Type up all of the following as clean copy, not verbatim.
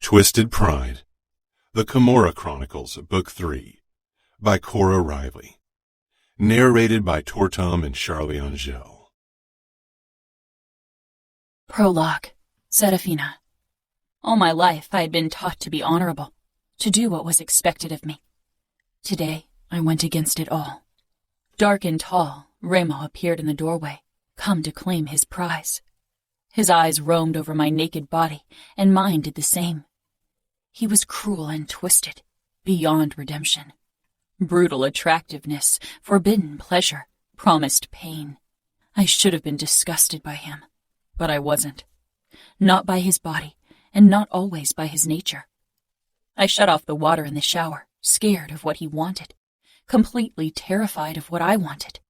Twisted Pride. The Camorra Chronicles, Book 3, by Cora Reilly. Narrated by Tortum and Charlie Angel. Prologue. Serafina. All my life I had been taught to be honorable, to do what was expected of me. Today I went against it all. Dark and tall, Remo appeared in the doorway, come to claim his prize. His eyes roamed over my naked body, and mine did the same. He was cruel and twisted, beyond redemption. Brutal attractiveness, forbidden pleasure, promised pain. I should have been disgusted by him, but I wasn't. Not by his body, and not always by his nature. I shut off the water in the shower, scared of what he wanted, completely terrified of what I wanted.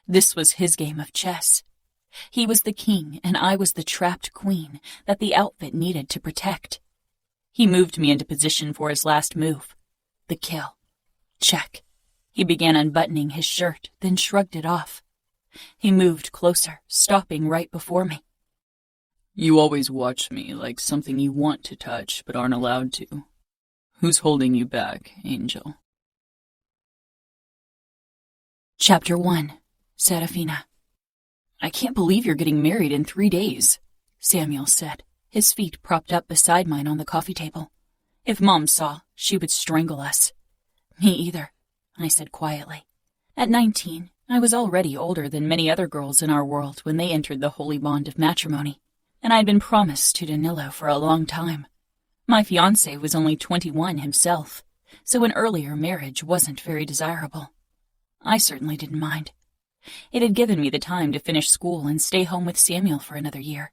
This was his game of chess. He was the king, and I was the trapped queen that the outfit needed to protect. He moved me into position for his last move, the kill. Check. He began unbuttoning his shirt, then shrugged it off. He moved closer, stopping right before me. You always watch me like something you want to touch but aren't allowed to. Who's holding you back, Angel? Chapter 1. Serafina. I can't believe you're getting married in 3 days, Samuel said, his feet propped up beside mine on the coffee table. If Mom saw, she would strangle us. Me either, I said quietly. At 19, I was already older than many other girls in our world when they entered the holy bond of matrimony, and I'd been promised to Danilo for a long time. My fiancé was only 21 himself, so an earlier marriage wasn't very desirable. I certainly didn't mind. It had given me the time to finish school and stay home with Samuel for another year.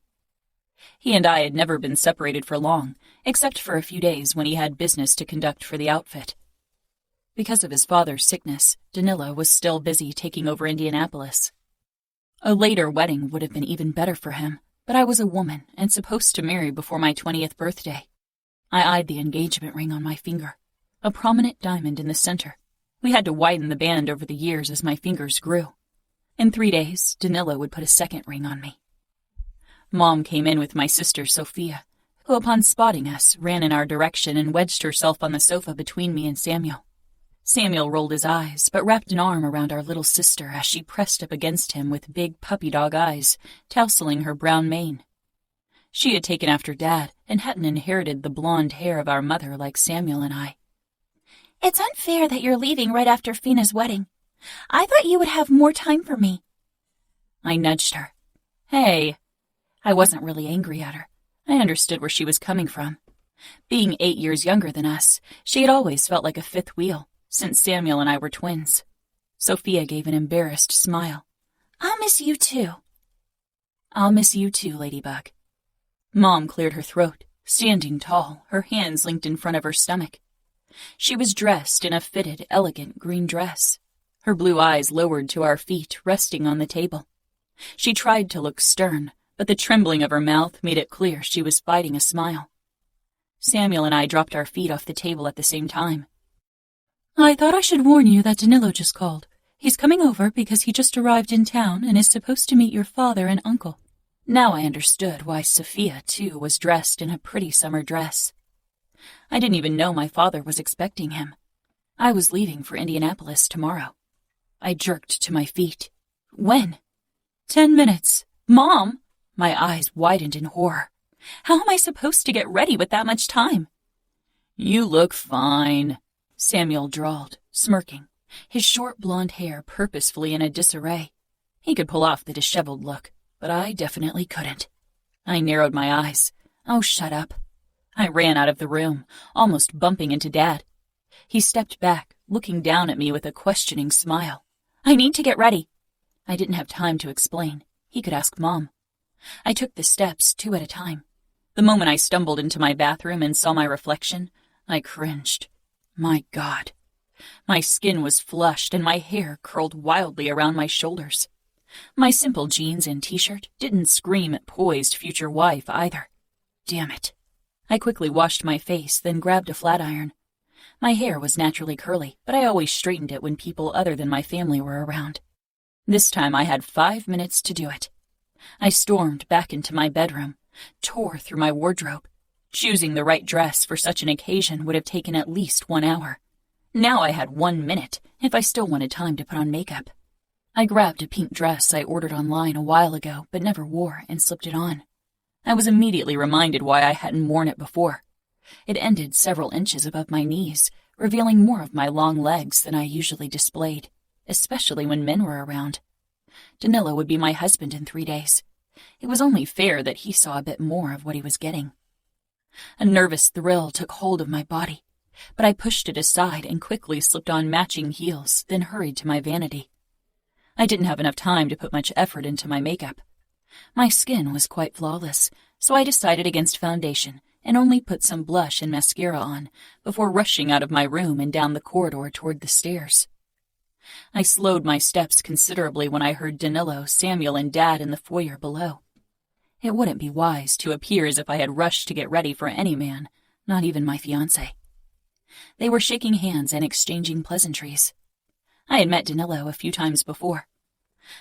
He and I had never been separated for long, except for a few days when he had business to conduct for the outfit. Because of his father's sickness, Danilo was still busy taking over Indianapolis. A later wedding would have been even better for him, but I was a woman and supposed to marry before my 20th birthday. I eyed the engagement ring on my finger, a prominent diamond in the center. We had to widen the band over the years as my fingers grew. In 3 days, Danilo would put a second ring on me. Mom came in with my sister Sophia, who upon spotting us ran in our direction and wedged herself on the sofa between me and Samuel. Samuel rolled his eyes, but wrapped an arm around our little sister as she pressed up against him with big puppy dog eyes, tousling her brown mane. She had taken after Dad and hadn't inherited the blonde hair of our mother like Samuel and I. It's unfair that you're leaving right after Fina's wedding. I thought you would have more time for me. I nudged her. Hey. I wasn't really angry at her. I understood where she was coming from. Being 8 years younger than us, she had always felt like a fifth wheel, since Samuel and I were twins. Sophia gave an embarrassed smile. I'll miss you too. I'll miss you too, Ladybug. Mom cleared her throat, standing tall, her hands linked in front of her stomach. She was dressed in a fitted, elegant green dress. Her blue eyes lowered to our feet, resting on the table. She tried to look stern, but the trembling of her mouth made it clear she was fighting a smile. Samuel and I dropped our feet off the table at the same time. I thought I should warn you that Danilo just called. He's coming over because he just arrived in town and is supposed to meet your father and uncle. Now I understood why Sophia, too, was dressed in a pretty summer dress. I didn't even know my father was expecting him. I was leaving for Indianapolis tomorrow. I jerked to my feet. When? 10 minutes. Mom! My eyes widened in horror. How am I supposed to get ready with that much time? You look fine, Samuel drawled, smirking, his short blonde hair purposefully in a disarray. He could pull off the disheveled look, but I definitely couldn't. I narrowed my eyes. Oh, shut up. I ran out of the room, almost bumping into Dad. He stepped back, looking down at me with a questioning smile. I need to get ready. I didn't have time to explain. He could ask Mom. I took the steps 2 at a time. The moment I stumbled into my bathroom and saw my reflection, I cringed. My God. My skin was flushed and my hair curled wildly around my shoulders. My simple jeans and t-shirt didn't scream at poised future wife either. Damn it. I quickly washed my face, then grabbed a flat iron. My hair was naturally curly, but I always straightened it when people other than my family were around. This time I had 5 minutes to do it. I stormed back into my bedroom, tore through my wardrobe. Choosing the right dress for such an occasion would have taken at least 1 hour. Now I had 1 minute if I still wanted time to put on makeup. I grabbed a pink dress I ordered online a while ago but never wore and slipped it on. I was immediately reminded why I hadn't worn it before. It ended several inches above my knees, revealing more of my long legs than I usually displayed, especially when men were around. Danilo would be my husband in 3 days. It was only fair that he saw a bit more of what he was getting. A nervous thrill took hold of my body, but I pushed it aside and quickly slipped on matching heels, then hurried to my vanity. I didn't have enough time to put much effort into my makeup. My skin was quite flawless, so I decided against foundation and only put some blush and mascara on before rushing out of my room and down the corridor toward the stairs. I slowed my steps considerably when I heard Danilo, Samuel, and Dad in the foyer below. It wouldn't be wise to appear as if I had rushed to get ready for any man, not even my fiancé. They were shaking hands and exchanging pleasantries. I had met Danilo a few times before.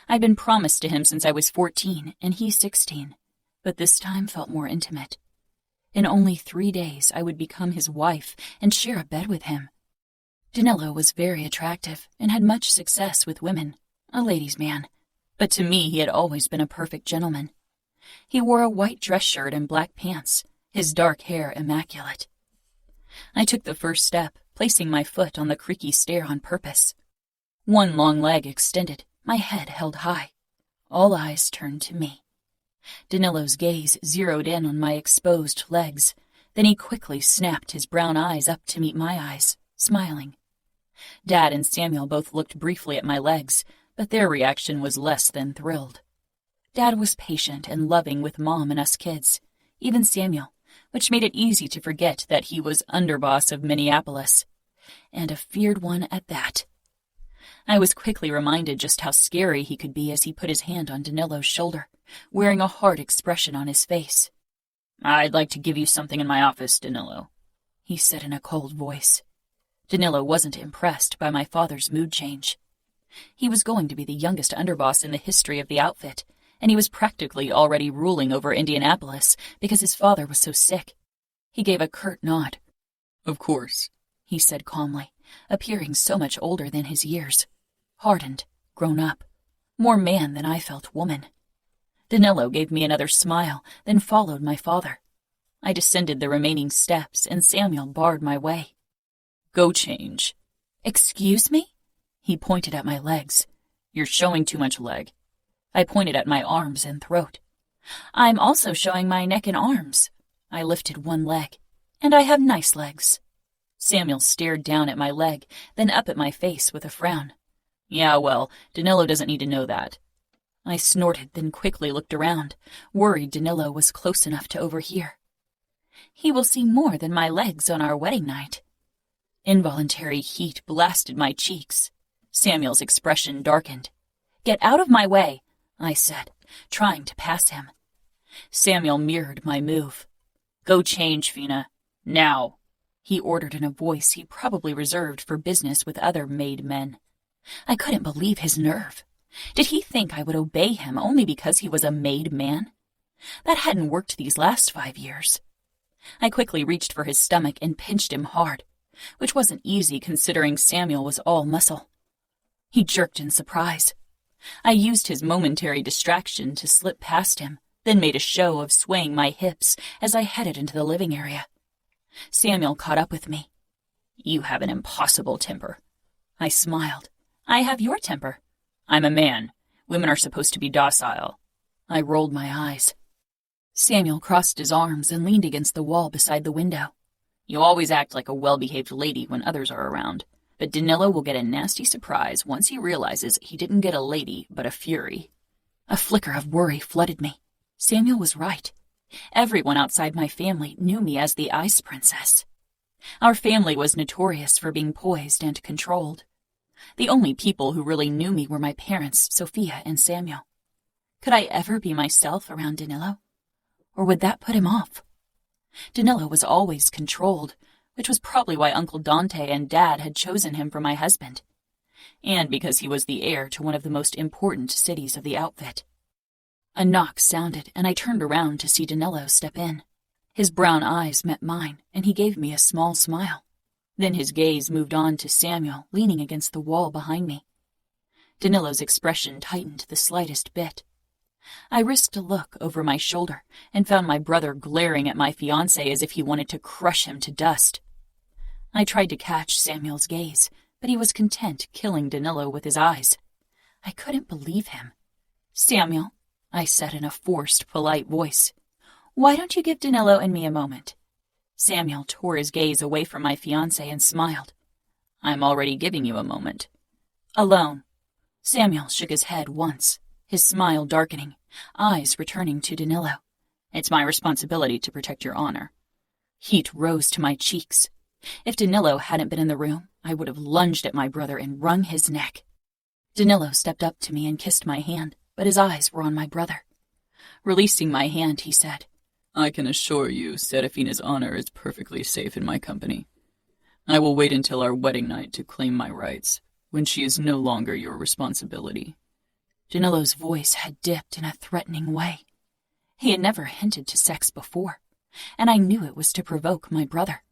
I'd been promised to him since I was 14 and he 16, but this time felt more intimate. In only 3 days, I would become his wife and share a bed with him. Danilo was very attractive and had much success with women, a ladies' man, but to me he had always been a perfect gentleman. He wore a white dress shirt and black pants, his dark hair immaculate. I took the first step, placing my foot on the creaky stair on purpose. One long leg extended, my head held high. All eyes turned to me. Danilo's gaze zeroed in on my exposed legs. Then he quickly snapped his brown eyes up to meet my eyes, smiling. Dad and Samuel both looked briefly at my legs, but their reaction was less than thrilled. Dad was patient and loving with Mom and us kids, even Samuel, which made it easy to forget that he was underboss of Minneapolis, and a feared one at that. I was quickly reminded just how scary he could be as he put his hand on Danilo's shoulder, wearing a hard expression on his face. "I'd like to give you something in my office, Danilo," he said in a cold voice. Danilo wasn't impressed by my father's mood change. He was going to be the youngest underboss in the history of the outfit, and he was practically already ruling over Indianapolis because his father was so sick. He gave a curt nod. "Of course," he said calmly, appearing so much older than his years. Hardened, grown up, more man than I felt woman. Danilo gave me another smile, then followed my father. I descended the remaining steps, and Samuel barred my way. "Go change." "Excuse me?" He pointed at my legs. "You're showing too much leg." I pointed at my arms and throat. "I'm also showing my neck and arms." I lifted one leg. "And I have nice legs." Samuel stared down at my leg, then up at my face with a frown. "Yeah, well, Danilo doesn't need to know that." I snorted, then quickly looked around, worried Danilo was close enough to overhear. "He will see more than my legs on our wedding night." Involuntary heat blasted my cheeks. Samuel's expression darkened. "Get out of my way," I said, trying to pass him. Samuel mirrored my move. "Go change, Fina. Now," he ordered in a voice he probably reserved for business with other made men. I couldn't believe his nerve. Did he think I would obey him only because he was a made man? That hadn't worked these last 5 years. I quickly reached for his stomach and pinched him hard, which wasn't easy considering Samuel was all muscle. He jerked in surprise. I used his momentary distraction to slip past him, then made a show of swaying my hips as I headed into the living area. Samuel caught up with me. "You have an impossible temper." I smiled. "I have your temper." "I'm a man. Women are supposed to be docile." I rolled my eyes. Samuel crossed his arms and leaned against the wall beside the window. "You always act like a well-behaved lady when others are around, but Danilo will get a nasty surprise once he realizes he didn't get a lady but a fury." A flicker of worry flooded me. Samuel was right. Everyone outside my family knew me as the Ice Princess. Our family was notorious for being poised and controlled. The only people who really knew me were my parents, Sophia and Samuel. Could I ever be myself around Danilo? Or would that put him off? Danilo was always controlled, which was probably why Uncle Dante and Dad had chosen him for my husband, and because he was the heir to one of the most important cities of the outfit. A knock sounded, and I turned around to see Danilo step in. His brown eyes met mine, and he gave me a small smile. Then his gaze moved on to Samuel, leaning against the wall behind me. Danilo's expression tightened the slightest bit. I risked a look over my shoulder and found my brother glaring at my fiancé as if he wanted to crush him to dust. I tried to catch Samuel's gaze, but he was content killing Danilo with his eyes. I couldn't believe him. "Samuel," I said in a forced, polite voice, "why don't you give Danilo and me a moment?" Samuel tore his gaze away from my fiancé and smiled. "I'm already giving you a moment." "Alone." Samuel shook his head once, his smile darkening, eyes returning to Danilo. "It's my responsibility to protect your honor." Heat rose to my cheeks. If Danilo hadn't been in the room, I would have lunged at my brother and wrung his neck. Danilo stepped up to me and kissed my hand, but his eyes were on my brother. Releasing my hand, he said, "I can assure you Serafina's honor is perfectly safe in my company. I will wait until our wedding night to claim my rights, when she is no longer your responsibility." Danilo's voice had dipped in a threatening way. He had never hinted to sex before, and I knew it was to provoke my brother.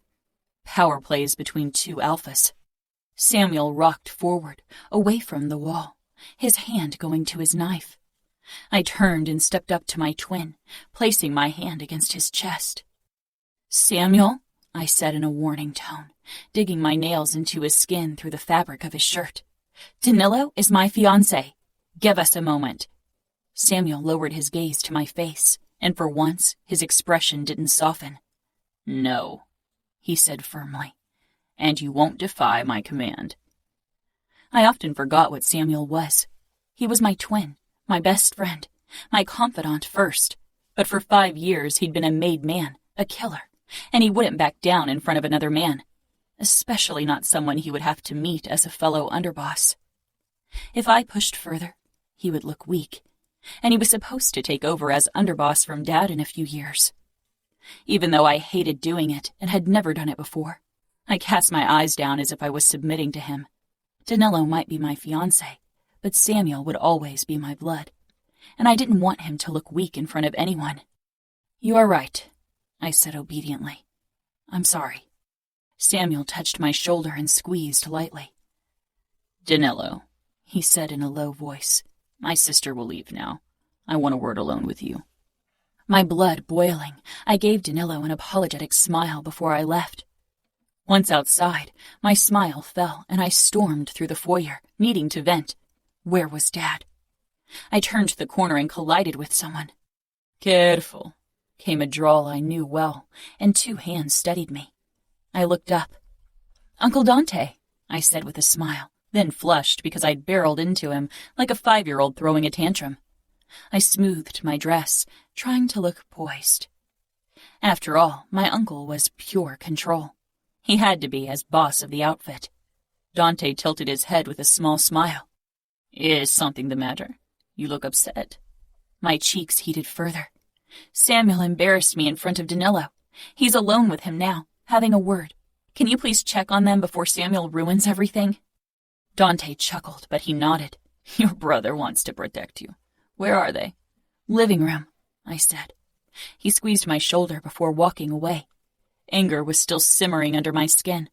Power plays between two alphas. Samuel rocked forward, away from the wall, his hand going to his knife. I turned and stepped up to my twin, placing my hand against his chest. "Samuel," I said in a warning tone, digging my nails into his skin through the fabric of his shirt. "Danilo is my fiancé. Give us a moment." Samuel lowered his gaze to my face, and for once his expression didn't soften. "No," he said firmly, "and you won't defy my command." I often forgot what Samuel was. He was my twin, my best friend, my confidant first, but for 5 years he'd been a made man, a killer, and he wouldn't back down in front of another man, especially not someone he would have to meet as a fellow underboss. If I pushed further, he would look weak, and he was supposed to take over as underboss from Dad in a few years. Even though I hated doing it and had never done it before, I cast my eyes down as if I was submitting to him. Danilo might be my fiancé, but Samuel would always be my blood, and I didn't want him to look weak in front of anyone. "You are right," I said obediently. "I'm sorry." Samuel touched my shoulder and squeezed lightly. "Danilo," he said in a low voice, "my sister will leave now. I want a word alone with you." My blood boiling, I gave Danilo an apologetic smile before I left. Once outside, my smile fell and I stormed through the foyer, needing to vent. Where was Dad? I turned the corner and collided with someone. "Careful," came a drawl I knew well, and 2 hands steadied me. I looked up. "Uncle Dante," I said with a smile, then flushed because I'd barreled into him like a 5-year-old throwing a tantrum. I smoothed my dress, trying to look poised. After all, my uncle was pure control. He had to be as boss of the outfit. Dante tilted his head with a small smile. "Is something the matter? You look upset." My cheeks heated further. "Samuel embarrassed me in front of Danilo. He's alone with him now, having a word. Can you please check on them before Samuel ruins everything?" Dante chuckled, but he nodded. "Your brother wants to protect you. Where are they?" "Living room," I said. He squeezed my shoulder before walking away. Anger was still simmering under my skin.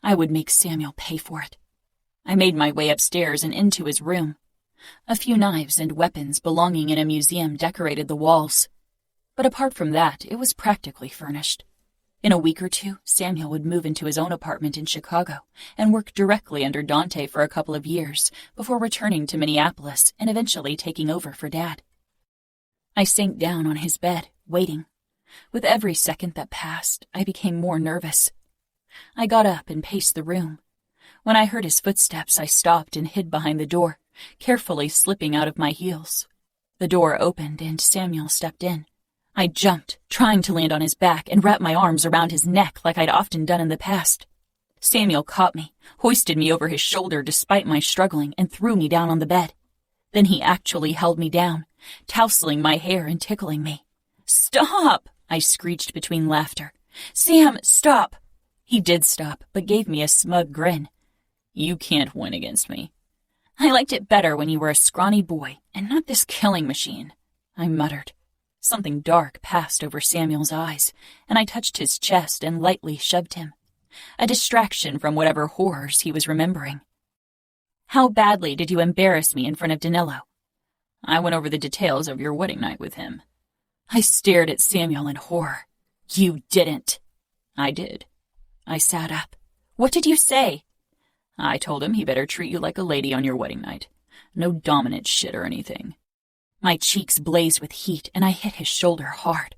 I would make Samuel pay for it. I made my way upstairs and into his room. A few knives and weapons belonging in a museum decorated the walls. But apart from that, it was practically furnished. In a week or 2, Samuel would move into his own apartment in Chicago and work directly under Dante for a couple of years before returning to Minneapolis and eventually taking over for Dad. I sank down on his bed, waiting. With every second that passed, I became more nervous. I got up and paced the room. When I heard his footsteps, I stopped and hid behind the door, carefully slipping out of my heels. The door opened and Samuel stepped in. I jumped, trying to land on his back and wrap my arms around his neck like I'd often done in the past. Samuel caught me, hoisted me over his shoulder despite my struggling, and threw me down on the bed. Then he actually held me down, tousling my hair and tickling me. "Stop!" I screeched between laughter. "Sam, stop!" He did stop, but gave me a smug grin. "You can't win against me." "I liked it better when you were a scrawny boy and not this killing machine," I muttered. Something dark passed over Samuel's eyes, and I touched his chest and lightly shoved him. A distraction from whatever horrors he was remembering. "How badly did you embarrass me in front of Danilo?" "I went over the details of your wedding night with him." I stared at Samuel in horror. "You didn't." "I did." I sat up. "What did you say?" "I told him he better treat you like a lady on your wedding night. No dominant shit or anything." My cheeks blazed with heat, and I hit his shoulder hard.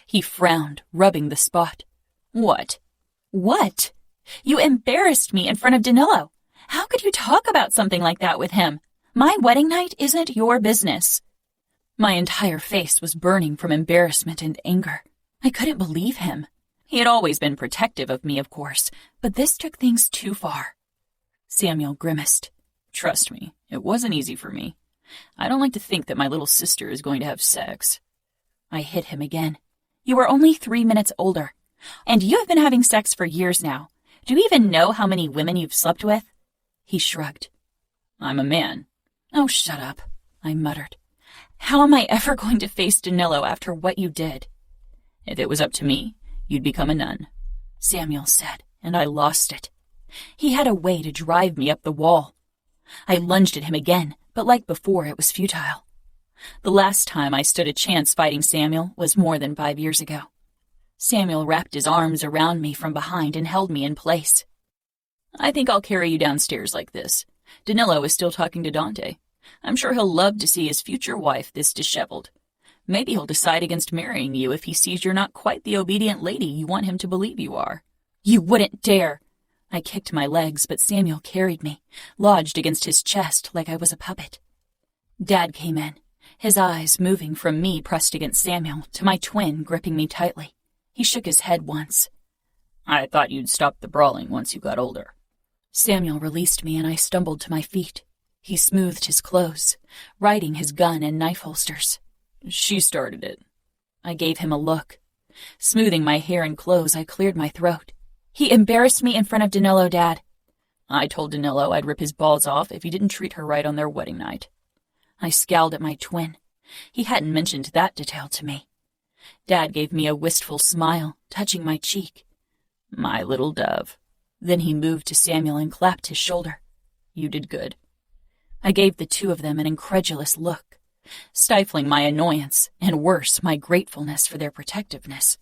He frowned, rubbing the spot. "What?" "What? You embarrassed me in front of Danilo. How could you talk about something like that with him? My wedding night isn't your business." My entire face was burning from embarrassment and anger. I couldn't believe him. He had always been protective of me, of course, but this took things too far. Samuel grimaced. "Trust me, it wasn't easy for me. I don't like to think that my little sister is going to have sex." I hit him again. "You are only 3 minutes older, and you have been having sex for years now. Do you even know how many women you've slept with?" He shrugged. "I'm a man." "Oh, shut up," I muttered. "How am I ever going to face Danilo after what you did?" "If it was up to me, you'd become a nun," Samuel said, and I lost it. He had a way to drive me up the wall. I lunged at him again, but like before, it was futile. The last time I stood a chance fighting Samuel was more than 5 years ago. Samuel wrapped his arms around me from behind and held me in place. "I think I'll carry you downstairs like this. Danilo is still talking to Dante. I'm sure he'll love to see his future wife this disheveled. Maybe he'll decide against marrying you if he sees you're not quite the obedient lady you want him to believe you are." "You wouldn't dare!" I kicked my legs, but Samuel carried me, lodged against his chest like I was a puppet. Dad came in, his eyes moving from me pressed against Samuel to my twin gripping me tightly. He shook his head once. "I thought you'd stop the brawling once you got older." Samuel released me and I stumbled to my feet. He smoothed his clothes, righting his gun and knife holsters. "She started it." I gave him a look. Smoothing my hair and clothes, I cleared my throat. "He embarrassed me in front of Danilo, Dad." "I told Danilo I'd rip his balls off if he didn't treat her right on their wedding night." I scowled at my twin. He hadn't mentioned that detail to me. Dad gave me a wistful smile, touching my cheek. "My little dove." Then he moved to Samuel and clapped his shoulder. "You did good." I gave the two of them an incredulous look, stifling my annoyance and, worse, my gratefulness for their protectiveness.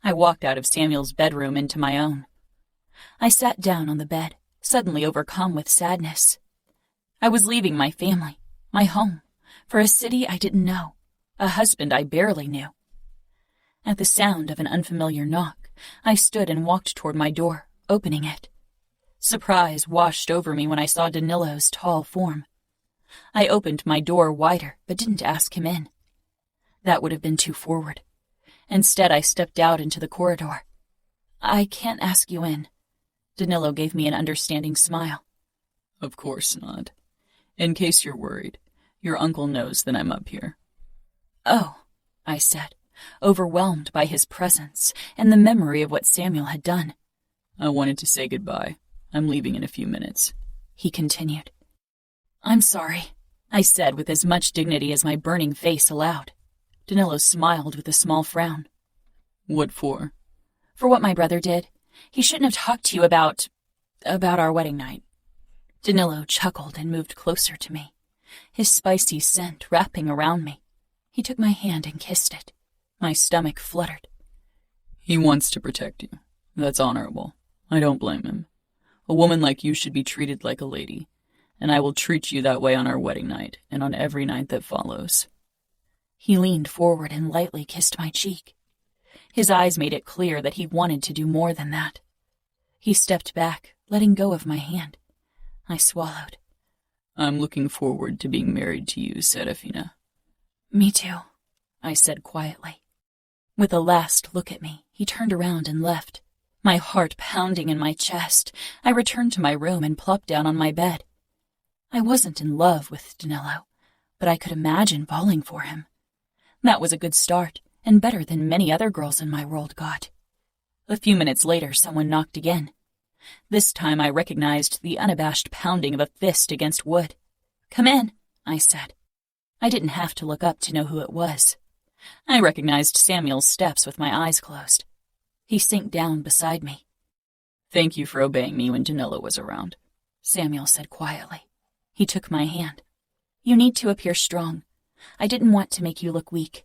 I walked out of Samuel's bedroom into my own. I sat down on the bed, suddenly overcome with sadness. I was leaving my family, my home, for a city I didn't know, a husband I barely knew. At the sound of an unfamiliar knock, I stood and walked toward my door, opening it. Surprise washed over me when I saw Danilo's tall form. I opened my door wider, but didn't ask him in. That would have been too forward. Instead, I stepped out into the corridor. "I can't ask you in." Danilo gave me an understanding smile. "Of course not. In case you're worried, your uncle knows that I'm up here." "Oh," I said, overwhelmed by his presence and the memory of what Samuel had done. "I wanted to say goodbye. I'm leaving in a few minutes," he continued. "I'm sorry," I said with as much dignity as my burning face allowed. Danilo smiled with a small frown. "What for?" "For what my brother did. He shouldn't have talked to you about our wedding night." Danilo chuckled and moved closer to me, his spicy scent wrapping around me. He took my hand and kissed it. My stomach fluttered. "He wants to protect you. That's honorable. I don't blame him. A woman like you should be treated like a lady, and I will treat you that way on our wedding night and on every night that follows." He leaned forward and lightly kissed my cheek. His eyes made it clear that he wanted to do more than that. He stepped back, letting go of my hand. I swallowed. "I'm looking forward to being married to you, Serafina." "Me too," I said quietly. With a last look at me, he turned around and left. My heart pounding in my chest, I returned to my room and plopped down on my bed. I wasn't in love with Danilo, but I could imagine falling for him. That was a good start, and better than many other girls in my world got. A few minutes later, someone knocked again. This time I recognized the unabashed pounding of a fist against wood. "Come in," I said. I didn't have to look up to know who it was. I recognized Samuel's steps with my eyes closed. He sank down beside me. "Thank you for obeying me when Danilo was around," Samuel said quietly. He took my hand. "You need to appear strong. I didn't want to make you look weak."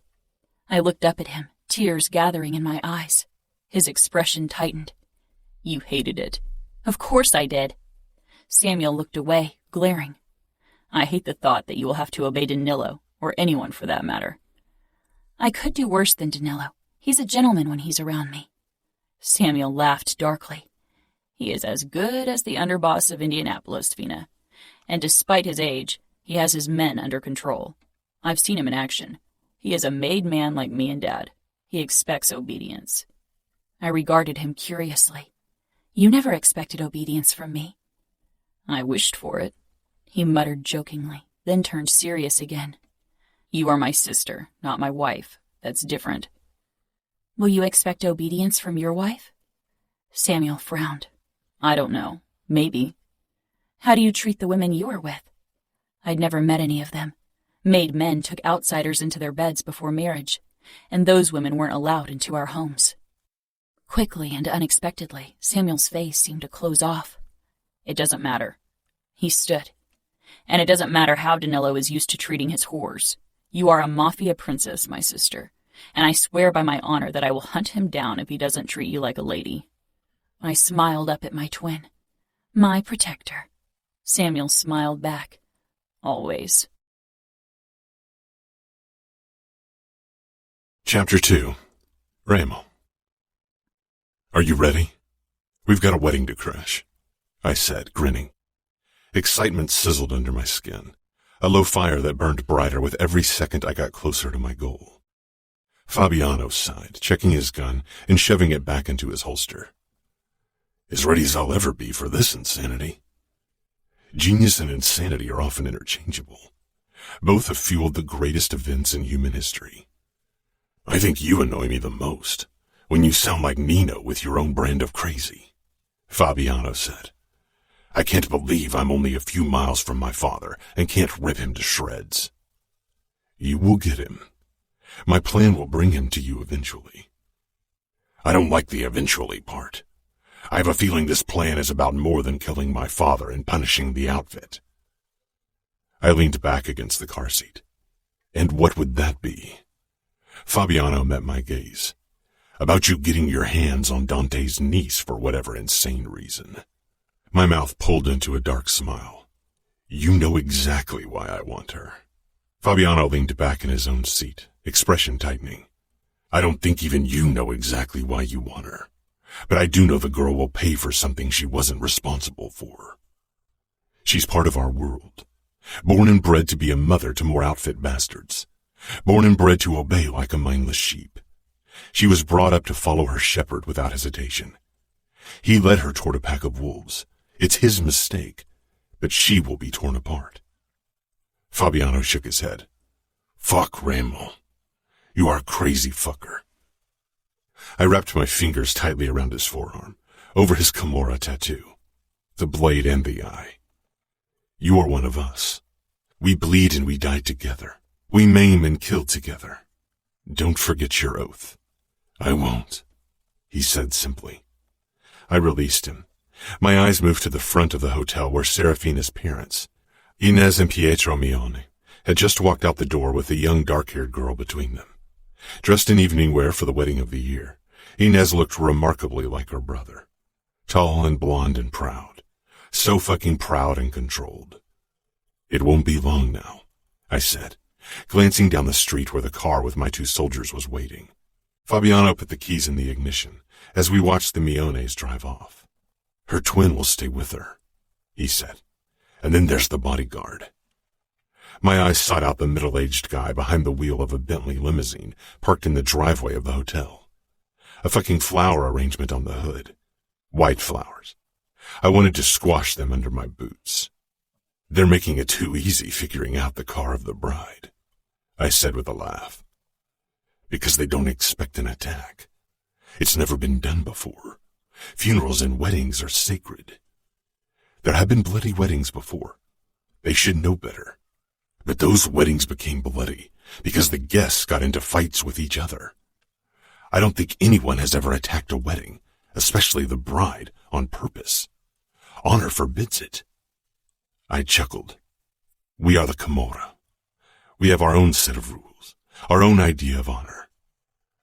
I looked up at him, tears gathering in my eyes. His expression tightened. "You hated it." "Of course I did." Samuel looked away, glaring. "I hate the thought that you will have to obey Danilo, or anyone for that matter." "I could do worse than Danilo. He's a gentleman when he's around me." Samuel laughed darkly. "He is as good as the underboss of Indianapolis, Fina. And despite his age, he has his men under control. I've seen him in action. He is a made man like me and Dad. He expects obedience." I regarded him curiously. "You never expected obedience from me." "I wished for it," he muttered jokingly, then turned serious again. "You are my sister, not my wife. That's different." "Will you expect obedience from your wife?" Samuel frowned. "I don't know. Maybe." "How do you treat the women you are with?" I'd never met any of them. Made men took outsiders into their beds before marriage, and those women weren't allowed into our homes. Quickly and unexpectedly, Samuel's face seemed to close off. "It doesn't matter." He stood. "And it doesn't matter how Danilo is used to treating his whores. You are a mafia princess, my sister, and I swear by my honor that I will hunt him down if he doesn't treat you like a lady." I smiled up at my twin. "My protector." Samuel smiled back. "Always." Chapter 2. Remo. "Are you ready? We've got a wedding to crash," I said, grinning. Excitement sizzled under my skin, a low fire that burned brighter with every second I got closer to my goal. Fabiano sighed, checking his gun and shoving it back into his holster. "As ready as I'll ever be for this insanity." Genius and insanity are often interchangeable. Both have fueled the greatest events in human history. "I think you annoy me the most, when you sound like Nino with your own brand of crazy," Fabiano said. "I can't believe I'm only a few miles from my father and can't rip him to shreds." "You will get him. My plan will bring him to you eventually." "I don't like the eventually part. I have a feeling this plan is about more than killing my father and punishing the outfit." I leaned back against the car seat. "And what would that be?" Fabiano met my gaze. "About you getting your hands on Dante's niece for whatever insane reason." My mouth pulled into a dark smile. "You know exactly why I want her." Fabiano leaned back in his own seat, expression tightening. "I don't think even you know exactly why you want her. But I do know the girl will pay for something she wasn't responsible for. She's part of our world, born and bred to be a mother to more outfit bastards, born and bred to obey like a mindless sheep. She was brought up to follow her shepherd without hesitation. He led her toward a pack of wolves. It's his mistake, but she will be torn apart." Fabiano shook his head. "Fuck, Remo. You are a crazy fucker." I wrapped my fingers tightly around his forearm, over his Camorra tattoo, the blade and the eye. "You are one of us. We bleed and we die together. We maim and kill together. Don't forget your oath." "I won't," he said simply. I released him. My eyes moved to the front of the hotel where Serafina's parents, Inez and Pietro Mione, had just walked out the door with a young dark-haired girl between them. Dressed in evening wear for the wedding of the year, Inez looked remarkably like her brother. Tall and blonde and proud. So fucking proud and controlled. "It won't be long now," I said, glancing down the street where the car with my two soldiers was waiting. Fabiano put the keys in the ignition as we watched the Miones drive off. "Her twin will stay with her," he said. "And then there's the bodyguard." My eyes sought out the middle-aged guy behind the wheel of a Bentley limousine parked in the driveway of the hotel. A fucking flower arrangement on the hood. White flowers. I wanted to squash them under my boots. "They're making it too easy figuring out the car of the bride," I said with a laugh. "Because they don't expect an attack. It's never been done before. Funerals and weddings are sacred. There have been bloody weddings before. They should know better. But those weddings became bloody because the guests got into fights with each other. I don't think anyone has ever attacked a wedding, especially the bride, on purpose. Honor forbids it. I chuckled. We are the Camorra. We have our own set of rules, our own idea of honor.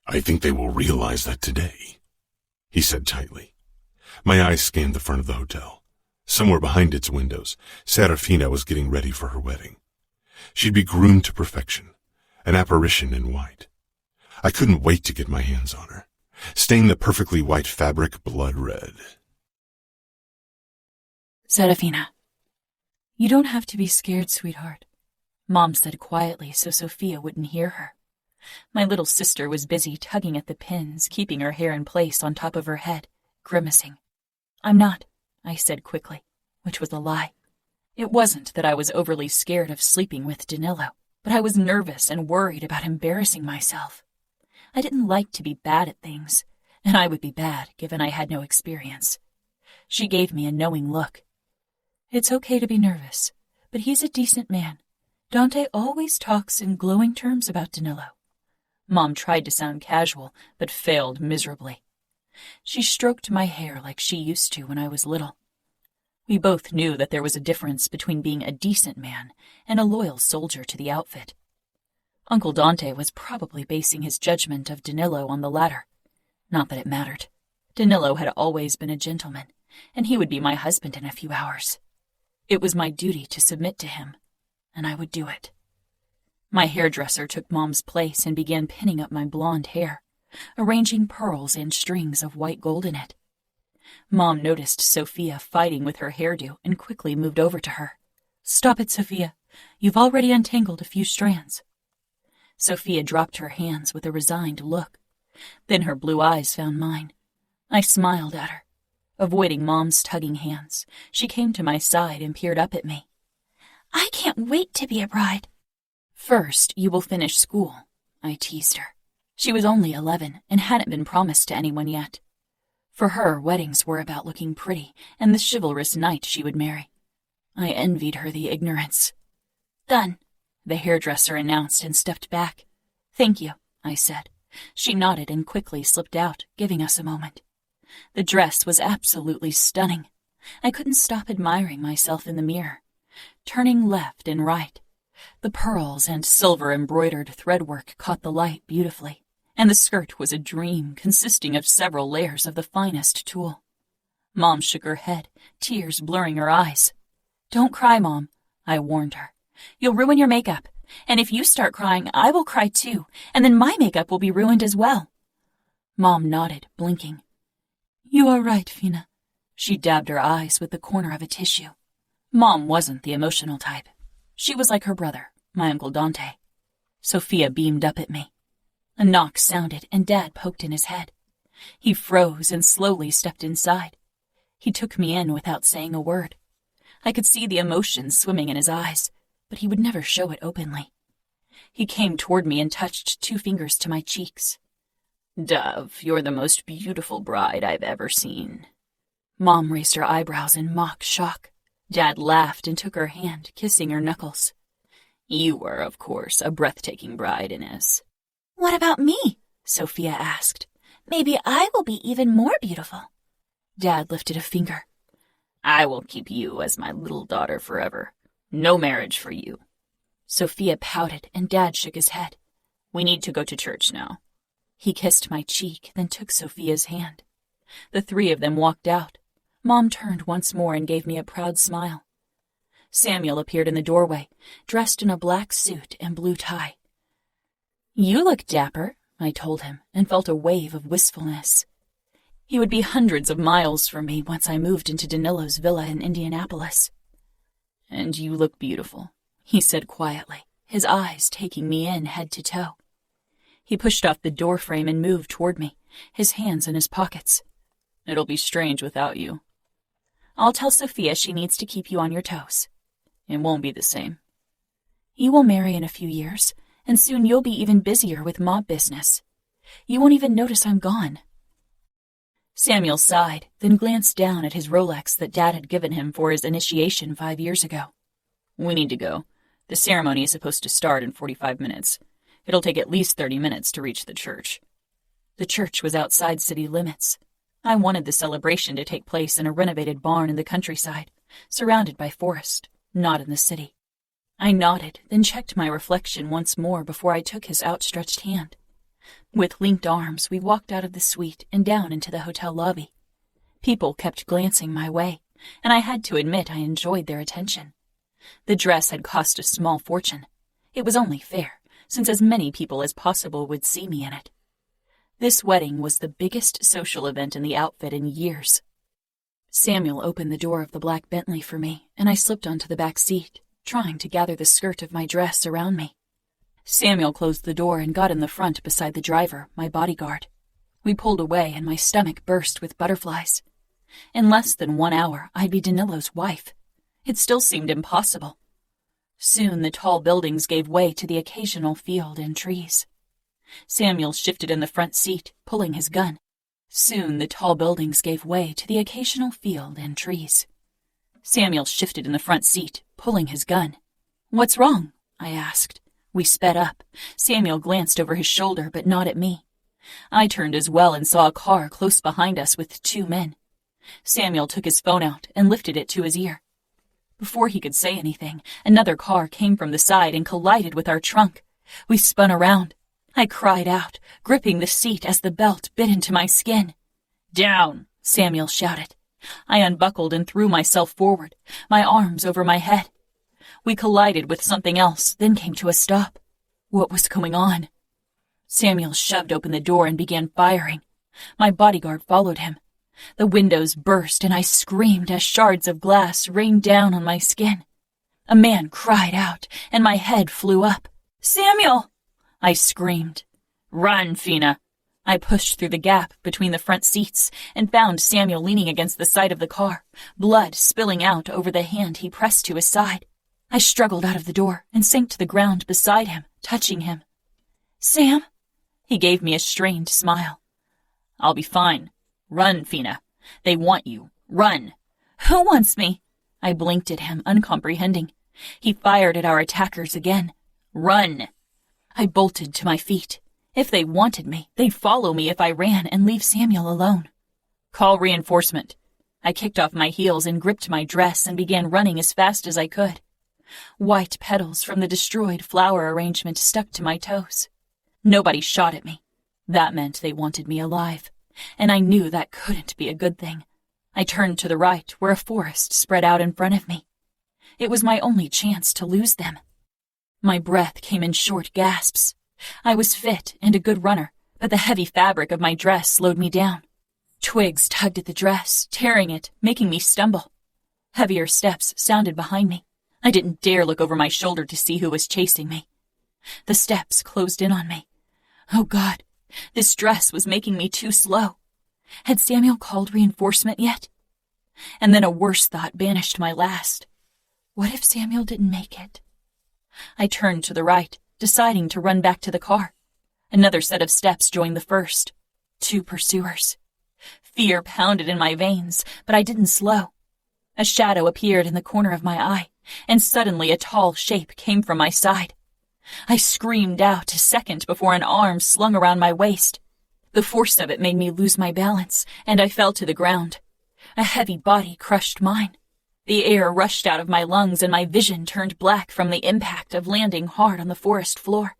I think they will realize that today, he said tightly. My eyes scanned the front of the hotel. Somewhere behind its windows, Serafina was getting ready for her wedding. She'd be groomed to perfection, an apparition in white. I couldn't wait to get my hands on her, stain the perfectly white fabric blood red. Serafina, you don't have to be scared, sweetheart, Mom said quietly so Sophia wouldn't hear her. My little sister was busy tugging at the pins, keeping her hair in place on top of her head, grimacing. I'm not, I said quickly, which was a lie. It wasn't that I was overly scared of sleeping with Danilo, but I was nervous and worried about embarrassing myself. I didn't like to be bad at things, and I would be bad given I had no experience. She gave me a knowing look. It's okay to be nervous, but he's a decent man. Dante always talks in glowing terms about Danilo. Mom tried to sound casual, but failed miserably. She stroked my hair like she used to when I was little. We both knew that there was a difference between being a decent man and a loyal soldier to the outfit. Uncle Dante was probably basing his judgment of Danilo on the latter. Not that it mattered. Danilo had always been a gentleman, and he would be my husband in a few hours. It was my duty to submit to him, and I would do it. My hairdresser took Mom's place and began pinning up my blonde hair, arranging pearls and strings of white gold in it. Mom noticed Sophia fighting with her hairdo and quickly moved over to her. Stop it, Sophia. You've already untangled a few strands. Sophia dropped her hands with a resigned look. Then her blue eyes found mine. I smiled at her. Avoiding Mom's tugging hands, she came to my side and peered up at me. I can't wait to be a bride. First, you will finish school, I teased her. She was only 11 and hadn't been promised to anyone yet. For her, weddings were about looking pretty and the chivalrous knight she would marry. I envied her the ignorance. Done, the hairdresser announced and stepped back. Thank you, I said. She nodded and quickly slipped out, giving us a moment. The dress was absolutely stunning. I couldn't stop admiring myself in the mirror. Turning left and right, the pearls and silver-embroidered threadwork caught the light beautifully, and the skirt was a dream consisting of several layers of the finest tulle. Mom shook her head, tears blurring her eyes. Don't cry, Mom, I warned her. You'll ruin your makeup, and if you start crying, I will cry too, and then my makeup will be ruined as well. Mom nodded, blinking. You are right, Fina. She dabbed her eyes with the corner of a tissue. Mom wasn't the emotional type. She was like her brother, my Uncle Dante. Sophia beamed up at me. A knock sounded, and Dad poked in his head. He froze and slowly stepped inside. He took me in without saying a word. I could see the emotion swimming in his eyes, but he would never show it openly. He came toward me and touched 2 fingers to my cheeks. Dove, you're the most beautiful bride I've ever seen. Mom raised her eyebrows in mock shock. Dad laughed and took her hand, kissing her knuckles. You are, of course, a breathtaking bride, Inez. What about me? Sophia asked. Maybe I will be even more beautiful. Dad lifted a finger. I will keep you as my little daughter forever. No marriage for you. Sophia pouted, and Dad shook his head. We need to go to church now. He kissed my cheek, then took Sophia's hand. The 3 of them walked out. Mom turned once more and gave me a proud smile. Samuel appeared in the doorway, dressed in a black suit and blue tie. You look dapper, I told him, and felt a wave of wistfulness. He would be hundreds of miles from me once I moved into Danilo's villa in Indianapolis. And you look beautiful, he said quietly, his eyes taking me in head to toe. He pushed off the doorframe and moved toward me, his hands in his pockets. It'll be strange without you. I'll tell Sophia she needs to keep you on your toes. It won't be the same. You will marry in a few years, and soon you'll be even busier with mob business. You won't even notice I'm gone. Samuel sighed, then glanced down at his Rolex that Dad had given him for his initiation 5 years ago. We need to go. The ceremony is supposed to start in 45 minutes. It'll take at least 30 minutes to reach the church. The church was outside city limits. I wanted the celebration to take place in a renovated barn in the countryside, surrounded by forest, not in the city. I nodded, then checked my reflection once more before I took his outstretched hand. With linked arms, we walked out of the suite and down into the hotel lobby. People kept glancing my way, and I had to admit I enjoyed their attention. The dress had cost a small fortune. It was only fair, since as many people as possible would see me in it. This wedding was the biggest social event in the outfit in years. Samuel opened the door of the black Bentley for me, and I slipped onto the back seat, trying to gather the skirt of my dress around me. Samuel closed the door and got in the front beside the driver, my bodyguard. We pulled away, and my stomach burst with butterflies. In less than 1 hour, I'd be Danilo's wife. It still seemed impossible. Soon the tall buildings gave way to the occasional field and trees. Samuel shifted in the front seat, pulling his gun. Soon the tall buildings gave way to the occasional field and trees. Samuel shifted in the front seat, pulling his gun. "What's wrong?" I asked. We sped up. Samuel glanced over his shoulder, but not at me. I turned as well and saw a car close behind us with 2 men. Samuel took his phone out and lifted it to his ear. Before he could say anything, another car came from the side and collided with our trunk. We spun around. I cried out, gripping the seat as the belt bit into my skin. "Down!" Samuel shouted. I unbuckled and threw myself forward, my arms over my head. We collided with something else, then came to a stop. What was going on? Samuel shoved open the door and began firing. My bodyguard followed him. The windows burst and I screamed as shards of glass rained down on my skin. A man cried out and my head flew up. "Samuel!" I screamed. "Run, Fina!" I pushed through the gap between the front seats and found Samuel leaning against the side of the car, blood spilling out over the hand he pressed to his side. I struggled out of the door and sank to the ground beside him, touching him. "Sam?" He gave me a strained smile. "I'll be fine. Run, Fina. They want you. Run." "Who wants me?" I blinked at him, uncomprehending. He fired at our attackers again. "Run." I bolted to my feet. If they wanted me, they'd follow me if I ran and leave Samuel alone. "Call reinforcement." I kicked off my heels and gripped my dress and began running as fast as I could. White petals from the destroyed flower arrangement stuck to my toes. Nobody shot at me. That meant they wanted me alive, and I knew that couldn't be a good thing. I turned to the right, where a forest spread out in front of me. It was my only chance to lose them. My breath came in short gasps. I was fit and a good runner, but the heavy fabric of my dress slowed me down. Twigs tugged at the dress, tearing it, making me stumble. Heavier steps sounded behind me. I didn't dare look over my shoulder to see who was chasing me. The steps closed in on me. Oh God, this dress was making me too slow. Had Samuel called reinforcement yet? And then a worse thought banished my last. What if Samuel didn't make it? I turned to the right, deciding to run back to the car. Another set of steps joined the first. 2 pursuers. Fear pounded in my veins, but I didn't slow. A shadow appeared in the corner of my eye, and suddenly a tall shape came from my side. I screamed out a second before an arm slung around my waist. The force of it made me lose my balance, and I fell to the ground. A heavy body crushed mine. The air rushed out of my lungs and my vision turned black from the impact of landing hard on the forest floor.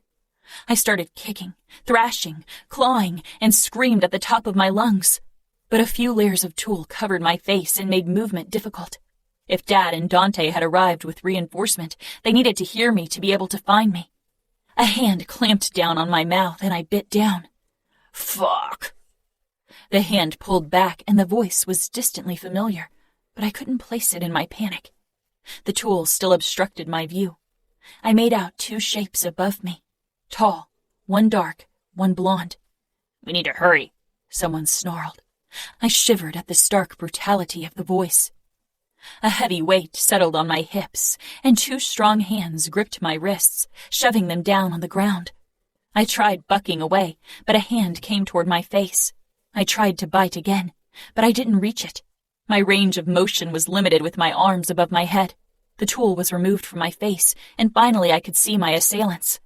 I started kicking, thrashing, clawing, and screamed at the top of my lungs. But a few layers of tulle covered my face and made movement difficult. If Dad and Dante had arrived with reinforcement, they needed to hear me to be able to find me. A hand clamped down on my mouth and I bit down. "Fuck!" The hand pulled back and the voice was distantly familiar, but I couldn't place it in my panic. The tulle still obstructed my view. I made out 2 shapes above me. Tall, one dark, one blonde. "We need to hurry," someone snarled. I shivered at the stark brutality of the voice. A heavy weight settled on my hips, and 2 strong hands gripped my wrists, shoving them down on the ground. I tried bucking away, but a hand came toward my face. I tried to bite again, but I didn't reach it. My range of motion was limited with my arms above my head. The tulle was removed from my face, and finally I could see my assailants.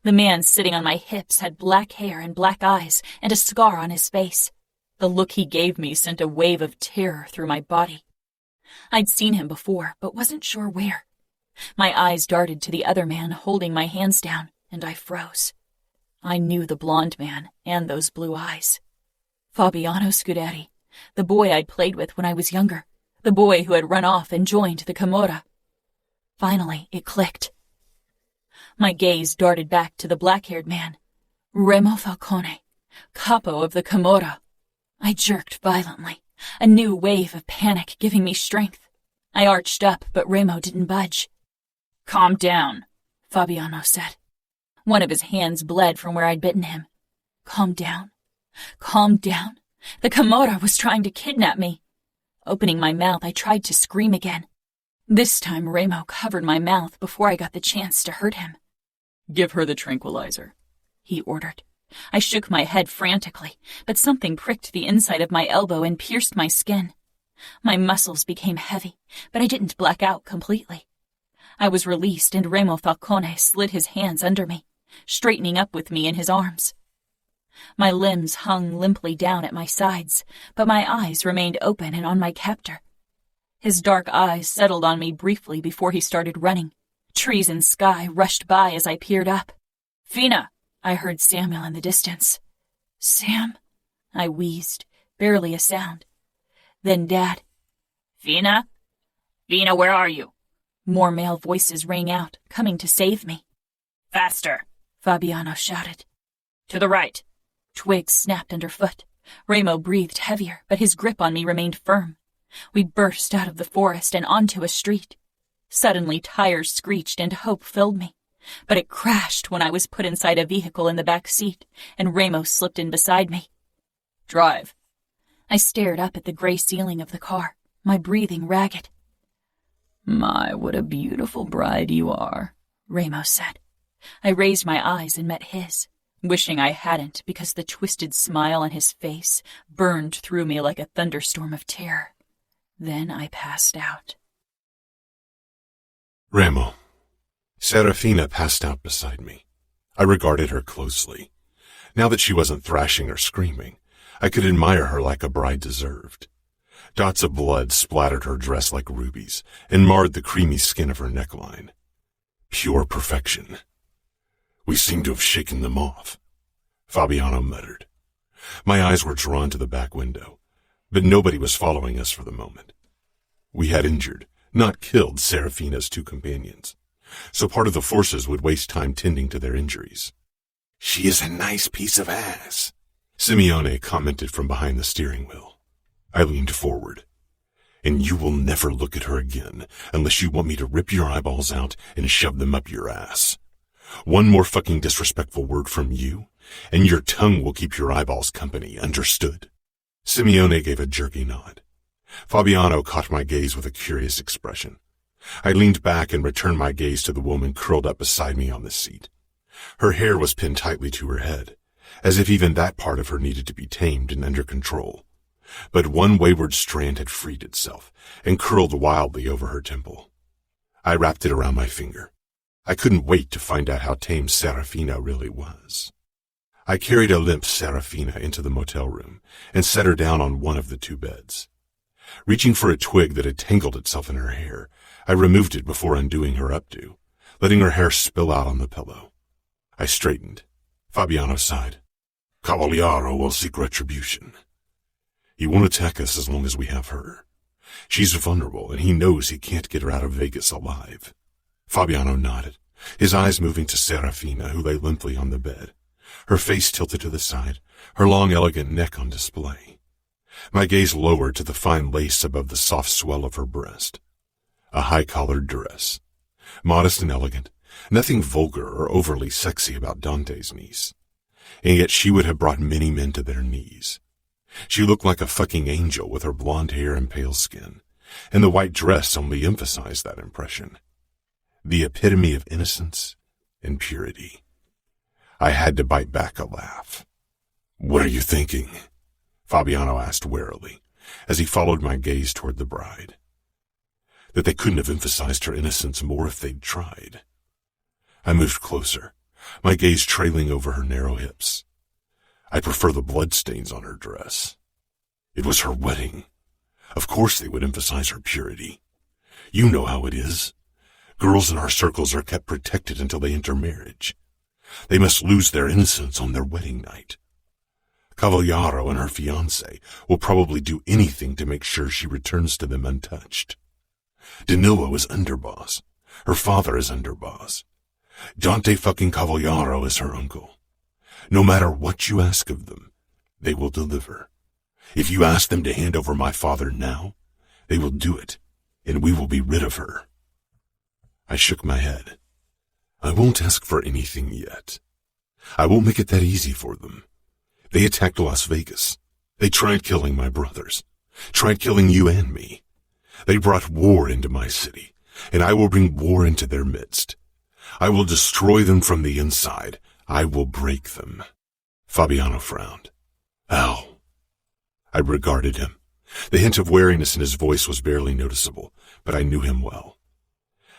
The man sitting on my hips had black hair and black eyes and a scar on his face. The look he gave me sent a wave of terror through my body. I'd seen him before, but wasn't sure where. My eyes darted to the other man holding my hands down, and I froze. I knew the blonde man and those blue eyes. Fabiano Scuderi, the boy I'd played with when I was younger, the boy who had run off and joined the Camorra. Finally, it clicked. My gaze darted back to the black-haired man, Remo Falcone, Capo of the Camorra. I jerked violently, a new wave of panic giving me strength. I arched up, but Remo didn't budge. "Calm down," Fabiano said. One of his hands bled from where I'd bitten him. Calm down. Calm down. The Camorra was trying to kidnap me. Opening my mouth, I tried to scream again. This time Remo covered my mouth before I got the chance to hurt him. "Give her the tranquilizer," he ordered. I shook my head frantically, but something pricked the inside of my elbow and pierced my skin. My muscles became heavy, but I didn't black out completely. I was released, and Remo Falcone slid his hands under me, straightening up with me in his arms. My limbs hung limply down at my sides, but my eyes remained open and on my captor. His dark eyes settled on me briefly before he started running. Trees and sky rushed by as I peered up. "Fina!" I heard Samuel in the distance. "Sam?" I wheezed, barely a sound. Then Dad. "Fina? Fina, where are you?" More male voices rang out, coming to save me. "Faster!" Fabiano shouted. "To the right!" Twigs snapped underfoot. Remo breathed heavier, but his grip on me remained firm. We burst out of the forest and onto a street. Suddenly tires screeched and hope filled me. But it crashed when I was put inside a vehicle in the back seat, and Remo slipped in beside me. "Drive." I stared up at the gray ceiling of the car, my breathing ragged. "My, what a beautiful bride you are," Remo said. I raised my eyes and met his, wishing I hadn't because the twisted smile on his face burned through me like a thunderstorm of terror. Then I passed out. Remo. Serafina passed out beside me. I regarded her closely. Now that she wasn't thrashing or screaming, I could admire her like a bride deserved. Dots of blood splattered her dress like rubies and marred the creamy skin of her neckline. Pure perfection. "We seem to have shaken them off," Fabiano muttered. My eyes were drawn to the back window, but nobody was following us for the moment. We had injured, not killed, Serafina's two companions, so part of the forces would waste time tending to their injuries. "She is a nice piece of ass," Simeone commented from behind the steering wheel. I leaned forward. "And you will never look at her again unless you want me to rip your eyeballs out and shove them up your ass. One more fucking disrespectful word from you, and your tongue will keep your eyeballs company, understood?" Simeone gave a jerky nod. Fabiano caught my gaze with a curious expression. I leaned back and returned my gaze to the woman curled up beside me on the seat. Her hair was pinned tightly to her head, as if even that part of her needed to be tamed and under control. But one wayward strand had freed itself and curled wildly over her temple. I wrapped it around my finger. I couldn't wait to find out how tame Serafina really was. I carried a limp Serafina into the motel room and set her down on one of the two beds. Reaching for a twig that had tangled itself in her hair, I removed it before undoing her updo, letting her hair spill out on the pillow. I straightened. Fabiano sighed. "Cavaliero will seek retribution. He won't attack us as long as we have her. She's vulnerable, and he knows he can't get her out of Vegas alive." Fabiano nodded, his eyes moving to Serafina, who lay limply on the bed, her face tilted to the side, her long, elegant neck on display. My gaze lowered to the fine lace above the soft swell of her breast. A high-collared dress. Modest and elegant, nothing vulgar or overly sexy about Dante's niece. And yet she would have brought many men to their knees. She looked like a fucking angel with her blonde hair and pale skin, and the white dress only emphasized that impression. The epitome of innocence and purity. I had to bite back a laugh. "What are you thinking?" Fabiano asked warily, as he followed my gaze toward the bride. That they couldn't have emphasized her innocence more if they'd tried. I moved closer, my gaze trailing over her narrow hips. I prefer the bloodstains on her dress. It was her wedding. Of course they would emphasize her purity. You know how it is. Girls in our circles are kept protected until they enter marriage. They must lose their innocence on their wedding night. Cavallaro and her fiancé will probably do anything to make sure she returns to them untouched. Danilo is underboss. Her father is underboss. Dante fucking Cavallaro is her uncle. No matter what you ask of them, they will deliver. If you ask them to hand over my father now, they will do it, and we will be rid of her. I shook my head. I won't ask for anything yet. I won't make it that easy for them. They attacked Las Vegas. They tried killing my brothers. Tried killing you and me. They brought war into my city, and I will bring war into their midst. I will destroy them from the inside. I will break them. Fabiano frowned. Ow. I regarded him. The hint of wariness in his voice was barely noticeable, but I knew him well.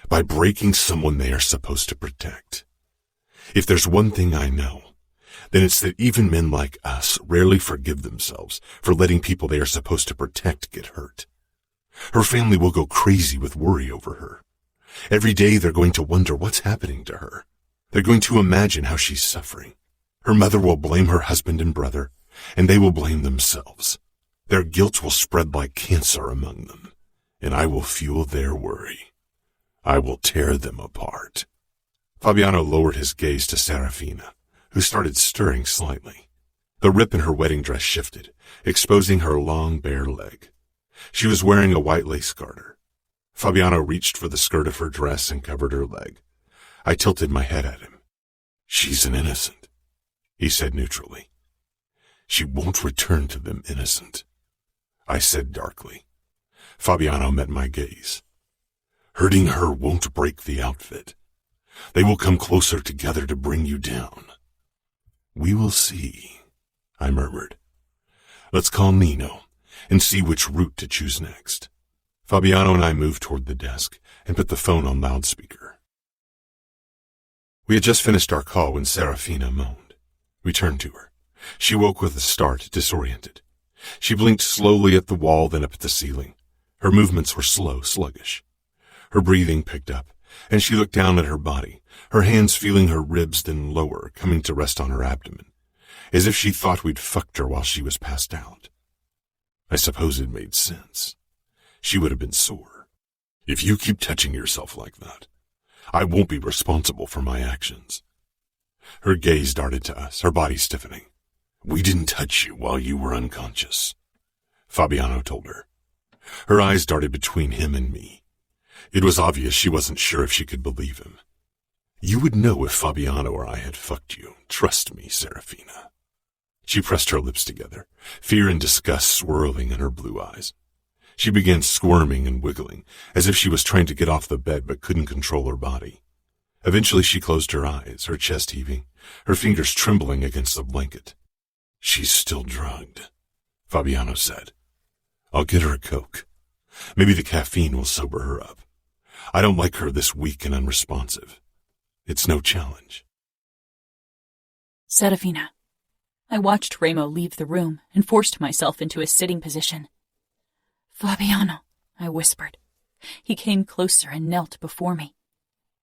By breaking someone they are supposed to protect. If there's one thing I know, then it's that even men like us rarely forgive themselves for letting people they are supposed to protect get hurt. Her family will go crazy with worry over her. Every day they're going to wonder what's happening to her. They're going to imagine how she's suffering. Her mother will blame her husband and brother, and they will blame themselves. Their guilt will spread like cancer among them, and I will fuel their worry. I will tear them apart. Fabiano lowered his gaze to Serafina, who started stirring slightly. The rip in her wedding dress shifted, exposing her long, bare leg. She was wearing a white lace garter. Fabiano reached for the skirt of her dress and covered her leg. I tilted my head at him. She's an innocent, he said neutrally. She won't return to them innocent, I said darkly. Fabiano met my gaze. Hurting her won't break the outfit. They will come closer together to bring you down. We will see, I murmured. Let's call Nino and see which route to choose next. Fabiano and I moved toward the desk and put the phone on loudspeaker. We had just finished our call when Serafina moaned. We turned to her. She woke with a start, disoriented. She blinked slowly at the wall, then up at the ceiling. Her movements were slow, sluggish. Her breathing picked up, and she looked down at her body, her hands feeling her ribs, then lower, coming to rest on her abdomen, as if she thought we'd fucked her while she was passed out. I suppose it made sense. She would have been sore. If you keep touching yourself like that, I won't be responsible for my actions. Her gaze darted to us, her body stiffening. We didn't touch you while you were unconscious, Fabiano told her. Her eyes darted between him and me. It was obvious she wasn't sure if she could believe him. You would know if Fabiano or I had fucked you. Trust me, Serafina. She pressed her lips together, fear and disgust swirling in her blue eyes. She began squirming and wiggling, as if she was trying to get off the bed but couldn't control her body. Eventually she closed her eyes, her chest heaving, her fingers trembling against the blanket. She's still drugged, Fabiano said. I'll get her a Coke. Maybe the caffeine will sober her up. I don't like her this weak and unresponsive. It's no challenge. Serafina. I watched Remo leave the room and forced myself into a sitting position. Fabiano, I whispered. He came closer and knelt before me.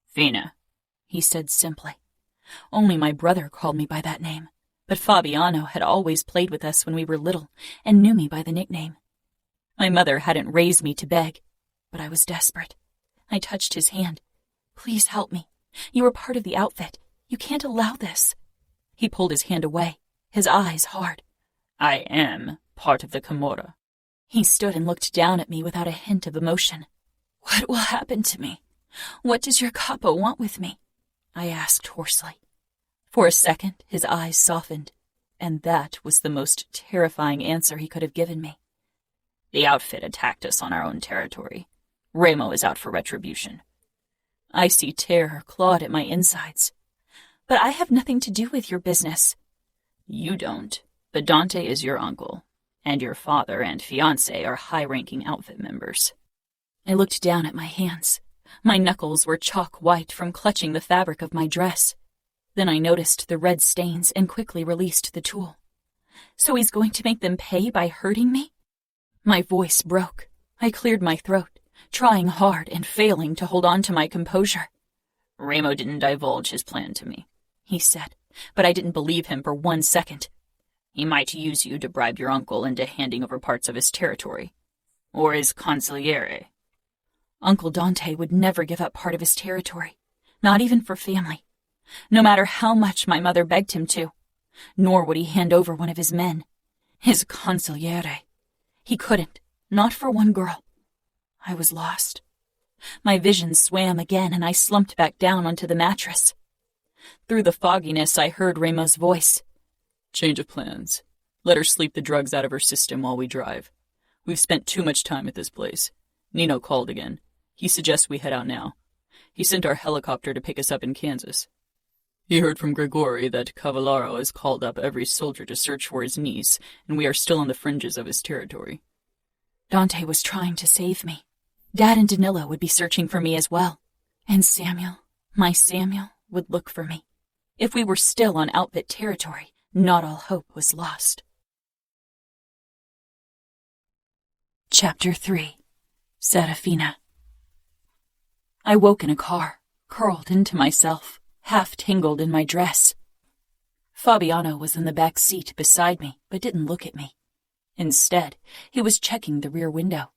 Fina, he said simply. Only my brother called me by that name, but Fabiano had always played with us when we were little and knew me by the nickname. My mother hadn't raised me to beg, but I was desperate. I touched his hand. Please help me. You are part of the outfit. You can't allow this. He pulled his hand away, his eyes hard. I am part of the Camorra. He stood and looked down at me without a hint of emotion. What will happen to me? What does your Capo want with me? I asked hoarsely. For a second, his eyes softened, and that was the most terrifying answer he could have given me. The outfit attacked us on our own territory. Remo is out for retribution. Icy terror clawed at my insides. But I have nothing to do with your business. You don't, but Dante is your uncle, and your father and fiancé are high-ranking outfit members. I looked down at my hands. My knuckles were chalk white from clutching the fabric of my dress. Then I noticed the red stains and quickly released the tool. So he's going to make them pay by hurting me? My voice broke. I cleared my throat, trying hard and failing to hold on to my composure. Remo didn't divulge his plan to me, he said, but I didn't believe him for 1 second. He might use you to bribe your uncle into handing over parts of his territory. Or his consigliere. Uncle Dante would never give up part of his territory, not even for family, no matter how much my mother begged him to. Nor would he hand over one of his men. His consigliere. He couldn't, not for one girl. I was lost. My vision swam again and I slumped back down onto the mattress. Through the fogginess, I heard Remo's voice. Change of plans. Let her sleep the drugs out of her system while we drive. We've spent too much time at this place. Nino called again. He suggests we head out now. He sent our helicopter to pick us up in Kansas. He heard from Grigori that Cavallaro has called up every soldier to search for his niece, and we are still on the fringes of his territory. Dante was trying to save me. Dad and Danilo would be searching for me as well. And Samuel, my Samuel, would look for me. If we were still on outfit territory, not all hope was lost. Chapter 3. Serafina. I woke in a car, curled into myself, half tangled in my dress. Fabiano was in the back seat beside me, but didn't look at me. Instead, he was checking the rear window.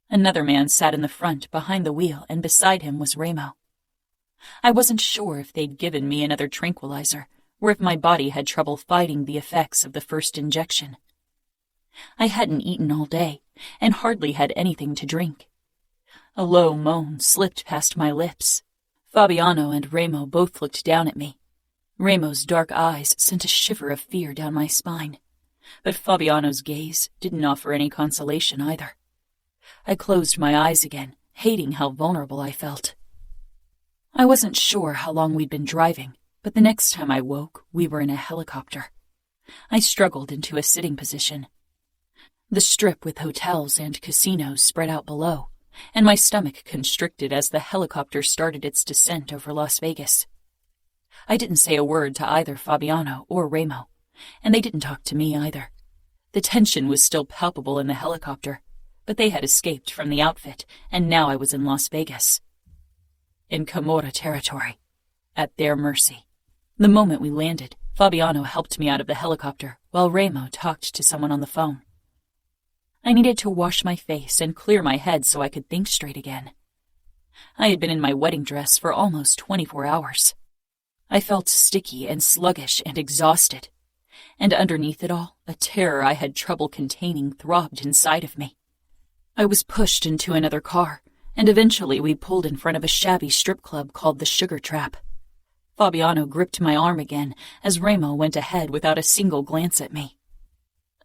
Another man sat in the front behind the wheel, and beside him was Remo. I wasn't sure if they'd given me another tranquilizer, or if my body had trouble fighting the effects of the first injection. I hadn't eaten all day, and hardly had anything to drink. A low moan slipped past my lips. Fabiano and Remo both looked down at me. Remo's dark eyes sent a shiver of fear down my spine, but Fabiano's gaze didn't offer any consolation either. I closed my eyes again, hating how vulnerable I felt. I wasn't sure how long we'd been driving, but the next time I woke, we were in a helicopter. I struggled into a sitting position. The strip with hotels and casinos spread out below, and my stomach constricted as the helicopter started its descent over Las Vegas. I didn't say a word to either Fabiano or Remo, and they didn't talk to me either. The tension was still palpable in the helicopter, but they had escaped from the outfit, and now I was in Las Vegas. In Camorra territory, at their mercy. The moment we landed, Fabiano helped me out of the helicopter, while Remo talked to someone on the phone. I needed to wash my face and clear my head so I could think straight again. I had been in my wedding dress for almost 24 hours. I felt sticky and sluggish and exhausted, and underneath it all, a terror I had trouble containing throbbed inside of me. I was pushed into another car, and eventually we pulled in front of a shabby strip club called the Sugar Trap. Fabiano gripped my arm again as Remo went ahead without a single glance at me.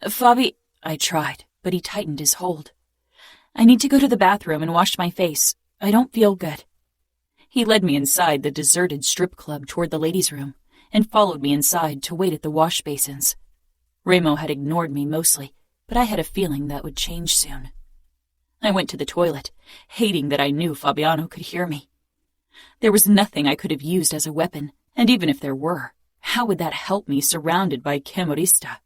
"Fabi," I tried, but he tightened his hold. "I need to go to the bathroom and wash my face. I don't feel good." He led me inside the deserted strip club toward the ladies' room and followed me inside to wait at the wash basins. Remo had ignored me mostly, but I had a feeling that would change soon. I went to the toilet, hating that I knew Fabiano could hear me. There was nothing I could have used as a weapon, and even if there were, how would that help me surrounded by Camorrista?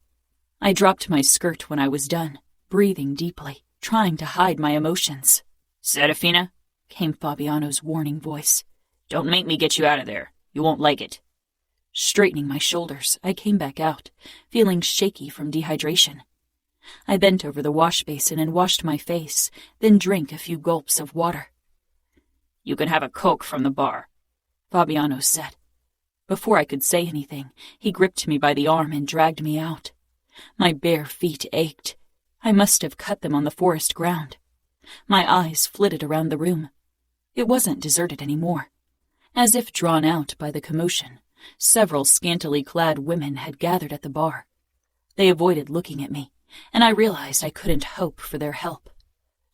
I dropped my skirt when I was done, breathing deeply, trying to hide my emotions. "Serafina," came Fabiano's warning voice. "Don't make me get you out of there. You won't like it." Straightening my shoulders, I came back out, feeling shaky from dehydration. I bent over the wash basin and washed my face, then drank a few gulps of water. "You can have a Coke from the bar," Fabiano said. Before I could say anything, he gripped me by the arm and dragged me out. My bare feet ached. I must have cut them on the forest ground. My eyes flitted around the room. It wasn't deserted anymore. As if drawn out by the commotion, several scantily clad women had gathered at the bar. They avoided looking at me, and I realized I couldn't hope for their help.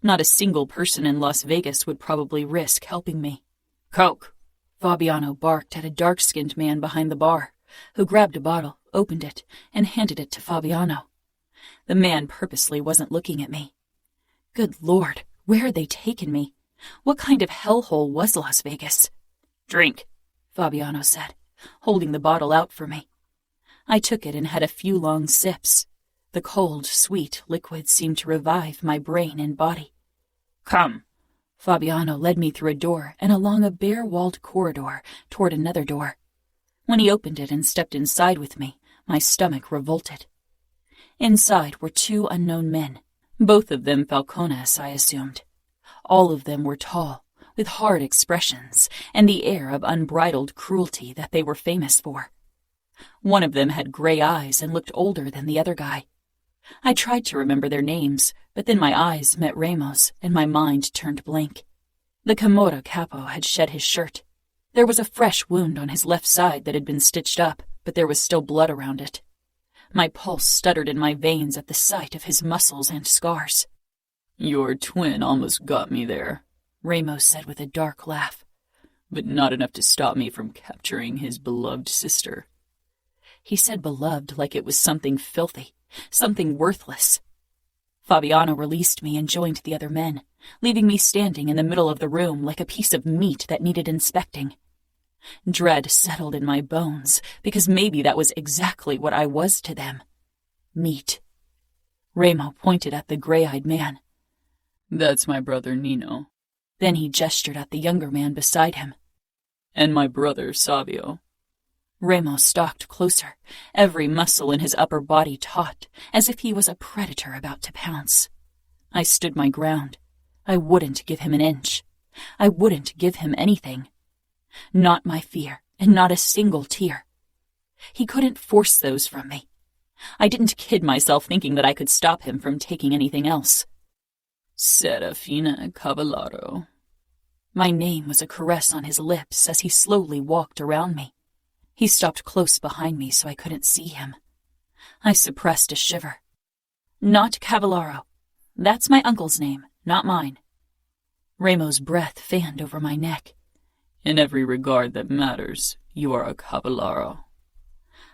Not a single person in Las Vegas would probably risk helping me. "Coke!" Fabiano barked at a dark-skinned man behind the bar, who grabbed a bottle, opened it, and handed it to Fabiano. The man purposely wasn't looking at me. Good Lord, where had they taken me? What kind of hellhole was Las Vegas? "Drink," Fabiano said. holding the bottle out for me. I took it and had a few long sips. The cold, sweet liquid seemed to revive my brain and body. "Come." Fabiano led me through a door and along a bare-walled corridor toward another door. When he opened it and stepped inside with me, my stomach revolted. Inside were two unknown men, both of them Falcones, I assumed. All of them were tall, with hard expressions and the air of unbridled cruelty that they were famous for. One of them had gray eyes and looked older than the other guy. I tried to remember their names, but then my eyes met Remo's and my mind turned blank. The Camorra Capo had shed his shirt. There was a fresh wound on his left side that had been stitched up, but there was still blood around it. My pulse stuttered in my veins at the sight of his muscles and scars. "Your twin almost got me there," Remo said with a dark laugh. "But not enough to stop me from capturing his beloved sister." He said beloved like it was something filthy, something worthless. Fabiano released me and joined the other men, leaving me standing in the middle of the room like a piece of meat that needed inspecting. Dread settled in my bones, because maybe that was exactly what I was to them. Meat. Remo pointed at the gray-eyed man. "That's my brother Nino." Then he gestured at the younger man beside him. "And my brother Savio." Remo stalked closer, every muscle in his upper body taut, as if he was a predator about to pounce. I stood my ground. I wouldn't give him an inch. I wouldn't give him anything. Not my fear, and not a single tear. He couldn't force those from me. I didn't kid myself thinking that I could stop him from taking anything else. Serafina Cavallaro. My name was a caress on his lips as he slowly walked around me. He stopped close behind me so I couldn't see him. I suppressed a shiver. Not Cavallaro. That's my uncle's name, not mine. Remo's breath fanned over my neck. "In every regard that matters, you are a Cavallaro."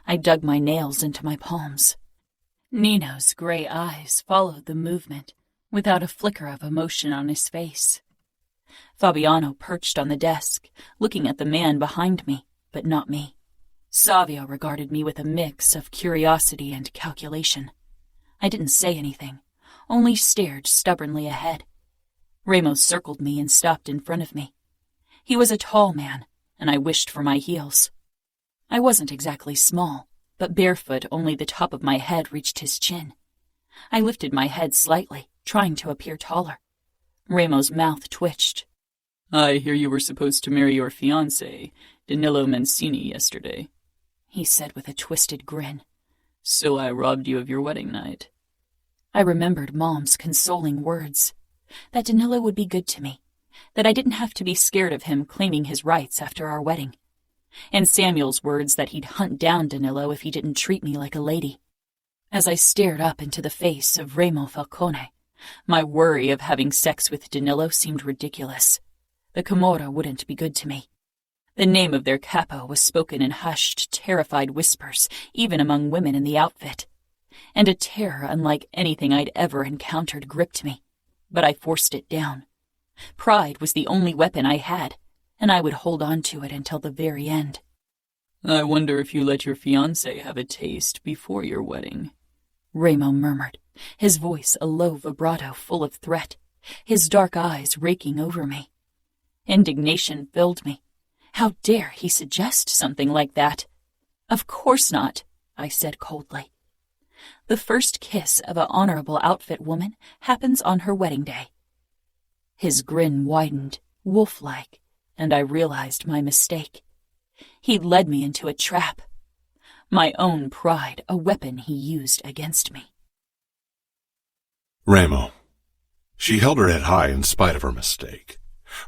I dug my nails into my palms. Nino's gray eyes followed the movement, without a flicker of emotion on his face. Fabiano perched on the desk, looking at the man behind me, but not me. Savio regarded me with a mix of curiosity and calculation. I didn't say anything, only stared stubbornly ahead. Remo circled me and stopped in front of me. He was a tall man, and I wished for my heels. I wasn't exactly small, but barefoot only the top of my head reached his chin. I lifted my head slightly, trying to appear taller. Remo's mouth twitched. "I hear you were supposed to marry your fiancé, Danilo Mancini, yesterday," he said with a twisted grin. "So I robbed you of your wedding night." I remembered Mom's consoling words, that Danilo would be good to me, that I didn't have to be scared of him claiming his rights after our wedding, and Samuel's words that he'd hunt down Danilo if he didn't treat me like a lady. As I stared up into the face of Remo Falcone, my worry of having sex with Danilo seemed ridiculous. The Camorra wouldn't be good to me. The name of their capo was spoken in hushed, terrified whispers, even among women in the outfit. And a terror unlike anything I'd ever encountered gripped me, but I forced it down. Pride was the only weapon I had, and I would hold on to it until the very end. "I wonder if you let your fiancé have a taste before your wedding," Remo murmured, his voice a low vibrato full of threat, his dark eyes raking over me. Indignation filled me. How dare he suggest something like that? "Of course not," I said coldly. "The first kiss of an honorable outfit woman happens on her wedding day." His grin widened, wolf-like, and I realized my mistake. He'd led me into a trap. My own pride, a weapon he used against me. Remo. She held her head high in spite of her mistake.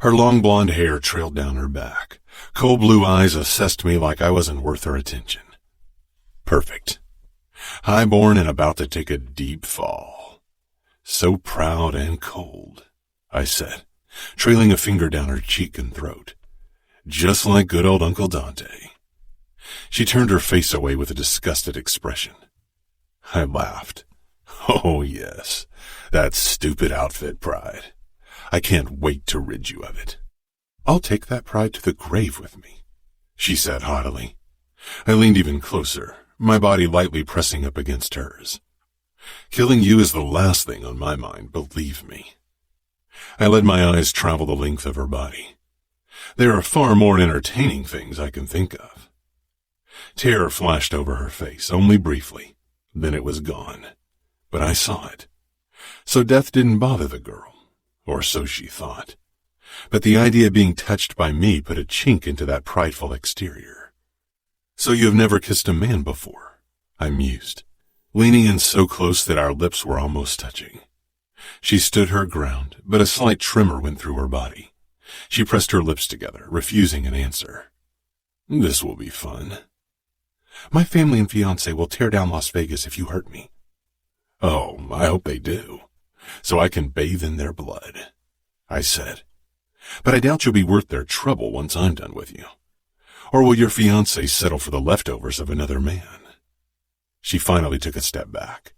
Her long blonde hair trailed down her back. Cold blue eyes assessed me like I wasn't worth her attention. Perfect. High-born and about to take a deep fall. So proud and cold, I said, trailing a finger down her cheek and throat. Just like good old Uncle Dante. She turned her face away with a disgusted expression. I laughed. Oh, yes, that stupid outfit pride. I can't wait to rid you of it. I'll take that pride to the grave with me, she said haughtily, I leaned even closer, my body lightly pressing up against hers. Killing you is the last thing on my mind, believe me. I let my eyes travel the length of her body. There are far more entertaining things I can think of. Terror flashed over her face, only briefly. Then it was gone. But I saw it. So death didn't bother the girl, or so she thought. But the idea of being touched by me put a chink into that prideful exterior. So you have never kissed a man before, I mused, leaning in so close that our lips were almost touching. She stood her ground, but a slight tremor went through her body. She pressed her lips together, refusing an answer. This will be fun. My family and fiancé will tear down Las Vegas if you hurt me. Oh, I hope they do, so I can bathe in their blood, I said. But I doubt you'll be worth their trouble once I'm done with you. Or will your fiancé settle for the leftovers of another man? She finally took a step back.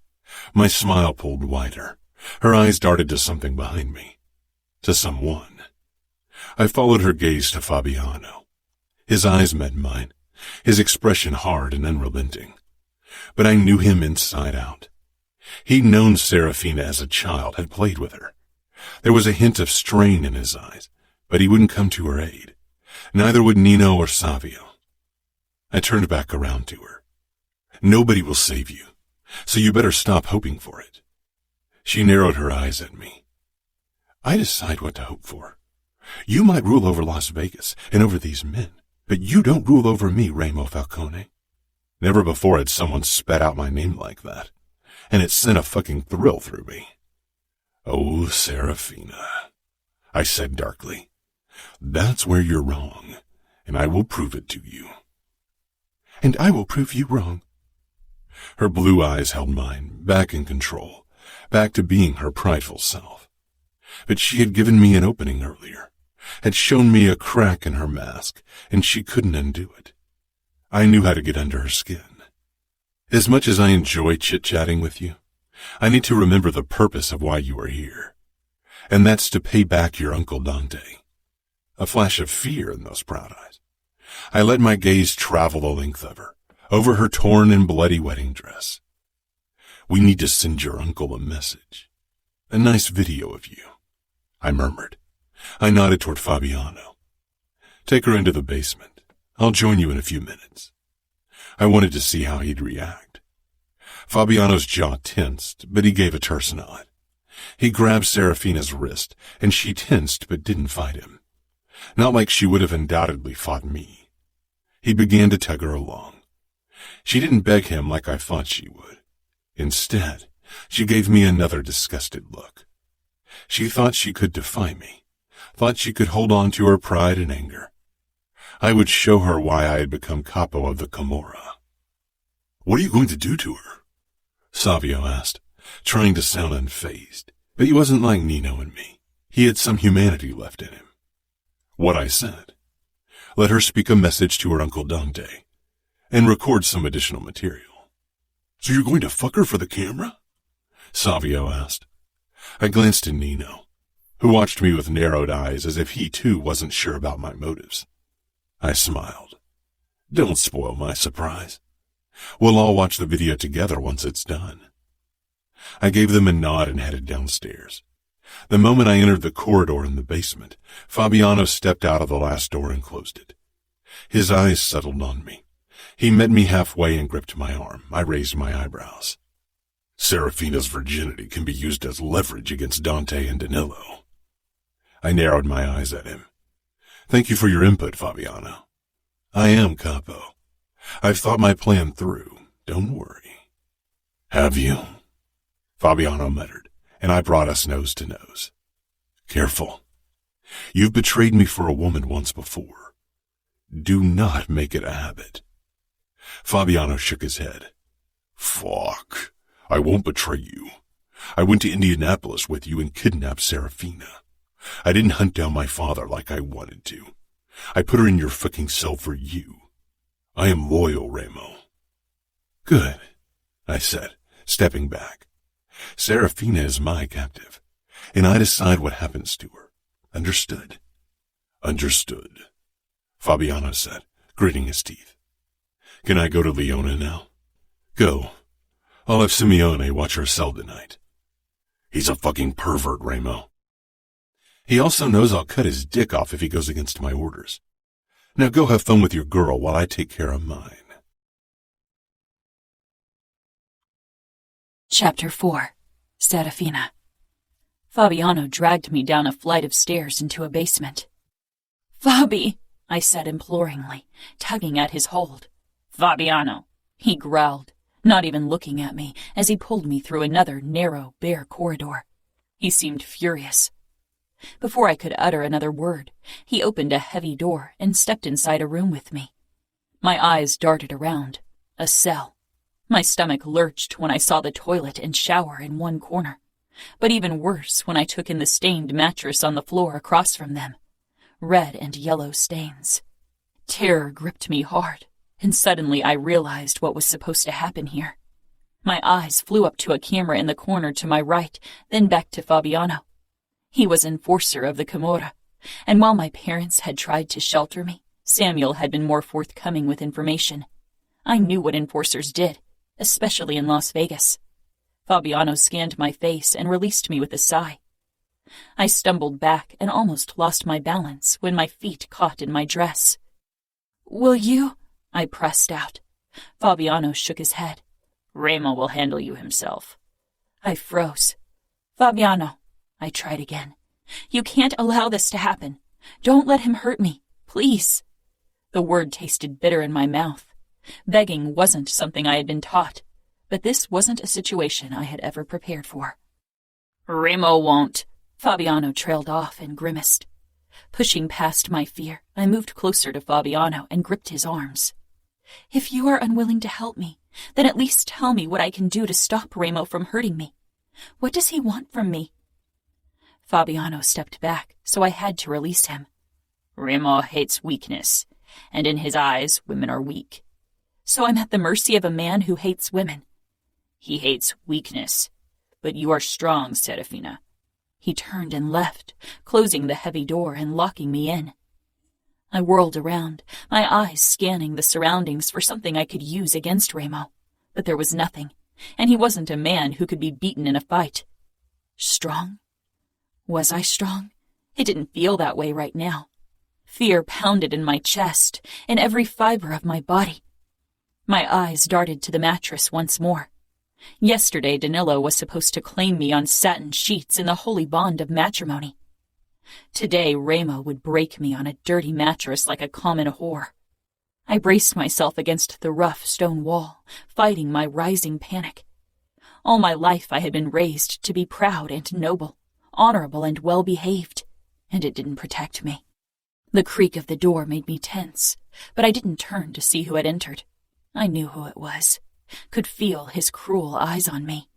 My smile pulled wider. Her eyes darted to something behind me. To someone. I followed her gaze to Fabiano. His eyes met mine, his expression hard and unrelenting. But I knew him inside out. He'd known Serafina as a child, had played with her. There was a hint of strain in his eyes, but he wouldn't come to her aid. Neither would Nino or Savio. I turned back around to her. Nobody will save you, so you better stop hoping for it. She narrowed her eyes at me. I decide what to hope for. You might rule over Las Vegas and over these men, but you don't rule over me, Remo Falcone. Never before had someone spat out my name like that, and it sent a fucking thrill through me. Oh, Serafina, I said darkly. That's where you're wrong, and I will prove it to you. And I will prove you wrong. Her blue eyes held mine, back in control, back to being her prideful self. But she had given me an opening earlier, had shown me a crack in her mask, and she couldn't undo it. I knew how to get under her skin. As much as I enjoy chit-chatting with you, I need to remember the purpose of why you are here. And that's to pay back your Uncle Dante. A flash of fear in those proud eyes. I let my gaze travel the length of her, over her torn and bloody wedding dress. We need to send your uncle a message. A nice video of you, I murmured. I nodded toward Fabiano. Take her into the basement. I'll join you in a few minutes. I wanted to see how he'd react. Fabiano's jaw tensed, but he gave a terse nod. He grabbed Serafina's wrist, and she tensed but didn't fight him. Not like she would have undoubtedly fought me. He began to tug her along. She didn't beg him like I thought she would. Instead, she gave me another disgusted look. She thought she could defy me, thought she could hold on to her pride and anger. I would show her why I had become Capo of the Camorra. What are you going to do to her? Savio asked, trying to sound unfazed, but he wasn't like Nino and me. He had some humanity left in him. What I said. Let her speak a message to her Uncle Dante, and record some additional material. So you're going to fuck her for the camera? Savio asked. I glanced at Nino, who watched me with narrowed eyes as if he too wasn't sure about my motives. I smiled. Don't spoil my surprise. We'll all watch the video together once it's done. I gave them a nod and headed downstairs. The moment I entered the corridor in the basement, Fabiano stepped out of the last door and closed it. His eyes settled on me. He met me halfway and gripped my arm. I raised my eyebrows. Serafina's virginity can be used as leverage against Dante and Danilo. I narrowed my eyes at him. Thank you for your input, Fabiano. I am Capo. I've thought my plan through. Don't worry. Have you? Fabiano muttered, and I brought us nose to nose. Careful. You've betrayed me for a woman once before. Do not make it a habit. Fabiano shook his head. Fuck. I won't betray you. I went to Indianapolis with you and kidnapped Serafina. I didn't hunt down my father like I wanted to. I put her in your fucking cell for you. I am loyal, Remo. Good, I said, stepping back. Serafina is my captive, and I decide what happens to her. Understood? Understood, Fabiano said, gritting his teeth. Can I go to Leona now? Go. I'll have Simeone watch our cell tonight. He's a fucking pervert, Remo. He also knows I'll cut his dick off if he goes against my orders. Now go have fun with your girl while I take care of mine. Chapter 4. Serafina. Fabiano dragged me down a flight of stairs into a basement. "Fabi," I said imploringly, tugging at his hold. "Fabiano," he growled, not even looking at me as he pulled me through another narrow, bare corridor. He seemed furious. Before I could utter another word, he opened a heavy door and stepped inside a room with me. My eyes darted around. A cell. My stomach lurched when I saw the toilet and shower in one corner, but even worse when I took in the stained mattress on the floor across from them. Red and yellow stains. Terror gripped me hard, and suddenly I realized what was supposed to happen here. My eyes flew up to a camera in the corner to my right, then back to Fabiano. He was enforcer of the Camorra, and while my parents had tried to shelter me, Samuel had been more forthcoming with information. I knew what enforcers did, especially in Las Vegas. Fabiano scanned my face and released me with a sigh. I stumbled back and almost lost my balance when my feet caught in my dress. "Will you?" I pressed out. Fabiano shook his head. "Remo will handle you himself." I froze. "Fabiano," I tried again. "You can't allow this to happen. Don't let him hurt me, please." The word tasted bitter in my mouth. Begging wasn't something I had been taught, but this wasn't a situation I had ever prepared for. "Remo won't." Fabiano trailed off and grimaced. Pushing past my fear, I moved closer to Fabiano and gripped his arms. "If you are unwilling to help me, then at least tell me what I can do to stop Remo from hurting me. What does he want from me?" Fabiano stepped back, so I had to release him. "Remo hates weakness, and in his eyes, women are weak. So I'm at the mercy of a man who hates women." "He hates weakness, but you are strong, Serafina." He turned and left, closing the heavy door and locking me in. I whirled around, my eyes scanning the surroundings for something I could use against Remo, but there was nothing, and he wasn't a man who could be beaten in a fight. Strong? Was I strong? It didn't feel that way right now. Fear pounded in my chest, in every fiber of my body. My eyes darted to the mattress once more. Yesterday, Danilo was supposed to claim me on satin sheets in the holy bond of matrimony. Today, Remo would break me on a dirty mattress like a common whore. I braced myself against the rough stone wall, fighting my rising panic. All my life I had been raised to be proud and noble, honorable and well-behaved, and it didn't protect me. The creak of the door made me tense, but I didn't turn to see who had entered. I knew who it was, could feel his cruel eyes on me.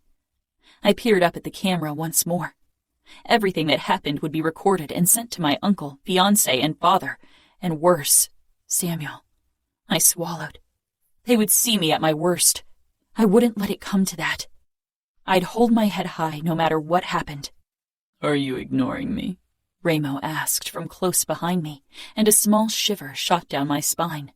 I peered up at the camera once more. Everything that happened would be recorded and sent to my uncle, fiancé, and father, and worse, Samuel. I swallowed. They would see me at my worst. I wouldn't let it come to that. I'd hold my head high no matter what happened. "Are you ignoring me?" Remo asked from close behind me, and a small shiver shot down my spine.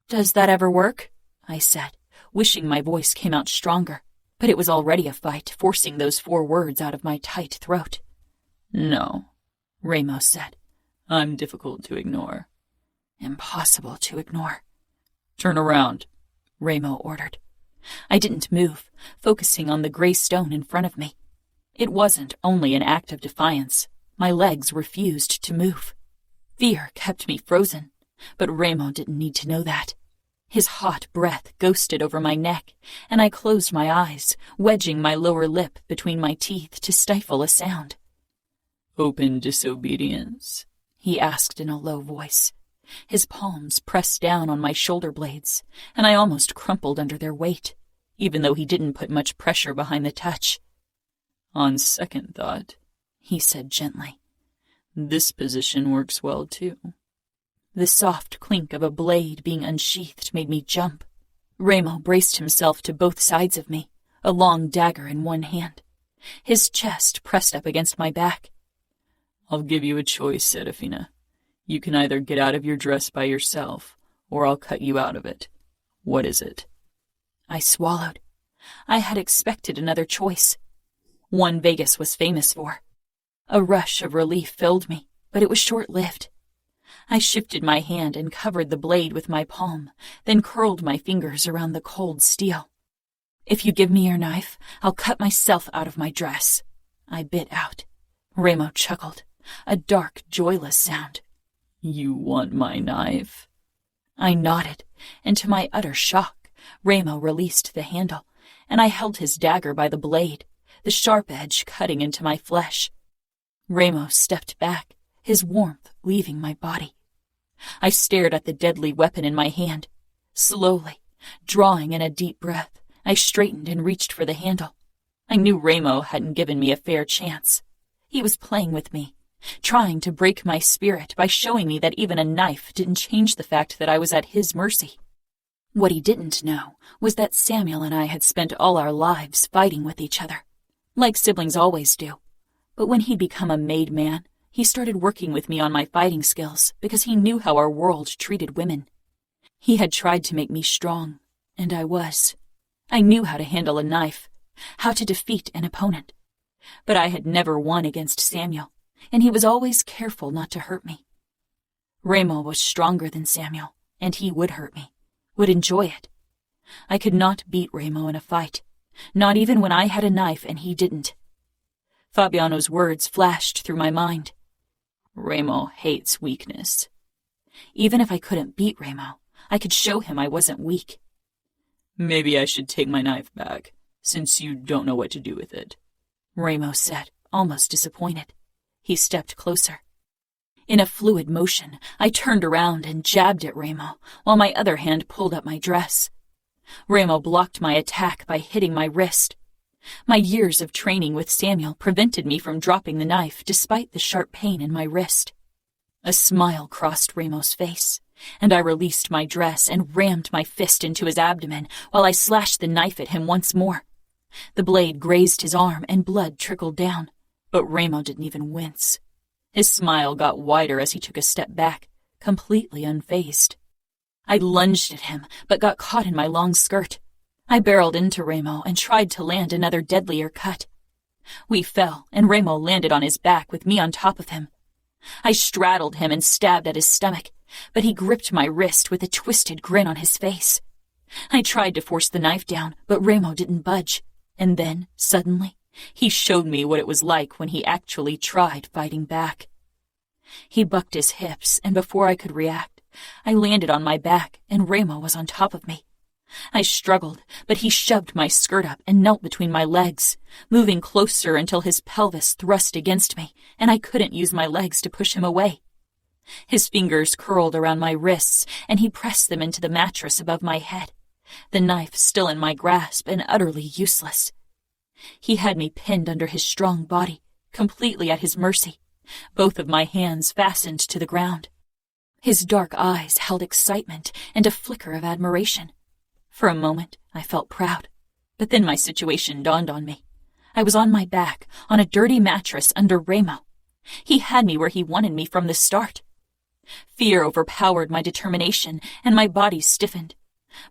"Does that ever work?" I said, wishing my voice came out stronger, but it was already a fight, forcing those 4 words out of my tight throat. "No," Remo said. "I'm difficult to ignore." Impossible to ignore. "Turn around," Remo ordered. I didn't move, focusing on the gray stone in front of me. It wasn't only an act of defiance. My legs refused to move. Fear kept me frozen, but Remo didn't need to know that. His hot breath ghosted over my neck, and I closed my eyes, wedging my lower lip between my teeth to stifle a sound. "Open disobedience?" he asked in a low voice. His palms pressed down on my shoulder blades, and I almost crumpled under their weight, even though he didn't put much pressure behind the touch. "On second thought," he said gently, "this position works well too." The soft clink of a blade being unsheathed made me jump. Remo braced himself to both sides of me, a long dagger in one hand. His chest pressed up against my back. "I'll give you a choice, Serafina. You can either get out of your dress by yourself, or I'll cut you out of it. What is it? I swallowed. I had expected another choice. One Vegas was famous for. A rush of relief filled me, but it was short-lived. I shifted my hand and covered the blade with my palm, then curled my fingers around the cold steel. If you give me your knife, I'll cut myself out of my dress, I bit out. Remo chuckled, a dark, joyless sound. You want my knife? I nodded, and to my utter shock, Remo released the handle, and I held his dagger by the blade, the sharp edge cutting into my flesh. Remo stepped back, his warmth leaving my body. I stared at the deadly weapon in my hand. Slowly, drawing in a deep breath, I straightened and reached for the handle. I knew Remo hadn't given me a fair chance. He was playing with me, trying to break my spirit by showing me that even a knife didn't change the fact that I was at his mercy. What he didn't know was that Samuel and I had spent all our lives fighting with each other, like siblings always do. But when he'd become a made man, he started working with me on my fighting skills because he knew how our world treated women. He had tried to make me strong, and I was. I knew how to handle a knife, how to defeat an opponent. But I had never won against Samuel, and he was always careful not to hurt me. Remo was stronger than Samuel, and he would hurt me, would enjoy it. I could not beat Remo in a fight, not even when I had a knife and he didn't. Fabiano's words flashed through my mind. Remo hates weakness. Even if I couldn't beat Remo, I could show him I wasn't weak. Maybe I should take my knife back, since you don't know what to do with it, Remo said, almost disappointed. He stepped closer. In a fluid motion, I turned around and jabbed at Remo, while my other hand pulled up my dress. Remo blocked my attack by hitting my wrist. My years of training with Samuel prevented me from dropping the knife despite the sharp pain in my wrist. A smile crossed Remo's face, and I released my dress and rammed my fist into his abdomen while I slashed the knife at him once more. The blade grazed his arm and blood trickled down, but Remo didn't even wince. His smile got wider as he took a step back, completely unfazed. I lunged at him, but got caught in my long skirt. I barreled into Remo and tried to land another deadlier cut. We fell, and Remo landed on his back with me on top of him. I straddled him and stabbed at his stomach, but he gripped my wrist with a twisted grin on his face. I tried to force the knife down, but Remo didn't budge, and then, suddenly, he showed me what it was like when he actually tried fighting back. He bucked his hips, and before I could react, I landed on my back, and Remo was on top of me. I struggled, but he shoved my skirt up and knelt between my legs, moving closer until his pelvis thrust against me, and I couldn't use my legs to push him away. His fingers curled around my wrists, and he pressed them into the mattress above my head, the knife still in my grasp and utterly useless. He had me pinned under his strong body, completely at his mercy, both of my hands fastened to the ground. His dark eyes held excitement and a flicker of admiration. For a moment, I felt proud, but then my situation dawned on me. I was on my back, on a dirty mattress under Remo. He had me where he wanted me from the start. Fear overpowered my determination, and my body stiffened,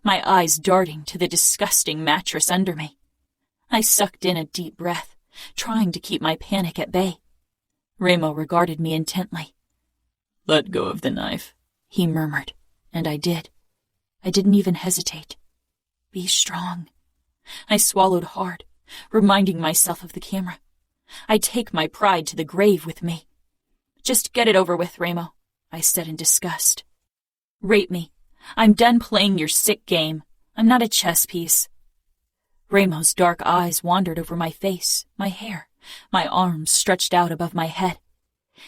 my eyes darting to the disgusting mattress under me. I sucked in a deep breath, trying to keep my panic at bay. Remo regarded me intently. "Let go of the knife," he murmured, and I did. I didn't even hesitate. Be strong. I swallowed hard, reminding myself of the camera. I'd take my pride to the grave with me. Just get it over with, Remo, I said in disgust. Rape me. I'm done playing your sick game. I'm not a chess piece. Remo's dark eyes wandered over my face, my hair, my arms stretched out above my head.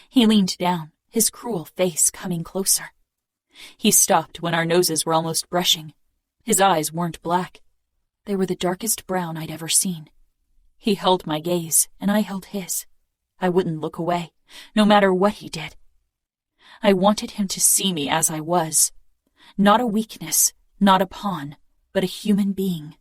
He leaned down, his cruel face coming closer. He stopped when our noses were almost brushing. His eyes weren't black. They were the darkest brown I'd ever seen. He held my gaze, and I held his. I wouldn't look away, no matter what he did. I wanted him to see me as I was. Not a weakness, not a pawn, but a human being.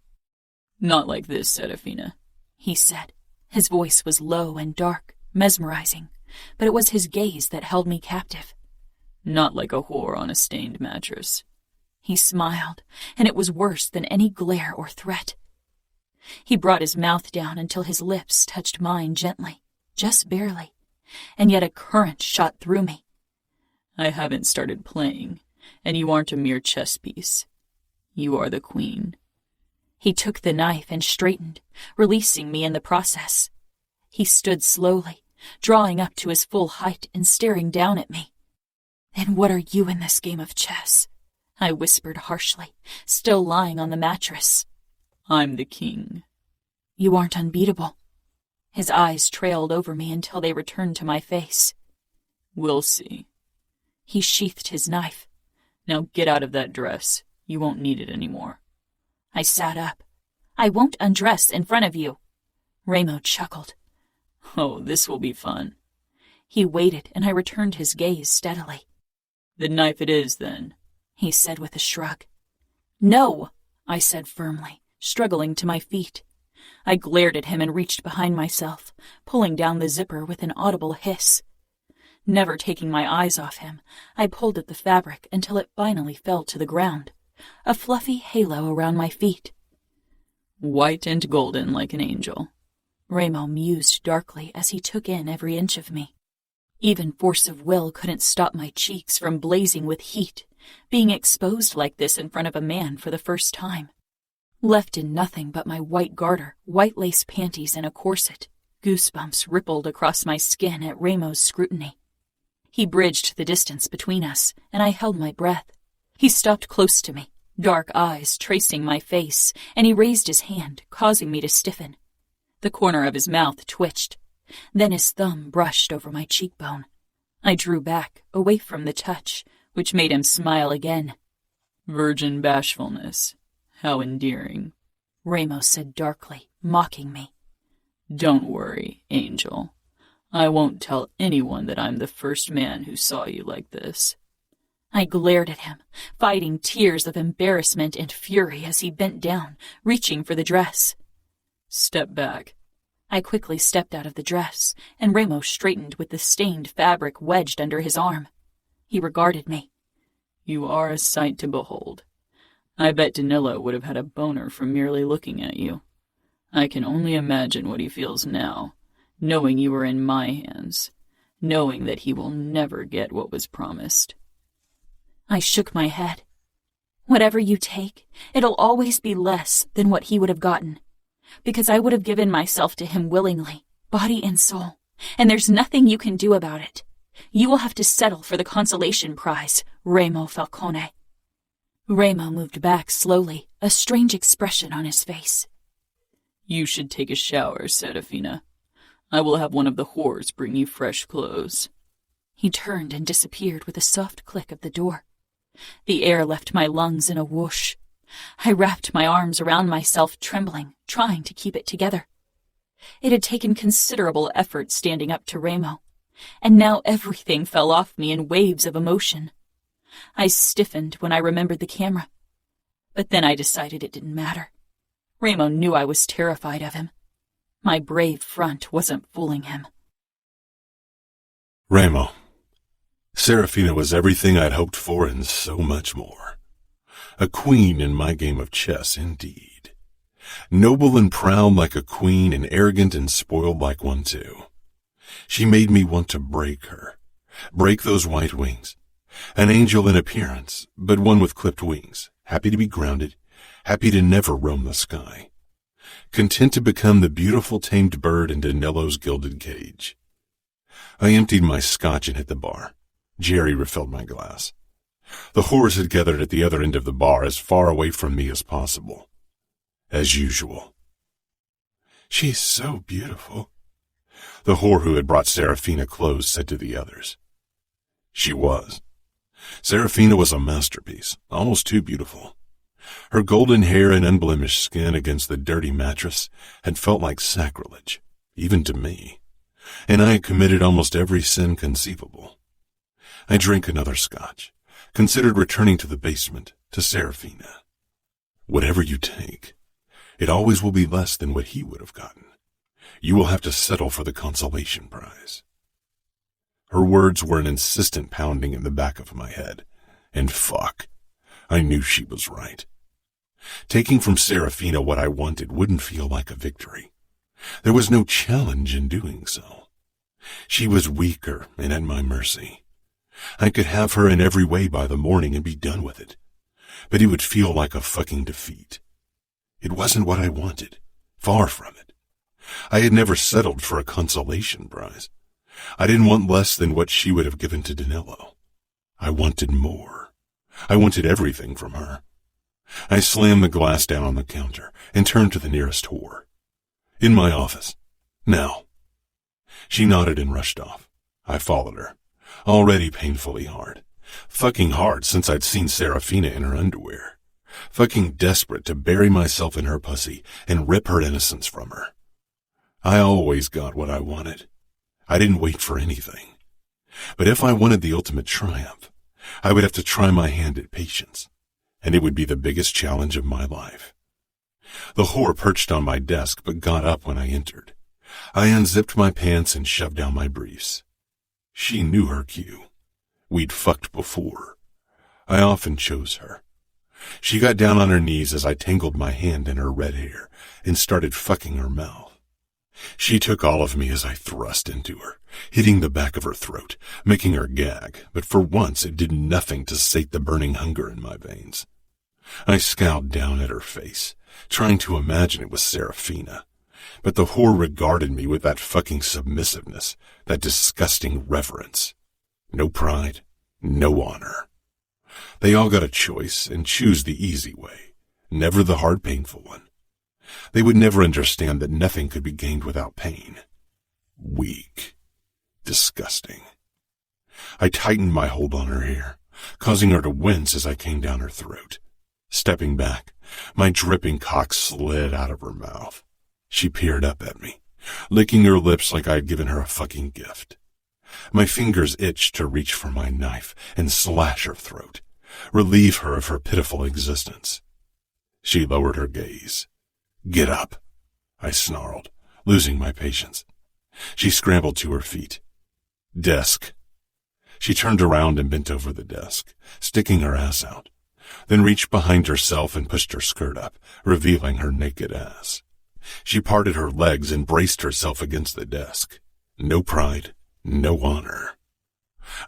"Not like this, Serafina," he said. His voice was low and dark, mesmerizing, but it was his gaze that held me captive. "Not like a whore on a stained mattress." He smiled, and it was worse than any glare or threat. He brought his mouth down until his lips touched mine gently, just barely, and yet a current shot through me. I haven't started playing, and you aren't a mere chess piece. You are the queen. He took the knife and straightened, releasing me in the process. He stood slowly, drawing up to his full height and staring down at me. "And what are you in this game of chess?" I whispered harshly, still lying on the mattress. "I'm the king." "You aren't unbeatable." His eyes trailed over me until they returned to my face. "We'll see." He sheathed his knife. "Now get out of that dress. You won't need it anymore." I sat up. "I won't undress in front of you." Remo chuckled. "Oh, this will be fun." He waited, and I returned his gaze steadily. "The knife it is, then," he said with a shrug. "No," I said firmly, struggling to my feet. I glared at him and reached behind myself, pulling down the zipper with an audible hiss. Never taking my eyes off him, I pulled at the fabric until it finally fell to the ground, a fluffy halo around my feet. "White and golden like an angel," Remo mused darkly as he took in every inch of me. Even force of will couldn't stop my cheeks from blazing with heat, being exposed like this in front of a man for the first time. Left in nothing but my white garter, white lace panties, and a corset, goosebumps rippled across my skin at Remo's scrutiny. He bridged the distance between us, and I held my breath. He stopped close to me, dark eyes tracing my face, and he raised his hand, causing me to stiffen. The corner of his mouth twitched. Then his thumb brushed over my cheekbone. I drew back, away from the touch, which made him smile again. "Virgin bashfulness. How endearing," Remo said darkly, mocking me. "Don't worry, angel. I won't tell anyone that I'm the first man who saw you like this." I glared at him, fighting tears of embarrassment and fury as he bent down, reaching for the dress. "Step back." I quickly stepped out of the dress, and Remo straightened with the stained fabric wedged under his arm. He regarded me. "You are a sight to behold. I bet Danilo would have had a boner from merely looking at you. I can only imagine what he feels now, knowing you are in my hands, knowing that he will never get what was promised." I shook my head. "Whatever you take, it'll always be less than what he would have gotten, because I would have given myself to him willingly, body and soul, and there's nothing you can do about it. You will have to settle for the consolation prize, Remo Falcone." Remo moved back slowly, a strange expression on his face. "You should take a shower, Serafina. I will have one of the whores bring you fresh clothes." He turned and disappeared with a soft click of the door. The air left my lungs in a whoosh. I wrapped my arms around myself, trembling, trying to keep it together. It had taken considerable effort standing up to Remo, and now everything fell off me in waves of emotion. I stiffened when I remembered the camera, but then I decided it didn't matter. Remo knew I was terrified of him. My brave front wasn't fooling him. Remo. Serafina was everything I'd hoped for and so much more. A queen in my game of chess, indeed. Noble and proud like a queen, and arrogant and spoiled like one too. She made me want to break her. Break those white wings. An angel in appearance, but one with clipped wings, happy to be grounded, happy to never roam the sky. Content to become the beautiful tamed bird in Danilo's gilded cage. I emptied my scotch and hit the bar. Jerry refilled my glass. The whores had gathered at the other end of the bar, as far away from me as possible. As usual. "She's so beautiful," the whore who had brought Serafina clothes said to the others. She was. Serafina was a masterpiece, almost too beautiful. Her golden hair and unblemished skin against the dirty mattress had felt like sacrilege, even to me, and I had committed almost every sin conceivable. I drank another scotch, considered returning to the basement, to Serafina. "Whatever you take, it always will be less than what he would have gotten. You will have to settle for the consolation prize." Her words were an insistent pounding in the back of my head. And fuck. I knew she was right. Taking from Serafina what I wanted wouldn't feel like a victory. There was no challenge in doing so. She was weaker and at my mercy. I could have her in every way by the morning and be done with it. But it would feel like a fucking defeat. It wasn't what I wanted. Far from it. I had never settled for a consolation prize. I didn't want less than what she would have given to Danilo. I wanted more. I wanted everything from her. I slammed the glass down on the counter and turned to the nearest whore. In my office. Now. She nodded and rushed off. I followed her. Already painfully hard. Fucking hard since I'd seen Serafina in her underwear. Fucking desperate to bury myself in her pussy and rip her innocence from her. I always got what I wanted. I didn't wait for anything. But if I wanted the ultimate triumph, I would have to try my hand at patience, and it would be the biggest challenge of my life. The whore perched on my desk but got up when I entered. I unzipped my pants and shoved down my briefs. She knew her cue. We'd fucked before. I often chose her. She got down on her knees as I tangled my hand in her red hair and started fucking her mouth. She took all of me as I thrust into her, hitting the back of her throat, making her gag, but for once it did nothing to sate the burning hunger in my veins. I scowled down at her face, trying to imagine it was Serafina, but the whore regarded me with that fucking submissiveness, that disgusting reverence. No pride, no honor. They all got a choice and choose the easy way, never the hard, painful one. They would never understand that nothing could be gained without pain. Weak. Disgusting. I tightened my hold on her hair, causing her to wince as I came down her throat. Stepping back, my dripping cock slid out of her mouth. She peered up at me, licking her lips like I had given her a fucking gift. My fingers itched to reach for my knife and slash her throat, relieve her of her pitiful existence. She lowered her gaze. "Get up," I snarled, losing my patience. She scrambled to her feet. "Desk." She turned around and bent over the desk, sticking her ass out, then reached behind herself and pushed her skirt up, revealing her naked ass. She parted her legs and braced herself against the desk. No pride, no honor.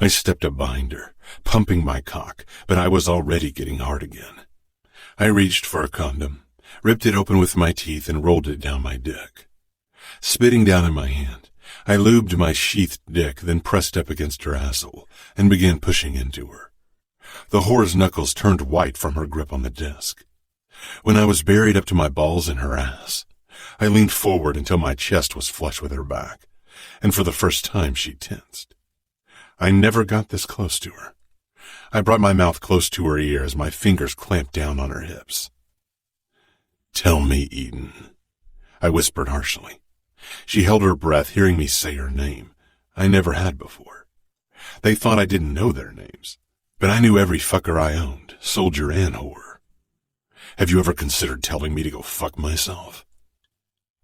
I stepped up behind her, pumping my cock, but I was already getting hard again. I reached for a condom, ripped it open with my teeth and rolled it down my dick. Spitting down in my hand, I lubed my sheathed dick, then pressed up against her asshole and began pushing into her. The whore's knuckles turned white from her grip on the desk. When I was buried up to my balls in her ass, I leaned forward until my chest was flush with her back, and for the first time she tensed. I never got this close to her. I brought my mouth close to her ear as my fingers clamped down on her hips. "Tell me, Eden," I whispered harshly. She held her breath, hearing me say her name. I never had before. They thought I didn't know their names, but I knew every fucker I owned, soldier and whore. "Have you ever considered telling me to go fuck myself?"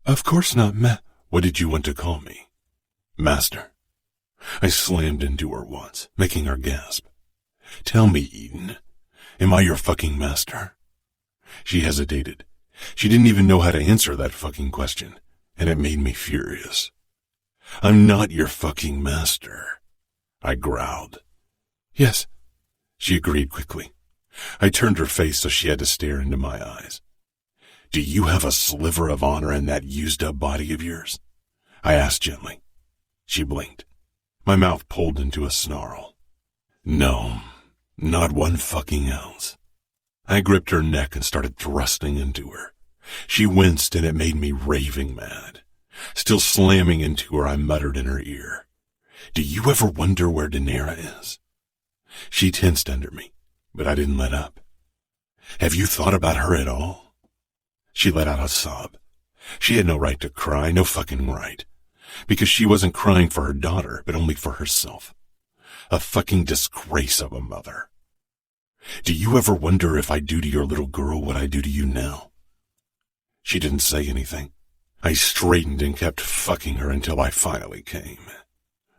"Of course not, What did you want to call me?" "Master." I slammed into her once, making her gasp. "Tell me, Eden, am I your fucking master?" She hesitated. She didn't even know how to answer that fucking question, and it made me furious. "I'm not your fucking master," I growled. "Yes," she agreed quickly. I turned her face so she had to stare into my eyes. "Do you have a sliver of honor in that used-up body of yours?" I asked gently. She blinked. My mouth pulled into a snarl. "No, not one fucking ounce." I gripped her neck and started thrusting into her. She winced and it made me raving mad. Still slamming into her, I muttered in her ear, "Do you ever wonder where Daenerys is?" She tensed under me, but I didn't let up. "Have you thought about her at all?" She let out a sob. She had no right to cry, no fucking right. Because she wasn't crying for her daughter, but only for herself. A fucking disgrace of a mother. "Do you ever wonder if I do to your little girl what I do to you now?" She didn't say anything. I straightened and kept fucking her until I finally came.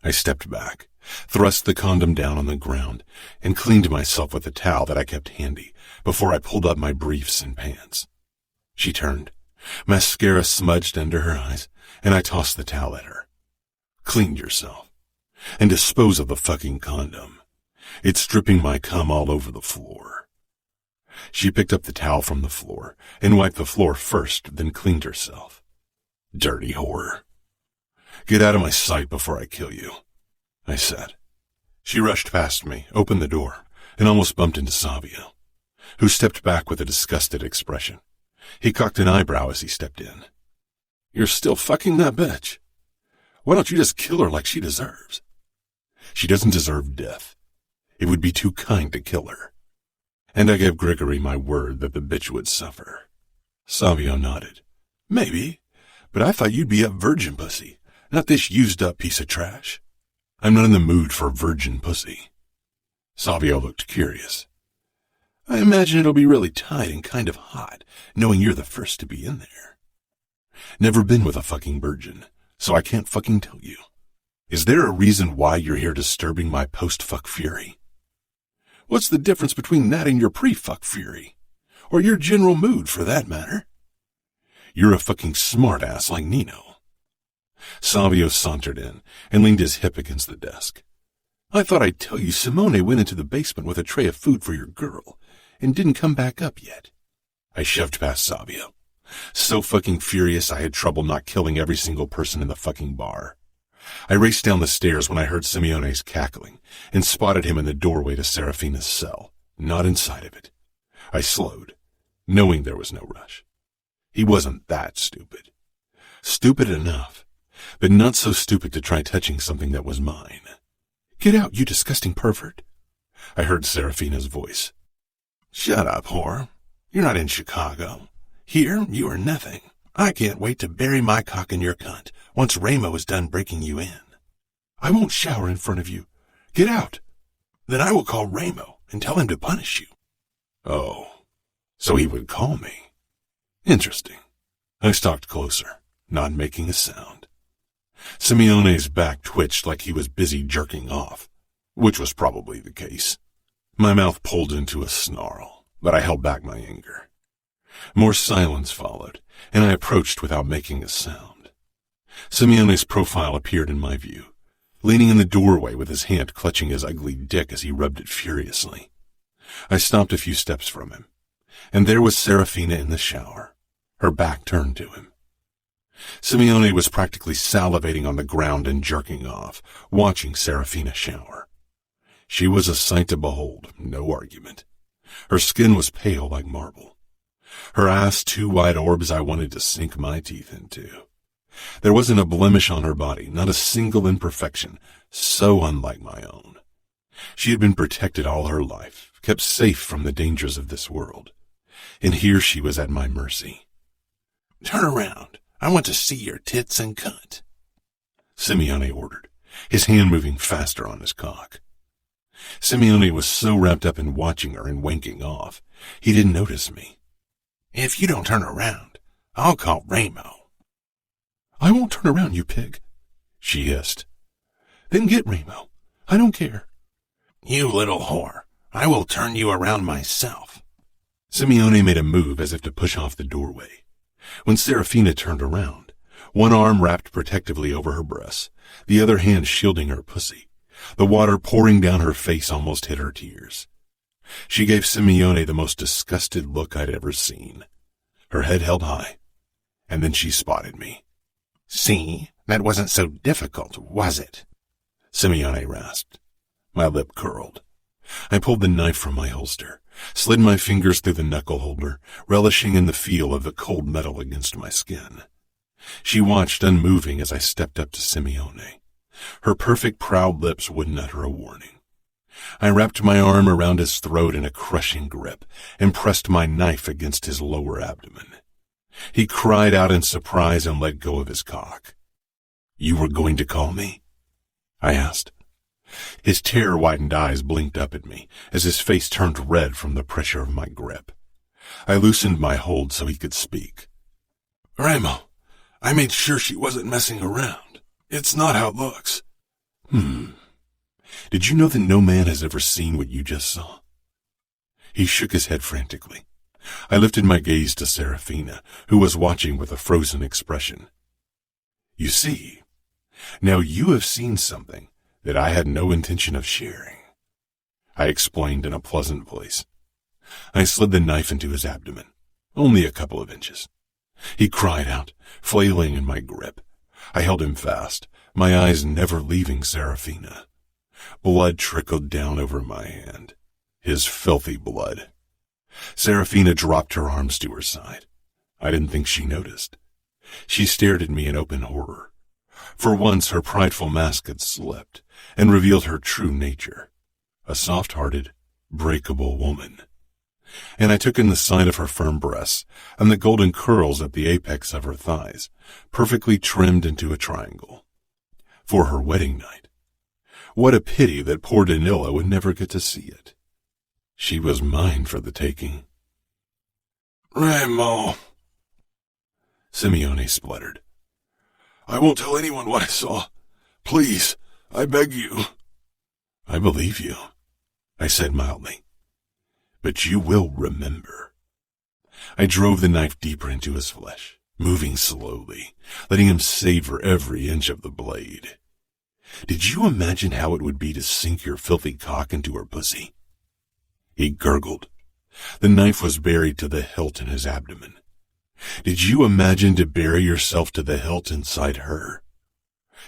I stepped back, thrust the condom down on the ground, and cleaned myself with a towel that I kept handy before I pulled up my briefs and pants. She turned, mascara smudged under her eyes, and I tossed the towel at her. Clean yourself, and dispose of the fucking condom. It's dripping my cum all over the floor. She picked up the towel from the floor and wiped the floor first, then cleaned herself. Dirty whore. Get out of my sight before I kill you, I said. She rushed past me, opened the door, and almost bumped into Savio, who stepped back with a disgusted expression. He cocked an eyebrow as he stepped in. You're still fucking that bitch. Why don't you just kill her like she deserves? She doesn't deserve death. It would be too kind to kill her. And I gave Gregory my word that the bitch would suffer. Savio nodded. Maybe, but I thought you'd be a virgin pussy, not this used-up piece of trash. I'm not in the mood for virgin pussy. Savio looked curious. I imagine it'll be really tight and kind of hot, knowing you're the first to be in there. Never been with a fucking virgin, so I can't fucking tell you. Is there a reason why you're here disturbing my post-fuck fury? What's the difference between that and your pre-fuck fury? Or your general mood, for that matter? You're a fucking smartass like Nino. Savio sauntered in and leaned his hip against the desk. I thought I'd tell you Simone went into the basement with a tray of food for your girl and didn't come back up yet. I shoved past Savio, so fucking furious I had trouble not killing every single person in the fucking bar. I raced down the stairs when I heard Simeone's cackling and spotted him in the doorway to Serafina's cell, not inside of it. I slowed, knowing there was no rush. He wasn't that stupid. Stupid enough, but not so stupid to try touching something that was mine. Get out, you disgusting pervert, I heard Serafina's voice. Shut up, whore. You're not in Chicago. Here, you are nothing. I can't wait to bury my cock in your cunt once Remo is done breaking you in. I won't shower in front of you. Get out. Then I will call Remo and tell him to punish you. Oh, so he would call me. Interesting. I stalked closer, not making a sound. Simeone's back twitched like he was busy jerking off, which was probably the case. My mouth pulled into a snarl, but I held back my anger. More silence followed, and I approached without making a sound. Simeone's profile appeared in my view, leaning in the doorway with his hand clutching his ugly dick as he rubbed it furiously. I stopped a few steps from him, and there was Serafina in the shower, her back turned to him. Simeone was practically salivating on the ground and jerking off, watching Serafina shower. She was a sight to behold, no argument. Her skin was pale like marble. Her ass 2 wide orbs I wanted to sink my teeth into. There wasn't a blemish on her body, not a single imperfection, so unlike my own. She had been protected all her life, kept safe from the dangers of this world. And here she was at my mercy. Turn around. I want to see your tits and cunt, Simeone ordered, his hand moving faster on his cock. Simeone was so wrapped up in watching her and wanking off, he didn't notice me. If you don't turn around, I'll call Remo. I won't turn around, you pig, she hissed. Then get Remo. I don't care. You little whore. I will turn you around myself. Simeone made a move as if to push off the doorway. When Serafina turned around, one arm wrapped protectively over her breasts, the other hand shielding her pussy, the water pouring down her face almost hid her tears. She gave Simeone the most disgusted look I'd ever seen, her head held high, and then she spotted me. See, that wasn't so difficult, was it? Simeone rasped. My lip curled. I pulled the knife from my holster, slid my fingers through the knuckle holder, relishing in the feel of the cold metal against my skin. She watched unmoving as I stepped up to Simeone. Her perfect proud lips wouldn't utter a warning. I wrapped my arm around his throat in a crushing grip and pressed my knife against his lower abdomen. He cried out in surprise and let go of his cock. You were going to call me? I asked. His terror-widened eyes blinked up at me as his face turned red from the pressure of my grip. I loosened my hold so he could speak. Remo, I made sure she wasn't messing around. It's not how it looks. Did you know that no man has ever seen what you just saw? He shook his head frantically. I lifted my gaze to Serafina, who was watching with a frozen expression. You see, now you have seen something that I had no intention of sharing, I explained in a pleasant voice. I slid the knife into his abdomen, only a couple of inches. He cried out, flailing in my grip. I held him fast, my eyes never leaving Serafina. Blood trickled down over my hand, his filthy blood. Serafina dropped her arms to her side. I didn't think she noticed. She stared at me in open horror. For once her prideful mask had slipped and revealed her true nature, a soft-hearted, breakable woman. And I took in the sight of her firm breasts and the golden curls at the apex of her thighs, perfectly trimmed into a triangle. For her wedding night. What a pity that poor Danilo would never get to see it. She was mine for the taking. Remo, Simeone spluttered. I won't tell anyone what I saw. Please, I beg you. I believe you, I said mildly. But you will remember. I drove the knife deeper into his flesh, moving slowly, letting him savor every inch of the blade. Did you imagine how it would be to sink your filthy cock into her pussy? He gurgled. The knife was buried to the hilt in his abdomen. Did you imagine to bury yourself to the hilt inside her?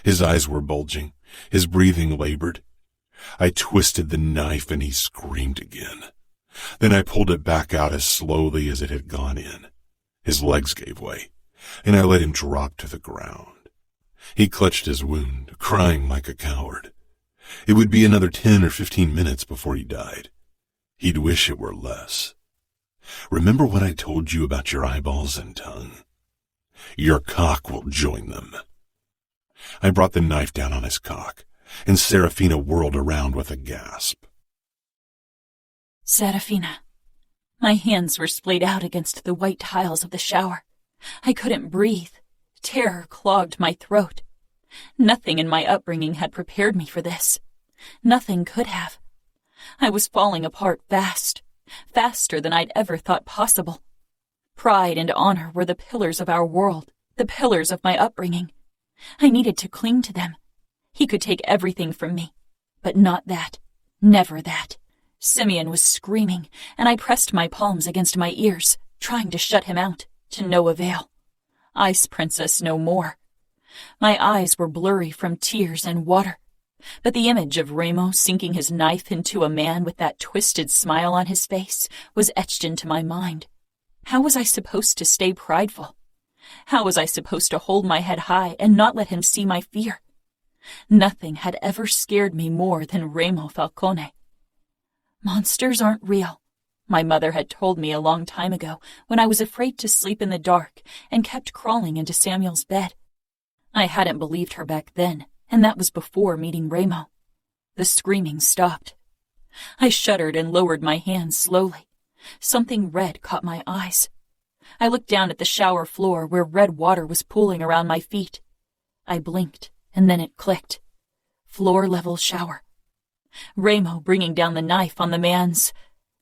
His eyes were bulging, his breathing labored. I twisted the knife and he screamed again. Then I pulled it back out as slowly as it had gone in. His legs gave way, and I let him drop to the ground. He clutched his wound, crying like a coward. It would be another 10 or 15 minutes before he died. He'd wish it were less. Remember what I told you about your eyeballs and tongue? Your cock will join them. I brought the knife down on his cock, and Serafina whirled around with a gasp. Serafina. My hands were splayed out against the white tiles of the shower. I couldn't breathe. Terror clogged my throat. Nothing in my upbringing had prepared me for this. Nothing could have. I was falling apart fast, faster than I'd ever thought possible. Pride and honor were the pillars of our world, the pillars of my upbringing. I needed to cling to them. He could take everything from me, but not that, never that. Simeon was screaming, and I pressed my palms against my ears, trying to shut him out, to no avail. Ice Princess no more. My eyes were blurry from tears and water, but the image of Remo sinking his knife into a man with that twisted smile on his face was etched into my mind. How was I supposed to stay prideful? How was I supposed to hold my head high and not let him see my fear? Nothing had ever scared me more than Remo Falcone. Monsters aren't real, my mother had told me a long time ago when I was afraid to sleep in the dark and kept crawling into Samuel's bed. I hadn't believed her back then, and that was before meeting Remo. The screaming stopped. I shuddered and lowered my hands slowly. Something red caught my eyes. I looked down at the shower floor where red water was pooling around my feet. I blinked, and then it clicked. Floor-level shower. Remo bringing down the knife on the man's.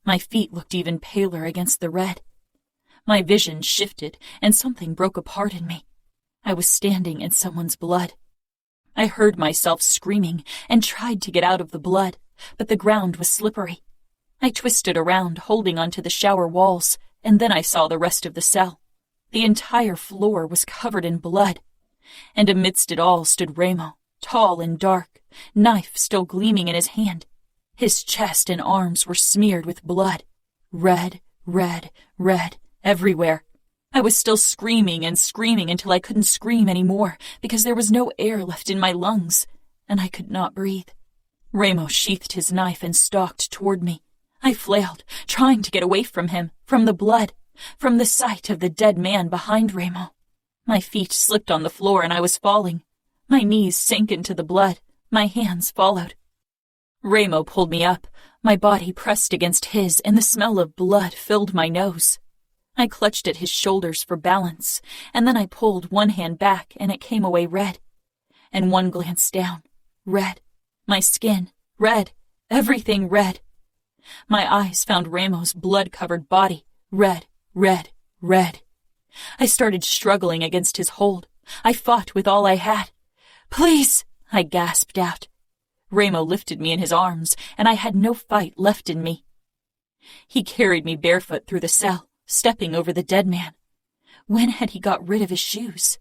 My feet looked even paler against the red. My vision shifted, and something broke apart in me. I was standing in someone's blood. I heard myself screaming and tried to get out of the blood, but the ground was slippery. I twisted around, holding onto the shower walls, and then I saw the rest of the cell. The entire floor was covered in blood, and amidst it all stood Remo, tall and dark, knife still gleaming in his hand. His chest and arms were smeared with blood. Red, red, red, everywhere. I was still screaming and screaming until I couldn't scream anymore because there was no air left in my lungs, and I could not breathe. Remo sheathed his knife and stalked toward me. I flailed, trying to get away from him, from the blood, from the sight of the dead man behind Remo. My feet slipped on the floor and I was falling. My knees sank into the blood. My hands followed. Remo pulled me up. My body pressed against his, and the smell of blood filled my nose. I clutched at his shoulders for balance, and then I pulled one hand back and it came away red. And one glance down, red. My skin, Red. Everything red. My eyes found Remo's blood-covered body. Red, red, red. I started struggling against his hold. I fought with all I had. Please, I gasped out. Remo lifted me in his arms, and I had no fight left in me. He carried me barefoot through the cell, stepping over the dead man. When had he got rid of his shoes?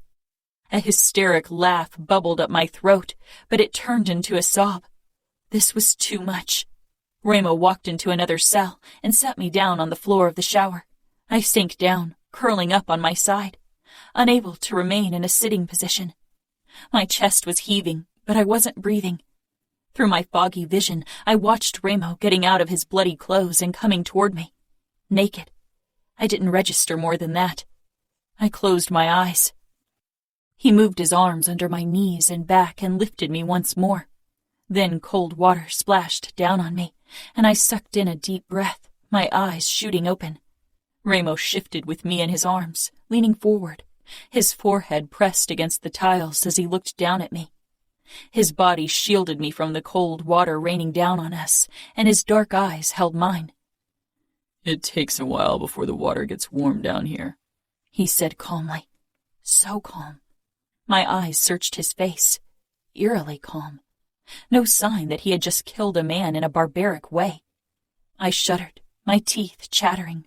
A hysteric laugh bubbled up my throat, but it turned into a sob. This was too much. Remo walked into another cell and sat me down on the floor of the shower. I sank down, curling up on my side, unable to remain in a sitting position. My chest was heaving, but I wasn't breathing. Through my foggy vision, I watched Remo getting out of his bloody clothes and coming toward me. Naked. I didn't register more than that. I closed my eyes. He moved his arms under my knees and back and lifted me once more. Then cold water splashed down on me, and I sucked in a deep breath, my eyes shooting open. Remo shifted with me in his arms, leaning forward, his forehead pressed against the tiles as he looked down at me. His body shielded me from the cold water raining down on us, and his dark eyes held mine. "It takes a while before the water gets warm down here," he said calmly. So calm. My eyes searched his face, eerily calm. No sign that he had just killed a man in a barbaric way. I shuddered, my teeth chattering.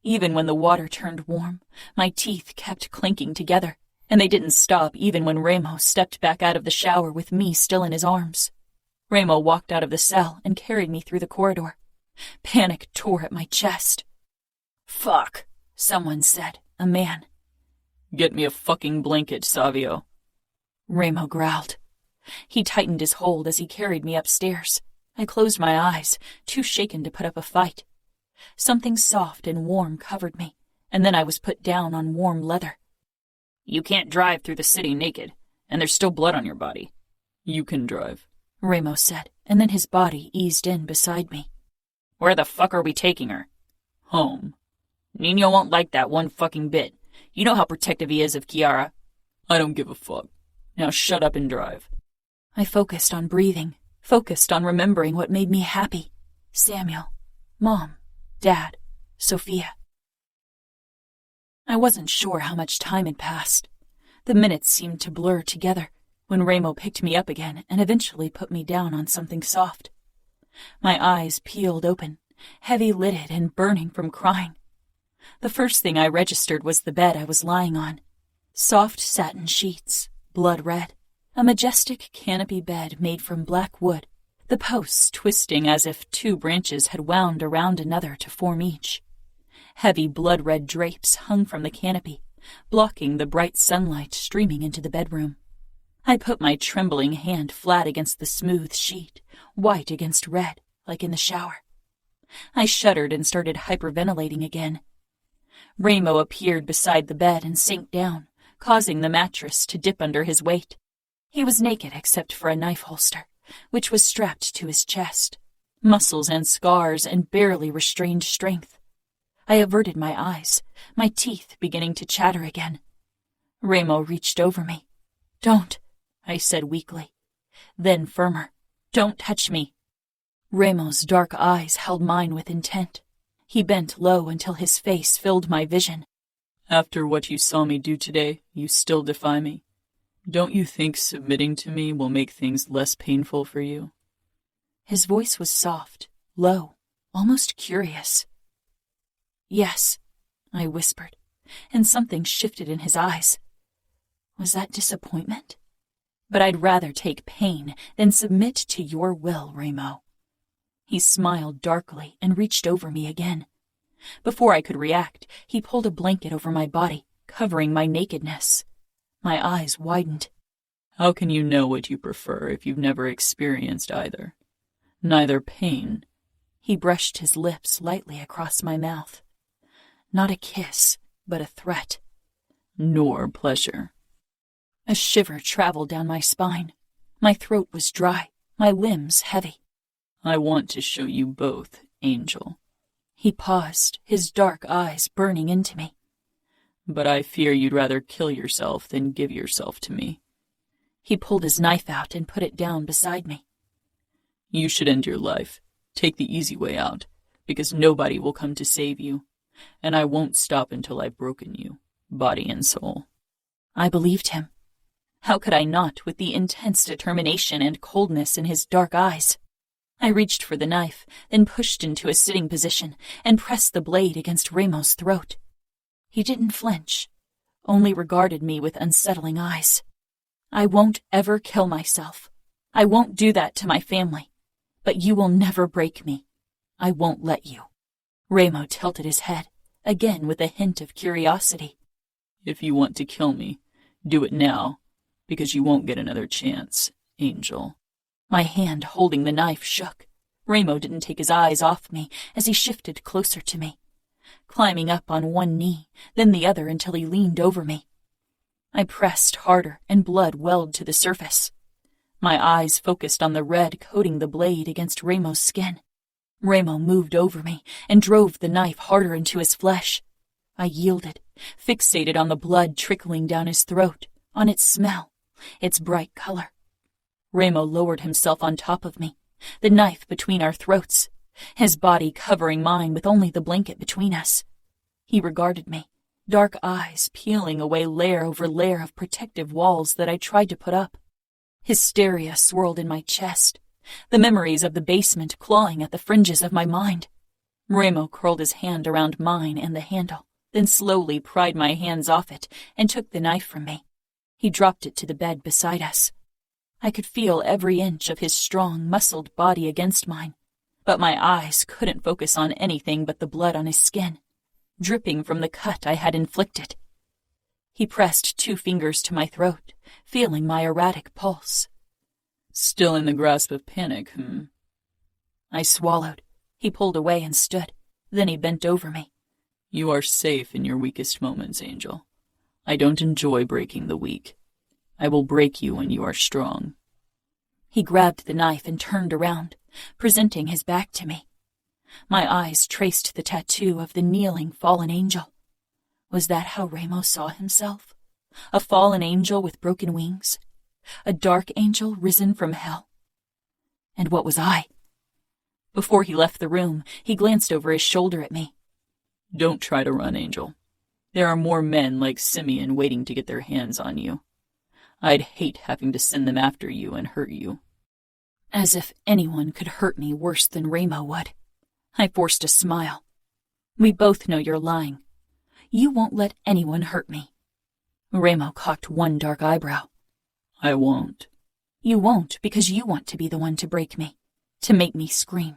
Even when the water turned warm, my teeth kept clinking together, and they didn't stop even when Remo stepped back out of the shower with me still in his arms. Remo walked out of the cell and carried me through the corridor. Panic tore at my chest. "Fuck," someone said, a man. "Get me a fucking blanket, Savio," Remo growled. He tightened his hold as he carried me upstairs. I closed my eyes, too shaken to put up a fight. Something soft and warm covered me, and then I was put down on warm leather. "You can't drive through the city naked, and there's still blood on your body. You can drive," Remo said, and then his body eased in beside me. "Where the fuck are we taking her?" "Home." "Nino won't like that one fucking bit. You know how protective he is of Chiara." "I don't give a fuck. Now shut up and drive." I focused on breathing, focused on remembering what made me happy. Samuel, Mom, Dad, Sophia. I wasn't sure how much time had passed. The minutes seemed to blur together when Remo picked me up again and eventually put me down on something soft. My eyes peeled open, heavy-lidded and burning from crying. The first thing I registered was the bed I was lying on. Soft satin sheets, blood red. A majestic canopy bed made from black wood, the posts twisting as if two branches had wound around another to form each. Heavy blood-red drapes hung from the canopy, blocking the bright sunlight streaming into the bedroom. I put my trembling hand flat against the smooth sheet, white against red, like in the shower. I shuddered and started hyperventilating again. Remo appeared beside the bed and sank down, causing the mattress to dip under his weight. He was naked except for a knife holster, which was strapped to his chest. Muscles and scars and barely restrained strength. I averted my eyes, my teeth beginning to chatter again. Remo reached over me. "Don't," I said weakly. Then firmer, "Don't touch me." Remo's dark eyes held mine with intent. He bent low until his face filled my vision. "After what you saw me do today, you still defy me. Don't you think submitting to me will make things less painful for you?" His voice was soft, low, almost curious. "Yes," I whispered, and something shifted in his eyes. Was that disappointment? But I'd rather take pain than submit to your will, Remo. He smiled darkly and reached over me again. Before I could react, he pulled a blanket over my body, covering my nakedness. My eyes widened. "How can you know what you prefer if you've never experienced either? Neither pain." He brushed his lips lightly across my mouth. Not a kiss, but a threat. "Nor pleasure." A shiver traveled down my spine. My throat was dry, my limbs heavy. "I want to show you both, Angel." He paused, his dark eyes burning into me. "But I fear you'd rather kill yourself than give yourself to me." He pulled his knife out and put it down beside me. You should end your life. Take the easy way out, because nobody will come to save you. And I won't stop until I've broken you, body and soul. I believed him. How could I not, with the intense determination and coldness in his dark eyes? I reached for the knife, then pushed into a sitting position and pressed the blade against Remo's throat. He didn't flinch, only regarded me with unsettling eyes. I won't ever kill myself. I won't do that to my family. But you will never break me. I won't let you. Remo tilted his head, again with a hint of curiosity. If you want to kill me, do it now, because you won't get another chance, Angel. My hand holding the knife shook. Remo didn't take his eyes off me as he shifted closer to me, climbing up on one knee, then the other until he leaned over me. I pressed harder and blood welled to the surface. My eyes focused on the red coating the blade against Remo's skin. Remo moved over me and drove the knife harder into his flesh. I yielded, fixated on the blood trickling down his throat, on its smell, its bright color. Remo lowered himself on top of me, the knife between our throats, his body covering mine with only the blanket between us. He regarded me, dark eyes peeling away layer over layer of protective walls that I tried to put up. Hysteria swirled in my chest, the memories of the basement clawing at the fringes of my mind. Remo curled his hand around mine and the handle, then slowly pried my hands off it and took the knife from me. He dropped it to the bed beside us. I could feel every inch of his strong, muscled body against mine, but my eyes couldn't focus on anything but the blood on his skin, dripping from the cut I had inflicted. He pressed 2 fingers to my throat, feeling my erratic pulse. Still in the grasp of panic, I swallowed. He pulled away and stood. Then he bent over me. You are safe in your weakest moments, Angel. I don't enjoy breaking the weak. I will break you when you are strong. He grabbed the knife and turned around, presenting his back to me. My eyes traced the tattoo of the kneeling fallen angel. Was that how Remo saw himself? A fallen angel with broken wings? A dark angel risen from hell? And what was I? Before he left the room, he glanced over his shoulder at me. Don't try to run, Angel. There are more men like Simeon waiting to get their hands on you. I'd hate having to send them after you and hurt you. As if anyone could hurt me worse than Remo would. I forced a smile. We both know you're lying. You won't let anyone hurt me. Remo cocked one dark eyebrow. I won't. You won't because you want to be the one to break me, to make me scream.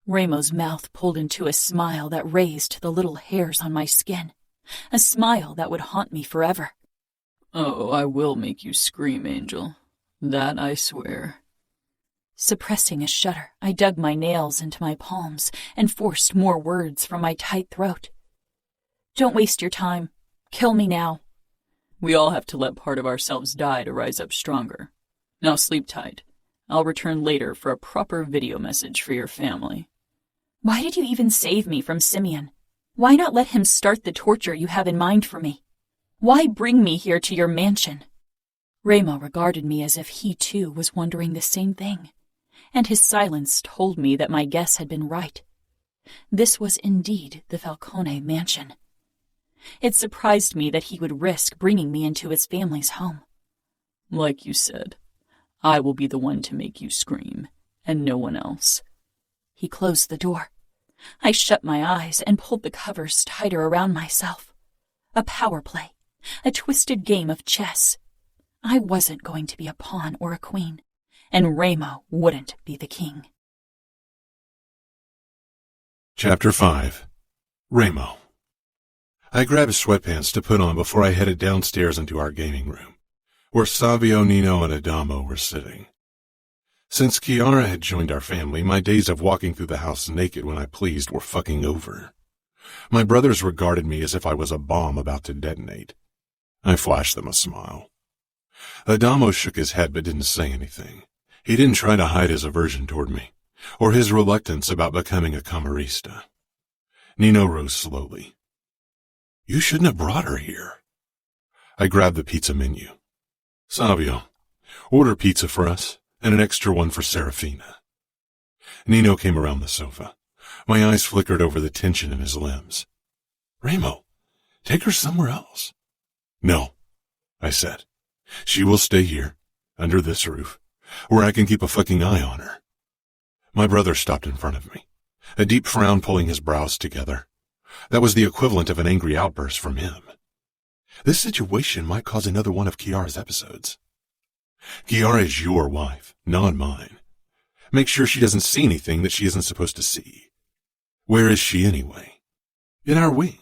Remo's mouth pulled into a smile that raised the little hairs on my skin, a smile that would haunt me forever. Oh, I will make you scream, Angel. That I swear. Suppressing a shudder, I dug my nails into my palms and forced more words from my tight throat. Don't waste your time. Kill me now. We all have to let part of ourselves die to rise up stronger. Now sleep tight. I'll return later for a proper video message for your family. Why did you even save me from Simeon? Why not let him start the torture you have in mind for me? Why bring me here to your mansion? Remo regarded me as if he too was wondering the same thing, and his silence told me that my guess had been right. This was indeed the Falcone mansion. It surprised me that he would risk bringing me into his family's home. Like you said, I will be the one to make you scream, and no one else. He closed the door. I shut my eyes and pulled the covers tighter around myself. A power play, a twisted game of chess. I wasn't going to be a pawn or a queen, and Remo wouldn't be the king. Chapter 5. Remo. I grabbed sweatpants to put on before I headed downstairs into our gaming room, where Savio, Nino, and Adamo were sitting. Since Chiara had joined our family, my days of walking through the house naked when I pleased were fucking over. My brothers regarded me as if I was a bomb about to detonate. I flashed them a smile. Adamo shook his head but didn't say anything. He didn't try to hide his aversion toward me, or his reluctance about becoming a camarista. Nino rose slowly. You shouldn't have brought her here. I grabbed the pizza menu. Savio, order pizza for us, and an extra one for Serafina. Nino came around the sofa. My eyes flickered over the tension in his limbs. Remo, take her somewhere else. No, I said. She will stay here, under this roof, where I can keep a fucking eye on her. My brother stopped in front of me, a deep frown pulling his brows together. That was the equivalent of an angry outburst from him. This situation might cause another one of Kiara's episodes. Kiara is your wife, not mine. Make sure she doesn't see anything that she isn't supposed to see. Where is she anyway? In our wing.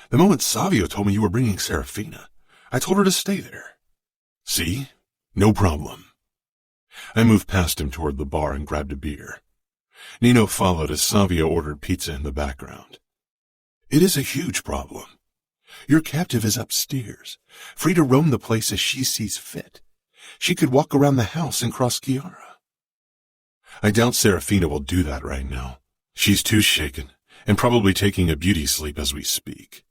The moment Savio told me you were bringing Serafina, I told her to stay there. See? No problem. I moved past him toward the bar and grabbed a beer. Nino followed as Savio ordered pizza in the background. It is a huge problem. Your captive is upstairs, free to roam the place as she sees fit. She could walk around the house and cross Kiara. I doubt Serafina will do that right now. She's too shaken, and probably taking a beauty sleep as we speak.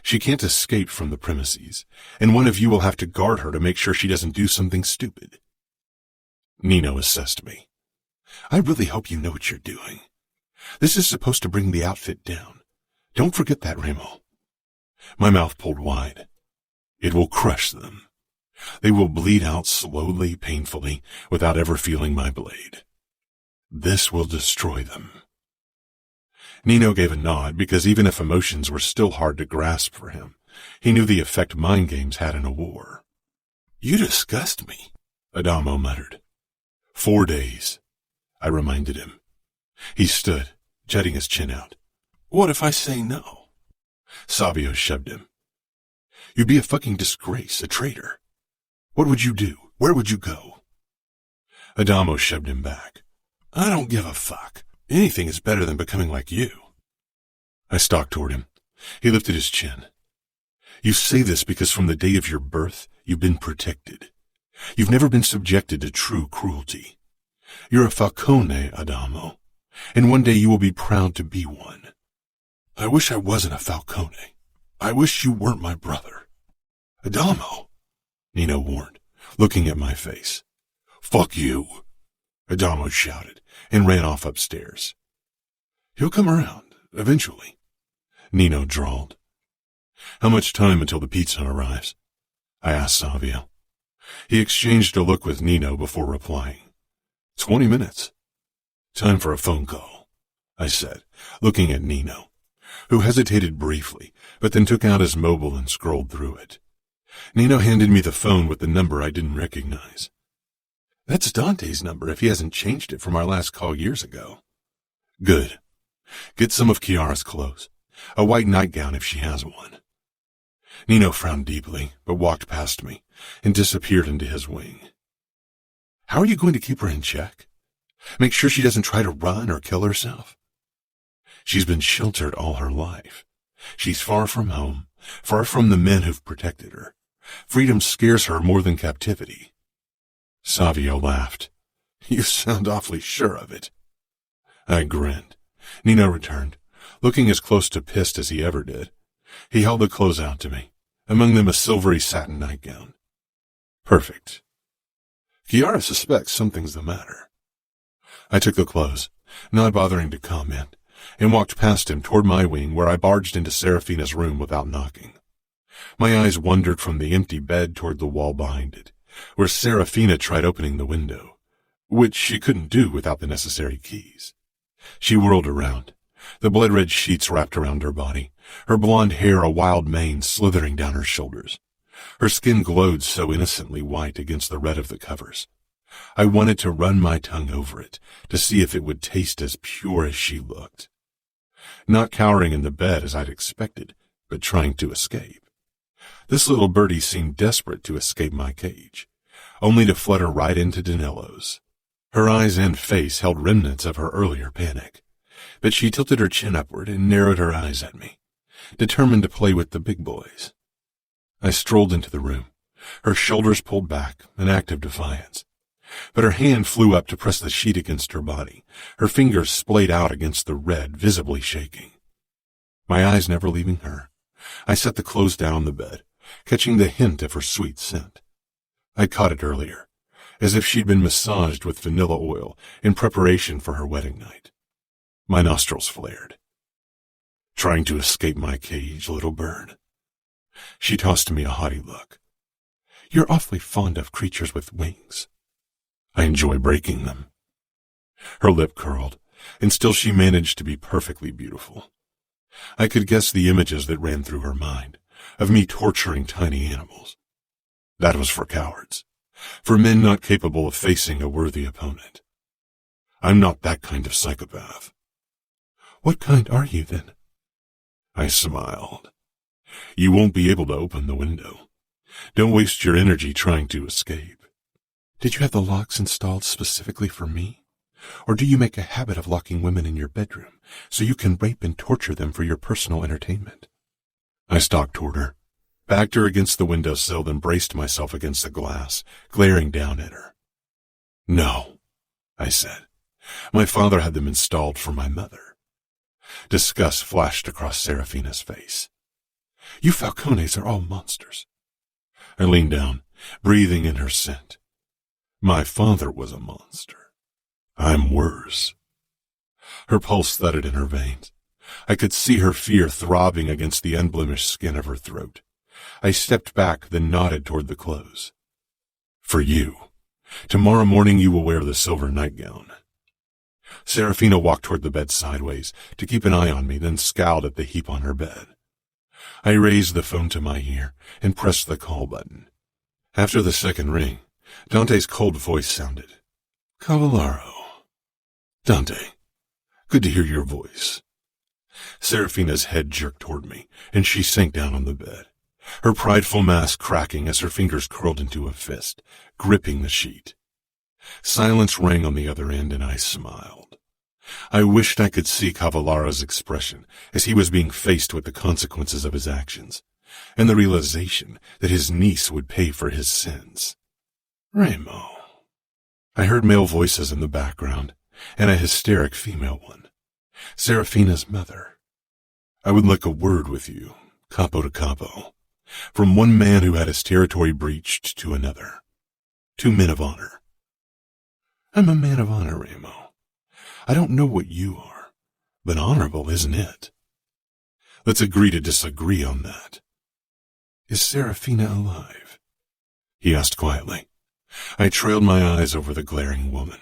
She can't escape from the premises, and one of you will have to guard her to make sure she doesn't do something stupid. Nino assessed me. I really hope you know what you're doing. This is supposed to bring the outfit down. Don't forget that, Remo. My mouth pulled wide. It will crush them. They will bleed out slowly, painfully, without ever feeling my blade. This will destroy them. Nino gave a nod because even if emotions were still hard to grasp for him, he knew the effect mind games had in a war. You disgust me, Adamo muttered. 4 days, I reminded him. He stood, jutting his chin out. What if I say no? Savio shoved him. You'd be a fucking disgrace, a traitor. What would you do? Where would you go? Adamo shoved him back. I don't give a fuck. Anything is better than becoming like you. I stalked toward him. He lifted his chin. You say this because from the day of your birth, you've been protected. You've never been subjected to true cruelty. You're a Falcone, Adamo, and one day you will be proud to be one. I wish I wasn't a Falcone. I wish you weren't my brother. Adamo, Nino warned, looking at my face. Fuck you, Adamo shouted, and ran off upstairs. He'll come around, eventually, Nino drawled. How much time until the pizza arrives? I asked Savio. He exchanged a look with Nino before replying. 20 minutes. Time for a phone call, I said, looking at Nino, who hesitated briefly, but then took out his mobile and scrolled through it. Nino handed me the phone with the number I didn't recognize. That's Dante's number if he hasn't changed it from our last call years ago. Good. Get some of Kiara's clothes. A white nightgown if she has one. Nino frowned deeply, but walked past me and disappeared into his wing. How are you going to keep her in check? Make sure she doesn't try to run or kill herself? She's been sheltered all her life. She's far from home, far from the men who've protected her. Freedom scares her more than captivity. Savio laughed. You sound awfully sure of it. I grinned. Nino returned, looking as close to pissed as he ever did. He held the clothes out to me, among them a silvery satin nightgown. Perfect. Kiara suspects something's the matter. I took the clothes, not bothering to comment, and walked past him toward my wing where I barged into Serafina's room without knocking. My eyes wandered from the empty bed toward the wall behind it, where Serafina tried opening the window, which she couldn't do without the necessary keys. She whirled around, the blood-red sheets wrapped around her body, her blonde hair a wild mane slithering down her shoulders. Her skin glowed so innocently white against the red of the covers. I wanted to run my tongue over it, to see if it would taste as pure as she looked. Not cowering in the bed as I'd expected, but trying to escape. This little birdie seemed desperate to escape my cage, only to flutter right into Danillo's. Her eyes and face held remnants of her earlier panic, but she tilted her chin upward and narrowed her eyes at me, determined to play with the big boys. I strolled into the room, her shoulders pulled back, an act of defiance. But her hand flew up to press the sheet against her body, her fingers splayed out against the red, visibly shaking. My eyes never leaving her, I set the clothes down on the bed, catching the hint of her sweet scent. I caught it earlier, as if she'd been massaged with vanilla oil in preparation for her wedding night. My nostrils flared. Trying to escape my cage, little bird? She tossed me a haughty look. You're awfully fond of creatures with wings. I enjoy breaking them. Her lip curled, and still she managed to be perfectly beautiful. I could guess the images that ran through her mind, of me torturing tiny animals. That was for cowards, for men not capable of facing a worthy opponent. I'm not that kind of psychopath. What kind are you, then? I smiled. You won't be able to open the window. Don't waste your energy trying to escape. Did you have the locks installed specifically for me? Or do you make a habit of locking women in your bedroom so you can rape and torture them for your personal entertainment? I stalked toward her, backed her against the windowsill, then braced myself against the glass, glaring down at her. No, I said. My father had them installed for my mother. Disgust flashed across Serafina's face. You Falcones are all monsters. I leaned down, breathing in her scent. My father was a monster. I'm worse. Her pulse thudded in her veins. I could see her fear throbbing against the unblemished skin of her throat. I stepped back, then nodded toward the clothes. For you. Tomorrow morning you will wear the silver nightgown. Serafina walked toward the bed sideways to keep an eye on me, then scowled at the heap on her bed. I raised the phone to my ear and pressed the call button. After the second ring, Dante's cold voice sounded. Cavallaro. Dante, good to hear your voice. Serafina's head jerked toward me, and she sank down on the bed, her prideful mask cracking as her fingers curled into a fist, gripping the sheet. Silence rang on the other end, and I smiled. I wished I could see Cavallaro's expression as he was being faced with the consequences of his actions, and the realization that his niece would pay for his sins. Remo. I heard male voices in the background, and a hysteric female one. Serafina's mother. I would like a word with you, capo to capo, from one man who had his territory breached to another. Two men of honor. I'm a man of honor, Remo. I don't know what you are, but honorable isn't it? Let's agree to disagree on that. Is Serafina alive? He asked quietly. I trailed my eyes over the glaring woman,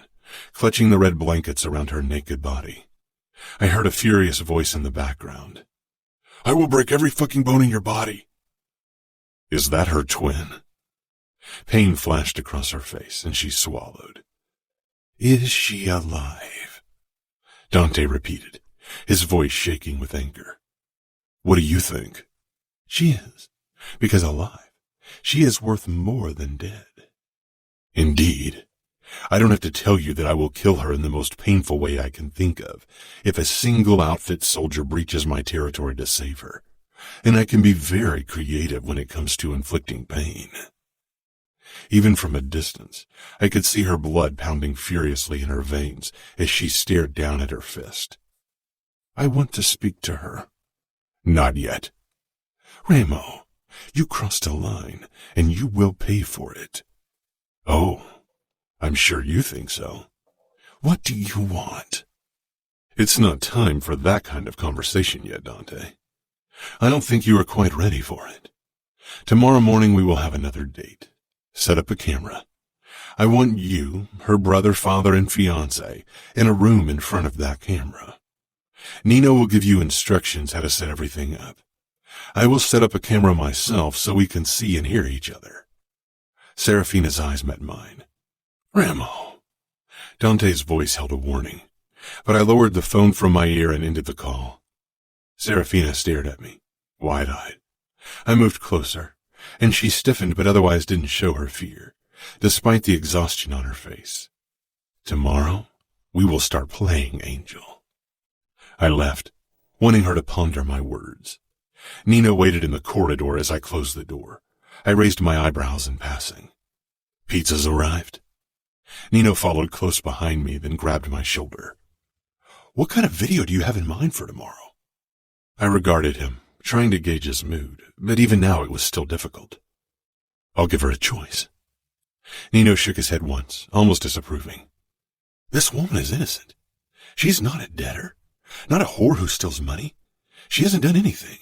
clutching the red blankets around her naked body. I heard a furious voice in the background. I will break every fucking bone in your body. Is that her twin? Pain flashed across her face, and she swallowed. Is she alive? Dante repeated, his voice shaking with anger. What do you think? She is, because alive, she is worth more than dead. Indeed. I don't have to tell you that I will kill her in the most painful way I can think of if a single outfit soldier breaches my territory to save her, and I can be very creative when it comes to inflicting pain. Even from a distance, I could see her blood pounding furiously in her veins as she stared down at her fist. I want to speak to her. Not yet. Remo, you crossed a line, and you will pay for it. Oh, I'm sure you think so. What do you want? It's not time for that kind of conversation yet, Dante. I don't think you are quite ready for it. Tomorrow morning we will have another date. Set up a camera. I want you, her brother, father, and fiancé in a room in front of that camera. Nino will give you instructions how to set everything up. I will set up a camera myself so we can see and hear each other. Serafina's eyes met mine. Remo. Dante's voice held a warning, but I lowered the phone from my ear and ended the call. Serafina stared at me, wide-eyed. I moved closer, and she stiffened but otherwise didn't show her fear, despite the exhaustion on her face. Tomorrow, we will start playing Angel. I left, wanting her to ponder my words. Nina waited in the corridor as I closed the door. I raised my eyebrows in passing. Pizza's arrived. Nino followed close behind me, then grabbed my shoulder. What kind of video do you have in mind for tomorrow? I regarded him, trying to gauge his mood, but even now it was still difficult. I'll give her a choice. Nino shook his head once, almost disapproving. This woman is innocent. She's not a debtor, not a whore who steals money. She hasn't done anything.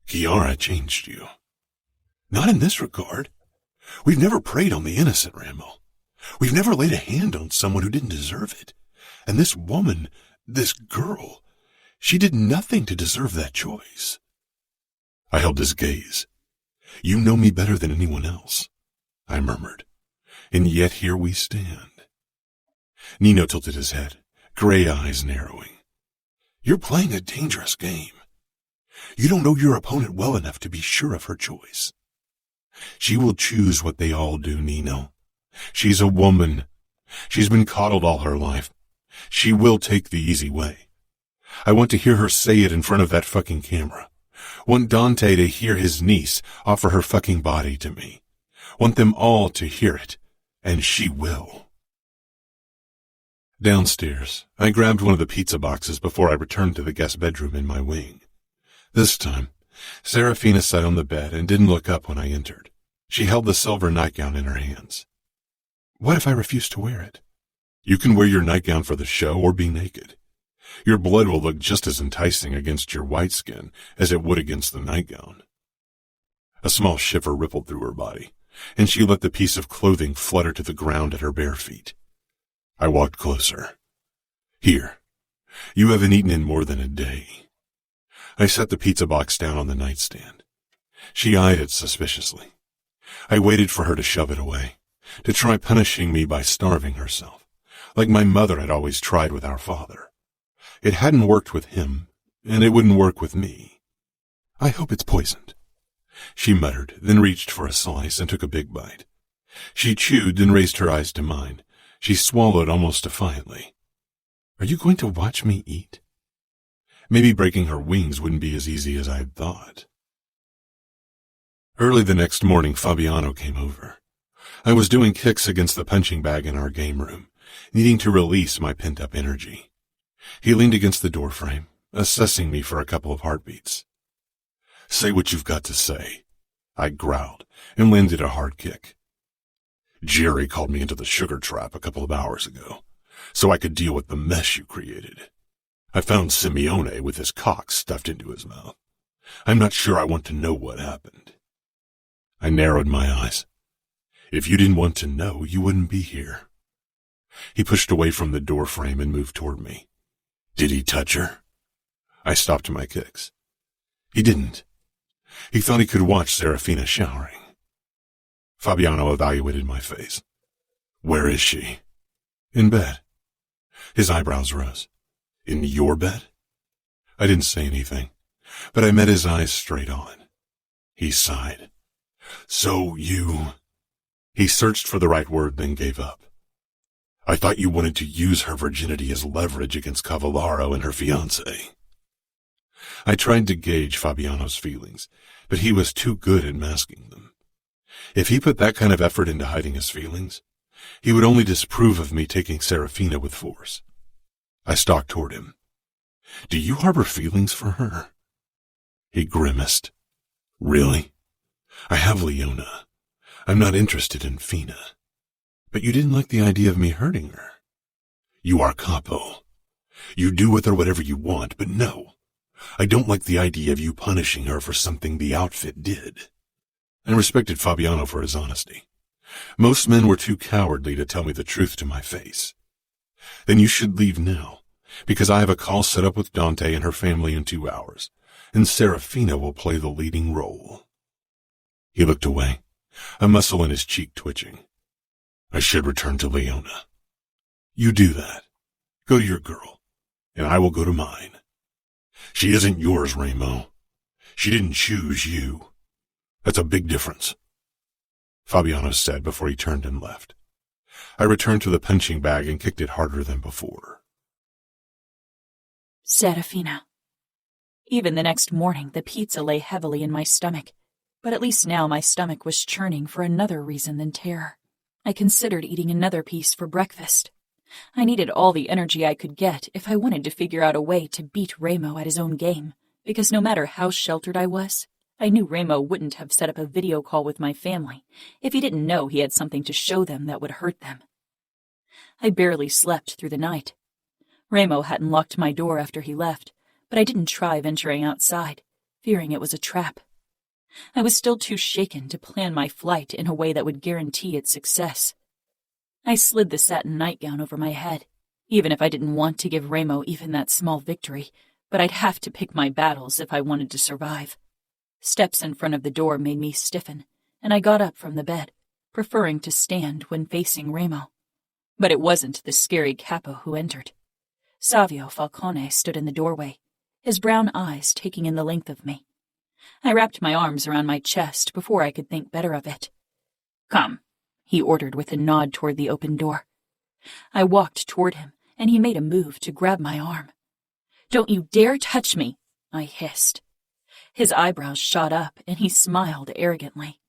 Chiara changed you. Not in this regard. We've never preyed on the innocent, Remo. We've never laid a hand on someone who didn't deserve it. And this woman, this girl, she did nothing to deserve that choice. I held his gaze. You know me better than anyone else, I murmured. And yet here we stand. Nino tilted his head, gray eyes narrowing. You're playing a dangerous game. You don't know your opponent well enough to be sure of her choice. She will choose what they all do, Nino. She's a woman. She's been coddled all her life. She will take the easy way. I want to hear her say it in front of that fucking camera. Want Dante to hear his niece offer her fucking body to me. Want them all to hear it, and she will. Downstairs, I grabbed one of the pizza boxes before I returned to the guest bedroom in my wing. This time, Serafina sat on the bed and didn't look up when I entered. She held the silver nightgown in her hands. What if I refuse to wear it? You can wear your nightgown for the show or be naked. Your blood will look just as enticing against your white skin as it would against the nightgown. A small shiver rippled through her body, and she let the piece of clothing flutter to the ground at her bare feet. I walked closer. Here, you haven't eaten in more than a day. I set the pizza box down on the nightstand. She eyed it suspiciously. I waited for her to shove it away, to try punishing me by starving herself, like my mother had always tried with our father. It hadn't worked with him, and it wouldn't work with me. I hope it's poisoned. She muttered, then reached for a slice and took a big bite. She chewed, then raised her eyes to mine. She swallowed almost defiantly. Are you going to watch me eat? Maybe breaking her wings wouldn't be as easy as I had thought. Early the next morning, Fabiano came over. I was doing kicks against the punching bag in our game room, needing to release my pent-up energy. He leaned against the doorframe, assessing me for a couple of heartbeats. Say what you've got to say, I growled, and landed a hard kick. Jerry called me into the sugar trap a couple of hours ago, so I could deal with the mess you created. I found Simeone with his cock stuffed into his mouth. I'm not sure I want to know what happened. I narrowed my eyes. If you didn't want to know, you wouldn't be here. He pushed away from the doorframe and moved toward me. Did he touch her? I stopped my kicks. He didn't. He thought he could watch Serafina showering. Fabiano evaluated my face. Where is she? In bed. His eyebrows rose. In your bed? I didn't say anything, but I met his eyes straight on. He sighed. So you... He searched for the right word, then gave up. I thought you wanted to use her virginity as leverage against Cavallaro and her fiancé. I tried to gauge Fabiano's feelings, but he was too good at masking them. If he put that kind of effort into hiding his feelings, he would only disapprove of me taking Serafina with force. I stalked toward him. Do you harbor feelings for her? He grimaced. Really? I have Leona. I'm not interested in Fina. But you didn't like the idea of me hurting her. You are Capo. You do with her whatever you want, but no. I don't like the idea of you punishing her for something the outfit did. I respected Fabiano for his honesty. Most men were too cowardly to tell me the truth to my face. Then you should leave now, because I have a call set up with Dante and her family in 2 hours, and Serafina will play the leading role. He looked away, a muscle in his cheek twitching. I should return to Leona. You do that. Go to your girl, and I will go to mine. She isn't yours, Remo. She didn't choose you. That's a big difference, Fabiano said before he turned and left. I returned to the punching bag and kicked it harder than before. Serafina. Even the next morning, the pizza lay heavily in my stomach, but at least now my stomach was churning for another reason than terror. I considered eating another piece for breakfast. I needed all the energy I could get if I wanted to figure out a way to beat Remo at his own game, because no matter how sheltered I was, I knew Remo wouldn't have set up a video call with my family if he didn't know he had something to show them that would hurt them. I barely slept through the night. Remo hadn't locked my door after he left, but I didn't try venturing outside, fearing it was a trap. I was still too shaken to plan my flight in a way that would guarantee its success. I slid the satin nightgown over my head, even if I didn't want to give Remo even that small victory, but I'd have to pick my battles if I wanted to survive. Steps in front of the door made me stiffen, and I got up from the bed, preferring to stand when facing Remo. But it wasn't the scary Capo who entered. Remo Falcone stood in the doorway, his brown eyes taking in the length of me. I wrapped my arms around my chest before I could think better of it. "Come," he ordered with a nod toward the open door. I walked toward him, and he made a move to grab my arm. "Don't you dare touch me," I hissed. His eyebrows shot up, and he smiled arrogantly.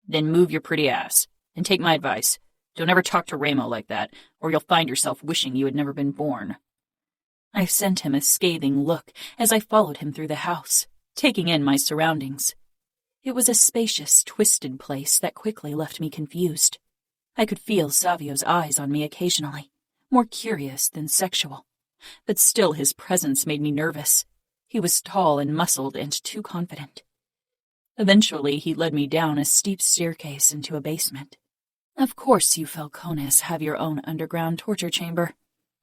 "Then move your pretty ass, and take my advice. Don't ever talk to Remo like that, or you'll find yourself wishing you had never been born." I sent him a scathing look as I followed him through the house, taking in my surroundings. It was a spacious, twisted place that quickly left me confused. I could feel Savio's eyes on me occasionally, more curious than sexual, but still his presence made me nervous. He was tall and muscled and too confident. Eventually, he led me down a steep staircase into a basement. "Of course you Falcones have your own underground torture chamber,"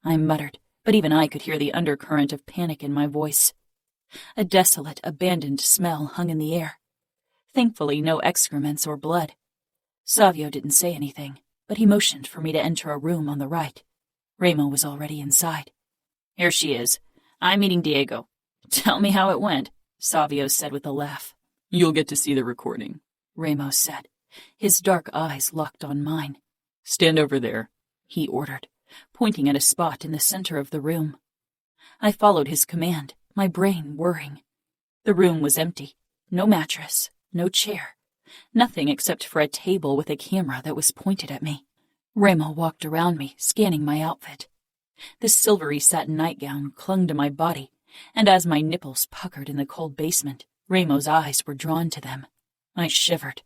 I muttered, but even I could hear the undercurrent of panic in my voice. A desolate, abandoned smell hung in the air. Thankfully, no excrements or blood. Savio didn't say anything, but he motioned for me to enter a room on the right. Remo was already inside. "Here she is. I'm meeting Diego. Tell me how it went," Savio said with a laugh. "You'll get to see the recording," Remo said. His dark eyes locked on mine. "Stand over there," he ordered, pointing at a spot in the center of the room. I followed his command, my brain whirring. The room was empty. No mattress, no chair, nothing except for a table with a camera that was pointed at me. Remo walked around me, scanning my outfit. The silvery satin nightgown clung to my body, and as my nipples puckered in the cold basement, Remo's eyes were drawn to them. I shivered.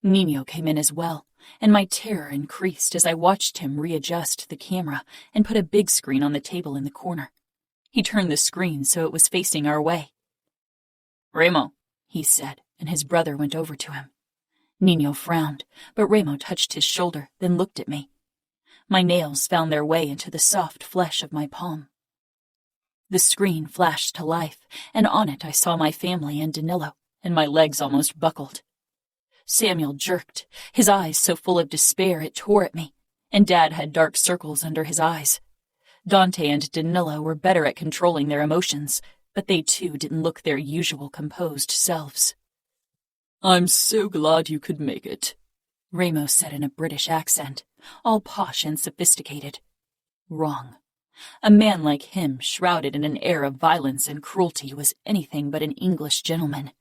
Nino came in as well, and my terror increased as I watched him readjust the camera and put a big screen on the table in the corner. He turned the screen so it was facing our way. "Remo," he said, and his brother went over to him. Nino frowned, but Remo touched his shoulder, then looked at me. My nails found their way into the soft flesh of my palm. The screen flashed to life, and on it I saw my family and Danilo, and my legs almost buckled. Samuel jerked, his eyes so full of despair it tore at me, and Dad had dark circles under his eyes. Dante and Danilo were better at controlling their emotions, but they too didn't look their usual composed selves. "I'm so glad you could make it," Remo said in a British accent, all posh and sophisticated. Wrong. A man like him, shrouded in an air of violence and cruelty, was anything but an English gentleman.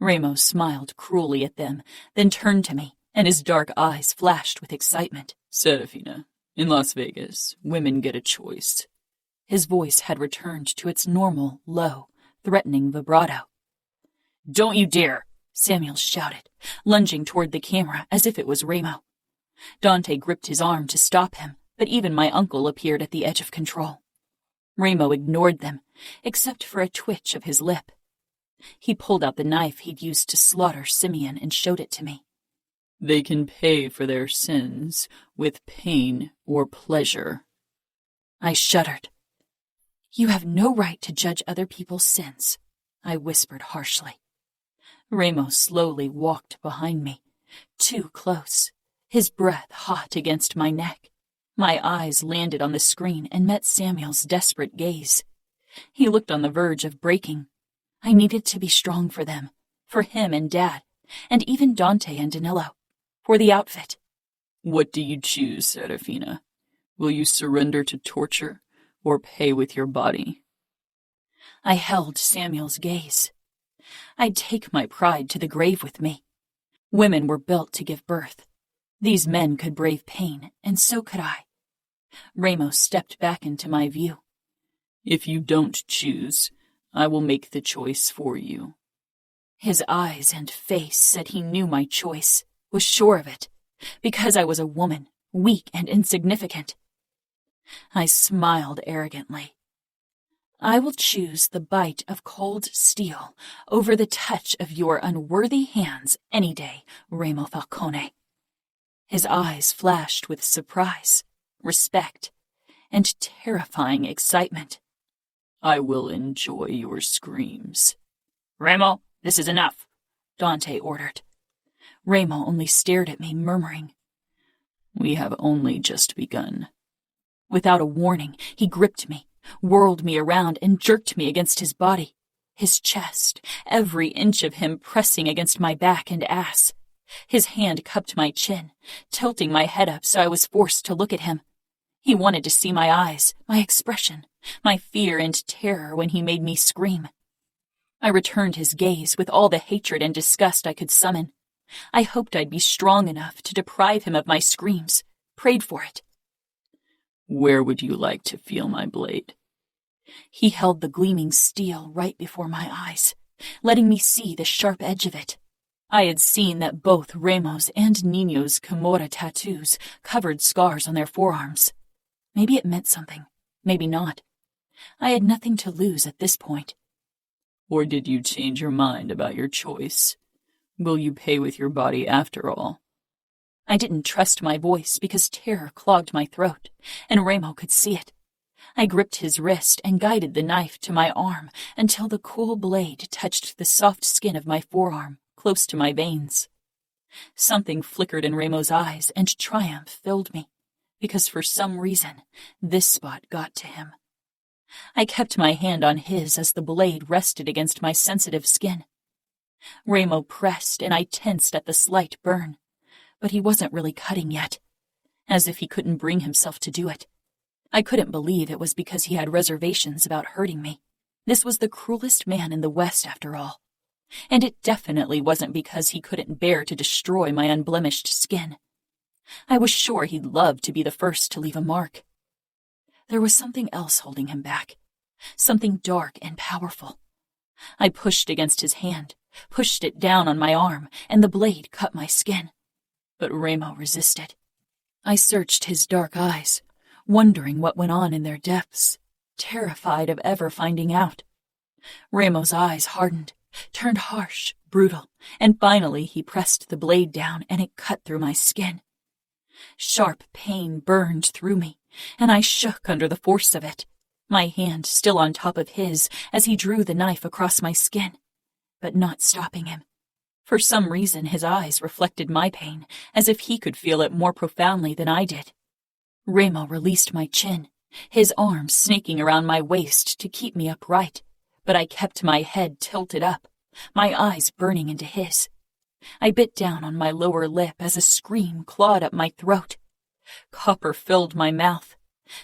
Remo smiled cruelly at them, then turned to me, and his dark eyes flashed with excitement. "Serafina, in Las Vegas, women get a choice." His voice had returned to its normal, low, threatening vibrato. "Don't you dare!" Samuel shouted, lunging toward the camera as if it was Remo. Dante gripped his arm to stop him, but even my uncle appeared at the edge of control. Remo ignored them, except for a twitch of his lip. He pulled out the knife he'd used to slaughter Simeon and showed it to me. "They can pay for their sins with pain or pleasure." I shuddered. "You have no right to judge other people's sins," I whispered harshly. Remo slowly walked behind me, too close, his breath hot against my neck. My eyes landed on the screen and met Samuel's desperate gaze. He looked on the verge of breaking. I needed to be strong for them, for him and Dad, and even Dante and Danilo, for the outfit. "What do you choose, Serafina? Will you surrender to torture or pay with your body?" I held Samuel's gaze. I'd take my pride to the grave with me. Women were built to give birth. These men could brave pain, and so could I. Remo stepped back into my view. "If you don't choose, I will make the choice for you." His eyes and face said he knew my choice, was sure of it, because I was a woman, weak and insignificant. I smiled arrogantly. I will choose the bite of cold steel over the touch of your unworthy hands any day, Remo Falcone. His eyes flashed with surprise, respect, and terrifying excitement. I will enjoy your screams. Remo, this is enough, Dante ordered. Remo only stared at me, murmuring, We have only just begun. Without a warning, he gripped me, whirled me around, and jerked me against his body, his chest, every inch of him pressing against my back and ass. His hand cupped my chin, tilting my head up so I was forced to look at him. He wanted to see my eyes, my expression, my fear and terror when he made me scream. I returned his gaze with all the hatred and disgust I could summon. I hoped I'd be strong enough to deprive him of my screams, prayed for it. Where would you like to feel my blade? He held the gleaming steel right before my eyes, letting me see the sharp edge of it. I had seen that both Remo's and Nino's Camorra tattoos covered scars on their forearms. Maybe it meant something, maybe not. I had nothing to lose at this point. Or did you change your mind about your choice? Will you pay with your body after all? I didn't trust my voice because terror clogged my throat, and Remo could see it. I gripped his wrist and guided the knife to my arm until the cool blade touched the soft skin of my forearm, close to my veins. Something flickered in Remo's eyes, and triumph filled me, because for some reason, this spot got to him. I kept my hand on his as the blade rested against my sensitive skin. Remo pressed, and I tensed at the slight burn, but he wasn't really cutting yet, as if he couldn't bring himself to do it. I couldn't believe it was because he had reservations about hurting me. This was the cruelest man in the West, after all. And it definitely wasn't because he couldn't bear to destroy my unblemished skin. I was sure he'd love to be the first to leave a mark. There was something else holding him back, something dark and powerful. I pushed against his hand, pushed it down on my arm, and the blade cut my skin. But Remo resisted. I searched his dark eyes, wondering what went on in their depths, terrified of ever finding out. Remo's eyes hardened, turned harsh, brutal, and finally he pressed the blade down and it cut through my skin. Sharp pain burned through me, and I shook under the force of it, my hand still on top of his as he drew the knife across my skin, but not stopping him. For some reason his eyes reflected my pain, as if he could feel it more profoundly than I did. Remo released my chin, his arms snaking around my waist to keep me upright, but I kept my head tilted up, my eyes burning into his. I bit down on my lower lip as a scream clawed up my throat. Copper filled my mouth.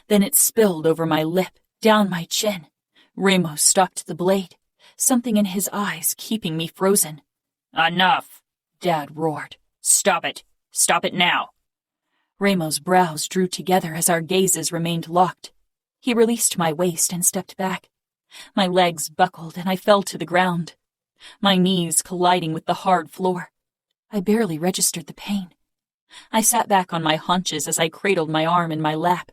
Then it spilled over my lip, down my chin. Remo stopped the blade, something in his eyes keeping me frozen. Enough, Dad roared. Stop it. Stop it now. Remo's brows drew together as our gazes remained locked. He released my waist and stepped back. My legs buckled and I fell to the ground, my knees colliding with the hard floor. I barely registered the pain. I sat back on my haunches as I cradled my arm in my lap.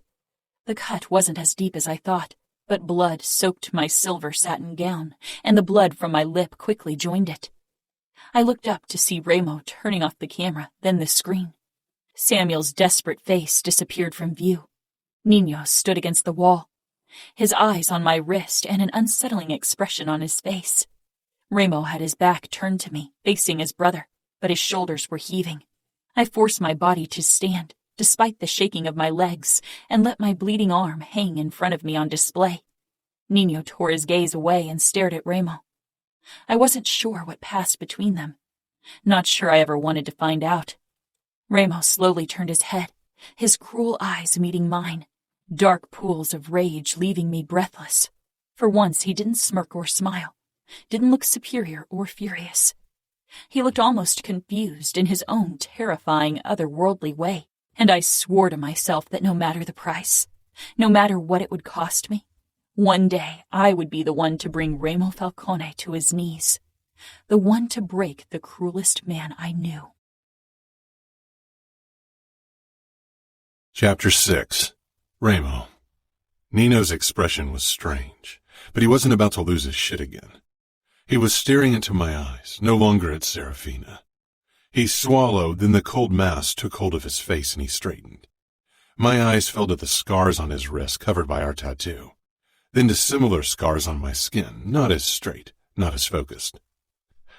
The cut wasn't as deep as I thought, but blood soaked my silver satin gown, and the blood from my lip quickly joined it. I looked up to see Remo turning off the camera, then the screen. Samuel's desperate face disappeared from view. Nino stood against the wall, his eyes on my wrist and an unsettling expression on his face. Remo had his back turned to me, facing his brother, but his shoulders were heaving. I forced my body to stand, despite the shaking of my legs, and let my bleeding arm hang in front of me on display. Nino tore his gaze away and stared at Remo. I wasn't sure what passed between them. Not sure I ever wanted to find out. Remo slowly turned his head, his cruel eyes meeting mine, dark pools of rage leaving me breathless. For once he didn't smirk or smile, didn't look superior or furious. He looked almost confused in his own terrifying, otherworldly way, and I swore to myself that no matter the price, no matter what it would cost me, one day I would be the one to bring Remo Falcone to his knees, the one to break the cruelest man I knew. Chapter 6. Remo. Nino's expression was strange, but he wasn't about to lose his shit again. He was staring into my eyes, no longer at Serafina. He swallowed, then the cold mass took hold of his face and he straightened. My eyes fell to the scars on his wrist covered by our tattoo, then to similar scars on my skin, not as straight, not as focused.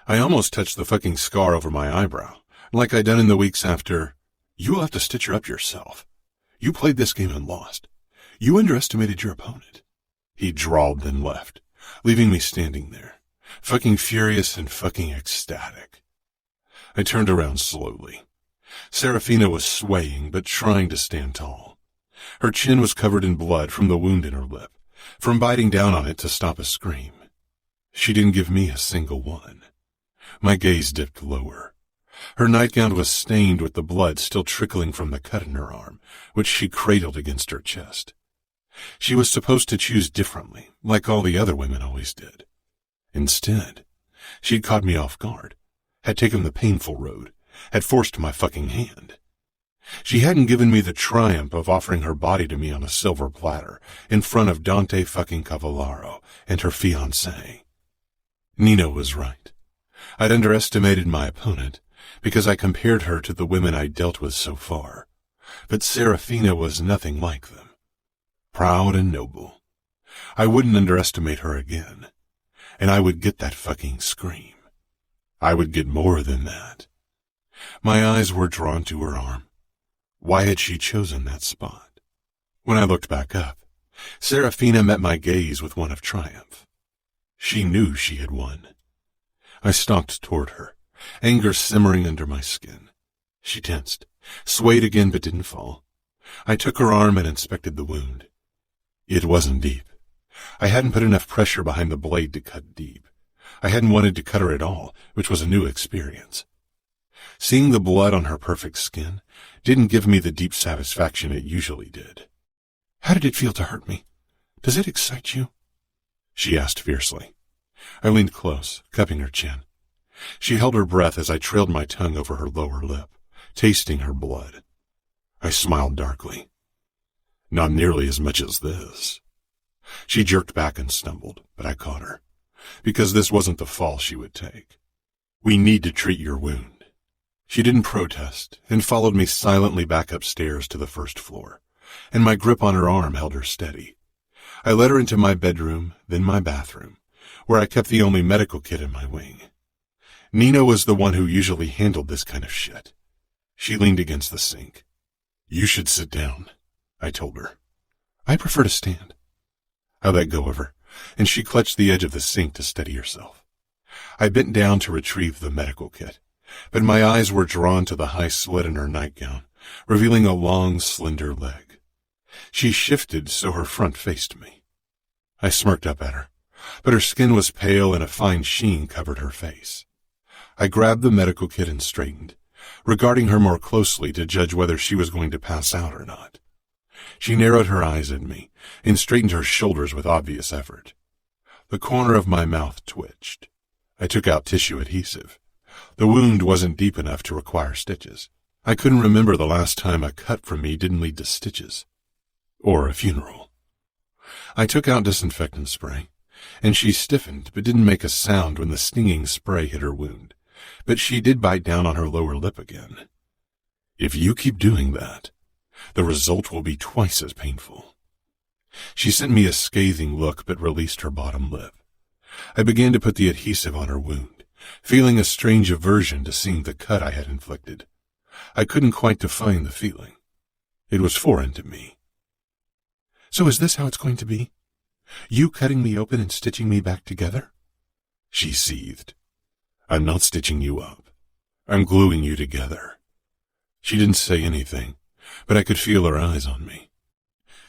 I almost touched the fucking scar over my eyebrow, like I'd done in the weeks after. You'll have to stitch her up yourself. You played this game and lost. You underestimated your opponent. He drawled, then left, leaving me standing there, fucking furious and fucking ecstatic. I turned around slowly. Serafina was swaying, but trying to stand tall. Her chin was covered in blood from the wound in her lip, from biting down on it to stop a scream. She didn't give me a single one. My gaze dipped lower. Her nightgown was stained with the blood still trickling from the cut in her arm, which she cradled against her chest. She was supposed to choose differently, like all the other women always did. Instead, she'd caught me off guard, had taken the painful road, had forced my fucking hand. She hadn't given me the triumph of offering her body to me on a silver platter in front of Dante fucking Cavallaro and her fiancé. Nino was right. I'd underestimated my opponent because I compared her to the women I'd dealt with so far, but Serafina was nothing like them. Proud and noble. I wouldn't underestimate her again, and I would get that fucking scream. I would get more than that. My eyes were drawn to her arm. Why had she chosen that spot? When I looked back up, Serafina met my gaze with one of triumph. She knew she had won. I stalked toward her, anger simmering under my skin. She tensed, swayed again but didn't fall. I took her arm and inspected the wound. It wasn't deep. I hadn't put enough pressure behind the blade to cut deep. I hadn't wanted to cut her at all, which was a new experience. Seeing the blood on her perfect skin didn't give me the deep satisfaction it usually did. How did it feel to hurt me? Does it excite you? She asked fiercely. I leaned close, cupping her chin. She held her breath as I trailed my tongue over her lower lip, tasting her blood. I smiled darkly. Not nearly as much as this. She jerked back and stumbled, but I caught her, because this wasn't the fall she would take. We need to treat your wound. She didn't protest and followed me silently back upstairs to the first floor, and my grip on her arm held her steady. I led her into my bedroom, then my bathroom, where I kept the only medical kit in my wing. Nina was the one who usually handled this kind of shit. She leaned against the sink. You should sit down, I told her. I prefer to stand. I let go of her, and she clutched the edge of the sink to steady herself. I bent down to retrieve the medical kit, but my eyes were drawn to the high slit in her nightgown, revealing a long, slender leg. She shifted so her front faced me. I smirked up at her, but her skin was pale and a fine sheen covered her face. I grabbed the medical kit and straightened, regarding her more closely to judge whether she was going to pass out or not. She narrowed her eyes at me and straightened her shoulders with obvious effort. The corner of my mouth twitched. I took out tissue adhesive. The wound wasn't deep enough to require stitches. I couldn't remember the last time a cut from me didn't lead to stitches. Or a funeral. I took out disinfectant spray, and she stiffened but didn't make a sound when the stinging spray hit her wound. But she did bite down on her lower lip again. If you keep doing that, the result will be twice as painful. She sent me a scathing look but released her bottom lip. I began to put the adhesive on her wound, feeling a strange aversion to seeing the cut I had inflicted. I couldn't quite define the feeling. It was foreign to me. So is this how it's going to be? You cutting me open and stitching me back together? She seethed. I'm not stitching you up. I'm gluing you together. She didn't say anything, but I could feel her eyes on me.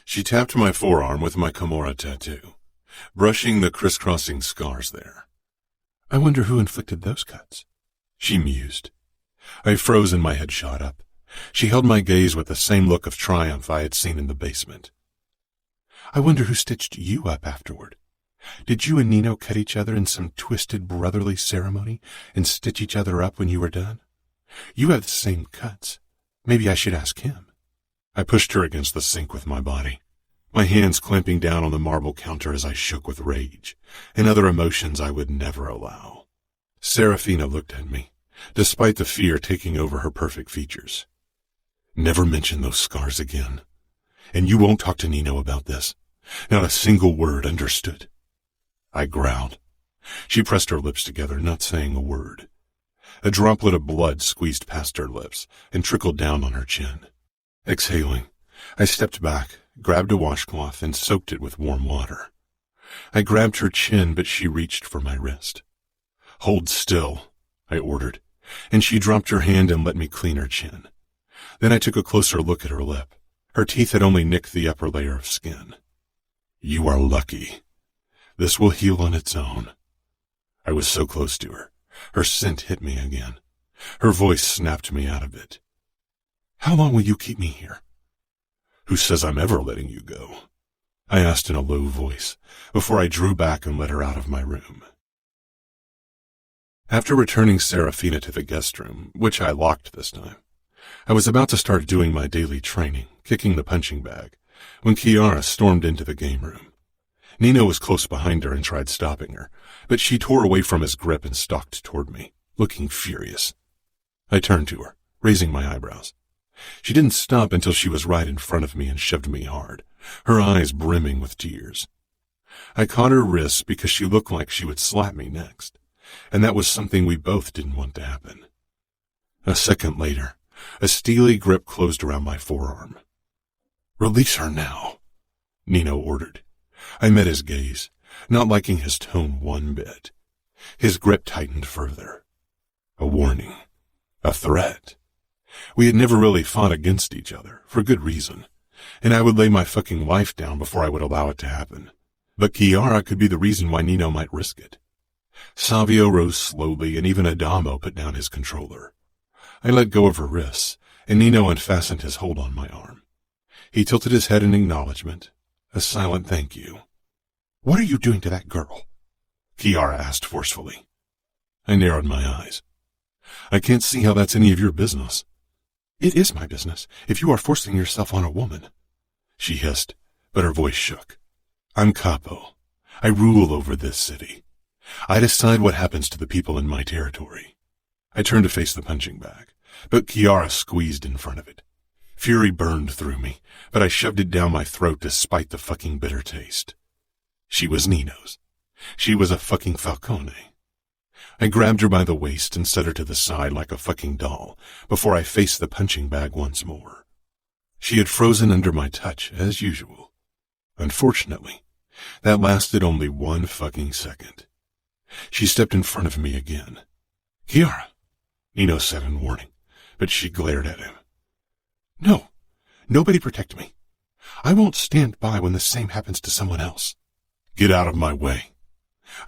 She tapped my forearm with my Camorra tattoo, brushing the crisscrossing scars there. I wonder who inflicted those cuts. She mused. I froze and my head shot up. She held my gaze with the same look of triumph I had seen in the basement. I wonder who stitched you up afterward. Did you and Nino cut each other in some twisted brotherly ceremony and stitch each other up when you were done? You have the same cuts. Maybe I should ask him. I pushed her against the sink with my body, my hands clamping down on the marble counter as I shook with rage and other emotions I would never allow. Serafina looked at me, despite the fear taking over her perfect features. Never mention those scars again. And you won't talk to Nino about this. Not a single word, understood? I growled. She pressed her lips together, not saying a word. A droplet of blood squeezed past her lips and trickled down on her chin. Exhaling, I stepped back, grabbed a washcloth, and soaked it with warm water. I grabbed her chin, but she reached for my wrist. Hold still, I ordered, and she dropped her hand and let me clean her chin. Then I took a closer look at her lip. Her teeth had only nicked the upper layer of skin. You are lucky. This will heal on its own. I was so close to her. Her scent hit me again. Her voice snapped me out of it. How long will you keep me here? Who says I'm ever letting you go? I asked in a low voice before I drew back and let her out of my room. After returning Serafina to the guest room, which I locked this time, I was about to start doing my daily training, kicking the punching bag, when Chiara stormed into the game room. Nino was close behind her and tried stopping her, but she tore away from his grip and stalked toward me, looking furious. I turned to her, raising my eyebrows. She didn't stop until she was right in front of me and shoved me hard, her eyes brimming with tears. I caught her wrists because she looked like she would slap me next, and that was something we both didn't want to happen. A second later, a steely grip closed around my forearm. Release her now, Nino ordered. I met his gaze, not liking his tone one bit. His grip tightened further. A warning. A threat. We had never really fought against each other, for good reason, and I would lay my fucking life down before I would allow it to happen. But Chiara could be the reason why Nino might risk it. Savio rose slowly, and even Adamo put down his controller. I let go of her wrists, and Nino unfastened his hold on my arm. He tilted his head in acknowledgement, a silent thank you. What are you doing to that girl? Chiara asked forcefully. I narrowed my eyes. I can't see how that's any of your business. It is my business, if you are forcing yourself on a woman. She hissed, but her voice shook. I'm Capo. I rule over this city. I decide what happens to the people in my territory. I turned to face the punching bag, but Chiara squeezed in front of it. Fury burned through me, but I shoved it down my throat despite the fucking bitter taste. She was Nino's. She was a fucking Falcone. I grabbed her by the waist and set her to the side like a fucking doll before I faced the punching bag once more. She had frozen under my touch, as usual. Unfortunately, that lasted only 1 fucking second. She stepped in front of me again. Chiara, Nino said in warning, but she glared at him. No, nobody protect me. I won't stand by when the same happens to someone else. Get out of my way,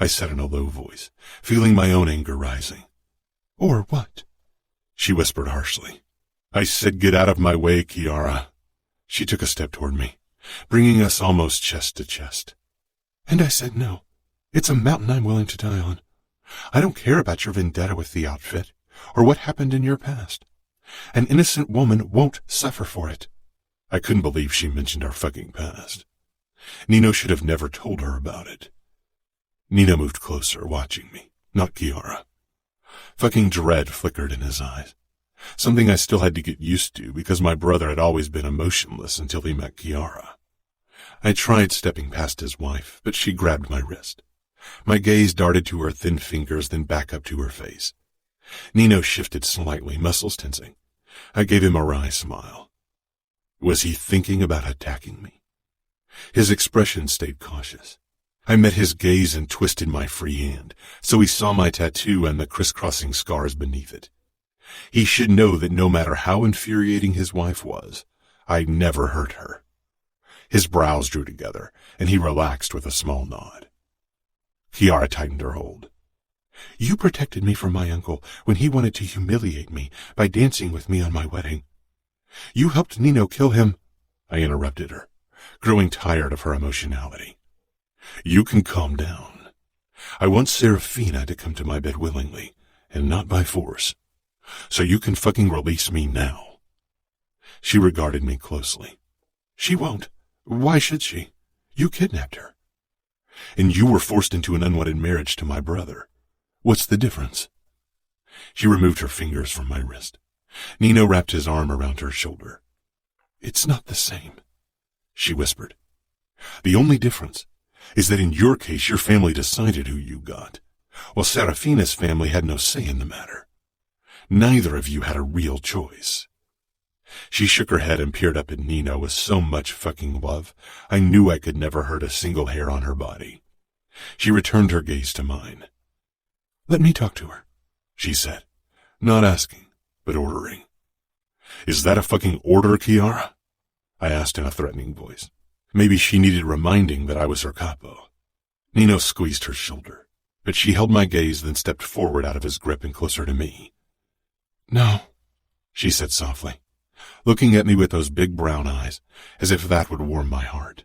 I said in a low voice, feeling my own anger rising. Or what? She whispered harshly. I said get out of my way, Chiara. She took a step toward me, bringing us almost chest to chest. And I said no. It's a mountain I'm willing to die on. I don't care about your vendetta with the outfit, or what happened in your past. An innocent woman won't suffer for it. I couldn't believe she mentioned our fucking past. Nino should have never told her about it. Nino moved closer, watching me, not Chiara. Fucking dread flickered in his eyes. Something I still had to get used to because my brother had always been emotionless until he met Chiara. I tried stepping past his wife, but she grabbed my wrist. My gaze darted to her thin fingers, then back up to her face. Nino shifted slightly, muscles tensing. I gave him a wry smile. Was he thinking about attacking me? His expression stayed cautious. I met his gaze and twisted my free hand, so he saw my tattoo and the crisscrossing scars beneath it. He should know that no matter how infuriating his wife was, I never hurt her. His brows drew together, and he relaxed with a small nod. Chiara tightened her hold. You protected me from my uncle when he wanted to humiliate me by dancing with me on my wedding. You helped Nino kill him. I interrupted her, growing tired of her emotionality. You can calm down. I want Serafina to come to my bed willingly, and not by force. So you can fucking release me now. She regarded me closely. She won't. Why should she? You kidnapped her. And you were forced into an unwanted marriage to my brother. What's the difference? She removed her fingers from my wrist. Nino wrapped his arm around her shoulder. It's not the same, she whispered. The only difference is that in your case your family decided who you got, while Serafina's family had no say in the matter. Neither of you had a real choice. She shook her head and peered up at Nino with so much fucking love, I knew I could never hurt a single hair on her body. She returned her gaze to mine. Let me talk to her, she said, not asking, but ordering. Is that a fucking order, Chiara? I asked in a threatening voice. Maybe she needed reminding that I was her capo. Nino squeezed her shoulder, but she held my gaze, then stepped forward out of his grip and closer to me. No, she said softly, looking at me with those big brown eyes, as if that would warm my heart.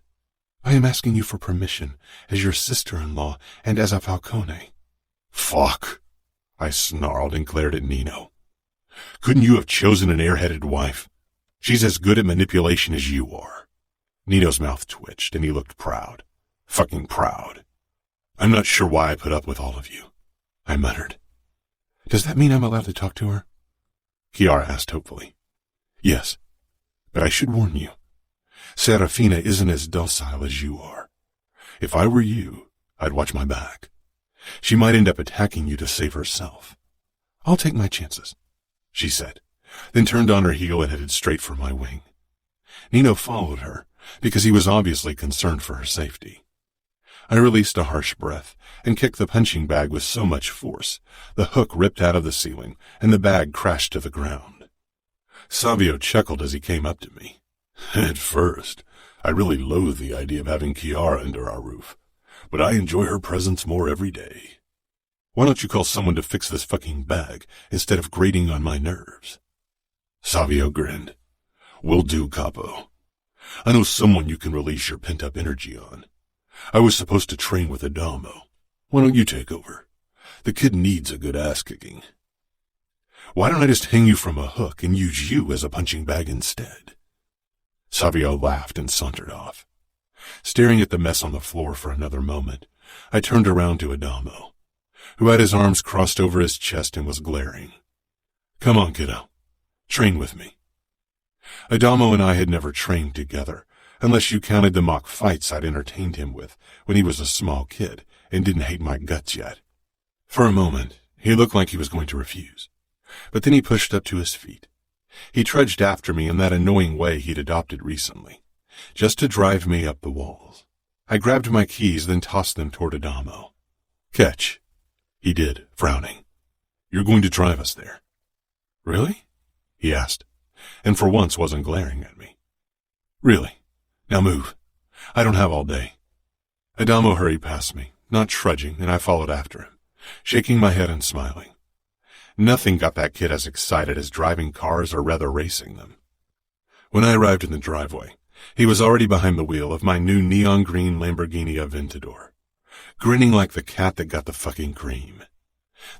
I am asking you for permission as your sister-in-law and as a Falcone. Fuck, I snarled and glared at Nino. Couldn't you have chosen an airheaded wife? She's as good at manipulation as you are. Nino's mouth twitched and he looked proud. Fucking proud. I'm not sure why I put up with all of you, I muttered. Does that mean I'm allowed to talk to her? Chiara asked hopefully. Yes, but I should warn you. Serafina isn't as docile as you are. If I were you, I'd watch my back. She might end up attacking you to save herself. I'll take my chances, she said, then turned on her heel and headed straight for my wing. Nino followed her, because he was obviously concerned for her safety. I released a harsh breath and kicked the punching bag with so much force, the hook ripped out of the ceiling and the bag crashed to the ground. Savio chuckled as he came up to me. At first, I really loathed the idea of having Chiara under our roof, but I enjoy her presence more every day. Why don't you call someone to fix this fucking bag instead of grating on my nerves? Savio grinned. Will do, Capo. I know someone you can release your pent-up energy on. I was supposed to train with Adamo. Why don't you take over? The kid needs a good ass-kicking. Why don't I just hang you from a hook and use you as a punching bag instead? Savio laughed and sauntered off. Staring at the mess on the floor for another moment, I turned around to Adamo, who had his arms crossed over his chest and was glaring. Come on, kiddo. Train with me. Adamo and I had never trained together, unless you counted the mock fights I'd entertained him with when he was a small kid and didn't hate my guts yet. For a moment, he looked like he was going to refuse, but then he pushed up to his feet. He trudged after me in that annoying way he'd adopted recently, just to drive me up the walls. I grabbed my keys, then tossed them toward Adamo. Catch. He did, frowning. You're going to drive us there. Really? He asked, and for once wasn't glaring at me. Really? Now move. I don't have all day. Adamo hurried past me, not trudging, and I followed after him, shaking my head and smiling. Nothing got that kid as excited as driving cars or rather racing them. When I arrived in the driveway, he was already behind the wheel of my new neon green Lamborghini Aventador, grinning like the cat that got the fucking cream.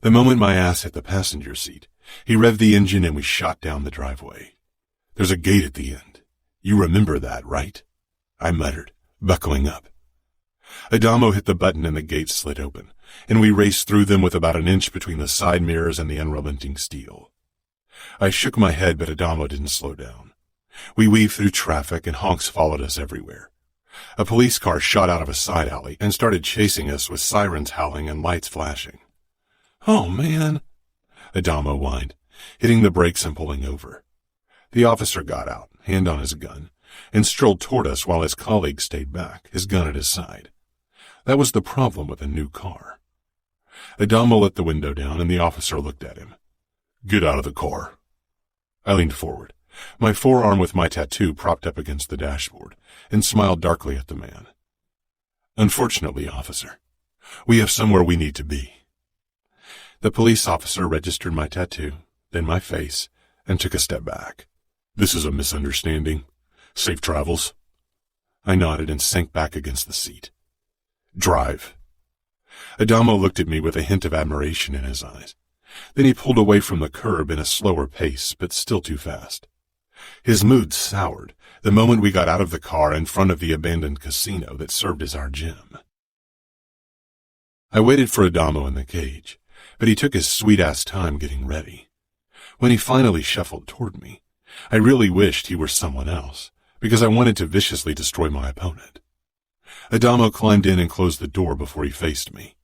The moment my ass hit the passenger seat, he revved the engine and we shot down the driveway. There's a gate at the end. You remember that, right? I muttered, buckling up. Adamo hit the button and the gate slid open, and we raced through them with about an inch between the side mirrors and the unrelenting steel. I shook my head, but Adamo didn't slow down. We weaved through traffic and honks followed us everywhere. A police car shot out of a side alley and started chasing us with sirens howling and lights flashing. Oh, man, Adamo whined, hitting the brakes and pulling over. The officer got out, hand on his gun, and strolled toward us while his colleague stayed back, his gun at his side. That was the problem with a new car. Adamo let the window down and the officer looked at him. Get out of the car. I leaned forward, my forearm with my tattoo propped up against the dashboard, and smiled darkly at the man. Unfortunately, officer, we have somewhere we need to be. The police officer registered my tattoo, then my face, and took a step back. This is a misunderstanding. Safe travels. I nodded and sank back against the seat. Drive. Adamo looked at me with a hint of admiration in his eyes. Then he pulled away from the curb in a slower pace, but still too fast. His mood soured the moment we got out of the car in front of the abandoned casino that served as our gym. I waited for Adamo in the cage, but he took his sweet-ass time getting ready. When he finally shuffled toward me, I really wished he were someone else, because I wanted to viciously destroy my opponent. Adamo climbed in and closed the door before he faced me.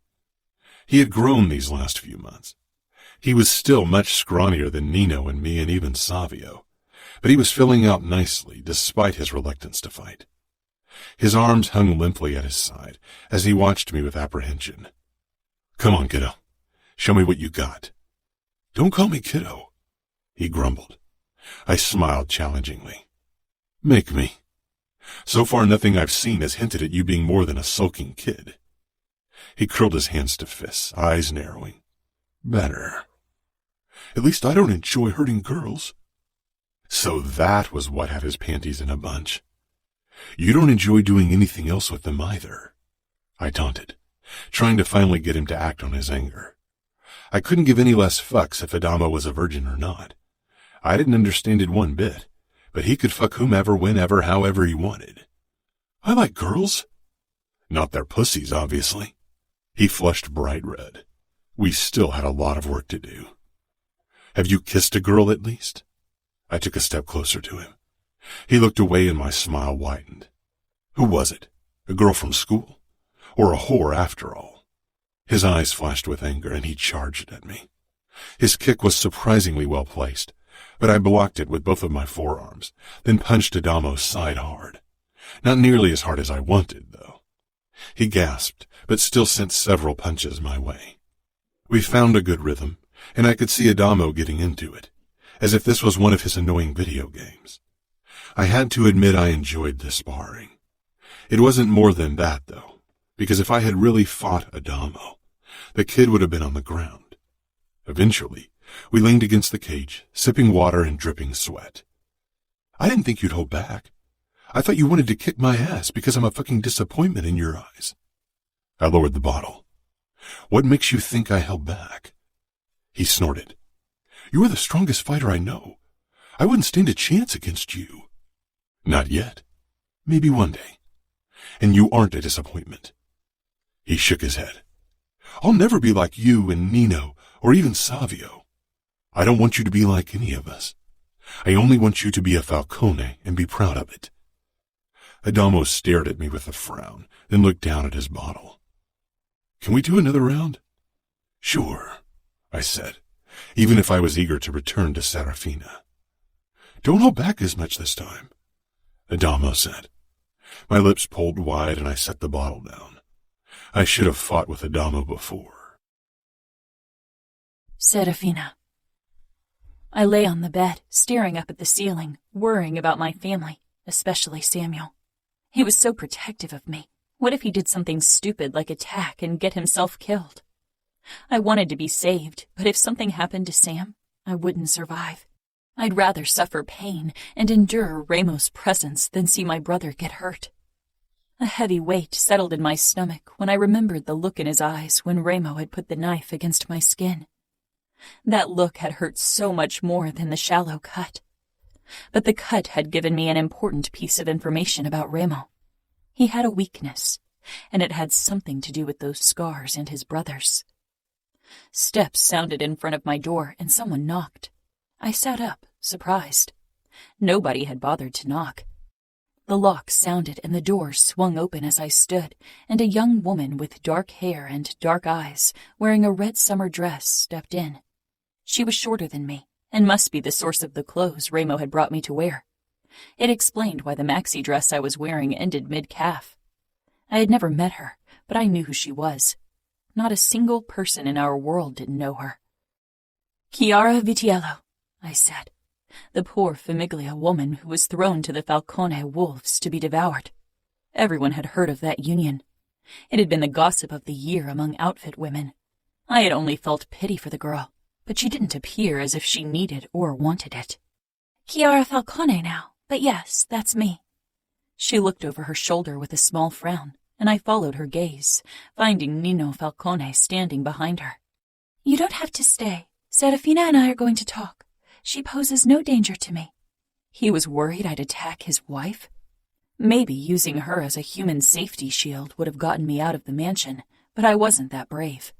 He had grown these last few months. He was still much scrawnier than Nino and me and even Savio, but he was filling out nicely despite his reluctance to fight. His arms hung limply at his side as he watched me with apprehension. "Come on, kiddo. Show me what you got." "Don't call me kiddo," he grumbled. I smiled challengingly. "Make me. So far nothing I've seen has hinted at you being more than a sulking kid." He curled his hands to fists, eyes narrowing. "Better. At least I don't enjoy hurting girls." So that was what had his panties in a bunch. "You don't enjoy doing anything else with them either," I taunted, trying to finally get him to act on his anger. I couldn't give any less fucks if Adamo was a virgin or not. I didn't understand it one bit, but he could fuck whomever, whenever, however he wanted. "I like girls." "Not their pussies, obviously." He flushed bright red. We still had a lot of work to do. "Have you kissed a girl at least?" I took a step closer to him. He looked away and my smile widened. "Who was it? A girl from school? Or a whore after all?" His eyes flashed with anger and he charged at me. His kick was surprisingly well placed, but I blocked it with both of my forearms, then punched Adamo's side hard. Not nearly as hard as I wanted, though. He gasped, but still sent several punches my way. We found a good rhythm, and I could see Adamo getting into it, as if this was one of his annoying video games. I had to admit I enjoyed the sparring. It wasn't more than that, though, because if I had really fought Adamo, the kid would have been on the ground. Eventually, we leaned against the cage, sipping water and dripping sweat. "I didn't think you'd hold back. I thought you wanted to kick my ass because I'm a fucking disappointment in your eyes." I lowered the bottle. "What makes you think I held back?" He snorted. "You are the strongest fighter I know. I wouldn't stand a chance against you." "Not yet. Maybe one day. And you aren't a disappointment." He shook his head. "I'll never be like you and Nino or even Savio. I don't want you to be like any of us. I only want you to be a Falcone and be proud of it." Adamo stared at me with a frown, then looked down at his bottle. "Can we do another round?" "Sure," I said, even if I was eager to return to Serafina. "Don't hold back as much this time," Adamo said. My lips pulled wide and I set the bottle down. I should have fought with Adamo before. Serafina. I lay on the bed, staring up at the ceiling, worrying about my family, especially Samuel. He was so protective of me. What if he did something stupid like attack and get himself killed? I wanted to be saved, but if something happened to Sam, I wouldn't survive. I'd rather suffer pain and endure Remo's presence than see my brother get hurt. A heavy weight settled in my stomach when I remembered the look in his eyes when Remo had put the knife against my skin. That look had hurt so much more than the shallow cut. But the cut had given me an important piece of information about Remo. He had a weakness, and it had something to do with those scars and his brother's. Steps sounded in front of my door, and someone knocked. I sat up, surprised. Nobody had bothered to knock. The lock sounded and the door swung open as I stood, and a young woman with dark hair and dark eyes, wearing a red summer dress, stepped in. She was shorter than me, and must be the source of the clothes Remo had brought me to wear. It explained why the maxi dress I was wearing ended mid-calf. I had never met her, but I knew who she was. Not a single person in our world didn't know her. "Chiara Vitiello," I said. The poor Famiglia woman who was thrown to the Falcone wolves to be devoured. Everyone had heard of that union. It had been the gossip of the year among outfit women. I had only felt pity for the girl, but she didn't appear as if she needed or wanted it. "Chiara Falcone now, but yes, that's me." She looked over her shoulder with a small frown, and I followed her gaze, finding Remo Falcone standing behind her. You don't have to stay. Serafina and I are going to talk. She poses no danger to me. He was worried I'd attack his wife? Maybe using her as a human safety shield would have gotten me out of the mansion, but I wasn't that brave.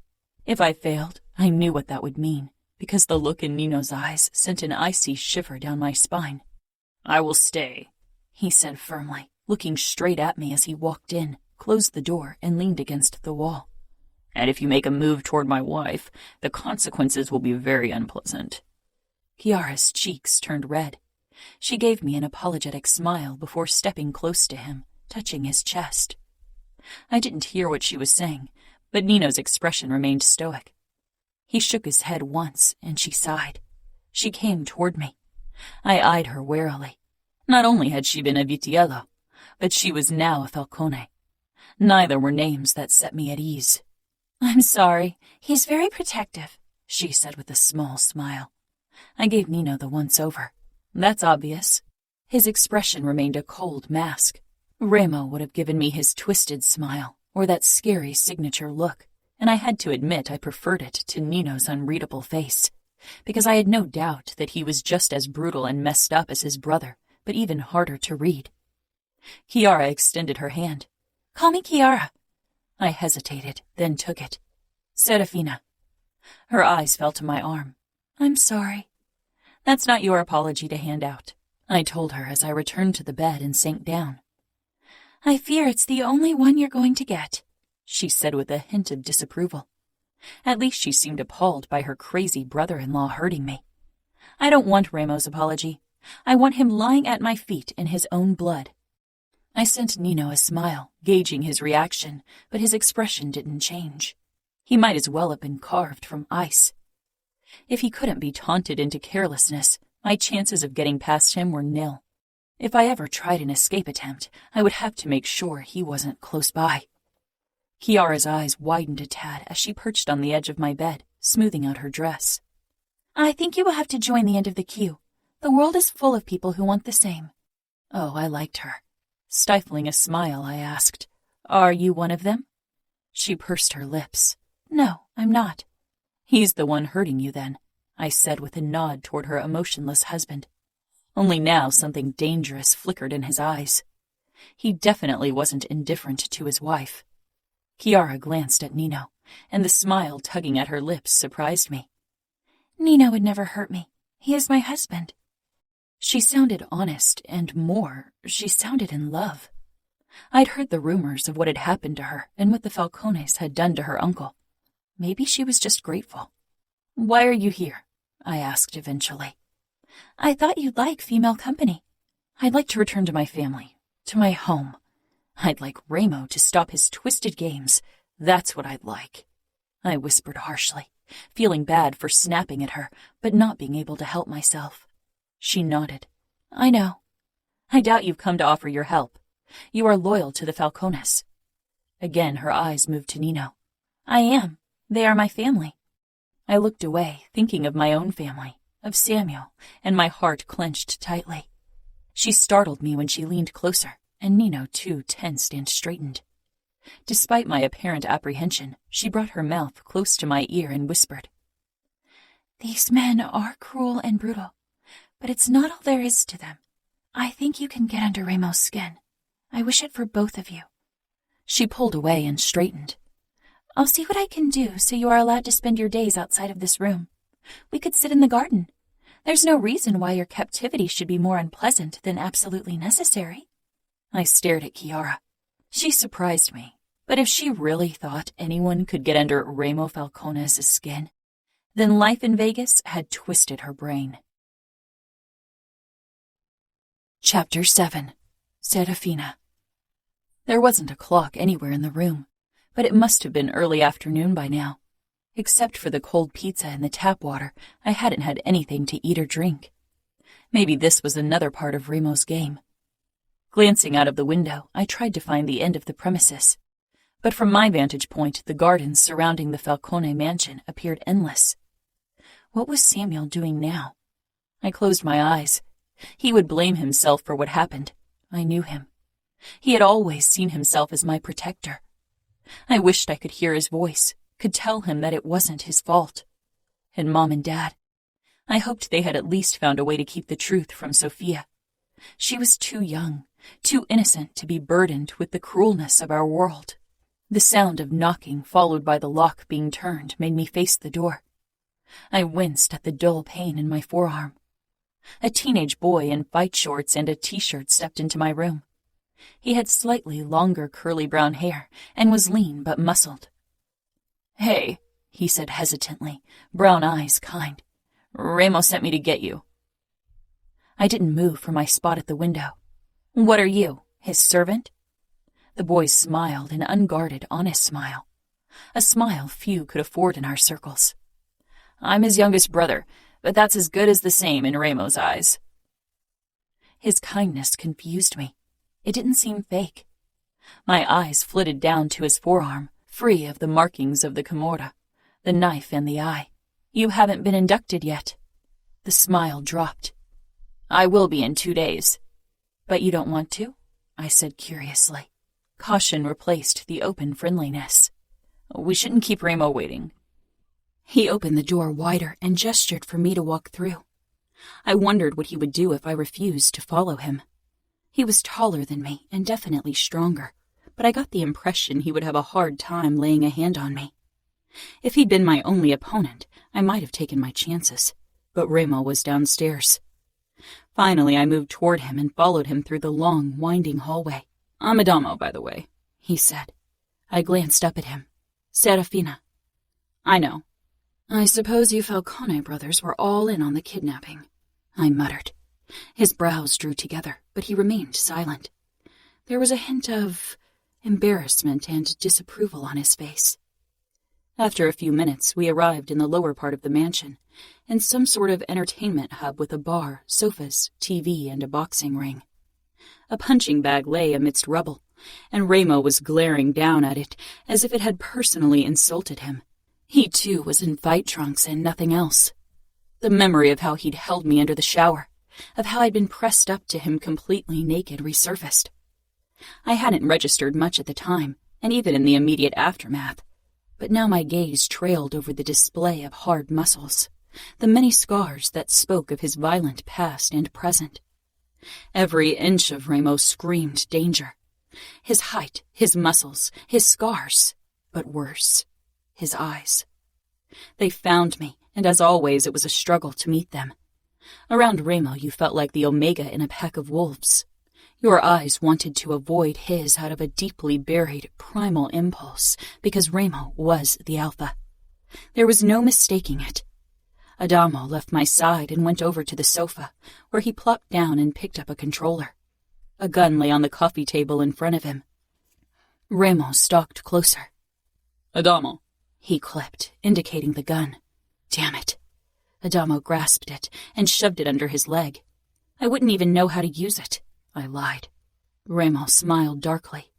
If I failed, I knew what that would mean, because the look in Nino's eyes sent an icy shiver down my spine. I will stay, he said firmly, looking straight at me as he walked in, closed the door, and leaned against the wall. And if you make a move toward my wife, the consequences will be very unpleasant. Chiara's cheeks turned red. She gave me an apologetic smile before stepping close to him, touching his chest. I didn't hear what she was saying, but Nino's expression remained stoic. He shook his head once, and she sighed. She came toward me. I eyed her warily. Not only had she been a Vitiello, but she was now a Falcone. Neither were names that set me at ease. I'm sorry. He's very protective, she said with a small smile. I gave Nino the once-over. That's obvious. His expression remained a cold mask. Remo would have given me his twisted smile, or that scary signature look, and I had to admit I preferred it to Nino's unreadable face, because I had no doubt that he was just as brutal and messed up as his brother, but even harder to read. Chiara extended her hand. Call me Chiara. I hesitated, then took it. Serafina. Her eyes fell to my arm. I'm sorry. That's not your apology to hand out, I told her as I returned to the bed and sank down. I fear it's the only one you're going to get, she said with a hint of disapproval. At least she seemed appalled by her crazy brother-in-law hurting me. I don't want Remo's apology. I want him lying at my feet in his own blood. I sent Nino a smile, gauging his reaction, but his expression didn't change. He might as well have been carved from ice. If he couldn't be taunted into carelessness, my chances of getting past him were nil. If I ever tried an escape attempt, I would have to make sure he wasn't close by. Chiara's eyes widened a tad as she perched on the edge of my bed, smoothing out her dress. I think you will have to join the end of the queue. The world is full of people who want the same. Oh, I liked her. Stifling a smile, I asked, Are you one of them? She pursed her lips. No, I'm not. He's the one hurting you then, I said with a nod toward her emotionless husband. Only now something dangerous flickered in his eyes. He definitely wasn't indifferent to his wife. Chiara glanced at Nino, and the smile tugging at her lips surprised me. Nino would never hurt me. He is my husband. She sounded honest, and more, she sounded in love. I'd heard the rumors of what had happened to her and what the Falcones had done to her uncle. Maybe she was just grateful. Why are you here? I asked eventually. I thought you'd like female company. I'd like to return to my family, to my home. I'd like Remo to stop his twisted games. That's what I'd like. I whispered harshly, feeling bad for snapping at her, but not being able to help myself. She nodded. I know. I doubt you've come to offer your help. You are loyal to the Falcones. Again, her eyes moved to Nino. I am. They are my family. I looked away, thinking of my own family, of Samuel, and my heart clenched tightly. She startled me when she leaned closer, and Nino too tensed and straightened. Despite my apparent apprehension, she brought her mouth close to my ear and whispered, These men are cruel and brutal, but it's not all there is to them. I think you can get under Remo's skin. I wish it for both of you. She pulled away and straightened. I'll see what I can do so you are allowed to spend your days outside of this room. We could sit in the garden. There's no reason why your captivity should be more unpleasant than absolutely necessary. I stared at Chiara. She surprised me, but if she really thought anyone could get under Remo Falcone's skin, then life in Vegas had twisted her brain. Chapter 7. Serafina. There wasn't a clock anywhere in the room, but it must have been early afternoon by now. Except for the cold pizza and the tap water, I hadn't had anything to eat or drink. Maybe this was another part of Remo's game. Glancing out of the window, I tried to find the end of the premises. But from my vantage point, the gardens surrounding the Falcone mansion appeared endless. What was Samuel doing now? I closed my eyes. He would blame himself for what happened. I knew him. He had always seen himself as my protector. I wished I could hear his voice, could tell him that it wasn't his fault. And Mom and Dad, I hoped they had at least found a way to keep the truth from Sophia. She was too young, too innocent to be burdened with the cruelness of our world. The sound of knocking, followed by the lock being turned, made me face the door. I winced at the dull pain in my forearm. A teenage boy in fight shorts and a t-shirt stepped into my room. He had slightly longer curly brown hair and was lean but muscled. "Hey," he said hesitantly, brown eyes kind. "Remo sent me to get you." I didn't move from my spot at the window. "What are you, his servant?" The boy smiled, an unguarded, honest smile. A smile few could afford in our circles. "I'm his youngest brother, but that's as good as the same in Remo's eyes." His kindness confused me. It didn't seem fake. My eyes flitted down to his forearm, free of the markings of the Camorra, the knife and the eye. "You haven't been inducted yet." The smile dropped. "I will be in 2 days." "But you don't want to?" I said curiously. Caution replaced the open friendliness. "We shouldn't keep Remo waiting." He opened the door wider and gestured for me to walk through. I wondered what he would do if I refused to follow him. He was taller than me and definitely stronger, but I got the impression he would have a hard time laying a hand on me. If he'd been my only opponent, I might have taken my chances, but Remo was downstairs. Finally, I moved toward him and followed him through the long, winding hallway. "I'm Adamo, by the way," he said. I glanced up at him. "Serafina." "I know." "I suppose you Falcone brothers were all in on the kidnapping," I muttered. His brows drew together, but he remained silent. There was a hint of embarrassment and disapproval on his face. After a few minutes, we arrived in the lower part of the mansion, in some sort of entertainment hub with a bar, sofas, TV, and a boxing ring. A punching bag lay amidst rubble, and Remo was glaring down at it as if it had personally insulted him. He, too, was in fight trunks and nothing else. The memory of how he'd held me under the shower, of how I'd been pressed up to him completely naked, resurfaced. I hadn't registered much at the time, and even in the immediate aftermath, but now my gaze trailed over the display of hard muscles, the many scars that spoke of his violent past and present. Every inch of Remo screamed danger. His height, his muscles, his scars, but worse, his eyes. They found me, and as always it was a struggle to meet them. Around Remo you felt like the omega in a pack of wolves. Your eyes wanted to avoid his out of a deeply buried, primal impulse, because Remo was the alpha. There was no mistaking it. Adamo left my side and went over to the sofa, where he plopped down and picked up a controller. A gun lay on the coffee table in front of him. Remo stalked closer. "Adamo," he clipped, indicating the gun. Damn it. Adamo grasped it and shoved it under his leg. I wouldn't even know how to use it, I lied. Remo smiled darkly.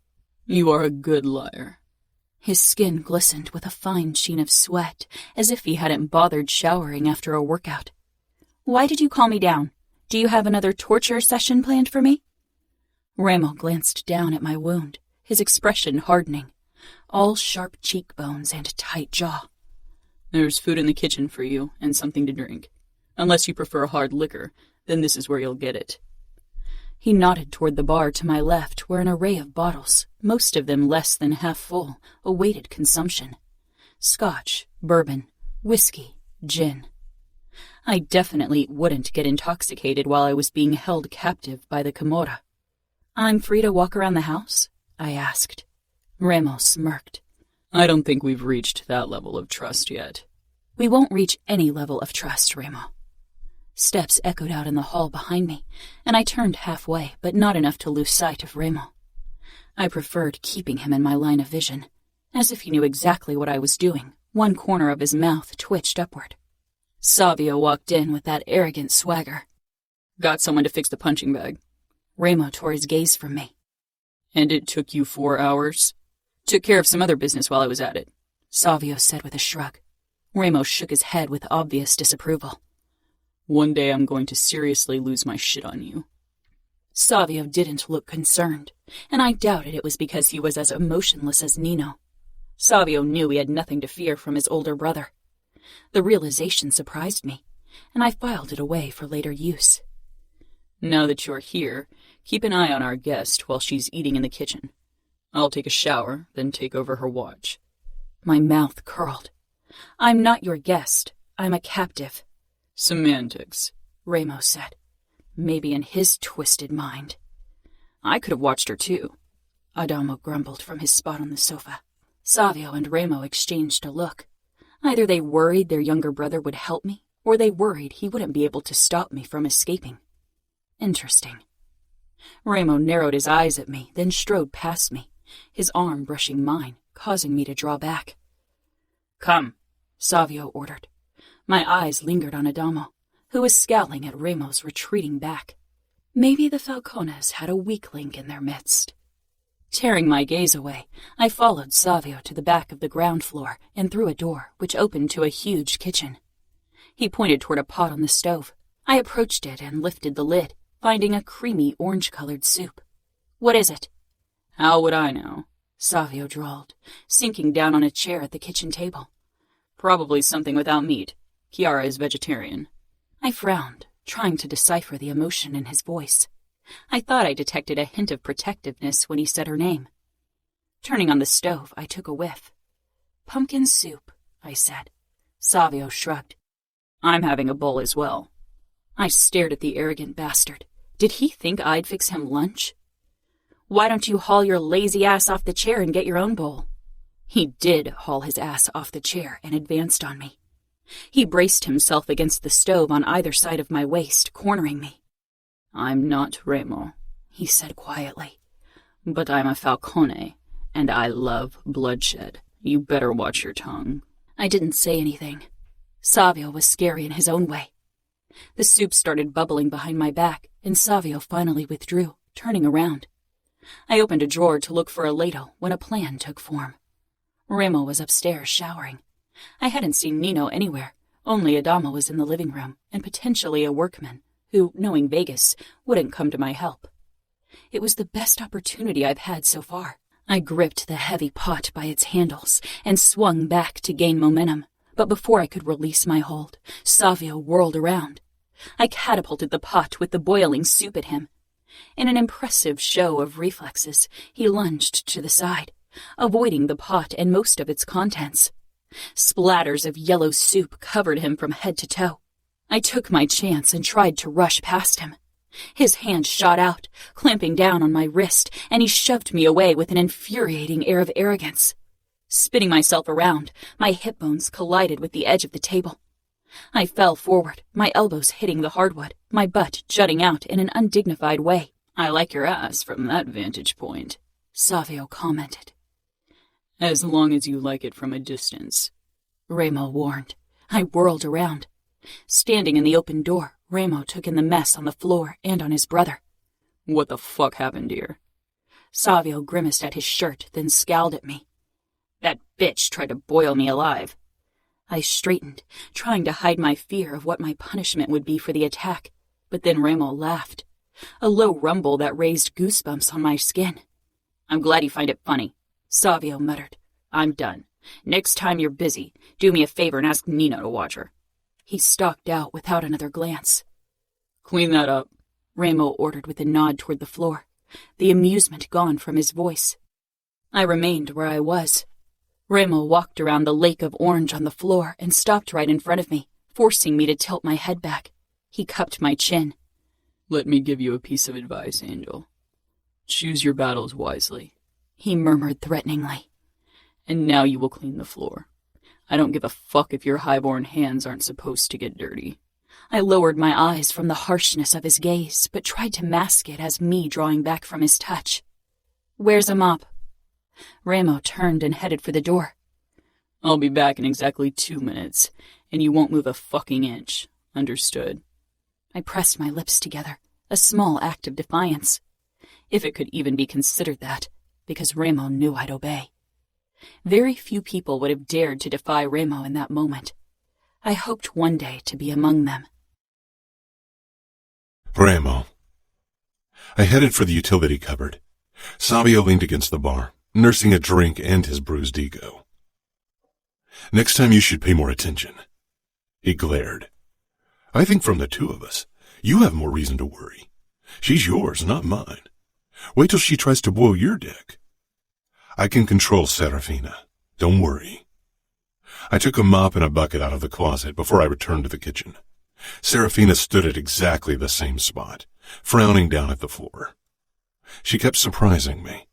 "You are a good liar." His skin glistened with a fine sheen of sweat, as if he hadn't bothered showering after a workout. "Why did you call me down? Do you have another torture session planned for me?" Remo glanced down at my wound, his expression hardening, all sharp cheekbones and tight jaw. "There's food in the kitchen for you, and something to drink. Unless you prefer hard liquor, then this is where you'll get it." He nodded toward the bar to my left, where an array of bottles, most of them less than half full, awaited consumption. Scotch, bourbon, whiskey, gin. I definitely wouldn't get intoxicated while I was being held captive by the Camorra. "I'm free to walk around the house?" I asked. Remo smirked. "I don't think we've reached that level of trust yet." "We won't reach any level of trust, Remo." Steps echoed out in the hall behind me, and I turned halfway, but not enough to lose sight of Remo. I preferred keeping him in my line of vision. As if he knew exactly what I was doing, one corner of his mouth twitched upward. Savio walked in with that arrogant swagger. "Got someone to fix the punching bag." Remo tore his gaze from me. "And it took you 4 hours?" "Took care of some other business while I was at it," Savio said with a shrug. Remo shook his head with obvious disapproval. "One day I'm going to seriously lose my shit on you." Savio didn't look concerned, and I doubted it was because he was as emotionless as Nino. Savio knew he had nothing to fear from his older brother. The realization surprised me, and I filed it away for later use. Now that you're here, keep an eye on our guest while she's eating in the kitchen. I'll take a shower, then take over her watch. My mouth curled. I'm not your guest. I'm a captive. Semantics, Remo said, maybe in his twisted mind. I could have watched her too. Adamo grumbled from his spot on the sofa. Savio and Remo exchanged a look. Either they worried their younger brother would help me, or they worried he wouldn't be able to stop me from escaping. Interesting. Remo narrowed his eyes at me, then strode past me, his arm brushing mine, causing me to draw back. Come, Savio ordered. My eyes lingered on Adamo, who was scowling at Remo's retreating back. Maybe the Falcones had a weak link in their midst. Tearing my gaze away, I followed Savio to the back of the ground floor and through a door which opened to a huge kitchen. He pointed toward a pot on the stove. I approached it and lifted the lid, finding a creamy orange-colored soup. What is it? How would I know? Savio drawled, sinking down on a chair at the kitchen table. Probably something without meat. Chiara is vegetarian. I frowned, trying to decipher the emotion in his voice. I thought I detected a hint of protectiveness when he said her name. Turning on the stove, I took a whiff. Pumpkin soup, I said. Savio shrugged. I'm having a bowl as well. I stared at the arrogant bastard. Did he think I'd fix him lunch? Why don't you haul your lazy ass off the chair and get your own bowl? He did haul his ass off the chair and advanced on me. He braced himself against the stove on either side of my waist, cornering me. I'm not Remo, he said quietly. But I'm a Falcone, and I love bloodshed. You better watch your tongue. I didn't say anything. Savio was scary in his own way. The soup started bubbling behind my back, and Savio finally withdrew, turning around. I opened a drawer to look for a ladle when a plan took form. Remo was upstairs showering. I hadn't seen Nino anywhere. Only Adamo was in the living room, and potentially a workman, who, knowing Vegas, wouldn't come to my help. It was the best opportunity I've had so far. I gripped the heavy pot by its handles and swung back to gain momentum, but before I could release my hold, Savio whirled around. I catapulted the pot with the boiling soup at him. In an impressive show of reflexes, he lunged to the side, avoiding the pot and most of its contents. Splatters of yellow soup covered him from head to toe. I took my chance and tried to rush past him. His hand shot out, clamping down on my wrist, and he shoved me away with an infuriating air of arrogance. Spinning myself around, my hip bones collided with the edge of the table. I fell forward, my elbows hitting the hardwood, my butt jutting out in an undignified way. I like your ass from that vantage point, Savio commented. As long as you like it from a distance, Remo warned. I whirled around. Standing in the open door, Remo took in the mess on the floor and on his brother. What the fuck happened here? Savio grimaced at his shirt, then scowled at me. That bitch tried to boil me alive. I straightened, trying to hide my fear of what my punishment would be for the attack, but then Remo laughed. A low rumble that raised goosebumps on my skin. I'm glad you find it funny, Savio muttered. I'm done. Next time you're busy, do me a favor and ask Nino to watch her. He stalked out without another glance. Clean that up, Remo ordered with a nod toward the floor, the amusement gone from his voice. I remained where I was. Remo walked around the lake of orange on the floor and stopped right in front of me, forcing me to tilt my head back. He cupped my chin. Let me give you a piece of advice, Angel. Choose your battles wisely, he murmured threateningly. And now you will clean the floor. I don't give a fuck if your highborn hands aren't supposed to get dirty. I lowered my eyes from the harshness of his gaze, but tried to mask it as me drawing back from his touch. Where's a mop? Remo turned and headed for the door. I'll be back in exactly 2 minutes, and you won't move a fucking inch. Understood? I pressed my lips together, a small act of defiance. If it could even be considered that, because Remo knew I'd obey. Very few people would have dared to defy Remo in that moment. I hoped one day to be among them. Remo, I headed for the utility cupboard. Savio leaned against the bar, nursing a drink and his bruised ego. Next time you should pay more attention. He glared. I think from the two of us, you have more reason to worry. She's yours, not mine. Wait till she tries to boil your dick. I can control Serafina. Don't worry. I took a mop and a bucket out of the closet before I returned to the kitchen. Serafina stood at exactly the same spot, frowning down at the floor. She kept surprising me.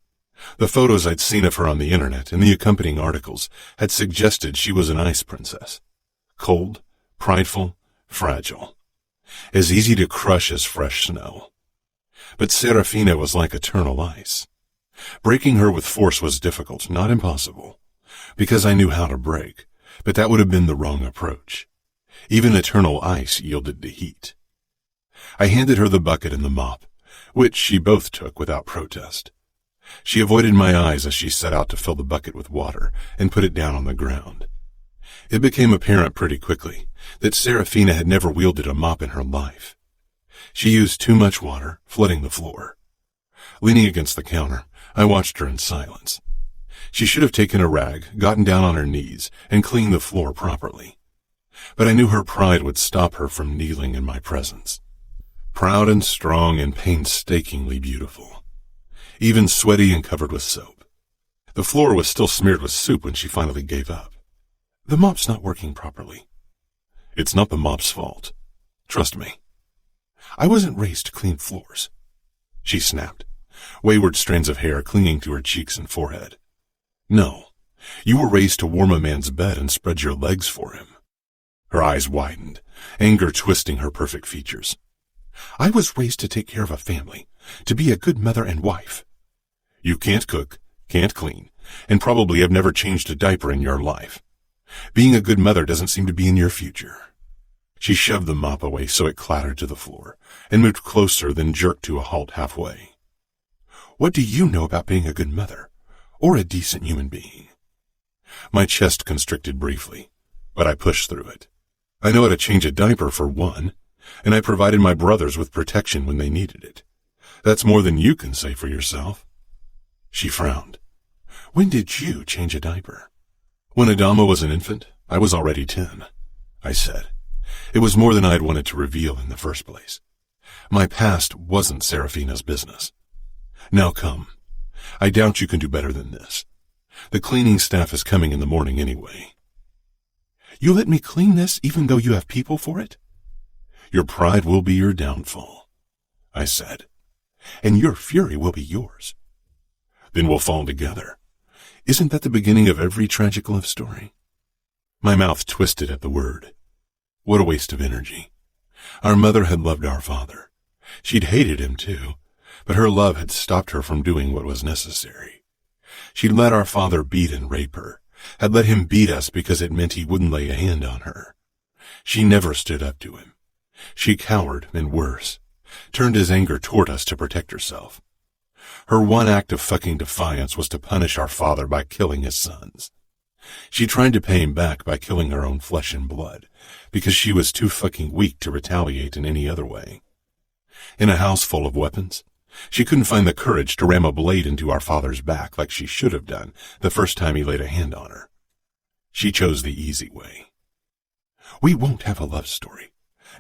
The photos I'd seen of her on the internet and the accompanying articles had suggested she was an ice princess. Cold, prideful, fragile. As easy to crush as fresh snow. But Serafina was like eternal ice. Breaking her with force was difficult, not impossible, because I knew how to break, but that would have been the wrong approach. Even eternal ice yielded to heat. I handed her the bucket and the mop, which she both took without protest. She avoided my eyes as she set out to fill the bucket with water and put it down on the ground. It became apparent pretty quickly that Serafina had never wielded a mop in her life. She used too much water, flooding the floor. Leaning against the counter, I watched her in silence. She should have taken a rag, gotten down on her knees, and cleaned the floor properly. But I knew her pride would stop her from kneeling in my presence. Proud and strong and painstakingly beautiful. Even sweaty and covered with soap. The floor was still smeared with soup when she finally gave up. The mop's not working properly. It's not the mop's fault. Trust me. I wasn't raised to clean floors. She snapped, wayward strands of hair clinging to her cheeks and forehead. No, you were raised to warm a man's bed and spread your legs for him. Her eyes widened, anger twisting her perfect features. I was raised to take care of a family, to be a good mother and wife. You can't cook, can't clean, and probably have never changed a diaper in your life. Being a good mother doesn't seem to be in your future. She shoved the mop away so it clattered to the floor, and moved closer, then jerked to a halt halfway. What do you know about being a good mother, or a decent human being? My chest constricted briefly, but I pushed through it. I know how to change a diaper for one, and I provided my brothers with protection when they needed it. That's more than you can say for yourself. She frowned. When did you change a diaper? When Adama was an infant, I was already 10, I said. It was more than I'd wanted to reveal in the first place. My past wasn't Serafina's business. Now come. I doubt you can do better than this. The cleaning staff is coming in the morning anyway. You let me clean this even though you have people for it? Your pride will be your downfall, I said, and your fury will be yours. Then we'll fall together. Isn't that the beginning of every tragic love story? My mouth twisted at the word. What a waste of energy. Our mother had loved our father. She'd hated him too, but her love had stopped her from doing what was necessary. She'd let our father beat and rape her, had let him beat us because it meant he wouldn't lay a hand on her. She never stood up to him. She cowered, and worse, turned his anger toward us to protect herself. Her one act of fucking defiance was to punish our father by killing his sons. She tried to pay him back by killing her own flesh and blood, because she was too fucking weak to retaliate in any other way. In a house full of weapons, she couldn't find the courage to ram a blade into our father's back like she should have done the first time he laid a hand on her. She chose the easy way. We won't have a love story.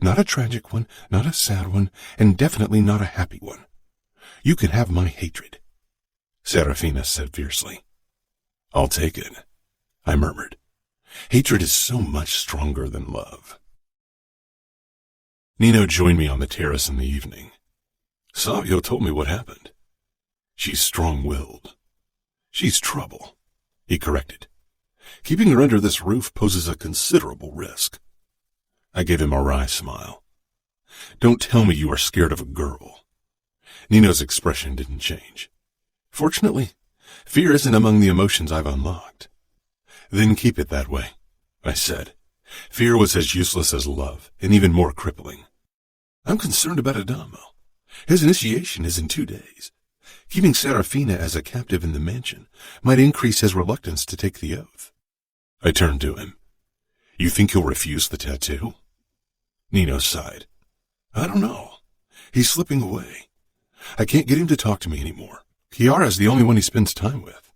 Not a tragic one, not a sad one, and definitely not a happy one. You can have my hatred, Serafina said fiercely. I'll take it, I murmured. Hatred is so much stronger than love. Nino joined me on the terrace in the evening. Savio told me what happened. She's strong-willed. She's trouble, he corrected. Keeping her under this roof poses a considerable risk. I gave him a wry smile. Don't tell me you are scared of a girl. Nino's expression didn't change. Fortunately, fear isn't among the emotions I've unlocked. Then keep it that way, I said. Fear was as useless as love, and even more crippling. I'm concerned about Adamo. His initiation is in 2 days. Keeping Serafina as a captive in the mansion might increase his reluctance to take the oath. I turned to him. You think he'll refuse the tattoo? Nino sighed. I don't know. He's slipping away. I can't get him to talk to me anymore. Chiara's the only one he spends time with.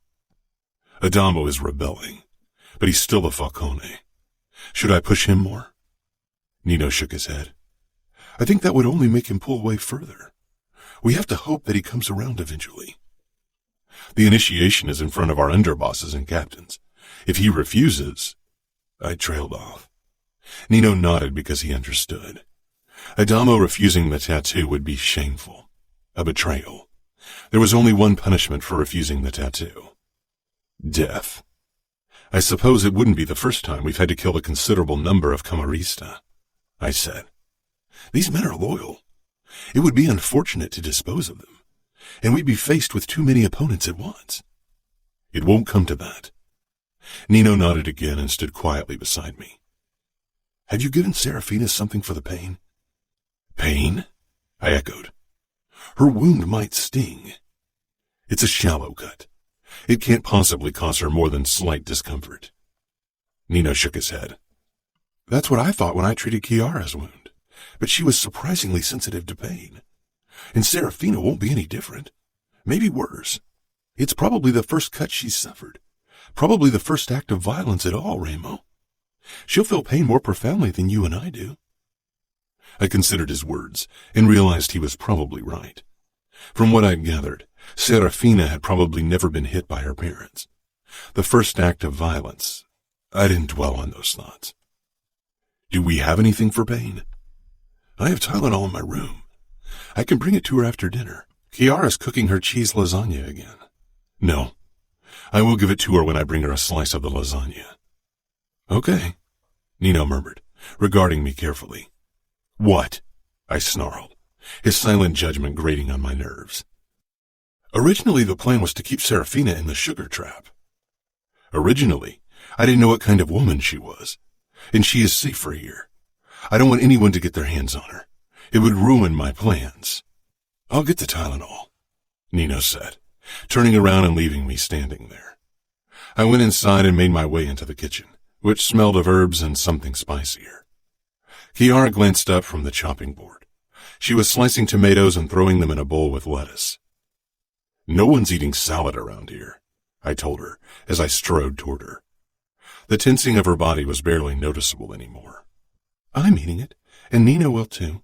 Adamo is rebelling, but he's still a Falcone. Should I push him more? Nino shook his head. I think that would only make him pull away further. We have to hope that he comes around eventually. The initiation is in front of our underbosses and captains. If he refuses... I trailed off. Nino nodded because he understood. Adamo refusing the tattoo would be shameful. A betrayal. There was only one punishment for refusing the tattoo. Death. I suppose it wouldn't be the first time we've had to kill a considerable number of Camorrista, I said. These men are loyal. It would be unfortunate to dispose of them, and we'd be faced with too many opponents at once. It won't come to that. Nino nodded again and stood quietly beside me. Have you given Serafina something for the pain? Pain? I echoed. Her wound might sting. It's a shallow cut. It can't possibly cause her more than slight discomfort. Nino shook his head. That's what I thought when I treated Chiara's wound, but she was surprisingly sensitive to pain. And Serafina won't be any different. Maybe worse. It's probably the first cut she's suffered. Probably the first act of violence at all, Remo. She'll feel pain more profoundly than you and I do. I considered his words and realized he was probably right. From what I'd gathered, Serafina had probably never been hit by her parents. The first act of violence. I didn't dwell on those thoughts. Do we have anything for pain? I have Tylenol in my room. I can bring it to her after dinner. Chiara's cooking her cheese lasagna again. No, I will give it to her when I bring her a slice of the lasagna. Okay, Nino murmured, regarding me carefully. What? I snarled, his silent judgment grating on my nerves. Originally, the plan was to keep Serafina in the sugar trap. Originally, I didn't know what kind of woman she was, and she is safer here. I don't want anyone to get their hands on her. It would ruin my plans. I'll get the Tylenol, Nino said, turning around and leaving me standing there. I went inside and made my way into the kitchen, which smelled of herbs and something spicier. Chiara glanced up from the chopping board. She was slicing tomatoes and throwing them in a bowl with lettuce. No one's eating salad around here, I told her as I strode toward her. The tensing of her body was barely noticeable anymore. I'm eating it, and Nino will too,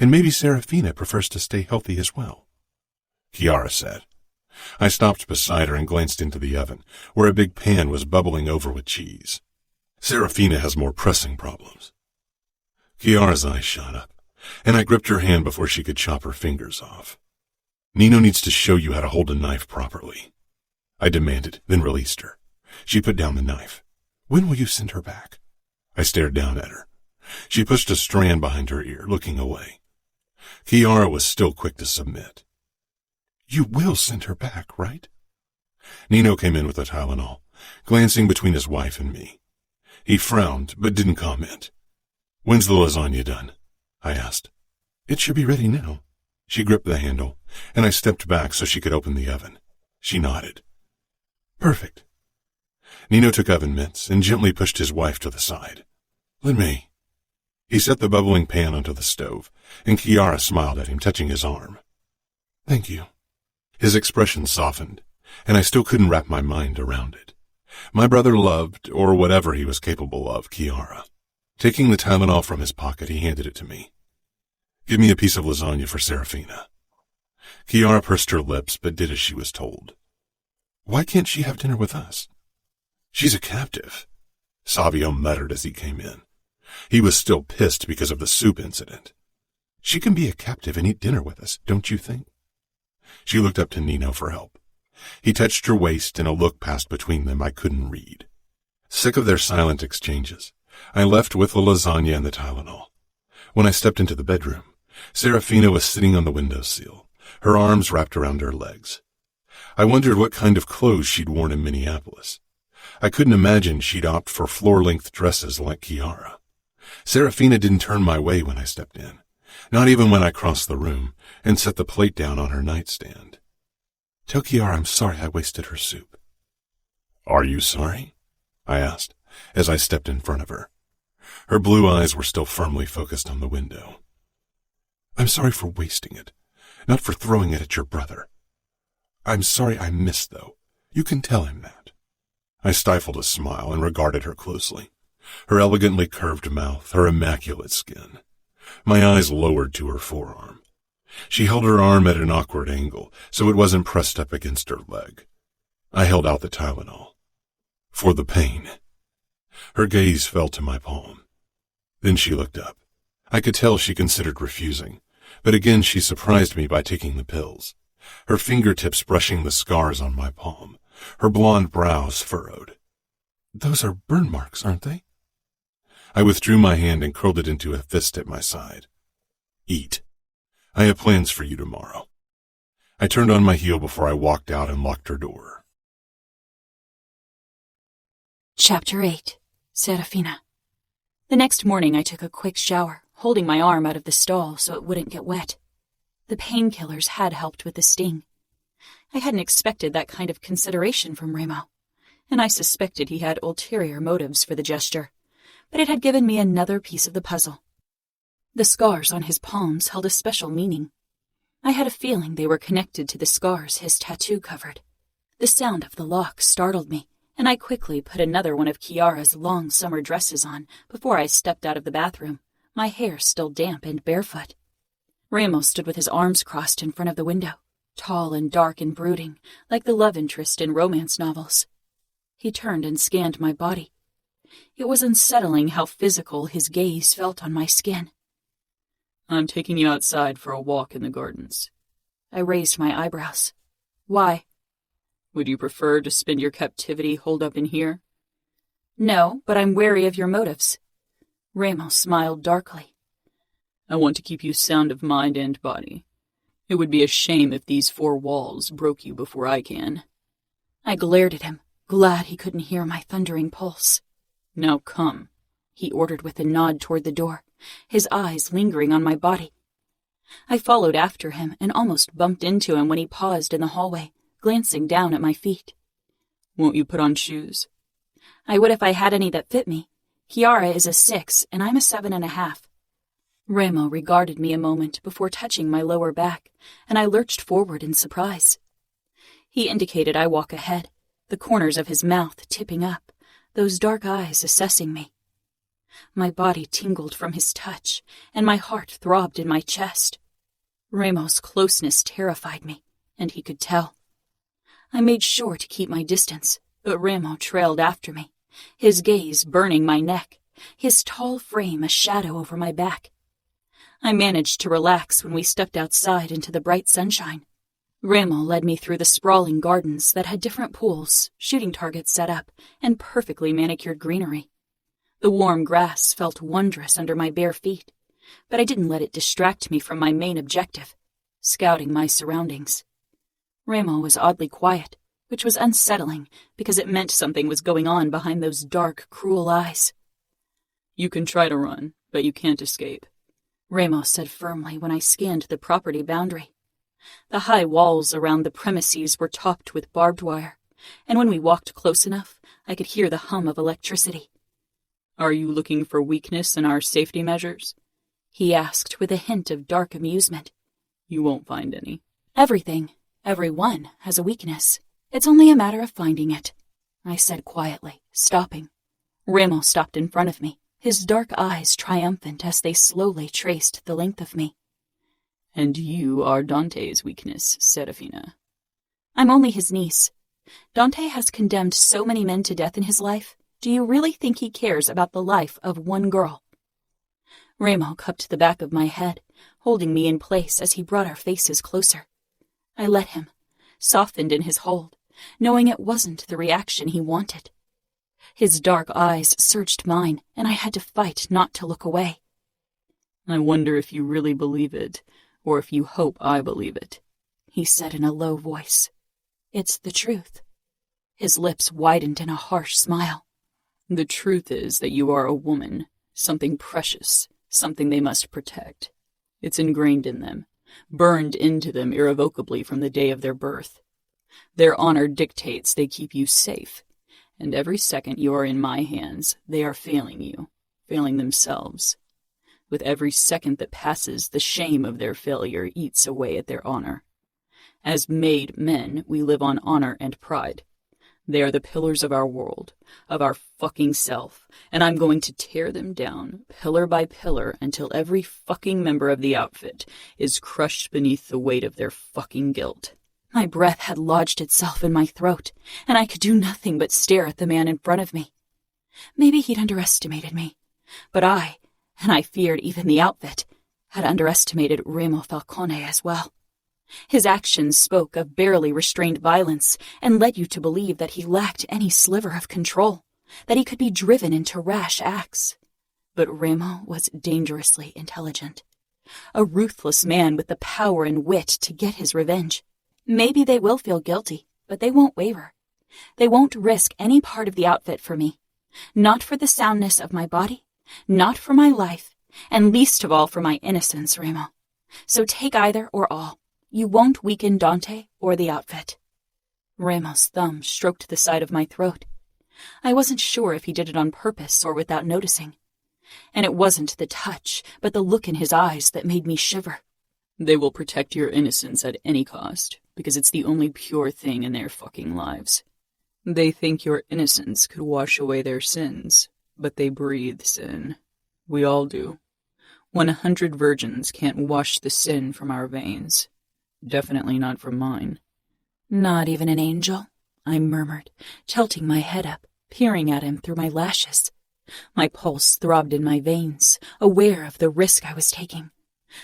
and maybe Serafina prefers to stay healthy as well, Chiara said. I stopped beside her and glanced into the oven, where a big pan was bubbling over with cheese. Serafina has more pressing problems. Chiara's eyes shot up, and I gripped her hand before she could chop her fingers off. Nino needs to show you how to hold a knife properly, I demanded, then released her. She put down the knife. When will you send her back? I stared down at her. She pushed a strand behind her ear, looking away. Chiara was still quick to submit. You will send her back, right? Nino came in with the Tylenol, glancing between his wife and me. He frowned, but didn't comment. When's the lasagna done? I asked. It should be ready now. She gripped the handle, and I stepped back so she could open the oven. She nodded. Perfect. Nino took oven mitts and gently pushed his wife to the side. Let me. He set the bubbling pan onto the stove, and Chiara smiled at him, touching his arm. Thank you. His expression softened, and I still couldn't wrap my mind around it. My brother loved, or whatever he was capable of, Chiara. Taking the Tylenol from his pocket, he handed it to me. Give me a piece of lasagna for Serafina. Chiara pursed her lips, but did as she was told. Why can't she have dinner with us? She's a captive, Savio muttered as he came in. He was still pissed because of the soup incident. She can be a captive and eat dinner with us, don't you think? She looked up to Nino for help. He touched her waist, and a look passed between them I couldn't read. Sick of their silent exchanges, I left with the lasagna and the Tylenol. When I stepped into the bedroom, Serafina was sitting on the windowsill, her arms wrapped around her legs. I wondered what kind of clothes she'd worn in Minneapolis. I couldn't imagine she'd opt for floor-length dresses like Chiara. Serafina didn't turn my way when I stepped in, not even when I crossed the room and set the plate down on her nightstand. Tell Chiara I'm sorry I wasted her soup. Are you sorry? I asked, as I stepped in front of her. Her blue eyes were still firmly focused on the window. I'm sorry for wasting it. not for throwing it at your brother. I'm sorry I missed, though. You can tell him that. I stifled a smile and regarded her closely. Her elegantly curved mouth, her immaculate skin. My eyes lowered to her forearm. She held her arm at an awkward angle, so it wasn't pressed up against her leg. I held out the Tylenol. For the pain. Her gaze fell to my palm. Then she looked up. I could tell she considered refusing, but again she surprised me by taking the pills. Her fingertips brushing the scars on my palm, her blonde brows furrowed. Those are burn marks, aren't they? I withdrew my hand and curled it into a fist at my side. Eat. I have plans for you tomorrow. I turned on my heel before I walked out and locked her door. Chapter 8. Serafina. The next morning I took a quick shower, holding my arm out of the stall so it wouldn't get wet. The painkillers had helped with the sting. I hadn't expected that kind of consideration from Remo, and I suspected he had ulterior motives for the gesture, but it had given me another piece of the puzzle. The scars on his palms held a special meaning. I had a feeling they were connected to the scars his tattoo covered. The sound of the lock startled me, and I quickly put another one of Chiara's long summer dresses on before I stepped out of the bathroom, my hair still damp and barefoot. Remo stood with his arms crossed in front of the window, tall and dark and brooding, like the love interest in romance novels. He turned and scanned my body. It was unsettling how physical his gaze felt on my skin. I'm taking you outside for a walk in the gardens. I raised my eyebrows. Why? Would you prefer to spend your captivity holed up in here? No, but I'm wary of your motives. Remo smiled darkly. I want to keep you sound of mind and body. It would be a shame if these four walls broke you before I can. I glared at him, glad he couldn't hear my thundering pulse. Now come, he ordered with a nod toward the door, his eyes lingering on my body. I followed after him and almost bumped into him when he paused in the hallway, glancing down at my feet. Won't you put on shoes? I would if I had any that fit me. Chiara is a 6, and I'm a 7.5. Remo regarded me a moment before touching my lower back, and I lurched forward in surprise. He indicated I walk ahead, the corners of his mouth tipping up, those dark eyes assessing me. My body tingled from his touch, and my heart throbbed in my chest. Remo's closeness terrified me, and he could tell. I made sure to keep my distance, but Remo trailed after me, his gaze burning my neck, his tall frame a shadow over my back. I managed to relax when we stepped outside into the bright sunshine. Remo led me through the sprawling gardens that had different pools, shooting targets set up, and perfectly manicured greenery. The warm grass felt wondrous under my bare feet, but I didn't let it distract me from my main objective, scouting my surroundings. Remo was oddly quiet, which was unsettling because it meant something was going on behind those dark, cruel eyes. You can try to run, but you can't escape, Remo said firmly when I scanned the property boundary. The high walls around the premises were topped with barbed wire, and when we walked close enough, I could hear the hum of electricity. Are you looking for weakness in our safety measures? He asked with a hint of dark amusement. You won't find any. Everyone has a weakness. It's only a matter of finding it, I said quietly, stopping. Remo stopped in front of me, his dark eyes triumphant as they slowly traced the length of me. And you are Dante's weakness, Serafina. I'm only his niece. Dante has condemned so many men to death in his life. Do you really think he cares about the life of one girl? Remo cupped the back of my head, holding me in place as he brought our faces closer. I let him, softened in his hold, knowing it wasn't the reaction he wanted. His dark eyes searched mine, and I had to fight not to look away. I wonder if you really believe it, or if you hope I believe it, he said in a low voice. It's the truth. His lips widened in a harsh smile. The truth is that you are a woman, something precious, something they must protect. It's ingrained in them, burned into them irrevocably from the day of their birth. Their honor dictates they keep you safe, and every second you are in my hands, they are failing you, failing themselves. With every second that passes, the shame of their failure eats away at their honor. As made men, we live on honor and pride. They are the pillars of our world, of our fucking self, and I'm going to tear them down, pillar by pillar, until every fucking member of the outfit is crushed beneath the weight of their fucking guilt. My breath had lodged itself in my throat, and I could do nothing but stare at the man in front of me. Maybe he'd underestimated me, but I feared even the outfit, had underestimated Remo Falcone as well. His actions spoke of barely restrained violence and led you to believe that he lacked any sliver of control, that he could be driven into rash acts. But Remo was dangerously intelligent. A ruthless man with the power and wit to get his revenge. Maybe they will feel guilty, but they won't waver. They won't risk any part of the outfit for me. Not for the soundness of my body, not for my life, and least of all for my innocence, Remo. So take either or all. You won't weaken Dante or the outfit. Remo's thumb stroked the side of my throat. I wasn't sure if he did it on purpose or without noticing. And it wasn't the touch, but the look in his eyes that made me shiver. They will protect your innocence at any cost, because it's the only pure thing in their fucking lives. They think your innocence could wash away their sins, but they breathe sin. We all do. 100 virgins can't wash the sin from our veins. Definitely not from mine. Not even an angel, I murmured, tilting my head up, peering at him through my lashes. My pulse throbbed in my veins, aware of the risk I was taking.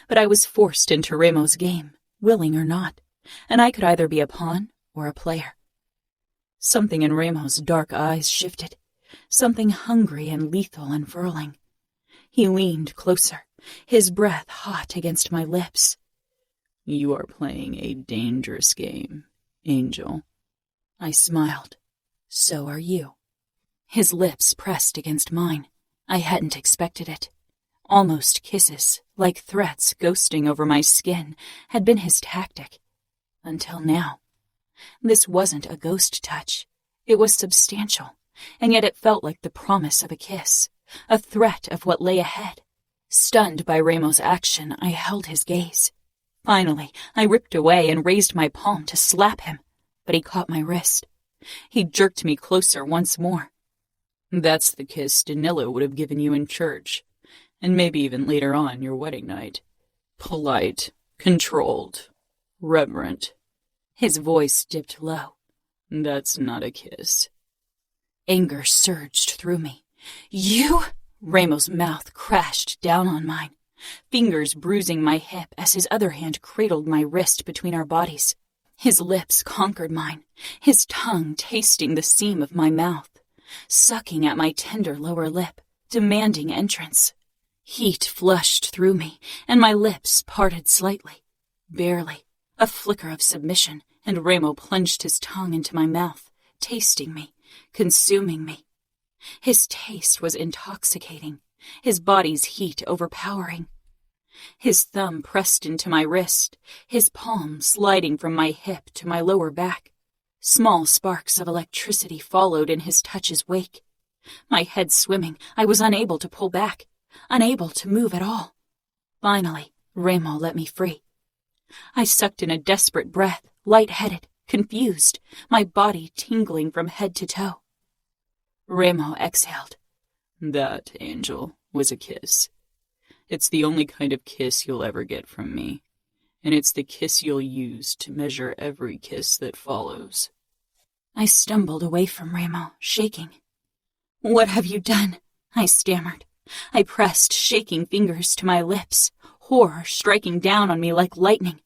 But I was forced into Remo's game, willing or not, and I could either be a pawn or a player. Something in Remo's dark eyes shifted, something hungry and lethal unfurling. He leaned closer, his breath hot against my lips. You are playing a dangerous game, Angel. I smiled. So are you. His lips pressed against mine. I hadn't expected it. Almost kisses, like threats ghosting over my skin, had been his tactic. Until now. This wasn't a ghost touch. It was substantial, and yet it felt like the promise of a kiss, a threat of what lay ahead. Stunned by Remo's action, I held his gaze. Finally, I ripped away and raised my palm to slap him, but he caught my wrist. He jerked me closer once more. That's the kiss Danilo would have given you in church, and maybe even later on your wedding night. Polite, controlled, reverent. His voice dipped low. That's not a kiss. Anger surged through me. You? Remo's mouth crashed down on mine, fingers bruising my hip as his other hand cradled my wrist between our bodies. His lips conquered mine, his tongue tasting the seam of my mouth, sucking at my tender lower lip, demanding entrance. Heat flushed through me, and my lips parted slightly, barely, a flicker of submission, and Remo plunged his tongue into my mouth, tasting me, consuming me. His taste was intoxicating, his body's heat overpowering. His thumb pressed into my wrist, his palm sliding from my hip to my lower back. Small sparks of electricity followed in his touch's wake. My head swimming, I was unable to pull back, unable to move at all. Finally, Remo let me free. I sucked in a desperate breath, lightheaded, confused, my body tingling from head to toe. Remo exhaled. That, Angel, was a kiss. It's the only kind of kiss you'll ever get from me, and it's the kiss you'll use to measure every kiss that follows. I stumbled away from Remo, shaking. What have you done? I stammered. I pressed shaking fingers to my lips, horror striking down on me like lightning.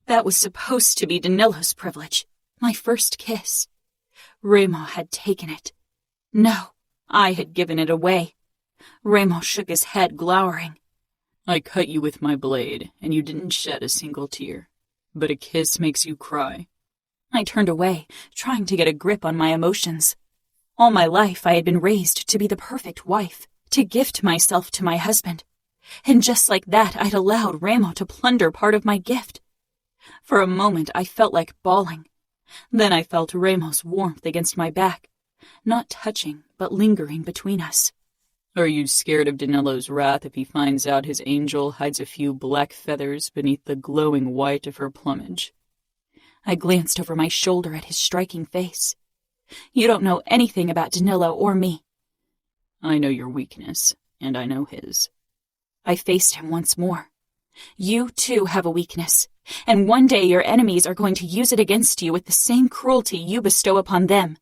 That was supposed to be Danilo's privilege, my first kiss. Remo had taken it. No, I had given it away. Remo shook his head, glowering. I cut you with my blade, and you didn't shed a single tear. But a kiss makes you cry. I turned away, trying to get a grip on my emotions. All my life I had been raised to be the perfect wife, to gift myself to my husband. And just like that, I'd allowed Remo to plunder part of my gift. For a moment, I felt like bawling. Then I felt Remo's warmth against my back, not touching, but lingering between us. Are you scared of Danillo's wrath if he finds out his angel hides a few black feathers beneath the glowing white of her plumage? I glanced over my shoulder at his striking face. You don't know anything about Danillo or me. I know your weakness, and I know his. I faced him once more. You, too, have a weakness, and one day your enemies are going to use it against you with the same cruelty you bestow upon them.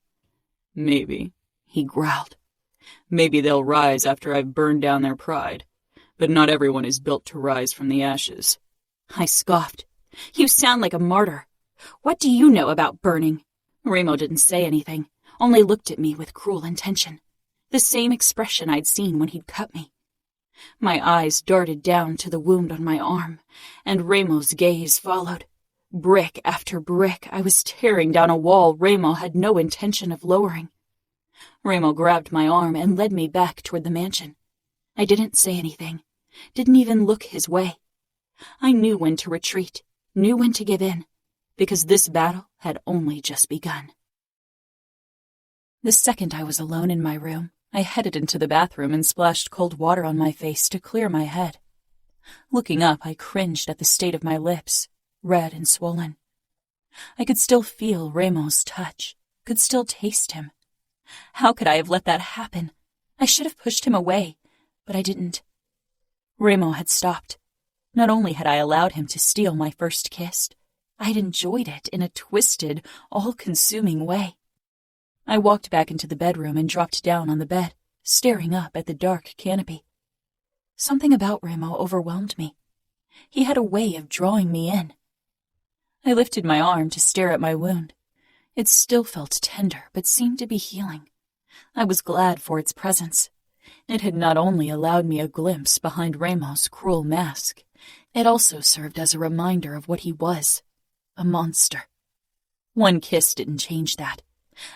Maybe, he growled. Maybe they'll rise after I've burned down their pride, but not everyone is built to rise from the ashes. I scoffed. You sound like a martyr. What do you know about burning? Remo didn't say anything, only looked at me with cruel intention. The same expression I'd seen when he'd cut me. My eyes darted down to the wound on my arm, and Remo's gaze followed. Brick after brick, I was tearing down a wall Remo had no intention of lowering. Remo grabbed my arm and led me back toward the mansion. I didn't say anything, didn't even look his way. I knew when to retreat, knew when to give in, because this battle had only just begun. The second I was alone in my room, I headed into the bathroom and splashed cold water on my face to clear my head. Looking up, I cringed at the state of my lips, red and swollen. I could still feel Remo's touch, could still taste him. How could I have let that happen? I should have pushed him away, but I didn't. Remo had stopped. Not only had I allowed him to steal my first kiss, I'd enjoyed it in a twisted, all-consuming way. I walked back into the bedroom and dropped down on the bed, staring up at the dark canopy. Something about Remo overwhelmed me. He had a way of drawing me in. I lifted my arm to stare at my wound. It still felt tender, but seemed to be healing. I was glad for its presence. It had not only allowed me a glimpse behind Remo's cruel mask, it also served as a reminder of what he was, a monster. One kiss didn't change that.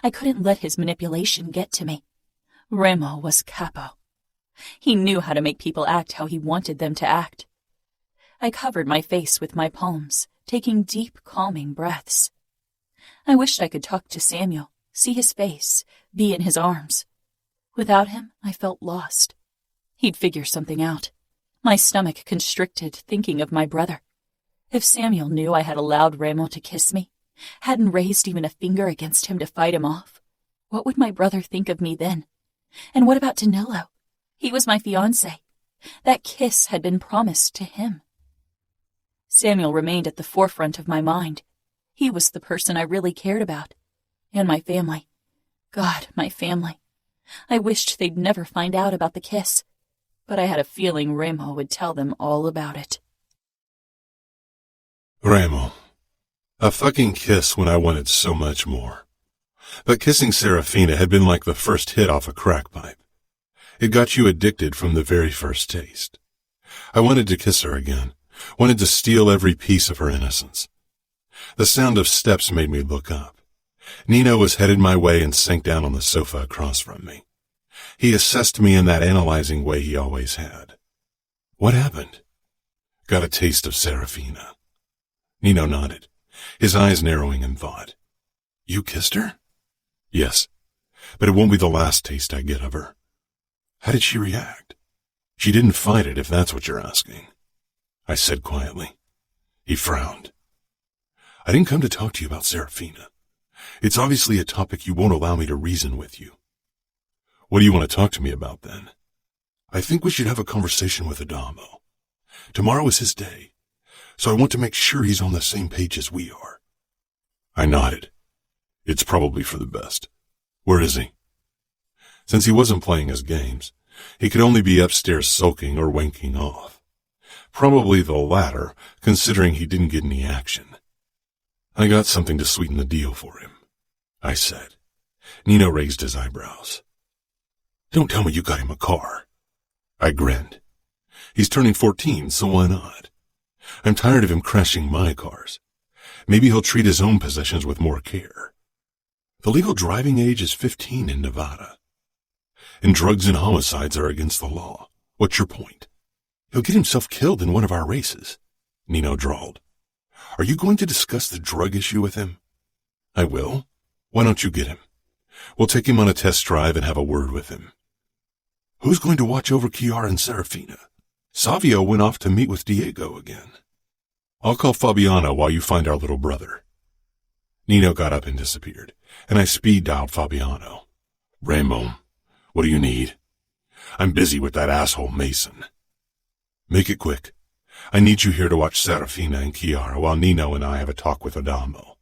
I couldn't let his manipulation get to me. Remo was Capo. He knew how to make people act how he wanted them to act. I covered my face with my palms, taking deep, calming breaths. I wished I could talk to Samuel, see his face, be in his arms. Without him, I felt lost. He'd figure something out. My stomach constricted, thinking of my brother. If Samuel knew I had allowed Remo to kiss me, hadn't raised even a finger against him to fight him off, what would my brother think of me then? And what about Danilo? He was my fiancé. That kiss had been promised to him. Samuel remained at the forefront of my mind. He was the person I really cared about. And my family. God, my family. I wished they'd never find out about the kiss, but I had a feeling Remo would tell them all about it. Remo. A fucking kiss when I wanted so much more. But kissing Serafina had been like the first hit off a crack pipe. It got you addicted from the very first taste. I wanted to kiss her again, wanted to steal every piece of her innocence. The sound of steps made me look up. Nino was headed my way and sank down on the sofa across from me. He assessed me in that analyzing way he always had. What happened? Got a taste of Serafina. Nino nodded, his eyes narrowing in thought. You kissed her? Yes, but it won't be the last taste I get of her. How did she react? She didn't fight it, if that's what you're asking. I said quietly. He frowned. I didn't come to talk to you about Serafina. It's obviously a topic you won't allow me to reason with you. What do you want to talk to me about, then? I think we should have a conversation with Adamo. Tomorrow is his day, so I want to make sure he's on the same page as we are. I nodded. It's probably for the best. Where is he? Since he wasn't playing his games, he could only be upstairs sulking or wanking off. Probably the latter, considering he didn't get any action. I got something to sweeten the deal for him, I said. Nino raised his eyebrows. Don't tell me you got him a car. I grinned. He's turning 14, so why not? I'm tired of him crashing my cars. Maybe he'll treat his own possessions with more care. The legal driving age is 15 in Nevada. And drugs and homicides are against the law. What's your point? He'll get himself killed in one of our races, Nino drawled. Are you going to discuss the drug issue with him? I will. Why don't you get him? We'll take him on a test drive and have a word with him. Who's going to watch over Chiara and Serafina? Savio went off to meet with Diego again. I'll call Fabiano while you find our little brother. Nino got up and disappeared, and I speed-dialed Fabiano. Remo, what do you need? I'm busy with that asshole Mason. Make it quick. I need you here to watch Serafina and Chiara while Nino and I have a talk with Adamo.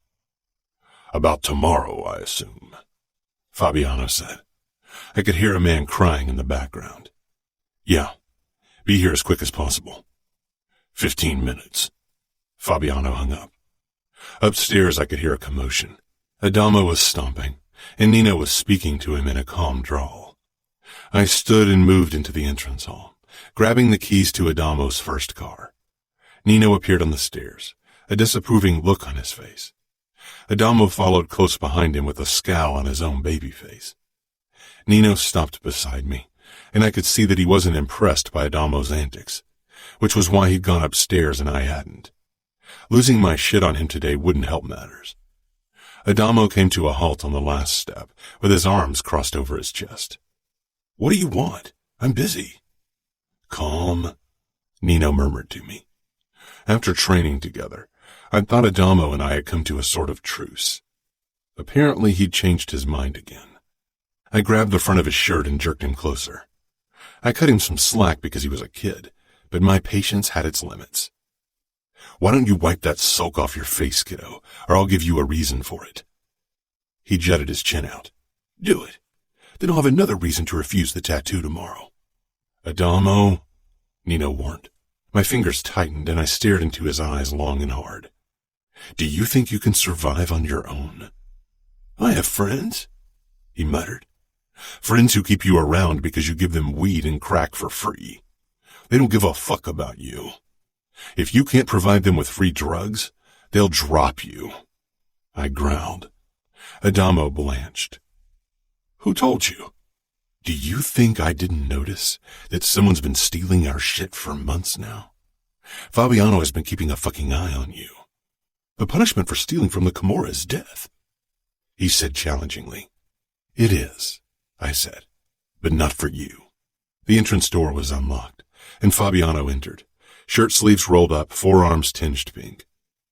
About tomorrow, I assume, Fabiano said. I could hear a man crying in the background. Yeah, be here as quick as possible. 15 minutes. Fabiano hung up. Upstairs I could hear a commotion. Adamo was stomping, and Nino was speaking to him in a calm drawl. I stood and moved into the entrance hall, grabbing the keys to Adamo's first car. Nino appeared on the stairs, a disapproving look on his face. Adamo followed close behind him with a scowl on his own baby face. Nino stopped beside me, and I could see that he wasn't impressed by Adamo's antics, which was why he'd gone upstairs and I hadn't. Losing my shit on him today wouldn't help matters. Adamo came to a halt on the last step, with his arms crossed over his chest. What do you want? I'm busy. Calm, Nino murmured to me. After training together, I thought Adamo and I had come to a sort of truce. Apparently he'd changed his mind again. I grabbed the front of his shirt and jerked him closer. I cut him some slack because he was a kid, but my patience had its limits. Why don't you wipe that sulk off your face, kiddo, or I'll give you a reason for it. He jutted his chin out. Do it. Then I'll have another reason to refuse the tattoo tomorrow. Adamo, Nino warned. My fingers tightened and I stared into his eyes long and hard. Do you think you can survive on your own? I have friends, he muttered. Friends who keep you around because you give them weed and crack for free. They don't give a fuck about you. If you can't provide them with free drugs, they'll drop you. I growled. Adamo blanched. Who told you? Do you think I didn't notice that someone's been stealing our shit for months now? Fabiano has been keeping a fucking eye on you. The punishment for stealing from the Camorra is death. He said challengingly. It is, I said, but not for you. The entrance door was unlocked, and Fabiano entered, shirt sleeves rolled up, forearms tinged pink.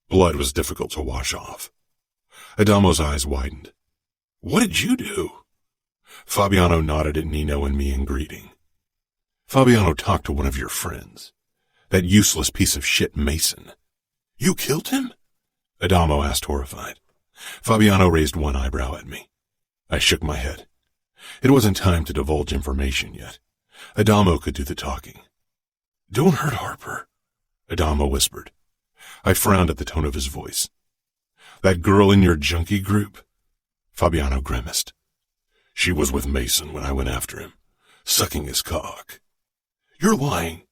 Blood was difficult to wash off. Adamo's eyes widened. What did you do? Fabiano nodded at Nino and me in greeting. Fabiano talked to one of your friends. That useless piece of shit Mason. You killed him? Adamo asked, horrified. Fabiano raised one eyebrow at me. I shook my head. It wasn't time to divulge information yet. Adamo could do the talking. Don't hurt Harper, Adamo whispered. I frowned at the tone of his voice. That girl in your junkie group? Fabiano grimaced. She was with Mason when I went after him, sucking his cock. You're lying.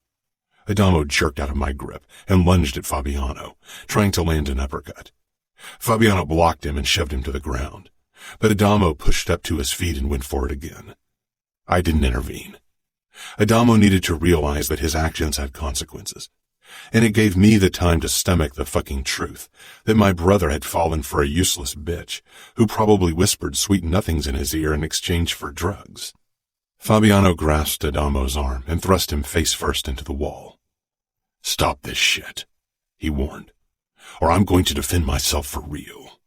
Adamo jerked out of my grip and lunged at Fabiano, trying to land an uppercut. Fabiano blocked him and shoved him to the ground, but Adamo pushed up to his feet and went for it again. I didn't intervene. Adamo needed to realize that his actions had consequences, and it gave me the time to stomach the fucking truth that my brother had fallen for a useless bitch who probably whispered sweet nothings in his ear in exchange for drugs. Fabiano grasped Adamo's arm and thrust him face first into the wall. Stop this shit, he warned, or I'm going to defend myself for real.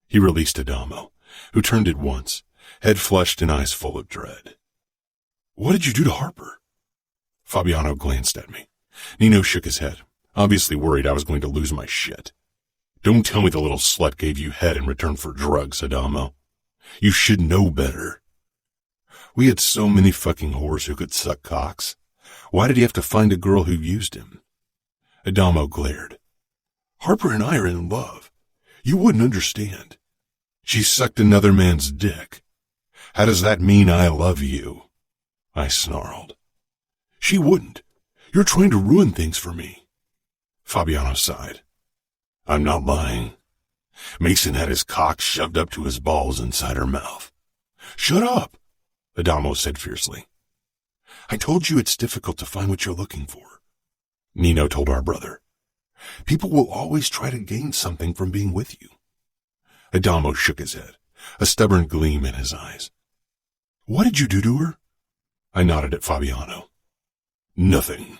He released Adamo, who turned at once, head flushed and eyes full of dread. What did you do to Harper? Fabiano glanced at me. Nino shook his head, obviously worried I was going to lose my shit. Don't tell me the little slut gave you head in return for drugs, Adamo. You should know better. We had so many fucking whores who could suck cocks. Why did he have to find a girl who used him? Adamo glared. Harper and I are in love. You wouldn't understand. She sucked another man's dick. How does that mean I love you? I snarled. She wouldn't. You're trying to ruin things for me. Fabiano sighed. I'm not lying. Mason had his cock shoved up to his balls inside her mouth. Shut up, Adamo said fiercely. I told you it's difficult to find what you're looking for. Nino told our brother. People will always try to gain something from being with you. Adamo shook his head, a stubborn gleam in his eyes. What did you do to her? I nodded at Fabiano. Nothing.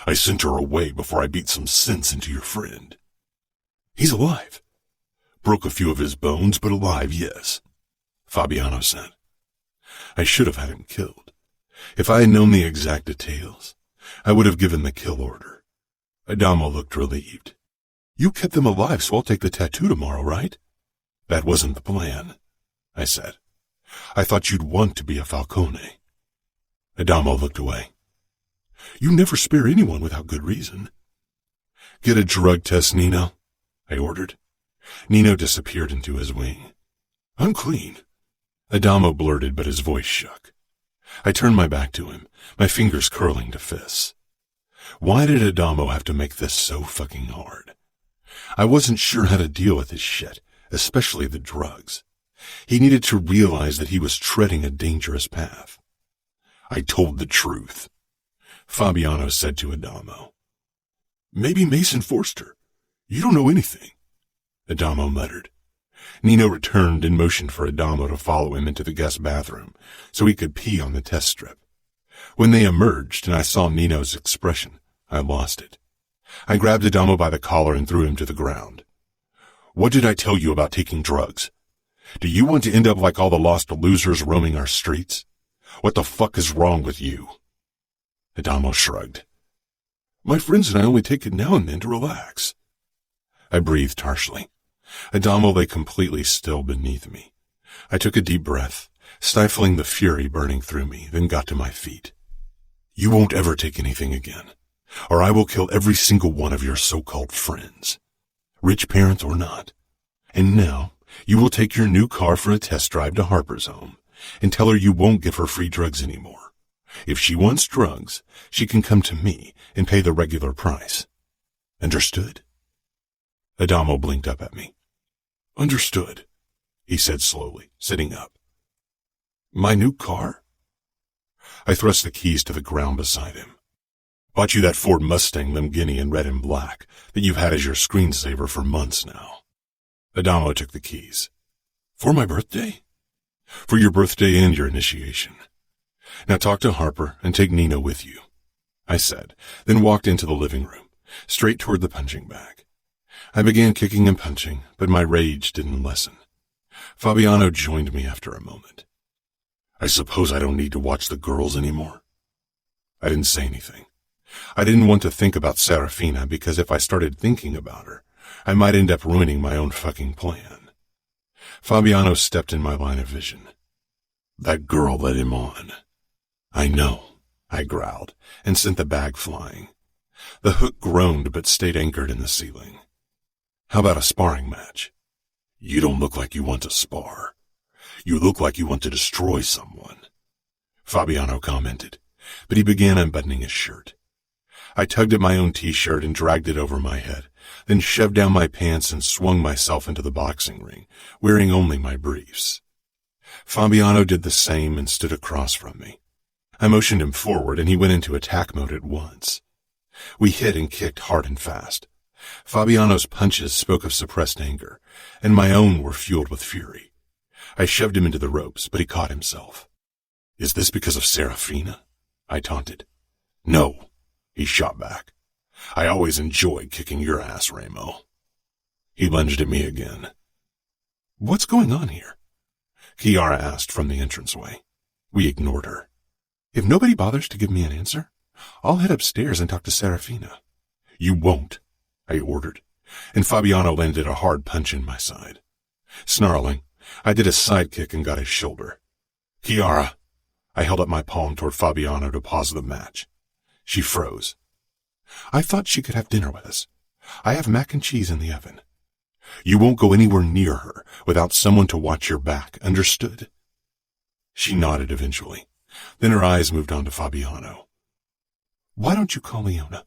I sent her away before I beat some sense into your friend. He's alive. Broke a few of his bones, but alive, yes, Fabiano said. I should have had him killed. If I had known the exact details, I would have given the kill order. Adamo looked relieved. You kept them alive, so I'll take the tattoo tomorrow, right? That wasn't the plan, I said. I thought you'd want to be a Falcone. Adamo looked away. You never spare anyone without good reason. Get a drug test, Nino, I ordered. Nino disappeared into his wing. I'm clean. Adamo blurted, but his voice shook. I turned my back to him, my fingers curling to fists. Why did Adamo have to make this so fucking hard? I wasn't sure how to deal with his shit, especially the drugs. He needed to realize that he was treading a dangerous path. I told the truth, Fabiano said to Adamo. Maybe Mason forced her. You don't know anything, Adamo muttered. Nino returned and motioned for Adamo to follow him into the guest bathroom so he could pee on the test strip. When they emerged and I saw Nino's expression, I lost it. I grabbed Adamo by the collar and threw him to the ground. What did I tell you about taking drugs? Do you want to end up like all the lost losers roaming our streets? What the fuck is wrong with you? Adamo shrugged. My friends and I only take it now and then to relax. I breathed harshly. Adamo lay completely still beneath me. I took a deep breath, stifling the fury burning through me, then got to my feet. You won't ever take anything again, or I will kill every single one of your so-called friends, rich parents or not. And now, you will take your new car for a test drive to Harper's home and tell her you won't give her free drugs anymore. If she wants drugs, she can come to me and pay the regular price. Understood? Adamo blinked up at me. Understood, he said slowly, sitting up. My new car? I thrust the keys to the ground beside him. Bought you that Ford Mustang Lamborghini in red and black that you've had as your screensaver for months now. Adamo took the keys. For my birthday? For your birthday and your initiation. Now talk to Harper and take Nino with you, I said, then walked into the living room, straight toward the punching bag. I began kicking and punching, but my rage didn't lessen. Fabiano joined me after a moment. I suppose I don't need to watch the girls anymore. I didn't say anything. I didn't want to think about Serafina because if I started thinking about her, I might end up ruining my own fucking plan. Fabiano stepped in my line of vision. That girl led him on. I know, I growled, and sent the bag flying. The hook groaned but stayed anchored in the ceiling. How about a sparring match? You don't look like you want to spar. You look like you want to destroy someone, Fabiano commented, but he began unbuttoning his shirt. I tugged at my own t-shirt and dragged it over my head, then shoved down my pants and swung myself into the boxing ring, wearing only my briefs. Fabiano did the same and stood across from me. I motioned him forward and he went into attack mode at once. We hit and kicked hard and fast. Fabiano's punches spoke of suppressed anger, and my own were fueled with fury. I shoved him into the ropes, but he caught himself. Is this because of Serafina? I taunted. No, he shot back. I always enjoyed kicking your ass, Remo. He lunged at me again. What's going on here? Kiara asked from the entranceway. We ignored her. If nobody bothers to give me an answer, I'll head upstairs and talk to Serafina. You won't, I ordered, and Fabiano landed a hard punch in my side. Snarling, I did a side kick and got his shoulder. Kiara, I held up my palm toward Fabiano to pause the match. She froze. I thought she could have dinner with us. I have mac and cheese in the oven. You won't go anywhere near her without someone to watch your back, understood? She nodded eventually. Then her eyes moved on to Fabiano. Why don't you call Leona?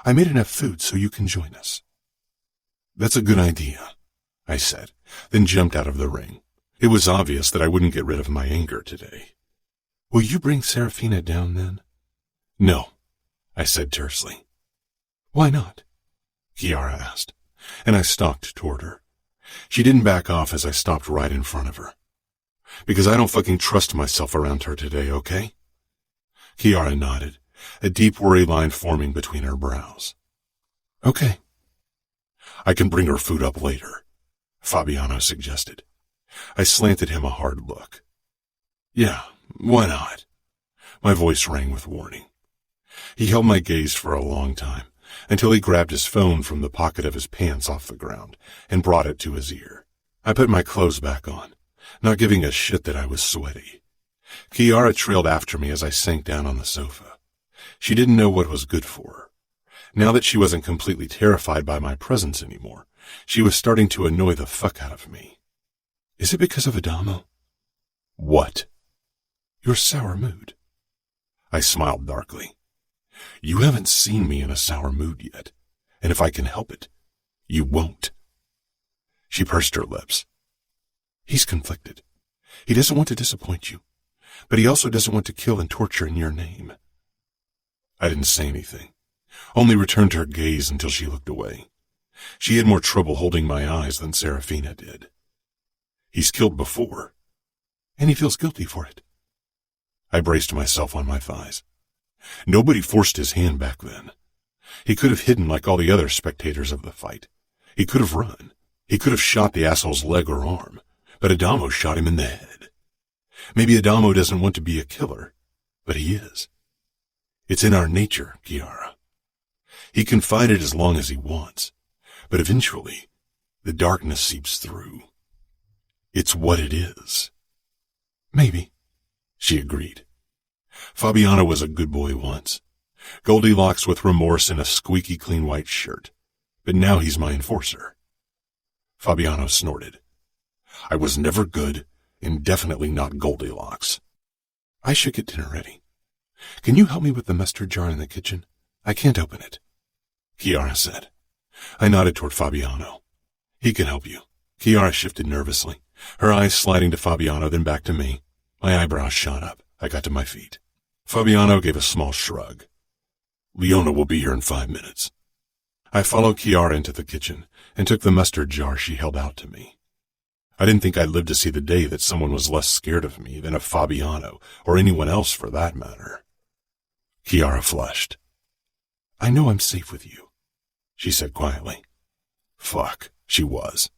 I made enough food so you can join us. That's a good idea, I said, then jumped out of the ring. It was obvious that I wouldn't get rid of my anger today. Will you bring Serafina down then? No, I said tersely. Why not? Kiara asked, and I stalked toward her. She didn't back off as I stopped right in front of her. Because I don't fucking trust myself around her today, okay? Chiara nodded, a deep worry line forming between her brows. Okay. I can bring her food up later, Fabiano suggested. I slanted him a hard look. Yeah, why not? My voice rang with warning. He held my gaze for a long time, until he grabbed his phone from the pocket of his pants off the ground and brought it to his ear. I put my clothes back on, not giving a shit that I was sweaty. Chiara trailed after me as I sank down on the sofa. She didn't know what was good for her. Now that she wasn't completely terrified by my presence anymore, she was starting to annoy the fuck out of me. Is it because of Adamo? What? Your sour mood. I smiled darkly. You haven't seen me in a sour mood yet, and if I can help it, you won't. She pursed her lips. He's conflicted. He doesn't want to disappoint you, but he also doesn't want to kill and torture in your name. I didn't say anything, only returned her gaze until she looked away. She had more trouble holding my eyes than Serafina did. He's killed before, and he feels guilty for it. I braced myself on my thighs. Nobody forced his hand back then. He could have hidden like all the other spectators of the fight. He could have run. He could have shot the asshole's leg or arm, but Adamo shot him in the head. Maybe Adamo doesn't want to be a killer, but he is. It's in our nature, Chiara. He can fight it as long as he wants, but eventually, the darkness seeps through. It's what it is. Maybe, she agreed. Fabiano was a good boy once. Goldilocks with remorse in a squeaky clean white shirt, but now he's my enforcer. Fabiano snorted. I was never good, and definitely not Goldilocks. I should get dinner ready. Can you help me with the mustard jar in the kitchen? I can't open it, Chiara said. I nodded toward Fabiano. He can help you. Chiara shifted nervously, her eyes sliding to Fabiano, then back to me. My eyebrows shot up. I got to my feet. Fabiano gave a small shrug. Leona will be here in 5 minutes. I followed Chiara into the kitchen and took the mustard jar she held out to me. I didn't think I'd live to see the day that someone was less scared of me than of Fabiano, or anyone else for that matter. Chiara flushed. I know I'm safe with you, she said quietly. Fuck, she was.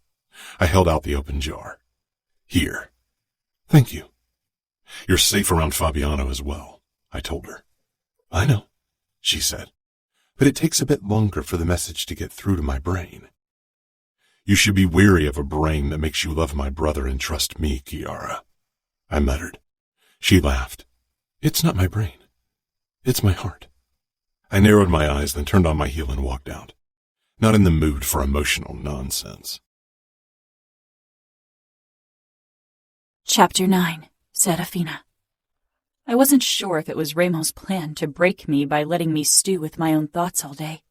I held out the open jar. Here. Thank you. You're safe around Fabiano as well, I told her. I know, she said, but it takes a bit longer for the message to get through to my brain. You should be wary of a brain that makes you love my brother and trust me, Chiara, I muttered. She laughed. It's not my brain. It's my heart. I narrowed my eyes, then turned on my heel and walked out. Not in the mood for emotional nonsense. Chapter 9. Serafina. I wasn't sure if it was Remo's plan to break me by letting me stew with my own thoughts all day.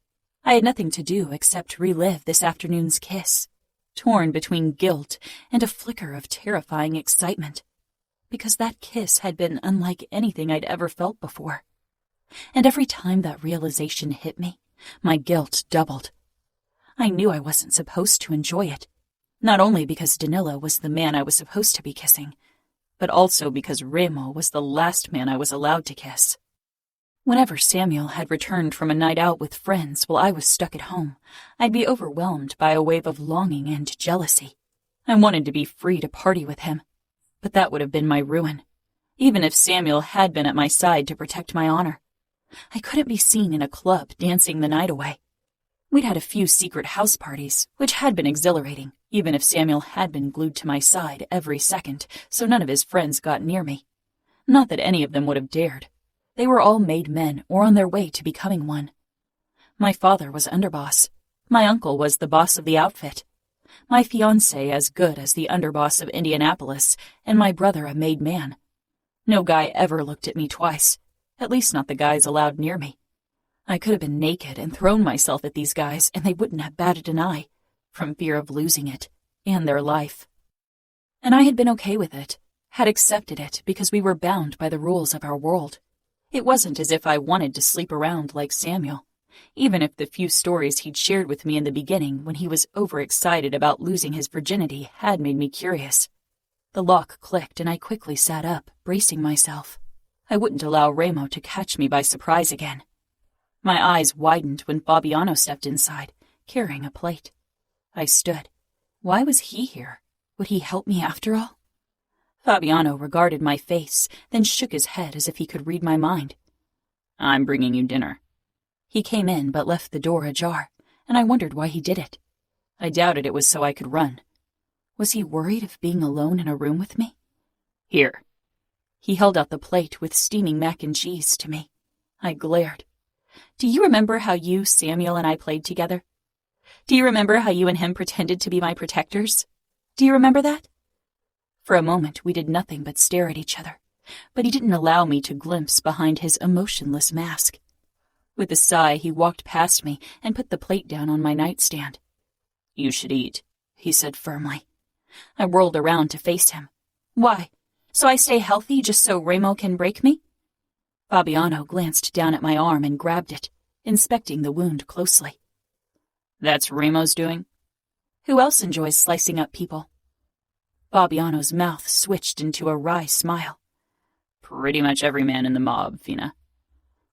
I had nothing to do except relive this afternoon's kiss, torn between guilt and a flicker of terrifying excitement, because that kiss had been unlike anything I'd ever felt before. And every time that realization hit me, my guilt doubled. I knew I wasn't supposed to enjoy it, not only because Danilo was the man I was supposed to be kissing, but also because Remo was the last man I was allowed to kiss. Whenever Samuel had returned from a night out with friends while I was stuck at home, I'd be overwhelmed by a wave of longing and jealousy. I wanted to be free to party with him, but that would have been my ruin, even if Samuel had been at my side to protect my honor. I couldn't be seen in a club dancing the night away. We'd had a few secret house parties, which had been exhilarating, even if Samuel had been glued to my side every second, so none of his friends got near me. Not that any of them would have dared. They were all made men or on their way to becoming one. My father was underboss. My uncle was the boss of the outfit. My fiancé as good as the underboss of Indianapolis, and my brother a made man. No guy ever looked at me twice, at least not the guys allowed near me. I could have been naked and thrown myself at these guys, and they wouldn't have batted an eye, from fear of losing it, and their life. And I had been okay with it, had accepted it because we were bound by the rules of our world. It wasn't as if I wanted to sleep around like Samuel, even if the few stories he'd shared with me in the beginning when he was overexcited about losing his virginity had made me curious. The lock clicked and I quickly sat up, bracing myself. I wouldn't allow Remo to catch me by surprise again. My eyes widened when Fabiano stepped inside, carrying a plate. I stood. Why was he here? Would he help me after all? Fabiano regarded my face, then shook his head as if he could read my mind. I'm bringing you dinner. He came in but left the door ajar, and I wondered why he did it. I doubted it was so I could run. Was he worried of being alone in a room with me? Here. He held out the plate with steaming mac and cheese to me. I glared. Do you remember how you, Samuel, and I played together? Do you remember how you and him pretended to be my protectors? Do you remember that? For a moment, we did nothing but stare at each other, but he didn't allow me to glimpse behind his emotionless mask. With a sigh, he walked past me and put the plate down on my nightstand. You should eat, he said firmly. I whirled around to face him. Why? So I stay healthy just so Remo can break me? Fabiano glanced down at my arm and grabbed it, inspecting the wound closely. That's Remo's doing? Who else enjoys slicing up people? Fabiano's mouth switched into a wry smile. Pretty much every man in the mob, Fina.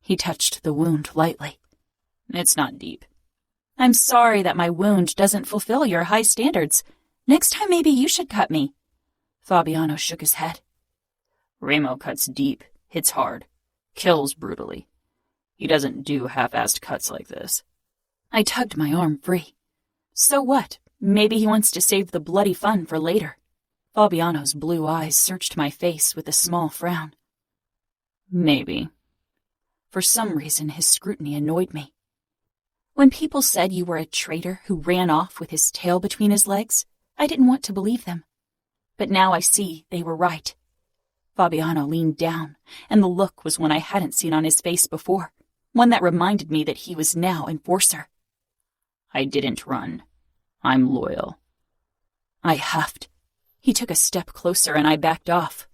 He touched the wound lightly. It's not deep. I'm sorry that my wound doesn't fulfill your high standards. Next time maybe you should cut me. Fabiano shook his head. Remo cuts deep, hits hard, kills brutally. He doesn't do half-assed cuts like this. I tugged my arm free. So what? Maybe he wants to save the bloody fun for later. Fabiano's blue eyes searched my face with a small frown. Maybe. For some reason, his scrutiny annoyed me. When people said you were a traitor who ran off with his tail between his legs, I didn't want to believe them. But now I see they were right. Fabiano leaned down, and the look was one I hadn't seen on his face before, one that reminded me that he was now enforcer. I didn't run. I'm loyal. I huffed. He took a step closer and I backed off.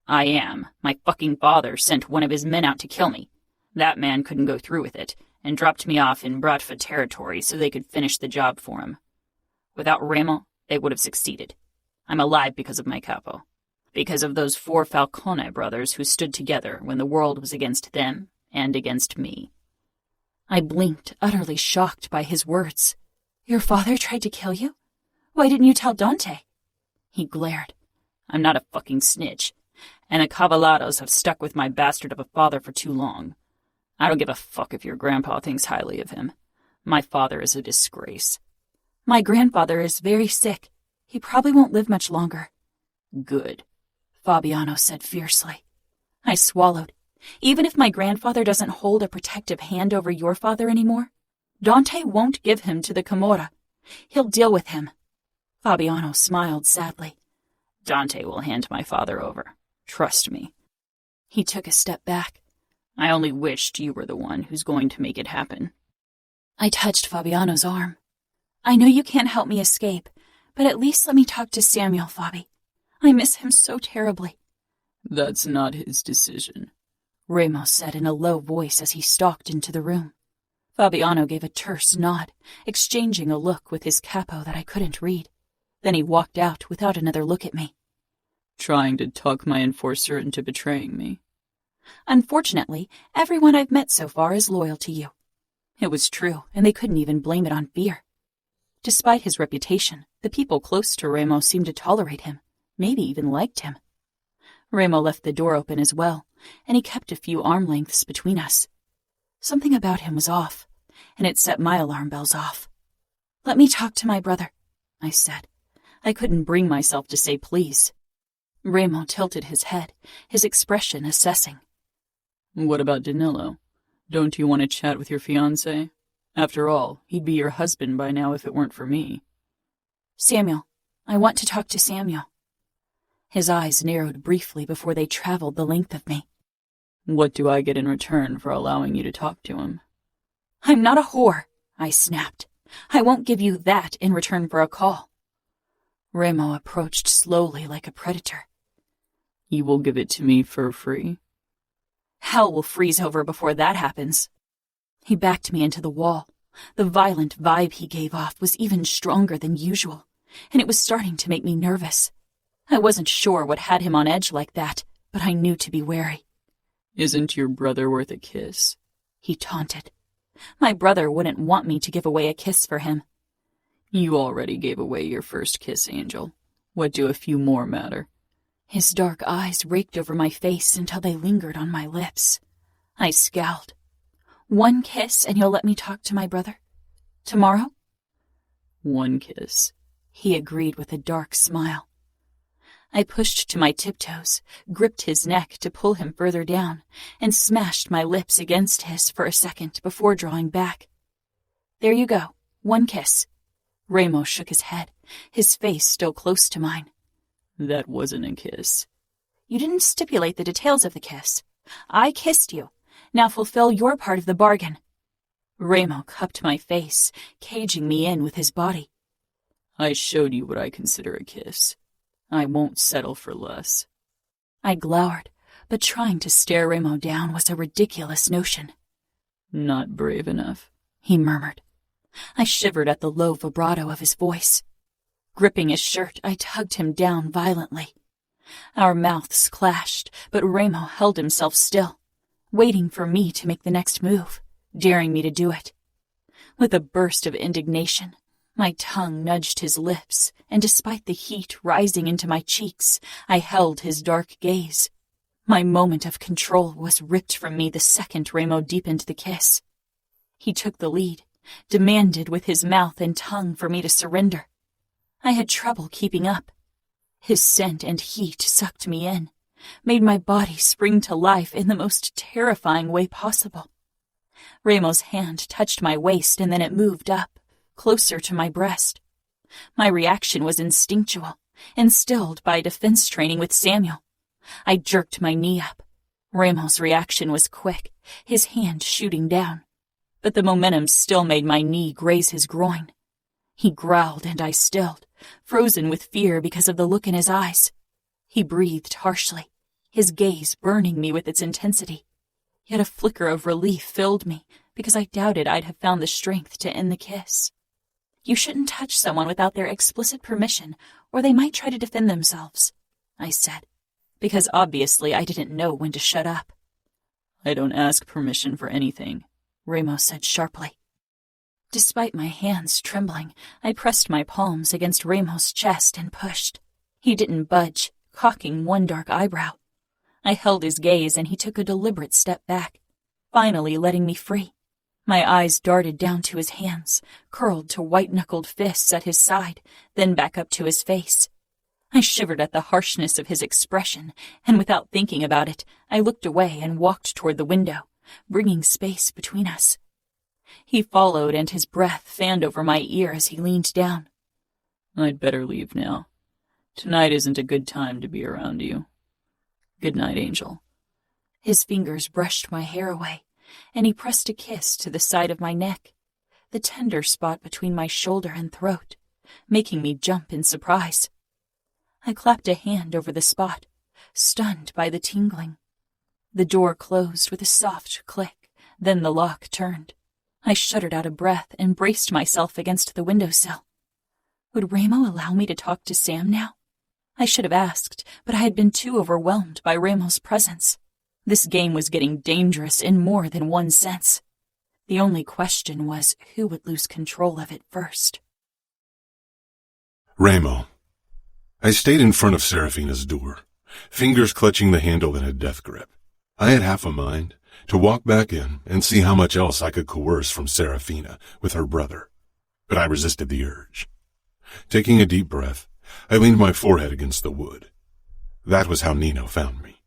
I am. My fucking father sent one of his men out to kill me. That man couldn't go through with it, and dropped me off in Bratva territory so they could finish the job for him. Without Remo, they would have succeeded. I'm alive because of my Capo. Because of those 4 Falcone brothers who stood together when the world was against them and against me. I blinked, utterly shocked by his words. Your father tried to kill you? Why didn't you tell Dante? He glared. I'm not a fucking snitch, and the Cavallados have stuck with my bastard of a father for too long. I don't give a fuck if your grandpa thinks highly of him. My father is a disgrace. My grandfather is very sick. He probably won't live much longer. Good, Fabiano said fiercely. I swallowed. Even if my grandfather doesn't hold a protective hand over your father anymore, Dante won't give him to the Camorra. He'll deal with him. Fabiano smiled sadly. Dante will hand my father over. Trust me. He took a step back. I only wished you were the one who's going to make it happen. I touched Fabiano's arm. I know you can't help me escape, but at least let me talk to Samuel, Fabi. I miss him so terribly. That's not his decision, Remo said in a low voice as he stalked into the room. Fabiano gave a terse nod, exchanging a look with his capo that I couldn't read. Then he walked out without another look at me. Trying to talk my enforcer into betraying me. Unfortunately, everyone I've met so far is loyal to you. It was true, and they couldn't even blame it on fear. Despite his reputation, the people close to Remo seemed to tolerate him, maybe even liked him. Remo left the door open as well, and he kept a few arm lengths between us. Something about him was off, and it set my alarm bells off. Let me talk to my brother, I said. I couldn't bring myself to say please. Remo tilted his head, his expression assessing. What about Danilo? Don't you want to chat with your fiancé? After all, he'd be your husband by now if it weren't for me. Samuel. I want to talk to Samuel. His eyes narrowed briefly before they traveled the length of me. What do I get in return for allowing you to talk to him? I'm not a whore, I snapped. I won't give you that in return for a call. Remo approached slowly like a predator. You will give it to me for free? Hell will freeze over before that happens. He backed me into the wall. The violent vibe he gave off was even stronger than usual, and it was starting to make me nervous. I wasn't sure what had him on edge like that, but I knew to be wary. Isn't your brother worth a kiss? He taunted. My brother wouldn't want me to give away a kiss for him. You already gave away your first kiss, Angel. What do a few more matter? His dark eyes raked over my face until they lingered on my lips. I scowled. 1 kiss and you'll let me talk to my brother? Tomorrow? 1 kiss, he agreed with a dark smile. I pushed to my tiptoes, gripped his neck to pull him further down, and smashed my lips against his for a second before drawing back. There you go, 1 kiss. Remo shook his head, his face still close to mine. That wasn't a kiss. You didn't stipulate the details of the kiss. I kissed you. Now fulfill your part of the bargain. Remo cupped my face, caging me in with his body. I showed you what I consider a kiss. I won't settle for less. I glowered, but trying to stare Remo down was a ridiculous notion. Not brave enough, he murmured. I shivered at the low vibrato of his voice. Gripping his shirt, I tugged him down violently. Our mouths clashed, but Remo held himself still, waiting for me to make the next move, daring me to do it. With a burst of indignation, my tongue nudged his lips, and despite the heat rising into my cheeks, I held his dark gaze. My moment of control was ripped from me the second Remo deepened the kiss. He took the lead, demanded with his mouth and tongue for me to surrender. I had trouble keeping up. His scent and heat sucked me in, made my body spring to life in the most terrifying way possible. Remo's hand touched my waist and then it moved up, closer to my breast. My reaction was instinctual, instilled by defense training with Samuel. I jerked my knee up. Remo's reaction was quick, his hand shooting down. But the momentum still made my knee graze his groin. He growled and I stilled, frozen with fear because of the look in his eyes. He breathed harshly, his gaze burning me with its intensity. Yet a flicker of relief filled me because I doubted I'd have found the strength to end the kiss. You shouldn't touch someone without their explicit permission, or they might try to defend themselves, I said, because obviously I didn't know when to shut up. I don't ask permission for anything, Remo said sharply. Despite my hands trembling, I pressed my palms against Remo's chest and pushed. He didn't budge, cocking one dark eyebrow. I held his gaze and he took a deliberate step back, finally letting me free. My eyes darted down to his hands, curled to white-knuckled fists at his side, then back up to his face. I shivered at the harshness of his expression, and without thinking about it, I looked away and walked toward the window, bringing space between us. He followed, and his breath fanned over my ear as he leaned down. I'd better leave now. Tonight isn't a good time to be around you. Good night, Angel. His fingers brushed my hair away, and he pressed a kiss to the side of my neck, the tender spot between my shoulder and throat, making me jump in surprise. I clapped a hand over the spot, stunned by the tingling. The door closed with a soft click, then the lock turned. I shuddered out of breath and braced myself against the windowsill. Would Remo allow me to talk to Sam now? I should have asked, but I had been too overwhelmed by Remo's presence. This game was getting dangerous in more than one sense. The only question was who would lose control of it first. Remo. I stayed in front of Serafina's door, fingers clutching the handle in a death grip. I had half a mind to walk back in and see how much else I could coerce from Serafina with her brother, but I resisted the urge. Taking a deep breath, I leaned my forehead against the wood. That was how Nino found me.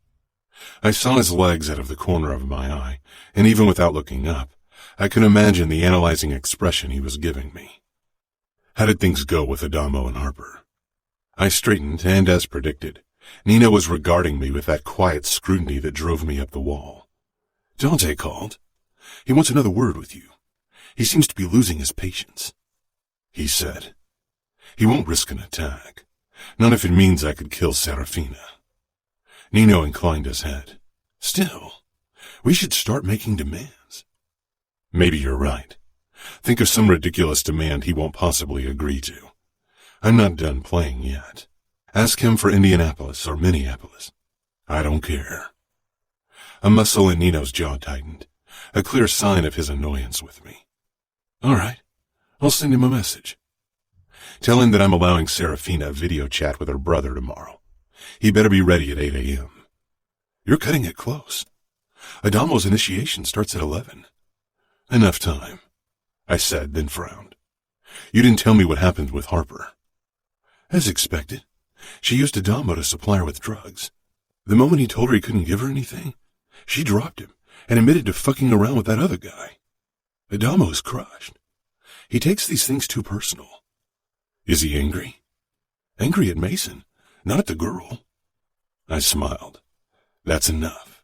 I saw his legs out of the corner of my eye, and even without looking up, I could imagine the analyzing expression he was giving me. How did things go with Adamo and Harper? I straightened, and as predicted, Nino was regarding me with that quiet scrutiny that drove me up the wall. Dante called. He wants another word with you. He seems to be losing his patience. He said, he won't risk an attack, not if it means I could kill Serafina. Nino inclined his head. Still, we should start making demands. Maybe you're right. Think of some ridiculous demand he won't possibly agree to. I'm not done playing yet. Ask him for Indianapolis or Minneapolis. I don't care. A muscle in Nino's jaw tightened, a clear sign of his annoyance with me. All right, I'll send him a message. Tell him that I'm allowing Serafina a video chat with her brother tomorrow. He better be ready at 8 a.m. You're cutting it close. Adamo's initiation starts at 11. Enough time, I said, then frowned. You didn't tell me what happened with Harper. As expected, she used Adamo to supply her with drugs. The moment he told her he couldn't give her anything, she dropped him and admitted to fucking around with that other guy. Adamo is crushed. He takes these things too personal. Is he angry? Angry at Mason, not at the girl. I smiled. That's enough.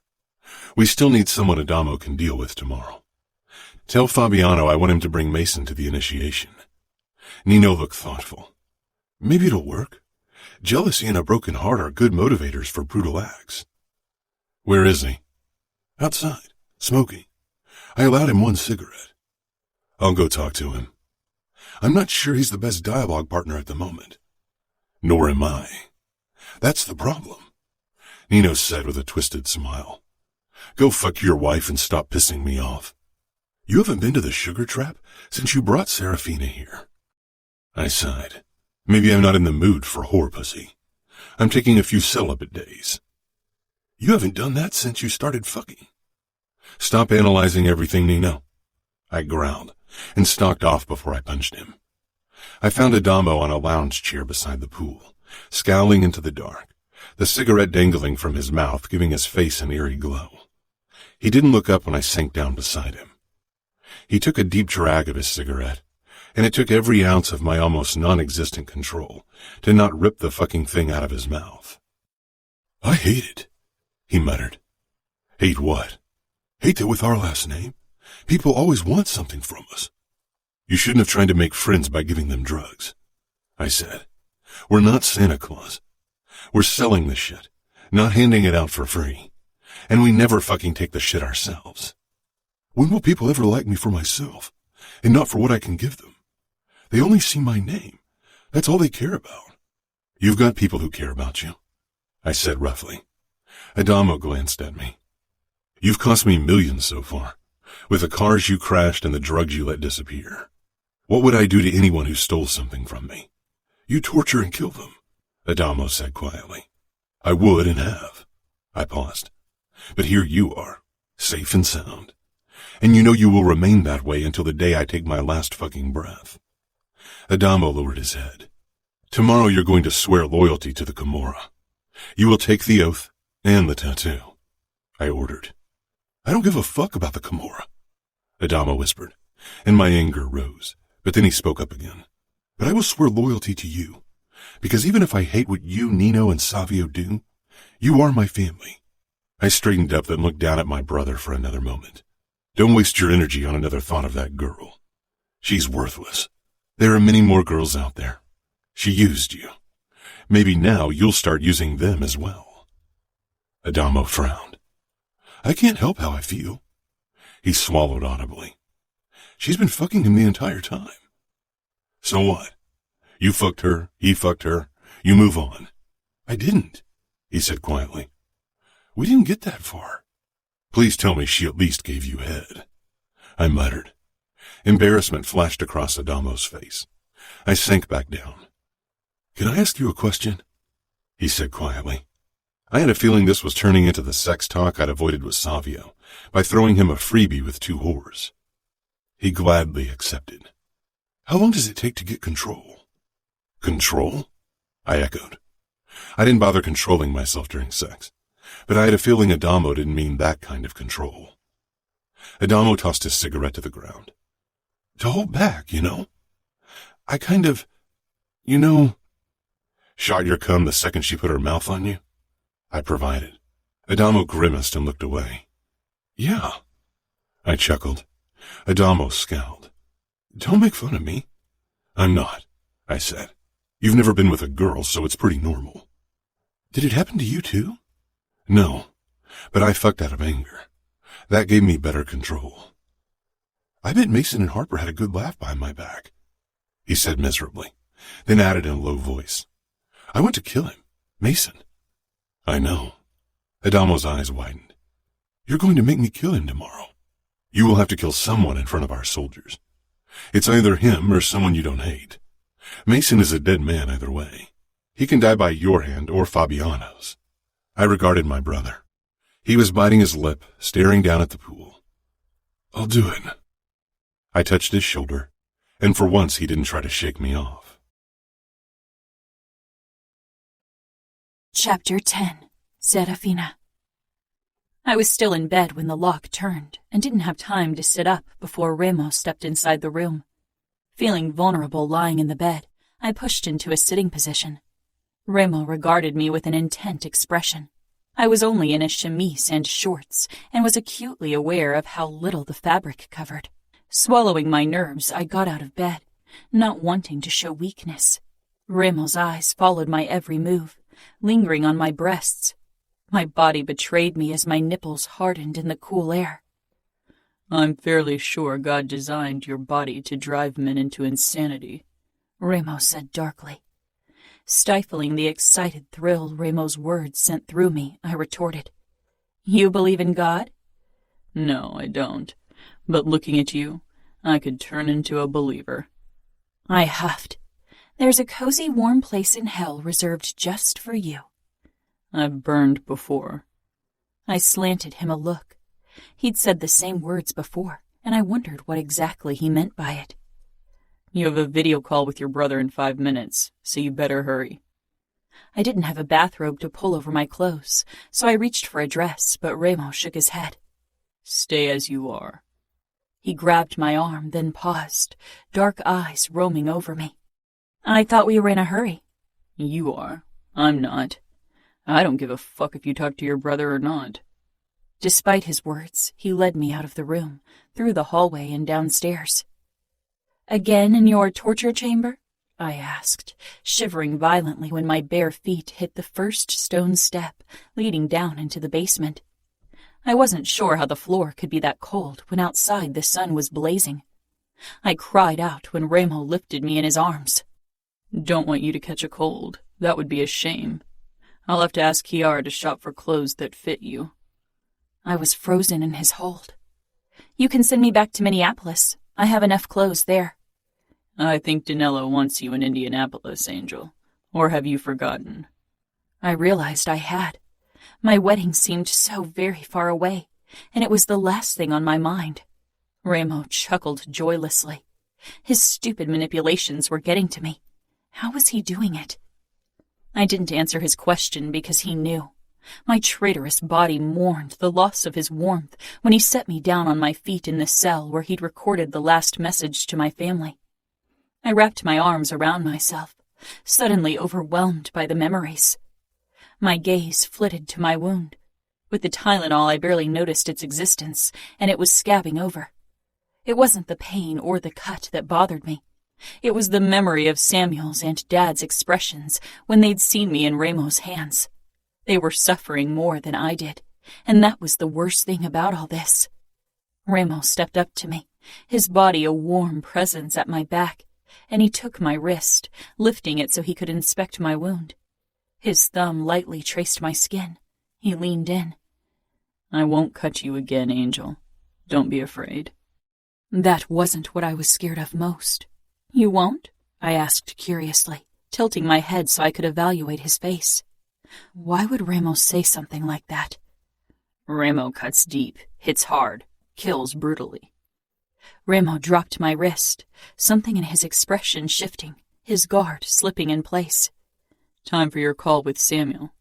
We still need someone Adamo can deal with tomorrow. Tell Fabiano I want him to bring Mason to the initiation. Nino looked thoughtful. Maybe it'll work. Jealousy and a broken heart are good motivators for brutal acts. Where is he? Outside, smoking. I allowed him one cigarette. I'll go talk to him. I'm not sure he's the best dialogue partner at the moment. Nor am I. That's the problem, Nino said with a twisted smile. Go fuck your wife and stop pissing me off. You haven't been to the sugar trap since you brought Serafina here. I sighed. Maybe I'm not in the mood for whore pussy. I'm taking a few celibate days. You haven't done that since you started fucking. Stop analyzing everything, Nino. I growled and stalked off before I punched him. I found Adamo on a lounge chair beside the pool, scowling into the dark, the cigarette dangling from his mouth, giving his face an eerie glow. He didn't look up when I sank down beside him. He took a deep drag of his cigarette, and it took every ounce of my almost non-existent control to not rip the fucking thing out of his mouth. I hate it, he muttered. Hate what? Hate that with our last name, people always want something from us. You shouldn't have tried to make friends by giving them drugs, I said. We're not Santa Claus. We're selling the shit, not handing it out for free. And we never fucking take the shit ourselves. When will people ever like me for myself, and not for what I can give them? They only see my name. That's all they care about. You've got people who care about you, I said roughly. Adamo glanced at me. You've cost me millions so far, with the cars you crashed and the drugs you let disappear. What would I do to anyone who stole something from me? You torture and kill them, Adamo said quietly. I would and have. I paused. But here you are, safe and sound. And you know you will remain that way until the day I take my last fucking breath. Adamo lowered his head. Tomorrow you're going to swear loyalty to the Camorra. You will take the oath and the tattoo, I ordered. I don't give a fuck about the Camorra, Adamo whispered, and my anger rose, but then he spoke up again. But I will swear loyalty to you, because even if I hate what you, Nino, and Savio do, you are my family. I straightened up and looked down at my brother for another moment. Don't waste your energy on another thought of that girl. She's worthless. There are many more girls out there. She used you. Maybe now you'll start using them as well. Adamo frowned. I can't help how I feel. He swallowed audibly. She's been fucking him the entire time. So what? You fucked her, he fucked her, you move on. I didn't, he said quietly. We didn't get that far. Please tell me she at least gave you head. I muttered. Embarrassment flashed across Adamo's face. I sank back down. Can I ask you a question? He said quietly. I had a feeling this was turning into the sex talk I'd avoided with Savio by throwing him a freebie with 2 whores. He gladly accepted. How long does it take to get control? Control? I echoed. I didn't bother controlling myself during sex, but I had a feeling Adamo didn't mean that kind of control. Adamo tossed his cigarette to the ground. To hold back, you know? I kind of, Shot your cum the second she put her mouth on you? I provided. Adamo grimaced and looked away. Yeah. I chuckled. Adamo scowled. Don't make fun of me. I'm not, I said. You've never been with a girl, so it's pretty normal. Did it happen to you too? No, but I fucked out of anger. That gave me better control. I bet Mason and Harper had a good laugh behind my back, he said miserably, then added in a low voice. I went to kill him, Mason. I know. Adamo's eyes widened. You're going to make me kill him tomorrow. You will have to kill someone in front of our soldiers. It's either him or someone you don't hate. Mason is a dead man either way. He can die by your hand or Fabiano's. I regarded my brother. He was biting his lip, staring down at the pool. I'll do it. I touched his shoulder, and for once he didn't try to shake me off. Chapter 10. Serafina. I was still in bed when the lock turned and didn't have time to sit up before Remo stepped inside the room. Feeling vulnerable lying in the bed, I pushed into a sitting position. Remo regarded me with an intent expression. I was only in a chemise and shorts and was acutely aware of how little the fabric covered. Swallowing my nerves, I got out of bed, not wanting to show weakness. Remo's eyes followed my every move, lingering on my breasts. My body betrayed me as my nipples hardened in the cool air. I'm fairly sure God designed your body to drive men into insanity, Remo said darkly. Stifling the excited thrill Remo's words sent through me, I retorted, You believe in God? No, I don't. But looking at you, I could turn into a believer. I huffed. There's a cozy, warm place in hell reserved just for you. I've burned before. I slanted him a look. He'd said the same words before, and I wondered what exactly he meant by it. You have a video call with your brother in 5 minutes, so you better hurry. I didn't have a bathrobe to pull over my clothes, so I reached for a dress, but Remo shook his head. Stay as you are. He grabbed my arm, then paused, dark eyes roaming over me. I thought we were in a hurry. You are. I'm not. I don't give a fuck if you talk to your brother or not. Despite his words, he led me out of the room, through the hallway and downstairs. Again in your torture chamber? I asked, shivering violently when my bare feet hit the first stone step leading down into the basement. I wasn't sure how the floor could be that cold when outside the sun was blazing. I cried out when Remo lifted me in his arms. Don't want you to catch a cold. That would be a shame. I'll have to ask Kiara to shop for clothes that fit you. I was frozen in his hold. You can send me back to Minneapolis. I have enough clothes there. I think Danilo wants you in Indianapolis, Angel. Or have you forgotten? I realized I had. My wedding seemed so very far away, and it was the last thing on my mind. Remo chuckled joylessly. His stupid manipulations were getting to me. How was he doing it? I didn't answer his question because he knew. My traitorous body mourned the loss of his warmth when he set me down on my feet in the cell where he'd recorded the last message to my family. I wrapped my arms around myself, suddenly overwhelmed by the memories. My gaze flitted to my wound. With the Tylenol, I barely noticed its existence, and it was scabbing over. It wasn't the pain or the cut that bothered me. It was the memory of Samuel's and Dad's expressions when they'd seen me in Remo's hands. They were suffering more than I did, and that was the worst thing about all this. Remo stepped up to me, his body a warm presence at my back, and he took my wrist, lifting it so he could inspect my wound. His thumb lightly traced my skin. He leaned in. I won't cut you again, Angel. Don't be afraid. That wasn't what I was scared of most. You won't? I asked curiously, tilting my head so I could evaluate his face. Why would Remo say something like that? Remo cuts deep, hits hard, kills brutally. Remo dropped my wrist, something in his expression shifting, his guard slipping in place. Time for your call with Samuel.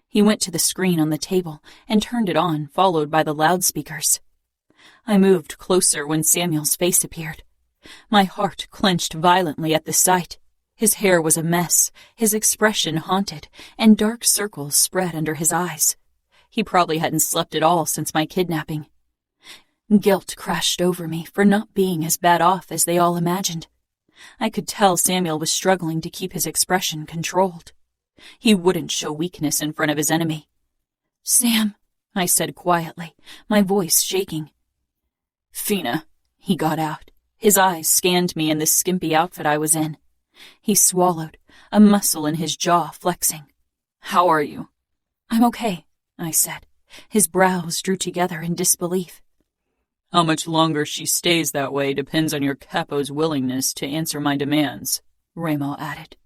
He went to the screen on the table and turned it on, followed by the loudspeakers. I moved closer when Samuel's face appeared. My heart clenched violently at the sight. His hair was a mess, his expression haunted, and dark circles spread under his eyes. He probably hadn't slept at all since my kidnapping. Guilt crashed over me for not being as bad off as they all imagined. I could tell Samuel was struggling to keep his expression controlled. He wouldn't show weakness in front of his enemy. Sam, I said quietly, my voice shaking. Fina, he got out. His eyes scanned me in the skimpy outfit I was in. He swallowed, a muscle in his jaw flexing. How are you? I'm okay, I said, His brows drew together in disbelief. How much longer she stays that way depends on your Capo's willingness to answer my demands, Remo added.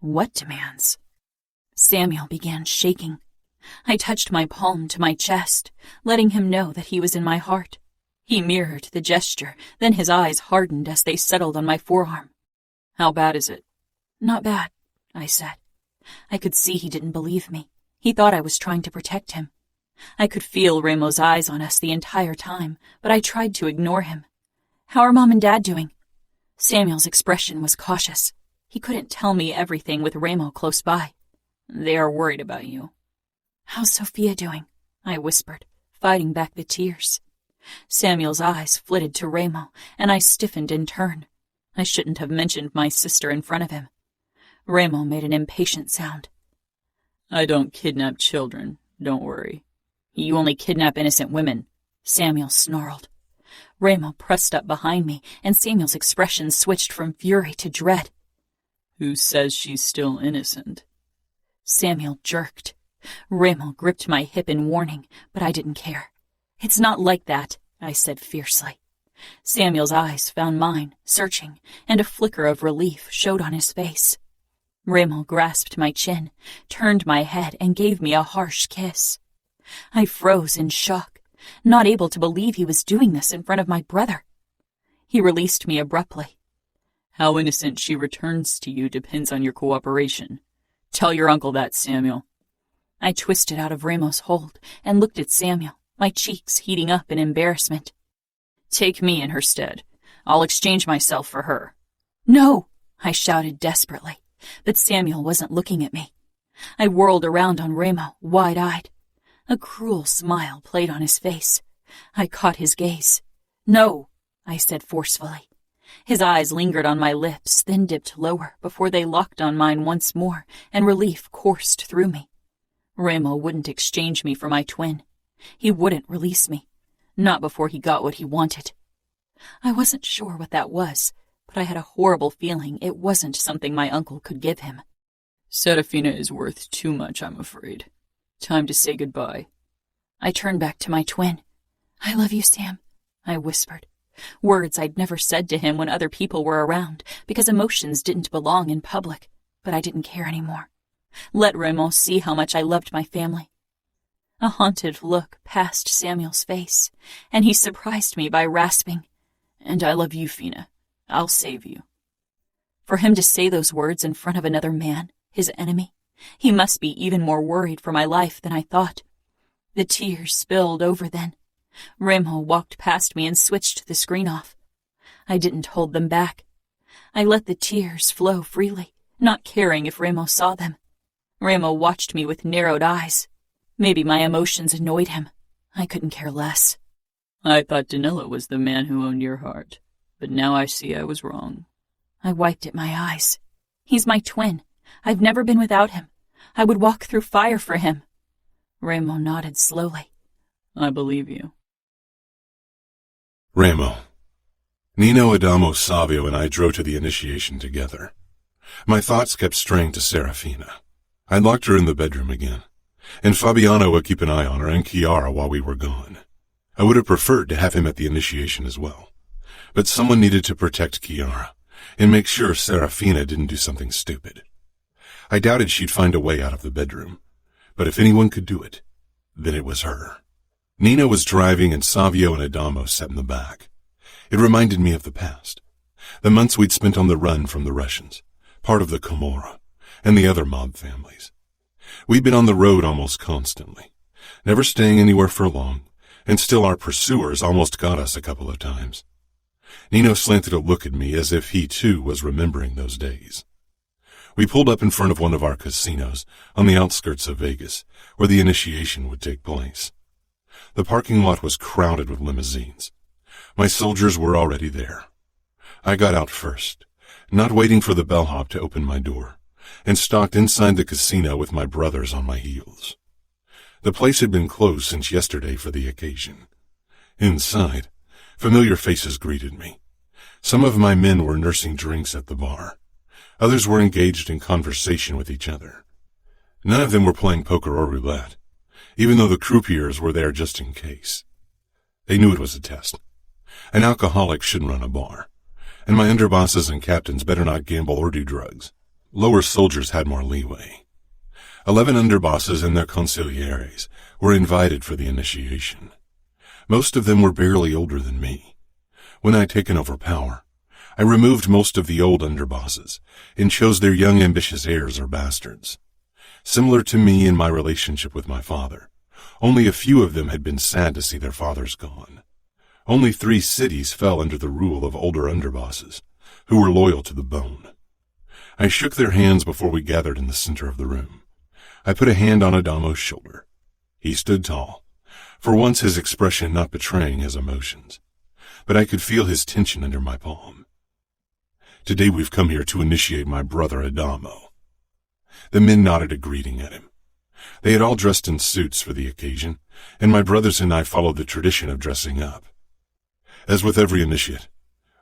What demands? Samuel began shaking. I touched my palm to my chest, letting him know that he was in my heart. He mirrored the gesture, then his eyes hardened as they settled on my forearm. How bad is it? Not bad, I said. I could see he didn't believe me. He thought I was trying to protect him. I could feel Remo's eyes on us the entire time, but I tried to ignore him. How are Mom and Dad doing? Samuel's expression was cautious. He couldn't tell me everything with Remo close by. They are worried about you. How's Sophia doing? I whispered, fighting back the tears. Samuel's eyes flitted to Remo, and I stiffened in turn. I shouldn't have mentioned my sister in front of him. Remo made an impatient sound. I don't kidnap children, don't worry. You only kidnap innocent women, Samuel snarled. Remo pressed up behind me, and Samuel's expression switched from fury to dread. Who says she's still innocent? Samuel jerked. Remo gripped my hip in warning, but I didn't care. It's not like that, I said fiercely. Samuel's eyes found mine, searching, and a flicker of relief showed on his face. Remo grasped my chin, turned my head, and gave me a harsh kiss. I froze in shock, not able to believe he was doing this in front of my brother. He released me abruptly. How innocent she returns to you depends on your cooperation. Tell your uncle that, Samuel. I twisted out of Remo's hold and looked at Samuel, my cheeks heating up in embarrassment. Take me in her stead. I'll exchange myself for her. No, I shouted desperately, but Samuel wasn't looking at me. I whirled around on Remo, wide-eyed. A cruel smile played on his face. I caught his gaze. No, I said forcefully. His eyes lingered on my lips, then dipped lower before they locked on mine once more, and relief coursed through me. Remo wouldn't exchange me for my twin. He wouldn't release me. Not before he got what he wanted. I wasn't sure what that was, but I had a horrible feeling it wasn't something my uncle could give him. Serafina is worth too much, I'm afraid. Time to say goodbye. I turned back to my twin. I love you, Sam, I whispered. Words I'd never said to him when other people were around, because emotions didn't belong in public, but I didn't care anymore. Let Remo see how much I loved my family. A haunted look passed Samuel's face, and he surprised me by rasping, "And I love you, Fina. I'll save you." For him to say those words in front of another man, his enemy, he must be even more worried for my life than I thought. The tears spilled over then. Remo walked past me and switched the screen off. I didn't hold them back. I let the tears flow freely, not caring if Remo saw them. Remo watched me with narrowed eyes. Maybe my emotions annoyed him. I couldn't care less. I thought Danilo was the man who owned your heart, but now I see I was wrong. I wiped at my eyes. He's my twin. I've never been without him. I would walk through fire for him. Remo nodded slowly. I believe you. Remo. Nino, Adamo, Savio, and I drove to the initiation together. My thoughts kept straying to Serafina. I locked her in the bedroom again, and Fabiano would keep an eye on her and Chiara while we were gone. I would have preferred to have him at the initiation as well, but someone needed to protect Chiara and make sure Serafina didn't do something stupid. I doubted she'd find a way out of the bedroom, but if anyone could do it, then it was her. Nino was driving and Savio and Adamo sat in the back. It reminded me of the past, the months we'd spent on the run from the Russians, part of the Camorra, and the other mob families. We'd been on the road almost constantly, never staying anywhere for long, and still our pursuers almost got us a couple of times. Nino slanted a look at me as if he too was remembering those days. We pulled up in front of one of our casinos on the outskirts of Vegas, where the initiation would take place. The parking lot was crowded with limousines. My soldiers were already there. I got out first, not waiting for the bellhop to open my door, and stalked inside the casino with my brothers on my heels. The place had been closed since yesterday for the occasion. Inside, familiar faces greeted me. Some of my men were nursing drinks at the bar. Others were engaged in conversation with each other. None of them were playing poker or roulette. even though the croupiers were there just in case. They knew it was a test. An alcoholic shouldn't run a bar, and my underbosses and captains better not gamble or do drugs. Lower soldiers had more leeway. 11 underbosses and their consiglieres were invited for the initiation. Most of them were barely older than me. When I'd taken over power, I removed most of the old underbosses and chose their young ambitious heirs or bastards. Similar to me in my relationship with my father, only a few of them had been sad to see their fathers gone. Only 3 cities fell under the rule of older underbosses, who were loyal to the bone. I shook their hands before we gathered in the center of the room. I put a hand on Adamo's shoulder. He stood tall, for once his expression not betraying his emotions, but I could feel his tension under my palm. Today we've come here to initiate my brother Adamo. The men nodded a greeting at him. They had all dressed in suits for the occasion, and my brothers and I followed the tradition of dressing up. As with every initiate,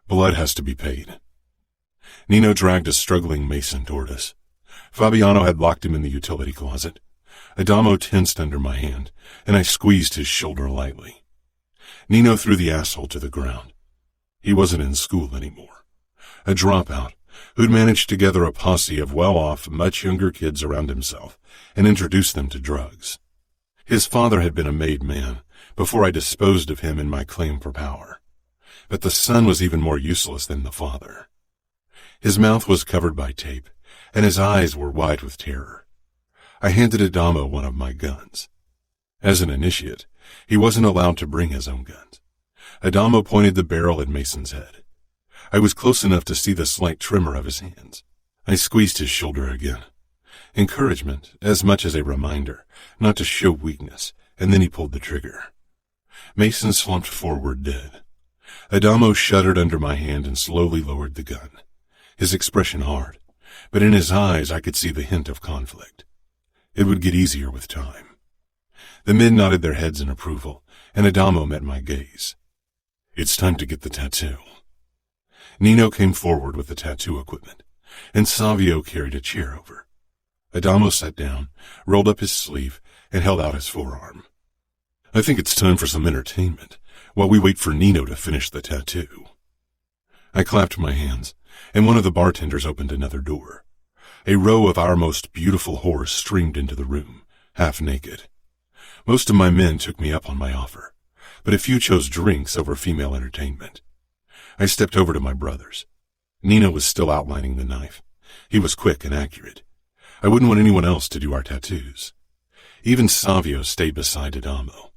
blood has to be paid. Nino dragged a struggling mason toward us. Fabiano had locked him in the utility closet. Adamo tensed under my hand, and I squeezed his shoulder lightly. Nino threw the asshole to the ground. He wasn't in school anymore. A dropout who'd managed to gather a posse of well-off, much younger kids around himself and introduce them to drugs. His father had been a made man before I disposed of him in my claim for power. But the son was even more useless than the father. His mouth was covered by tape, and his eyes were wide with terror. I handed Adamo one of my guns. As an initiate, he wasn't allowed to bring his own guns. Adamo pointed the barrel at Mason's head. I was close enough to see the slight tremor of his hands. I squeezed his shoulder again. Encouragement, as much as a reminder not to show weakness, and then he pulled the trigger. Mason slumped forward dead. Adamo shuddered under my hand and slowly lowered the gun, his expression hard, but in his eyes I could see the hint of conflict. It would get easier with time. The men nodded their heads in approval, and Adamo met my gaze. It's time to get the tattoo. Nino came forward with the tattoo equipment, and Savio carried a chair over. Adamo sat down, rolled up his sleeve, and held out his forearm. I think it's time for some entertainment, while we wait for Nino to finish the tattoo. I clapped my hands, and one of the bartenders opened another door. A row of our most beautiful whores streamed into the room, half naked. Most of my men took me up on my offer, but a few chose drinks over female entertainment. I stepped over to my brothers. Nino was still outlining the knife. He was quick and accurate. I wouldn't want anyone else to do our tattoos. Even Savio stayed beside Adamo,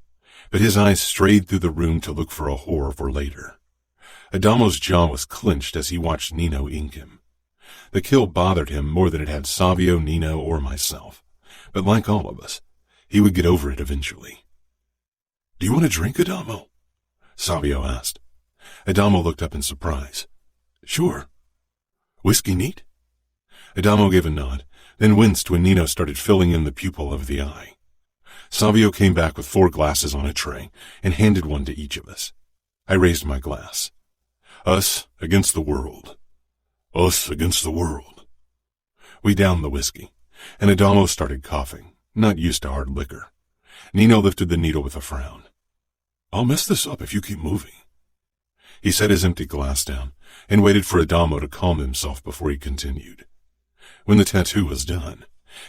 but his eyes strayed through the room to look for a whore for later. Adamo's jaw was clenched as he watched Nino ink him. The kill bothered him more than it had Savio, Nino, or myself, but like all of us, he would get over it eventually. Do you want a drink, Adamo? Savio asked. Adamo looked up in surprise. Sure. Whiskey neat? Adamo gave a nod, then winced when Nino started filling in the pupil of the eye. Savio came back with 4 glasses on a tray and handed one to each of us. I raised my glass. Us against the world. Us against the world. We downed the whiskey, and Adamo started coughing, not used to hard liquor. Nino lifted the needle with a frown. I'll mess this up if you keep moving. He set his empty glass down and waited for Adamo to calm himself before he continued. When the tattoo was done,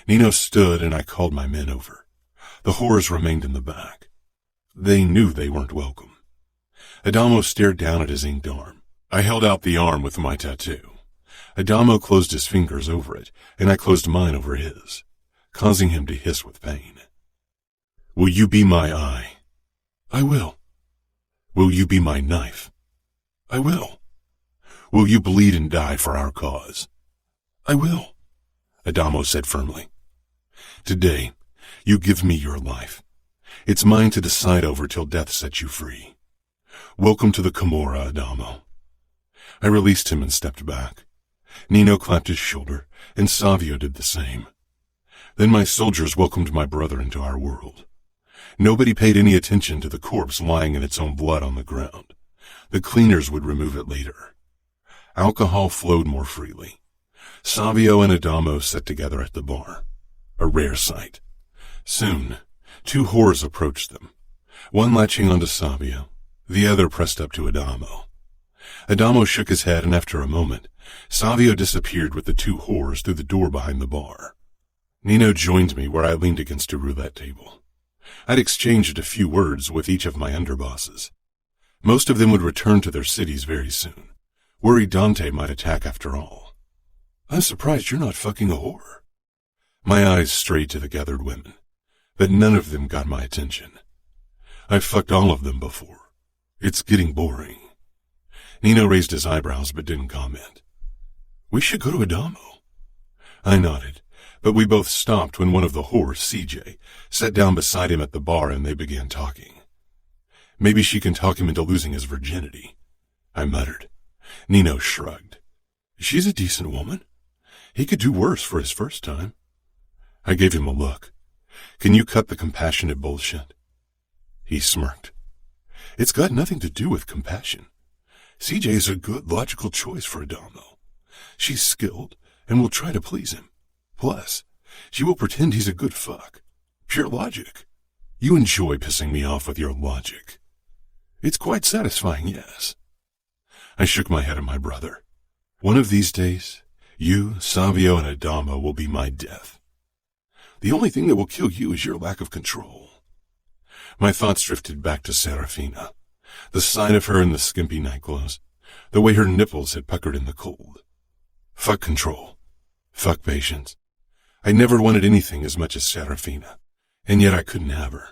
Nino stood and I called my men over. The whores remained in the back. They knew they weren't welcome. Adamo stared down at his inked arm. I held out the arm with my tattoo. Adamo closed his fingers over it, and I closed mine over his, causing him to hiss with pain. Will you be my eye? I will. Will you be my knife? I will. Will you bleed and die for our cause? I will, Adamo said firmly. Today, you give me your life. It's mine to decide over till death sets you free. Welcome to the Camorra, Adamo. I released him and stepped back. Nino clapped his shoulder, and Savio did the same. Then my soldiers welcomed my brother into our world. Nobody paid any attention to the corpse lying in its own blood on the ground. The cleaners would remove it later. Alcohol flowed more freely. Savio and Adamo sat together at the bar. A rare sight. Soon, 2 whores approached them, one latching onto Savio, the other pressed up to Adamo. Adamo shook his head, and after a moment, Savio disappeared with the 2 whores through the door behind the bar. Nino joined me where I leaned against a roulette table. I'd exchanged a few words with each of my underbosses. Most of them would return to their cities very soon, worried Dante might attack after all. I'm surprised you're not fucking a whore. My eyes strayed to the gathered women, but none of them got my attention. I've fucked all of them before. It's getting boring. Nino raised his eyebrows but didn't comment. We should go to Adamo. I nodded, but we both stopped when one of the whores, CJ, sat down beside him at the bar and they began talking. Maybe she can talk him into losing his virginity, I muttered. Nino shrugged. She's a decent woman. He could do worse for his first time. I gave him a look. Can you cut the compassionate bullshit? He smirked. It's got nothing to do with compassion. CJ is a good, logical choice for Adamo. She's skilled and will try to please him. Plus, she will pretend he's a good fuck. Pure logic. You enjoy pissing me off with your logic. It's quite satisfying, yes. I shook my head at my brother. One of these days, you, Savio, and Adamo will be my death. The only thing that will kill you is your lack of control. My thoughts drifted back to Serafina, the sight of her in the skimpy nightclothes, the way her nipples had puckered in the cold. Fuck control. Fuck patience. I never wanted anything as much as Serafina, and yet I couldn't have her.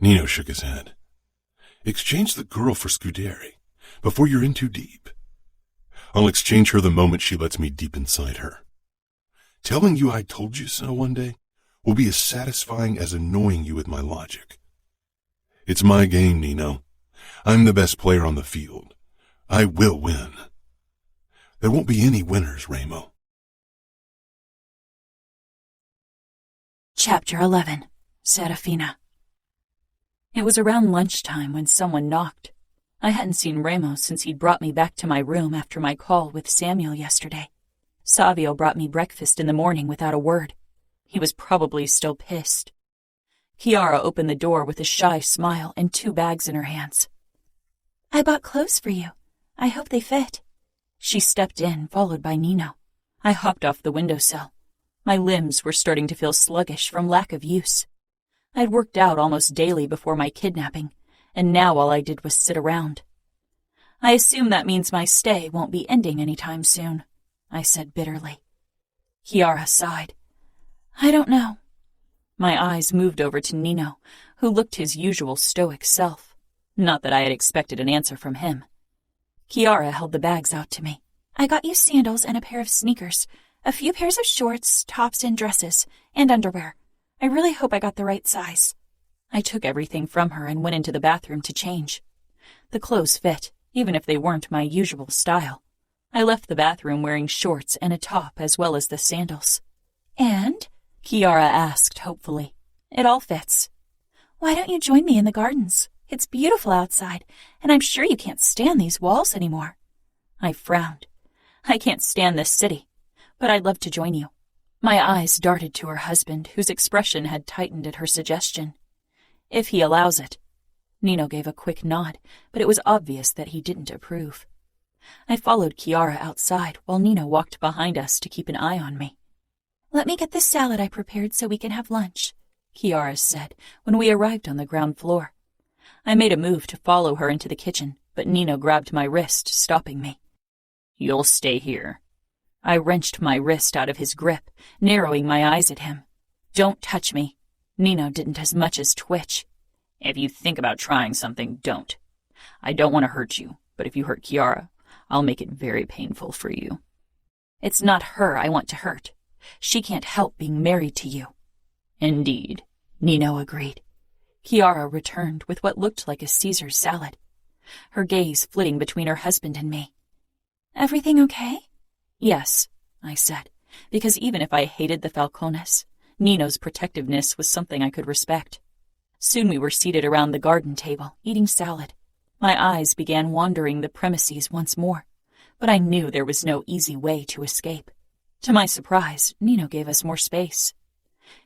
Nino shook his head. Exchange the girl for Scuderi, before you're in too deep. I'll exchange her the moment she lets me deep inside her. Telling you I told you so one day will be as satisfying as annoying you with my logic. It's my game, Nino. I'm the best player on the field. I will win. There won't be any winners, Remo. Chapter 11. Serafina. It was around lunchtime when someone knocked. I hadn't seen Remo since he'd brought me back to my room after my call with Samuel yesterday. Savio brought me breakfast in the morning without a word. He was probably still pissed. Chiara opened the door with a shy smile and 2 bags in her hands. I bought clothes for you. I hope they fit. She stepped in, followed by Nino. I hopped off the windowsill. My limbs were starting to feel sluggish from lack of use. I'd worked out almost daily before my kidnapping, and now all I did was sit around. I assume that means my stay won't be ending anytime soon, I said bitterly. Chiara sighed. I don't know. My eyes moved over to Nino, who looked his usual stoic self. Not that I had expected an answer from him. Chiara held the bags out to me. I got you sandals and a pair of sneakers, a few pairs of shorts, tops and dresses, and underwear. I really hope I got the right size. I took everything from her and went into the bathroom to change. The clothes fit, even if they weren't my usual style. I left the bathroom wearing shorts and a top as well as the sandals. And? Chiara asked hopefully. It all fits. Why don't you join me in the gardens? It's beautiful outside, and I'm sure you can't stand these walls anymore. I frowned. I can't stand this city, but I'd love to join you. My eyes darted to her husband, whose expression had tightened at her suggestion. If he allows it. Nino gave a quick nod, but it was obvious that he didn't approve. I followed Chiara outside while Nino walked behind us to keep an eye on me. Let me get the salad I prepared so we can have lunch, Chiara said when we arrived on the ground floor. I made a move to follow her into the kitchen, but Nino grabbed my wrist, stopping me. You'll stay here. I wrenched my wrist out of his grip, narrowing my eyes at him. Don't touch me. Nino didn't as much as twitch. If you think about trying something, don't. I don't want to hurt you, but if you hurt Chiara, I'll make it very painful for you. It's not her I want to hurt. She can't help being married to you. Indeed, Nino agreed. Chiara returned with what looked like a Caesar salad, her gaze flitting between her husband and me. Everything okay? Yes, I said, because even if I hated the Falcones, Nino's protectiveness was something I could respect. Soon we were seated around the garden table, eating salad. My eyes began wandering the premises once more, but I knew there was no easy way to escape. To my surprise, Nino gave us more space.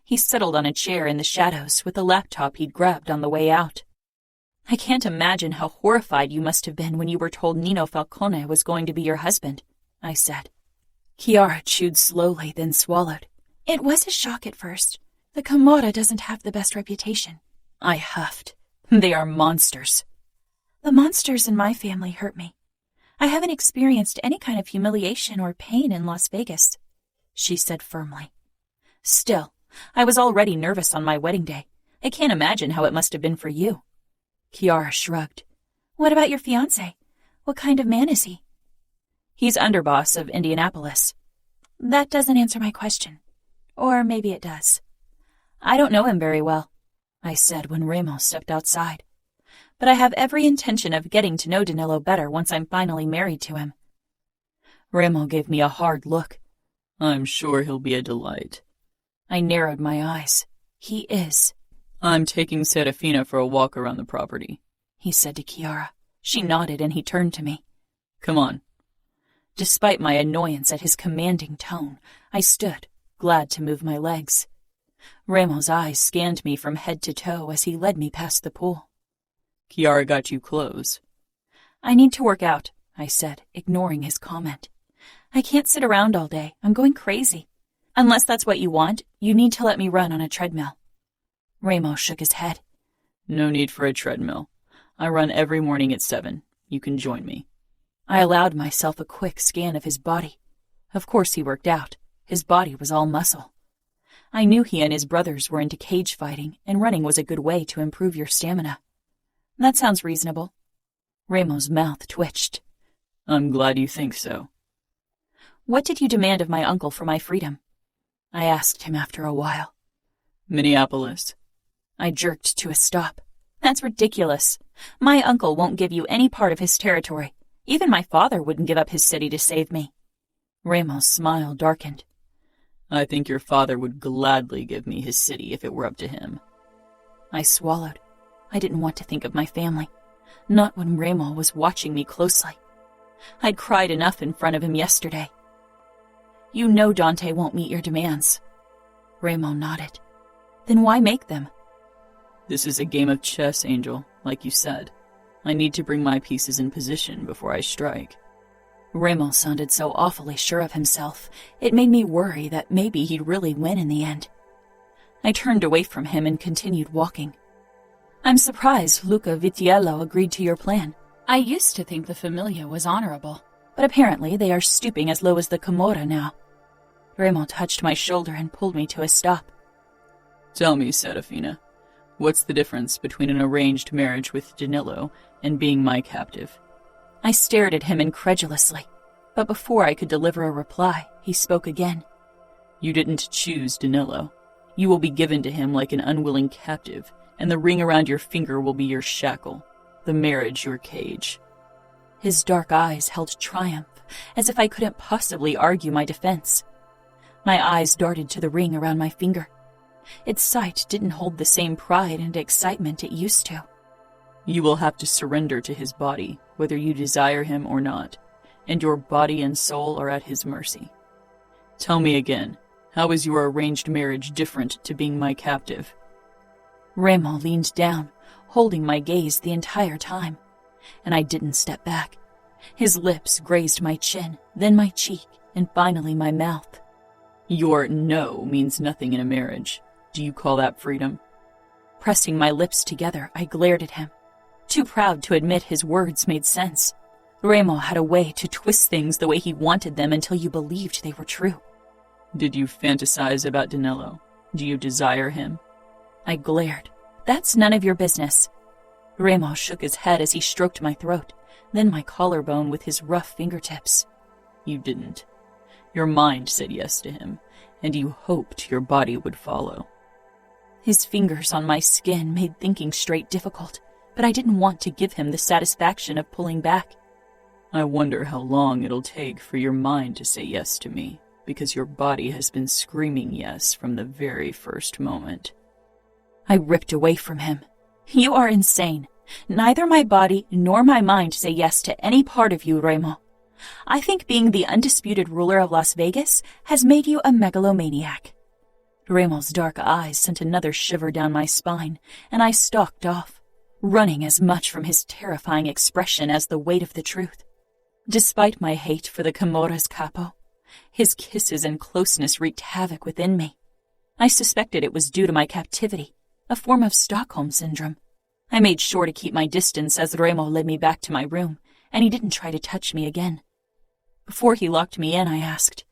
He settled on a chair in the shadows with the laptop he'd grabbed on the way out. I can't imagine how horrified you must have been when you were told Remo Falcone was going to be your husband, I said. Chiara chewed slowly, then swallowed. It was a shock at first. The Camorra doesn't have the best reputation. I huffed. They are monsters. The monsters in my family hurt me. I haven't experienced any kind of humiliation or pain in Las Vegas, she said firmly. Still, I was already nervous on my wedding day. I can't imagine how it must have been for you. Chiara shrugged. What about your fiancé? What kind of man is he? He's underboss of Indianapolis. That doesn't answer my question. Or maybe it does. I don't know him very well, I said when Remo stepped outside. But I have every intention of getting to know Danilo better once I'm finally married to him. Remo gave me a hard look. I'm sure he'll be a delight. I narrowed my eyes. He is. I'm taking Serafina for a walk around the property, he said to Chiara. She nodded and he turned to me. Come on. Despite my annoyance at his commanding tone, I stood, glad to move my legs. Remo's eyes scanned me from head to toe as he led me past the pool. Chiara got you clothes. I need to work out, I said, ignoring his comment. I can't sit around all day. I'm going crazy. Unless that's what you want, you need to let me run on a treadmill. Remo shook his head. No need for a treadmill. I run every morning at 7. You can join me. I allowed myself a quick scan of his body. Of course he worked out. His body was all muscle. I knew he and his brothers were into cage fighting, and running was a good way to improve your stamina. That sounds reasonable. Remo's mouth twitched. I'm glad you think so. What did you demand of my uncle for my freedom? I asked him after a while. Minneapolis. I jerked to a stop. That's ridiculous. My uncle won't give you any part of his territory. Even my father wouldn't give up his city to save me. Remo's smile darkened. I think your father would gladly give me his city if it were up to him. I swallowed. I didn't want to think of my family. Not when Remo was watching me closely. I'd cried enough in front of him yesterday. You know Dante won't meet your demands. Remo nodded. Then why make them? This is a game of chess, Angel, like you said. I need to bring my pieces in position before I strike. Remo sounded so awfully sure of himself, it made me worry that maybe he'd really win in the end. I turned away from him and continued walking. I'm surprised Luca Vitiello agreed to your plan. I used to think the Familia was honorable, but apparently they are stooping as low as the Camorra now. Remo touched my shoulder and pulled me to a stop. Tell me, Serafina, what's the difference between an arranged marriage with Danilo and being my captive? I stared at him incredulously, but before I could deliver a reply, he spoke again. You didn't choose Danilo. You will be given to him like an unwilling captive, and the ring around your finger will be your shackle, the marriage your cage. His dark eyes held triumph, as if I couldn't possibly argue my defense. My eyes darted to the ring around my finger. Its sight didn't hold the same pride and excitement it used to. You will have to surrender to his body, whether you desire him or not, and your body and soul are at his mercy. Tell me again, how is your arranged marriage different to being my captive? Remo leaned down, holding my gaze the entire time, and I didn't step back. His lips grazed my chin, then my cheek, and finally my mouth. Your no means nothing in a marriage. Do you call that freedom? Pressing my lips together, I glared at him. Too proud to admit his words made sense. Remo had a way to twist things the way he wanted them until you believed they were true. Did you fantasize about Danilo? Do you desire him? I glared. That's none of your business. Remo shook his head as he stroked my throat, then my collarbone with his rough fingertips. You didn't. Your mind said yes to him, and you hoped your body would follow. His fingers on my skin made thinking straight difficult, but I didn't want to give him the satisfaction of pulling back. I wonder how long it'll take for your mind to say yes to me, because your body has been screaming yes from the very first moment. I ripped away from him. You are insane. Neither my body nor my mind say yes to any part of you, Remo. I think being the undisputed ruler of Las Vegas has made you a megalomaniac. Remo's dark eyes sent another shiver down my spine, and I stalked off, running as much from his terrifying expression as the weight of the truth. Despite my hate for the Camorra's Capo, his kisses and closeness wreaked havoc within me. I suspected it was due to my captivity, a form of Stockholm syndrome. I made sure to keep my distance as Remo led me back to my room, and he didn't try to touch me again. Before he locked me in, I asked,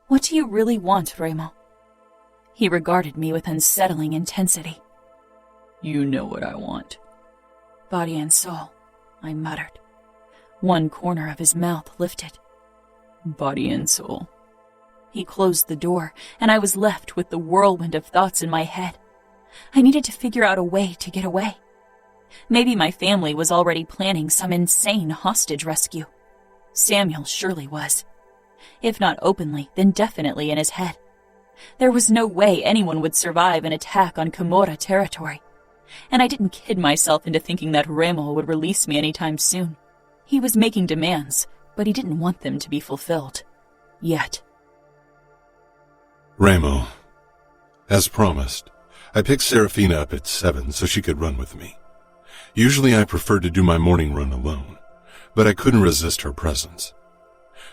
"What do you really want, Remo?" He regarded me with unsettling intensity. "You know what I want." "Body and soul," I muttered. One corner of his mouth lifted. "Body and soul." He closed the door, and I was left with the whirlwind of thoughts in my head. I needed to figure out a way to get away. Maybe my family was already planning some insane hostage rescue. Samuel surely was. If not openly, then definitely in his head. There was no way anyone would survive an attack on Camorra territory. And I didn't kid myself into thinking that Remo would release me anytime soon. He was making demands, but he didn't want them to be fulfilled. Yet. Remo, as promised, I picked Serafina up at 7 so she could run with me. Usually I preferred to do my morning run alone, but I couldn't resist her presence.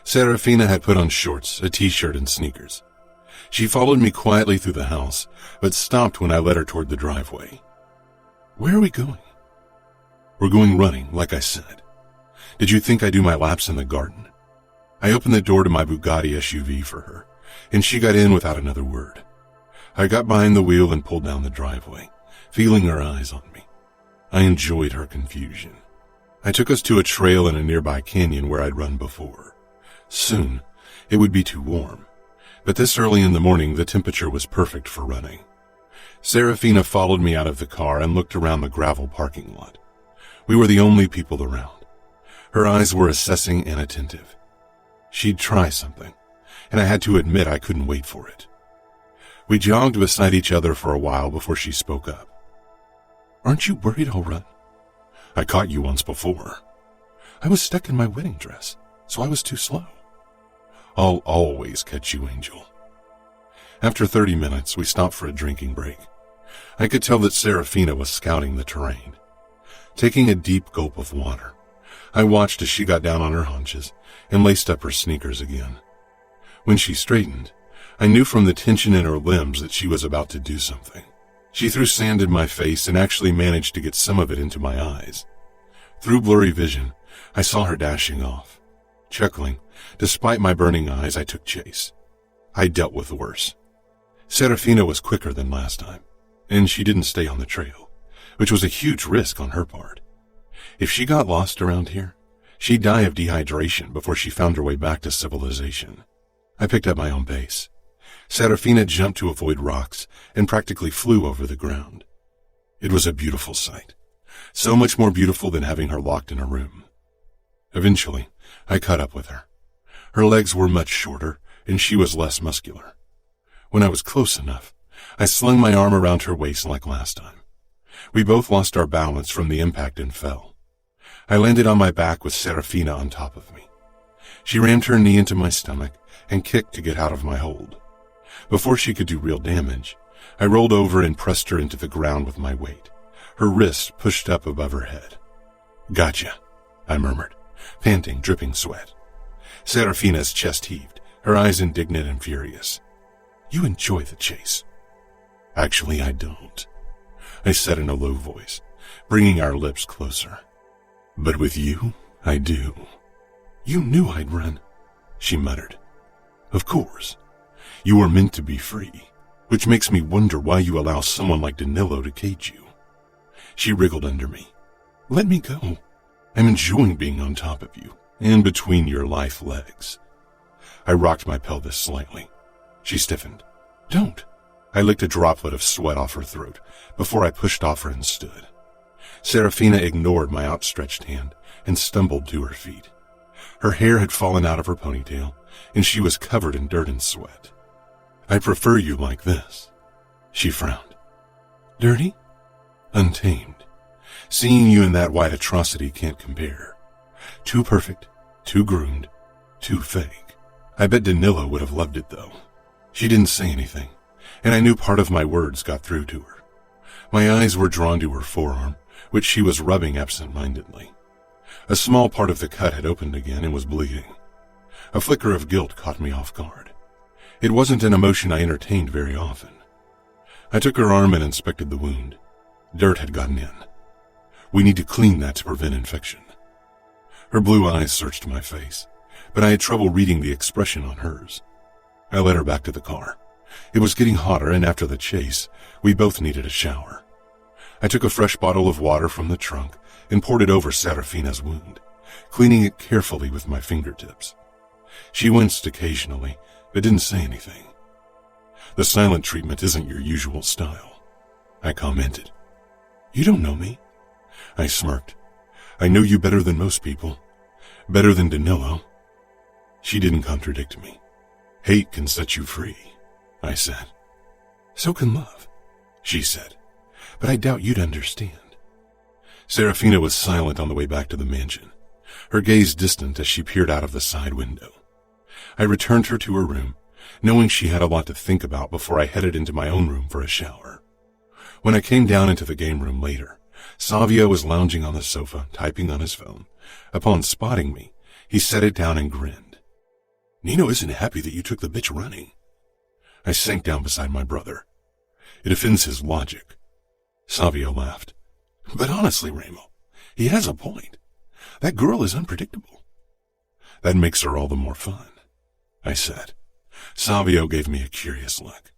Serafina had put on shorts, a t-shirt, and sneakers. She followed me quietly through the house, but stopped when I led her toward the driveway. "Where are we going?" "We're going running, like I said. Did you think I do my laps in the garden?" I opened the door to my Bugatti SUV for her, and she got in without another word. I got behind the wheel and pulled down the driveway, feeling her eyes on me. I enjoyed her confusion. I took us to a trail in a nearby canyon where I'd run before. Soon, it would be too warm, but this early in the morning the temperature was perfect for running. Serafina followed me out of the car and looked around the gravel parking lot. We were the only people around. Her eyes were assessing and attentive. She'd try something, and I had to admit I couldn't wait for it. We jogged beside each other for a while before she spoke up. "Aren't you worried I'll run? I caught you once before. I was stuck in my wedding dress, so I was too slow. I'll always catch you, Angel." After 30 minutes, we stopped for a drinking break. I could tell that Serafina was scouting the terrain. Taking a deep gulp of water, I watched as she got down on her haunches and laced up her sneakers again. When she straightened, I knew from the tension in her limbs that she was about to do something. She threw sand in my face and actually managed to get some of it into my eyes. Through blurry vision, I saw her dashing off. Chuckling, despite my burning eyes, I took chase. I dealt with worse. Serafina was quicker than last time, and she didn't stay on the trail, which was a huge risk on her part. If she got lost around here, she'd die of dehydration before she found her way back to civilization. I picked up my own pace. Serafina jumped to avoid rocks and practically flew over the ground. It was a beautiful sight, so much more beautiful than having her locked in a room. Eventually, I caught up with her. Her legs were much shorter, and she was less muscular. When I was close enough, I slung my arm around her waist like last time. We both lost our balance from the impact and fell. I landed on my back with Serafina on top of me. She rammed her knee into my stomach and kicked to get out of my hold. Before she could do real damage, I rolled over and pressed her into the ground with my weight, her wrists pushed up above her head. "Gotcha," I murmured, panting, dripping sweat. Serafina's chest heaved, her eyes indignant and furious. "You enjoy the chase." "Actually, I don't," I said in a low voice, bringing our lips closer. "But with you, I do." "You knew I'd run," she muttered. "Of course. You were meant to be free, which makes me wonder why you allow someone like Danilo to cage you." She wriggled under me. "Let me go. I'm enjoying being on top of you, and between your lithe legs." I rocked my pelvis slightly. She stiffened. "Don't." I licked a droplet of sweat off her throat before I pushed off her and stood. Serafina ignored my outstretched hand and stumbled to her feet. Her hair had fallen out of her ponytail, and she was covered in dirt and sweat. "I prefer you like this." She frowned. "Dirty?" "Untamed. Seeing you in that white atrocity can't compare. Too perfect, too groomed, too fake. I bet Danilo would have loved it, though." She didn't say anything, and I knew part of my words got through to her. My eyes were drawn to her forearm, which she was rubbing absent-mindedly. A small part of the cut had opened again and was bleeding. A flicker of guilt caught me off guard. It wasn't an emotion I entertained very often. I took her arm and inspected the wound. Dirt had gotten in. We need to clean that to prevent infection. Her blue eyes searched my face, but I had trouble reading the expression on hers. I led her back to the car. It was getting hotter, and after the chase, we both needed a shower. I took a fresh bottle of water from the trunk and poured it over Serafina's wound, cleaning it carefully with my fingertips. She winced occasionally, but didn't say anything. "The silent treatment isn't your usual style," I commented. "You don't know me." I smirked. "I know you better than most people. Better than Danilo." She didn't contradict me. "Hate can set you free," I said. "So can love," she said. "But I doubt you'd understand." Serafina was silent on the way back to the mansion, her gaze distant as she peered out of the side window. I returned her to her room, knowing she had a lot to think about before I headed into my own room for a shower. When I came down into the game room later, Savio was lounging on the sofa, typing on his phone. Upon spotting me, he set it down and grinned. "Nino isn't happy that you took the bitch running." I sank down beside my brother. "It offends his logic." Savio laughed. "But honestly, Remo, he has a point. That girl is unpredictable." "That makes her all the more fun," I said. Savio gave me a curious look.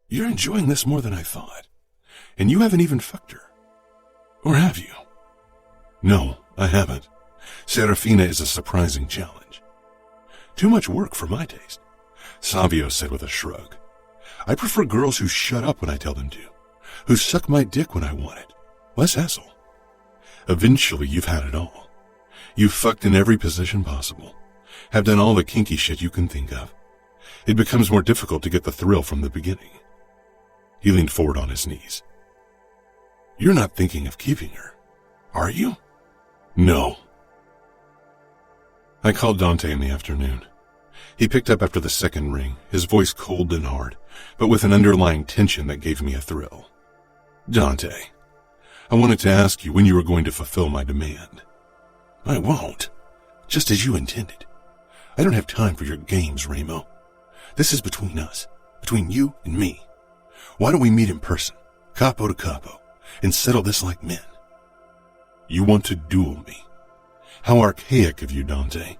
"You're enjoying this more than I thought. And you haven't even fucked her. Or have you?" "No, I haven't. Serafina is a surprising challenge." "Too much work for my taste," Savio said with a shrug. "I prefer girls who shut up when I tell them to, who suck my dick when I want it. Less hassle." "Eventually you've had it all. You've fucked in every position possible, have done all the kinky shit you can think of. It becomes more difficult to get the thrill from the beginning." He leaned forward on his knees. "You're not thinking of keeping her, are you?" "No." I called Dante in the afternoon. He picked up after the second ring, his voice cold and hard, but with an underlying tension that gave me a thrill. "Dante, I wanted to ask you when you were going to fulfill my demand." "I won't, just as you intended. I don't have time for your games, Remo. This is between us, between you and me. Why don't we meet in person, capo to capo, and settle this like men?" "You want to duel me? How archaic of you, Dante.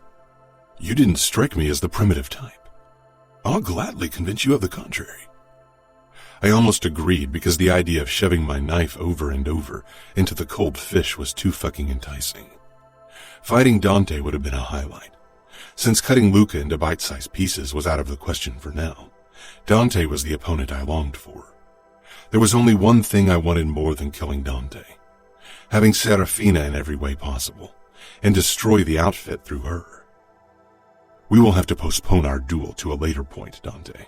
You didn't strike me as the primitive type." "I'll gladly convince you of the contrary." I almost agreed because the idea of shoving my knife over and over into the cold fish was too fucking enticing. Fighting Dante would have been a highlight. Since cutting Luca into bite-sized pieces was out of the question for now, Dante was the opponent I longed for. There was only one thing I wanted more than killing Dante: having Serafina in every way possible, and destroy the outfit through her. "We will have to postpone our duel to a later point, Dante.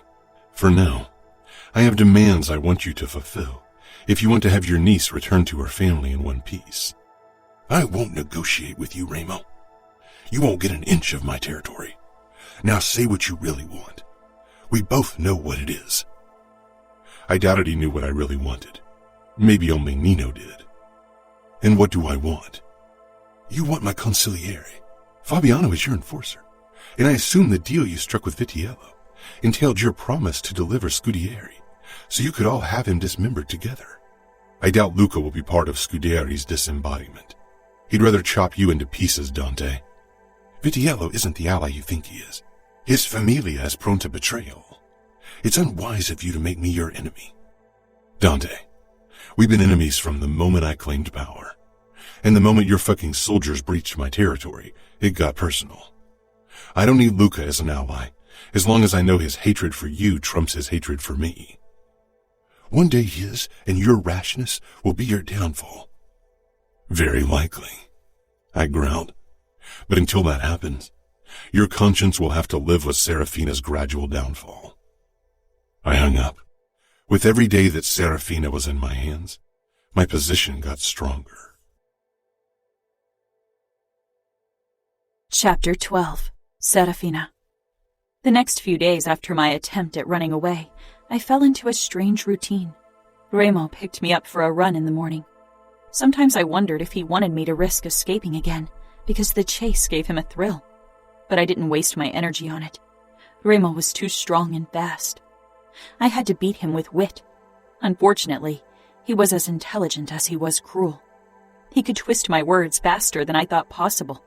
For now, I have demands I want you to fulfill if you want to have your niece returned to her family in one piece." "I won't negotiate with you, Remo. You won't get an inch of my territory. Now say what you really want. We both know what it is." I doubted he knew what I really wanted. Maybe only Nino did. "And what do I want?" "You want my consigliere. Fabiano is your enforcer, and I assume the deal you struck with Vitiello entailed your promise to deliver Scudieri, so you could all have him dismembered together. I doubt Luca will be part of Scudieri's disembodiment. He'd rather chop you into pieces, Dante. Vitiello isn't the ally you think he is. His familia is prone to betrayal. It's unwise of you to make me your enemy. Dante, we've been enemies from the moment I claimed power. And the moment your fucking soldiers breached my territory, it got personal. I don't need Luca as an ally, as long as I know his hatred for you trumps his hatred for me. One day his and your rashness will be your downfall." "Very likely," I growled. "But until that happens, your conscience will have to live with Serafina's gradual downfall." I hung up. With every day that Serafina was in my hands, my position got stronger. Chapter 12. Serafina. The next few days after my attempt at running away, I fell into a strange routine. Remo picked me up for a run in the morning. Sometimes I wondered if he wanted me to risk escaping again, because the chase gave him a thrill. But I didn't waste my energy on it. Remo was too strong and fast. I had to beat him with wit. Unfortunately, he was as intelligent as he was cruel. He could twist my words faster than I thought possible,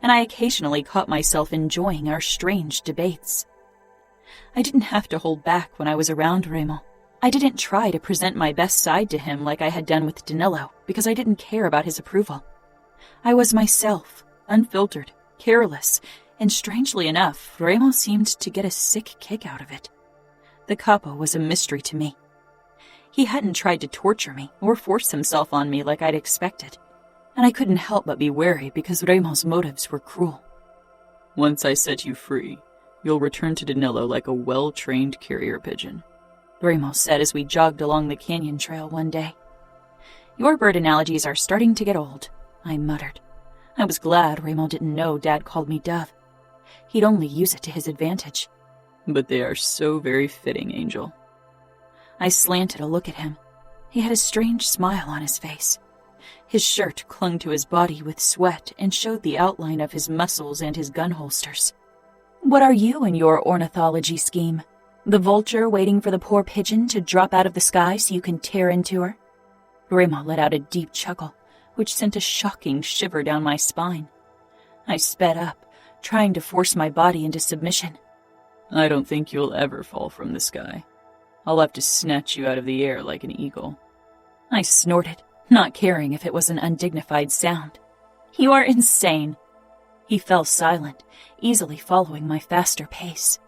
and I occasionally caught myself enjoying our strange debates. I didn't have to hold back when I was around Remo. I didn't try to present my best side to him like I had done with Danilo, because I didn't care about his approval. I was myself, unfiltered, careless, and strangely enough, Remo seemed to get a sick kick out of it. The Capo was a mystery to me. He hadn't tried to torture me or force himself on me like I'd expected, and I couldn't help but be wary because Remo's motives were cruel. Once I set you free, you'll return to Danilo like a well-trained carrier pigeon, Remo said as we jogged along the canyon trail one day. Your bird analogies are starting to get old, I muttered. I was glad Remo didn't know Dad called me Dove. He'd only use it to his advantage. But they are so very fitting, Angel. I slanted a look at him. He had a strange smile on his face. His shirt clung to his body with sweat and showed the outline of his muscles and his gun holsters. What are you in your ornithology scheme? The vulture waiting for the poor pigeon to drop out of the sky so you can tear into her? Remo let out a deep chuckle, which sent a shocking shiver down my spine. I sped up, trying to force my body into submission. I don't think you'll ever fall from the sky. I'll have to snatch you out of the air like an eagle. I snorted, not caring if it was an undignified sound. You are insane. He fell silent, easily following my faster pace.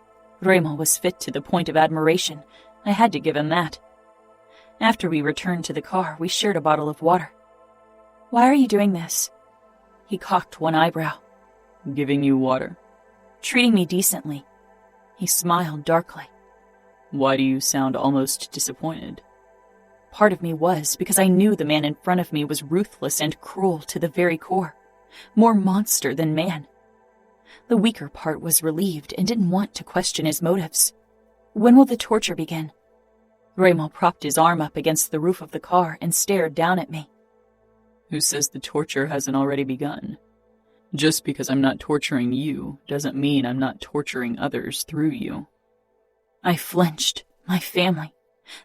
Remo was fit to the point of admiration. I had to give him that. After we returned to the car, we shared a bottle of water. Why are you doing this? He cocked one eyebrow. Giving you water? Treating me decently. He smiled darkly. Why do you sound almost disappointed? Part of me was, because I knew the man in front of me was ruthless and cruel to the very core. More monster than man. The weaker part was relieved and didn't want to question his motives. When will the torture begin? Remo propped his arm up against the roof of the car and stared down at me. Who says the torture hasn't already begun? Just because I'm not torturing you doesn't mean I'm not torturing others through you. I flinched. My family.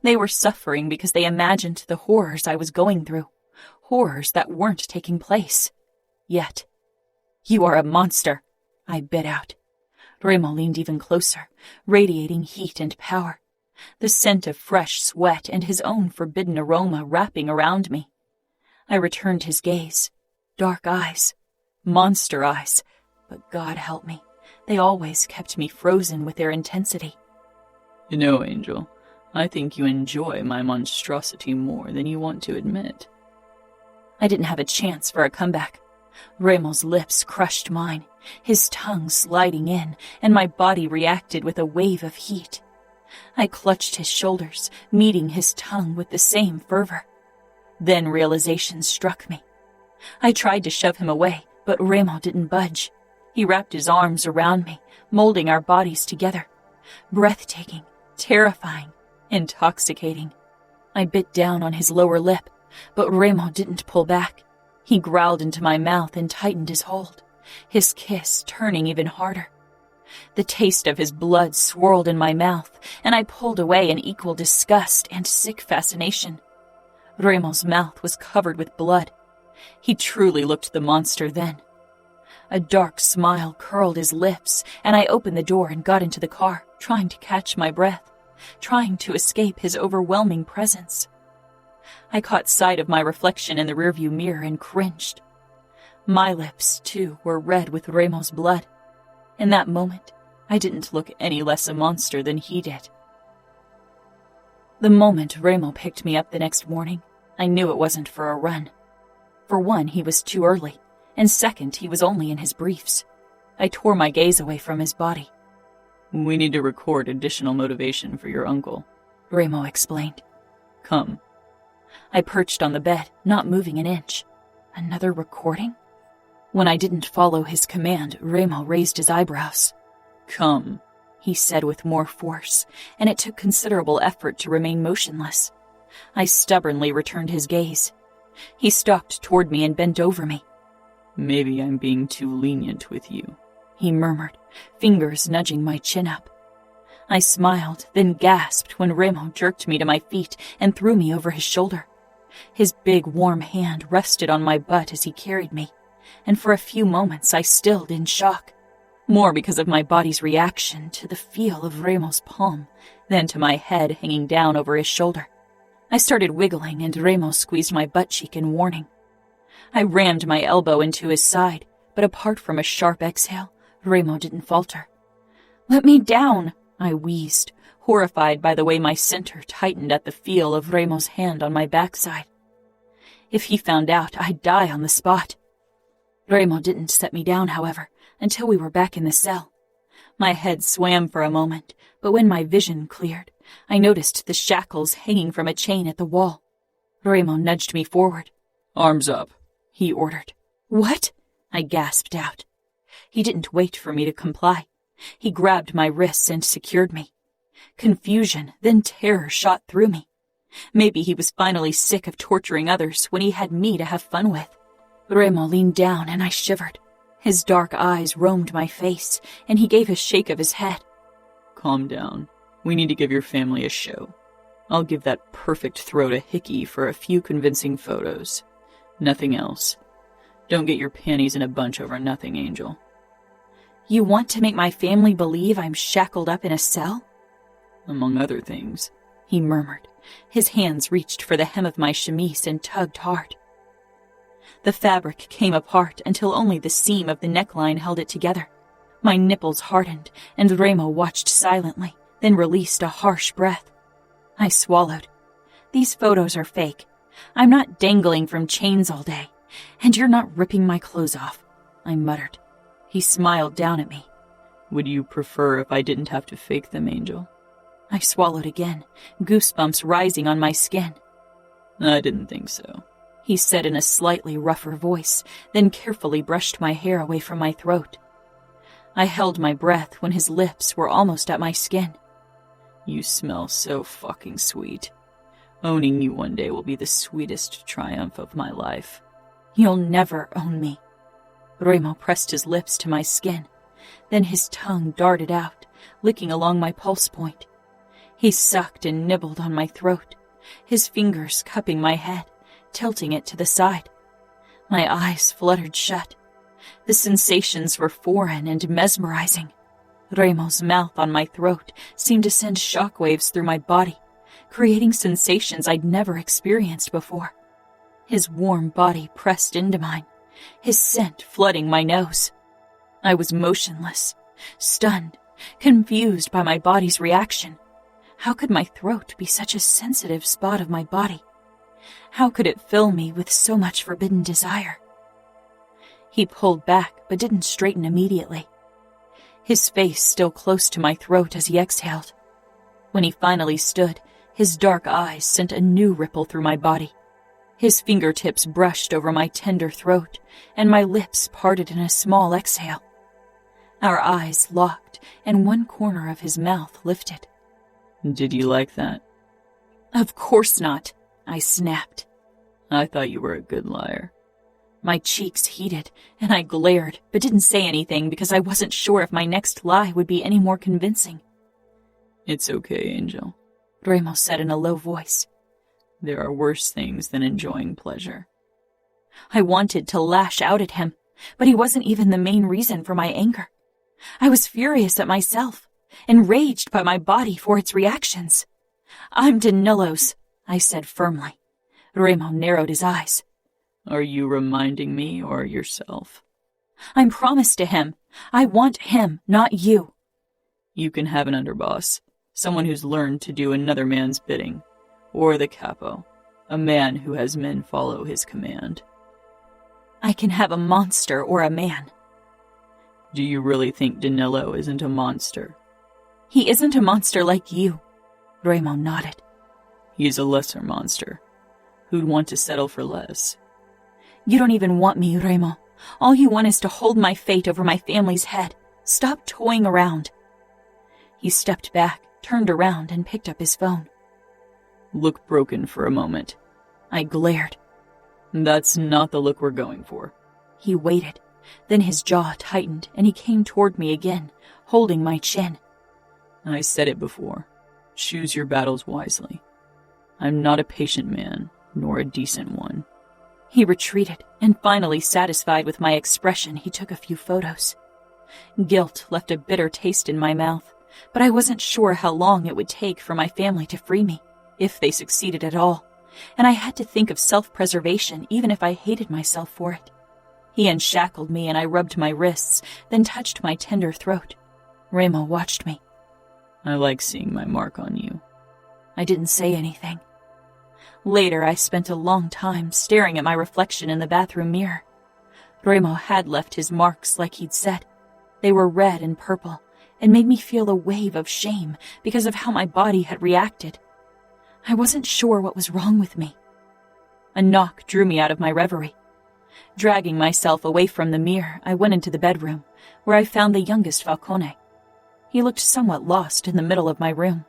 They were suffering because they imagined the horrors I was going through. Horrors that weren't taking place. Yet. You are a monster, I bit out. Remo leaned even closer, radiating heat and power. The scent of fresh sweat and his own forbidden aroma wrapping around me. I returned his gaze. Dark eyes. Monster eyes. But God help me. They always kept me frozen with their intensity. You know, Angel, I think you enjoy my monstrosity more than you want to admit. I didn't have a chance for a comeback. Remo's lips crushed mine, his tongue sliding in, and my body reacted with a wave of heat. I clutched his shoulders, meeting his tongue with the same fervor. Then realization struck me. I tried to shove him away, but Remo didn't budge. He wrapped his arms around me, molding our bodies together. Breathtaking, terrifying, intoxicating. I bit down on his lower lip, but Remo didn't pull back. He growled into my mouth and tightened his hold, his kiss turning even harder. The taste of his blood swirled in my mouth, and I pulled away in equal disgust and sick fascination. Remo's mouth was covered with blood. He truly looked the monster then. A dark smile curled his lips, and I opened the door and got into the car, trying to catch my breath, trying to escape his overwhelming presence. I caught sight of my reflection in the rearview mirror and cringed. My lips, too, were red with Remo's blood. In that moment, I didn't look any less a monster than he did. The moment Remo picked me up the next morning, I knew it wasn't for a run. For one, he was too early, and second, he was only in his briefs. I tore my gaze away from his body. We need to record additional motivation for your uncle, Remo explained. Come. I perched on the bed, not moving an inch. Another recording? When I didn't follow his command, Remo raised his eyebrows. Come. he said with more force, and it took considerable effort to remain motionless. I stubbornly returned his gaze. He stalked toward me and bent over me. Maybe I'm being too lenient with you, he murmured, fingers nudging my chin up. I smiled, then gasped when Remo jerked me to my feet and threw me over his shoulder. His big, warm hand rested on my butt as he carried me, and for a few moments I stilled in shock, more because of my body's reaction to the feel of Remo's palm than to my head hanging down over his shoulder. I started wiggling, and Remo squeezed my butt cheek in warning. I rammed my elbow into his side, but apart from a sharp exhale, Remo didn't falter. "Let me down," I wheezed, horrified by the way my center tightened at the feel of Remo's hand on my backside. If he found out, I'd die on the spot. Remo didn't set me down, however, until we were back in the cell. My head swam for a moment, but when my vision cleared, I noticed the shackles hanging from a chain at the wall. Remo nudged me forward. "Arms up," he ordered. "What?" I gasped out. He didn't wait for me to comply. He grabbed my wrists and secured me. Confusion, then terror shot through me. Maybe he was finally sick of torturing others when he had me to have fun with. Remo leaned down and I shivered. His dark eyes roamed my face, and he gave a shake of his head. "Calm down. We need to give your family a show. I'll give that perfect throat a hickey for a few convincing photos. Nothing else. Don't get your panties in a bunch over nothing, Angel." "You want to make my family believe I'm shackled up in a cell?" "Among other things," he murmured. His hands reached for the hem of my chemise and tugged hard. The fabric came apart until only the seam of the neckline held it together. My nipples hardened, and Remo watched silently, then released a harsh breath. I swallowed. "These photos are fake. I'm not dangling from chains all day, and you're not ripping my clothes off," I muttered. He smiled down at me. "Would you prefer if I didn't have to fake them, Angel?" I swallowed again, goosebumps rising on my skin. "I didn't think so," he said in a slightly rougher voice, then carefully brushed my hair away from my throat. I held my breath when his lips were almost at my skin. "You smell so fucking sweet. Owning you one day will be the sweetest triumph of my life." "You'll never own me." Remo pressed his lips to my skin. Then his tongue darted out, licking along my pulse point. He sucked and nibbled on my throat, his fingers cupping my head, tilting it to the side. My eyes fluttered shut. The sensations were foreign and mesmerizing. Remo's mouth on my throat seemed to send shockwaves through my body, creating sensations I'd never experienced before. His warm body pressed into mine, his scent flooding my nose. I was motionless, stunned, confused by my body's reaction. How could my throat be such a sensitive spot of my body? How could it fill me with so much forbidden desire? He pulled back, but didn't straighten immediately. His face still close to my throat as he exhaled. When he finally stood, his dark eyes sent a new ripple through my body. His fingertips brushed over my tender throat, and my lips parted in a small exhale. Our eyes locked, and one corner of his mouth lifted. "Did you like that?" "Of course not," I snapped. "I thought you were a good liar." My cheeks heated, and I glared, but didn't say anything because I wasn't sure if my next lie would be any more convincing. "It's okay, Angel," Remo said in a low voice. "There are worse things than enjoying pleasure." I wanted to lash out at him, but he wasn't even the main reason for my anger. I was furious at myself, enraged by my body for its reactions. "I'm Danilo's," I said firmly. Remo narrowed his eyes. "Are you reminding me or yourself?" "I'm promised to him. I want him, not you." "You can have an underboss, someone who's learned to do another man's bidding, or the Capo, a man who has men follow his command." "I can have a monster or a man." "Do you really think Danilo isn't a monster?" "He isn't a monster like you." Remo nodded. "He's a lesser monster. Who'd want to settle for less?" "You don't even want me, Remo. All you want is to hold my fate over my family's head. Stop toying around." He stepped back, turned around, and picked up his phone. Look broken for a moment. I glared. That's not the look we're going for. He waited. Then his jaw tightened, and he came toward me again, holding my chin. I said it before. Choose your battles wisely. I'm not a patient man, nor a decent one. He retreated, and finally satisfied with my expression, he took a few photos. Guilt left a bitter taste in my mouth, but I wasn't sure how long it would take for my family to free me, if they succeeded at all, and I had to think of self-preservation even if I hated myself for it. He unshackled me and I rubbed my wrists, then touched my tender throat. Remo watched me. I like seeing my mark on you. I didn't say anything. Later, I spent a long time staring at my reflection in the bathroom mirror. Remo had left his marks like he'd said. They were red and purple, and made me feel a wave of shame because of how my body had reacted. I wasn't sure what was wrong with me. A knock drew me out of my reverie. Dragging myself away from the mirror, I went into the bedroom, where I found the youngest Falcone. He looked somewhat lost in the middle of my room.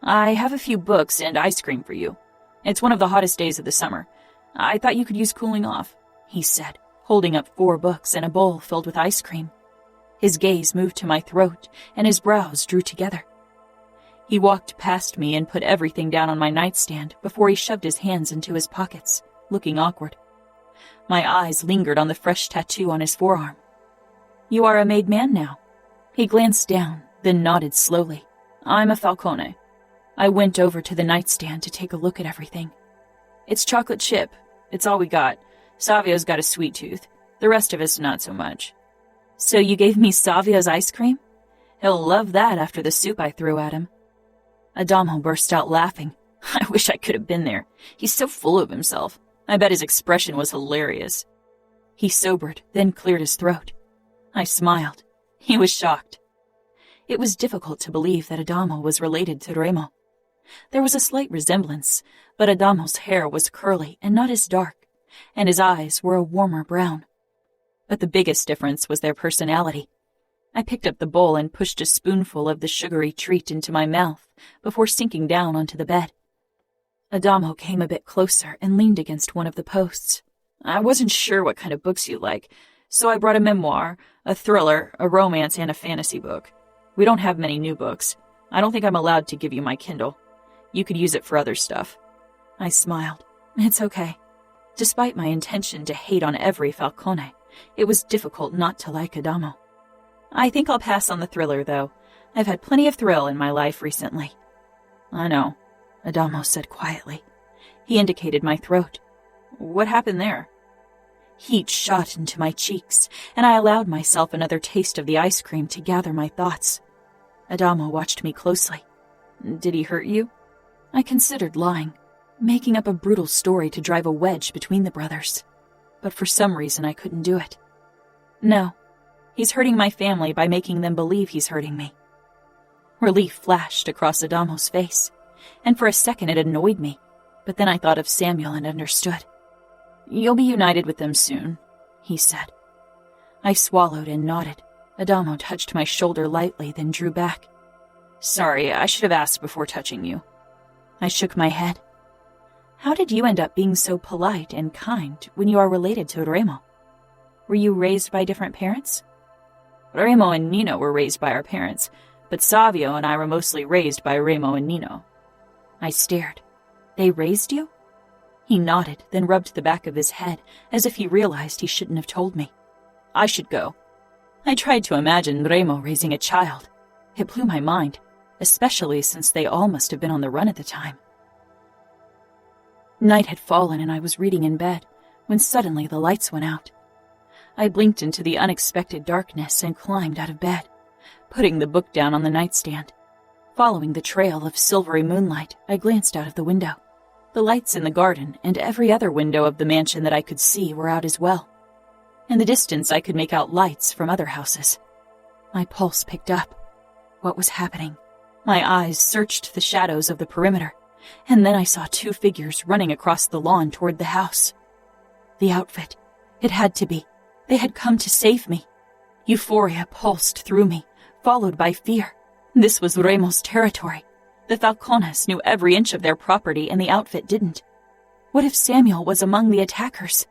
I have a few books and ice cream for you. It's one of the hottest days of the summer. I thought you could use cooling off, he said, holding up 4 books and a bowl filled with ice cream. His gaze moved to my throat, and his brows drew together. He walked past me and put everything down on my nightstand before he shoved his hands into his pockets, looking awkward. My eyes lingered on the fresh tattoo on his forearm. You are a made man now. He glanced down, then nodded slowly. I'm a Falcone. I went over to the nightstand to take a look at everything. It's chocolate chip. It's all we got. Savio's got a sweet tooth. The rest of us not so much. So you gave me Savio's ice cream? He'll love that after the soup I threw at him. Adamo burst out laughing. I wish I could have been there. He's so full of himself. I bet his expression was hilarious. He sobered, then cleared his throat. I smiled. He was shocked. It was difficult to believe that Adamo was related to Remo. There was a slight resemblance, but Adamo's hair was curly and not as dark, and his eyes were a warmer brown. But the biggest difference was their personality. I picked up the bowl and pushed a spoonful of the sugary treat into my mouth before sinking down onto the bed. Adamo came a bit closer and leaned against one of the posts. I wasn't sure what kind of books you like, so I brought a memoir, a thriller, a romance, and a fantasy book. We don't have many new books. I don't think I'm allowed to give you my Kindle. You could use it for other stuff. I smiled. It's okay. Despite my intention to hate on every Falcone, it was difficult not to like Adamo. I think I'll pass on the thriller, though. I've had plenty of thrill in my life recently. I know, Adamo said quietly. He indicated my throat. What happened there? Heat shot into my cheeks, and I allowed myself another taste of the ice cream to gather my thoughts. Adamo watched me closely. Did he hurt you? I considered lying, making up a brutal story to drive a wedge between the brothers. But for some reason I couldn't do it. No, he's hurting my family by making them believe he's hurting me. Relief flashed across Adamo's face, and for a second it annoyed me, but then I thought of Samuel and understood. You'll be united with them soon, he said. I swallowed and nodded. Adamo touched my shoulder lightly, then drew back. Sorry, I should have asked before touching you. I shook my head. How did you end up being so polite and kind when you are related to Remo? Were you raised by different parents? Remo and Nino were raised by our parents, but Savio and I were mostly raised by Remo and Nino. I stared. They raised you? He nodded, then rubbed the back of his head as if he realized he shouldn't have told me. I should go. I tried to imagine Remo raising a child. It blew my mind, especially since they all must have been on the run at the time. Night had fallen and I was reading in bed when suddenly the lights went out. I blinked into the unexpected darkness and climbed out of bed, putting the book down on the nightstand. Following the trail of silvery moonlight, I glanced out of the window. The lights in the garden and every other window of the mansion that I could see were out as well. In the distance, I could make out lights from other houses. My pulse picked up. What was happening? My eyes searched the shadows of the perimeter, and then I saw 2 figures running across the lawn toward the house. The outfit. It had to be. They had come to save me. Euphoria pulsed through me, followed by fear. This was Remo's territory. The Falcones knew every inch of their property and the outfit didn't. What if Samuel was among the attackers?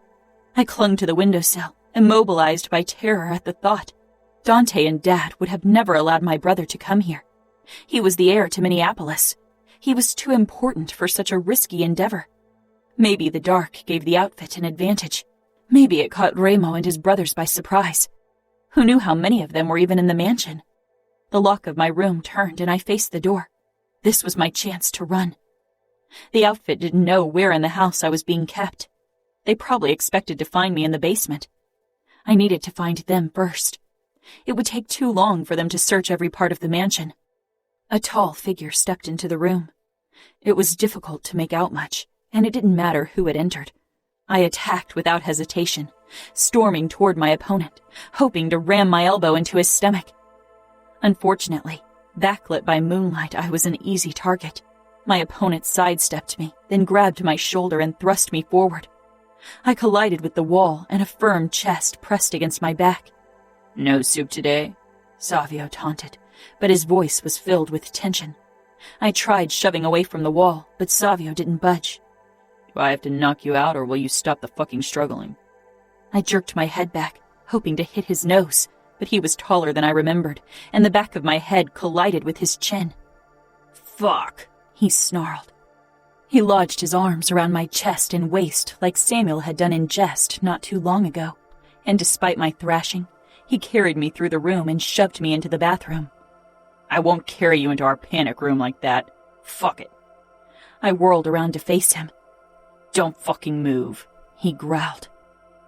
I clung to the windowsill, immobilized by terror at the thought. Dante and Dad would have never allowed my brother to come here. He was the heir to Minneapolis. He was too important for such a risky endeavor. Maybe the dark gave the outfit an advantage. Maybe it caught Remo and his brothers by surprise. Who knew how many of them were even in the mansion? The lock of my room turned and I faced the door. This was my chance to run. The outfit didn't know where in the house I was being kept. They probably expected to find me in the basement. I needed to find them first. It would take too long for them to search every part of the mansion. A tall figure stepped into the room. It was difficult to make out much, and it didn't matter who had entered. I attacked without hesitation, storming toward my opponent, hoping to ram my elbow into his stomach. Unfortunately, backlit by moonlight, I was an easy target. My opponent sidestepped me, then grabbed my shoulder and thrust me forward. I collided with the wall, and a firm chest pressed against my back. "No soup today?" Savio taunted, but his voice was filled with tension. I tried shoving away from the wall, but Savio didn't budge. "Do I have to knock you out, or will you stop the fucking struggling?" I jerked my head back, hoping to hit his nose, but he was taller than I remembered, and the back of my head collided with his chin. "Fuck," he snarled. He lodged his arms around my chest and waist like Samuel had done in jest not too long ago, and despite my thrashing, he carried me through the room and shoved me into the bathroom. "I won't carry you into our panic room like that. Fuck it." I whirled around to face him. "Don't fucking move," he growled.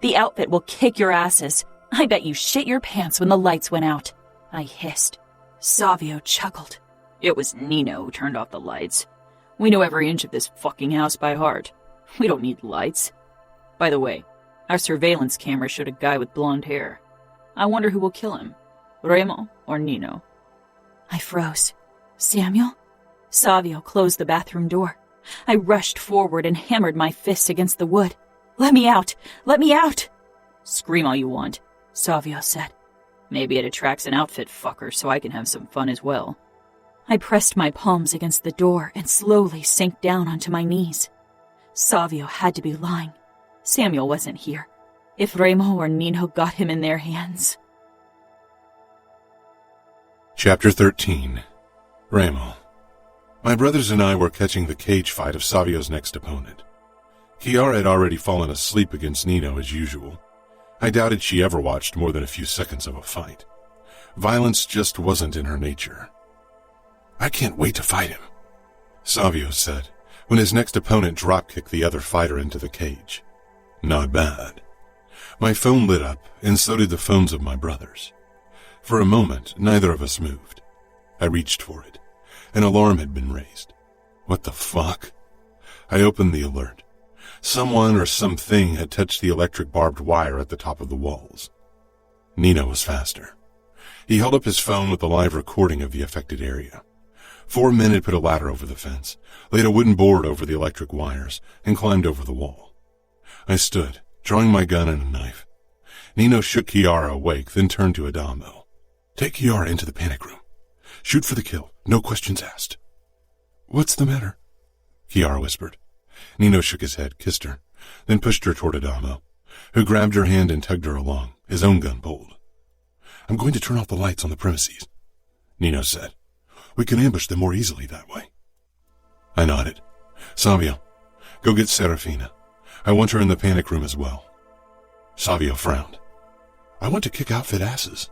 "The outfit will kick your asses. I bet you shit your pants when the lights went out," I hissed. Savio chuckled. "It was Nino who turned off the lights. We know every inch of this fucking house by heart. We don't need lights. By the way, our surveillance camera showed a guy with blonde hair. I wonder who will kill him, Remo or Nino." I froze. Samuel? Savio closed the bathroom door. I rushed forward and hammered my fist against the wood. "Let me out! Let me out!" "Scream all you want," Savio said. "Maybe it attracts an outfit fucker so I can have some fun as well." I pressed my palms against the door and slowly sank down onto my knees. Savio had to be lying. Samuel wasn't here. If Remo or Nino got him in their hands... Chapter 13. Remo. My brothers and I were catching the cage fight of Savio's next opponent. Chiara had already fallen asleep against Nino as usual. I doubted she ever watched more than a few seconds of a fight. Violence just wasn't in her nature. "I can't wait to fight him," Savio said, when his next opponent drop-kicked the other fighter into the cage. Not bad. My phone lit up, and so did the phones of my brothers. For a moment, neither of us moved. I reached for it. An alarm had been raised. What the fuck? I opened the alert. Someone or something had touched the electric barbed wire at the top of the walls. Nino was faster. He held up his phone with a live recording of the affected area. 4 men had put a ladder over the fence, laid a wooden board over the electric wires, and climbed over the wall. I stood, drawing my gun and a knife. Nino shook Chiara awake, then turned to Adamo. "Take Chiara into the panic room. Shoot for the kill, no questions asked." "What's the matter?" Chiara whispered. Nino shook his head, kissed her, then pushed her toward Adamo, who grabbed her hand and tugged her along, his own gun pulled. "I'm going to turn off the lights on the premises," Nino said. "We can ambush them more easily that way." I nodded. "Savio, go get Serafina. I want her in the panic room as well." Savio frowned. "I want to kick outfit asses."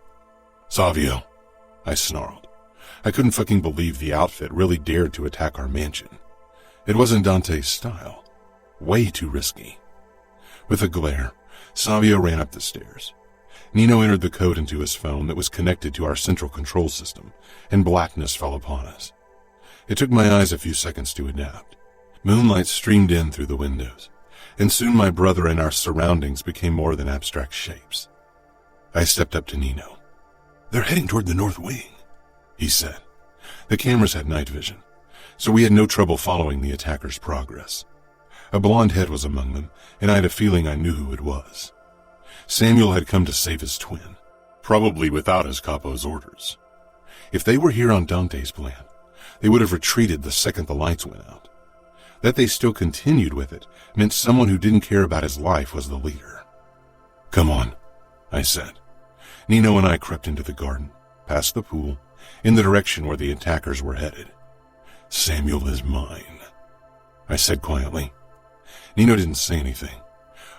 "Savio," I snarled. I couldn't fucking believe the outfit really dared to attack our mansion. It wasn't Dante's style. Way too risky. With a glare, Savio ran up the stairs. Nino entered the code into his phone that was connected to our central control system, and blackness fell upon us. It took my eyes a few seconds to adapt. Moonlight streamed in through the windows, and soon my brother and our surroundings became more than abstract shapes. I stepped up to Nino. "They're heading toward the north wing," he said. The cameras had night vision, so we had no trouble following the attackers' progress. A blonde head was among them, and I had a feeling I knew who it was. Samuel had come to save his twin, probably without his capo's orders. If they were here on Dante's plan, they would have retreated the second the lights went out. That they still continued with it meant someone who didn't care about his life was the leader. "Come on," I said. Nino and I crept into the garden, past the pool, in the direction where the attackers were headed. "Samuel is mine," I said quietly. Nino didn't say anything,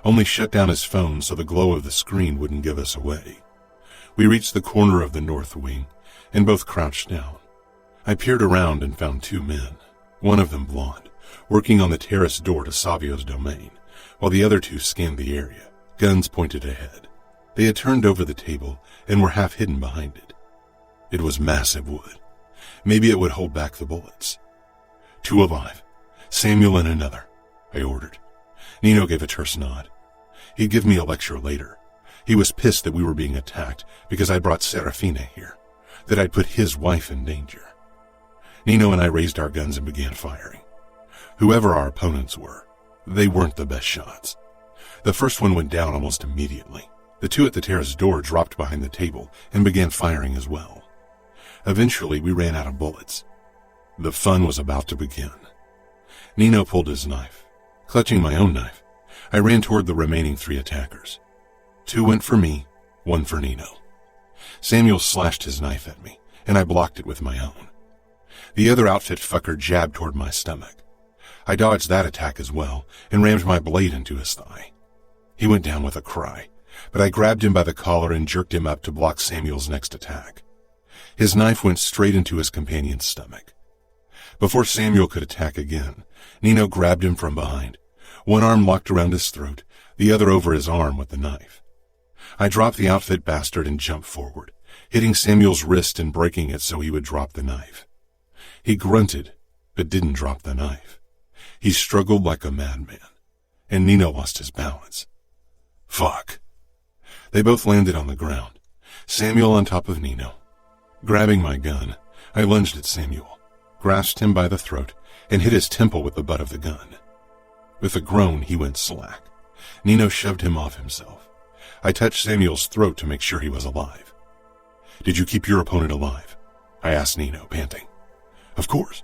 only shut down his phone so the glow of the screen wouldn't give us away. We reached the corner of the north wing, and both crouched down. I peered around and found two men, one of them blonde, working on the terrace door to Savio's domain, while the other two scanned the area, guns pointed ahead. They had turned over the table and were half hidden behind it. It was massive wood. Maybe it would hold back the bullets. "Two alive, Samuel and another," I ordered. Nino gave a terse nod. He'd give me a lecture later. He was pissed that we were being attacked because I brought Serafina here, that I'd put his wife in danger. Nino and I raised our guns and began firing. Whoever our opponents were, they weren't the best shots. The first one went down almost immediately. The two at the terrace door dropped behind the table and began firing as well. Eventually, we ran out of bullets. The fun was about to begin. Nino pulled his knife. Clutching my own knife, I ran toward the remaining three attackers. Two went for me, one for Nino. Samuel slashed his knife at me, and I blocked it with my own. The other outfit fucker jabbed toward my stomach. I dodged that attack as well and rammed my blade into his thigh. He went down with a cry, but I grabbed him by the collar and jerked him up to block Samuel's next attack. His knife went straight into his companion's stomach. Before Samuel could attack again, Nino grabbed him from behind, one arm locked around his throat, the other over his arm with the knife. I dropped the outfit bastard and jumped forward, hitting Samuel's wrist and breaking it so he would drop the knife. He grunted, but didn't drop the knife. He struggled like a madman, and Nino lost his balance. Fuck. They both landed on the ground, Samuel on top of Nino. Grabbing my gun, I lunged at Samuel, grasped him by the throat, and hit his temple with the butt of the gun. With a groan, he went slack. Nino shoved him off himself. I touched Samuel's throat to make sure he was alive. "Did you keep your opponent alive?" I asked Nino, panting. "Of course.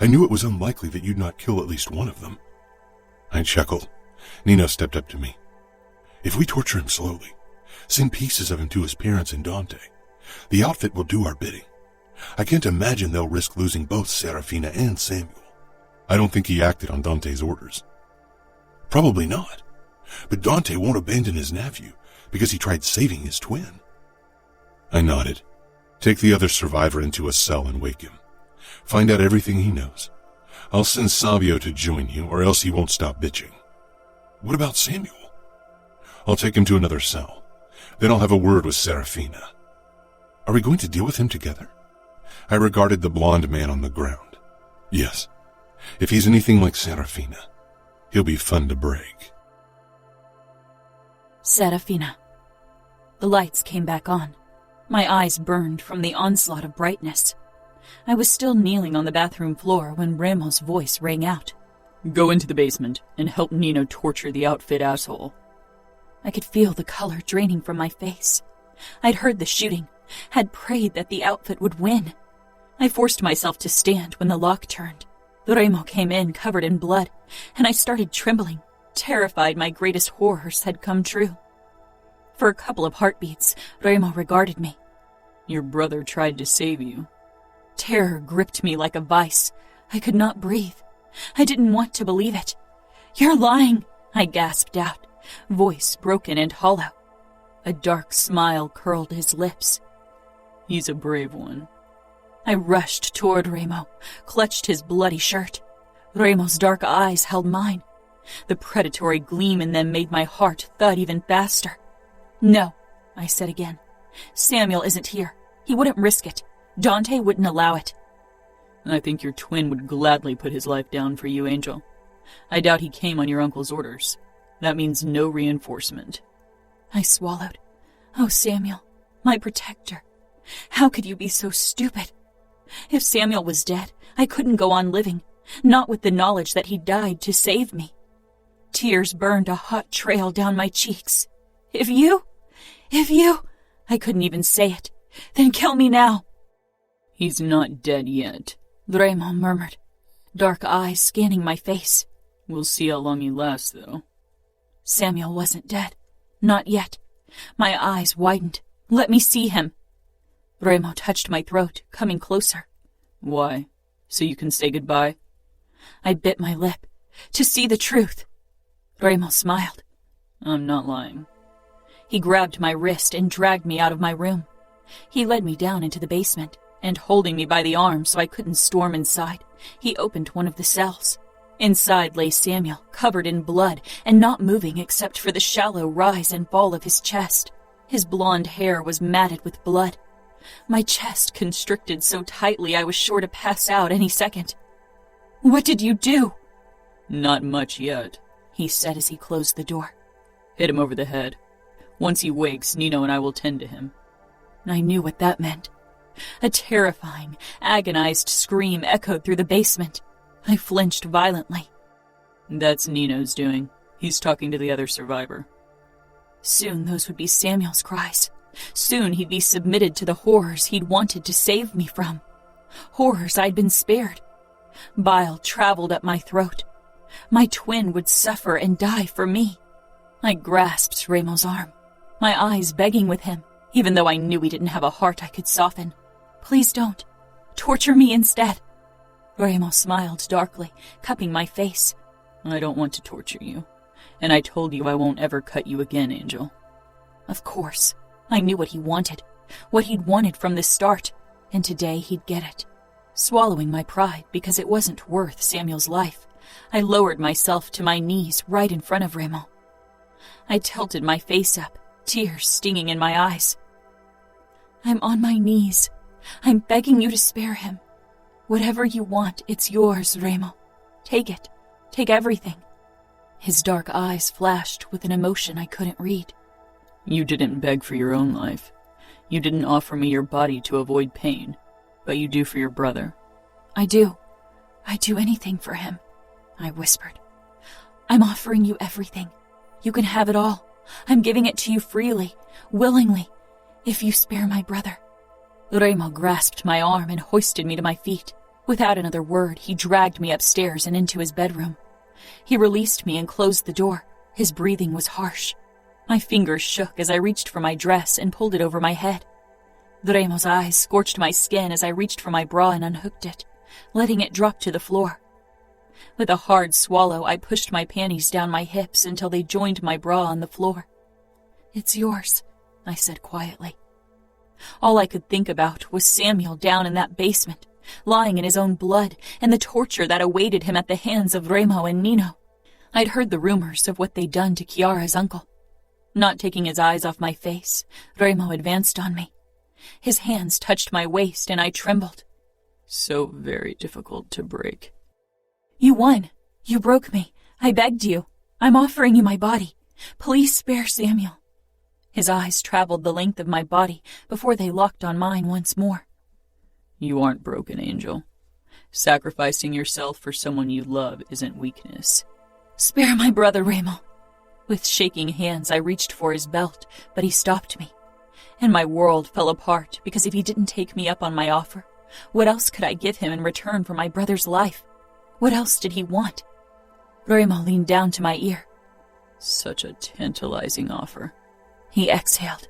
I knew it was unlikely that you'd not kill at least one of them." I chuckled. Nino stepped up to me. "If we torture him slowly, send pieces of him to his parents in Dante, the outfit will do our bidding. I can't imagine they'll risk losing both Serafina and Samuel. I don't think he acted on Dante's orders." "Probably not. But Dante won't abandon his nephew because he tried saving his twin." I nodded. "Take the other survivor into a cell and wake him. Find out everything he knows. I'll send Savio to join you, or else he won't stop bitching." "What about Samuel?" "I'll take him to another cell. Then I'll have a word with Serafina." "Are we going to deal with him together?" I regarded the blonde man on the ground. "Yes. If he's anything like Serafina, he'll be fun to break." Serafina. The lights came back on. My eyes burned from the onslaught of brightness. I was still kneeling on the bathroom floor when Remo's voice rang out. "Go into the basement and help Nino torture the outfit asshole." I could feel the color draining from my face. I'd heard the shooting, had prayed that the outfit would win. I forced myself to stand when the lock turned. Remo came in covered in blood, and I started trembling, terrified my greatest horrors had come true. For a couple of heartbeats, Remo regarded me. "Your brother tried to save you." Terror gripped me like a vice. I could not breathe. I didn't want to believe it. "You're lying," I gasped out, voice broken and hollow. A dark smile curled his lips. "He's a brave one." I rushed toward Remo, clutched his bloody shirt. Remo's dark eyes held mine. The predatory gleam in them made my heart thud even faster. "No," I said again. "Samuel isn't here. He wouldn't risk it. Dante wouldn't allow it." "I think your twin would gladly put his life down for you, Angel. I doubt he came on your uncle's orders. That means no reinforcement." I swallowed. "Oh, Samuel, my protector. How could you be so stupid? If Samuel was dead, I couldn't go on living, not with the knowledge that he died to save me." Tears burned a hot trail down my cheeks. If you, I couldn't even say it. Then kill me now." He's not dead yet, Remo murmured, dark eyes scanning my face. We'll see how long he lasts, though. Samuel wasn't dead. Not yet. My eyes widened. Let me see him. Remo touched my throat, coming closer. Why? So you can say goodbye? I bit my lip. To see the truth. Remo smiled. I'm not lying. He grabbed my wrist and dragged me out of my room. He led me down into the basement, and holding me by the arm so I couldn't storm inside, he opened one of the cells. Inside lay Samuel, covered in blood and not moving except for the shallow rise and fall of his chest. His blonde hair was matted with blood. My chest constricted so tightly I was sure to pass out any second. What did you do? Not much yet, he said as he closed the door. Hit him over the head. Once he wakes, Nino and I will tend to him. I knew what that meant. A terrifying, agonized scream echoed through the basement. I flinched violently. That's Nino's doing. He's talking to the other survivor. Soon those would be Samuel's cries. Soon he'd be submitted to the horrors he'd wanted to save me from. Horrors I'd been spared. Bile traveled up my throat. My twin would suffer and die for me. I grasped Remo's arm, my eyes begging with him, even though I knew he didn't have a heart I could soften. Please don't. Torture me instead. Remo smiled darkly, cupping my face. I don't want to torture you, and I told you I won't ever cut you again, Angel. Of course. I knew what he wanted, what he'd wanted from the start, and today he'd get it. Swallowing my pride because it wasn't worth Samuel's life, I lowered myself to my knees right in front of Remo. I tilted my face up, tears stinging in my eyes. I'm on my knees. I'm begging you to spare him. Whatever you want, it's yours, Remo. Take it. Take everything. His dark eyes flashed with an emotion I couldn't read. You didn't beg for your own life. You didn't offer me your body to avoid pain, but you do for your brother. I do. I'd do anything for him, I whispered. I'm offering you everything. You can have it all. I'm giving it to you freely, willingly, if you spare my brother. Remo grasped my arm and hoisted me to my feet. Without another word, he dragged me upstairs and into his bedroom. He released me and closed the door. His breathing was harsh. My fingers shook as I reached for my dress and pulled it over my head. Remo's eyes scorched my skin as I reached for my bra and unhooked it, letting it drop to the floor. With a hard swallow, I pushed my panties down my hips until they joined my bra on the floor. It's yours, I said quietly. All I could think about was Samuel down in that basement, lying in his own blood, and the torture that awaited him at the hands of Remo and Nino. I'd heard the rumors of what they'd done to Chiara's uncle. Not taking his eyes off my face, Remo advanced on me. His hands touched my waist and I trembled. So very difficult to break. You won. You broke me. I begged you. I'm offering you my body. Please spare Samuel. His eyes traveled the length of my body before they locked on mine once more. You aren't broken, Angel. Sacrificing yourself for someone you love isn't weakness. Spare my brother, Remo. With shaking hands, I reached for his belt, but he stopped me. And my world fell apart because if he didn't take me up on my offer, what else could I give him in return for my brother's life? What else did he want? Remo leaned down to my ear. Such a tantalizing offer. He exhaled.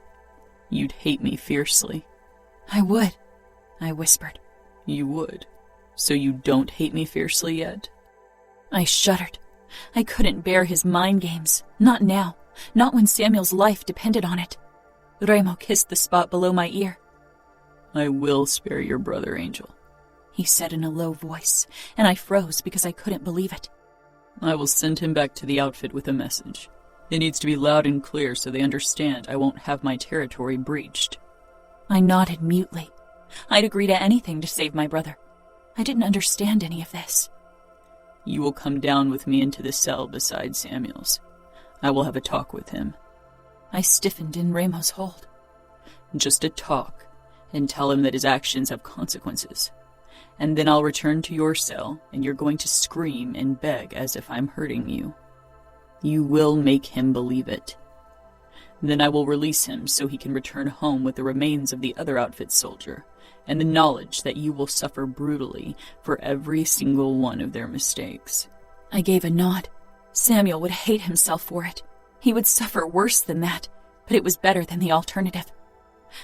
You'd hate me fiercely. I would, I whispered. You would? So you don't hate me fiercely yet? I shuddered. I couldn't bear his mind games. Not now. Not when Samuel's life depended on it. Remo kissed the spot below my ear. I will spare your brother, Angel, he said in a low voice, and I froze because I couldn't believe it. I will send him back to the outfit with a message. It needs to be loud and clear so they understand I won't have my territory breached. I nodded mutely. I'd agree to anything to save my brother. I didn't understand any of this. You will come down with me into the cell beside Samuel's. I will have a talk with him. I stiffened in Remo's hold. Just a talk, and tell him that his actions have consequences. And then I'll return to your cell, and you're going to scream and beg as if I'm hurting you. You will make him believe it. Then I will release him so he can return home with the remains of the other outfit soldier, and the knowledge that you will suffer brutally for every single one of their mistakes. I gave a nod. Samuel would hate himself for it. He would suffer worse than that, but it was better than the alternative.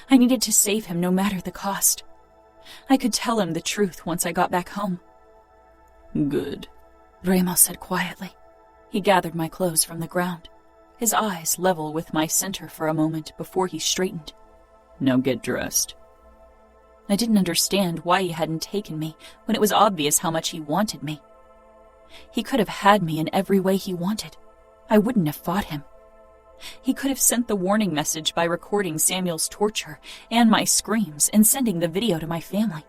I needed to save him no matter the cost. I could tell him the truth once I got back home. Good, Remo said quietly. He gathered my clothes from the ground, his eyes level with my center for a moment before he straightened. Now get dressed. I didn't understand why he hadn't taken me when it was obvious how much he wanted me. He could have had me in every way he wanted. I wouldn't have fought him. He could have sent the warning message by recording Samuel's torture and my screams and sending the video to my family.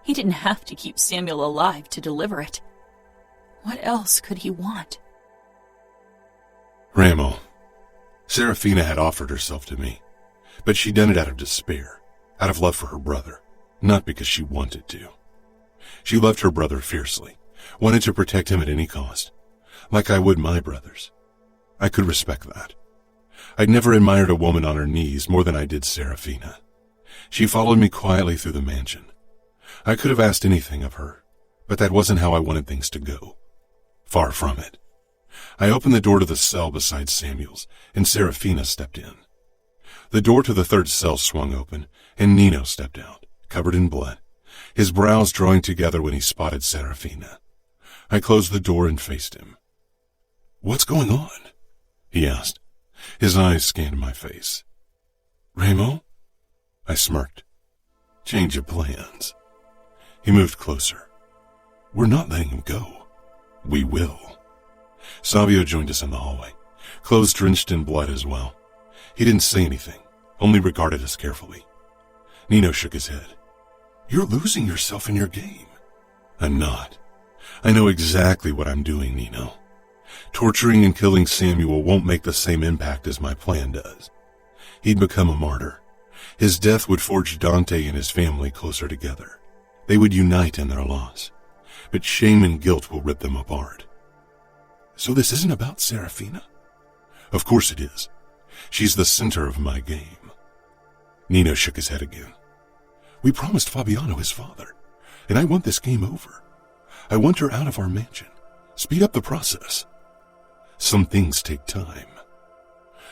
He didn't have to keep Samuel alive to deliver it. What else could he want? Remo, Serafina had offered herself to me, but she'd done it out of despair, out of love for her brother, not because she wanted to. She loved her brother fiercely, wanted to protect him at any cost, like I would my brothers. I could respect that. I'd never admired a woman on her knees more than I did Serafina. She followed me quietly through the mansion. I could have asked anything of her, but that wasn't how I wanted things to go. Far from it. I opened the door to the cell beside Samuel's, and Serafina stepped in. The door to the third cell swung open, and Nino stepped out, covered in blood, his brows drawing together when he spotted Serafina. I closed the door and faced him. "What's going on?" he asked. His eyes scanned my face. "Remo?" I smirked. "Change of plans." He moved closer. "We're not letting him go. We will." Savio joined us in the hallway, clothes drenched in blood as well. He didn't say anything, only regarded us carefully. Nino shook his head. "You're losing yourself in your game." "I'm not. I know exactly what I'm doing, Nino. Torturing and killing Samuel won't make the same impact as my plan does. He'd become a martyr. His death would forge Dante and his family closer together. They would unite in their loss. But shame and guilt will rip them apart." "So this isn't about Serafina?" "Of course it is. She's the center of my game." Nino shook his head again. "We promised Fabiano his father, and I want this game over. I want her out of our mansion. Speed up the process." "Some things take time."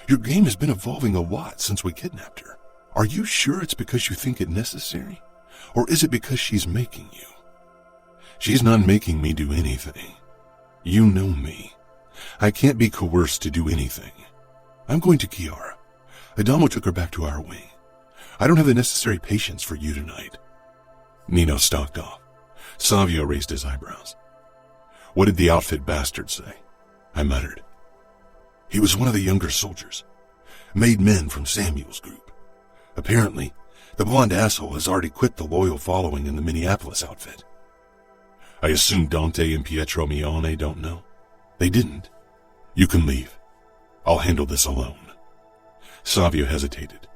"Your game has been evolving a lot since we kidnapped her. Are you sure it's because you think it necessary? Or is it because she's making you?" "She's not making me do anything. You know me. I can't be coerced to do anything. I'm going to Chiara. Adamo took her back to our wing. I don't have the necessary patience for you tonight." Nino stalked off. Savio raised his eyebrows. "What did the outfit bastard say?" I muttered. "He was one of the younger soldiers. Made men from Samuel's group. Apparently, the blonde asshole has already quit the loyal following in the Minneapolis outfit." "I assume Dante and Pietro Mione don't know?" "They didn't. You can leave. I'll handle this alone." Savio hesitated.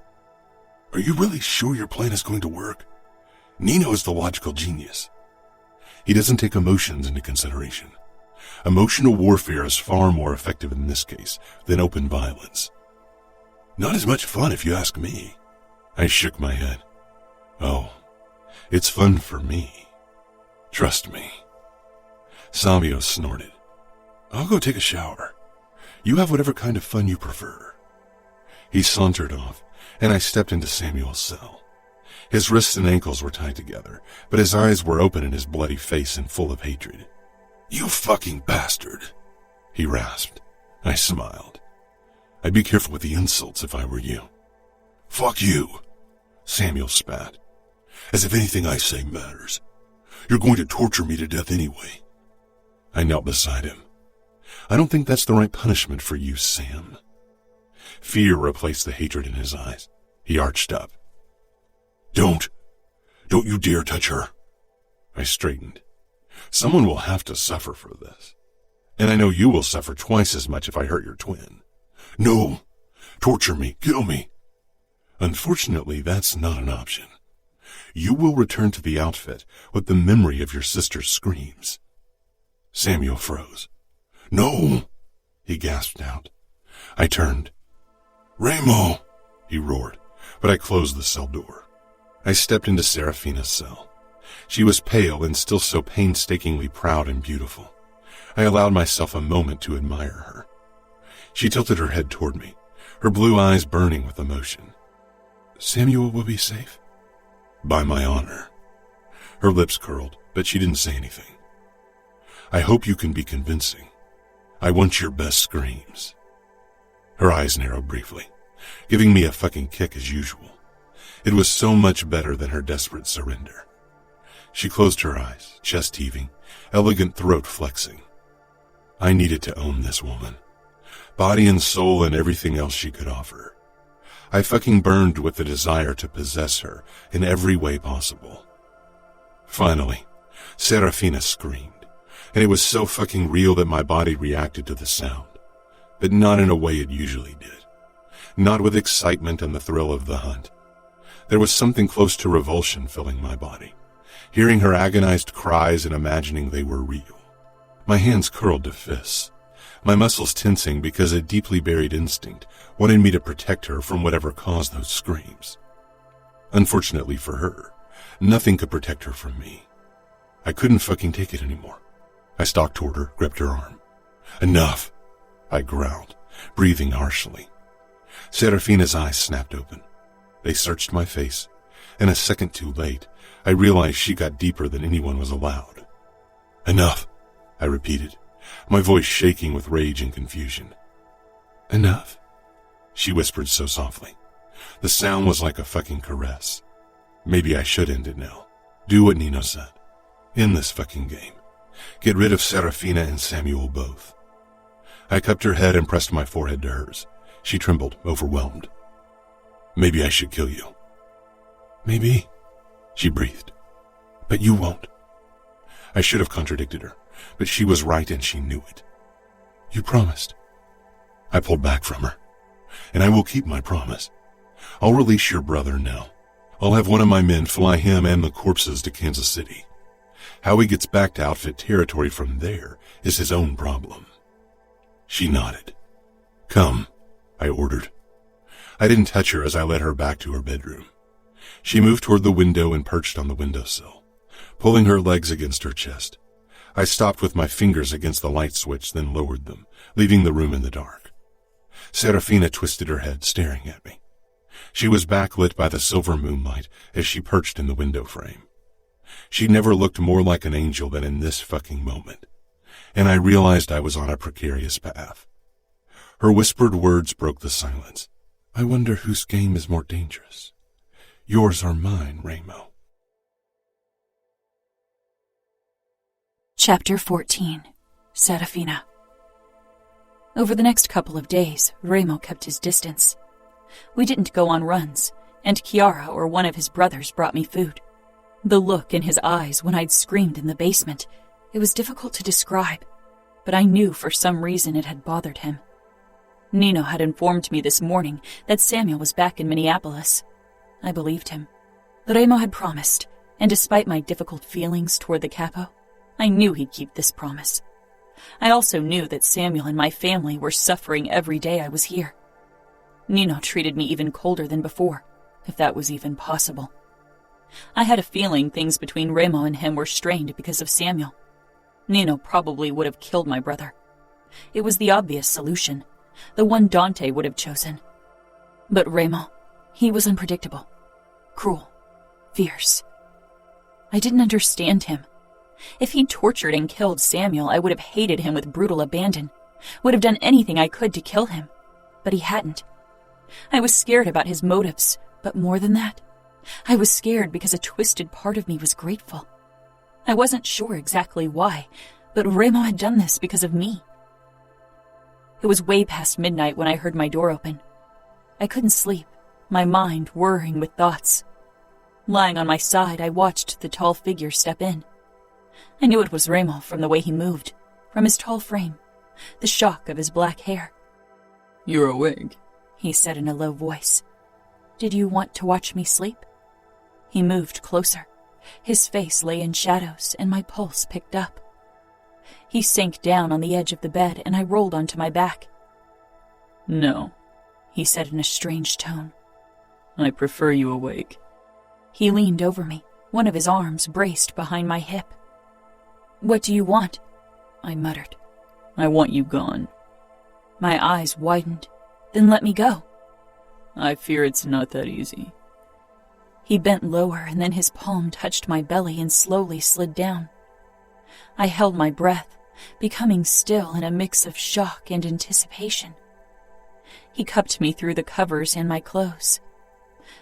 "Are you really sure your plan is going to work? Nino is the logical genius. He doesn't take emotions into consideration. Emotional warfare is far more effective in this case than open violence." "Not as much fun if you ask me." I shook my head. "Oh, it's fun for me. Trust me." Savio snorted. "I'll go take a shower. You have whatever kind of fun you prefer." He sauntered off, and I stepped into Samuel's cell. His wrists and ankles were tied together, but his eyes were open in his bloody face and full of hatred. "You fucking bastard," he rasped. I smiled. "I'd be careful with the insults if I were you." "Fuck you," Samuel spat. "As if anything I say matters. You're going to torture me to death anyway." I knelt beside him. "I don't think that's the right punishment for you, Sam." Fear replaced the hatred in his eyes. He arched up. Don't you dare touch her." I straightened. "Someone will have to suffer for this. And I know you will suffer twice as much if I hurt your twin." "No. Torture me. Kill me." "Unfortunately, that's not an option. You will return to the outfit with the memory of your sister's screams." Samuel froze. "No," he gasped out. I turned. "Remo," he roared, but I closed the cell door. I stepped into Serafina's cell. She was pale and still so painstakingly proud and beautiful. I allowed myself a moment to admire her. She tilted her head toward me, her blue eyes burning with emotion. "Samuel will be safe?" "By my honor." Her lips curled, but she didn't say anything. "I hope you can be convincing. I want your best screams." Her eyes narrowed briefly, giving me a fucking kick as usual. It was so much better than her desperate surrender. She closed her eyes, chest heaving, elegant throat flexing. I needed to own this woman. Body and soul and everything else she could offer. I fucking burned with the desire to possess her in every way possible. Finally, Serafina screamed, and it was so fucking real that my body reacted to the sound, but not in a way it usually did. Not with excitement and the thrill of the hunt. There was something close to revulsion filling my body, hearing her agonized cries and imagining they were real. My hands curled to fists, my muscles tensing because a deeply buried instinct wanted me to protect her from whatever caused those screams. Unfortunately for her, nothing could protect her from me. I couldn't fucking take it anymore. I stalked toward her, gripped her arm. "Enough," I growled, breathing harshly. Serafina's eyes snapped open. They searched my face, and a second too late, I realized she got deeper than anyone was allowed. "Enough," I repeated, my voice shaking with rage and confusion. "Enough," she whispered so softly. The sound was like a fucking caress. Maybe I should end it now. Do what Nino said. End this fucking game. Get rid of Serafina and Samuel both. I cupped her head and pressed my forehead to hers. She trembled, overwhelmed. "Maybe I should kill you." "Maybe," she breathed. "But you won't." I should have contradicted her, but she was right and she knew it. "You promised." I pulled back from her. "And I will keep my promise. I'll release your brother now. I'll have one of my men fly him and the corpses to Kansas City. How he gets back to outfit territory from there is his own problem." She nodded. "Come," I ordered. I didn't touch her as I led her back to her bedroom. She moved toward the window and perched on the windowsill, pulling her legs against her chest. I stopped with my fingers against the light switch, then lowered them, leaving the room in the dark. Serafina twisted her head, staring at me. She was backlit by the silver moonlight as she perched in the window frame. She never looked more like an angel than in this fucking moment, and I realized I was on a precarious path. Her whispered words broke the silence. "I wonder whose game is more dangerous. Yours or mine, Remo." Chapter 14. Serafina. Over the next couple of days, Remo kept his distance. We didn't go on runs, and Chiara or one of his brothers brought me food. The look in his eyes when I'd screamed in the basement, it was difficult to describe, but I knew for some reason it had bothered him. Nino had informed me this morning that Samuel was back in Minneapolis. I believed him. Remo had promised, and despite my difficult feelings toward the Capo, I knew he'd keep this promise. I also knew that Samuel and my family were suffering every day I was here. Nino treated me even colder than before, if that was even possible. I had a feeling things between Remo and him were strained because of Samuel. Nino probably would have killed my brother. It was the obvious solution, the one Dante would have chosen. But Remo, he was unpredictable, cruel, fierce. I didn't understand him. If he'd tortured and killed Samuel, I would have hated him with brutal abandon, would have done anything I could to kill him. But he hadn't. I was scared about his motives, but more than that, I was scared because a twisted part of me was grateful. I wasn't sure exactly why, but Remo had done this because of me. It was way past midnight when I heard my door open. I couldn't sleep, my mind whirring with thoughts. Lying on my side, I watched the tall figure step in. I knew it was Remo from the way he moved, from his tall frame, the shock of his black hair. "You're awake," he said in a low voice. "Did you want to watch me sleep?" He moved closer. His face lay in shadows, and my pulse picked up. He sank down on the edge of the bed, and I rolled onto my back. "No," he said in a strange tone. "I prefer you awake." He leaned over me, one of his arms braced behind my hip. "What do you want?" I muttered. "I want you gone." My eyes widened. "Then let me go." "I fear it's not that easy." He bent lower, and then his palm touched my belly and slowly slid down. I held my breath, becoming still in a mix of shock and anticipation. He cupped me through the covers and my clothes.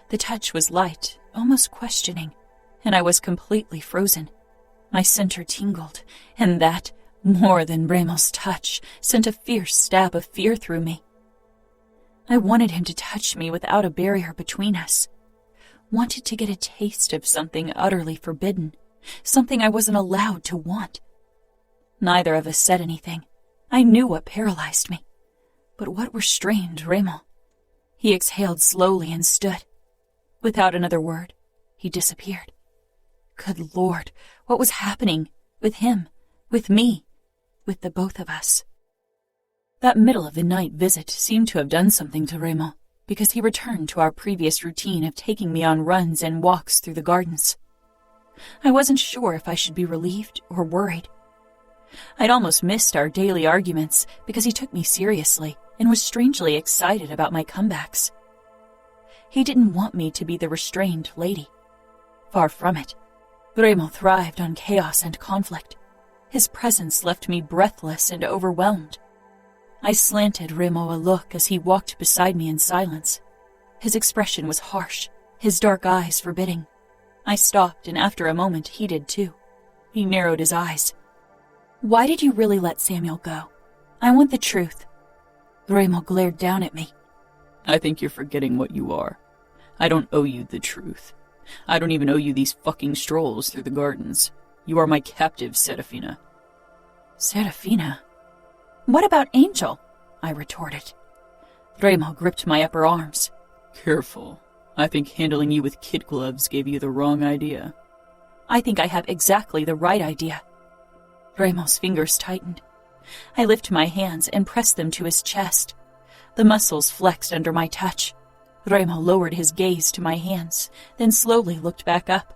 The touch was light, almost questioning, and I was completely frozen. My center tingled, and that, more than Remo's touch, sent a fierce stab of fear through me. I wanted him to touch me without a barrier between us. Wanted to get a taste of something utterly forbidden, something I wasn't allowed to want. Neither of us said anything. I knew what paralyzed me. But what restrained Remo? He exhaled slowly and stood. Without another word, he disappeared. Good Lord, what was happening? With him, with me, with the both of us. That middle-of-the-night visit seemed to have done something to Remo, because he returned to our previous routine of taking me on runs and walks through the gardens. I wasn't sure if I should be relieved or worried. I'd almost missed our daily arguments because he took me seriously and was strangely excited about my comebacks. He didn't want me to be the restrained lady. Far from it. Remo thrived on chaos and conflict. His presence left me breathless and overwhelmed. I slanted Remo a look as he walked beside me in silence. His expression was harsh, his dark eyes forbidding. I stopped, and after a moment he did too. He narrowed his eyes. "Why did you really let Samuel go? I want the truth." Remo glared down at me. "I think you're forgetting what you are. I don't owe you the truth. I don't even owe you these fucking strolls through the gardens. You are my captive, Serafina." "Serafina? What about Angel?" I retorted. Remo gripped my upper arms. "Careful. I think handling you with kid gloves gave you the wrong idea." "I think I have exactly the right idea." Remo's fingers tightened. I lifted my hands and pressed them to his chest. The muscles flexed under my touch. Remo lowered his gaze to my hands, then slowly looked back up.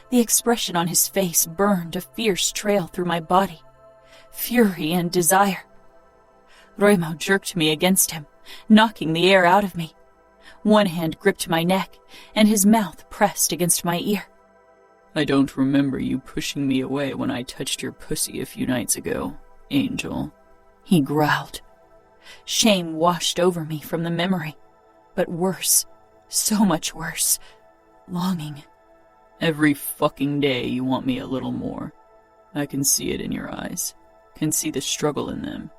The expression on his face burned a fierce trail through my body. Fury and desire. Remo jerked me against him, knocking the air out of me. One hand gripped my neck, and his mouth pressed against my ear. "I don't remember you pushing me away when I touched your pussy a few nights ago, Angel," he growled. Shame washed over me from the memory, but worse, so much worse, longing. "Every fucking day you want me a little more. I can see it in your eyes, can see the struggle in them.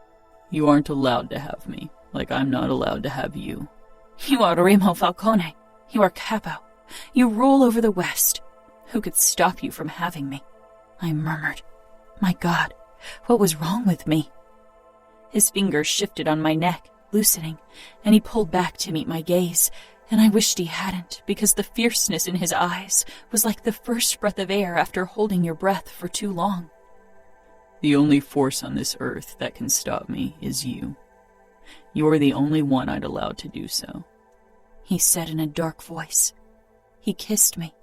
You aren't allowed to have me, like I'm not allowed to have you." "You are Remo Falcone. You are Capo. You rule over the West. Who could stop you from having me?" I murmured. My God, what was wrong with me? His fingers shifted on my neck, loosening, and he pulled back to meet my gaze, and I wished he hadn't, because the fierceness in his eyes was like the first breath of air after holding your breath for too long. "The only force on this earth that can stop me is you. You're the only one I'd allow to do so," he said in a dark voice. He kissed me,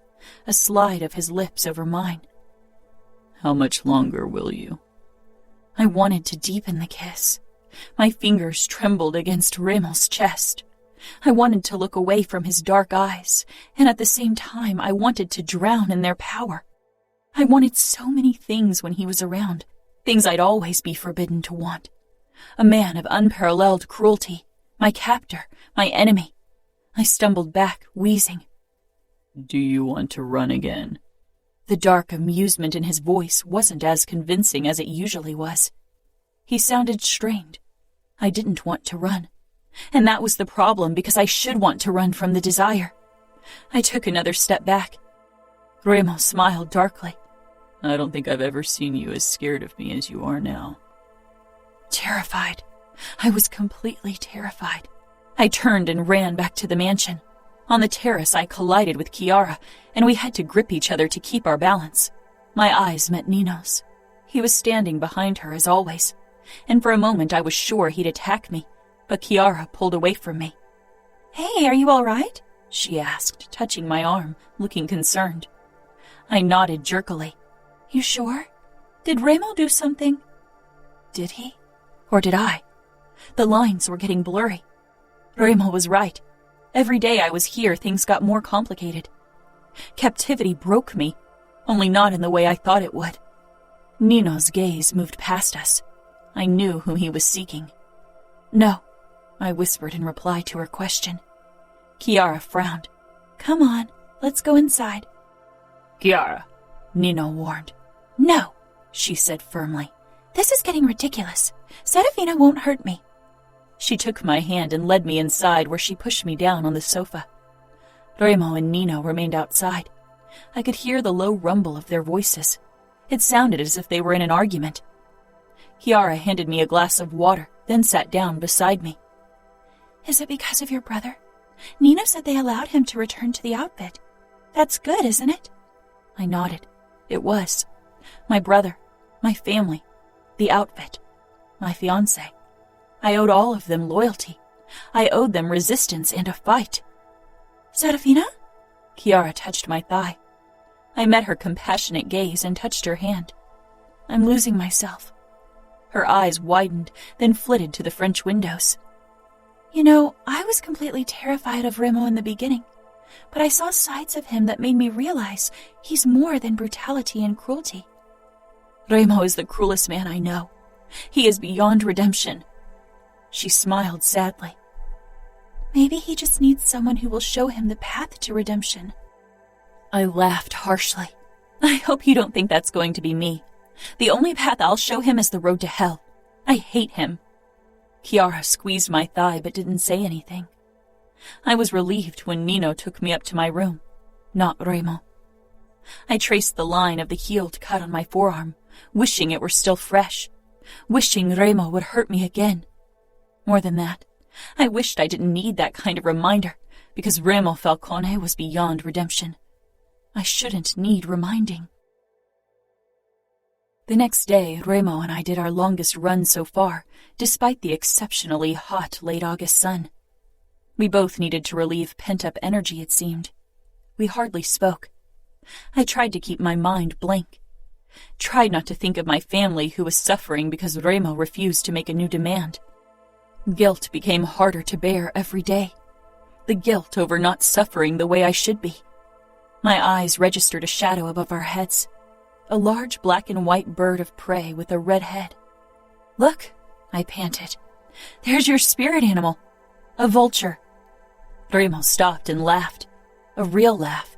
a slide of his lips over mine. "How much longer will you?" I wanted to deepen the kiss. My fingers trembled against Remo's chest. I wanted to look away from his dark eyes, and at the same time I wanted to drown in their power. I wanted so many things when he was around, things I'd always be forbidden to want. A man of unparalleled cruelty, my captor, my enemy. I stumbled back, wheezing. "Do you want to run again?" The dark amusement in his voice wasn't as convincing as it usually was. He sounded strained. I didn't want to run. And that was the problem, because I should want to run from the desire. I took another step back. Remo smiled darkly. "I don't think I've ever seen you as scared of me as you are now." Terrified. I was completely terrified. I turned and ran back to the mansion. On the terrace, I collided with Chiara, and we had to grip each other to keep our balance. My eyes met Nino's. He was standing behind her, as always, and for a moment I was sure he'd attack me, but Chiara pulled away from me. "Hey, are you all right?" she asked, touching my arm, looking concerned. I nodded jerkily. You sure? Did Remo do something? Did he? Or did I? The lines were getting blurry. Remo was right. Every day I was here, things got more complicated. Captivity broke me, only not in the way I thought it would. Nino's gaze moved past us. I knew whom he was seeking. No, I whispered in reply to her question. Chiara frowned. Come on, let's go inside. Chiara, Nino warned. No, she said firmly. This is getting ridiculous. Serafina won't hurt me. She took my hand and led me inside, where she pushed me down on the sofa. Remo and Nino remained outside. I could hear the low rumble of their voices. It sounded as if they were in an argument. Chiara handed me a glass of water, then sat down beside me. Is it because of your brother? Nino said they allowed him to return to the outfit. That's good, isn't it? I nodded. It was. My brother, my family, the outfit, my fiancé. I owed all of them loyalty. I owed them resistance and a fight. Serafina? Chiara touched my thigh. I met her compassionate gaze and touched her hand. I'm losing myself. Her eyes widened, then flitted to the French windows. You know, I was completely terrified of Remo in the beginning, but I saw sides of him that made me realize he's more than brutality and cruelty. Remo is the cruelest man I know. He is beyond redemption. She smiled sadly. Maybe he just needs someone who will show him the path to redemption. I laughed harshly. I hope you don't think that's going to be me. The only path I'll show him is the road to hell. I hate him. Chiara squeezed my thigh but didn't say anything. I was relieved when Nino took me up to my room, not Remo. I traced the line of the healed cut on my forearm, wishing it were still fresh, wishing Remo would hurt me again. More than that, I wished I didn't need that kind of reminder, because Remo Falcone was beyond redemption. I shouldn't need reminding. The next day, Remo and I did our longest run so far, despite the exceptionally hot late August sun. We both needed to relieve pent-up energy, it seemed. We hardly spoke. I tried to keep my mind blank. Tried not to think of my family who was suffering because Remo refused to make a new demand. Guilt became harder to bear every day. The guilt over not suffering the way I should be. My eyes registered a shadow above our heads. A large black and white bird of prey with a red head. Look, I panted. There's your spirit animal. A vulture. Remo stopped and laughed. A real laugh.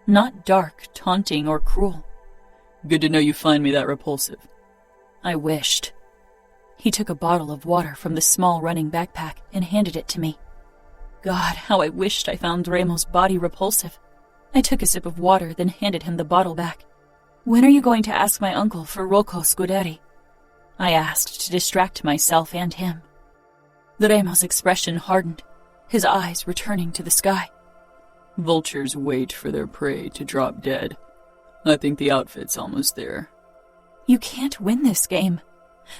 Not dark, taunting, or cruel. Good to know you find me that repulsive. I wished. He took a bottle of water from the small running backpack and handed it to me. God, how I wished I found Remo's body repulsive. I took a sip of water, then handed him the bottle back. When are you going to ask my uncle for Rocco Scuderi? I asked to distract myself and him. Remo's expression hardened, his eyes returning to the sky. Vultures wait for their prey to drop dead. I think the outfit's almost there. You can't win this game.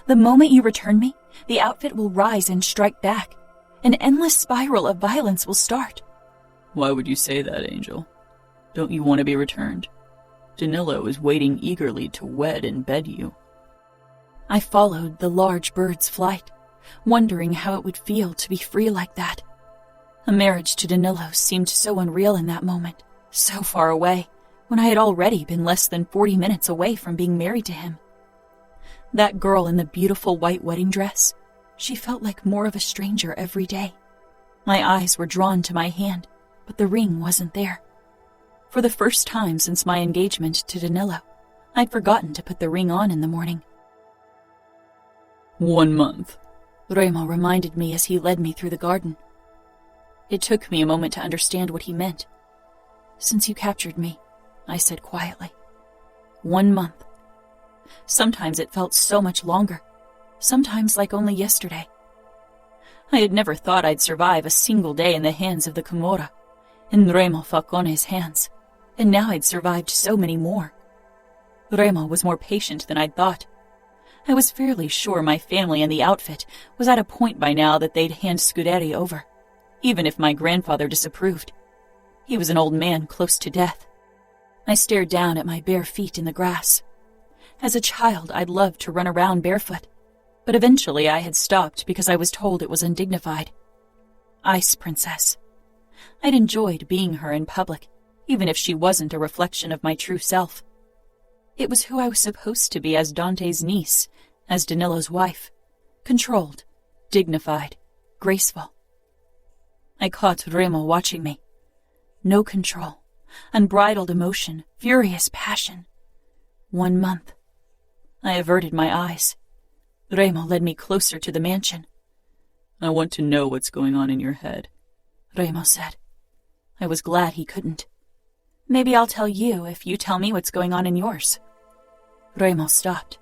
The moment you return me, the outfit will rise and strike back. An endless spiral of violence will start. Why would you say that, Angel? Don't you want to be returned? Danilo is waiting eagerly to wed and bed you. I followed the large bird's flight, wondering how it would feel to be free like that. A marriage to Danilo seemed so unreal in that moment, so far away, when I had already been less than 40 minutes away from being married to him. That girl in the beautiful white wedding dress, she felt like more of a stranger every day. My eyes were drawn to my hand, but the ring wasn't there. For the first time since my engagement to Danilo, I'd forgotten to put the ring on in the morning. 1 month, Remo reminded me as he led me through the garden. It took me a moment to understand what he meant. Since you captured me, I said quietly. 1 month. Sometimes it felt so much longer, sometimes like only yesterday. I had never thought I'd survive a single day in the hands of the Camorra, in Remo Falcone's hands, and now I'd survived so many more. Remo was more patient than I'd thought. I was fairly sure my family and the outfit was at a point by now that they'd hand Scuderi over, even if my grandfather disapproved. He was an old man close to death. I stared down at my bare feet in the grass. As a child, I'd loved to run around barefoot, but eventually I had stopped because I was told it was undignified. Ice Princess. I'd enjoyed being her in public, even if she wasn't a reflection of my true self. It was who I was supposed to be as Dante's niece, as Danilo's wife. Controlled, dignified, graceful. I caught Remo watching me. No control, unbridled emotion, furious passion. 1 month. I averted my eyes. Remo led me closer to the mansion. I want to know what's going on in your head, Remo said. I was glad he couldn't. Maybe I'll tell you if you tell me what's going on in yours. Remo stopped.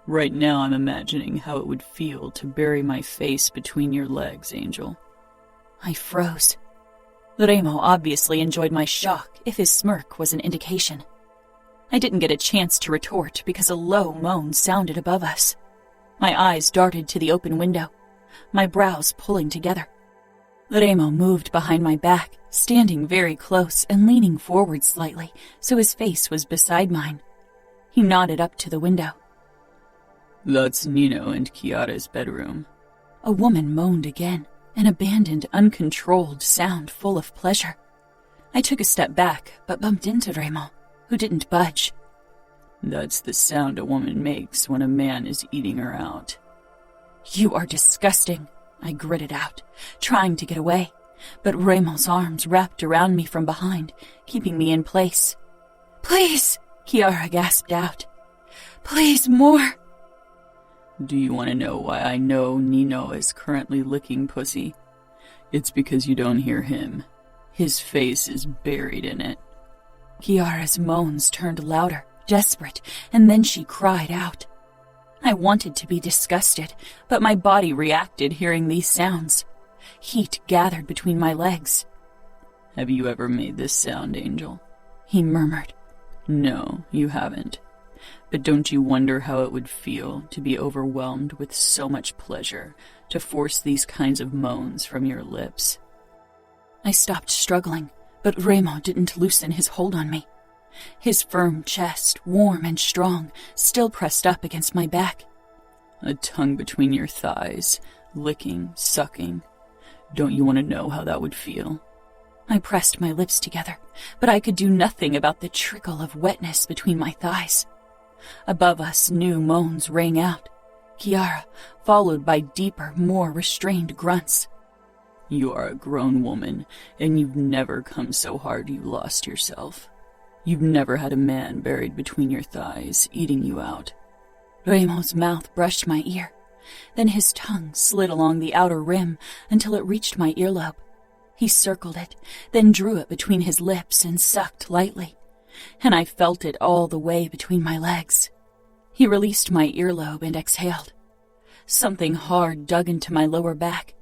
Right now I'm imagining how it would feel to bury my face between your legs, Angel. I froze. Remo obviously enjoyed my shock, if his smirk was an indication. I didn't get a chance to retort because a low moan sounded above us. My eyes darted to the open window, my brows pulling together. Remo moved behind my back, standing very close and leaning forward slightly so his face was beside mine. He nodded up to the window. That's Nino and Chiara's bedroom. A woman moaned again, an abandoned, uncontrolled sound full of pleasure. I took a step back, but bumped into Remo, who didn't budge. That's the sound a woman makes when a man is eating her out. You are disgusting, I gritted out, trying to get away, but Remo's arms wrapped around me from behind, keeping me in place. Please, Chiara gasped out. Please, more. Do you want to know why I know Nino is currently licking pussy? It's because you don't hear him. His face is buried in it. Chiara's moans turned louder, desperate, and then she cried out. I wanted to be disgusted, but my body reacted hearing these sounds. Heat gathered between my legs. Have you ever made this sound, Angel? He murmured. No, you haven't. But don't you wonder how it would feel to be overwhelmed with so much pleasure, to force these kinds of moans from your lips? I stopped struggling, but Remo didn't loosen his hold on me. His firm chest, warm and strong, still pressed up against my back. A tongue between your thighs, licking, sucking. Don't you want to know how that would feel? I pressed my lips together, but I could do nothing about the trickle of wetness between my thighs. Above us, new moans rang out. Chiara, followed by deeper, more restrained grunts. You are a grown woman, and you've never come so hard you lost yourself. You've never had a man buried between your thighs, eating you out. Remo's mouth brushed my ear. Then his tongue slid along the outer rim until it reached my earlobe. He circled it, then drew it between his lips and sucked lightly, and I felt it all the way between my legs. He released my earlobe and exhaled. Something hard dug into my lower back.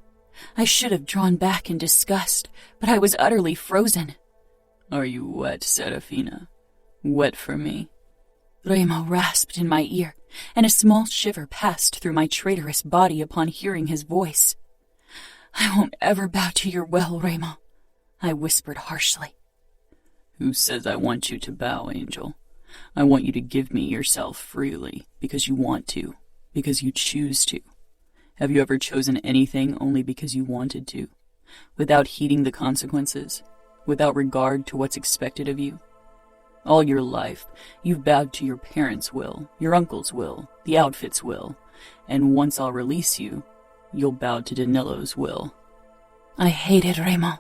I should have drawn back in disgust, but I was utterly frozen. Are you wet, Serafina? Wet for me? Remo rasped in my ear, and a small shiver passed through my traitorous body upon hearing his voice. I won't ever bow to your will, Remo, I whispered harshly. Who says I want you to bow, Angel? I want you to give me yourself freely, because you want to, because you choose to. Have you ever chosen anything only because you wanted to, without heeding the consequences, without regard to what's expected of you? All your life, you've bowed to your parents' will, your uncle's will, the outfit's will, and once I'll release you, you'll bow to Danilo's will. I hated Remo,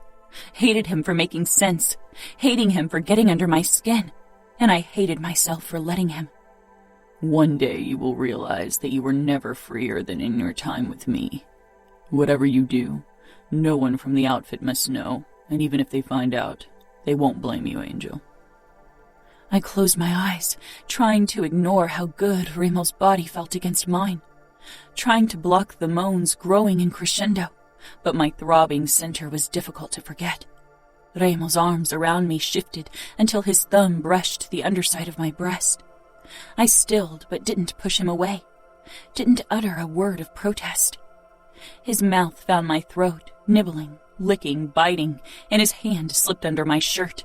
hated him for making sense, hating him for getting under my skin, and I hated myself for letting him. One day you will realize that you were never freer than in your time with me. Whatever you do, no one from the outfit must know, and even if they find out, they won't blame you, Angel. I closed my eyes, trying to ignore how good Remo's body felt against mine, trying to block the moans growing in crescendo, but my throbbing center was difficult to forget. Remo's arms around me shifted until his thumb brushed the underside of my breast. I stilled but didn't push him away, didn't utter a word of protest. His mouth found my throat, nibbling, licking, biting, and his hand slipped under my shirt.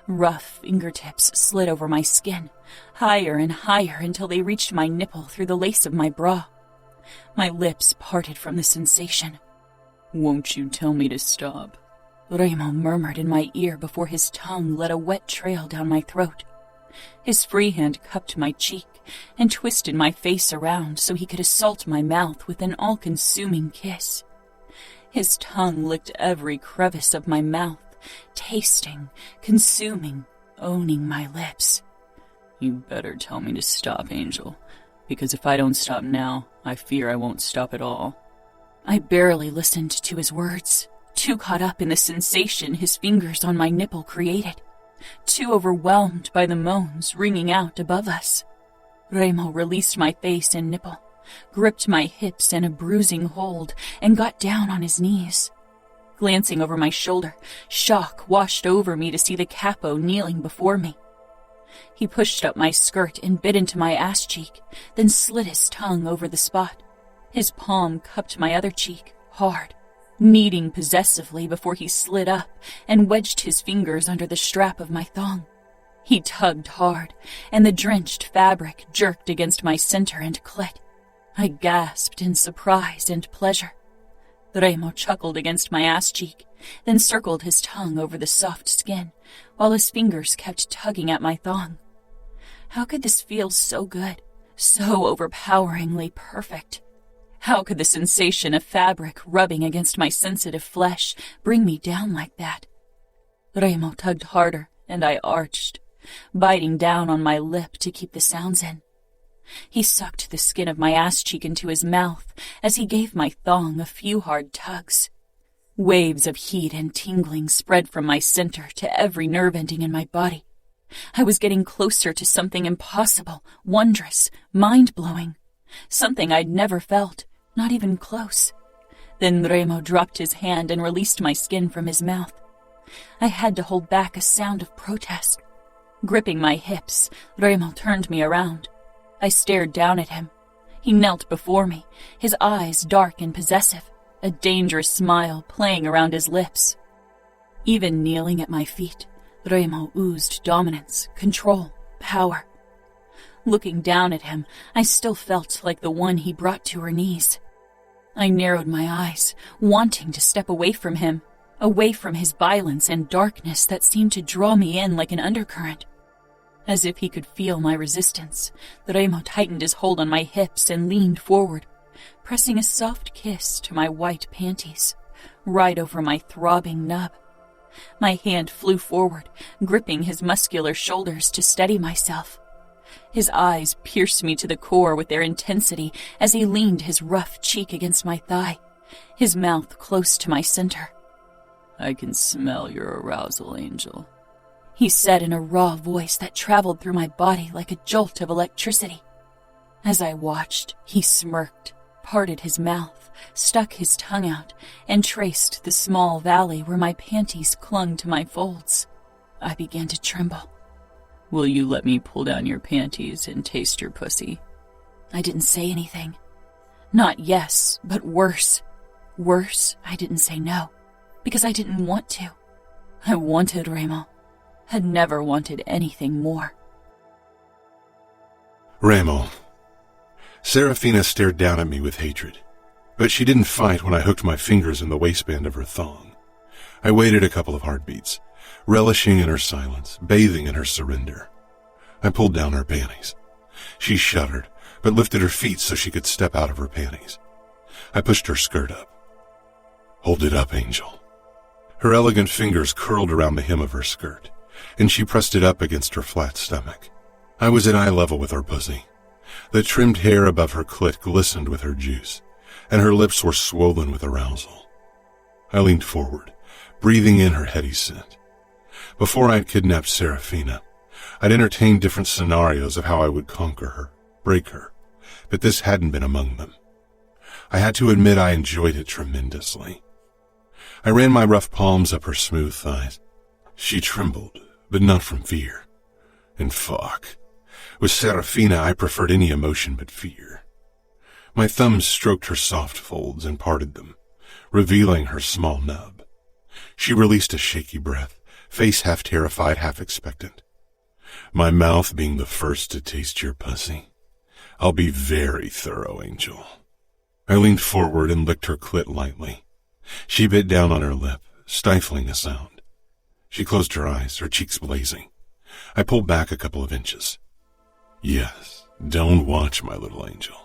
Rough fingertips slid over my skin, higher and higher until they reached my nipple through the lace of my bra. My lips parted from the sensation. "Won't you tell me to stop?" Remo murmured in my ear before his tongue led a wet trail down my throat. His free hand cupped my cheek and twisted my face around so he could assault my mouth with an all-consuming kiss. His tongue licked every crevice of my mouth, tasting, consuming, owning my lips. "You better tell me to stop, Angel, because if I don't stop now, I fear I won't stop at all." I barely listened to his words, too caught up in the sensation his fingers on my nipple created, too overwhelmed by the moans ringing out above us. Remo released my face and nipple, gripped my hips in a bruising hold, and got down on his knees. Glancing over my shoulder, shock washed over me to see the Capo kneeling before me. He pushed up my skirt and bit into my ass cheek, then slid his tongue over the spot. His palm cupped my other cheek, hard, kneading possessively before he slid up and wedged his fingers under the strap of my thong. He tugged hard, and the drenched fabric jerked against my center and clit. I gasped in surprise and pleasure. Remo chuckled against my ass cheek, then circled his tongue over the soft skin, while his fingers kept tugging at my thong. How could this feel so good, so overpoweringly perfect? How could the sensation of fabric rubbing against my sensitive flesh bring me down like that? Remo tugged harder, and I arched, biting down on my lip to keep the sounds in. He sucked the skin of my ass cheek into his mouth as he gave my thong a few hard tugs. Waves of heat and tingling spread from my center to every nerve ending in my body. I was getting closer to something impossible, wondrous, mind-blowing, something I'd never felt, not even close. Then Remo dropped his hand and released my skin from his mouth. I had to hold back a sound of protest. Gripping my hips, Remo turned me around. I stared down at him. He knelt before me, his eyes dark and possessive, a dangerous smile playing around his lips. Even kneeling at my feet, Remo oozed dominance, control, power. Looking down at him, I still felt like the one he brought to her knees. I narrowed my eyes, wanting to step away from him, away from his violence and darkness that seemed to draw me in like an undercurrent. As if he could feel my resistance, Remo tightened his hold on my hips and leaned forward, pressing a soft kiss to my white panties, right over my throbbing nub. My hand flew forward, gripping his muscular shoulders to steady myself. His eyes pierced me to the core with their intensity as he leaned his rough cheek against my thigh, his mouth close to my center. "I can smell your arousal, Angel," he said in a raw voice that traveled through my body like a jolt of electricity. As I watched, he smirked, parted his mouth, stuck his tongue out, and traced the small valley where my panties clung to my folds. I began to tremble. "Will you let me pull down your panties and taste your pussy?" I didn't say anything. Not yes, but worse. Worse, I didn't say no, because I didn't want to. I wanted Remo. Had never wanted anything more. Remo. Serafina stared down at me with hatred, but she didn't fight when I hooked my fingers in the waistband of her thong. I waited a couple of heartbeats, relishing in her silence, bathing in her surrender. I pulled down her panties. She shuddered, but lifted her feet so she could step out of her panties. I pushed her skirt up. "Hold it up, Angel." Her elegant fingers curled around the hem of her skirt, and she pressed it up against her flat stomach. I was at eye level with her pussy. The trimmed hair above her clit glistened with her juice, and her lips were swollen with arousal. I leaned forward, breathing in her heady scent. Before I had kidnapped Serafina, I'd entertained different scenarios of how I would conquer her, break her, but this hadn't been among them. I had to admit I enjoyed it tremendously. I ran my rough palms up her smooth thighs. She trembled, but not from fear. And fuck. With Serafina, I preferred any emotion but fear. My thumbs stroked her soft folds and parted them, revealing her small nub. She released a shaky breath, face half terrified, half expectant. My mouth being the first to taste your pussy. I'll be very thorough, Angel. I leaned forward and licked her clit lightly. She bit down on her lip, stifling a sound. She closed her eyes, her cheeks blazing. I pulled back a couple of inches. Yes, don't watch, my little angel.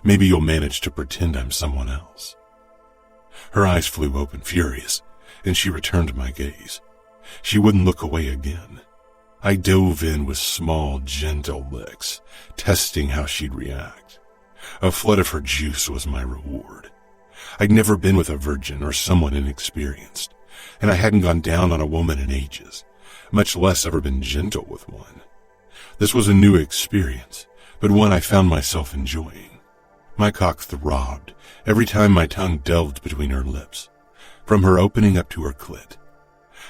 Maybe you'll manage to pretend I'm someone else. Her eyes flew open, furious, and she returned my gaze. She wouldn't look away again. I dove in with small, gentle licks, testing how she'd react. A flood of her juice was my reward. I'd never been with a virgin or someone inexperienced, and I hadn't gone down on a woman in ages, much less ever been gentle with one. This was a new experience, but one I found myself enjoying. My cock throbbed every time my tongue delved between her lips, from her opening up to her clit.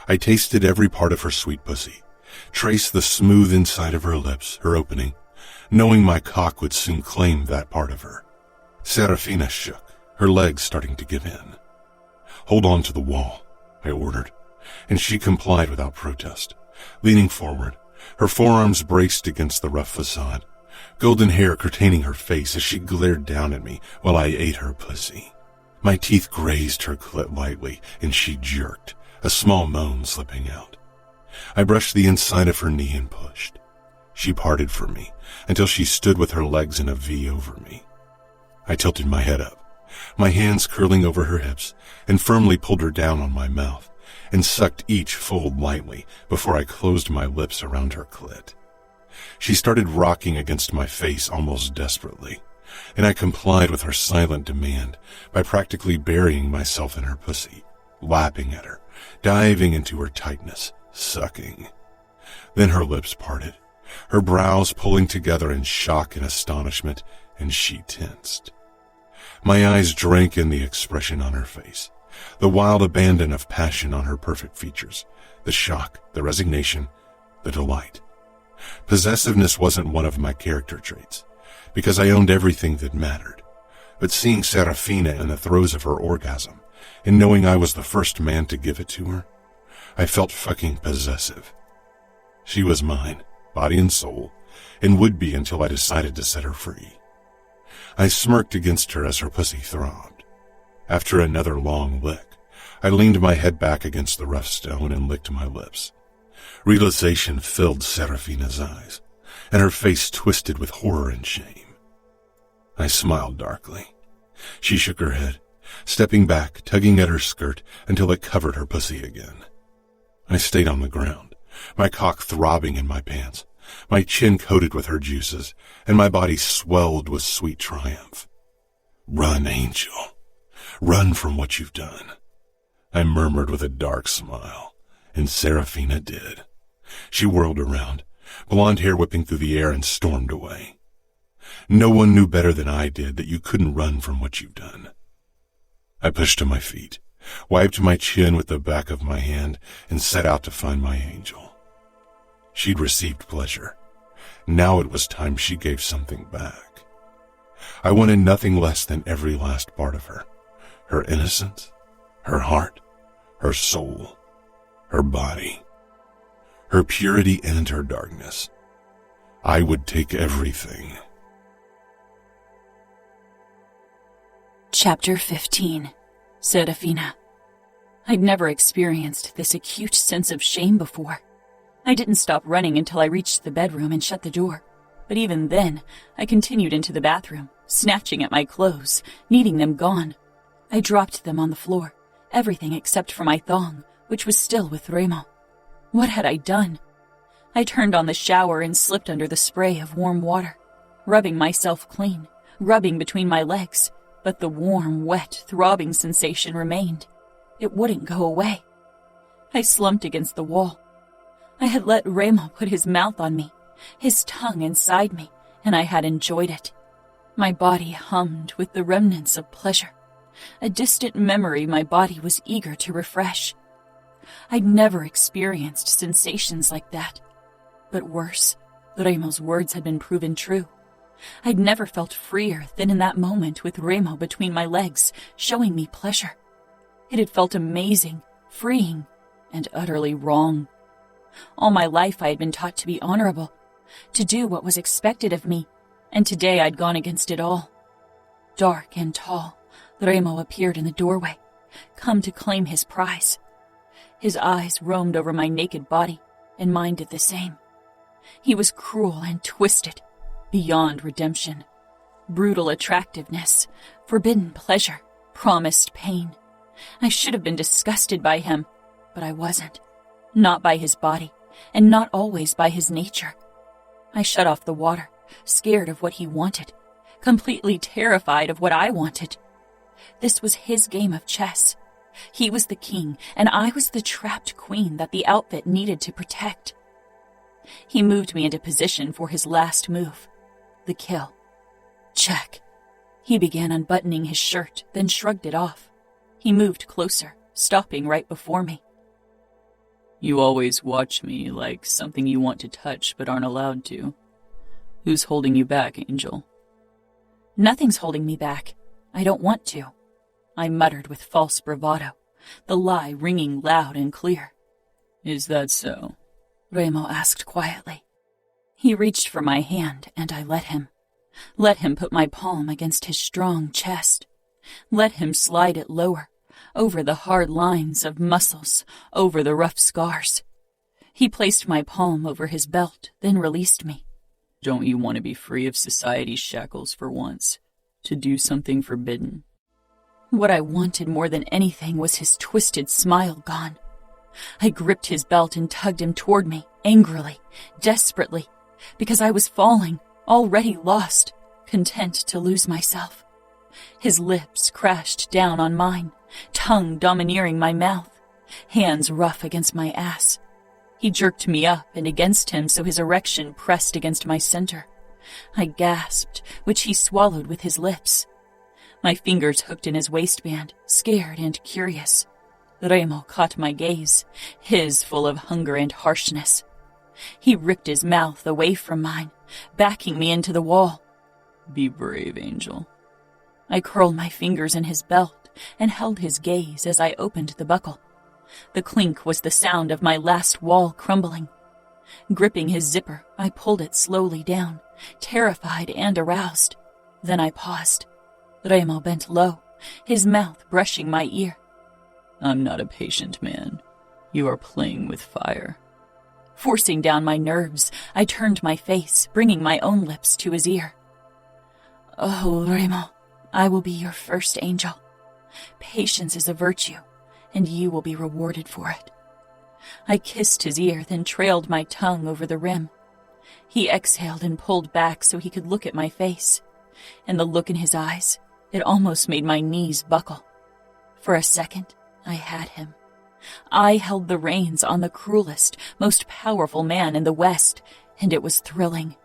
I tasted every part of her sweet pussy, traced the smooth inside of her lips, her opening, knowing my cock would soon claim that part of her. Serafina shook, her legs starting to give in. Hold on to the wall, I ordered, and she complied without protest, leaning forward, her forearms braced against the rough facade, golden hair curtaining her face as she glared down at me while I ate her pussy. My teeth grazed her clit lightly, and she jerked, a small moan slipping out. I brushed the inside of her knee and pushed. She parted from me until she stood with her legs in a V over me. I tilted my head up, my hands curling over her hips, and firmly pulled her down on my mouth and sucked each fold lightly before I closed my lips around her clit. She started rocking against my face almost desperately, and I complied with her silent demand by practically burying myself in her pussy, lapping at her, diving into her tightness, sucking. Then her lips parted, her brows pulling together in shock and astonishment, and she tensed. My eyes drank in the expression on her face, the wild abandon of passion on her perfect features, the shock, the resignation, the delight. Possessiveness wasn't one of my character traits, because I owned everything that mattered. But seeing Serafina in the throes of her orgasm, and knowing I was the first man to give it to her, I felt fucking possessive. She was mine, body and soul, and would be until I decided to set her free. I smirked against her as her pussy throbbed. After another long lick, I leaned my head back against the rough stone and licked my lips. Realization filled Serafina's eyes, and her face twisted with horror and shame. I smiled darkly. She shook her head, stepping back, tugging at her skirt until it covered her pussy again. I stayed on the ground, my cock throbbing in my pants, my chin coated with her juices, and my body swelled with sweet triumph. Run, Angel. Run from what you've done. I murmured with a dark smile, and Serafina did. She whirled around, blonde hair whipping through the air, and stormed away. No one knew better than I did that you couldn't run from what you've done. I pushed to my feet, wiped my chin with the back of my hand, and set out to find my angel. She'd received pleasure. Now it was time she gave something back. I wanted nothing less than every last part of her. Her innocence, her heart, her soul, her body, her purity and her darkness. I would take everything. Chapter 15. Serafina. I'd never experienced this acute sense of shame before. I didn't stop running until I reached the bedroom and shut the door. But even then, I continued into the bathroom, snatching at my clothes, needing them gone. I dropped them on the floor, everything except for my thong, which was still with Remo. What had I done? I turned on the shower and slipped under the spray of warm water, rubbing myself clean, rubbing between my legs, but the warm, wet, throbbing sensation remained. It wouldn't go away. I slumped against the wall. I had let Remo put his mouth on me, his tongue inside me, and I had enjoyed it. My body hummed with the remnants of pleasure, a distant memory my body was eager to refresh. I'd never experienced sensations like that. But worse, Remo's words had been proven true. I'd never felt freer than in that moment with Remo between my legs, showing me pleasure. It had felt amazing, freeing, and utterly wrong. All my life I had been taught to be honorable, to do what was expected of me, and today I'd gone against it all. Dark and tall, Remo appeared in the doorway, come to claim his prize. His eyes roamed over my naked body, and mine did the same. He was cruel and twisted, beyond redemption. Brutal attractiveness, forbidden pleasure, promised pain. I should have been disgusted by him, but I wasn't. Not by his body, and not always by his nature. I shut off the water, scared of what he wanted, completely terrified of what I wanted. This was his game of chess. He was the king, and I was the trapped queen that the outfit needed to protect. He moved me into position for his last move, the kill. Check. He began unbuttoning his shirt, then shrugged it off. He moved closer, stopping right before me. You always watch me like something you want to touch but aren't allowed to. Who's holding you back, Angel? Nothing's holding me back. I don't want to. I muttered with false bravado, the lie ringing loud and clear. Is that so? Remo asked quietly. He reached for my hand, and I let him. Let him put my palm against his strong chest. Let him slide it lower, over the hard lines of muscles, over the rough scars. He placed my palm over his belt, then released me. Don't you want to be free of society's shackles for once? To do something forbidden? What I wanted more than anything was his twisted smile gone. I gripped his belt and tugged him toward me, angrily, desperately, because I was falling, already lost, content to lose myself. His lips crashed down on mine, tongue domineering my mouth, hands rough against my ass. He jerked me up and against him so his erection pressed against my center. I gasped, which he swallowed with his lips. My fingers hooked in his waistband, scared and curious. Remo caught my gaze, his full of hunger and harshness. He ripped his mouth away from mine, backing me into the wall. Be brave, Angel. I curled my fingers in his belt and held his gaze as I opened the buckle. The clink was the sound of my last wall crumbling. Gripping his zipper, I pulled it slowly down, terrified and aroused. Then I paused. Remo bent low, his mouth brushing my ear. I'm not a patient man. You are playing with fire. Forcing down my nerves, I turned my face, bringing my own lips to his ear. Oh, Remo, I will be your first angel. Patience is a virtue, and you will be rewarded for it. I kissed his ear, then trailed my tongue over the rim. He exhaled and pulled back so he could look at my face, and the look in his eyes, it almost made my knees buckle. For a second, I had him. I held the reins on the cruelest, most powerful man in the West, and it was thrilling.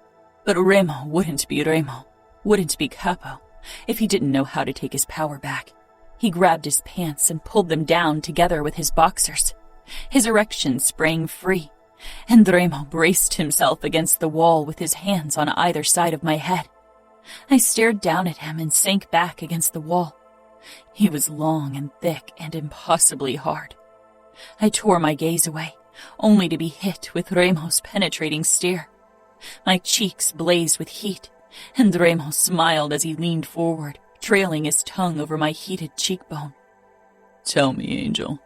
But Remo wouldn't be Remo, wouldn't be Capo, if he didn't know how to take his power back. He grabbed his pants and pulled them down together with his boxers. His erection sprang free, and Remo braced himself against the wall with his hands on either side of my head. I stared down at him and sank back against the wall. He was long and thick and impossibly hard. I tore my gaze away, only to be hit with Remo's penetrating stare. My cheeks blazed with heat, and Remo smiled as he leaned forward, trailing his tongue over my heated cheekbone. Tell me, Angel,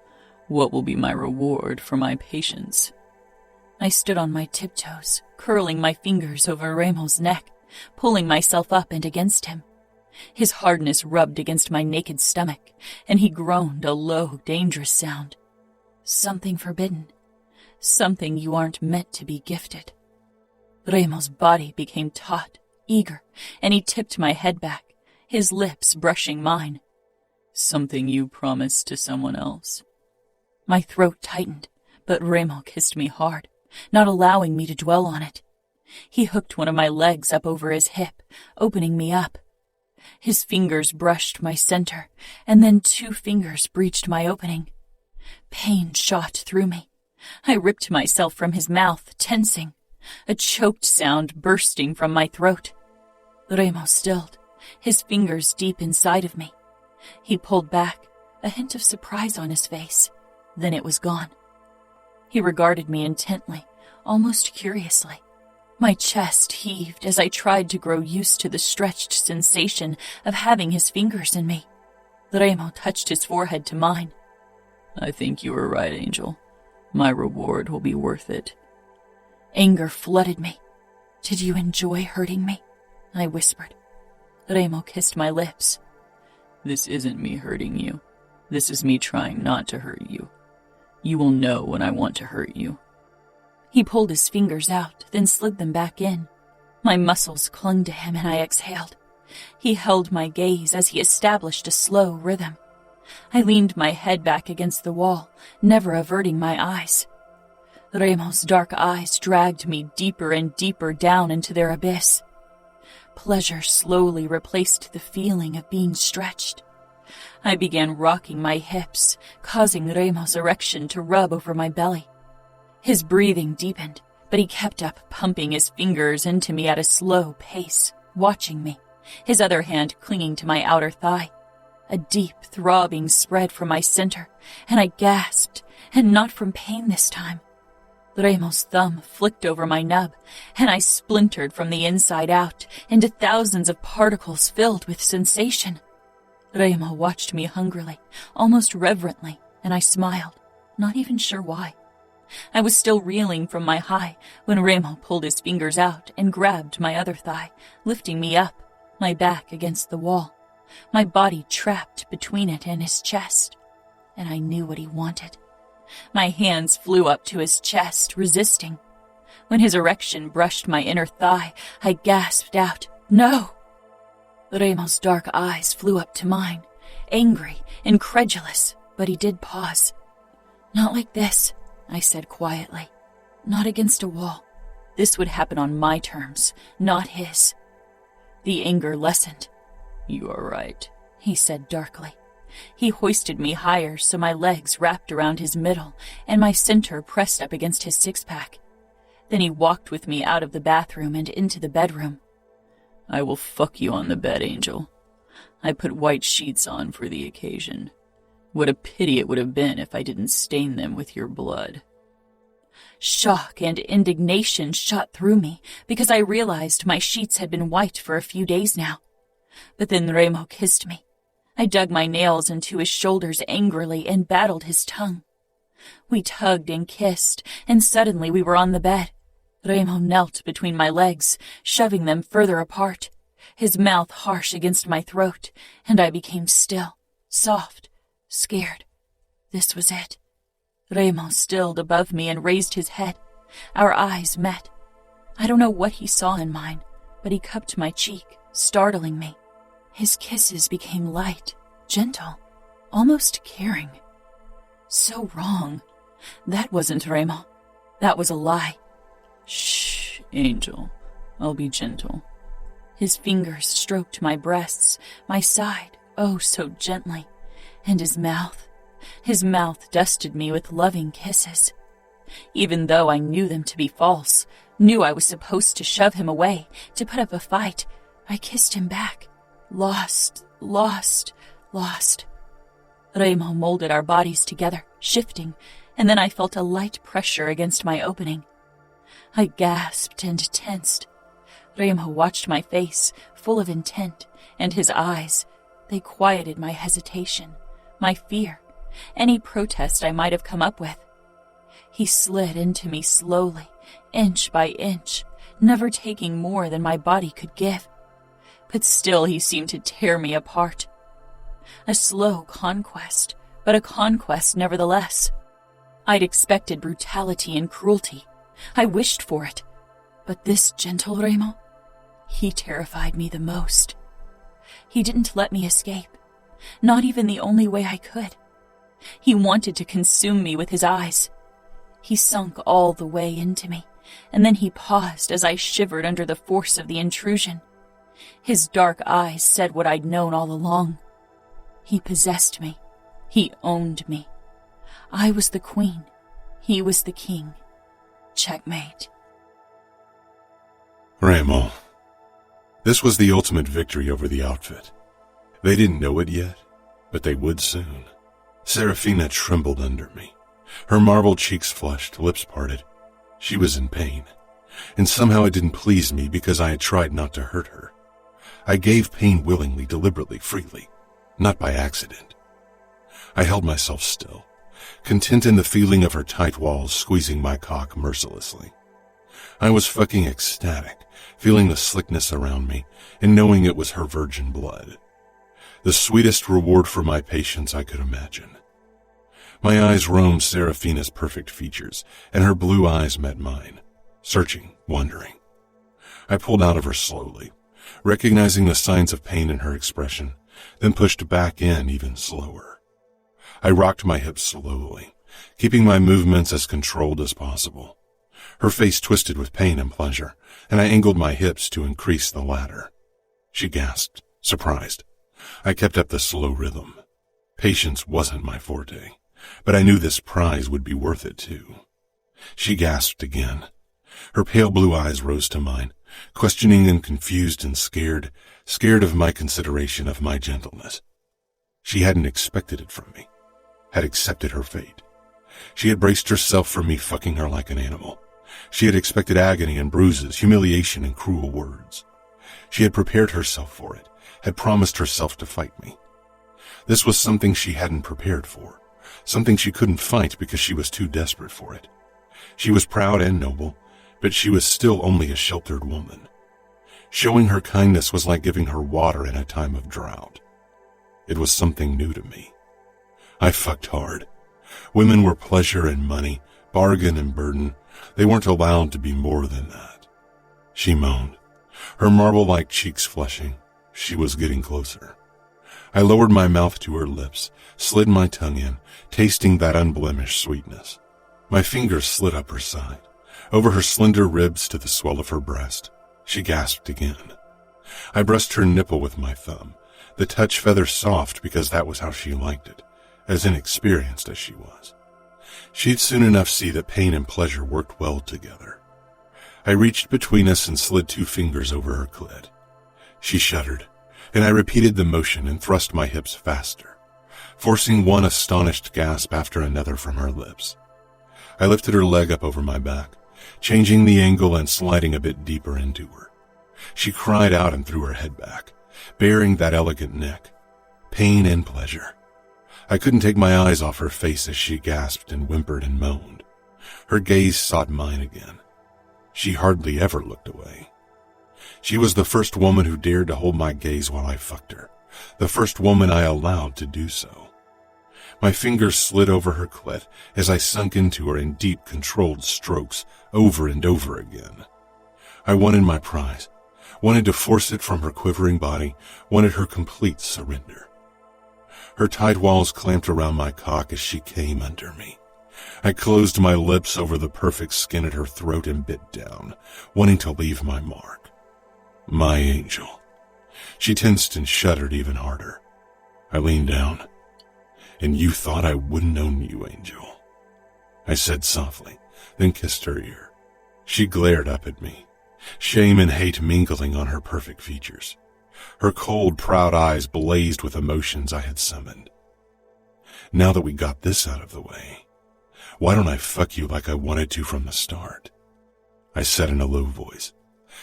what will be my reward for my patience? I stood on my tiptoes, curling my fingers over Remo's neck, pulling myself up and against him. His hardness rubbed against my naked stomach, and he groaned a low, dangerous sound. Something forbidden. Something you aren't meant to be gifted. Remo's body became taut, eager, and he tipped my head back, his lips brushing mine. Something you promised to someone else. My throat tightened, but Remo kissed me hard, not allowing me to dwell on it. He hooked one of my legs up over his hip, opening me up. His fingers brushed my center, and then 2 fingers breached my opening. Pain shot through me. I ripped myself from his mouth, tensing, a choked sound bursting from my throat. Remo stilled, his fingers deep inside of me. He pulled back, a hint of surprise on his face. Then it was gone. He regarded me intently, almost curiously. My chest heaved as I tried to grow used to the stretched sensation of having his fingers in me. Remo touched his forehead to mine. I think you were right, Angel. My reward will be worth it. Anger flooded me. Did you enjoy hurting me? I whispered. Remo kissed my lips. This isn't me hurting you. This is me trying not to hurt you. You will know when I want to hurt you. He pulled his fingers out, then slid them back in. My muscles clung to him and I exhaled. He held my gaze as he established a slow rhythm. I leaned my head back against the wall, never averting my eyes. Remo's dark eyes dragged me deeper and deeper down into their abyss. Pleasure slowly replaced the feeling of being stretched. I began rocking my hips, causing Remo's erection to rub over my belly. His breathing deepened, but he kept up pumping his fingers into me at a slow pace, watching me, his other hand clinging to my outer thigh. A deep throbbing spread from my center, and I gasped, and not from pain this time. Remo's thumb flicked over my nub, and I splintered from the inside out into thousands of particles filled with sensation. Remo watched me hungrily, almost reverently, and I smiled, not even sure why. I was still reeling from my high when Remo pulled his fingers out and grabbed my other thigh, lifting me up, my back against the wall, my body trapped between it and his chest. And I knew what he wanted. My hands flew up to his chest, resisting. When his erection brushed my inner thigh, I gasped out, "No!" Remo's dark eyes flew up to mine, angry, incredulous, but he did pause. "Not like this," I said quietly. "Not against a wall. This would happen on my terms, not his." The anger lessened. You are right, he said darkly. He hoisted me higher so my legs wrapped around his middle and my center pressed up against his six-pack. Then he walked with me out of the bathroom and into the bedroom. I will fuck you on the bed, Angel. I put white sheets on for the occasion. What a pity it would have been if I didn't stain them with your blood. Shock and indignation shot through me because I realized my sheets had been white for a few days now. But then Remo kissed me. I dug my nails into his shoulders angrily and battled his tongue. We tugged and kissed, and suddenly we were on the bed. Remo knelt between my legs, shoving them further apart, his mouth harsh against my throat, and I became still, soft, scared. This was it. Remo stilled above me and raised his head. Our eyes met. I don't know what he saw in mine, but he cupped my cheek, startling me. His kisses became light, gentle, almost caring. So wrong. That wasn't Remo. That was a lie. Shh, Angel. I'll be gentle. His fingers stroked my breasts, my side, oh so gently, and his mouth dusted me with loving kisses. Even though I knew them to be false, knew I was supposed to shove him away, to put up a fight, I kissed him back. Lost. Remo molded our bodies together, shifting, and then I felt a light pressure against my opening. I gasped and tensed. Remo watched my face, full of intent, and his eyes. They quieted my hesitation, my fear, any protest I might have come up with. He slid into me slowly, inch by inch, never taking more than my body could give. But still he seemed to tear me apart. A slow conquest, but a conquest nevertheless. I'd expected brutality and cruelty. I wished for it. But this gentle Remo, he terrified me the most. He didn't let me escape, not even the only way I could. He wanted to consume me with his eyes. He sunk all the way into me, and then he paused as I shivered under the force of the intrusion. His dark eyes said what I'd known all along. He possessed me. He owned me. I was the queen. He was the king. Checkmate. Remo. This was the ultimate victory over the outfit. They didn't know it yet, but they would soon. Serafina trembled under me, Her marble cheeks flushed, lips parted. She was in pain, and somehow it didn't please me because I had tried not to hurt her. I gave pain willingly, deliberately, freely, not by accident. I held myself still, content in the feeling of her tight walls squeezing my cock mercilessly. I was fucking ecstatic, feeling the slickness around me and knowing it was her virgin blood. The sweetest reward for my patience I could imagine. My eyes roamed Serafina's perfect features, and her blue eyes met mine, searching, wondering. I pulled out of her slowly, recognizing the signs of pain in her expression, then pushed back in even slower. I rocked my hips slowly, keeping my movements as controlled as possible. Her face twisted with pain and pleasure, and I angled my hips to increase the latter. She gasped, surprised. I kept up the slow rhythm. Patience wasn't my forte, but I knew this prize would be worth it too. She gasped again. Her pale blue eyes rose to mine, questioning and confused and scared of my consideration of my gentleness. She hadn't expected it from me, had accepted her fate. She had braced herself for me fucking her like an animal. She had expected agony and bruises, humiliation and cruel words. She had prepared herself for it, had promised herself to fight me. This was something she hadn't prepared for, something she couldn't fight because she was too desperate for it. She was proud and noble, but she was still only a sheltered woman. Showing her kindness was like giving her water in a time of drought. It was something new to me. I fucked hard. Women were pleasure and money, bargain and burden. They weren't allowed to be more than that. She moaned, her marble-like cheeks flushing. She was getting closer. I lowered my mouth to her lips, slid my tongue in, tasting that unblemished sweetness. My fingers slid up her side, over her slender ribs to the swell of her breast. She gasped again. I brushed her nipple with my thumb, the touch feather soft because that was how she liked it, as inexperienced as she was. She'd soon enough see that pain and pleasure worked well together. I reached between us and slid 2 fingers over her clit. She shuddered, and I repeated the motion and thrust my hips faster, forcing one astonished gasp after another from her lips. I lifted her leg up over my back, changing the angle and sliding a bit deeper into her. She cried out and threw her head back, baring that elegant neck. Pain and pleasure. I couldn't take my eyes off her face as she gasped and whimpered and moaned. Her gaze sought mine again. She hardly ever looked away. She was the first woman who dared to hold my gaze while I fucked her, the first woman I allowed to do so. My fingers slid over her clit as I sunk into her in deep, controlled strokes over and over again. I wanted my prize, wanted to force it from her quivering body, wanted her complete surrender. Her tight walls clamped around my cock as she came under me. I closed my lips over the perfect skin at her throat and bit down, wanting to leave my mark. My angel. She tensed and shuddered even harder. I leaned down. And you thought I wouldn't own you, Angel. I said softly, then kissed her ear. She glared up at me, shame and hate mingling on her perfect features. Her cold, proud eyes blazed with emotions I had summoned. Now that we got this out of the way, why don't I fuck you like I wanted to from the start? I said in a low voice.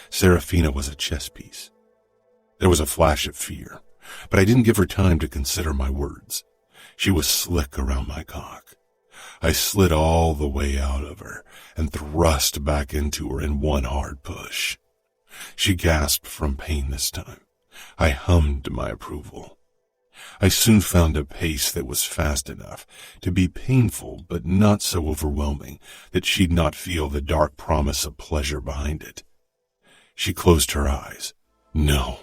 Serafina was a chess piece. There was a flash of fear, but I didn't give her time to consider my words. She was slick around my cock. I slid all the way out of her and thrust back into her in one hard push. She gasped from pain this time. I hummed my approval. I soon found a pace that was fast enough to be painful but not so overwhelming that she'd not feel the dark promise of pleasure behind it. She closed her eyes. No.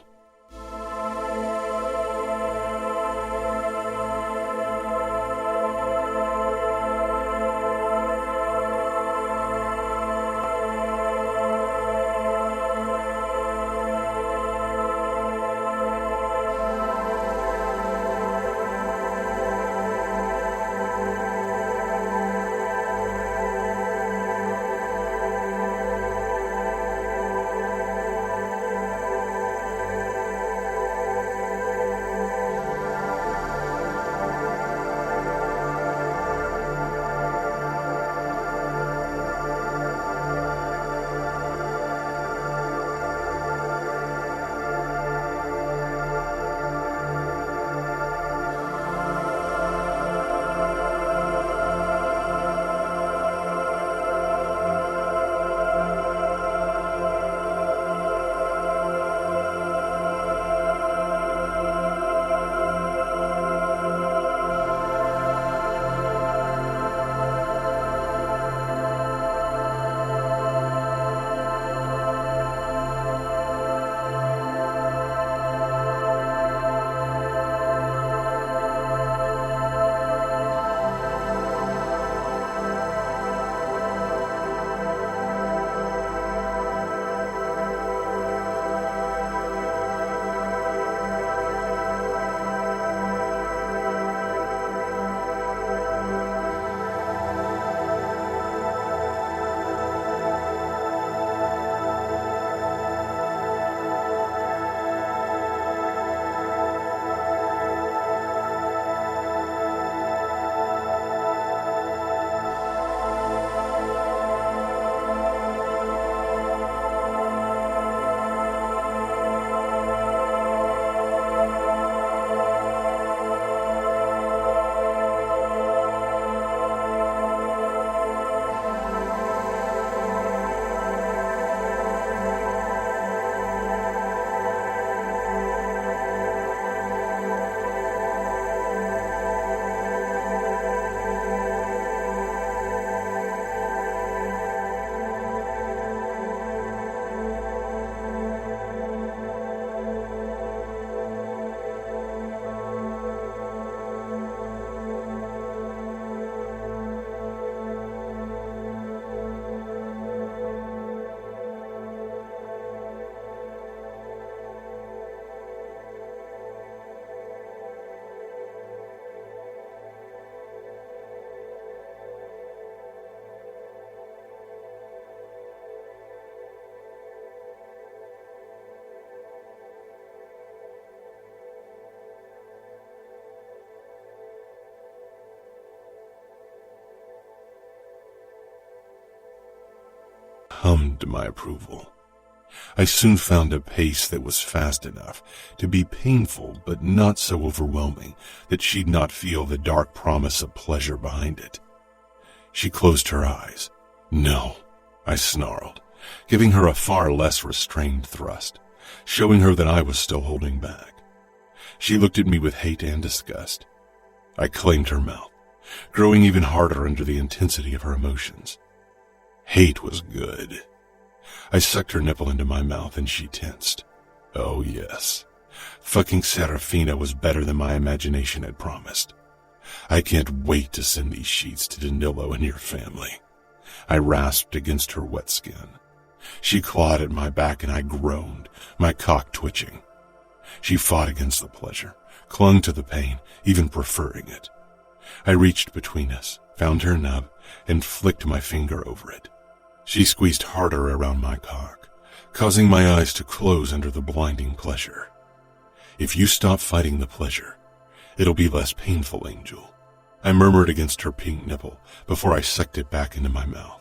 hummed my approval. I soon found a pace that was fast enough to be painful but not so overwhelming that she'd not feel the dark promise of pleasure behind it. She closed her eyes. "No," I snarled, giving her a far less restrained thrust, showing her that I was still holding back. She looked at me with hate and disgust. I claimed her mouth, growing even harder under the intensity of her emotions. Hate was good. I sucked her nipple into my mouth and she tensed. Oh yes, fucking Serafina was better than my imagination had promised. I can't wait to send these sheets to Danilo and your family. I rasped against her wet skin. She clawed at my back and I groaned, my cock twitching. She fought against the pleasure, clung to the pain, even preferring it. I reached between us, found her nub, and flicked my finger over it. She squeezed harder around my cock, causing my eyes to close under the blinding pleasure. "If you stop fighting the pleasure, it'll be less painful, Angel," I murmured against her pink nipple before I sucked it back into my mouth.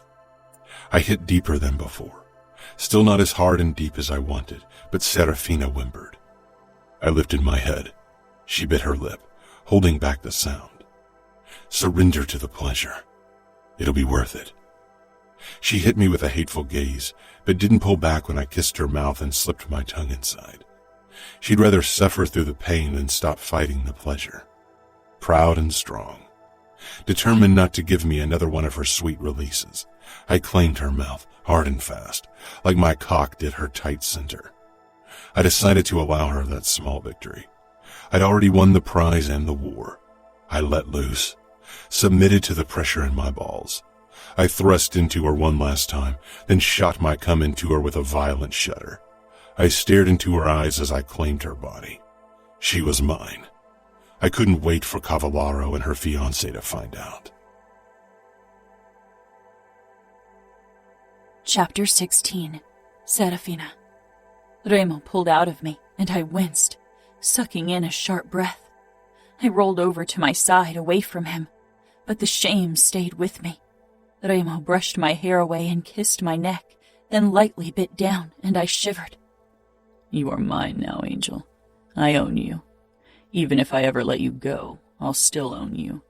I hit deeper than before, still not as hard and deep as I wanted, but Serafina whimpered. I lifted my head. She bit her lip, holding back the sound. "Surrender to the pleasure. It'll be worth it." She hit me with a hateful gaze, but didn't pull back when I kissed her mouth and slipped my tongue inside. She'd rather suffer through the pain than stop fighting the pleasure. Proud and strong, determined not to give me another one of her sweet releases, I claimed her mouth, hard and fast, like my cock did her tight center. I decided to allow her that small victory. I'd already won the prize and the war. I let loose, submitted to the pressure in my balls. I thrust into her one last time, then shot my cum into her with a violent shudder. I stared into her eyes as I claimed her body. She was mine. I couldn't wait for Cavallaro and her fiancé to find out. Chapter 16. Serafina. Remo pulled out of me, and I winced, sucking in a sharp breath. I rolled over to my side, away from him, but the shame stayed with me. Remo brushed my hair away and kissed my neck, then lightly bit down, and I shivered. "You are mine now, Angel. I own you. Even if I ever let you go, I'll still own you.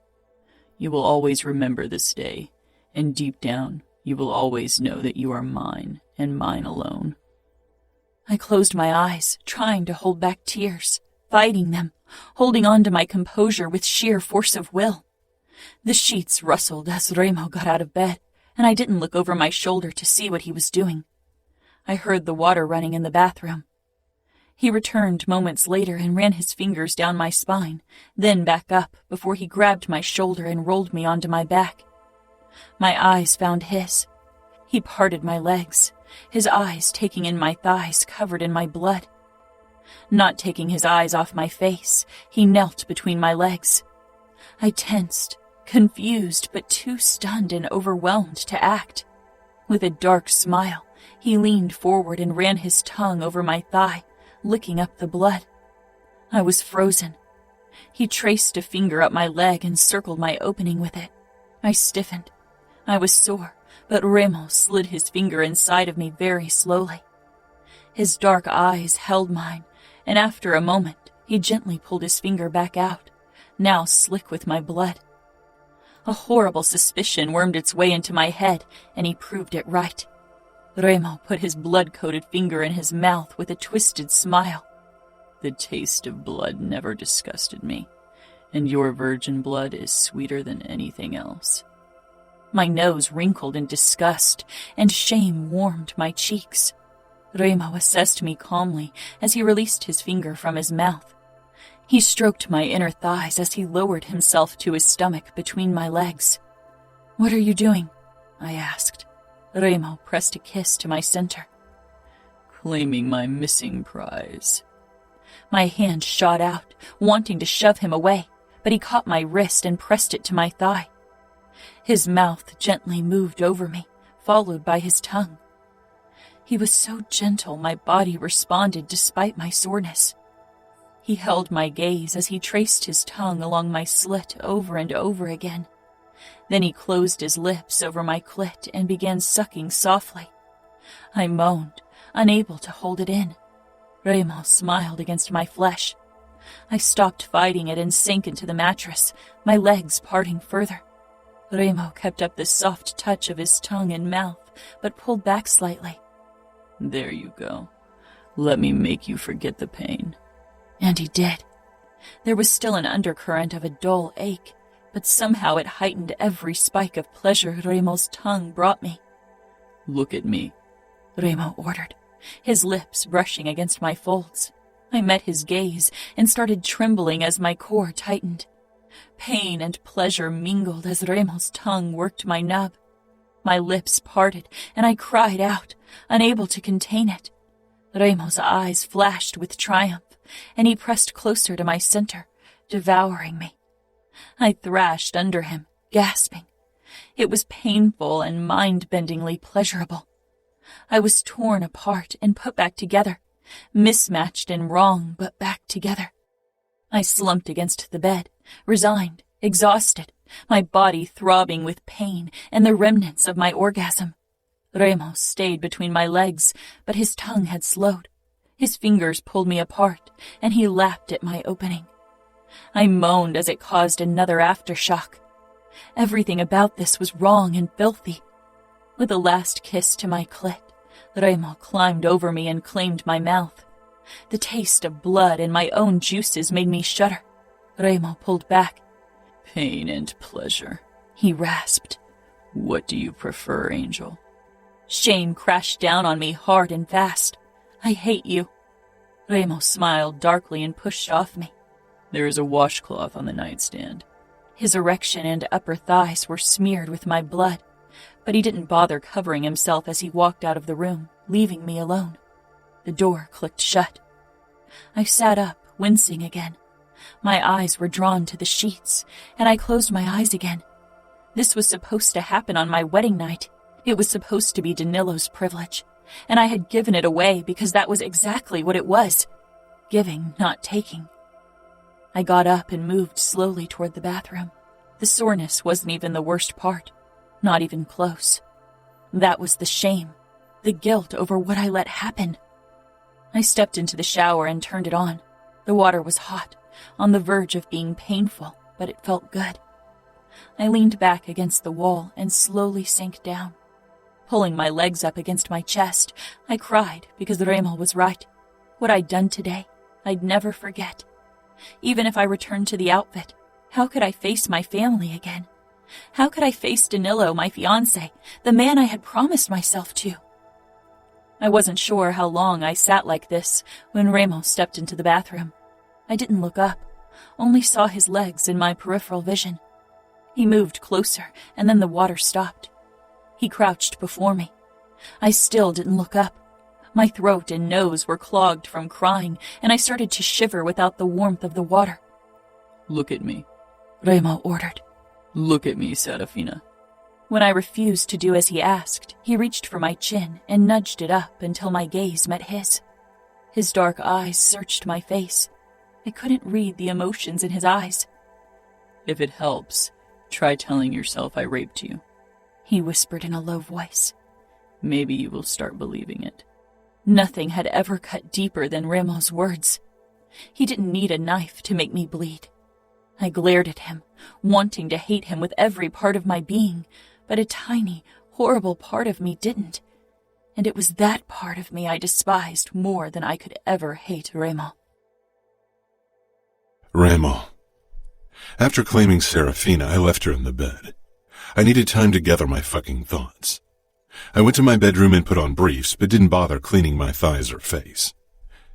You will always remember this day, and deep down, you will always know that you are mine, and mine alone." I closed my eyes, trying to hold back tears, fighting them, holding on to my composure with sheer force of will. The sheets rustled as Remo got out of bed, and I didn't look over my shoulder to see what he was doing. I heard the water running in the bathroom. He returned moments later and ran his fingers down my spine, then back up before he grabbed my shoulder and rolled me onto my back. My eyes found his. He parted my legs, his eyes taking in my thighs covered in my blood. Not taking his eyes off my face, he knelt between my legs. I tensed, confused but too stunned and overwhelmed to act. With a dark smile, he leaned forward and ran his tongue over my thigh, licking up the blood. I was frozen. He traced a finger up my leg and circled my opening with it. I stiffened. I was sore, but Remo slid his finger inside of me very slowly. His dark eyes held mine, and after a moment, he gently pulled his finger back out, now slick with my blood. A horrible suspicion wormed its way into my head, and he proved it right. Remo put his blood-coated finger in his mouth with a twisted smile. "The taste of blood never disgusted me, and your virgin blood is sweeter than anything else." My nose wrinkled in disgust, and shame warmed my cheeks. Remo assessed me calmly as he released his finger from his mouth. He stroked my inner thighs as he lowered himself to his stomach between my legs. "What are you doing?" I asked. Remo pressed a kiss to my center. "Claiming my missing prize." My hand shot out, wanting to shove him away, but he caught my wrist and pressed it to my thigh. His mouth gently moved over me, followed by his tongue. He was so gentle my body responded despite my soreness. He held my gaze as he traced his tongue along my slit over and over again. Then he closed his lips over my clit and began sucking softly. I moaned, unable to hold it in. Remo smiled against my flesh. I stopped fighting it and sank into the mattress, my legs parting further. Remo kept up the soft touch of his tongue and mouth, but pulled back slightly. There you go. Let me make you forget the pain. And he did. There was still an undercurrent of a dull ache, but somehow it heightened every spike of pleasure Remo's tongue brought me. Look at me, Remo ordered, his lips brushing against my folds. I met his gaze and started trembling as my core tightened. Pain and pleasure mingled as Remo's tongue worked my nub. My lips parted, and I cried out, unable to contain it. Remo's eyes flashed with triumph, and he pressed closer to my center, devouring me. I thrashed under him, gasping. It was painful and mind-bendingly pleasurable. I was torn apart and put back together, mismatched and wrong, but back together. I slumped against the bed, resigned, exhausted, my body throbbing with pain and the remnants of my orgasm. Remo stayed between my legs, but his tongue had slowed. His fingers pulled me apart, and he lapped at my opening. I moaned as it caused another aftershock. Everything about this was wrong and filthy. With a last kiss to my clit, Remo climbed over me and claimed my mouth. The taste of blood and my own juices made me shudder. Remo pulled back. Pain and pleasure, he rasped. What do you prefer, Angel? Shame crashed down on me hard and fast. I hate you. Remo smiled darkly and pushed off me. There is a washcloth on the nightstand. His erection and upper thighs were smeared with my blood, but he didn't bother covering himself as he walked out of the room, leaving me alone. The door clicked shut. I sat up, wincing again. My eyes were drawn to the sheets, and I closed my eyes again. This was supposed to happen on my wedding night. It was supposed to be Danilo's privilege, and I had given it away because that was exactly what it was. Giving, not taking. I got up and moved slowly toward the bathroom. The soreness wasn't even the worst part. Not even close. That was the shame, the guilt over what I let happen. I stepped into the shower and turned it on. The water was hot, on the verge of being painful, but it felt good. I leaned back against the wall and slowly sank down. Pulling my legs up against my chest, I cried because Remo was right. What I'd done today, I'd never forget. Even if I returned to the outfit, how could I face my family again? How could I face Danilo, my fiancé, the man I had promised myself to? I wasn't sure how long I sat like this when Remo stepped into the bathroom. I didn't look up, only saw his legs in my peripheral vision. He moved closer, and then the water stopped. He crouched before me. I still didn't look up. My throat and nose were clogged from crying, and I started to shiver without the warmth of the water. Look at me, Remo ordered. Look at me, Serafina. When I refused to do as he asked, he reached for my chin and nudged it up until my gaze met his. His dark eyes searched my face. I couldn't read the emotions in his eyes. If it helps, try telling yourself I raped you, he whispered in a low voice. Maybe you will start believing it. Nothing had ever cut deeper than Remo's words. He didn't need a knife to make me bleed. I glared at him, wanting to hate him with every part of my being, but a tiny, horrible part of me didn't. And it was that part of me I despised more than I could ever hate Remo. Remo. After claiming Serafina, I left her in the bed. I needed time to gather my fucking thoughts. I went to my bedroom and put on briefs, but didn't bother cleaning my thighs or face.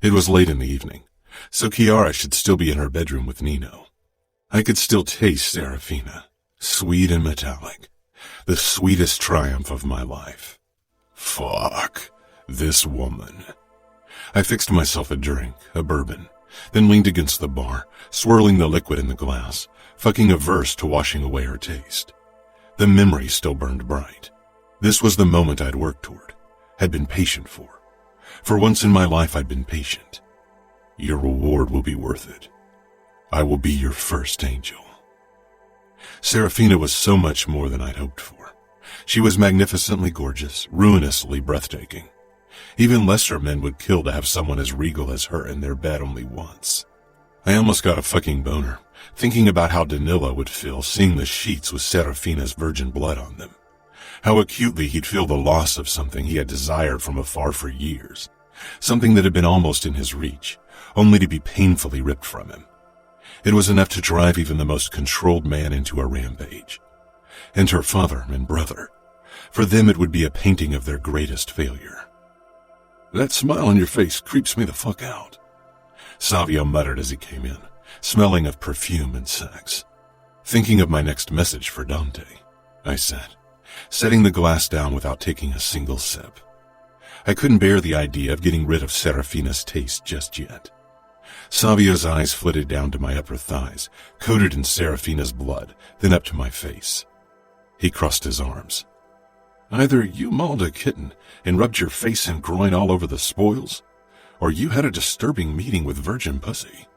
It was late in the evening, so Chiara should still be in her bedroom with Nino. I could still taste Serafina, sweet and metallic, the sweetest triumph of my life. Fuck, this woman. I fixed myself a drink, a bourbon, then leaned against the bar, swirling the liquid in the glass, fucking averse to washing away her taste. The memory still burned bright. This was the moment I'd worked toward, had been patient for. For once in my life I'd been patient. Your reward will be worth it. I will be your first angel. Serafina was so much more than I'd hoped for. She was magnificently gorgeous, ruinously breathtaking. Even lesser men would kill to have someone as regal as her in their bed only once. I almost got a fucking boner, thinking about how Danilo would feel seeing the sheets with Serafina's virgin blood on them. How acutely he'd feel the loss of something he had desired from afar for years. Something that had been almost in his reach, only to be painfully ripped from him. It was enough to drive even the most controlled man into a rampage. And her father and brother. For them it would be a painting of their greatest failure. "That smile on your face creeps me the fuck out," Savio muttered as he came in, smelling of perfume and sex. "Thinking of my next message for Dante," I said, setting the glass down without taking a single sip. I couldn't bear the idea of getting rid of Serafina's taste just yet. Savio's eyes flitted down to my upper thighs, coated in Serafina's blood, then up to my face. He crossed his arms. "Either you mauled a kitten and rubbed your face and groin all over the spoils, or you had a disturbing meeting with virgin pussy."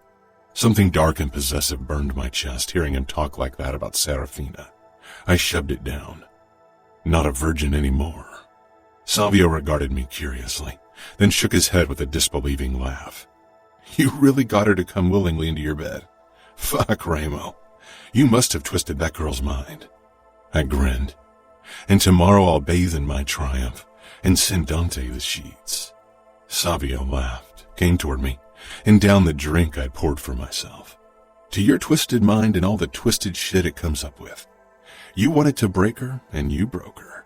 Something dark and possessive burned my chest hearing him talk like that about Serafina. I shoved it down. Not a virgin anymore. Savio regarded me curiously, then shook his head with a disbelieving laugh. "You really got her to come willingly into your bed? Fuck, Remo. You must have twisted that girl's mind." I grinned. "And tomorrow I'll bathe in my triumph and send Dante the sheets." Savio laughed, came toward me, and downed the drink I'd poured for myself. "To your twisted mind and all the twisted shit it comes up with. You wanted to break her, and you broke her."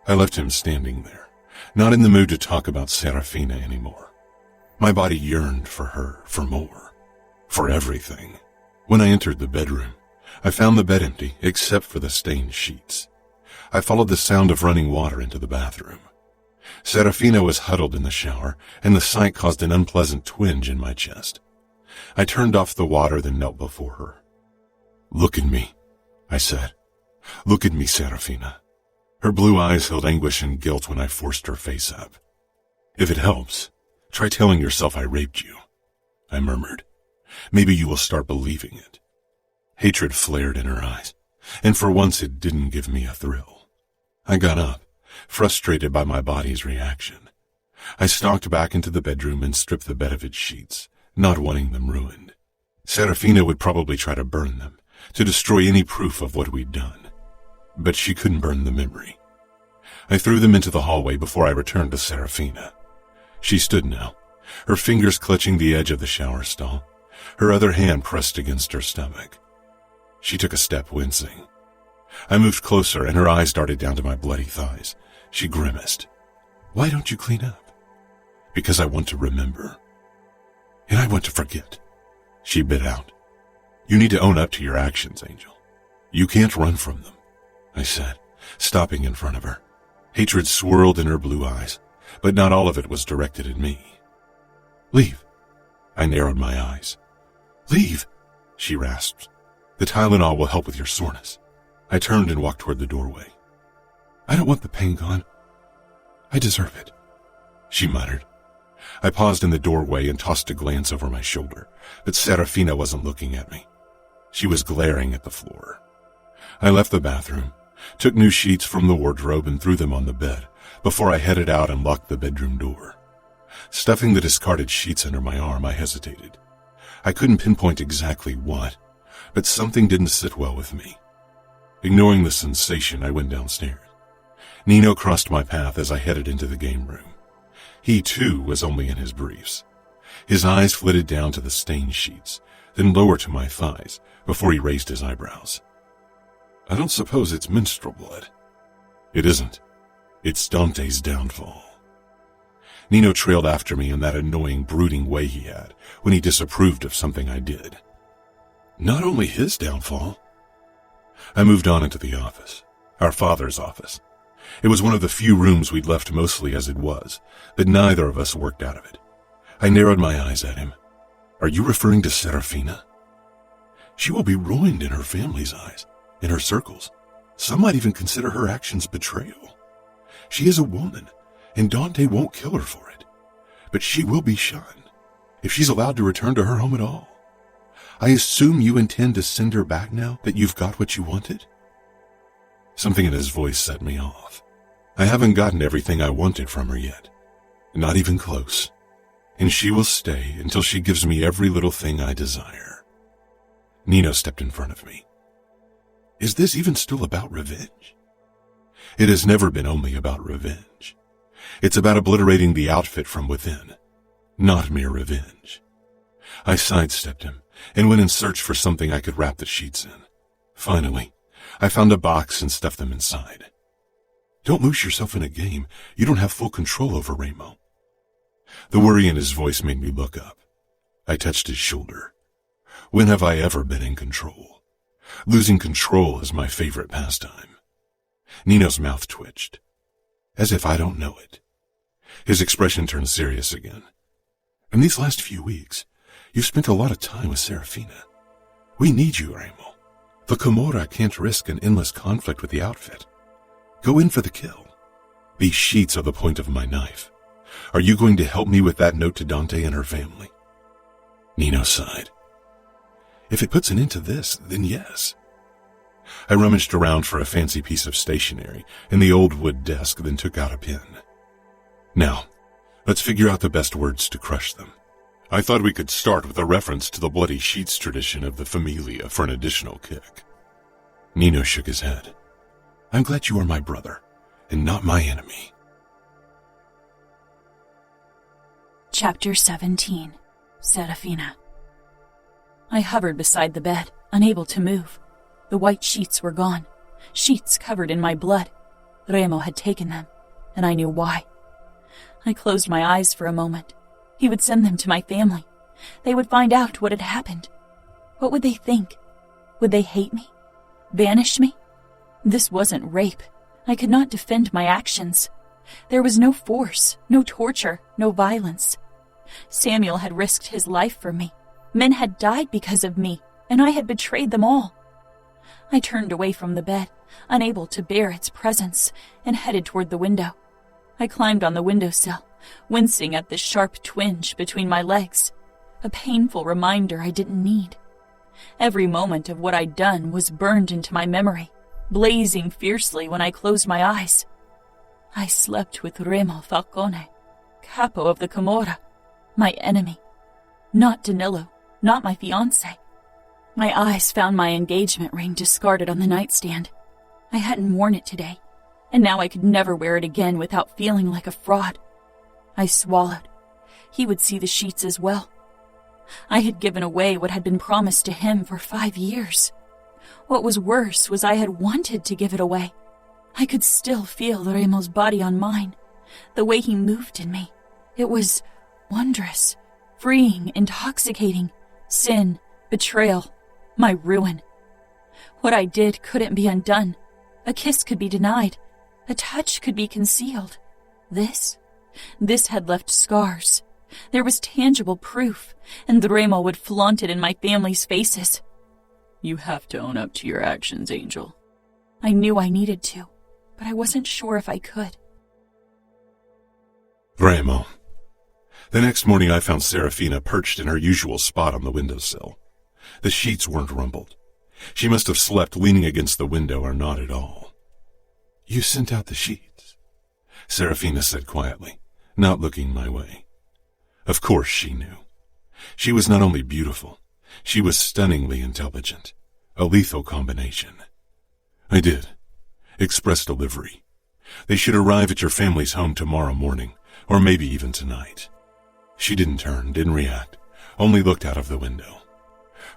I left him standing there, not in the mood to talk about Serafina anymore. My body yearned for her, for more, for everything. When I entered the bedroom, I found the bed empty except for the stained sheets. I followed the sound of running water into the bathroom. Serafina was huddled in the shower, and the sight caused an unpleasant twinge in my chest. I turned off the water, then knelt before her. "Look at me," I said. "Look at me, Serafina." Her blue eyes held anguish and guilt when I forced her face up. "If it helps, try telling yourself I raped you," I murmured. "Maybe you will start believing it." Hatred flared in her eyes, and for once it didn't give me a thrill. I got up, frustrated by my body's reaction. I stalked back into the bedroom and stripped the bed of its sheets, not wanting them ruined. Serafina would probably try to burn them, to destroy any proof of what we'd done. But she couldn't burn the memory. I threw them into the hallway before I returned to Serafina. She stood now, her fingers clutching the edge of the shower stall, her other hand pressed against her stomach. She took a step, wincing. I moved closer, and her eyes darted down to my bloody thighs. She grimaced. "Why don't you clean up?" "Because I want to remember. And I want to forget," she bit out. "You need to own up to your actions, Angel. You can't run from them," I said, stopping in front of her. Hatred swirled in her blue eyes, but not all of it was directed at me. "Leave." I narrowed my eyes. "Leave," she rasped. "The Tylenol will help with your soreness." I turned and walked toward the doorway. "I don't want the pain gone. I deserve it," she muttered. I paused in the doorway and tossed a glance over my shoulder, but Serafina wasn't looking at me. She was glaring at the floor. I left the bathroom, took new sheets from the wardrobe and threw them on the bed before I headed out and locked the bedroom door. Stuffing the discarded sheets under my arm, I hesitated. I couldn't pinpoint exactly what, but something didn't sit well with me. Ignoring the sensation, I went downstairs. Nino crossed my path as I headed into the game room. He, too, was only in his briefs. His eyes flitted down to the stained sheets, then lower to my thighs, before he raised his eyebrows. "I don't suppose it's menstrual blood." "It isn't. It's Dante's downfall." Nino trailed after me in that annoying, brooding way he had when he disapproved of something I did. "Not only his downfall." I moved on into the office, our father's office. It was one of the few rooms we'd left mostly as it was, but neither of us worked out of it. I narrowed my eyes at him. "Are you referring to Serafina? She will be ruined in her family's eyes, in her circles. Some might even consider her actions betrayal. She is a woman, and Dante won't kill her for it. But she will be shunned, if she's allowed to return to her home at all. I assume you intend to send her back now that you've got what you wanted?" Something in his voice set me off. I haven't gotten everything I wanted from her yet. Not even close. And she will stay until she gives me every little thing I desire. Nino stepped in front of me. Is this even still about revenge? It has never been only about revenge. It's about obliterating the outfit from within, not mere revenge. I sidestepped him and went in search for something I could wrap the sheets in. Finally, I found a box and stuffed them inside. Don't lose yourself in a game you don't have full control over, Remo. The worry in his voice made me look up. I touched his shoulder. When have I ever been in control? Losing control is my favorite pastime. Nino's mouth twitched, as if I don't know it. His expression turned serious again. In these last few weeks, you've spent a lot of time with Serafina. We need you, Remo. The Camorra can't risk an endless conflict with the outfit. Go in for the kill. These sheets are the point of my knife. Are you going to help me with that note to Dante and her family? Nino sighed. If it puts an end to this, then yes. I rummaged around for a fancy piece of stationery in the old wood desk, then took out a pen. Now, let's figure out the best words to crush them. I thought we could start with a reference to the bloody sheets tradition of the Familia for an additional kick. Nino shook his head. I'm glad you are my brother, and not my enemy. Chapter 17. Serafina. I hovered beside the bed, unable to move. The white sheets were gone, sheets covered in my blood. Remo had taken them, and I knew why. I closed my eyes for a moment. He would send them to my family. They would find out what had happened. What would they think? Would they hate me? Banish me? This wasn't rape. I could not defend my actions. There was no force, no torture, no violence. Samuel had risked his life for me. Men had died because of me, and I had betrayed them all. I turned away from the bed, unable to bear its presence, and headed toward the window. I climbed on the windowsill, wincing at the sharp twinge between my legs, a painful reminder I didn't need. Every moment of what I'd done was burned into my memory, blazing fiercely when I closed my eyes. I slept with Remo Falcone, Capo of the Camorra, my enemy. Not Danilo, not my fiancé. My eyes found my engagement ring discarded on the nightstand. I hadn't worn it today, and now I could never wear it again without feeling like a fraud. I swallowed. He would see the sheets as well. I had given away what had been promised to him for 5 years. What was worse was I had wanted to give it away. I could still feel Remo's body on mine, the way he moved in me. It was wondrous, freeing, intoxicating. Sin, betrayal, my ruin. What I did couldn't be undone. A kiss could be denied. A touch could be concealed. This had left scars. There was tangible proof, and Remo would flaunt it in my family's faces. You have to own up to your actions, Angel. I knew I needed to, but I wasn't sure if I could. Remo. The next morning I found Serafina perched in her usual spot on the windowsill. The sheets weren't rumpled. She must have slept leaning against the window or not at all. You sent out the sheets, Serafina said quietly, not looking my way. Of course she knew. She was not only beautiful, she was stunningly intelligent. A lethal combination. I did. Express delivery. They should arrive at your family's home tomorrow morning, or maybe even tonight. She didn't turn, didn't react, only looked out of the window.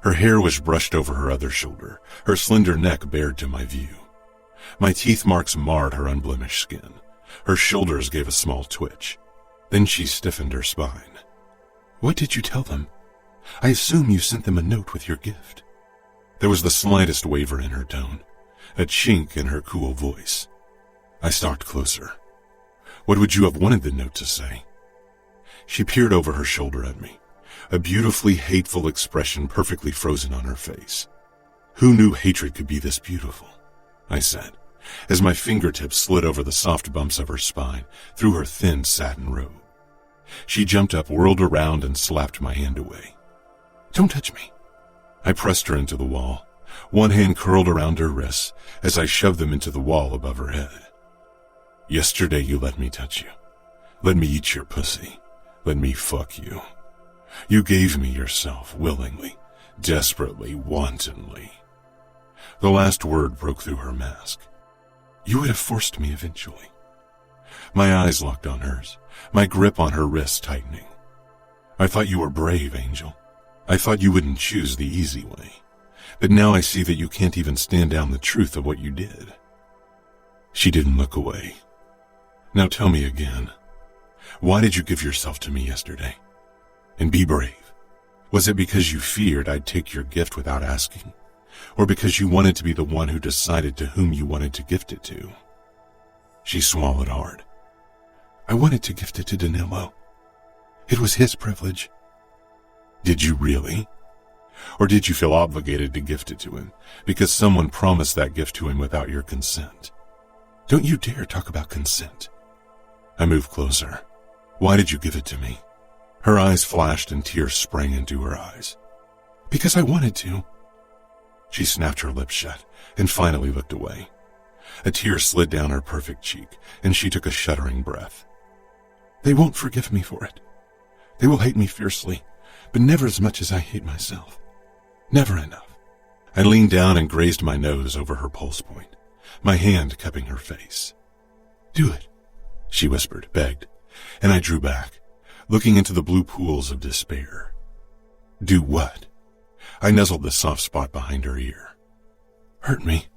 Her hair was brushed over her other shoulder, her slender neck bared to my view. My teeth marks marred her unblemished skin. Her shoulders gave a small twitch. Then she stiffened her spine. What did you tell them? I assume you sent them a note with your gift. There was the slightest waver in her tone, a chink in her cool voice. I stalked closer. What would you have wanted the note to say? She peered over her shoulder at me, a beautifully hateful expression perfectly frozen on her face. Who knew hatred could be this beautiful? I said, as my fingertips slid over the soft bumps of her spine through her thin satin robe. She jumped up, whirled around, and slapped my hand away. Don't touch me. I pressed her into the wall, One hand curled around her wrists as I shoved them into the wall above her head. Yesterday you let me touch you. Let me eat your pussy. Let me fuck you. You gave me yourself willingly, desperately, wantonly. The last word broke through her mask. You would have forced me eventually. My eyes locked on hers, my grip on her wrist tightening. I thought you were brave, Angel. I thought you wouldn't choose the easy way. But now I see that you can't even stand down the truth of what you did. She didn't look away. Now tell me again, why did you give yourself to me yesterday? And be brave. Was it because you feared I'd take your gift without asking? Or because you wanted to be the one who decided to whom you wanted to gift it to? She swallowed hard. I wanted to gift it to Danilo. It was his privilege. Did you really? Or did you feel obligated to gift it to him because someone promised that gift to him without your consent? Don't you dare talk about consent. I moved closer. Why did you give it to me? Her eyes flashed and tears sprang into her eyes. Because I wanted to. She snapped her lips shut and finally looked away. A tear slid down her perfect cheek and she took a shuddering breath. They won't forgive me for it. They will hate me fiercely, but never as much as I hate myself. Never enough. I leaned down and grazed my nose over her pulse point, my hand cupping her face. Do it, she whispered, begged, and I drew back, looking into the blue pools of despair. Do what? I nuzzled the soft spot behind her ear. Hurt me.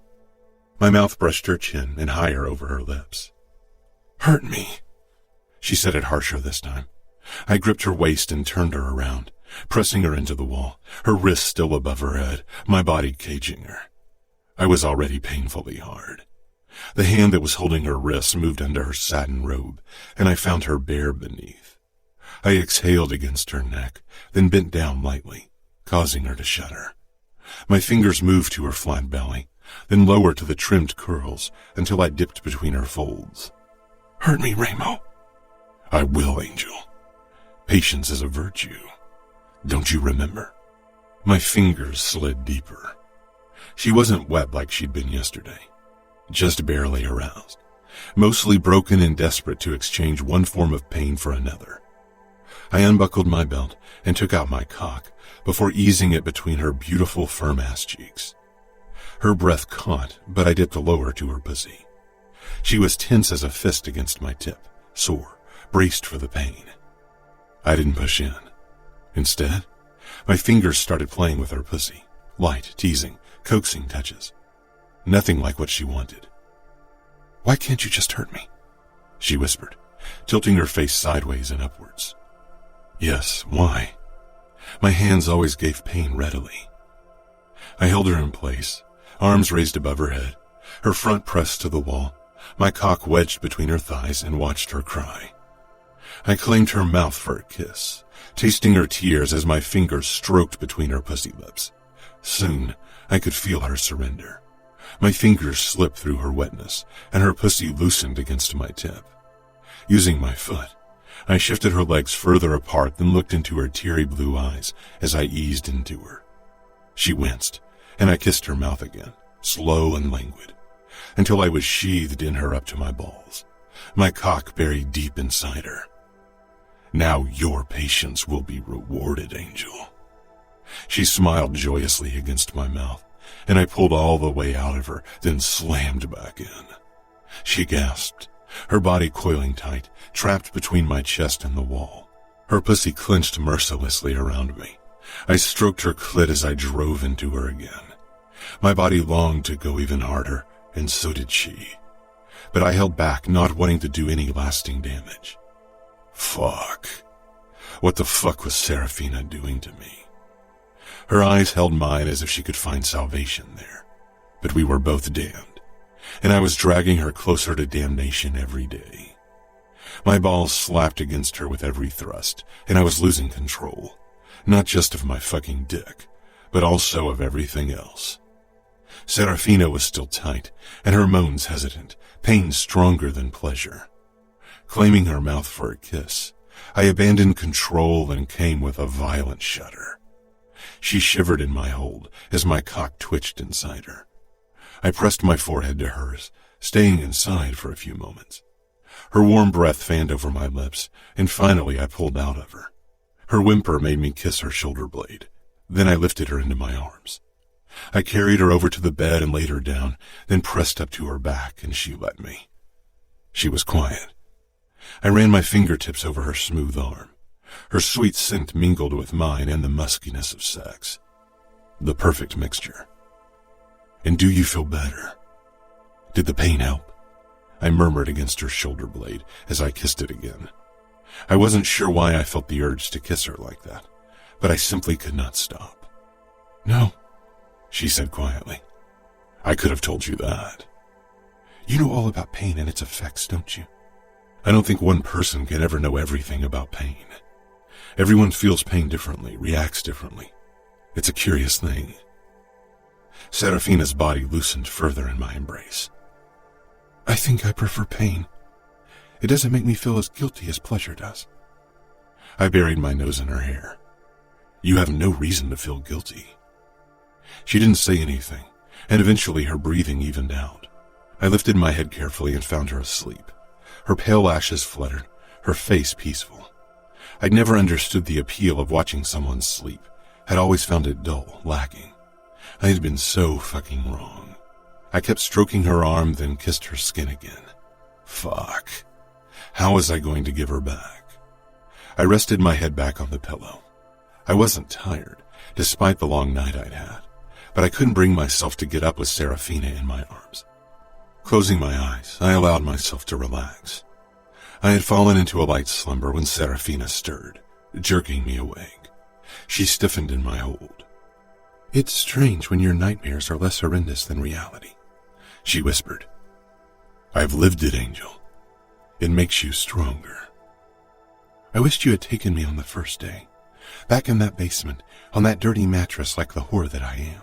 My mouth brushed her chin and higher over her lips. Hurt me. She said it harsher this time. I gripped her waist and turned her around, pressing her into the wall, her wrists still above her head, my body caging her. I was already painfully hard. The hand that was holding her wrist moved under her satin robe, and I found her bare beneath. I exhaled against her neck, then bent down lightly, causing her to shudder. My fingers moved to her flat belly, then lower to the trimmed curls until I dipped between her folds. Hurt me, Remo. I will, Angel. Patience is a virtue. Don't you remember? My fingers slid deeper. She wasn't wet like she'd been yesterday, just barely aroused, mostly broken and desperate to exchange one form of pain for another. I unbuckled my belt and took out my cock before easing it between her beautiful firm ass cheeks. Her breath caught, but I dipped lower to her pussy. She was tense as a fist against my tip, sore, braced for the pain. I didn't push in. Instead, my fingers started playing with her pussy, light, teasing, coaxing touches. Nothing like what she wanted. Why can't you just hurt me? She whispered, tilting her face sideways and upwards. Yes, why? My hands always gave pain readily. I held her in place, arms raised above her head, her front pressed to the wall, my cock wedged between her thighs, and watched her cry. I claimed her mouth for a kiss, tasting her tears as my fingers stroked between her pussy lips. Soon, I could feel her surrender. My fingers slipped through her wetness, and her pussy loosened against my tip. Using my foot, I shifted her legs further apart, then looked into her teary blue eyes as I eased into her. She winced, and I kissed her mouth again, slow and languid, until I was sheathed in her up to my balls, my cock buried deep inside her. Now your patience will be rewarded, Angel. She smiled joyously against my mouth, and I pulled all the way out of her, then slammed back in. She gasped, her body coiling tight, trapped between my chest and the wall. Her pussy clenched mercilessly around me. I stroked her clit as I drove into her again. My body longed to go even harder, and so did she. But I held back, not wanting to do any lasting damage. Fuck. What the fuck was Serafina doing to me? Her eyes held mine as if she could find salvation there. But we were both damned, and I was dragging her closer to damnation every day. My balls slapped against her with every thrust, and I was losing control, not just of my fucking dick, but also of everything else. Serafina was still tight, and her moans hesitant, pain stronger than pleasure. Claiming her mouth for a kiss, I abandoned control and came with a violent shudder. She shivered in my hold as my cock twitched inside her. I pressed my forehead to hers, staying inside for a few moments. Her warm breath fanned over my lips, and finally I pulled out of her. Her whimper made me kiss her shoulder blade. Then I lifted her into my arms. I carried her over to the bed and laid her down, then pressed up to her back, and she let me. She was quiet. I ran my fingertips over her smooth arm. Her sweet scent mingled with mine and the muskiness of sex. The perfect mixture. And do you feel better? Did the pain help? I murmured against her shoulder blade as I kissed it again. I wasn't sure why I felt the urge to kiss her like that, but I simply could not stop. No, she said quietly. I could have told you that. You know all about pain and its effects, don't you? I don't think one person can ever know everything about pain. Everyone feels pain differently, reacts differently. It's a curious thing. Serafina's body loosened further in my embrace. I think I prefer pain. It doesn't make me feel as guilty as pleasure does. I buried my nose in her hair. You have no reason to feel guilty. She didn't say anything, and eventually her breathing evened out. I lifted my head carefully and found her asleep. Her pale lashes fluttered, her face peaceful. I'd never understood the appeal of watching someone sleep. I'd always found it dull, lacking. I had been so fucking wrong. I kept stroking her arm, then kissed her skin again. Fuck. How was I going to give her back? I rested my head back on the pillow. I wasn't tired, despite the long night I'd had, but I couldn't bring myself to get up with Serafina in my arms. Closing my eyes, I allowed myself to relax. I had fallen into a light slumber when Serafina stirred, jerking me awake. She stiffened in my hold. It's strange when your nightmares are less horrendous than reality, she whispered. I've lived it, Angel. It makes you stronger. I wished you had taken me on the first day, back in that basement, on that dirty mattress like the whore that I am.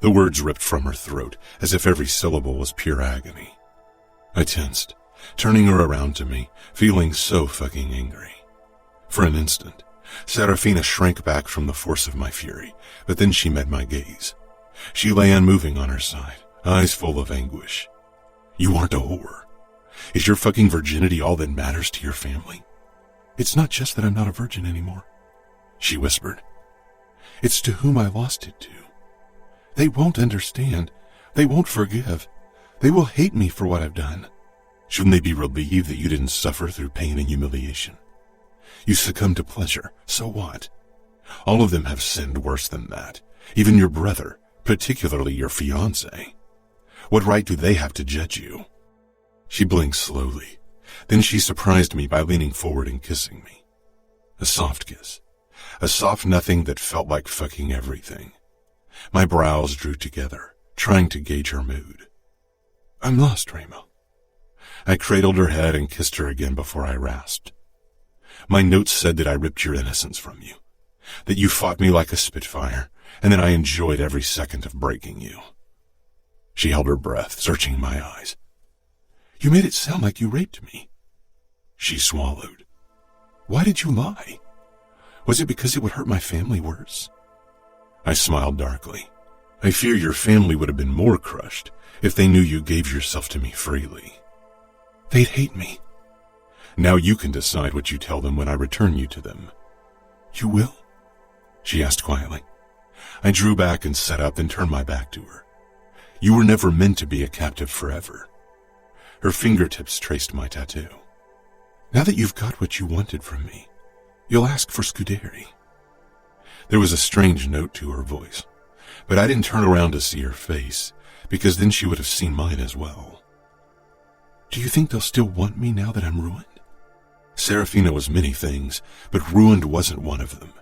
The words ripped from her throat as if every syllable was pure agony. I tensed, turning her around to me, feeling so fucking angry. For an instant, Serafina shrank back from the force of my fury, but then she met my gaze. She lay unmoving on her side, eyes full of anguish. You aren't a whore. Is your fucking virginity all that matters to your family? It's not just that I'm not a virgin anymore, she whispered. It's to whom I lost it to. They won't understand. They won't forgive. They will hate me for what I've done. Shouldn't they be relieved that you didn't suffer through pain and humiliation? You succumbed to pleasure, so what? All of them have sinned worse than that. Even your brother, particularly your fiancé. What right do they have to judge you? She blinked slowly. Then she surprised me by leaning forward and kissing me. A soft kiss. A soft nothing that felt like fucking everything. My brows drew together, trying to gauge her mood. I'm lost, Remo. I cradled her head and kissed her again before I rasped. My notes said that I ripped your innocence from you, that you fought me like a spitfire, and that I enjoyed every second of breaking you. She held her breath, searching my eyes. You made it sound like you raped me. She swallowed. Why did you lie? Was it because it would hurt my family worse? I smiled darkly. I fear your family would have been more crushed if they knew you gave yourself to me freely. They'd hate me. Now you can decide what you tell them when I return you to them. You will? She asked quietly. I drew back and sat up, then turned my back to her. You were never meant to be a captive forever. Her fingertips traced my tattoo. Now that you've got what you wanted from me, you'll ask for Scuderi. There was a strange note to her voice, but I didn't turn around to see her face, because then she would have seen mine as well. Do you think they'll still want me now that I'm ruined? Serafina was many things, but ruined wasn't one of them,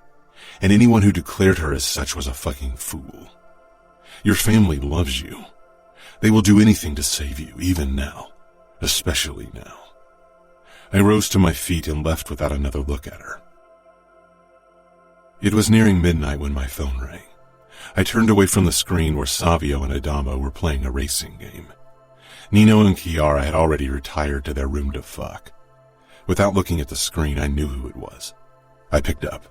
and anyone who declared her as such was a fucking fool. Your family loves you. They will do anything to save you, even now, especially now. I rose to my feet and left without another look at her. It was nearing midnight when my phone rang. I turned away from the screen where Savio and Adamo were playing a racing game. Nino and Chiara had already retired to their room to fuck. Without looking at the screen, I knew who it was. I picked up.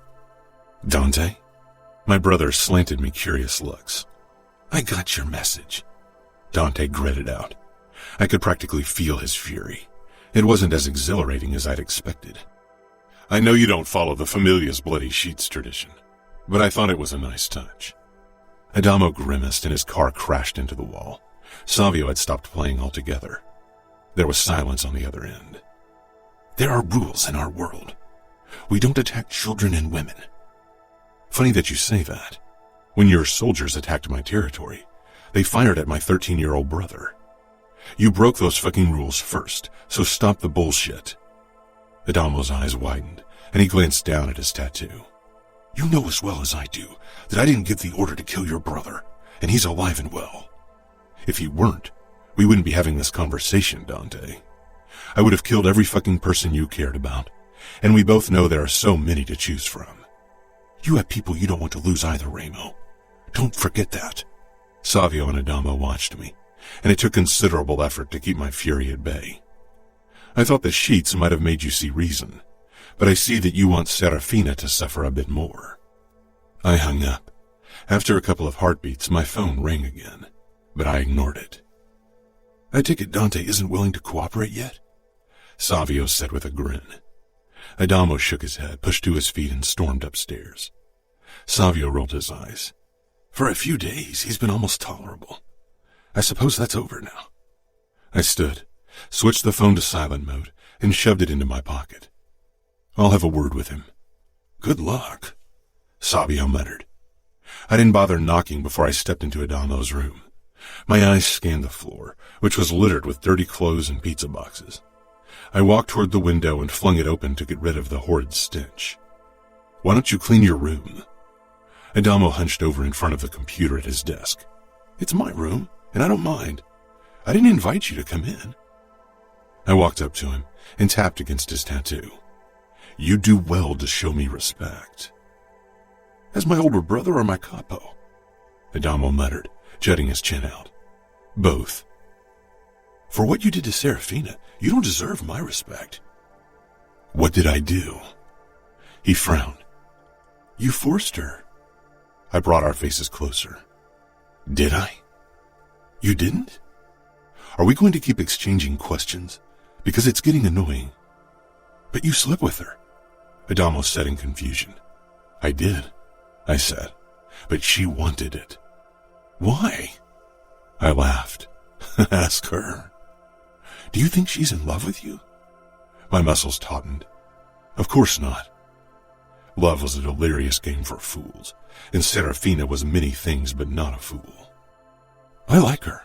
Dante? My brother slanted me curious looks. "I got your message," Dante gritted out. I could practically feel his fury. It wasn't as exhilarating as I'd expected. "I know you don't follow the Familia's bloody sheets tradition, but I thought it was a nice touch." Adamo grimaced and his car crashed into the wall. Savio had stopped playing altogether. There was silence on the other end. "There are rules in our world. We don't attack children and women." "Funny that you say that. When your soldiers attacked my territory, they fired at my 13-year-old brother. You broke those fucking rules first, so stop the bullshit." Adamo's eyes widened, and he glanced down at his tattoo. "You know as well as I do that I didn't give the order to kill your brother, and he's alive and well. If he weren't, we wouldn't be having this conversation, Dante. I would have killed every fucking person you cared about, and we both know there are so many to choose from. You have people you don't want to lose either, Remo. Don't forget that." Savio and Adamo watched me, and it took considerable effort to keep my fury at bay. "I thought the sheets might have made you see reason, but I see that you want Serafina to suffer a bit more." I hung up. After a couple of heartbeats, my phone rang again, but I ignored it. "I take it Dante isn't willing to cooperate yet?" Savio said with a grin. Adamo shook his head, pushed to his feet, and stormed upstairs. Savio rolled his eyes. "For a few days, he's been almost tolerable. I suppose that's over now." I stood, switched the phone to silent mode, and shoved it into my pocket. "I'll have a word with him." "Good luck," Savio muttered. I didn't bother knocking before I stepped into Adamo's room. My eyes scanned the floor, which was littered with dirty clothes and pizza boxes. I walked toward the window and flung it open to get rid of the horrid stench. "Why don't you clean your room?" Adamo hunched over in front of the computer at his desk. "It's my room, and I don't mind. I didn't invite you to come in." I walked up to him and tapped against his tattoo. "You do well to show me respect." "As my older brother or my capo?" Adamo muttered, jutting his chin out. "Both." "For what you did to Serafina, you don't deserve my respect." "What did I do?" He frowned. "You forced her." I brought our faces closer. "Did I?" "You didn't? Are we going to keep exchanging questions? Because it's getting annoying." "But you slept with her," Adamo said in confusion. "I did," I said, "but she wanted it." "Why?" I laughed. "Ask her." "Do you think she's in love with you?" My muscles tautened. "Of course not." Love was a delirious game for fools, and Serafina was many things but not a fool. "I like her."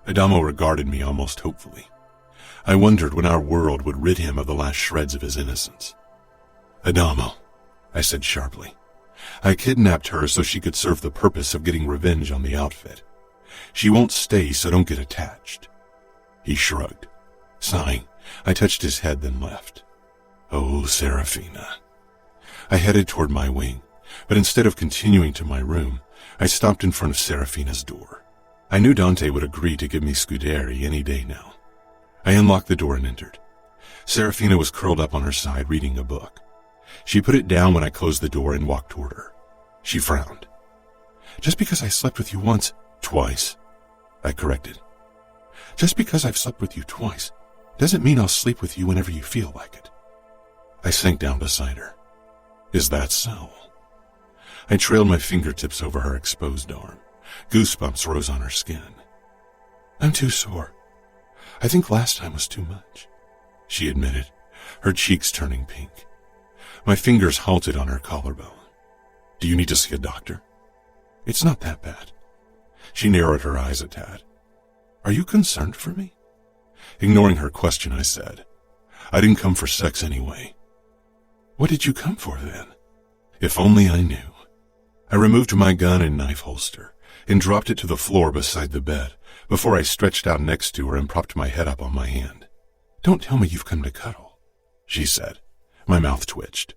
Adamo regarded me almost hopefully. I wondered when our world would rid him of the last shreds of his innocence. "Adamo," I said sharply, "I kidnapped her so she could serve the purpose of getting revenge on the outfit. She won't stay, so don't get attached." He shrugged. Sighing, I touched his head, then left. Oh, Serafina. I headed toward my wing, but instead of continuing to my room, I stopped in front of Serafina's door. I knew Dante would agree to give me Scuderi any day now. I unlocked the door and entered. Serafina was curled up on her side reading a book. She put it down when I closed the door and walked toward her. She frowned. "Just because I slept with you once..." "Twice," I corrected. "Just because I've slept with you twice doesn't mean I'll sleep with you whenever you feel like it." I sank down beside her. "Is that so?" I trailed my fingertips over her exposed arm. Goosebumps rose on her skin. "I'm too sore. I think last time was too much," she admitted, her cheeks turning pink. My fingers halted on her collarbone. "Do you need to see a doctor?" "It's not that bad." She narrowed her eyes a tad. "Are you concerned for me?" Ignoring her question, I said, "I didn't come for sex anyway." "What did you come for then?" If only I knew. I removed my gun and knife holster and dropped it to the floor beside the bed before I stretched out next to her and propped my head up on my hand. "Don't tell me you've come to cuddle," she said. My mouth twitched.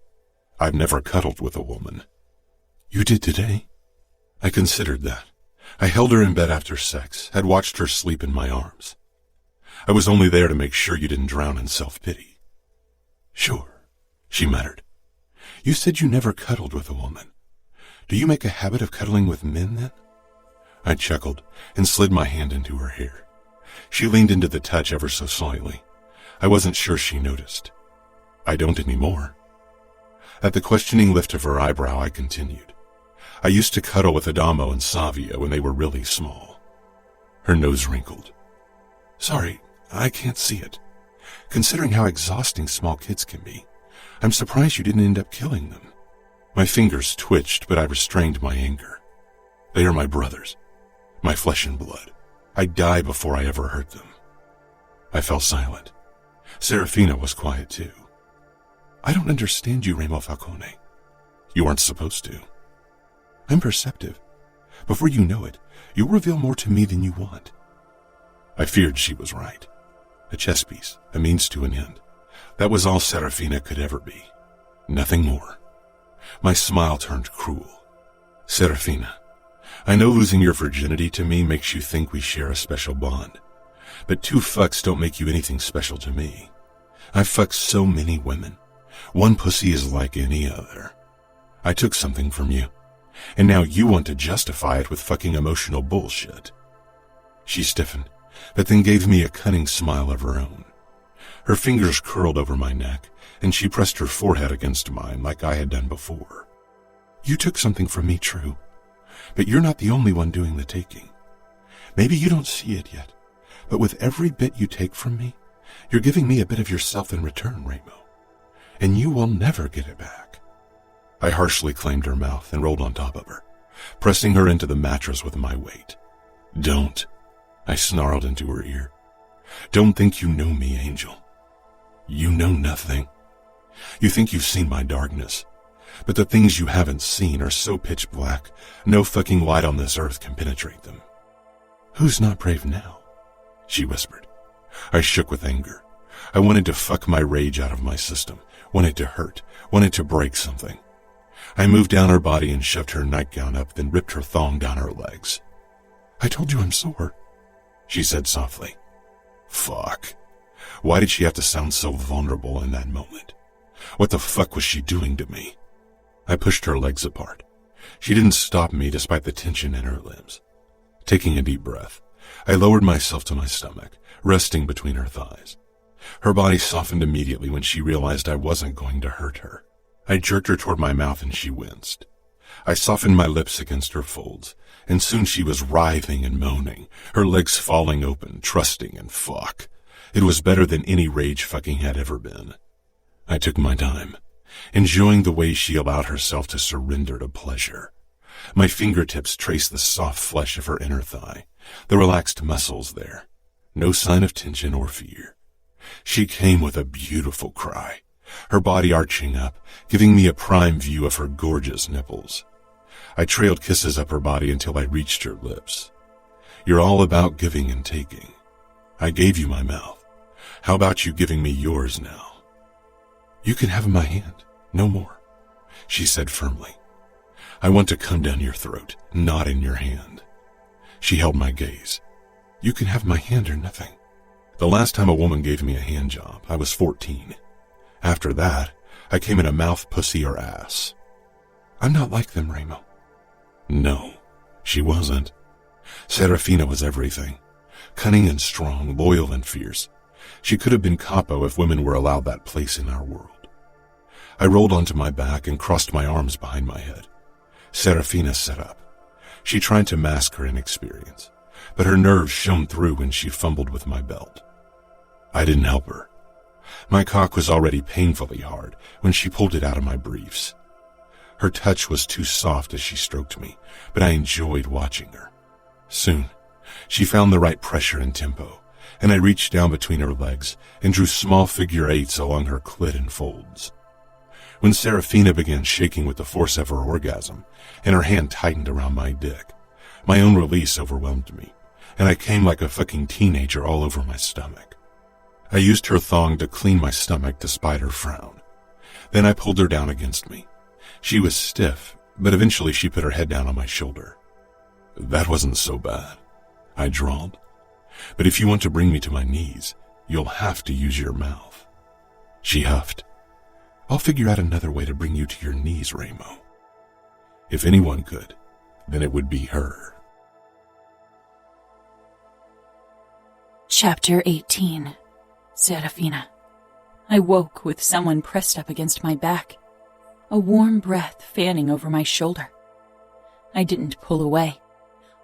I've never cuddled with a woman. "You did today?" I considered that. I held her in bed after sex, had watched her sleep in my arms. "I was only there to make sure you didn't drown in self-pity." "Sure," she muttered. "You said you never cuddled with a woman. Do you make a habit of cuddling with men, then? I chuckled and slid my hand into her hair. She leaned into the touch ever so slightly. I wasn't sure she noticed. I don't anymore. At the questioning lift of her eyebrow, I continued. I used to cuddle with Adamo and Savia when they were really small. Her nose wrinkled. Sorry, I can't see it. Considering how exhausting small kids can be, I'm surprised you didn't end up killing them. My fingers twitched, but I restrained my anger. They are my brothers, my flesh and blood. I'd die before I ever hurt them. I fell silent. Serafina was quiet too. I don't understand you, Remo Falcone. You aren't supposed to. I'm perceptive. Before you know it, you'll reveal more to me than you want. I feared she was right. A chess piece, a means to an end. That was all Serafina could ever be. Nothing more. My smile turned cruel. Serafina, I know losing your virginity to me makes you think we share a special bond. But 2 fucks don't make you anything special to me. I've fucked so many women. One pussy is like any other. I took something from you, and now you want to justify it with fucking emotional bullshit. She stiffened, but then gave me a cunning smile of her own. Her fingers curled over my neck, and she pressed her forehead against mine like I had done before. You took something from me, true, but you're not the only one doing the taking. Maybe you don't see it yet, but with every bit you take from me, you're giving me a bit of yourself in return, Remo. And you will never get it back. I harshly claimed her mouth and rolled on top of her, pressing her into the mattress with my weight. Don't, I snarled into her ear. Don't think you know me, Angel. You know nothing. You think you've seen my darkness, but the things you haven't seen are so pitch black, no fucking light on this earth can penetrate them. Who's not brave now? She whispered. I shook with anger. I wanted to fuck my rage out of my system, wanted to hurt, wanted to break something. I moved down her body and shoved her nightgown up, then ripped her thong down her legs. I told you I'm sore, she said softly. Fuck. Why did she have to sound so vulnerable in that moment? What the fuck was she doing to me? I pushed her legs apart. She didn't stop me despite the tension in her limbs. Taking a deep breath, I lowered myself to my stomach, resting between her thighs. Her body softened immediately when she realized I wasn't going to hurt her. I jerked her toward my mouth and she winced. I softened my lips against her folds, and soon she was writhing and moaning, her legs falling open, trusting and fuck. It was better than any rage fucking had ever been. I took my time, enjoying the way she allowed herself to surrender to pleasure. My fingertips traced the soft flesh of her inner thigh, the relaxed muscles there. No sign of tension or fear. She came with a beautiful cry, her body arching up, giving me a prime view of her gorgeous nipples. I trailed kisses up her body until I reached her lips. You're all about giving and taking. I gave you my mouth. How about you giving me yours now? You can have my hand, no more, she said firmly. I want to come down your throat, not in your hand. She held my gaze. You can have my hand or nothing. The last time a woman gave me a hand job, I was 14. After that, I came in a mouth, pussy, or ass. I'm not like them, Remo. No, she wasn't. Serafina was everything. Cunning and strong, loyal and fierce. She could have been Capo if women were allowed that place in our world. I rolled onto my back and crossed my arms behind my head. Serafina sat up. She tried to mask her inexperience, but her nerves shone through when she fumbled with my belt. I didn't help her. My cock was already painfully hard when she pulled it out of my briefs. Her touch was too soft as she stroked me, but I enjoyed watching her. Soon, she found the right pressure and tempo, and I reached down between her legs and drew small figure eights along her clit and folds. When Serafina began shaking with the force of her orgasm, and her hand tightened around my dick, my own release overwhelmed me, and I came like a fucking teenager all over my stomach. I used her thong to clean my stomach despite her frown. Then I pulled her down against me. She was stiff, but eventually she put her head down on my shoulder. That wasn't so bad, I drawled. But if you want to bring me to my knees, you'll have to use your mouth. She huffed. I'll figure out another way to bring you to your knees, Remo. If anyone could, then it would be her. Chapter 18. Serafina. I woke with someone pressed up against my back, a warm breath fanning over my shoulder. I didn't pull away,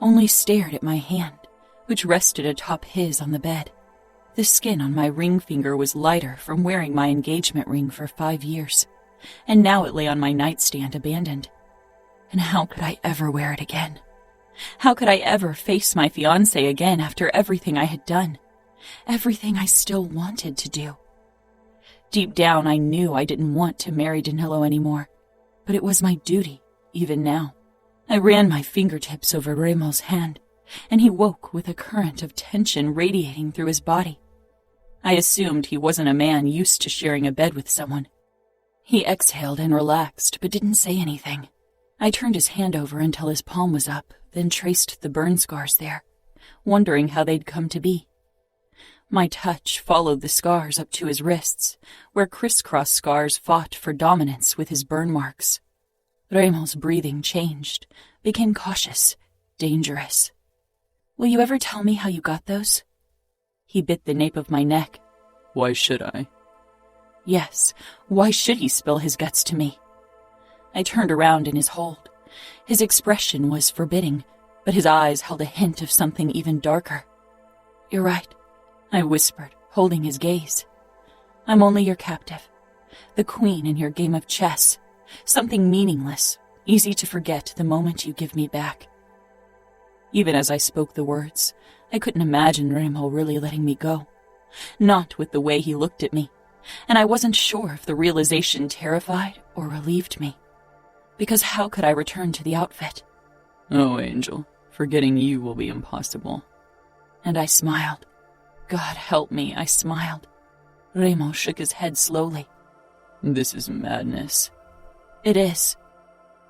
only stared at my hand, which rested atop his on the bed. The skin on my ring finger was lighter from wearing my engagement ring for 5 years, and now it lay on my nightstand abandoned. And how could I ever wear it again? How could I ever face my fiancé again after everything I had done? Everything I still wanted to do. Deep down, I knew I didn't want to marry Danilo anymore, but it was my duty, even now. I ran my fingertips over Remo's hand, and he woke with a current of tension radiating through his body. I assumed he wasn't a man used to sharing a bed with someone. He exhaled and relaxed, but didn't say anything. I turned his hand over until his palm was up, then traced the burn scars there, wondering how they'd come to be. My touch followed the scars up to his wrists, where crisscross scars fought for dominance with his burn marks. Remo's breathing changed, became cautious, dangerous. Will you ever tell me how you got those? He bit the nape of my neck. Why should I? Yes, why should he spill his guts to me? I turned around in his hold. His expression was forbidding, but his eyes held a hint of something even darker. You're right, I whispered, holding his gaze. I'm only your captive, the queen in your game of chess, something meaningless, easy to forget the moment you give me back. Even as I spoke the words, I couldn't imagine Remo really letting me go. Not with the way he looked at me, and I wasn't sure if the realization terrified or relieved me. Because how could I return to the outfit? Oh, Angel, forgetting you will be impossible. And I smiled. God help me, I smiled. Remo shook his head slowly. This is madness. It is.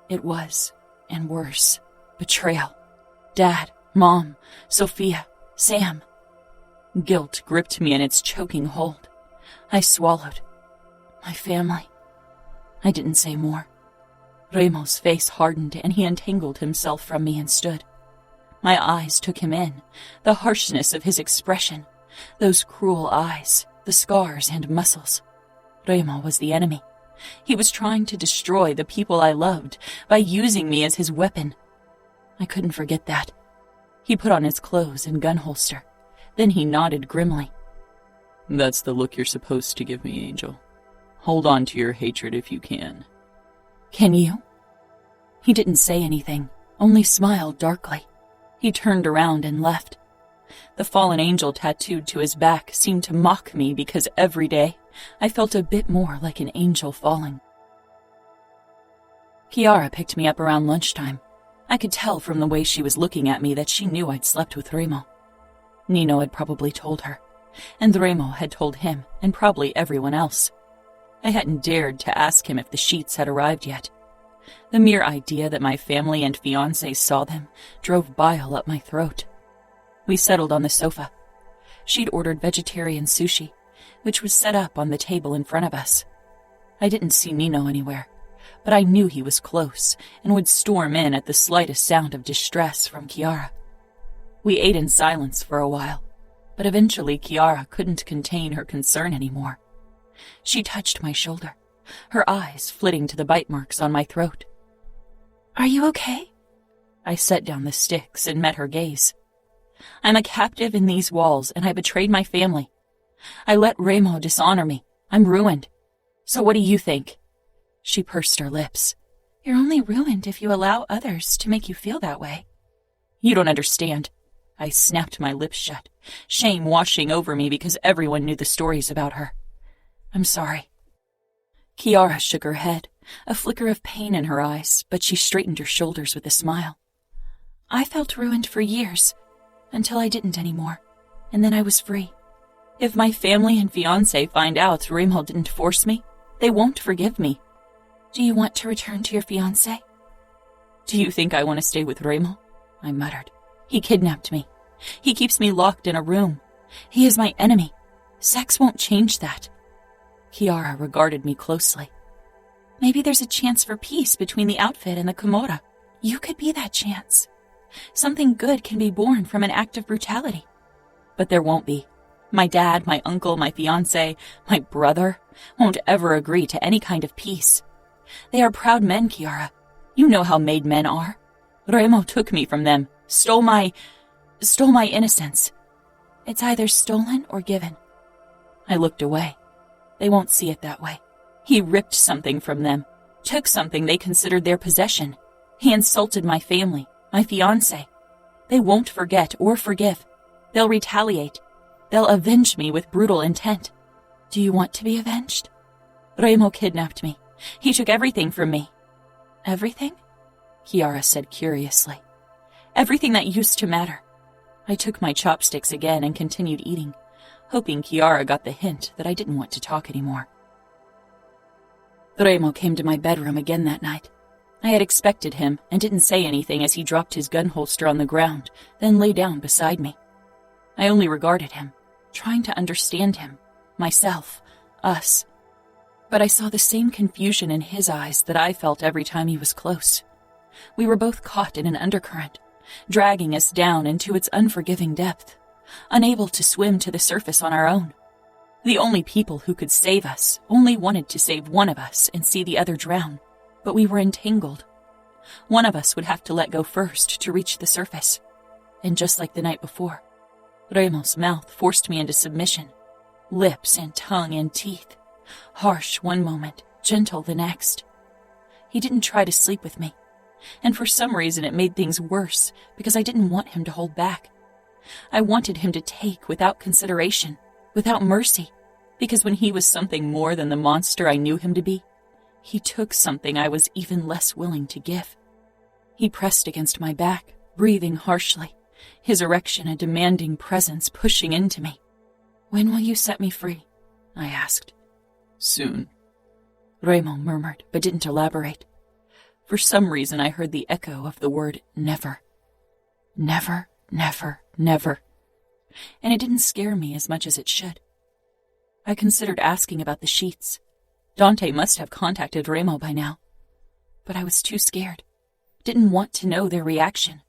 It was, and worse. Betrayal. Dad, Mom, Sophia, Sam. Guilt gripped me in its choking hold. I swallowed. My family. I didn't say more. Remo's face hardened and he untangled himself from me and stood. My eyes took him in, the harshness of his expression, those cruel eyes, the scars and muscles. Remo was the enemy. He was trying to destroy the people I loved by using me as his weapon. I couldn't forget that. He put on his clothes and gun holster. Then he nodded grimly. That's the look you're supposed to give me, Angel. Hold on to your hatred if you can. Can you? He didn't say anything, only smiled darkly. He turned around and left. The fallen angel tattooed to his back seemed to mock me because every day I felt a bit more like an angel falling. Chiara picked me up around lunchtime. I could tell from the way she was looking at me that she knew I'd slept with Remo. Nino had probably told her, and Remo had told him, and probably everyone else. I hadn't dared to ask him if the sheets had arrived yet. The mere idea that my family and fiancé saw them drove bile up my throat. We settled on the sofa. She'd ordered vegetarian sushi, which was set up on the table in front of us. I didn't see Nino anywhere, but I knew he was close and would storm in at the slightest sound of distress from Chiara. We ate in silence for a while, but eventually Chiara couldn't contain her concern anymore. She touched my shoulder, her eyes flitting to the bite marks on my throat. Are you okay? I set down the sticks and met her gaze. I'm a captive in these walls, and I betrayed my family. I let Remo dishonor me. I'm ruined. So what do you think? She pursed her lips. You're only ruined if you allow others to make you feel that way. You don't understand. I snapped my lips shut, shame washing over me because everyone knew the stories about her. I'm sorry. Chiara shook her head, a flicker of pain in her eyes, but she straightened her shoulders with a smile. I felt ruined for years, until I didn't anymore, and then I was free. If my family and fiancé find out Remo didn't force me, they won't forgive me. Do you want to return to your fiancé? Do you think I want to stay with Remo? I muttered. He kidnapped me. He keeps me locked in a room. He is my enemy. Sex won't change that. Chiara regarded me closely. Maybe there's a chance for peace between the outfit and the Camorra. You could be that chance. Something good can be born from an act of brutality. But there won't be. My dad, my uncle, my fiancé, my brother won't ever agree to any kind of peace. They are proud men, Chiara. You know how made men are. Remo took me from them, stole my innocence. It's either stolen or given. I looked away. They won't see it that way. He ripped something from them, took something they considered their possession. He insulted my family, my fiancé. They won't forget or forgive. They'll retaliate. They'll avenge me with brutal intent. Do you want to be avenged? Remo kidnapped me. He took everything from me. Everything? Chiara said curiously. Everything that used to matter. I took my chopsticks again and continued eating, hoping Chiara got the hint that I didn't want to talk anymore. Remo came to my bedroom again that night. I had expected him and didn't say anything as he dropped his gun holster on the ground, then lay down beside me. I only regarded him, trying to understand him, myself, us. But I saw the same confusion in his eyes that I felt every time he was close. We were both caught in an undercurrent, dragging us down into its unforgiving depth, unable to swim to the surface on our own. The only people who could save us only wanted to save one of us and see the other drown, but we were entangled. One of us would have to let go first to reach the surface. And just like the night before, Remo's mouth forced me into submission, lips and tongue and teeth, harsh one moment, gentle the next. He didn't try to sleep with me, and for some reason it made things worse because I didn't want him to hold back. I wanted him to take without consideration, without mercy, because when he was something more than the monster I knew him to be, he took something I was even less willing to give. He pressed against my back, breathing harshly, his erection a demanding presence pushing into me. "When will you set me free?" I asked. "Soon," Remo murmured, but didn't elaborate. For some reason I heard the echo of the word never. Never, never, never. And it didn't scare me as much as it should. I considered asking about the sheets. Dante must have contacted Remo by now. But I was too scared. Didn't want to know their reaction.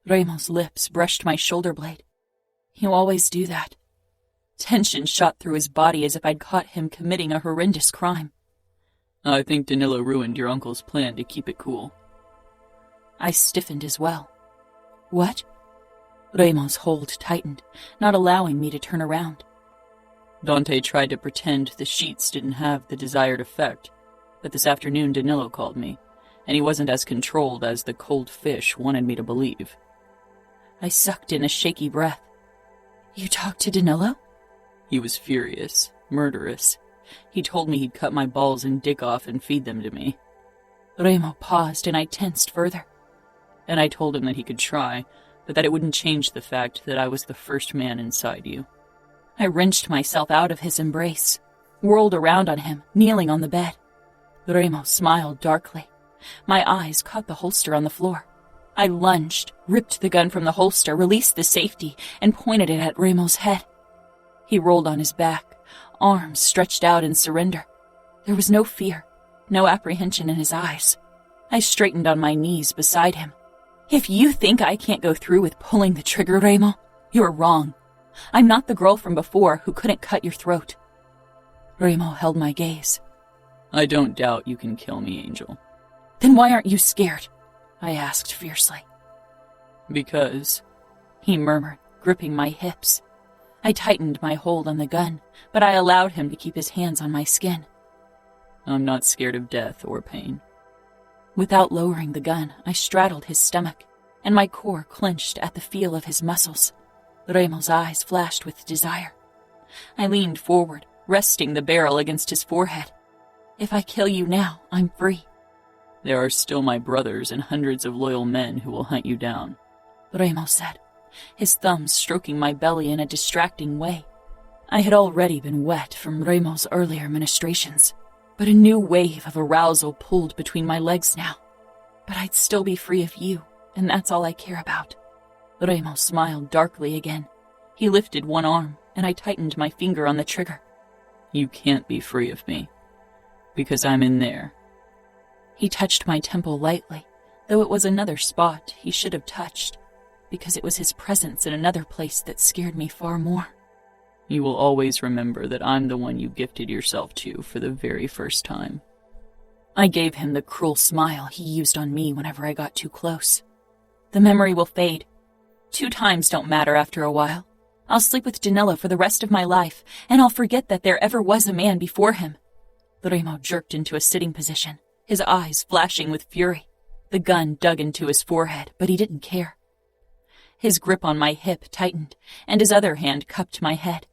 Remo's lips brushed my shoulder blade. You always do that. Tension shot through his body as if I'd caught him committing a horrendous crime. I think Danilo ruined your uncle's plan to keep it cool. I stiffened as well. What? Remo's hold tightened, not allowing me to turn around. Dante tried to pretend the sheets didn't have the desired effect, but this afternoon Danilo called me, and he wasn't as controlled as the cold fish wanted me to believe. I sucked in a shaky breath. You talked to Danilo? He was furious, murderous. He told me he'd cut my balls and dick off and feed them to me. Remo paused and I tensed further. And I told him that he could try, but that it wouldn't change the fact that I was the first man inside you. I wrenched myself out of his embrace, whirled around on him, kneeling on the bed. Remo smiled darkly. My eyes caught the holster on the floor. I lunged, ripped the gun from the holster, released the safety, and pointed it at Remo's head. He rolled on his back, arms stretched out in surrender. There was no fear, no apprehension in his eyes. I straightened on my knees beside him. If you think I can't go through with pulling the trigger, Remo, you're wrong. I'm not the girl from before who couldn't cut your throat. Remo held my gaze. I don't doubt you can kill me, Angel. Then why aren't you scared? I asked fiercely. Because, he murmured, gripping my hips. I tightened my hold on the gun, but I allowed him to keep his hands on my skin. I'm not scared of death or pain. Without lowering the gun, I straddled his stomach, and my core clenched at the feel of his muscles. Remo's eyes flashed with desire. I leaned forward, resting the barrel against his forehead. If I kill you now, I'm free. There are still my brothers and hundreds of loyal men who will hunt you down, Remo said, his thumbs stroking my belly in a distracting way. I had already been wet from Remo's earlier ministrations, but a new wave of arousal pulled between my legs now. But I'd still be free of you, and that's all I care about. Remo smiled darkly again. He lifted one arm, and I tightened my finger on the trigger. You can't be free of me, because I'm in there, He touched my temple lightly, though it was another spot he should have touched, because it was his presence in another place that scared me far more. You will always remember that I'm the one you gifted yourself to for the very first time. I gave him the cruel smile he used on me whenever I got too close. The memory will fade. 2 times don't matter after a while. I'll sleep with Danilo for the rest of my life, and I'll forget that there ever was a man before him. Remo jerked into a sitting position, his eyes flashing with fury. The gun dug into his forehead, but he didn't care. His grip on my hip tightened, and his other hand cupped my head.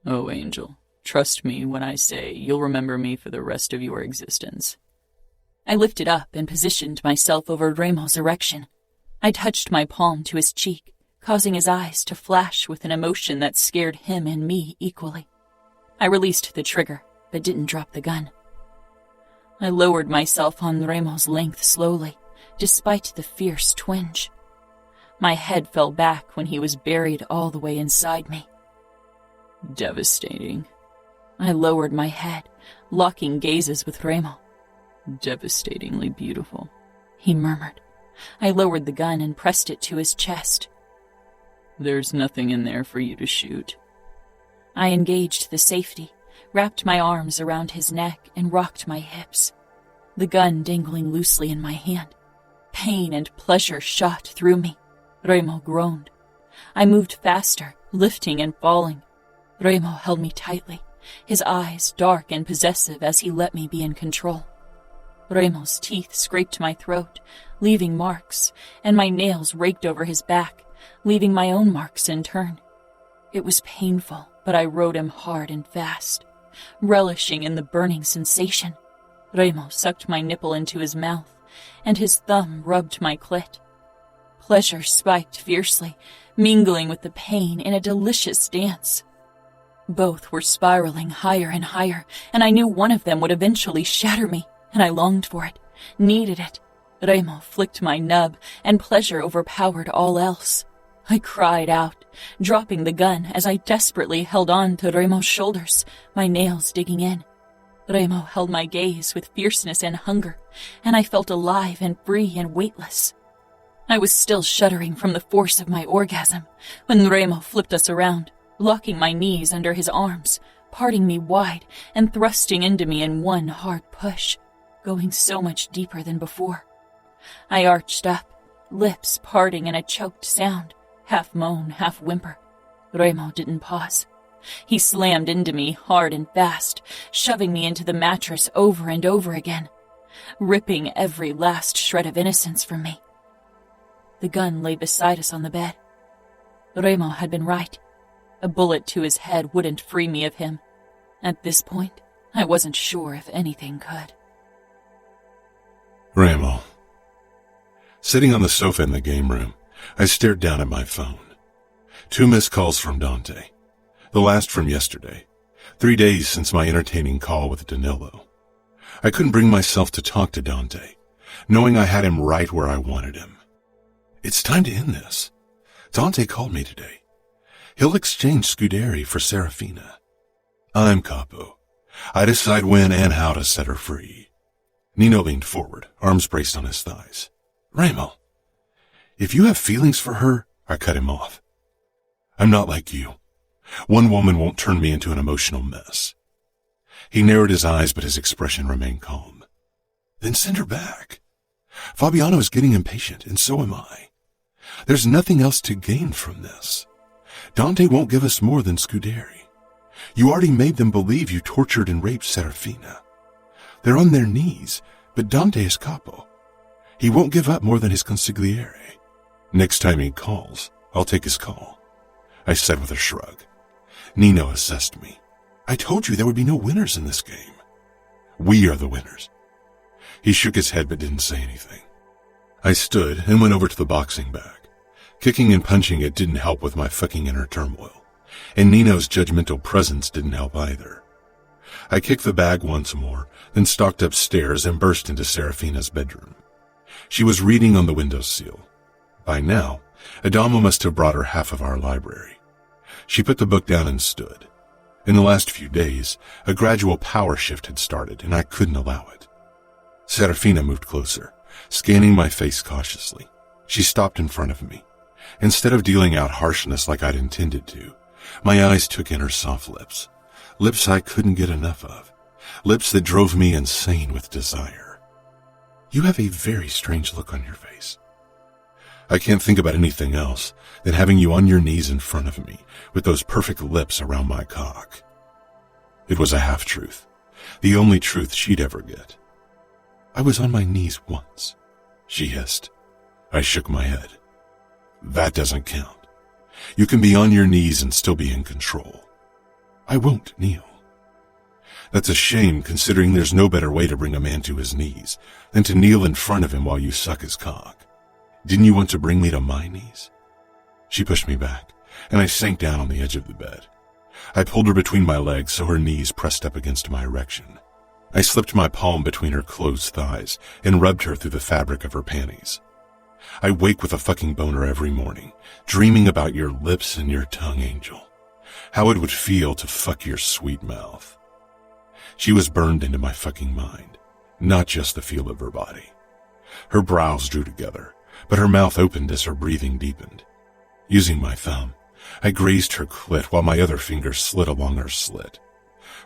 Oh, Angel, trust me when I say you'll remember me for the rest of your existence. I lifted up and positioned myself over Remo's erection. I touched my palm to his cheek, causing his eyes to flash with an emotion that scared him and me equally. I released the trigger, but didn't drop the gun. I lowered myself on Remo's length slowly, despite the fierce twinge. My head fell back when he was buried all the way inside me. Devastating. I lowered my head, locking gazes with Remo. Devastatingly beautiful, he murmured. I lowered the gun and pressed it to his chest. There's nothing in there for you to shoot. I engaged the safety, wrapped my arms around his neck, and rocked my hips, the gun dangling loosely in my hand. Pain and pleasure shot through me. Remo groaned. I moved faster, lifting and falling. Remo held me tightly, his eyes dark and possessive as he let me be in control. Remo's teeth scraped my throat, leaving marks, and my nails raked over his back, leaving my own marks in turn. It was painful, but I rode him hard and fast, relishing in the burning sensation. Remo sucked my nipple into his mouth, and his thumb rubbed my clit. Pleasure spiked fiercely, mingling with the pain in a delicious dance. Both were spiraling higher and higher, and I knew one of them would eventually shatter me, and I longed for it, needed it. Remo flicked my nub, and pleasure overpowered all else. I cried out, dropping the gun as I desperately held on to Remo's shoulders, my nails digging in. Remo held my gaze with fierceness and hunger, and I felt alive and free and weightless. I was still shuddering from the force of my orgasm when Remo flipped us around, locking my knees under his arms, parting me wide and thrusting into me in one hard push, going so much deeper than before. I arched up, lips parting in a choked sound, half moan, half whimper. Remo didn't pause. He slammed into me hard and fast, shoving me into the mattress over and over again, ripping every last shred of innocence from me. The gun lay beside us on the bed. Remo had been right. A bullet to his head wouldn't free me of him. At this point, I wasn't sure if anything could. Remo. Sitting on the sofa in the game room, I stared down at my phone. 2 missed calls from Dante. The last from yesterday. 3 days since my entertaining call with Danilo. I couldn't bring myself to talk to Dante, knowing I had him right where I wanted him. It's time to end this. Dante called me today. He'll exchange Scuderi for Serafina. I'm Capo. I decide when and how to set her free. Nino leaned forward, arms braced on his thighs. Remo, if you have feelings for her, I cut him off. I'm not like you. One woman won't turn me into an emotional mess. He narrowed his eyes, but his expression remained calm. Then send her back. Fabiano is getting impatient, and so am I. There's nothing else to gain from this. Dante won't give us more than Scuderi. You already made them believe you tortured and raped Serafina. They're on their knees, but Dante is Capo. He won't give up more than his consigliere. Next time he calls, I'll take his call, I said with a shrug. Nino assessed me. I told you there would be no winners in this game. We are the winners. He shook his head but didn't say anything. I stood and went over to the boxing bag. Kicking and punching it didn't help with my fucking inner turmoil, and Nino's judgmental presence didn't help either. I kicked the bag once more, then stalked upstairs and burst into Serafina's bedroom. She was reading on the windowsill. By now, Adamo must have brought her half of our library. She put the book down and stood. In the last few days, a gradual power shift had started, and I couldn't allow it. Serafina moved closer, scanning my face cautiously. She stopped in front of me. Instead of dealing out harshness like I'd intended to, my eyes took in her soft lips. Lips I couldn't get enough of. Lips that drove me insane with desire. You have a very strange look on your face. I can't think about anything else than having you on your knees in front of me with those perfect lips around my cock. It was a half-truth, the only truth she'd ever get. I was on my knees once, she hissed. I shook my head. That doesn't count. You can be on your knees and still be in control. I won't kneel. That's a shame, considering there's no better way to bring a man to his knees than to kneel in front of him while you suck his cock. Didn't you want to bring me to my knees? She pushed me back, and I sank down on the edge of the bed. I pulled her between my legs so her knees pressed up against my erection. I slipped my palm between her closed thighs and rubbed her through the fabric of her panties. I wake with a fucking boner every morning, dreaming about your lips and your tongue, Angel. How it would feel to fuck your sweet mouth. She was burned into my fucking mind, not just the feel of her body. Her brows drew together, but her mouth opened as her breathing deepened. Using my thumb, I grazed her clit while my other fingers slid along her slit.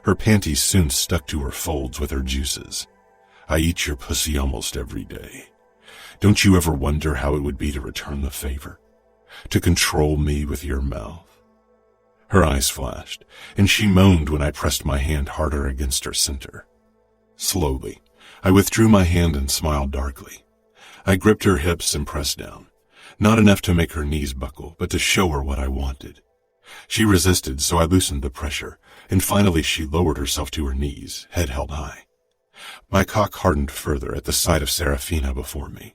Her panties soon stuck to her folds with her juices. I eat your pussy almost every day. Don't you ever wonder how it would be to return the favor? To control me with your mouth? Her eyes flashed, and she moaned when I pressed my hand harder against her center. Slowly, I withdrew my hand and smiled darkly. I gripped her hips and pressed down, not enough to make her knees buckle, but to show her what I wanted. She resisted, so I loosened the pressure, and finally she lowered herself to her knees, head held high. My cock hardened further at the sight of Serafina before me.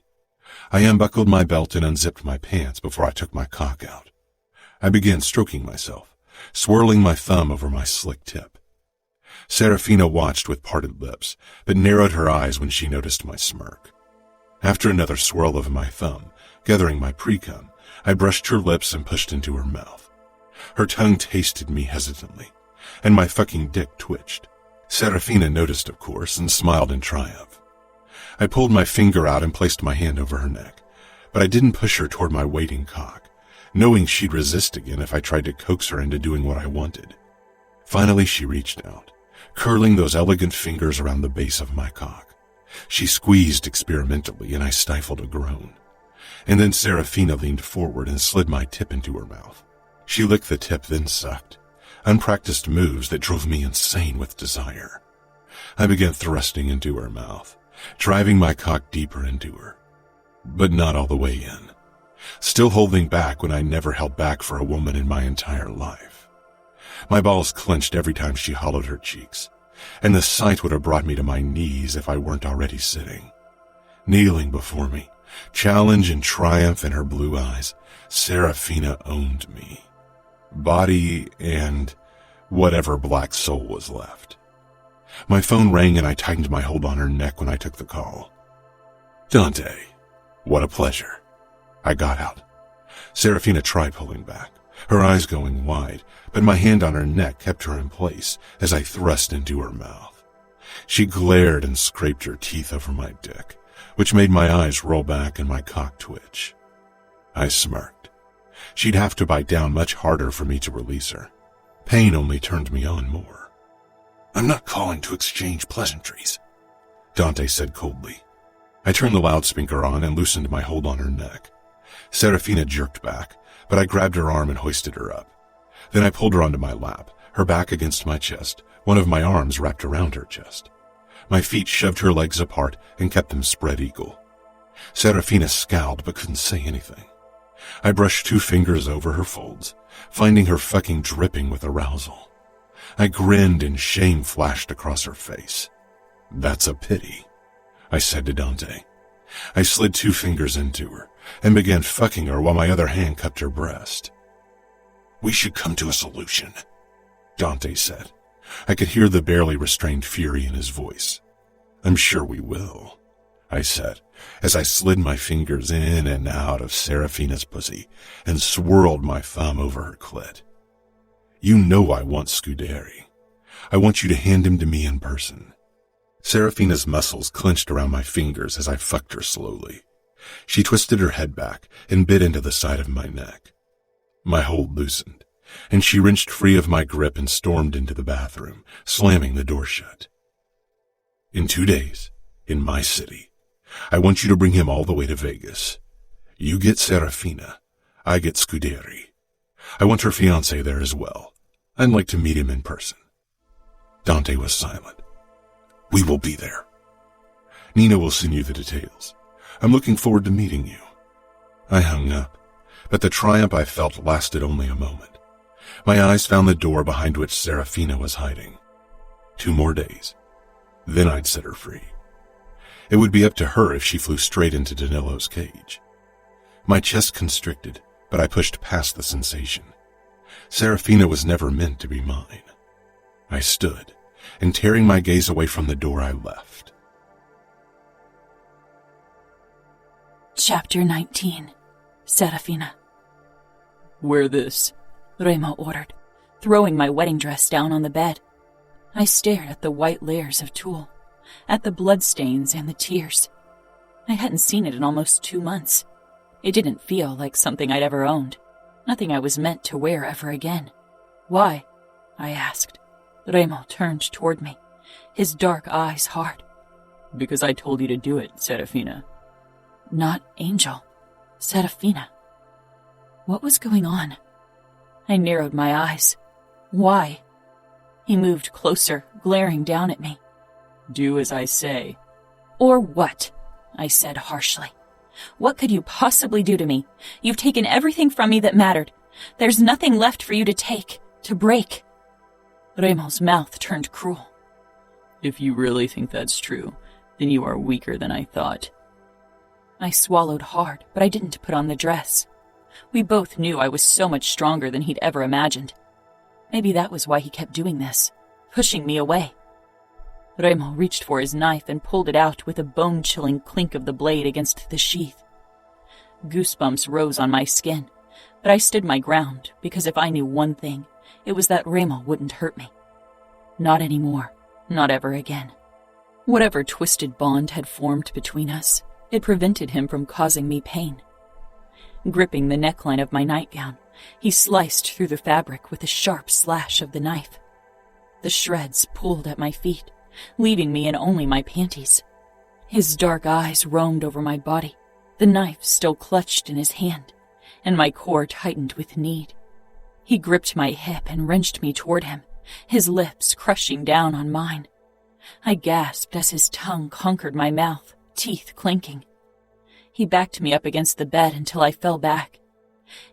I unbuckled my belt and unzipped my pants before I took my cock out. I began stroking myself, swirling my thumb over my slick tip. Serafina watched with parted lips, but narrowed her eyes when she noticed my smirk. After another swirl of my thumb, gathering my pre-cum, I brushed her lips and pushed into her mouth. Her tongue tasted me hesitantly, and my fucking dick twitched. Serafina noticed, of course, and smiled in triumph. I pulled my finger out and placed my hand over her neck, but I didn't push her toward my waiting cock, knowing she'd resist again if I tried to coax her into doing what I wanted. Finally, she reached out, curling those elegant fingers around the base of my cock. She squeezed experimentally, and I stifled a groan. And then Serafina leaned forward and slid my tip into her mouth. She licked the tip, then sucked. Unpracticed moves that drove me insane with desire. I began thrusting into her mouth, driving my cock deeper into her, but not all the way in. Still holding back when I never held back for a woman in my entire life. My balls clenched every time she hollowed her cheeks, and the sight would have brought me to my knees if I weren't already sitting. Kneeling before me, challenge and triumph in her blue eyes, Serafina owned me. Body and whatever black soul was left. My phone rang and I tightened my hold on her neck when I took the call. Dante, what a pleasure. I got out. Serafina tried pulling back, her eyes going wide, but my hand on her neck kept her in place as I thrust into her mouth. She glared and scraped her teeth over my dick, which made my eyes roll back and my cock twitch. I smirked. She'd have to bite down much harder for me to release her. Pain only turned me on more. I'm not calling to exchange pleasantries, Dante said coldly. I turned the loudspeaker on and loosened my hold on her neck. Serafina jerked back, but I grabbed her arm and hoisted her up. Then I pulled her onto my lap, her back against my chest, one of my arms wrapped around her chest. My feet shoved her legs apart and kept them spread eagle. Serafina scowled but couldn't say anything. I brushed 2 fingers over her folds, finding her fucking dripping with arousal. I grinned and shame flashed across her face. That's a pity, I said to Dante. I slid 2 fingers into her and began fucking her while my other hand cupped her breast. We should come to a solution, Dante said. I could hear the barely restrained fury in his voice. I'm sure we will, I said, as I slid my fingers in and out of Serafina's pussy and swirled my thumb over her clit. You know I want Scuderi. I want you to hand him to me in person. Serafina's muscles clenched around my fingers as I fucked her slowly. She twisted her head back and bit into the side of my neck. My hold loosened, and she wrenched free of my grip and stormed into the bathroom, slamming the door shut. In 2 days, in my city, I want you to bring him all the way to Vegas. You get Serafina, I get Scuderi. I want her fiancé there as well. I'd like to meet him in person. Dante was silent. We will be there. Nina will send you the details. I'm looking forward to meeting you. I hung up, but the triumph I felt lasted only a moment. My eyes found the door behind which Serafina was hiding. 2 more days. Then I'd set her free. It would be up to her if she flew straight into Danilo's cage. My chest constricted, but I pushed past the sensation. Serafina was never meant to be mine. I stood, and tearing my gaze away from the door, I left. Chapter 19. Serafina. Wear this, Remo ordered, throwing my wedding dress down on the bed. I stared at the white layers of tulle, at the bloodstains and the tears. I hadn't seen it in almost 2 months. It didn't feel like something I'd ever owned, nothing I was meant to wear ever again. Why? I asked. Remo turned toward me, his dark eyes hard. Because I told you to do it, Serafina. Not Angel. Serafina. What was going on? I narrowed my eyes. Why? He moved closer, glaring down at me. Do as I say. Or what? I said harshly. What could you possibly do to me? You've taken everything from me that mattered. There's nothing left for you to take, to break. Remo's mouth turned cruel. If you really think that's true, then you are weaker than I thought. I swallowed hard, but I didn't put on the dress. We both knew I was so much stronger than he'd ever imagined. Maybe that was why he kept doing this, pushing me away. Remo reached for his knife and pulled it out with a bone-chilling clink of the blade against the sheath. Goosebumps rose on my skin, but I stood my ground because if I knew one thing, it was that Remo wouldn't hurt me. Not anymore, not ever again. Whatever twisted bond had formed between us, it prevented him from causing me pain. Gripping the neckline of my nightgown, he sliced through the fabric with a sharp slash of the knife. The shreds pulled at my feet, leaving me in only my panties. His dark eyes roamed over my body, the knife still clutched in his hand, and my core tightened with need. He gripped my hip and wrenched me toward him, his lips crushing down on mine. I gasped as his tongue conquered my mouth, teeth clinking. He backed me up against the bed until I fell back.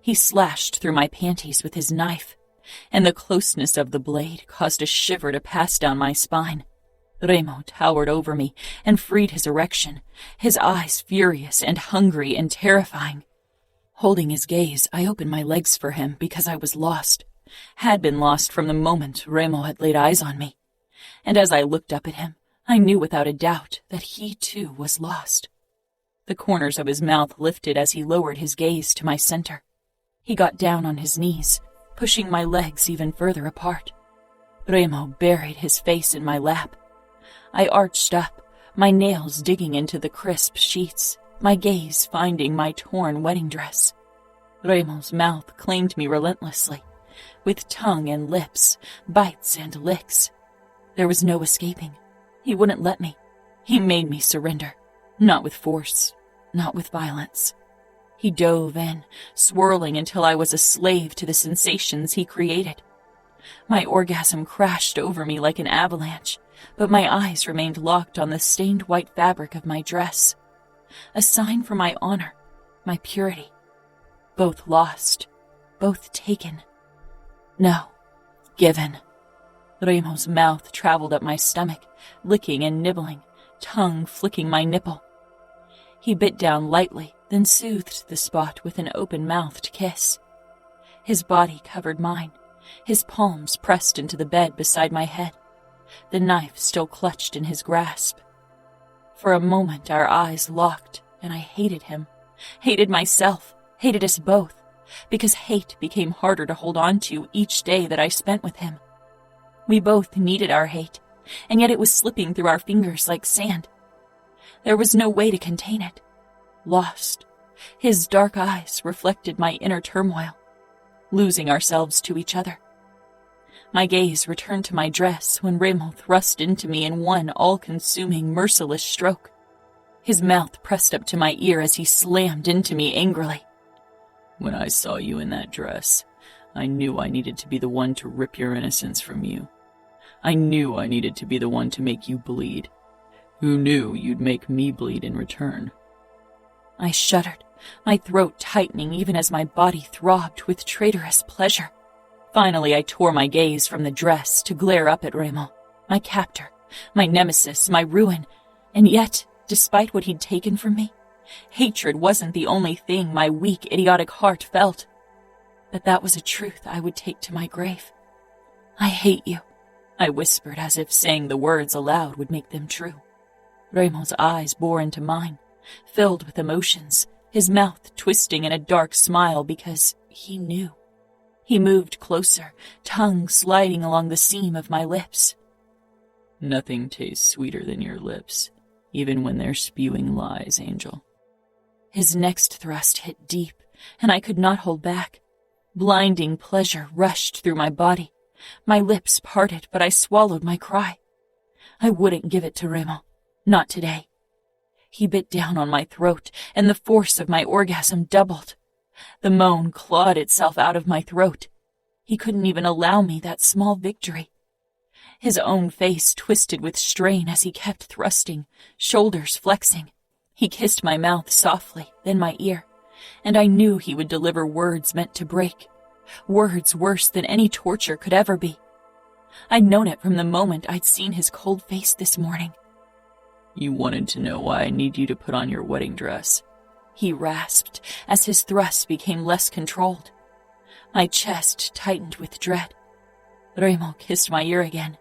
He slashed through my panties with his knife, and the closeness of the blade caused a shiver to pass down my spine. Remo towered over me and freed his erection, his eyes furious and hungry and terrifying. Holding his gaze, I opened my legs for him because I was lost, had been lost from the moment Remo had laid eyes on me. And as I looked up at him, I knew without a doubt that he too was lost. The corners of his mouth lifted as he lowered his gaze to my center. He got down on his knees, pushing my legs even further apart. Remo buried his face in my lap. I arched up, my nails digging into the crisp sheets, my gaze finding my torn wedding dress. Remo's mouth claimed me relentlessly, with tongue and lips, bites and licks. There was no escaping. He wouldn't let me. He made me surrender, not with force, not with violence. He dove in, swirling until I was a slave to the sensations he created. My orgasm crashed over me like an avalanche, but my eyes remained locked on the stained white fabric of my dress. A sign for my honor, my purity. Both lost, both taken. No, given. Remo's mouth traveled up my stomach, licking and nibbling, tongue flicking my nipple. He bit down lightly, then soothed the spot with an open-mouthed kiss. His body covered mine, his palms pressed into the bed beside my head, the knife still clutched in his grasp. For a moment our eyes locked, and I hated him, hated myself, hated us both, because hate became harder to hold on to each day that I spent with him. We both needed our hate, and yet it was slipping through our fingers like sand. There was no way to contain it. Lost, his dark eyes reflected my inner turmoil, losing ourselves to each other. My gaze returned to my dress when Remo thrust into me in one all-consuming, merciless stroke. His mouth pressed up to my ear as he slammed into me angrily. When I saw you in that dress, I knew I needed to be the one to rip your innocence from you. I knew I needed to be the one to make you bleed. Who knew you'd make me bleed in return? I shuddered, my throat tightening even as my body throbbed with traitorous pleasure. Finally, I tore my gaze from the dress to glare up at Remo, my captor, my nemesis, my ruin, and yet, despite what he'd taken from me, hatred wasn't the only thing my weak, idiotic heart felt. But that was a truth I would take to my grave. I hate you, I whispered as if saying the words aloud would make them true. Remo's eyes bore into mine, filled with emotions, his mouth twisting in a dark smile because he knew. He moved closer, tongue sliding along the seam of my lips. Nothing tastes sweeter than your lips, even when they're spewing lies, Angel. His next thrust hit deep, and I could not hold back. Blinding pleasure rushed through my body. My lips parted, but I swallowed my cry. I wouldn't give it to Remo. Not today. He bit down on my throat, and the force of my orgasm doubled. The moan clawed itself out of my throat. He couldn't even allow me that small victory. His own face twisted with strain as he kept thrusting, shoulders flexing. He kissed my mouth softly, then my ear, and I knew he would deliver words meant to break, words worse than any torture could ever be. I'd known it from the moment I'd seen his cold face this morning. You wanted to know why I need you to put on your wedding dress, he rasped as his thrusts became less controlled. My chest tightened with dread. Remo kissed my ear again.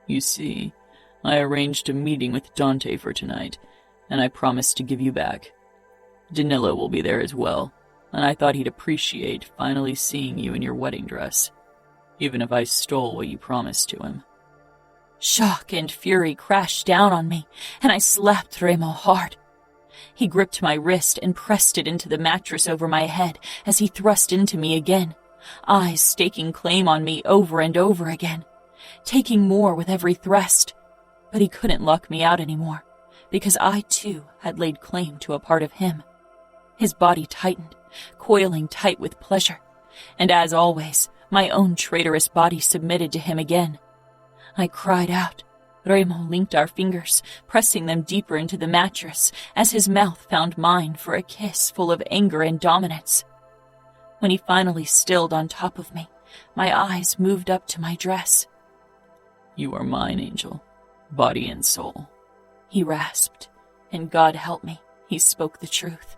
You see, I arranged a meeting with Dante for tonight, and I promised to give you back. Danilo will be there as well, and I thought he'd appreciate finally seeing you in your wedding dress, even if I stole what you promised to him. Shock and fury crashed down on me, and I slapped Remo hard. He gripped my wrist and pressed it into the mattress over my head as he thrust into me again, eyes staking claim on me over and over again, taking more with every thrust. But he couldn't lock me out anymore, because I, too, had laid claim to a part of him. His body tightened, coiling tight with pleasure, and as always, my own traitorous body submitted to him again. I cried out. Remo linked our fingers, pressing them deeper into the mattress as his mouth found mine for a kiss full of anger and dominance. When he finally stilled on top of me, my eyes moved up to my dress. You are mine, Angel, body and soul, he rasped, and God help me, he spoke the truth.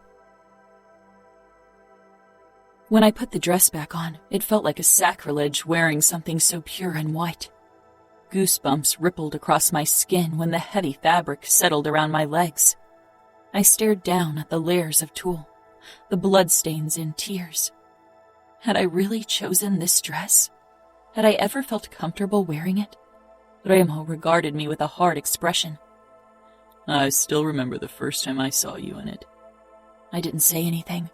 When I put the dress back on, it felt like a sacrilege wearing something so pure and white. Goosebumps rippled across my skin when the heavy fabric settled around my legs. I stared down at the layers of tulle, the bloodstains and tears. Had I really chosen this dress? Had I ever felt comfortable wearing it? Remo regarded me with a hard expression. I still remember the first time I saw you in it. I didn't say anything.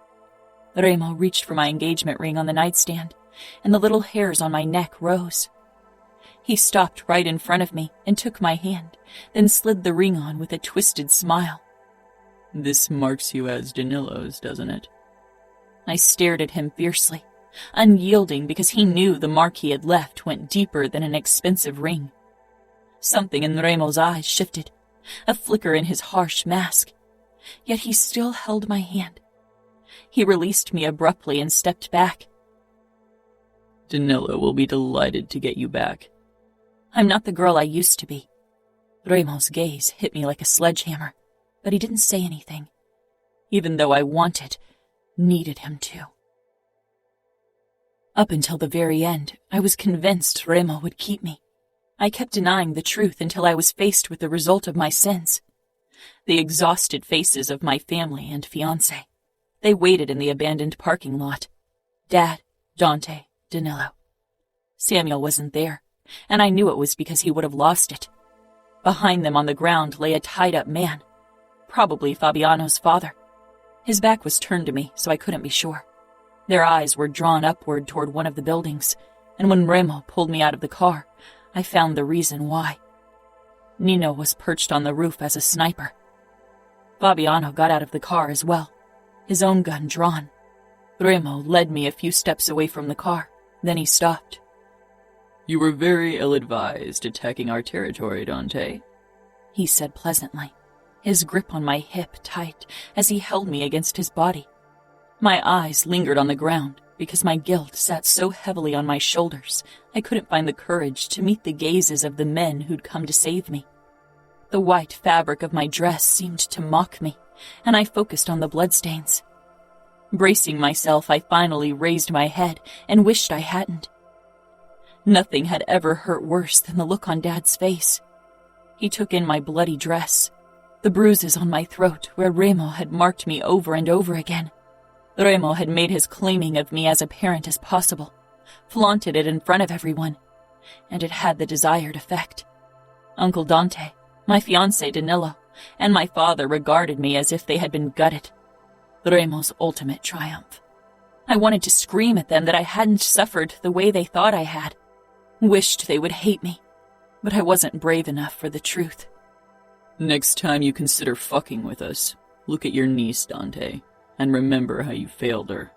Remo reached for my engagement ring on the nightstand, and the little hairs on my neck rose. He stopped right in front of me and took my hand, then slid the ring on with a twisted smile. This marks you as Danilo's, doesn't it? I stared at him fiercely, unyielding because he knew the mark he had left went deeper than an expensive ring. Something in Remo's eyes shifted, a flicker in his harsh mask. Yet he still held my hand. He released me abruptly and stepped back. Danilo will be delighted to get you back. I'm not the girl I used to be. Remo's gaze hit me like a sledgehammer, but he didn't say anything, even though I needed him to. Up until the very end, I was convinced Remo would keep me. I kept denying the truth until I was faced with the result of my sins. The exhausted faces of my family and fiancé. They waited in the abandoned parking lot. Dad, Dante, Danilo. Samuel wasn't there, and I knew it was because he would have lost it, Behind them on the ground lay a tied-up man, probably Fabiano's father. His back was turned to me, so I couldn't be sure. Their eyes were drawn upward toward one of the buildings, and when Remo pulled me out of the car, I found the reason why. Nino was perched on the roof as a sniper. Fabiano got out of the car as well, his own gun drawn. Remo led me a few steps away from the car, then he stopped. "You were very ill-advised attacking our territory, Dante," he said pleasantly, his grip on my hip tight as he held me against his body. My eyes lingered on the ground because my guilt sat so heavily on my shoulders I couldn't find the courage to meet the gazes of the men who'd come to save me. The white fabric of my dress seemed to mock me, and I focused on the bloodstains. Bracing myself, I finally raised my head and wished I hadn't. Nothing had ever hurt worse than the look on Dad's face. He took in my bloody dress, the bruises on my throat where Remo had marked me over and over again. Remo had made his claiming of me as apparent as possible, flaunted it in front of everyone, and it had the desired effect. Uncle Dante, my fiancé Danilo, and my father regarded me as if they had been gutted. Remo's ultimate triumph. I wanted to scream at them that I hadn't suffered the way they thought I had. Wished they would hate me, but I wasn't brave enough for the truth. "Next time you consider fucking with us, look at your niece, Dante, and remember how you failed her."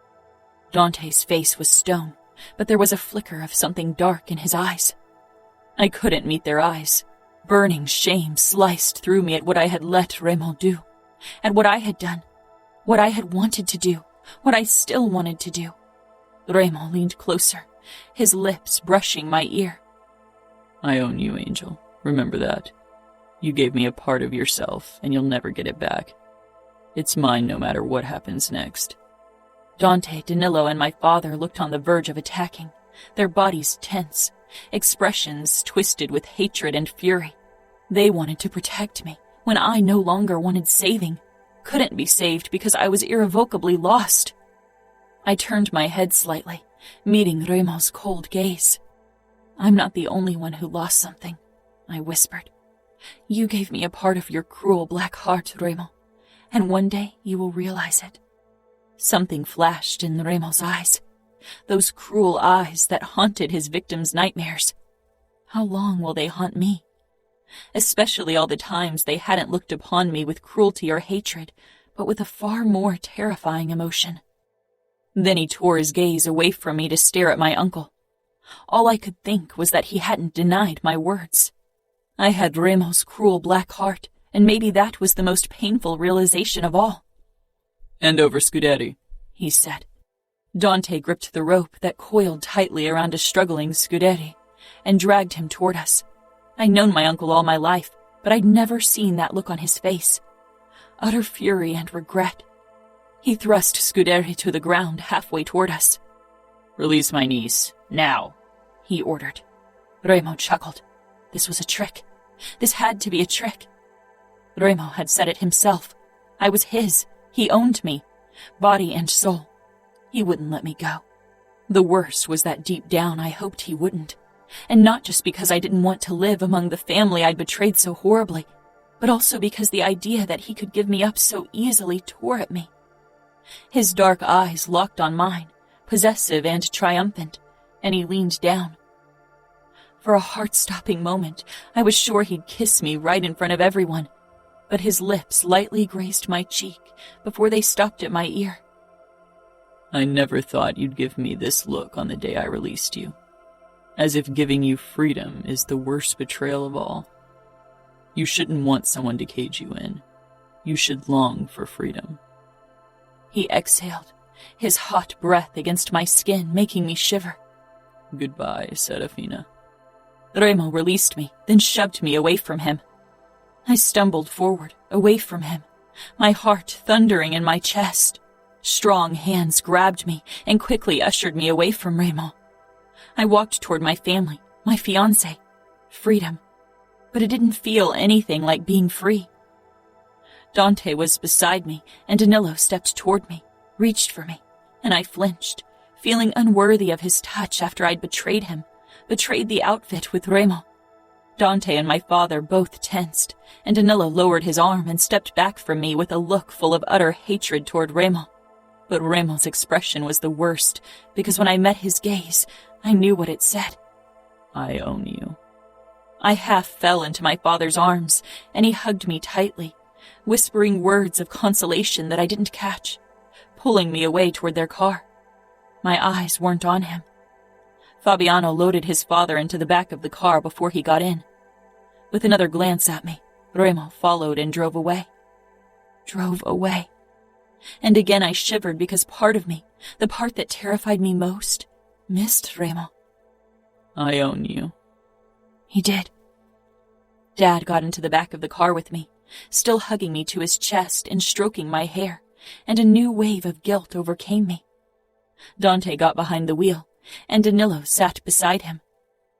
Dante's face was stone, but there was a flicker of something dark in his eyes. I couldn't meet their eyes. Burning shame sliced through me at what I had let Remo do, at what I had done, what I had wanted to do, what I still wanted to do. Remo leaned closer, his lips brushing my ear. "I own you, Angel. Remember that. You gave me a part of yourself, and you'll never get it back. It's mine no matter what happens next." Dante, Danilo, and my father looked on the verge of attacking, their bodies tense, expressions twisted with hatred and fury. They wanted to protect me when I no longer wanted saving, couldn't be saved because I was irrevocably lost. I turned my head slightly, meeting Remo's cold gaze. "I'm not the only one who lost something," I whispered. "You gave me a part of your cruel black heart, Remo, and one day you will realize it." Something flashed in Remo's eyes, those cruel eyes that haunted his victims' nightmares. How long will they haunt me? Especially all the times they hadn't looked upon me with cruelty or hatred, but with a far more terrifying emotion. Then he tore his gaze away from me to stare at my uncle. All I could think was that he hadn't denied my words. I had Remo's cruel black heart, and maybe that was the most painful realization of all. "Hand over Scudetti," he said. Dante gripped the rope that coiled tightly around a struggling Scudetti and dragged him toward us. I'd known my uncle all my life, but I'd never seen that look on his face. Utter fury and regret. He thrust Scudetti to the ground halfway toward us. "Release my niece, now," he ordered. Remo chuckled. This was a trick. This had to be a trick. Remo had said it himself. I was his. He owned me, body and soul. He wouldn't let me go. The worst was that deep down I hoped he wouldn't. And not just because I didn't want to live among the family I'd betrayed so horribly, but also because the idea that he could give me up so easily tore at me. His dark eyes locked on mine, possessive and triumphant, and he leaned down. For a heart-stopping moment, I was sure he'd kiss me right in front of everyone, but his lips lightly grazed my cheek before they stopped at my ear. "I never thought you'd give me this look on the day I released you. As if giving you freedom is the worst betrayal of all. You shouldn't want someone to cage you in. You should long for freedom." He exhaled, his hot breath against my skin making me shiver. "Goodbye, Serafina." Remo released me, then shoved me away from him. I stumbled forward, away from him, my heart thundering in my chest. Strong hands grabbed me and quickly ushered me away from Remo. I walked toward my family, my fiancé, freedom, but it didn't feel anything like being free. Dante was beside me, and Danilo stepped toward me, reached for me, and I flinched, feeling unworthy of his touch after I'd betrayed him, betrayed the outfit with Remo. Dante and my father both tensed, and Danilo lowered his arm and stepped back from me with a look full of utter hatred toward Remo. But Remo's expression was the worst, because when I met his gaze, I knew what it said. I own you. I half fell into my father's arms, and he hugged me tightly, whispering words of consolation that I didn't catch, pulling me away toward their car. My eyes weren't on him. Fabiano loaded his father into the back of the car before he got in. With another glance at me, Remo followed and drove away. Drove away. And again I shivered because part of me, the part that terrified me most, missed Remo. I own you. He did. Dad got into the back of the car with me, still hugging me to his chest and stroking my hair, and a new wave of guilt overcame me. Dante got behind the wheel, and Danilo sat beside him.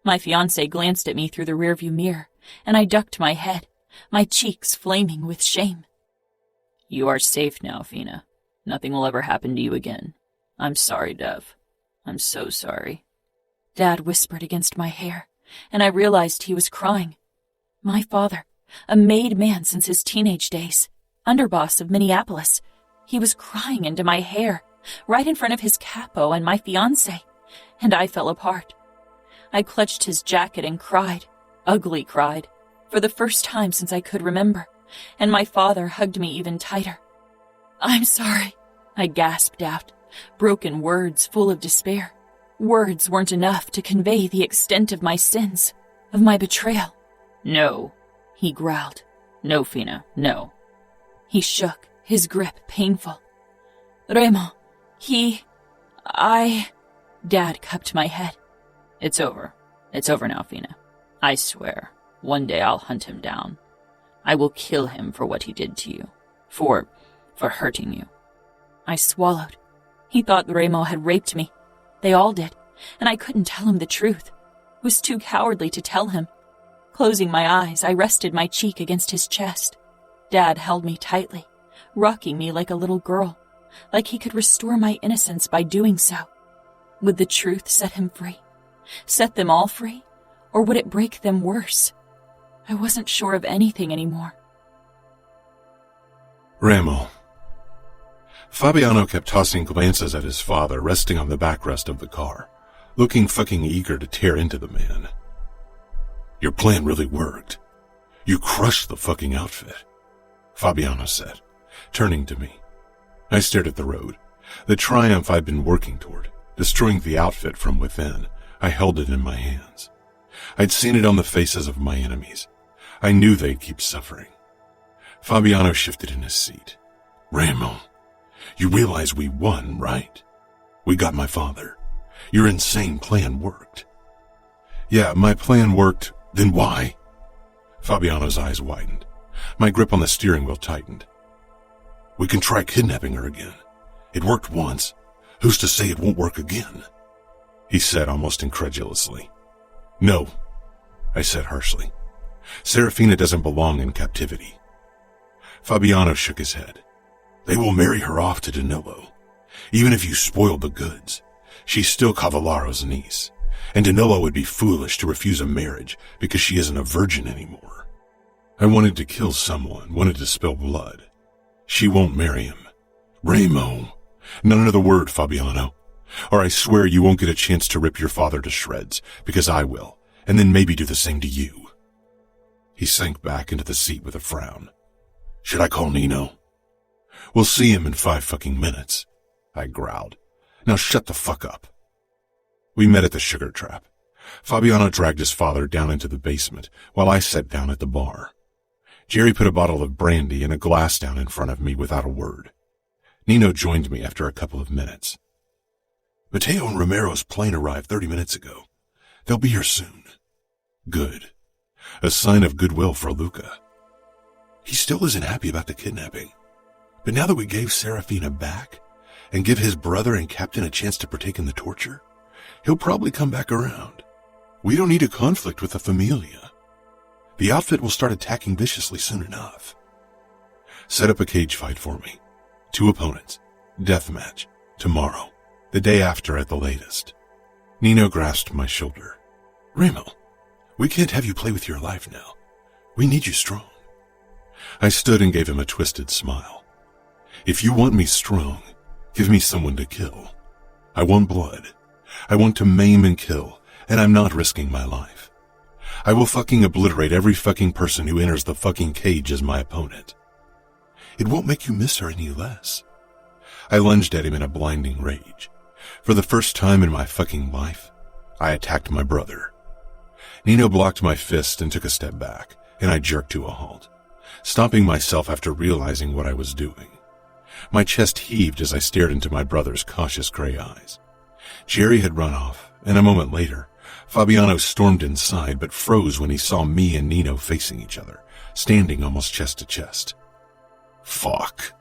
My fiancé glanced at me through the rearview mirror, and I ducked my head, my cheeks flaming with shame. You are safe now, Fina. Nothing will ever happen to you again. I'm sorry, Dev. I'm so sorry. Dad whispered against my hair, and I realized he was crying. My father, a made man since his teenage days, underboss of Minneapolis, he was crying into my hair, right in front of his capo and my fiancé, and I fell apart. I clutched his jacket and cried, ugly cried, for the first time since I could remember, and my father hugged me even tighter. I'm sorry, I gasped out, broken words full of despair. Words weren't enough to convey the extent of my sins, of my betrayal. No, he growled. No, Fina, no. He shook, his grip painful. Remo, Dad cupped my head. It's over. It's over now, Fina. I swear, one day I'll hunt him down. I will kill him for what he did to you. For hurting you. I swallowed. He thought Remo had raped me. They all did, and I couldn't tell him the truth. Was too cowardly to tell him. Closing my eyes, I rested my cheek against his chest. Dad held me tightly, rocking me like a little girl, like he could restore my innocence by doing so. Would the truth set him free? Set them all free? Or would it break them worse? I wasn't sure of anything anymore. Remo. Fabiano kept tossing glances at his father resting on the backrest of the car, looking fucking eager to tear into the man. Your plan really worked. You crushed the fucking outfit, Fabiano said, turning to me. I stared at the road, the triumph I'd been working toward, destroying the outfit from within. I held it in my hands. I'd seen it on the faces of my enemies. I knew they'd keep suffering. Fabiano shifted in his seat. Remo, you realize we won, right? We got my father. Your insane plan worked. Yeah, my plan worked. Then why? Fabiano's eyes widened. My grip on the steering wheel tightened. We can try kidnapping her again. It worked once. Who's to say it won't work again? He said almost incredulously. No, I said harshly. Serafina doesn't belong in captivity. Fabiano shook his head. They will marry her off to Danilo. Even if you spoiled the goods, she's still Cavallaro's niece, and Danilo would be foolish to refuse a marriage because she isn't a virgin anymore. I wanted to kill someone, wanted to spill blood. She won't marry him. Remo, not another word, Fabiano, or I swear you won't get a chance to rip your father to shreds, because I will, and then maybe do the same to you. He sank back into the seat with a frown. Should I call Nino? We'll see him in 5 fucking minutes, I growled. Now shut the fuck up. We met at the sugar trap. Fabiano dragged his father down into the basement, while I sat down at the bar. Jerry put a bottle of brandy and a glass down in front of me without a word. Nino joined me after a couple of minutes. Mateo and Romero's plane arrived 30 minutes ago. They'll be here soon. Good. A sign of goodwill for Luca. He still isn't happy about the kidnapping. But now that we gave Serafina back and give his brother and Captain a chance to partake in the torture, he'll probably come back around. We don't need a conflict with the Familia. The outfit will start attacking viciously soon enough. Set up a cage fight for me. 2 opponents. Deathmatch. Tomorrow. The day after at the latest. Nino grasped my shoulder. Remo, We can't have you play with your life now. We need you strong. I stood and gave him a twisted smile. If you want me strong, give me someone to kill. I want blood. I want to maim and kill, and I'm not risking my life. I will fucking obliterate every fucking person who enters the fucking cage as my opponent. It won't make you miss her any less. I lunged at him in a blinding rage. For the first time in my fucking life, I attacked my brother. Nino blocked my fist and took a step back, and I jerked to a halt, stopping myself after realizing what I was doing. My chest heaved as I stared into my brother's cautious gray eyes. Jerry had run off, and a moment later, Fabiano stormed inside but froze when he saw me and Nino facing each other, standing almost chest to chest. Fuck,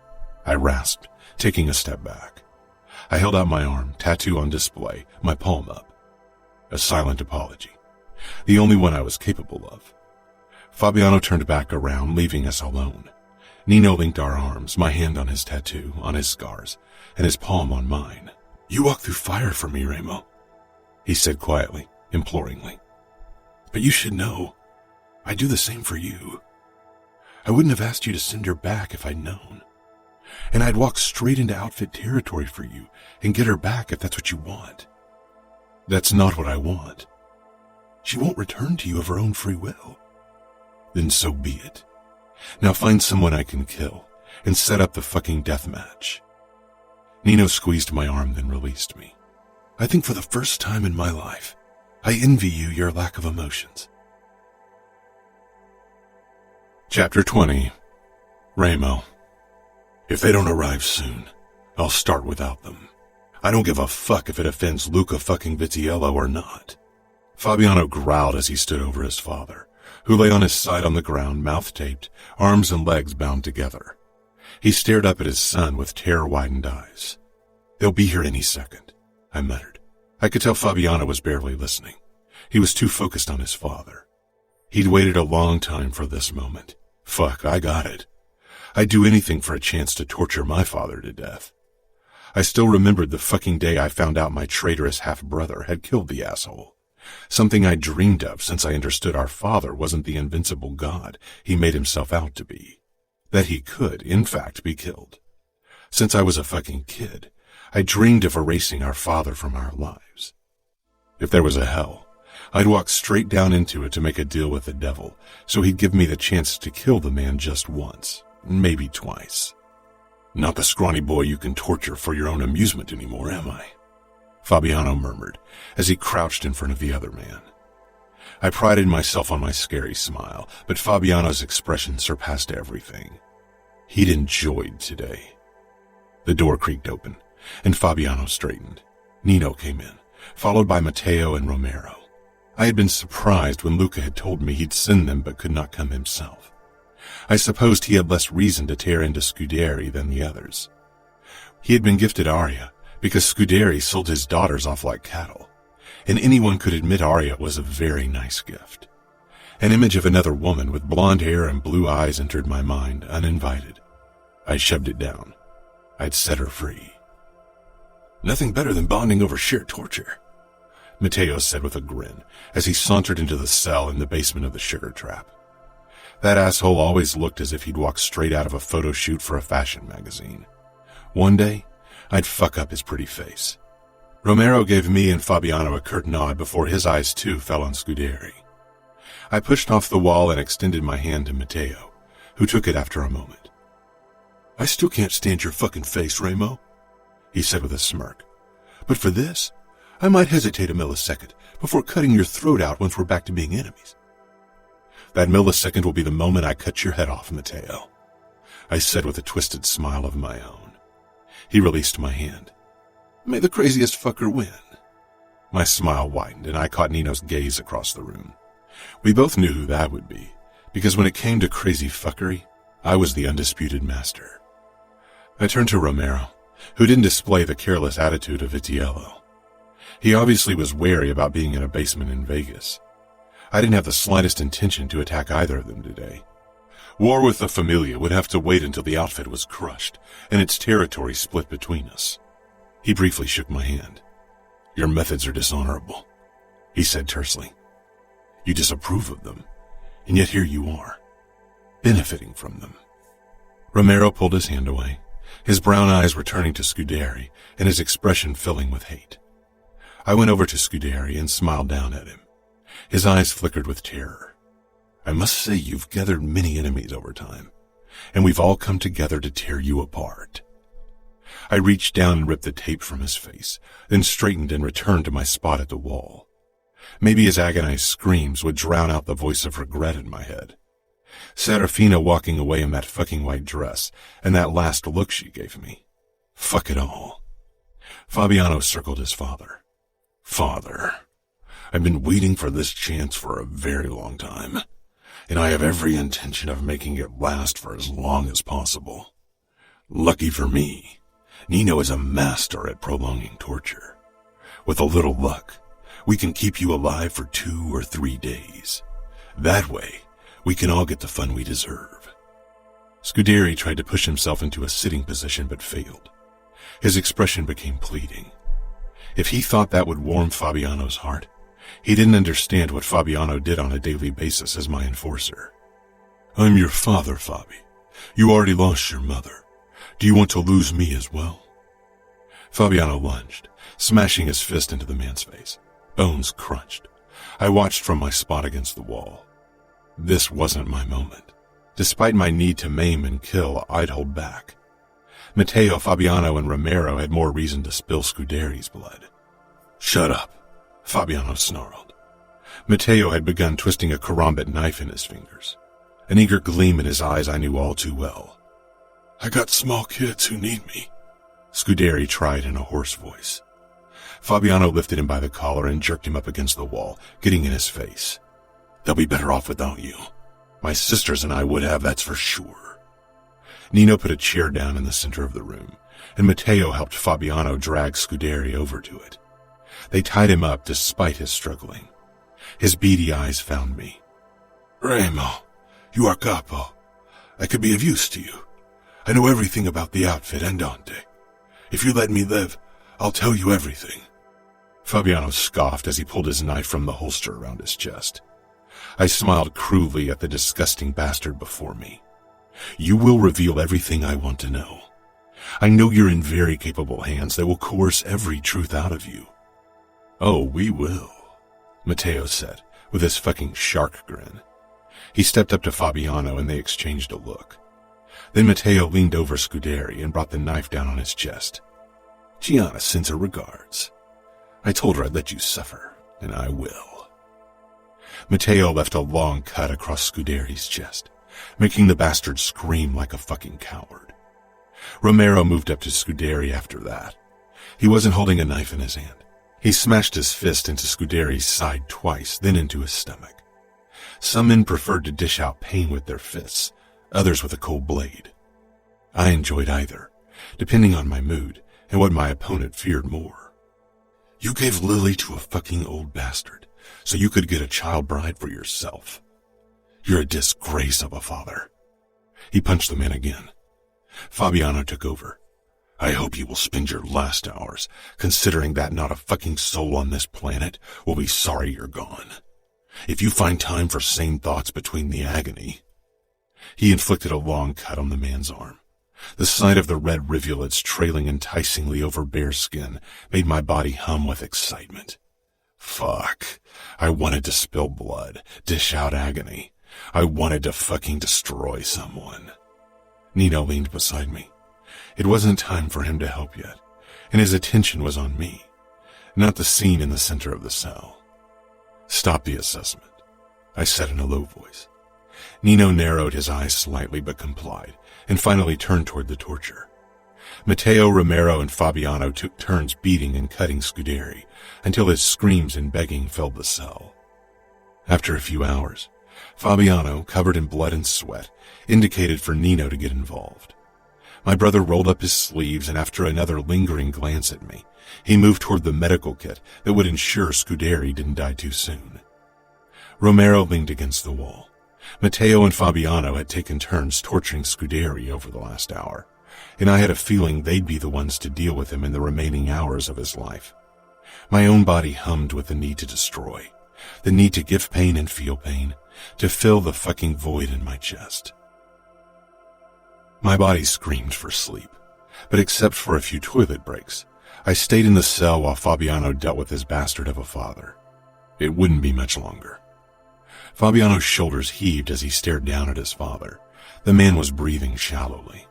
I rasped, taking a step back. I held out my arm, tattoo on display, my palm up. A silent apology, the only one I was capable of. Fabiano turned back around, leaving us alone. Nino linked our arms, my hand on his tattoo, on his scars, and his palm on mine. You walk through fire for me, Remo, he said quietly, imploringly. But you should know, I do the same for you. I wouldn't have asked you to send her back if I'd known. And I'd walk straight into outfit territory for you and get her back if that's what you want. That's not what I want. She won't return to you of her own free will. Then so be it. Now find someone I can kill and set up the fucking death match. Nino squeezed my arm, then released me. I think for the first time in my life, I envy you your lack of emotions. Chapter 20. Remo. If they don't arrive soon, I'll start without them. I don't give a fuck if it offends Luca fucking Vitiello or not. Fabiano growled as he stood over his father, who lay on his side on the ground, mouth taped, arms and legs bound together. He stared up at his son with terror-widened eyes. They'll be here any second, I muttered. I could tell Fabiano was barely listening. He was too focused on his father. He'd waited a long time for this moment. Fuck, I got it. I'd do anything for a chance to torture my father to death. I still remembered the fucking day I found out my traitorous half-brother had killed the asshole. Something I dreamed of since I understood our father wasn't the invincible god he made himself out to be. That he could, in fact, be killed. Since I was a fucking kid, I dreamed of erasing our father from our lives. If there was a hell, I'd walk straight down into it to make a deal with the devil, so he'd give me the chance to kill the man just once, maybe twice. Not the scrawny boy you can torture for your own amusement anymore, am I? Fabiano murmured as he crouched in front of the other man. I prided myself on my scary smile, but Fabiano's expression surpassed everything. He'd enjoyed today. The door creaked open, and Fabiano straightened. Nino came in, followed by Matteo and Romero. I had been surprised when Luca had told me he'd send them but could not come himself. I supposed he had less reason to tear into Scuderi than the others. He had been gifted Arya because Scuderi sold his daughters off like cattle, and anyone could admit Arya was a very nice gift. An image of another woman with blonde hair and blue eyes entered my mind, uninvited. I shoved it down. I'd set her free. Nothing better than bonding over sheer torture, Matteo said with a grin as he sauntered into the cell in the basement of the sugar trap. That asshole always looked as if he'd walked straight out of a photo shoot for a fashion magazine. One day, I'd fuck up his pretty face. Romero gave me and Fabiano a curt nod before his eyes too fell on Scuderi. I pushed off the wall and extended my hand to Matteo, who took it after a moment. I still can't stand your fucking face, Remo, he said with a smirk. But for this, I might hesitate a millisecond before cutting your throat out once we're back to being enemies. That millisecond will be the moment I cut your head off, Matteo, I said with a twisted smile of my own. He released my hand. May the craziest fucker win. My smile widened, and I caught Nino's gaze across the room. We both knew who that would be, because when it came to crazy fuckery, I was the undisputed master. I turned to Romero, who didn't display the careless attitude of Vitiello. He obviously was wary about being in a basement in Vegas. I didn't have the slightest intention to attack either of them today. War with the Familia would have to wait until the outfit was crushed and its territory split between us. He briefly shook my hand. Your methods are dishonorable, he said tersely. You disapprove of them, and yet here you are, benefiting from them. Romero pulled his hand away, his brown eyes returning to Scuderi and his expression filling with hate. I went over to Scuderi and smiled down at him. His eyes flickered with terror. I must say you've gathered many enemies over time, and we've all come together to tear you apart. I reached down and ripped the tape from his face, then straightened and returned to my spot at the wall. Maybe his agonized screams would drown out the voice of regret in my head. Serafina walking away in that fucking white dress, and that last look she gave me. Fuck it all. Fabiano circled his father. Father, I've been waiting for this chance for a very long time, and I have every intention of making it last for as long as possible. Lucky for me, Nino is a master at prolonging torture. With a little luck, we can keep you alive for 2 or 3 days. That way, we can all get the fun we deserve. Scuderi tried to push himself into a sitting position but failed. His expression became pleading. If he thought that would warm Fabiano's heart, he didn't understand what Fabiano did on a daily basis as my enforcer. I'm your father, Fabi. You already lost your mother. Do you want to lose me as well? Fabiano lunged, smashing his fist into the man's face. Bones crunched. I watched from my spot against the wall. This wasn't my moment. Despite my need to maim and kill, I'd hold back. Matteo, Fabiano, and Romero had more reason to spill Scuderi's blood. Shut up, Fabiano snarled. Matteo had begun twisting a karambit knife in his fingers. An eager gleam in his eyes I knew all too well. I got small kids who need me, Scuderi tried in a hoarse voice. Fabiano lifted him by the collar and jerked him up against the wall, getting in his face. They'll be better off without you. My sisters and I would have, that's for sure. Nino put a chair down in the center of the room, and Matteo helped Fabiano drag Scuderi over to it. They tied him up despite his struggling. His beady eyes found me. Remo, you are Capo. I could be of use to you. I know everything about the outfit and Dante. If you let me live, I'll tell you everything. Fabiano scoffed as he pulled his knife from the holster around his chest. I smiled cruelly at the disgusting bastard before me. You will reveal everything I want to know. I know you're in very capable hands that will coerce every truth out of you. Oh, we will, Matteo said, with his fucking shark grin. He stepped up to Fabiano and they exchanged a look. Then Matteo leaned over Scuderi and brought the knife down on his chest. Gianna sends her regards. I told her I'd let you suffer, and I will. Matteo left a long cut across Scuderi's chest, making the bastard scream like a fucking coward. Romero moved up to Scuderi after that. He wasn't holding a knife in his hand. He smashed his fist into Scuderi's side twice, then into his stomach. Some men preferred to dish out pain with their fists, others with a cold blade. I enjoyed either, depending on my mood and what my opponent feared more. You gave Lily to a fucking old bastard so you could get a child bride for yourself. You're a disgrace of a father. He punched the man again. Fabiano took over. I hope you will spend your last hours considering that not a fucking soul on this planet will be sorry you're gone. If you find time for sane thoughts between the agony. He inflicted a long cut on the man's arm. The sight of the red rivulets trailing enticingly over bare skin made my body hum with excitement. Fuck. I wanted to spill blood, dish out agony. I wanted to fucking destroy someone. Nino leaned beside me. It wasn't time for him to help yet, and his attention was on me, not the scene in the center of the cell. Stop the assessment, I said in a low voice. Nino narrowed his eyes slightly but complied, and finally turned toward the torture. Matteo, Romero, and Fabiano took turns beating and cutting Scuderi until his screams and begging filled the cell. After a few hours, Fabiano, covered in blood and sweat, indicated for Nino to get involved. My brother rolled up his sleeves, and after another lingering glance at me, he moved toward the medical kit that would ensure Scuderi didn't die too soon. Romero leaned against the wall. Matteo and Fabiano had taken turns torturing Scuderi over the last hour, and I had a feeling they'd be the ones to deal with him in the remaining hours of his life. My own body hummed with the need to destroy, The need to give pain and feel pain, to fill the fucking void in my chest. My body screamed for sleep, but except for a few toilet breaks, I stayed in the cell while Fabiano dealt with his bastard of a father. It wouldn't be much longer. Fabiano's shoulders heaved as he stared down at his father. The man was breathing shallowly.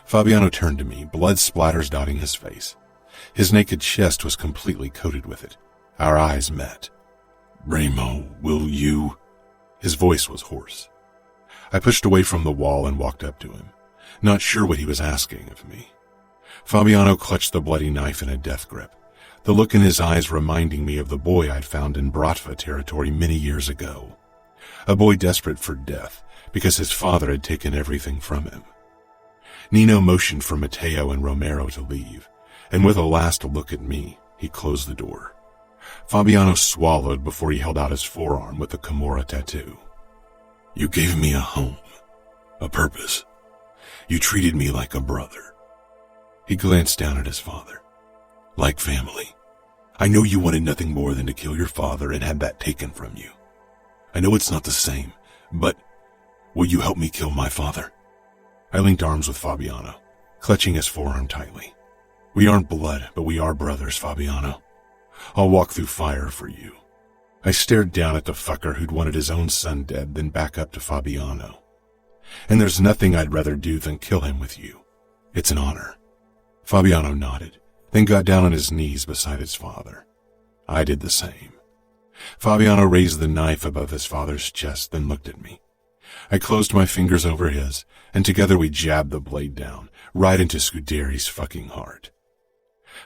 Fabiano turned to me, blood splatters dotting his face. His naked chest was completely coated with it. Our eyes met. "Remo, will you?" His voice was hoarse. I pushed away from the wall and walked up to him, not sure what he was asking of me. Fabiano clutched the bloody knife in a death grip, the look in his eyes reminding me of the boy I'd found in Bratva territory many years ago. A boy desperate for death because his father had taken everything from him. Nino motioned for Matteo and Romero to leave, and with a last look at me, he closed the door. Fabiano swallowed before he held out his forearm with the Camorra tattoo. "You gave me a home, a purpose. You treated me like a brother." He glanced down at his father. "Like family. I know you wanted nothing more than to kill your father and had that taken from you. I know it's not the same, but will you help me kill my father?" I linked arms with Fabiano, clutching his forearm tightly. "We aren't blood, but we are brothers, Fabiano. I'll walk through fire for you." I stared down at the fucker who'd wanted his own son dead, then back up to Fabiano. "And there's nothing I'd rather do than kill him with you. It's an honor." Fabiano nodded, then got down on his knees beside his father. I did the same. Fabiano raised the knife above his father's chest, then looked at me. I closed my fingers over his, and together we jabbed the blade down, right into Scuderi's fucking heart.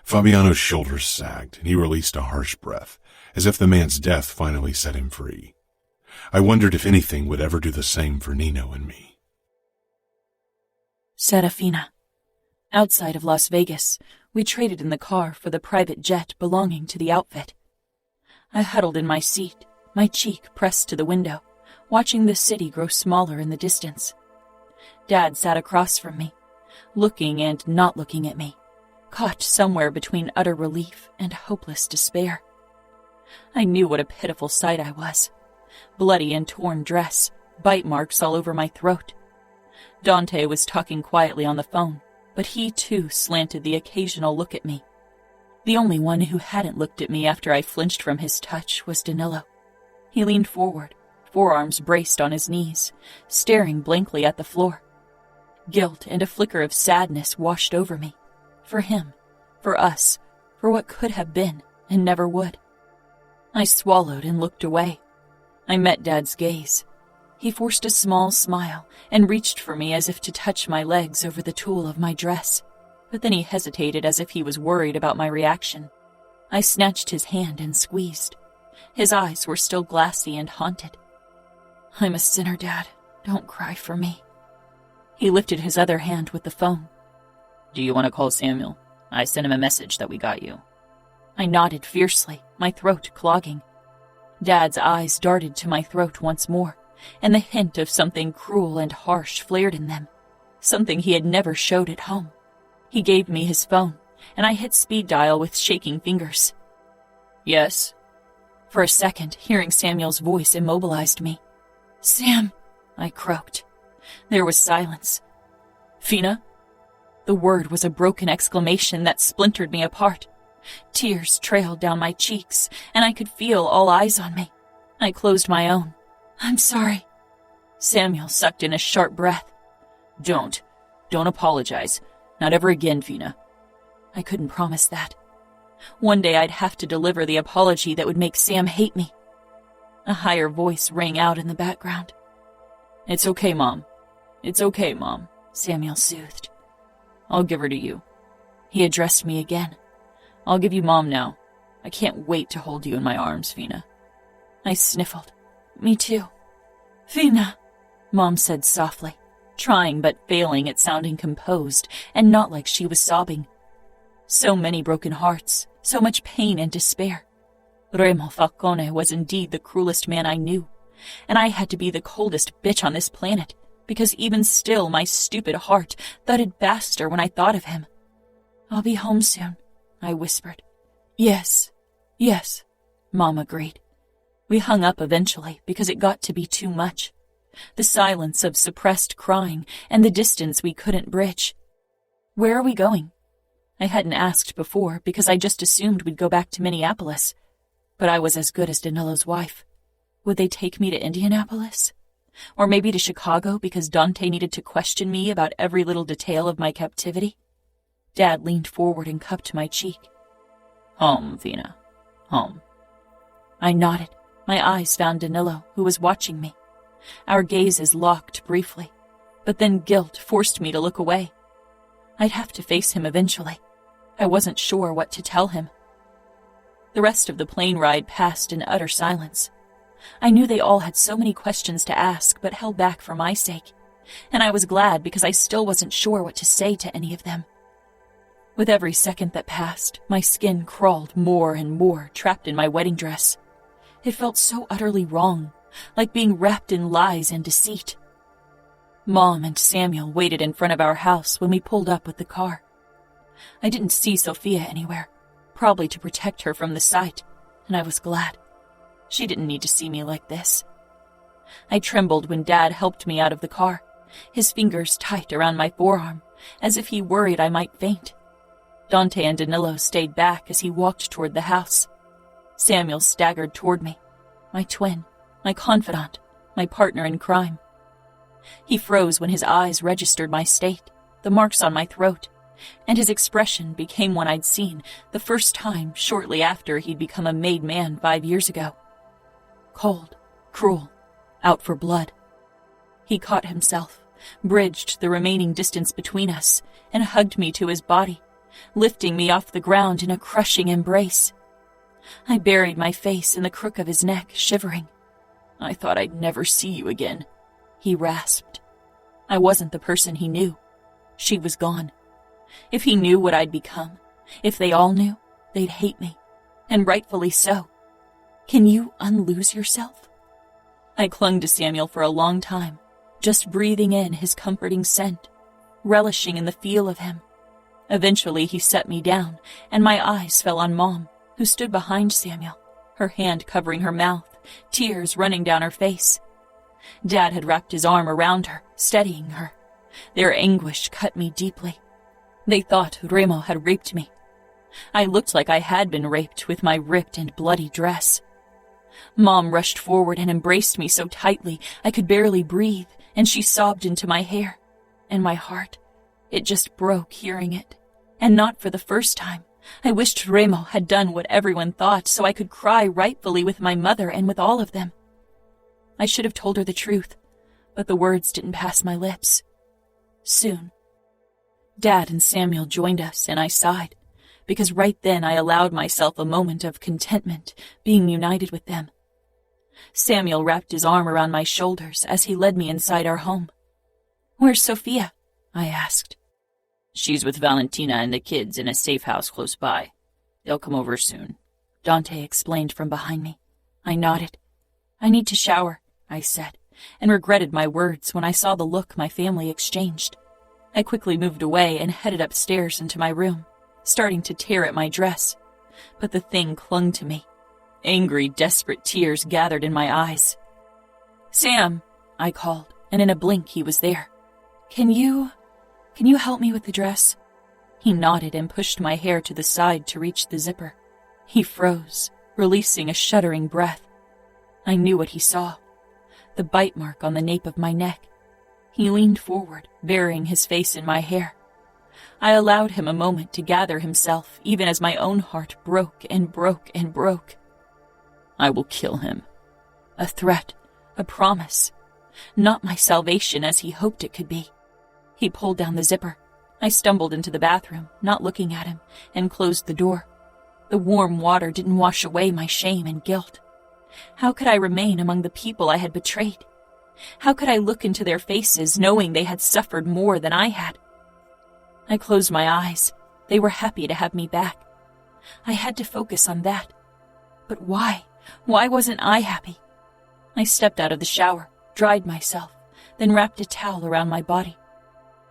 Fabiano's shoulders sagged, and he released a harsh breath, as if the man's death finally set him free. I wondered if anything would ever do the same for Nino and me. Serafina. Outside of Las Vegas, we traded in the car for the private jet belonging to the outfit. I huddled in my seat, my cheek pressed to the window, watching the city grow smaller in the distance. Dad sat across from me, looking and not looking at me, caught somewhere between utter relief and hopeless despair. I knew what a pitiful sight I was. Bloody and torn dress, bite marks all over my throat. Dante was talking quietly on the phone, but he too slanted the occasional look at me. The only one who hadn't looked at me after I flinched from his touch was Danilo. He leaned forward, forearms braced on his knees, staring blankly at the floor. Guilt and a flicker of sadness washed over me. For him, for us, for what could have been and never would. I swallowed and looked away. I met Dad's gaze. He forced a small smile and reached for me as if to touch my legs over the tulle of my dress, but then he hesitated as if he was worried about my reaction. I snatched his hand and squeezed. His eyes were still glassy and haunted. "I'm a sinner, Dad. Don't cry for me." He lifted his other hand with the phone. "Do you want to call Samuel? I sent him a message that we got you." I nodded fiercely, my throat clogging. Dad's eyes darted to my throat once more, and the hint of something cruel and harsh flared in them, something he had never showed at home. He gave me his phone, and I hit speed dial with shaking fingers. "Yes?" For a second, hearing Samuel's voice immobilized me. "Sam," I croaked. There was silence. "Fina?" The word was a broken exclamation that splintered me apart. Tears trailed down my cheeks, and I could feel all eyes on me. I closed my own. "I'm sorry." Samuel sucked in a sharp breath. Don't apologize. Not ever again, Fina." I couldn't promise that. One day I'd have to deliver the apology that would make Sam hate me. A higher voice rang out in the background. "It's okay, Mom. It's okay, Mom," Samuel soothed. "I'll give her to you." He addressed me again. "I'll give you Mom now. I can't wait to hold you in my arms, Fina." I sniffled. "Me too." "Fina," Mom said softly, trying but failing at sounding composed and not like she was sobbing. So many broken hearts, so much pain and despair. Remo Falcone was indeed the cruelest man I knew, and I had to be the coldest bitch on this planet, because even still my stupid heart thudded faster when I thought of him. "I'll be home soon," I whispered. Yes, Mom agreed. We hung up eventually because it got to be too much. The silence of suppressed crying and the distance we couldn't bridge. Where are we going? I hadn't asked before because I just assumed we'd go back to Minneapolis. But I was as good as Danilo's wife. Would they take me to Indianapolis? Or maybe to Chicago because Dante needed to question me about every little detail of my captivity? Dad leaned forward and cupped my cheek. Home, Fina. Home. I nodded. My eyes found Danilo, who was watching me. Our gazes locked briefly, but then guilt forced me to look away. I'd have to face him eventually. I wasn't sure what to tell him. The rest of the plane ride passed in utter silence. I knew they all had so many questions to ask, but held back for my sake, and I was glad because I still wasn't sure what to say to any of them. With every second that passed, my skin crawled more and more, trapped in my wedding dress. It felt so utterly wrong, like being wrapped in lies and deceit. Mom and Samuel waited in front of our house when we pulled up with the car. I didn't see Sophia anywhere, probably to protect her from the sight, and I was glad. She didn't need to see me like this. I trembled when Dad helped me out of the car, his fingers tight around my forearm, as if he worried I might faint. Dante and Danilo stayed back as he walked toward the house. Samuel staggered toward me, my twin, my confidant, my partner in crime. He froze when his eyes registered my state, the marks on my throat, and his expression became one I'd seen the first time shortly after he'd become a made man 5 years ago. Cold, cruel, out for blood. He caught himself, bridged the remaining distance between us, and hugged me to his body, lifting me off the ground in a crushing embrace. I buried my face in the crook of his neck, shivering. I thought I'd never see you again, he rasped. I wasn't the person he knew. She was gone. If he knew what I'd become, if they all knew, they'd hate me, and rightfully so. Can you unlose yourself? I clung to Samuel for a long time, just breathing in his comforting scent, relishing in the feel of him. Eventually he set me down, and my eyes fell on Mom, who stood behind Samuel, her hand covering her mouth, tears running down her face. Dad had wrapped his arm around her, steadying her. Their anguish cut me deeply. They thought Remo had raped me. I looked like I had been raped with my ripped and bloody dress. Mom rushed forward and embraced me so tightly I could barely breathe, and she sobbed into my hair. And my heart, it just broke hearing it. And not for the first time. I wished Remo had done what everyone thought so I could cry rightfully with my mother and with all of them. I should have told her the truth, but the words didn't pass my lips. Soon. Dad and Samuel joined us, and I sighed, because right then I allowed myself a moment of contentment, being united with them. Samuel wrapped his arm around my shoulders as he led me inside our home. "Where's Sophia?" I asked. "She's with Valentina and the kids in a safe house close by. They'll come over soon," Dante explained from behind me. I nodded. "I need to shower," I said, and regretted my words when I saw the look my family exchanged. I quickly moved away and headed upstairs into my room, starting to tear at my dress. But the thing clung to me. Angry, desperate tears gathered in my eyes. "Sam," I called, and in a blink he was there. Can you help me with the dress?" He nodded and pushed my hair to the side to reach the zipper. He froze, releasing a shuddering breath. I knew what he saw. The bite mark on the nape of my neck. He leaned forward, burying his face in my hair. I allowed him a moment to gather himself, even as my own heart broke and broke and broke. "I will kill him." A threat, a promise. Not my salvation as he hoped it could be. He pulled down the zipper. I stumbled into the bathroom, not looking at him, and closed the door. The warm water didn't wash away my shame and guilt. How could I remain among the people I had betrayed? How could I look into their faces knowing they had suffered more than I had? I closed my eyes. They were happy to have me back. I had to focus on that. But why? Why wasn't I happy? I stepped out of the shower, dried myself, then wrapped a towel around my body.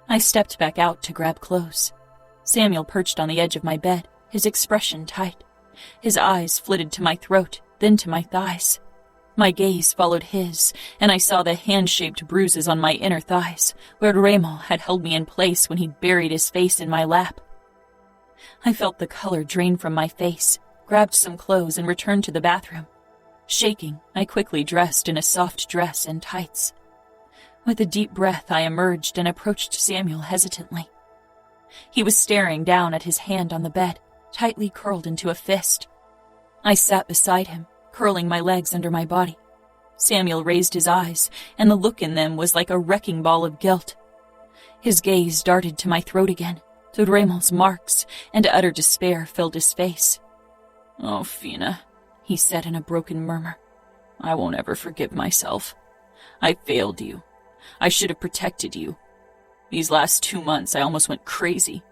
I stepped back out to grab clothes. Samuel perched on the edge of my bed, his expression tight. His eyes flitted to my throat, then to my thighs. My gaze followed his, and I saw the hand-shaped bruises on my inner thighs, where Remo had held me in place when he'd buried his face in my lap. I felt the color drain from my face, grabbed some clothes, and returned to the bathroom. Shaking, I quickly dressed in a soft dress and tights. With a deep breath, I emerged and approached Samuel hesitantly. He was staring down at his hand on the bed, tightly curled into a fist. I sat beside him, curling my legs under my body. Samuel raised his eyes, and the look in them was like a wrecking ball of guilt. His gaze darted to my throat again, to Remo's marks, and utter despair filled his face. "Oh, Fina," he said in a broken murmur. "I won't ever forgive myself. I failed you. I should have protected you. These last 2 months I almost went crazy.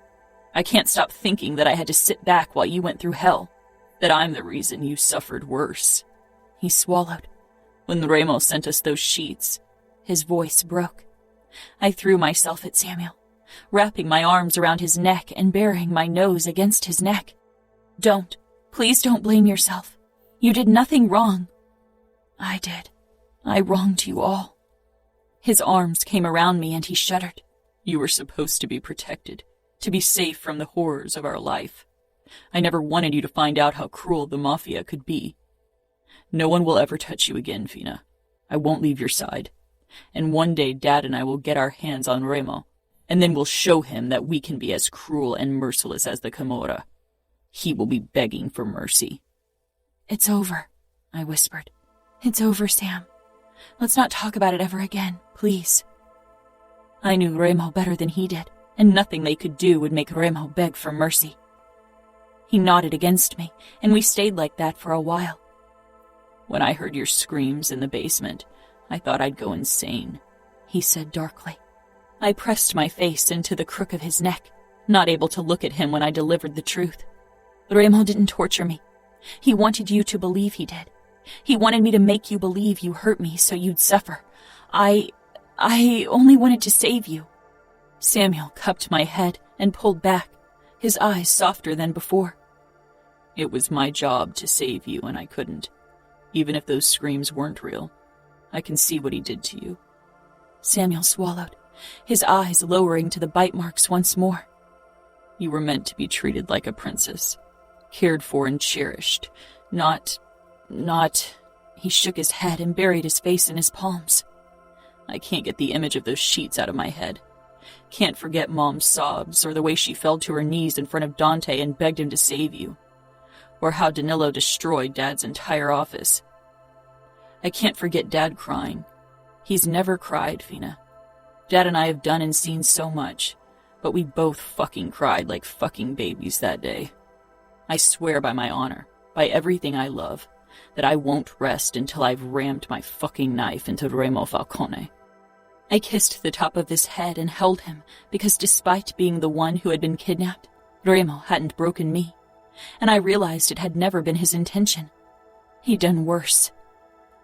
I can't stop thinking that I had to sit back while you went through hell, that I'm the reason you suffered worse." He swallowed. "When Remo sent us those sheets," his voice broke. I threw myself at Samuel, wrapping my arms around his neck and burying my nose against his neck. Please don't blame yourself. You did nothing wrong." "I did. I wronged you all." His arms came around me and he shuddered. "You were supposed to be protected, to be safe from the horrors of our life. I never wanted you to find out how cruel the Mafia could be. No one will ever touch you again, Fina. I won't leave your side. And one day Dad and I will get our hands on Remo, and then we'll show him that we can be as cruel and merciless as the Camorra. He will be begging for mercy." "It's over," I whispered. "It's over, Sam. Let's not talk about it ever again, please." I knew Remo better than he did, and nothing they could do would make Remo beg for mercy. He nodded against me, and we stayed like that for a while. "When I heard your screams in the basement, I thought I'd go insane," he said darkly. I pressed my face into the crook of his neck, not able to look at him when I delivered the truth. "Remo didn't torture me. He wanted you to believe he did. He wanted me to make you believe you hurt me so you'd suffer. I only wanted to save you." Samuel cupped my head and pulled back, his eyes softer than before. "It was my job to save you, and I couldn't. Even if those screams weren't real, I can see what he did to you." Samuel swallowed, his eyes lowering to the bite marks once more. "You were meant to be treated like a princess, cared for and cherished, not... He shook his head and buried his face in his palms. "I can't get the image of those sheets out of my head. Can't forget Mom's sobs, or the way she fell to her knees in front of Dante and begged him to save you. Or how Danilo destroyed Dad's entire office. I can't forget Dad crying. He's never cried, Fina. Dad and I have done and seen so much, but we both fucking cried like fucking babies that day. I swear by my honor, by everything I love, that I won't rest until I've rammed my fucking knife into Remo Falcone." I kissed the top of his head and held him, because despite being the one who had been kidnapped, Remo hadn't broken me, and I realized it had never been his intention. He'd done worse.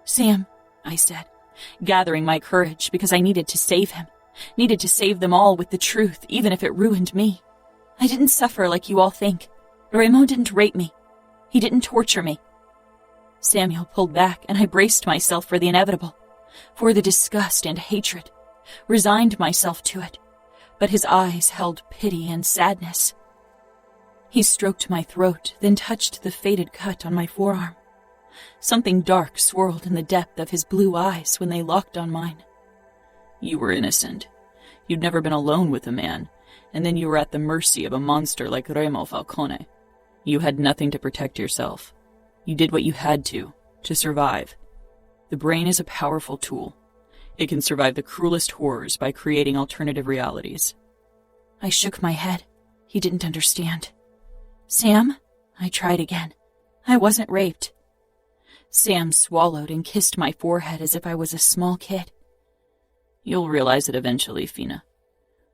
"Sam," I said, gathering my courage because I needed to save him, needed to save them all with the truth, even if it ruined me. "I didn't suffer like you all think. Remo didn't rape me. He didn't torture me." Samuel pulled back, and I braced myself for the inevitable, for the disgust and hatred, resigned myself to it, but his eyes held pity and sadness. He stroked my throat, then touched the faded cut on my forearm. Something dark swirled in the depth of his blue eyes when they locked on mine. "You were innocent. You'd never been alone with a man, and then you were at the mercy of a monster like Remo Falcone. You had nothing to protect yourself. You did what you had to survive. The brain is a powerful tool. It can survive the cruelest horrors by creating alternative realities." I shook my head. He didn't understand. "Sam?" I tried again. "I wasn't raped." Sam swallowed and kissed my forehead as if I was a small kid. "You'll realize it eventually, Fina.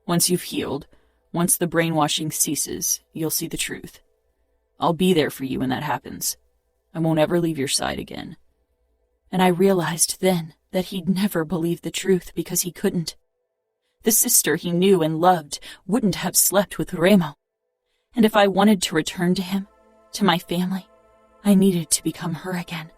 Once you've healed, once the brainwashing ceases, you'll see the truth. I'll be there for you when that happens. I won't ever leave your side again." And I realized then that he'd never believed the truth because he couldn't. The sister he knew and loved wouldn't have slept with Remo. And if I wanted to return to him, to my family, I needed to become her again.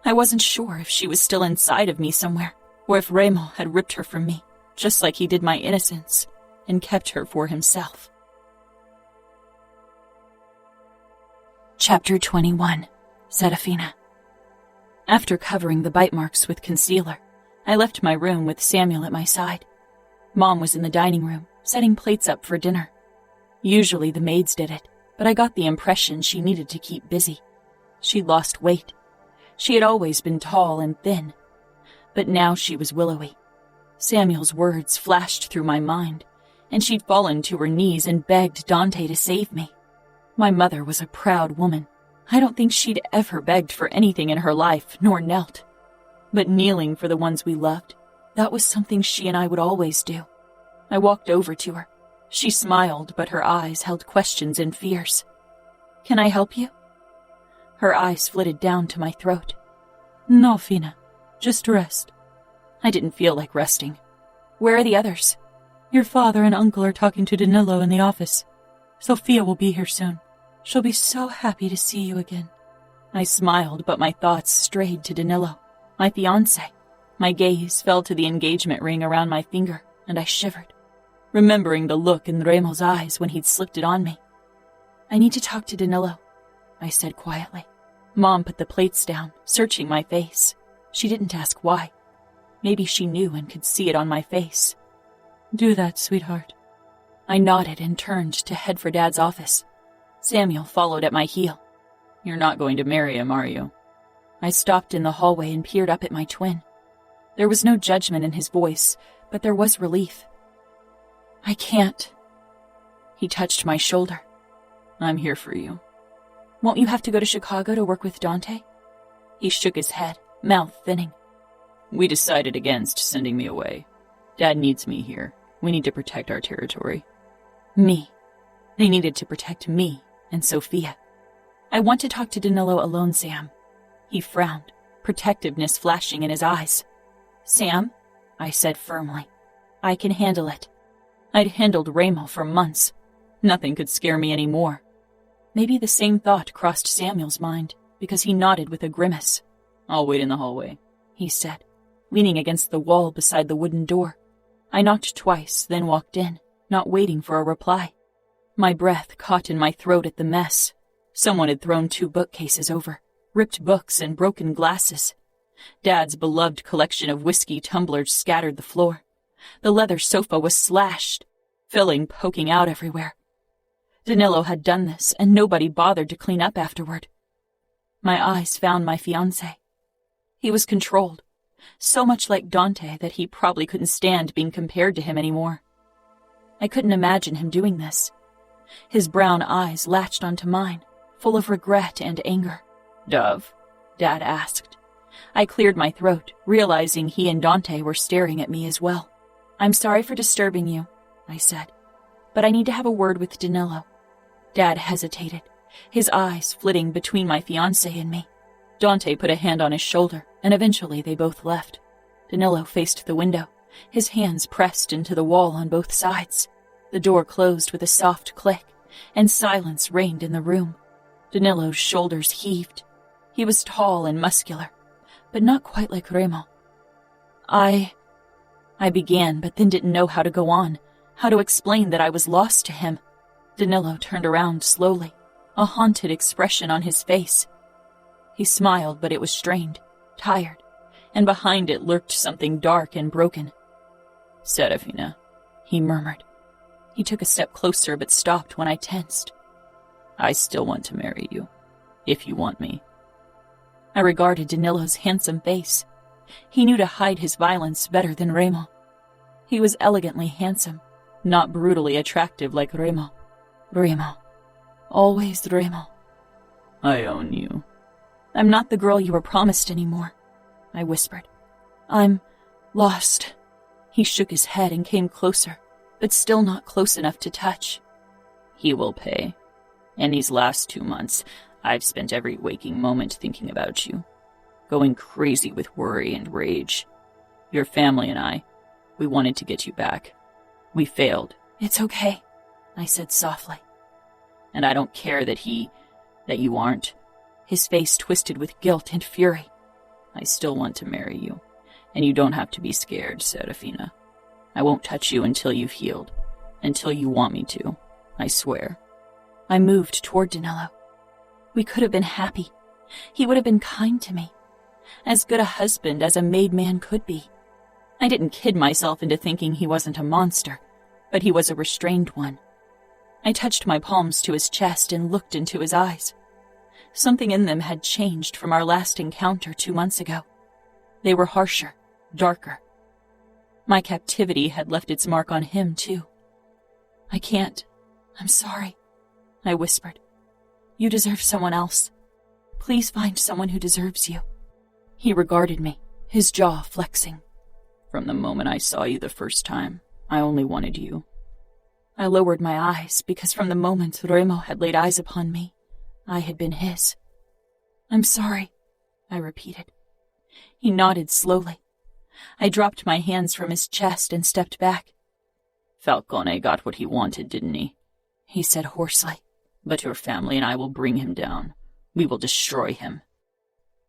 I wasn't sure if she was still inside of me somewhere, or if Remo had ripped her from me, just like he did my innocence, and kept her for himself. Chapter 21. Serafina. After covering the bite marks with concealer, I left my room with Samuel at my side. Mom was in the dining room, setting plates up for dinner. Usually the maids did it, but I got the impression she needed to keep busy. She lost weight. She had always been tall and thin, but now she was willowy. Samuel's words flashed through my mind, and she'd fallen to her knees and begged Dante to save me. My mother was a proud woman. I don't think she'd ever begged for anything in her life, nor knelt. But kneeling for the ones we loved, that was something she and I would always do. I walked over to her. She smiled, but her eyes held questions and fears. "Can I help you?" Her eyes flitted down to my throat. "No, Fina. Just rest." I didn't feel like resting. "Where are the others?" "Your father and uncle are talking to Danilo in the office. Sophia will be here soon. She'll be so happy to see you again." I smiled, but my thoughts strayed to Danilo, my fiancé. My gaze fell to the engagement ring around my finger, and I shivered, remembering the look in Remo's eyes when he'd slipped it on me. "I need to talk to Danilo," I said quietly. Mom put the plates down, searching my face. She didn't ask why. Maybe she knew and could see it on my face. "Do that, sweetheart." I nodded and turned to head for Dad's office. Samuel followed at my heel. "You're not going to marry him, are you?" I stopped in the hallway and peered up at my twin. There was no judgment in his voice, but there was relief. "I can't." He touched my shoulder. "I'm here for you." "Won't you have to go to Chicago to work with Dante?" He shook his head, mouth thinning. "We decided against sending me away. Dad needs me here. We need to protect our territory." Me. They needed to protect me and Sophia. "I want to talk to Danilo alone, Sam." He frowned, protectiveness flashing in his eyes. "Sam," I said firmly, "I can handle it." I'd handled Remo for months. Nothing could scare me anymore. Maybe the same thought crossed Samuel's mind, because he nodded with a grimace. "I'll wait in the hallway," he said, leaning against the wall beside the wooden door. I knocked twice, then walked in, not waiting for a reply. My breath caught in my throat at the mess. Someone had thrown 2 bookcases over, ripped books and broken glasses. Dad's beloved collection of whiskey tumblers scattered the floor. The leather sofa was slashed, filling poking out everywhere. Danilo had done this, and nobody bothered to clean up afterward. My eyes found my fiancé. He was controlled, so much like Dante that he probably couldn't stand being compared to him anymore. I couldn't imagine him doing this. His brown eyes latched onto mine, full of regret and anger. "Dove?" Dad asked. I cleared my throat, realizing he and Dante were staring at me as well. "I'm sorry for disturbing you," I said, "but I need to have a word with Danilo." Dad hesitated, his eyes flitting between my fiancé and me. Dante put a hand on his shoulder, and eventually they both left. Danilo faced the window, his hands pressed into the wall on both sides. The door closed with a soft click, and silence reigned in the room. Danilo's shoulders heaved. He was tall and muscular, but not quite like Remo. I began, but then didn't know how to go on, how to explain that I was lost to him. Danilo turned around slowly, a haunted expression on his face. He smiled, but it was strained, tired, and behind it lurked something dark and broken. "Serafina," he murmured. He took a step closer, but stopped when I tensed. "I still want to marry you, if you want me." I regarded Danilo's handsome face. He knew to hide his violence better than Remo. He was elegantly handsome, not brutally attractive like Remo. Remo. Always Remo. "I own you." "I'm not the girl you were promised anymore," I whispered. "I'm lost." He shook his head and came closer, but still not close enough to touch. "He will pay. In these last 2 months, I've spent every waking moment thinking about you, going crazy with worry and rage. Your family and I, we wanted to get you back. We failed." "It's okay," I said softly. "And I don't care that you aren't." His face twisted with guilt and fury. I still want to marry you, and you don't have to be scared, Serafina. I won't touch you until you've healed, until you want me to, I swear. I moved toward Danilo. We could have been happy. He would have been kind to me. As good a husband as a made man could be. I didn't kid myself into thinking he wasn't a monster, but he was a restrained one. I touched my palms to his chest and looked into his eyes. Something in them had changed from our last encounter 2 months ago. They were harsher, darker. My captivity had left its mark on him, too. I can't. I'm sorry, I whispered. You deserve someone else. Please find someone who deserves you. He regarded me, his jaw flexing. From the moment I saw you the first time, I only wanted you. I lowered my eyes because from the moment Remo had laid eyes upon me, I had been his. I'm sorry, I repeated. He nodded slowly. I dropped my hands from his chest and stepped back. Falcone got what he wanted, didn't he said hoarsely. But your family and I will bring him down. We will destroy him.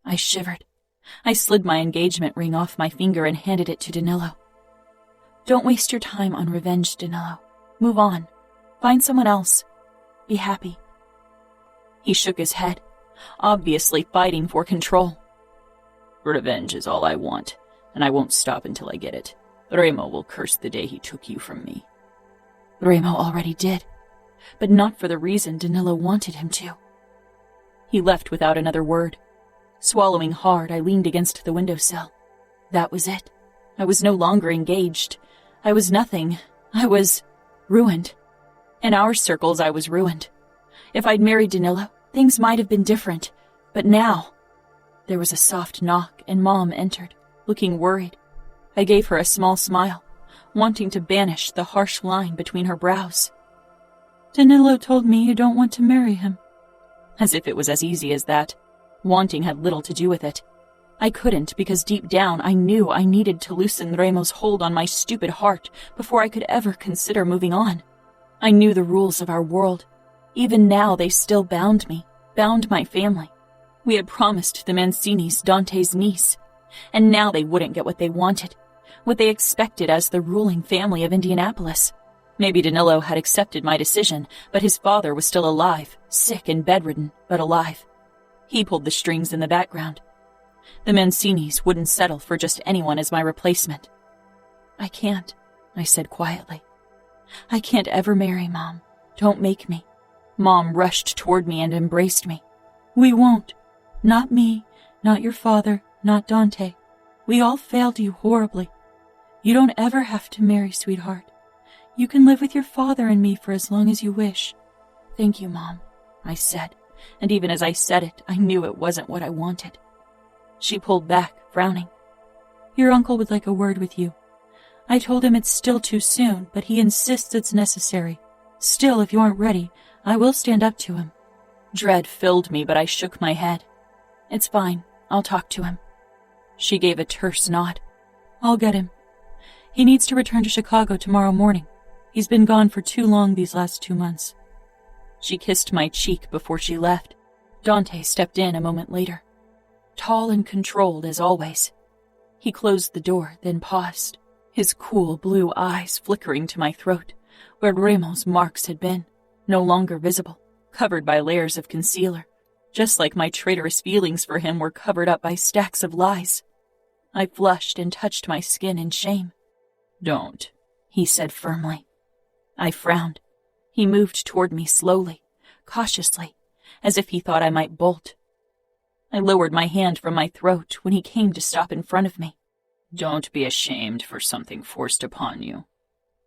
I shivered. I slid my engagement ring off my finger and handed it to Danilo. Don't waste your time on revenge, Danilo. Move on. Find someone else. Be happy. He shook his head, obviously fighting for control. Revenge is all I want, and I won't stop until I get it. Remo will curse the day he took you from me. Remo already did, but not for the reason Danilo wanted him to. He left without another word. Swallowing hard, I leaned against the windowsill. That was it. I was no longer engaged. I was nothing. I was ruined. In our circles, I was ruined. If I'd married Danilo, things might have been different. But now... There was a soft knock, and Mom entered, looking worried. I gave her a small smile, wanting to banish the harsh line between her brows. Danilo told me you don't want to marry him. As if it was as easy as that. Wanting had little to do with it. I couldn't because deep down I knew I needed to loosen Remo's hold on my stupid heart before I could ever consider moving on. I knew the rules of our world. Even now they still bound me, bound my family. We had promised the Mancinis Dante's niece, and now they wouldn't get what they wanted, what they expected as the ruling family of Indianapolis. Maybe Danilo had accepted my decision, but his father was still alive, sick and bedridden, but alive. He pulled the strings in the background. The Mancinis wouldn't settle for just anyone as my replacement. I can't, I said quietly. I can't ever marry Mom. Don't make me. Mom rushed toward me and embraced me. We won't. Not me, not your father, not Dante. We all failed you horribly. You don't ever have to marry, sweetheart. You can live with your father and me for as long as you wish. Thank you, Mom, I said, and even as I said it, I knew it wasn't what I wanted. She pulled back, frowning. Your uncle would like a word with you. I told him it's still too soon, but he insists it's necessary. Still, if you aren't ready, I will stand up to him. Dread filled me, but I shook my head. It's fine. I'll talk to him. She gave a terse nod. I'll get him. He needs to return to Chicago tomorrow morning. He's been gone for too long these last 2 months. She kissed my cheek before she left. Dante stepped in a moment later. Tall and controlled as always. He closed the door, then paused, his cool blue eyes flickering to my throat, where Remo's marks had been, no longer visible, covered by layers of concealer, just like my traitorous feelings for him were covered up by stacks of lies. I flushed and touched my skin in shame. Don't, he said firmly. I frowned. He moved toward me slowly, cautiously, as if he thought I might bolt. I lowered my hand from my throat when he came to stop in front of me. Don't be ashamed for something forced upon you,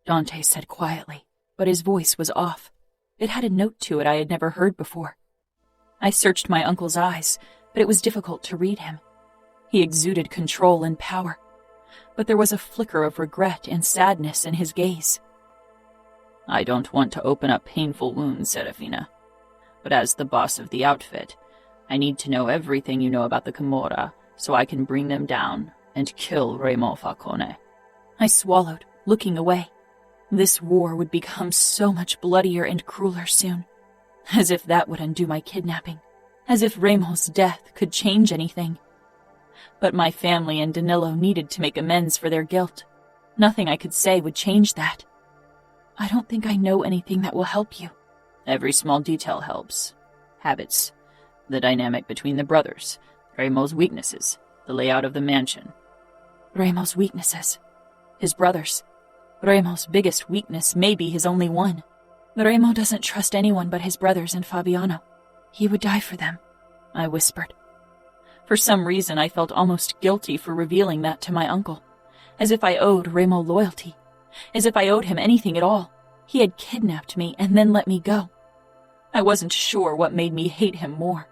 Dante said quietly, but his voice was off. It had a note to it I had never heard before. I searched my uncle's eyes, but it was difficult to read him. He exuded control and power, but there was a flicker of regret and sadness in his gaze. I don't want to open up painful wounds, Serafina, but as the boss of the outfit, I need to know everything you know about the Camorra so I can bring them down and kill Remo Falcone. I swallowed, looking away. This war would become so much bloodier and crueler soon. As if that would undo my kidnapping. As if Remo's death could change anything. But my family and Danilo needed to make amends for their guilt. Nothing I could say would change that. I don't think I know anything that will help you. Every small detail helps. Habits, the dynamic between the brothers, Remo's weaknesses, the layout of the mansion. Remo's weaknesses. His brothers. Remo's biggest weakness may be his only one. Remo doesn't trust anyone but his brothers and Fabiano. He would die for them, I whispered. For some reason, I felt almost guilty for revealing that to my uncle, as if I owed Remo loyalty, as if I owed him anything at all. He had kidnapped me and then let me go. I wasn't sure what made me hate him more.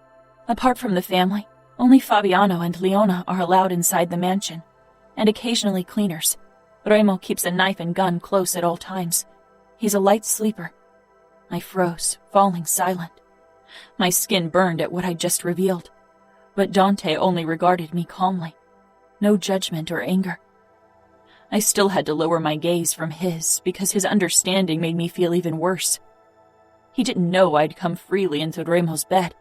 Apart from the family, only Fabiano and Leona are allowed inside the mansion, and occasionally cleaners. Remo keeps a knife and gun close at all times. He's a light sleeper. I froze, falling silent. My skin burned at what I'd just revealed. But Dante only regarded me calmly. No judgment or anger. I still had to lower my gaze from his because his understanding made me feel even worse. He didn't know I'd come freely into Remo's bed,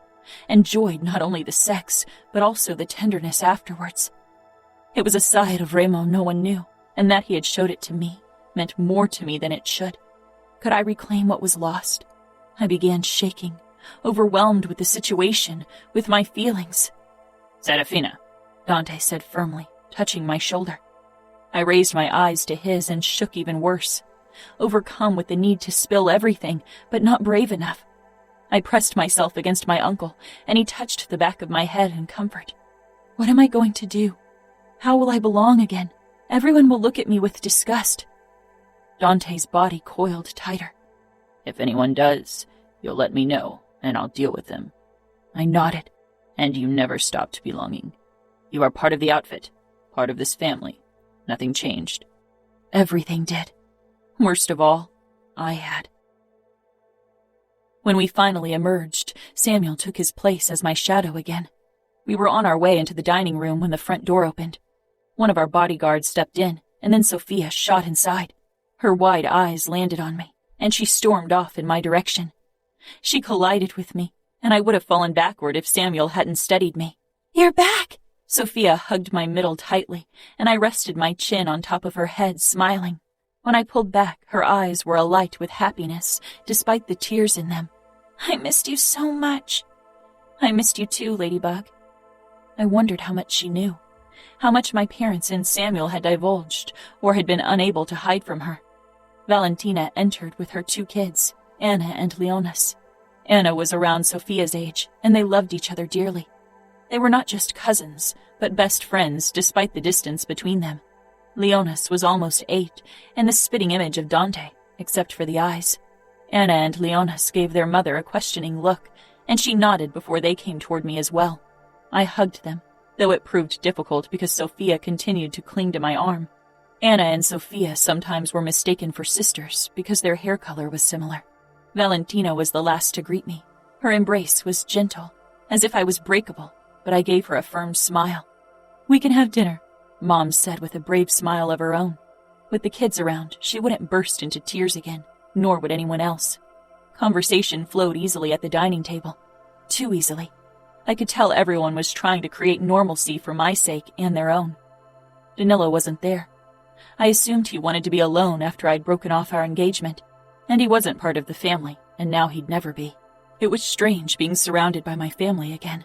enjoyed not only the sex, but also the tenderness afterwards. It was a side of Remo no one knew, and that he had showed it to me meant more to me than it should. Could I reclaim what was lost? I began shaking, overwhelmed with the situation, with my feelings. Serafina, Dante said firmly, touching my shoulder. I raised my eyes to his and shook even worse, overcome with the need to spill everything, but not brave enough. I pressed myself against my uncle, and he touched the back of my head in comfort. What am I going to do? How will I belong again? Everyone will look at me with disgust. Dante's body coiled tighter. If anyone does, you'll let me know, and I'll deal with them. I nodded. And you never stopped belonging. You are part of the outfit, part of this family. Nothing changed. Everything did. Worst of all, I had. When we finally emerged, Samuel took his place as my shadow again. We were on our way into the dining room when the front door opened. One of our bodyguards stepped in, and then Sophia shot inside. Her wide eyes landed on me, and she stormed off in my direction. She collided with me, and I would have fallen backward if Samuel hadn't steadied me. You're back! Sophia hugged my middle tightly, and I rested my chin on top of her head, smiling. When I pulled back, her eyes were alight with happiness, despite the tears in them. I missed you so much. I missed you too, Ladybug. I wondered how much she knew, how much my parents and Samuel had divulged, or had been unable to hide from her. Valentina entered with her 2 kids, Anna and Leonis. Anna was around Sophia's age, and they loved each other dearly. They were not just cousins, but best friends despite the distance between them. Leonis was almost 8, and the spitting image of Dante, except for the eyes. Anna and Leonis gave their mother a questioning look, and she nodded before they came toward me as well. I hugged them, though it proved difficult because Sophia continued to cling to my arm. Anna and Sophia sometimes were mistaken for sisters because their hair color was similar. Valentina was the last to greet me. Her embrace was gentle, as if I was breakable, but I gave her a firm smile. "We can have dinner," Mom said with a brave smile of her own. With the kids around, she wouldn't burst into tears again, nor would anyone else. Conversation flowed easily at the dining table. Too easily. I could tell everyone was trying to create normalcy for my sake and their own. Danilo wasn't there. I assumed he wanted to be alone after I'd broken off our engagement, and he wasn't part of the family, and now he'd never be. It was strange being surrounded by my family again.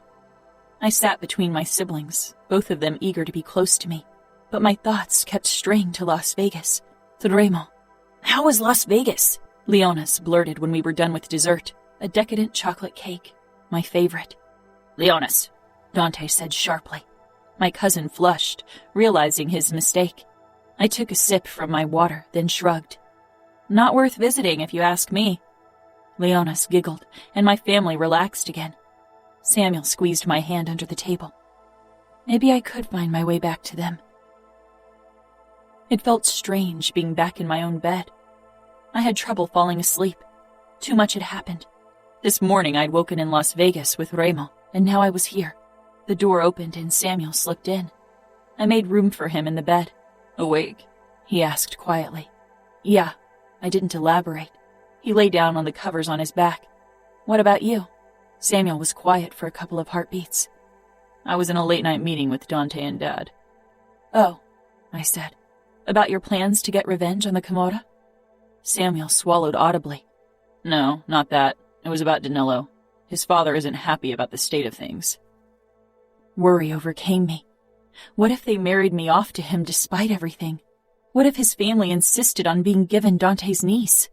I sat between my siblings, both of them eager to be close to me, but my thoughts kept straying to Las Vegas, to Remo. "How was Las Vegas?" Leonis blurted when we were done with dessert, a decadent chocolate cake, my favorite. "Leonis," Dante said sharply. My cousin flushed, realizing his mistake. I took a sip from my water, then shrugged. "Not worth visiting, if you ask me." Leonis giggled, and my family relaxed again. Samuel squeezed my hand under the table. Maybe I could find my way back to them. It felt strange being back in my own bed. I had trouble falling asleep. Too much had happened. This morning I'd woken in Las Vegas with Remo, and now I was here. The door opened and Samuel slipped in. I made room for him in the bed. "Awake?" he asked quietly. "Yeah." I didn't elaborate. He lay down on the covers on his back. "What about you?" Samuel was quiet for a couple of heartbeats. I was in a late-night meeting with Dante and Dad. Oh, I said. About your plans to get revenge on the Camorra? Samuel swallowed audibly. No, not that. It was about Danilo. His father isn't happy about the state of things. Worry overcame me. What if they married me off to him despite everything? What if his family insisted on being given Dante's niece?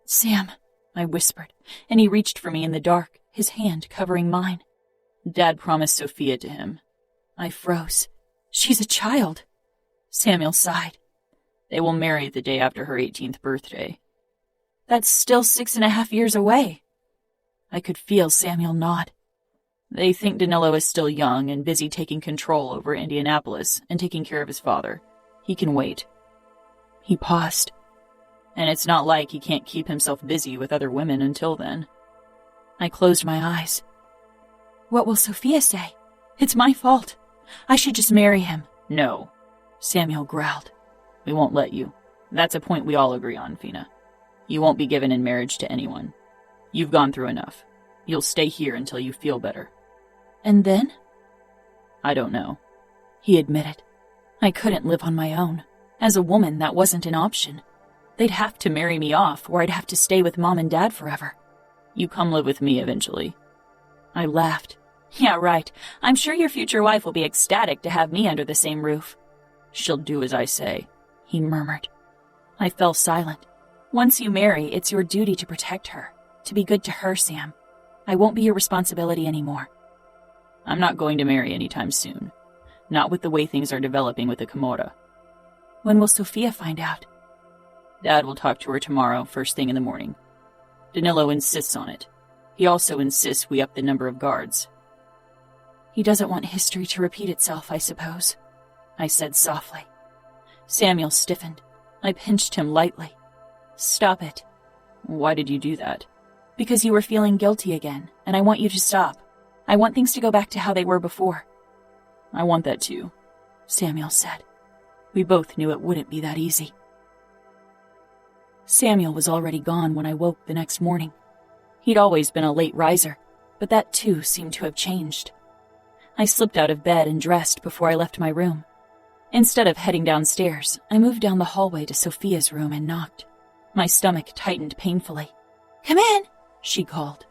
Sam, I whispered, and he reached for me in the dark, his hand covering mine. Dad promised Sophia to him. I froze. She's a child. Samuel sighed. They will marry the day after her 18th birthday. That's still 6.5 years away. I could feel Samuel nod. They think Danilo is still young and busy taking control over Indianapolis and taking care of his father. He can wait. He paused. And it's not like he can't keep himself busy with other women until then. I closed my eyes. What will Sophia say? It's my fault. I should just marry him. No, Samuel growled. We won't let you. That's a point we all agree on, Fina. You won't be given in marriage to anyone. You've gone through enough. You'll stay here until you feel better. And then? I don't know, he admitted. I couldn't live on my own. As a woman, that wasn't an option. They'd have to marry me off, or I'd have to stay with Mom and Dad forever. You come live with me eventually. I laughed. Yeah, right. I'm sure your future wife will be ecstatic to have me under the same roof. She'll do as I say, he murmured. I fell silent. Once you marry, it's your duty to protect her, to be good to her, Sam. I won't be your responsibility anymore. I'm not going to marry anytime soon. Not with the way things are developing with the Camorra. When will Sophia find out? Dad will talk to her tomorrow, first thing in the morning. Danilo insists on it. He also insists we up the number of guards. He doesn't want history to repeat itself, I suppose, I said softly. Samuel stiffened. I pinched him lightly. Stop it. Why did you do that? Because you were feeling guilty again, and I want you to stop. I want things to go back to how they were before. I want that too, Samuel said. We both knew it wouldn't be that easy. Samuel was already gone when I woke the next morning. He'd always been a late riser, but that too seemed to have changed. I slipped out of bed and dressed before I left my room. Instead of heading downstairs, I moved down the hallway to Sophia's room and knocked. My stomach tightened painfully. Come in, she called.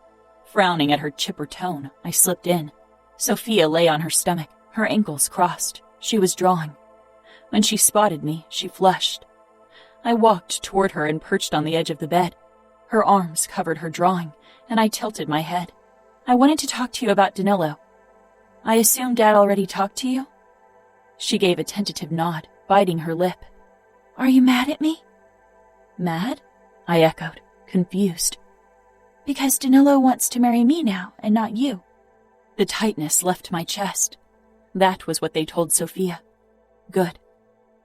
Frowning at her chipper tone, I slipped in. Sophia lay on her stomach, her ankles crossed. She was drawing. When she spotted me, she flushed. I walked toward her and perched on the edge of the bed. Her arms covered her drawing, and I tilted my head. I wanted to talk to you about Danilo. I assume Dad already talked to you? She gave a tentative nod, biting her lip. Are you mad at me? Mad? I echoed, confused. Because Danilo wants to marry me now, and not you. The tightness left my chest. That was what they told Sophia. Good.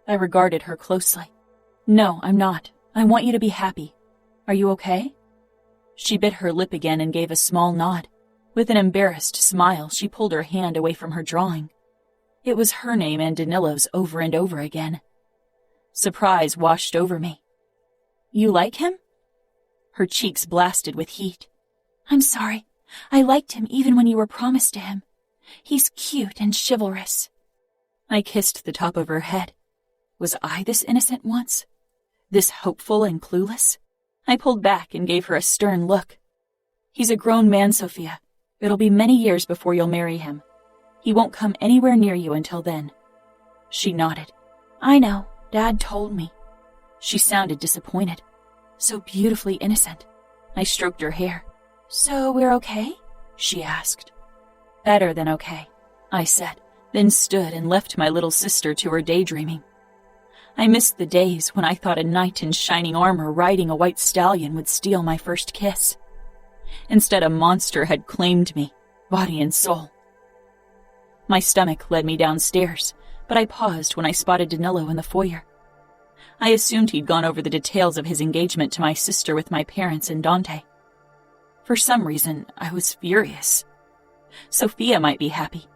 I regarded her closely. No, I'm not. I want you to be happy. Are you okay? She bit her lip again and gave a small nod. With an embarrassed smile, she pulled her hand away from her drawing. It was her name and Danilo's over and over again. Surprise washed over me. You like him? Her cheeks blasted with heat. I'm sorry. I liked him even when you were promised to him. He's cute and chivalrous. I kissed the top of her head. Was I this innocent once? This hopeful and clueless? I pulled back and gave her a stern look. He's a grown man, Sophia. It'll be many years before you'll marry him. He won't come anywhere near you until then. She nodded. I know. Dad told me. She sounded disappointed. So beautifully innocent. I stroked her hair. So we're okay? She asked. Better than okay, I said, then stood and left my little sister to her daydreaming. I missed the days when I thought a knight in shining armor riding a white stallion would steal my first kiss. Instead, a monster had claimed me, body and soul. My stomach led me downstairs, but I paused when I spotted Danilo in the foyer. I assumed he'd gone over the details of his engagement to my sister with my parents and Dante. For some reason, I was furious. Sophia might be happy,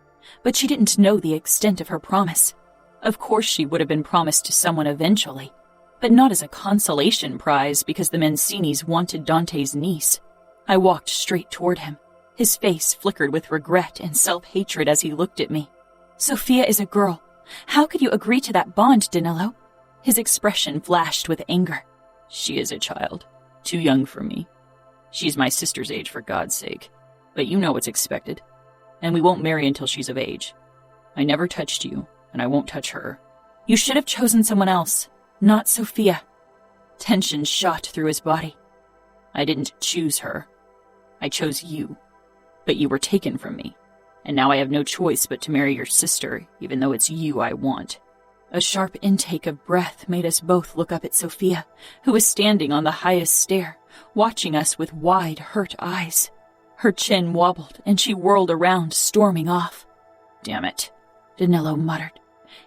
but she didn't know the extent of her promise. Of course she would have been promised to someone eventually, but not as a consolation prize because the Mancinis wanted Dante's niece. I walked straight toward him. His face flickered with regret and self-hatred as he looked at me. Sophia is a girl. How could you agree to that bond, Danilo? His expression flashed with anger. She is a child. Too young for me. She's my sister's age, for God's sake. But you know what's expected. And we won't marry until she's of age. I never touched you, and I won't touch her. You should have chosen someone else, not Sophia. Tension shot through his body. I didn't choose her. I chose you. But you were taken from me. And now I have no choice but to marry your sister, even though it's you I want. A sharp intake of breath made us both look up at Sophia, who was standing on the highest stair, watching us with wide, hurt eyes. Her chin wobbled, and she whirled around, storming off. Damn it, Danilo muttered.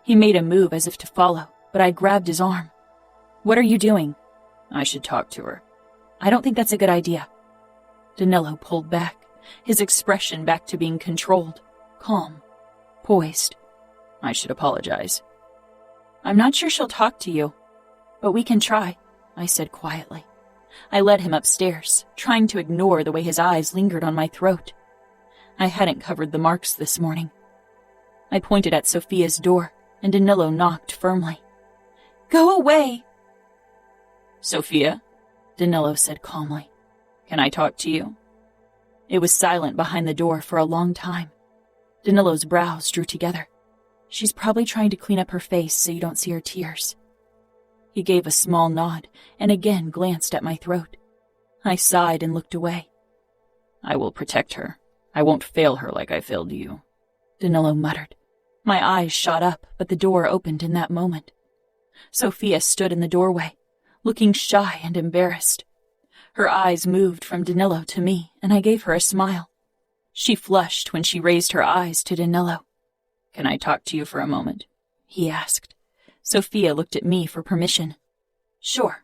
He made a move as if to follow, but I grabbed his arm. What are you doing? I should talk to her. I don't think that's a good idea. Danilo pulled back, his expression back to being controlled, calm, poised. I should apologize. I'm not sure she'll talk to you, but we can try, I said quietly. I led him upstairs, trying to ignore the way his eyes lingered on my throat. I hadn't covered the marks this morning. I pointed at Sophia's door, and Danilo knocked firmly. Go away! Sophia, Danilo said calmly. Can I talk to you? It was silent behind the door for a long time. Danilo's brows drew together. She's probably trying to clean up her face so you don't see her tears. He gave a small nod and again glanced at my throat. I sighed and looked away. I will protect her. I won't fail her like I failed you, Danilo muttered. My eyes shot up, but the door opened in that moment. Sophia stood in the doorway, looking shy and embarrassed. Her eyes moved from Danilo to me, and I gave her a smile. She flushed when she raised her eyes to Danilo. Can I talk to you for a moment? He asked. Sophia looked at me for permission. Sure,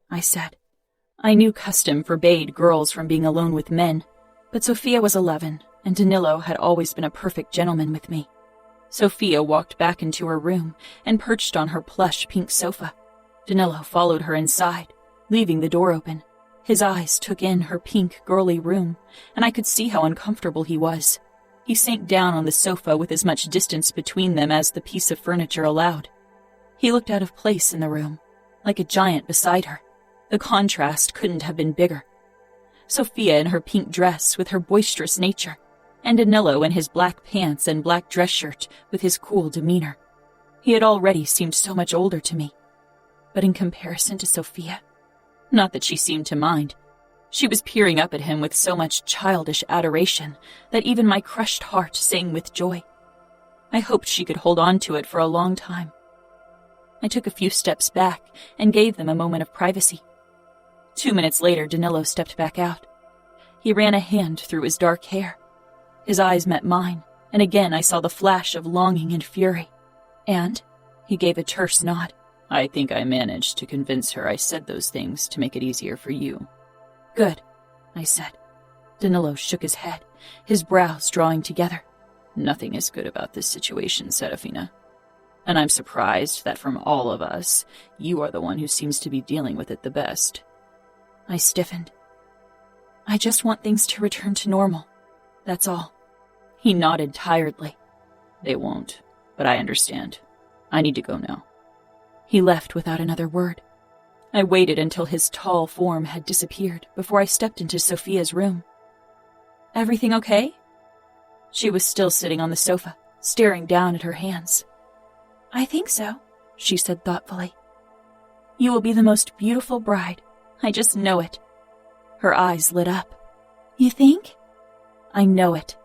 I said. I knew custom forbade girls from being alone with men, but Sophia was 11, and Danilo had always been a perfect gentleman with me. Sophia walked back into her room and perched on her plush pink sofa. Danilo followed her inside, leaving the door open. His eyes took in her pink, girly room, and I could see how uncomfortable he was. He sank down on the sofa with as much distance between them as the piece of furniture allowed. He looked out of place in the room, like a giant beside her. The contrast couldn't have been bigger. Sophia in her pink dress with her boisterous nature, and Danilo in his black pants and black dress shirt with his cool demeanor. He had already seemed so much older to me. But in comparison to Sophia, not that she seemed to mind. She was peering up at him with so much childish adoration that even my crushed heart sang with joy. I hoped she could hold on to it for a long time. I took a few steps back and gave them a moment of privacy. 2 minutes later, Danilo stepped back out. He ran a hand through his dark hair. His eyes met mine, and again I saw the flash of longing and fury. And he gave a terse nod. I think I managed to convince her I said those things to make it easier for you. Good, I said. Danilo shook his head, his brows drawing together. Nothing is good about this situation, Serafina. And I'm surprised that from all of us, you are the one who seems to be dealing with it the best. I stiffened. I just want things to return to normal. That's all. He nodded tiredly. They won't, but I understand. I need to go now. He left without another word. I waited until his tall form had disappeared before I stepped into Sophia's room. Everything okay? She was still sitting on the sofa, staring down at her hands. I think so, she said thoughtfully. You will be the most beautiful bride. I just know it. Her eyes lit up. You think? I know it.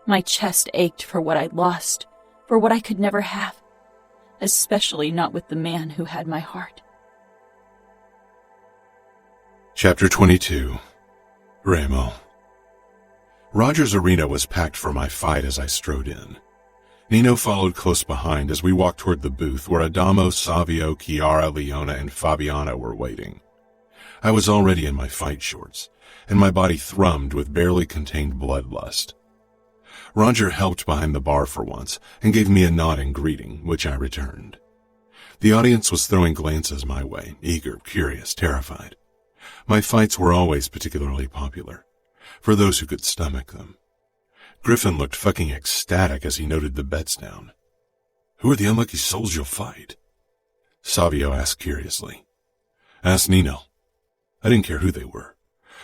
My chest ached for what I'd lost, for what I could never have, especially not with the man who had my heart. Chapter 22. Remo. Roger's arena was packed for my fight as I strode in. Nino followed close behind as we walked toward the booth where Adamo, Savio, Chiara, Leona, and Fabiana were waiting. I was already in my fight shorts, and my body thrummed with barely contained bloodlust. Roger helped behind the bar for once and gave me a nod in greeting, which I returned. The audience was throwing glances my way, eager, curious, terrified. My fights were always particularly popular. for those who could stomach them. Griffin looked fucking ecstatic as he noted the bets down. Who are the unlucky souls you'll fight? Savio asked curiously. Ask Nino. I didn't care who they were.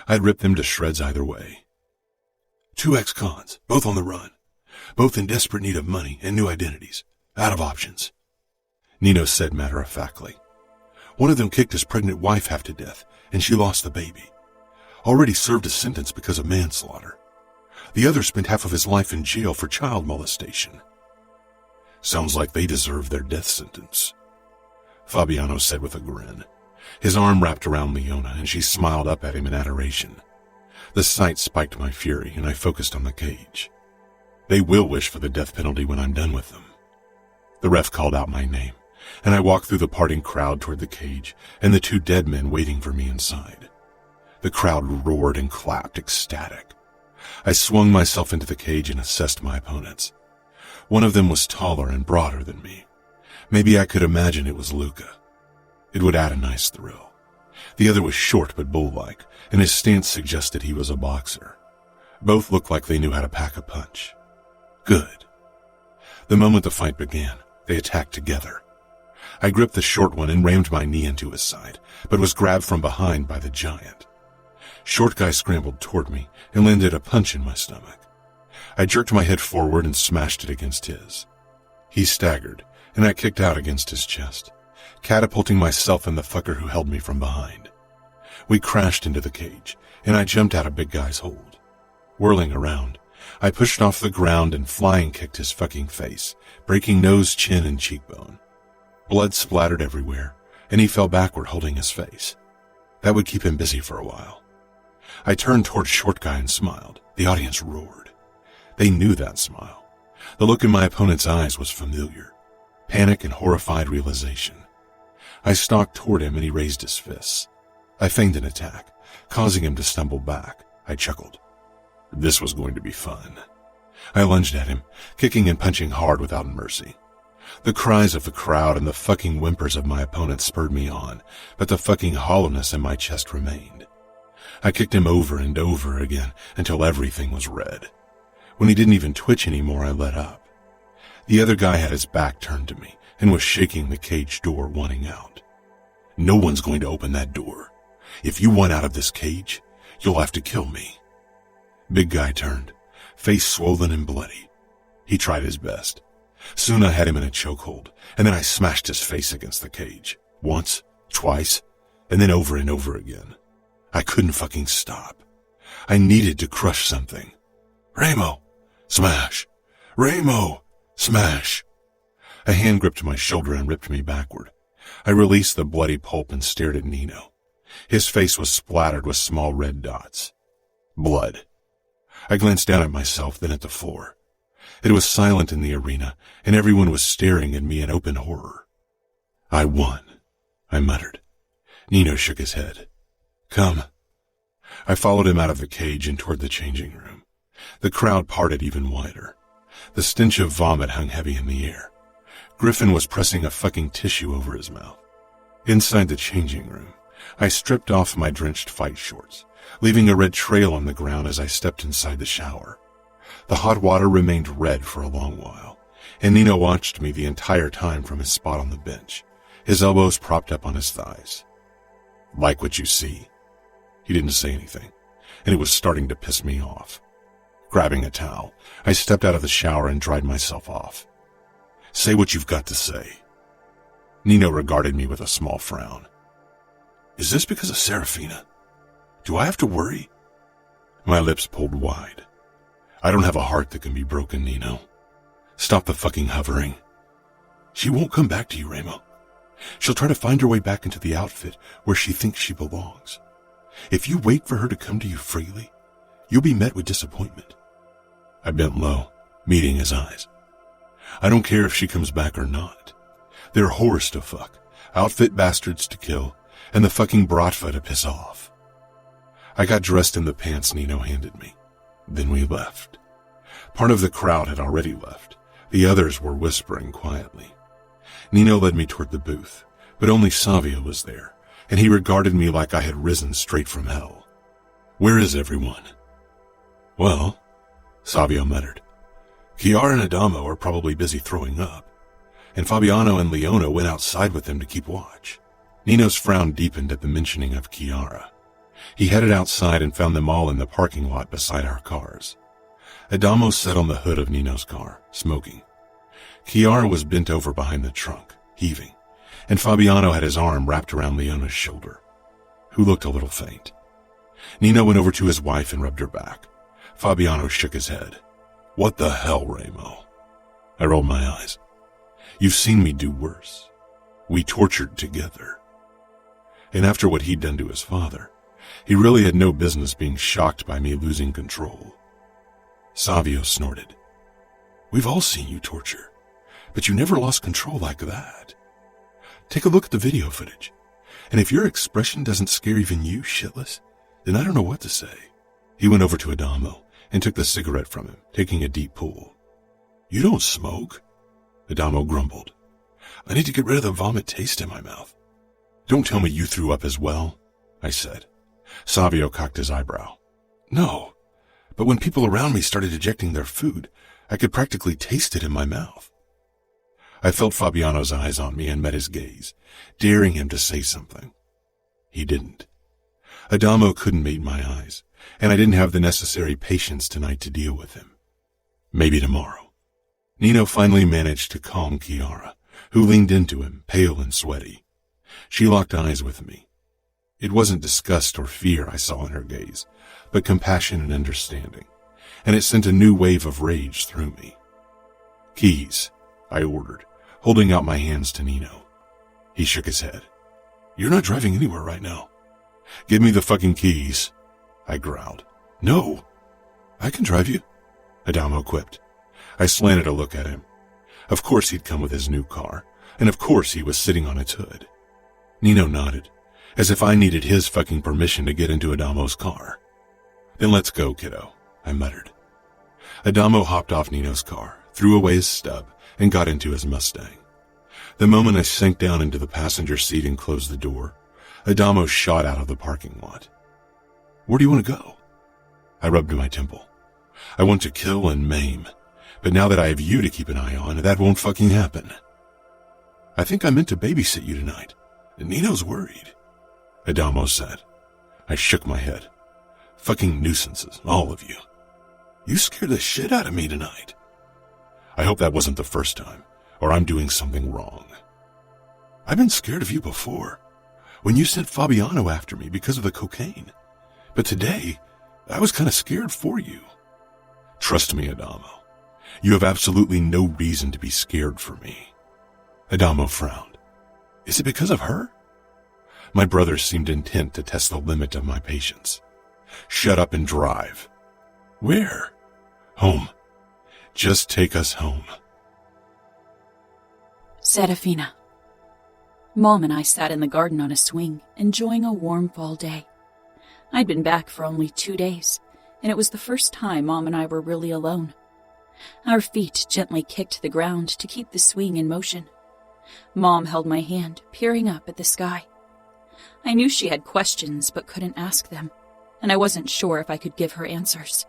I'd rip them to shreds either way. 2 ex-cons, both on the run, both in desperate need of money and new identities, out of options. Nino said matter-of-factly. One of them kicked his pregnant wife half to death, and she lost the baby. Already served a sentence because of manslaughter. The other spent half of his life in jail for child molestation. Sounds like they deserve their death sentence, Fabiano said with a grin. His arm wrapped around Leona, and she smiled up at him in adoration. The sight spiked my fury, and I focused on the cage. They will wish for the death penalty when I'm done with them. The ref called out my name, and I walked through the parting crowd toward the cage and the 2 dead men waiting for me inside. The crowd roared and clapped, ecstatic. I swung myself into the cage and assessed my opponents. One of them was taller and broader than me. Maybe I could imagine it was Luca. It would add a nice thrill. The other was short but bull-like, and his stance suggested he was a boxer. Both looked like they knew how to pack a punch. Good. The moment the fight began, they attacked together. I gripped the short one and rammed my knee into his side, but was grabbed from behind by the giant. Short guy scrambled toward me and landed a punch in my stomach. I jerked my head forward and smashed it against his. He staggered, and I kicked out against his chest, catapulting myself and the fucker who held me from behind. We crashed into the cage, and I jumped out of big guy's hold. Whirling around, I pushed off the ground and flying kicked his fucking face, breaking nose, chin, and cheekbone. Blood splattered everywhere, and he fell backward holding his face. That would keep him busy for a while. I turned toward short guy and smiled. The audience roared. They knew that smile. The look in my opponent's eyes was familiar. Panic and horrified realization. I stalked toward him and he raised his fists. I feigned an attack, causing him to stumble back. I chuckled. This was going to be fun. I lunged at him, kicking and punching hard without mercy. The cries of the crowd and the fucking whimpers of my opponent spurred me on, but the fucking hollowness in my chest remained. I kicked him over and over again until everything was red. When he didn't even twitch anymore, I let up. The other guy had his back turned to me and was shaking the cage door, wanting out. No one's going to open that door. If you want out of this cage, you'll have to kill me. Big guy turned, face swollen and bloody. He tried his best. Soon I had him in a chokehold, and then I smashed his face against the cage. Once, twice, and then over and over again. I couldn't fucking stop. I needed to crush something. Remo! Smash! Remo! Smash! A hand gripped my shoulder and ripped me backward. I released the bloody pulp and stared at Nino. His face was splattered with small red dots. Blood. I glanced down at myself, then at the floor. It was silent in the arena, and everyone was staring at me in open horror. I won, I muttered. Nino shook his head. Come. I followed him out of the cage and toward the changing room. The crowd parted even wider. The stench of vomit hung heavy in the air. Griffin was pressing a fucking tissue over his mouth. Inside the changing room, I stripped off my drenched fight shorts, leaving a red trail on the ground as I stepped inside the shower. The hot water remained red for a long while, and Nino watched me the entire time from his spot on the bench, his elbows propped up on his thighs. Like what you see? He didn't say anything, and it was starting to piss me off. Grabbing a towel, I stepped out of the shower and dried myself off. Say what you've got to say. Nino regarded me with a small frown. Is this because of Serafina? Do I have to worry? My lips pulled wide. I don't have a heart that can be broken, Nino. Stop the fucking hovering. She won't come back to you, Remo. She'll try to find her way back into the outfit where she thinks she belongs. If you wait for her to come to you freely, you'll be met with disappointment. I bent low, meeting his eyes. I don't care if she comes back or not. They're whores to fuck, outfit bastards to kill, and the fucking bratva to piss off. I got dressed in the pants Nino handed me. Then we left. Part of the crowd had already left. The others were whispering quietly. Nino led me toward the booth, but only Savio was there, and he regarded me like I had risen straight from hell. Where is everyone? Well, Savio muttered, Chiara and Adamo are probably busy throwing up, and Fabiano and Leona went outside with them to keep watch. Nino's frown deepened at the mentioning of Chiara. He headed outside and found them all in the parking lot beside our cars. Adamo sat on the hood of Nino's car, smoking. Chiara was bent over behind the trunk, heaving, and Fabiano had his arm wrapped around Leona's shoulder, who looked a little faint. Nino went over to his wife and rubbed her back. Fabiano shook his head. What the hell, Remo? I rolled my eyes. You've seen me do worse. We tortured together. And after what he'd done to his father, he really had no business being shocked by me losing control. Savio snorted. We've all seen you torture, but you never lost control like that. Take a look at the video footage, and if your expression doesn't scare even you shitless, then I don't know what to say. He went over to Adamo and took the cigarette from him, taking a deep pull. You don't smoke? Adamo grumbled. I need to get rid of the vomit taste in my mouth. Don't tell me you threw up as well, I said. Savio cocked his eyebrow. No, but when people around me started ejecting their food, I could practically taste it in my mouth. I felt Fabiano's eyes on me and met his gaze, daring him to say something. He didn't. Adamo couldn't meet my eyes, and I didn't have the necessary patience tonight to deal with him. Maybe tomorrow. Nino finally managed to calm Chiara, who leaned into him, pale and sweaty. She locked eyes with me. It wasn't disgust or fear I saw in her gaze, but compassion and understanding, and it sent a new wave of rage through me. Keys, I ordered, holding out my hands to Nino. He shook his head. You're not driving anywhere right now. Give me the fucking keys, I growled. No, I can drive you, Adamo quipped. I slanted a look at him. Of course he'd come with his new car, and of course he was sitting on its hood. Nino nodded, as if I needed his fucking permission to get into Adamo's car. Then let's go, kiddo, I muttered. Adamo hopped off Nino's car, threw away his stub, and got into his Mustang. The moment I sank down into the passenger seat and closed the door, Adamo shot out of the parking lot. Where do you want to go? I rubbed my temple. I want to kill and maim, but now that I have you to keep an eye on, that won't fucking happen. I think I meant to babysit you tonight, and Nino's worried, Adamo said. I shook my head. Fucking nuisances, all of you. You scared the shit out of me tonight. I hope that wasn't the first time, or I'm doing something wrong. I've been scared of you before, when you sent Fabiano after me because of the cocaine. But today, I was kind of scared for you. Trust me, Adamo. You have absolutely no reason to be scared for me. Adamo frowned. Is it because of her? My brother seemed intent to test the limit of my patience. Shut up and drive. Where? Home. Just take us home. Serafina. Mom and I sat in the garden on a swing, enjoying a warm fall day. I'd been back for only 2 days, and it was the first time Mom and I were really alone. Our feet gently kicked the ground to keep the swing in motion. Mom held my hand, peering up at the sky. I knew she had questions but couldn't ask them, and I wasn't sure if I could give her answers.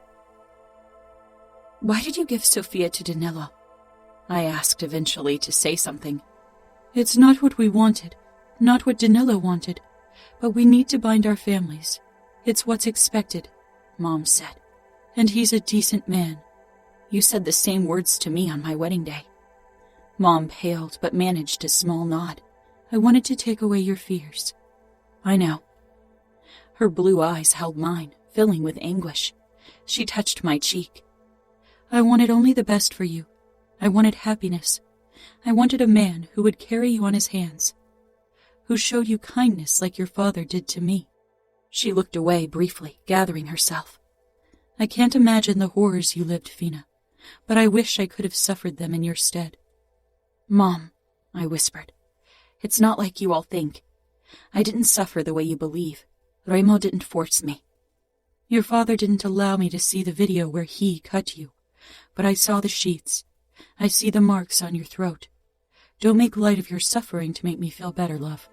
Why did you give Sofia to Danilo? I asked eventually to say something. It's not what we wanted, not what Danilo wanted, but we need to bind our families. It's what's expected, Mom said. And he's a decent man. You said the same words to me on my wedding day. Mom paled but managed a small nod. I wanted to take away your fears. I know. Her blue eyes held mine, filling with anguish. She touched my cheek. I wanted only the best for you. I wanted happiness. I wanted a man who would carry you on his hands, who showed you kindness like your father did to me. She looked away briefly, gathering herself. I can't imagine the horrors you lived, Fina, but I wish I could have suffered them in your stead. Mom, I whispered, it's not like you all think. I didn't suffer the way you believe. Remo didn't force me. Your father didn't allow me to see the video where he cut you, but I saw the sheets. I see the marks on your throat. Don't make light of your suffering to make me feel better, love.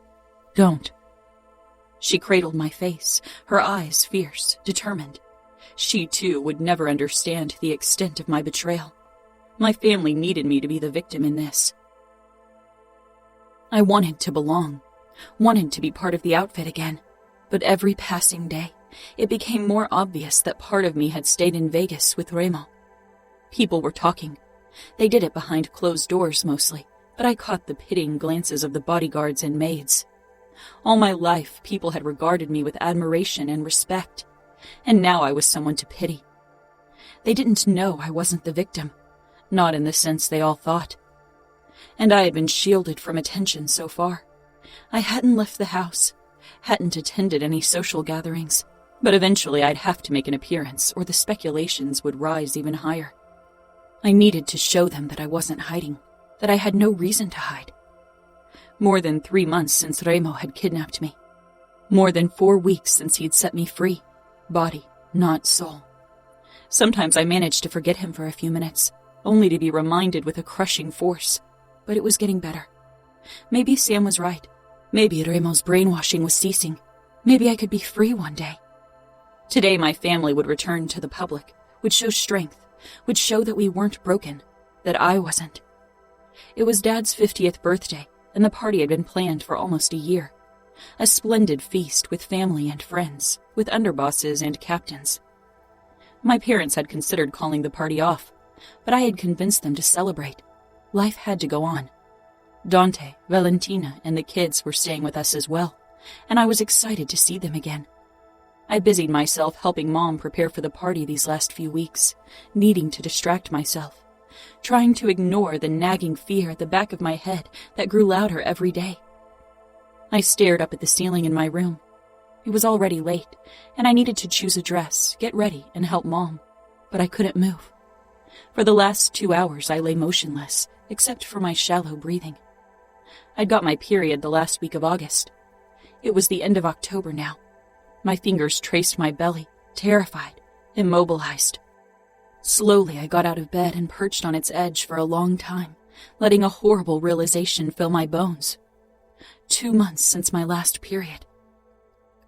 Don't. She cradled my face, her eyes fierce, determined. She, too, would never understand the extent of my betrayal. My family needed me to be the victim in this. I wanted to belong, wanted to be part of the outfit again, but every passing day, it became more obvious that part of me had stayed in Vegas with Remo. People were talking. They did it behind closed doors mostly, but I caught the pitying glances of the bodyguards and maids. All my life, people had regarded me with admiration and respect, and now I was someone to pity. They didn't know I wasn't the victim, not in the sense they all thought. And I had been shielded from attention so far. I hadn't left the house, hadn't attended any social gatherings, but eventually I'd have to make an appearance or the speculations would rise even higher. I needed to show them that I wasn't hiding, that I had no reason to hide. More than 3 months since Remo had kidnapped me. More than 4 weeks since he'd set me free, body, not soul. Sometimes I managed to forget him for a few minutes, only to be reminded with a crushing force. But it was getting better. Maybe Sam was right. Maybe Remo's brainwashing was ceasing. Maybe I could be free one day. Today my family would return to the public, would show strength, would show that we weren't broken, that I wasn't. It was Dad's 50th birthday, and the party had been planned for almost a year. A splendid feast with family and friends, with underbosses and captains. My parents had considered calling the party off, but I had convinced them to celebrate. Life had to go on. Dante, Valentina, and the kids were staying with us as well, and I was excited to see them again. I busied myself helping Mom prepare for the party these last few weeks, needing to distract myself, trying to ignore the nagging fear at the back of my head that grew louder every day. I stared up at the ceiling in my room. It was already late, and I needed to choose a dress, get ready, and help Mom, but I couldn't move. For the last 2 hours I lay motionless, except for my shallow breathing. I'd got my period the last week of August. It was the end of October now. My fingers traced my belly, terrified, immobilized. Slowly I got out of bed and perched on its edge for a long time, letting a horrible realization fill my bones. 2 months since my last period.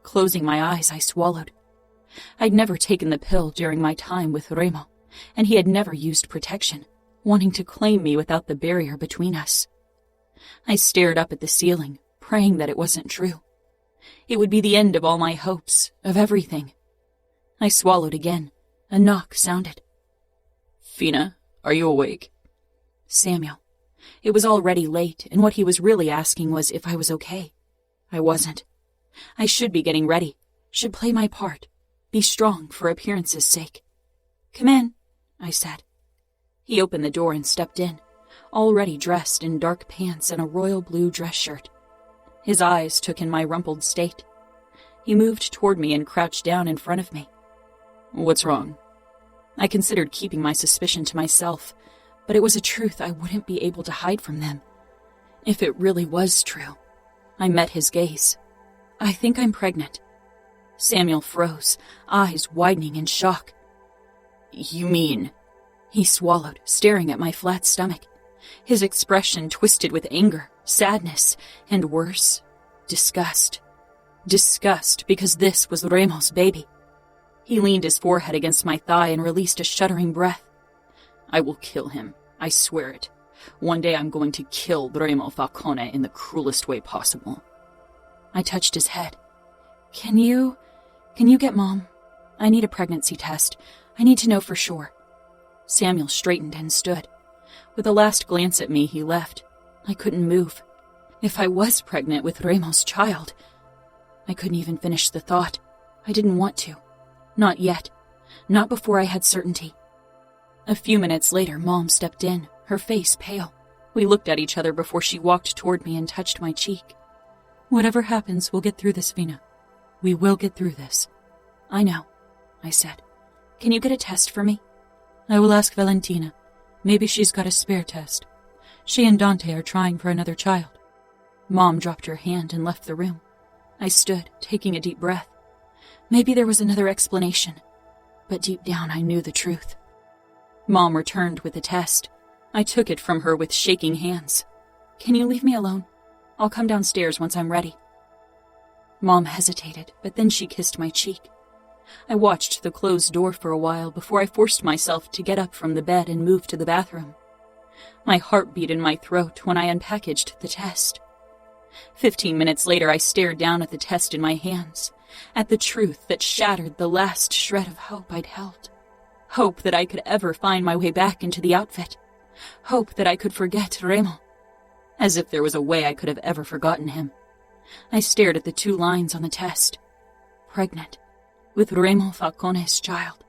Closing my eyes, I swallowed. I'd never taken the pill during my time with Remo, and he had never used protection, wanting to claim me without the barrier between us. I stared up at the ceiling, praying that it wasn't true. It would be the end of all my hopes, of everything. I swallowed again. A knock sounded. "Fina, are you awake?" Samuel. It was already late, and what he was really asking was if I was okay. I wasn't. I should be getting ready, should play my part, be strong for appearance's sake. "Come in," I said. He opened the door and stepped in, already dressed in dark pants and a royal blue dress shirt. His eyes took in my rumpled state. He moved toward me and crouched down in front of me. "What's wrong?" I considered keeping my suspicion to myself, but it was a truth I wouldn't be able to hide from them. If it really was true. I met his gaze. "I think I'm pregnant." Samuel froze, eyes widening in shock. "You mean?" He swallowed, staring at my flat stomach. His expression twisted with anger, sadness, and worse, disgust. Disgust because this was Remo's baby. He leaned his forehead against my thigh and released a shuddering breath. "I will kill him, I swear it. One day I'm going to kill Remo Falcone in the cruelest way possible." I touched his head. Can you get Mom? I need a pregnancy test. I need to know for sure." Samuel straightened and stood. With a last glance at me, he left. I couldn't move. If I was pregnant with Remo's child... I couldn't even finish the thought. I didn't want to. Not yet. Not before I had certainty. A few minutes later, Mom stepped in, her face pale. We looked at each other before she walked toward me and touched my cheek. "Whatever happens, we'll get through this, Fina. We will get through this." "I know," I said. "Can you get a test for me?" "I will ask Valentina. Maybe she's got a spare test. She and Dante are trying for another child." Mom dropped her hand and left the room. I stood, taking a deep breath. Maybe there was another explanation, but deep down I knew the truth. Mom returned with the test. I took it from her with shaking hands. "Can you leave me alone? I'll come downstairs once I'm ready." Mom hesitated, but then she kissed my cheek. I watched the closed door for a while before I forced myself to get up from the bed and move to the bathroom. My heart beat in my throat when I unpackaged the test. 15 minutes later, I stared down at the test in my hands, at the truth that shattered the last shred of hope I'd held. Hope that I could ever find my way back into the outfit. Hope that I could forget Remo. As if there was a way I could have ever forgotten him. I stared at the 2 lines on the test. Pregnant. With Remo Falcone's child.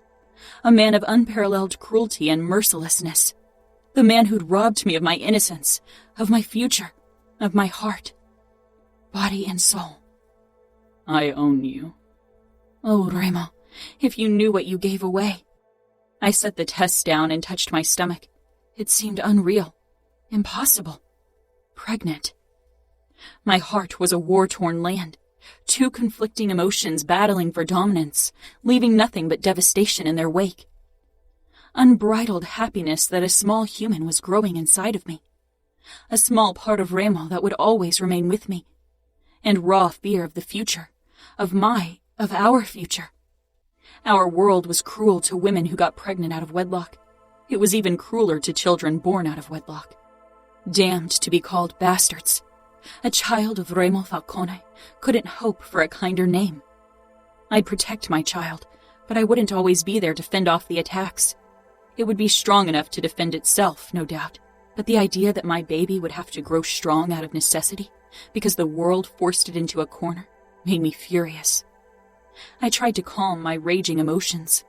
A man of unparalleled cruelty and mercilessness. The man who'd robbed me of my innocence, of my future, of my heart, body and soul. I own you. Oh, Remo, if you knew what you gave away. I set the test down and touched my stomach. It seemed unreal, impossible, pregnant. My heart was a war-torn land, 2 conflicting emotions battling for dominance, leaving nothing but devastation in their wake. Unbridled happiness that a small human was growing inside of me. A small part of Remo that would always remain with me. And raw fear of the future, of our future. Our world was cruel to women who got pregnant out of wedlock. It was even crueler to children born out of wedlock. Damned to be called bastards. A child of Remo Falcone couldn't hope for a kinder name. I'd protect my child, but I wouldn't always be there to fend off the attacks. It would be strong enough to defend itself, no doubt, but the idea that my baby would have to grow strong out of necessity, because the world forced it into a corner, made me furious. I tried to calm my raging emotions.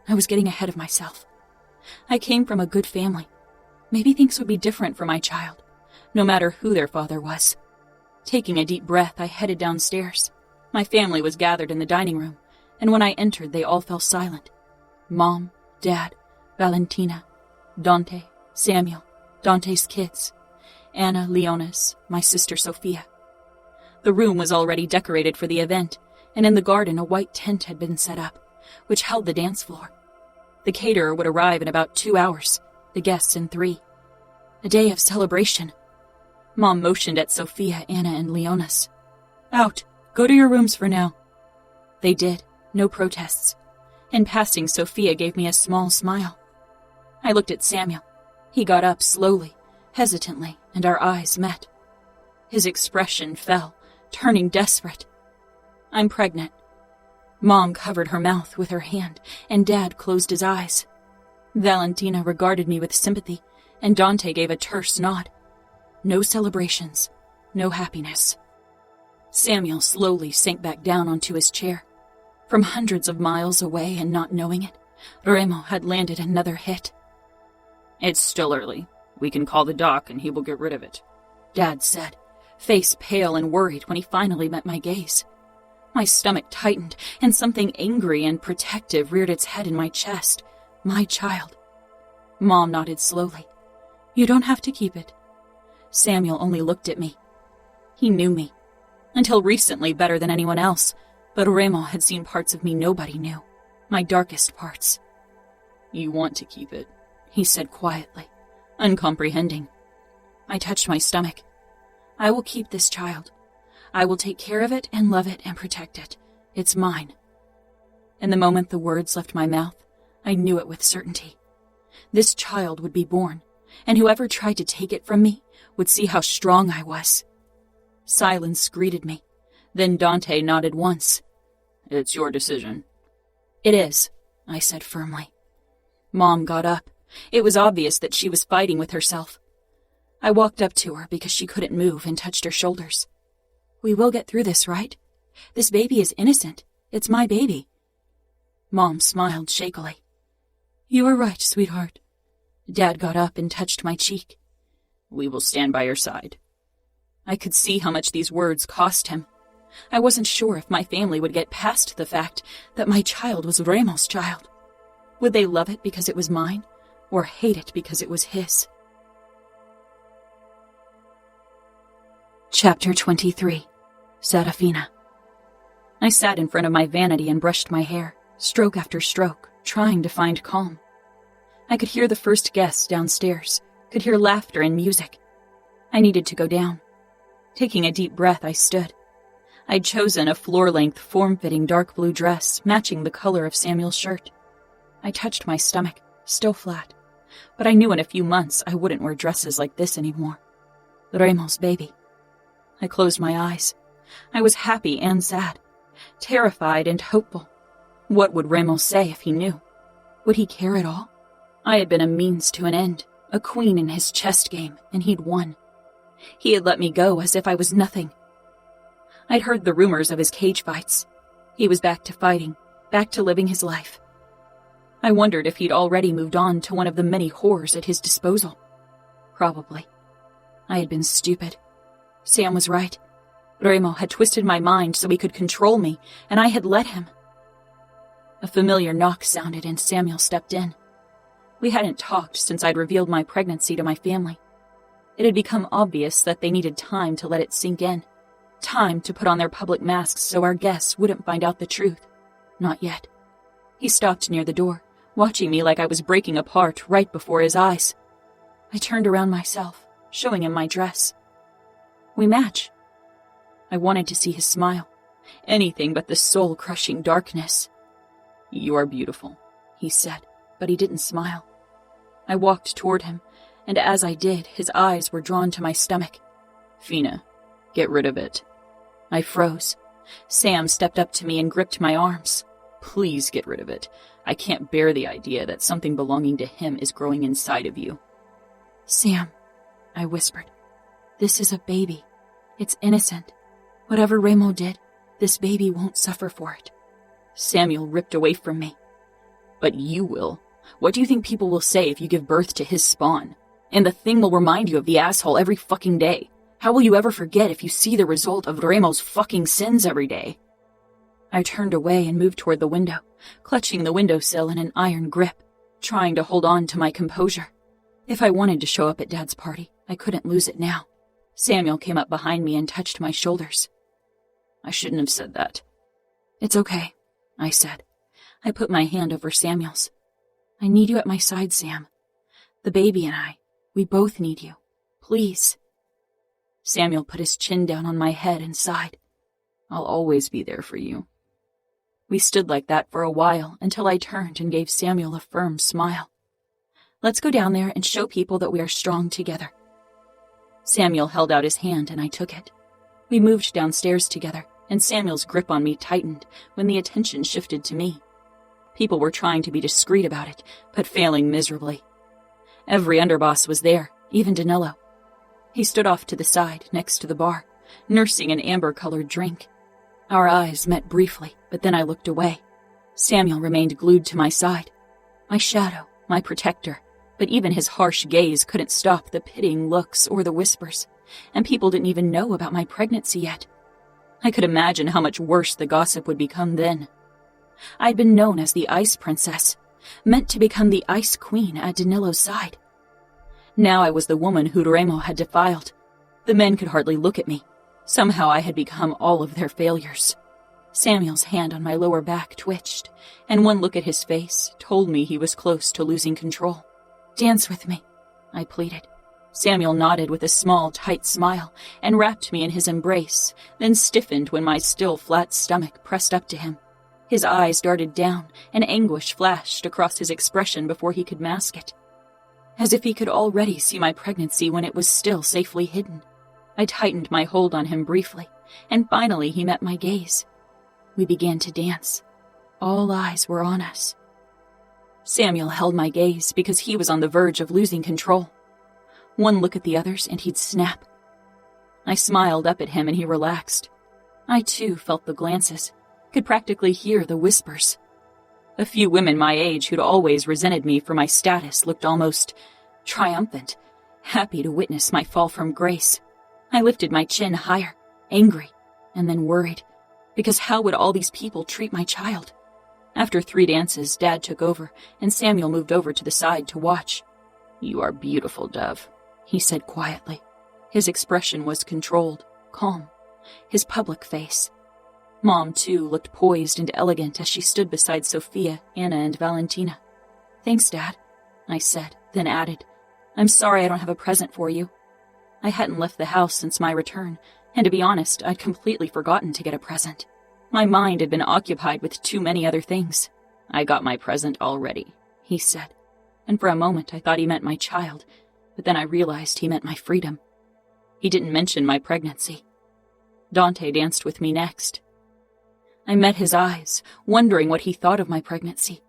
I was getting ahead of myself. I came from a good family. Maybe things would be different for my child, no matter who their father was. Taking a deep breath, I headed downstairs. My family was gathered in the dining room, and when I entered, they all fell silent. Mom, Dad, Valentina, Dante, Samuel, Dante's kids, Anna, Leonis, my sister Sophia. The room was already decorated for the event, and in the garden a white tent had been set up, which held the dance floor. The caterer would arrive in about 2 hours, the guests in 3. A day of celebration. Mom motioned at Sophia, Anna, and Leonis. Out! Go to your rooms for now. They did, no protests. In passing, Sophia gave me a small smile. I looked at Samuel. He got up slowly, hesitantly, and our eyes met. His expression fell, turning desperate. I'm pregnant. Mom covered her mouth with her hand, and Dad closed his eyes. Valentina regarded me with sympathy, and Dante gave a terse nod. No celebrations, no happiness. Samuel slowly sank back down onto his chair. From hundreds of miles away and not knowing it, Remo had landed another hit. It's still early. We can call the doc and he will get rid of it, Dad said, face pale and worried when he finally met my gaze. My stomach tightened, and something angry and protective reared its head in my chest. My child. Mom nodded slowly. You don't have to keep it. Samuel only looked at me. He knew me. Until recently better than anyone else, but Remo had seen parts of me nobody knew. My darkest parts. You want to keep it, he said quietly, uncomprehending. I touched my stomach. I will keep this child. I will take care of it and love it and protect it. It's mine. And the moment the words left my mouth, I knew it with certainty. This child would be born, and whoever tried to take it from me would see how strong I was. Silence greeted me. Then Dante nodded once. It's your decision. It is, I said firmly. Mom got up. It was obvious that she was fighting with herself. I walked up to her because she couldn't move and touched her shoulders. We will get through this, right? This baby is innocent. It's my baby. Mom smiled shakily. You are right, sweetheart. Dad got up and touched my cheek. We will stand by your side. I could see how much these words cost him. I wasn't sure if my family would get past the fact that my child was Remo's child. Would they love it because it was mine, or hate it because it was his? Chapter 23. Serafina. I sat in front of my vanity and brushed my hair, stroke after stroke, trying to find calm. I could hear the first guests downstairs, could hear laughter and music. I needed to go down. Taking a deep breath, I stood. I'd chosen a floor-length, form-fitting dark blue dress matching the color of Samuel's shirt. I touched my stomach, still flat, but I knew in a few months I wouldn't wear dresses like this anymore. Remo's baby. I closed my eyes. I was happy and sad, terrified and hopeful. What would Remo say if he knew? Would he care at all? I had been a means to an end, a queen in his chess game, and he'd won. He had let me go as if I was nothing. I'd heard the rumors of his cage fights. He was back to fighting, back to living his life. I wondered if he'd already moved on to one of the many whores at his disposal. Probably. I had been stupid. Sam was right. Remo had twisted my mind so he could control me, and I had let him. A familiar knock sounded and Samuel stepped in. We hadn't talked since I'd revealed my pregnancy to my family. It had become obvious that they needed time to let it sink in. Time to put on their public masks so our guests wouldn't find out the truth. Not yet. He stopped near the door, watching me like I was breaking apart right before his eyes. I turned around myself, showing him my dress. We match. I wanted to see his smile. Anything but the soul-crushing darkness. "You are beautiful," he said, but he didn't smile. I walked toward him, and as I did, his eyes were drawn to my stomach. "Fina, get rid of it." I froze. Sam stepped up to me and gripped my arms. "Please get rid of it. I can't bear the idea that something belonging to him is growing inside of you." "Sam," I whispered, "this is a baby. It's innocent. Whatever Remo did, this baby won't suffer for it." Samuel ripped away from me. "But you will. What do you think people will say if you give birth to his spawn? And the thing will remind you of the asshole every fucking day. How will you ever forget if you see the result of Remo's fucking sins every day?" I turned away and moved toward the window, clutching the windowsill in an iron grip, trying to hold on to my composure. If I wanted to show up at Dad's party, I couldn't lose it now. Samuel came up behind me and touched my shoulders. "I shouldn't have said that." "It's okay," I said. I put my hand over Samuel's. "I need you at my side, Sam. The baby and I, we both need you. Please." Samuel put his chin down on my head and sighed. "I'll always be there for you." We stood like that for a while until I turned and gave Samuel a firm smile. "Let's go down there and show people that we are strong together." Samuel held out his hand and I took it. We moved downstairs together, and Samuel's grip on me tightened when the attention shifted to me. People were trying to be discreet about it, but failing miserably. Every underboss was there, even Danilo. He stood off to the side, next to the bar, nursing an amber-colored drink. Our eyes met briefly, but then I looked away. Samuel remained glued to my side. My shadow, my protector, but even his harsh gaze couldn't stop the pitying looks or the whispers, and people didn't even know about my pregnancy yet. I could imagine how much worse the gossip would become then. I'd been known as the Ice Princess, meant to become the Ice Queen at Danilo's side. Now I was the woman who Remo had defiled. The men could hardly look at me. Somehow I had become all of their failures. Samuel's hand on my lower back twitched, and one look at his face told me he was close to losing control. "Dance with me," I pleaded. Samuel nodded with a small, tight smile and wrapped me in his embrace, then stiffened when my still flat stomach pressed up to him. His eyes darted down, and anguish flashed across his expression before he could mask it. As if he could already see my pregnancy when it was still safely hidden. I tightened my hold on him briefly, and finally he met my gaze. We began to dance. All eyes were on us. Samuel held my gaze because he was on the verge of losing control. One look at the others and he'd snap. I smiled up at him and he relaxed. I too felt the glances, could practically hear the whispers. A few women my age who'd always resented me for my status looked almost triumphant, happy to witness my fall from grace. I lifted my chin higher, angry, and then worried, because how would all these people treat my child? After 3 dances, Dad took over, and Samuel moved over to the side to watch. "You are beautiful, Dove," he said quietly. His expression was controlled, calm. His public face. Mom, too, looked poised and elegant as she stood beside Sophia, Anna, and Valentina. "Thanks, Dad," I said, then added, "I'm sorry I don't have a present for you." I hadn't left the house since my return, And to be honest, I'd completely forgotten to get a present. My mind had been occupied with too many other things. "I got my present already," he said. And for a moment I thought he meant my child, but then I realized he meant my freedom. He didn't mention my pregnancy. Dante danced with me next. I met his eyes, wondering what he thought of my pregnancy,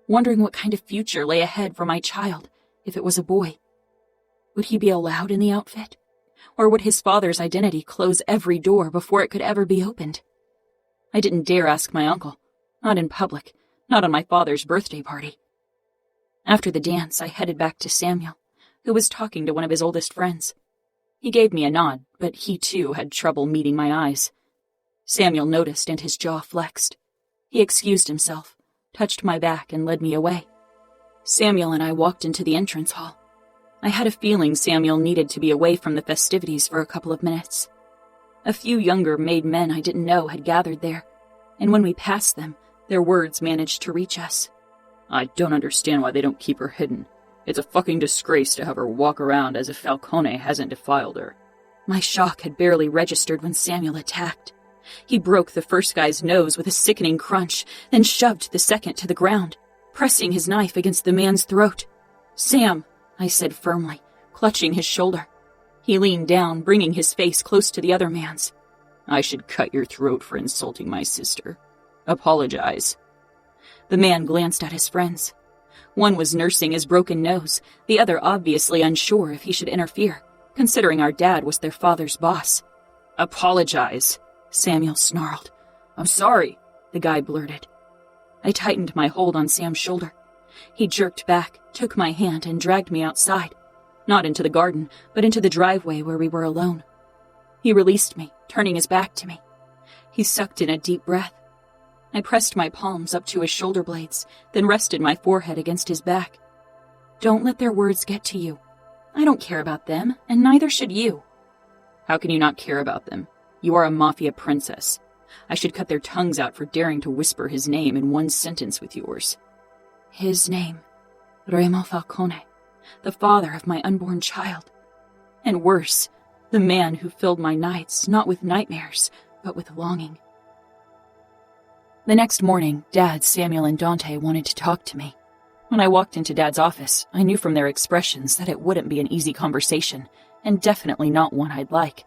wondering what kind of future lay ahead for my child if it was a boy. Would he be allowed in the outfit? Or would his father's identity close every door before it could ever be opened? I didn't dare ask my uncle, not in public, not on my father's birthday party. After the dance, I headed back to Samuel, who was talking to one of his oldest friends. He gave me a nod, but he too had trouble meeting my eyes. Samuel noticed and his jaw flexed. He excused himself, touched my back, and led me away. Samuel and I walked into the entrance hall. I had a feeling Samuel needed to be away from the festivities for a couple of minutes. A few younger made men I didn't know had gathered there, and when we passed them, their words managed to reach us. "I don't understand why they don't keep her hidden. It's a fucking disgrace to have her walk around as if Falcone hasn't defiled her." My shock had barely registered when Samuel attacked. He broke the first guy's nose with a sickening crunch, then shoved the second to the ground, pressing his knife against the man's throat. "Sam," I said firmly, clutching his shoulder. He leaned down, bringing his face close to the other man's. "I should cut your throat for insulting my sister. Apologize." The man glanced at his friends. One was nursing his broken nose, the other obviously unsure if he should interfere, considering our dad was their father's boss. "Apologize," Samuel snarled. "I'm sorry," the guy blurted. I tightened my hold on Sam's shoulder. He jerked back, took my hand, and dragged me outside. Not into the garden, but into the driveway where we were alone. He released me, turning his back to me. He sucked in a deep breath. I pressed my palms up to his shoulder blades, then rested my forehead against his back. "Don't let their words get to you. I don't care about them, and neither should you." "How can you not care about them? You are a mafia princess. I should cut their tongues out for daring to whisper his name in one sentence with yours." His name. Remo Falcone, the father of my unborn child. And worse, the man who filled my nights not with nightmares, but with longing. The next morning, Dad, Samuel, and Dante wanted to talk to me. When I walked into Dad's office, I knew from their expressions that it wouldn't be an easy conversation, and definitely not one I'd like.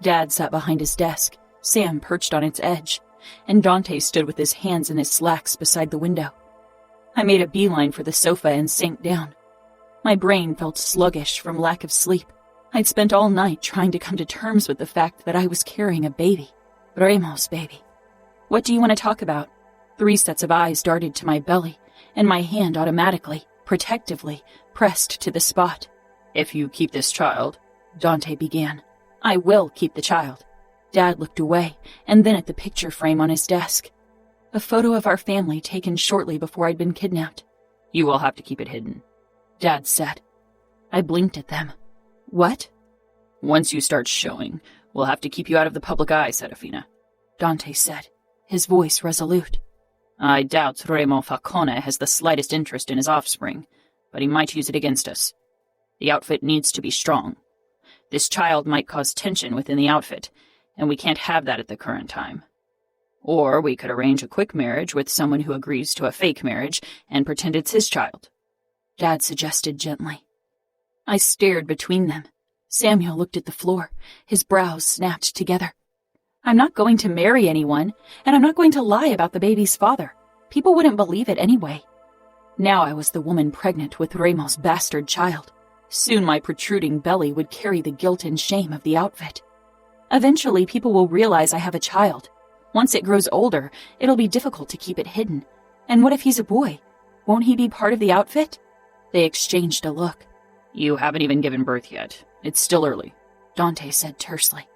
Dad sat behind his desk, Sam perched on its edge, and Dante stood with his hands in his slacks beside the window. I made a beeline for the sofa and sank down. My brain felt sluggish from lack of sleep. I'd spent all night trying to come to terms with the fact that I was carrying a baby. Remo's baby. "What do you want to talk about?" 3 sets of eyes darted to my belly, and my hand automatically, protectively, pressed to the spot. "If you keep this child," Dante began. "I will keep the child." Dad looked away, and then at the picture frame on his desk. A photo of our family taken shortly before I'd been kidnapped. "You will have to keep it hidden," Dad said. I blinked at them. "What?" "Once you start showing, we'll have to keep you out of the public eye, Serafina," Dante said, his voice resolute. "I doubt Remo Falcone has the slightest interest in his offspring, but he might use it against us. The outfit needs to be strong. This child might cause tension within the outfit, and we can't have that at the current time. Or we could arrange a quick marriage with someone who agrees to a fake marriage and pretend it's his child," Dad suggested gently. I stared between them. Samuel looked at the floor, his brows snapped together. "I'm not going to marry anyone, and I'm not going to lie about the baby's father. People wouldn't believe it anyway." Now I was the woman pregnant with Remo's bastard child. Soon my protruding belly would carry the guilt and shame of the outfit. Eventually people will realize I have a child. Once it grows older, it'll be difficult to keep it hidden. And what if he's a boy? Won't he be part of the outfit? They exchanged a look. "You haven't even given birth yet. It's still early," Dante said tersely.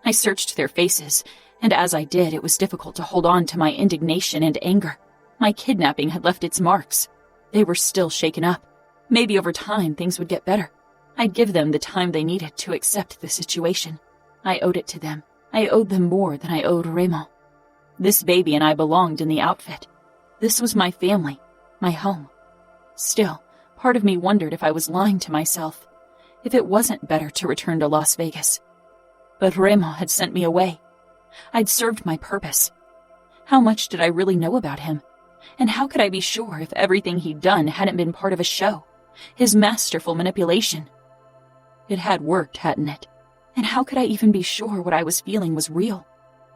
I searched their faces, and as I did, it was difficult to hold on to my indignation and anger. My kidnapping had left its marks. They were still shaken up. Maybe over time things would get better. I'd give them the time they needed to accept the situation. I owed it to them. I owed them more than I owed Remo. This baby and I belonged in the outfit. This was my family, my home. Still, part of me wondered if I was lying to myself, if it wasn't better to return to Las Vegas. But Remo had sent me away. I'd served my purpose. How much did I really know about him? And how could I be sure if everything he'd done hadn't been part of a show? His masterful manipulation. It had worked, hadn't it? And how could I even be sure what I was feeling was real?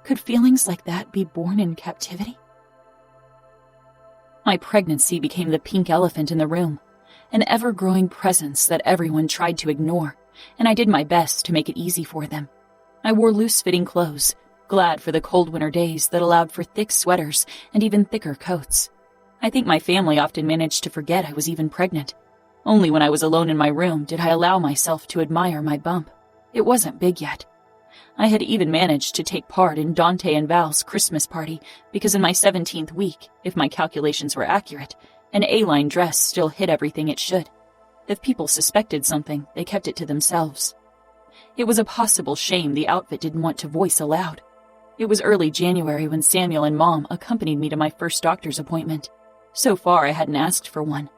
Could feelings like that be born in captivity? My pregnancy became the pink elephant in the room, an ever-growing presence that everyone tried to ignore, and I did my best to make it easy for them. I wore loose-fitting clothes, glad for the cold winter days that allowed for thick sweaters and even thicker coats. I think my family often managed to forget I was even pregnant. Only when I was alone in my room did I allow myself to admire my bump. It wasn't big yet. I had even managed to take part in Dante and Val's Christmas party because in my 17th week, if my calculations were accurate, an A-line dress still hid everything it should. If people suspected something, they kept it to themselves. It was a possible shame the outfit didn't want to voice aloud. It was early January when Samuel and Mom accompanied me to my first doctor's appointment. So far, I hadn't asked for one,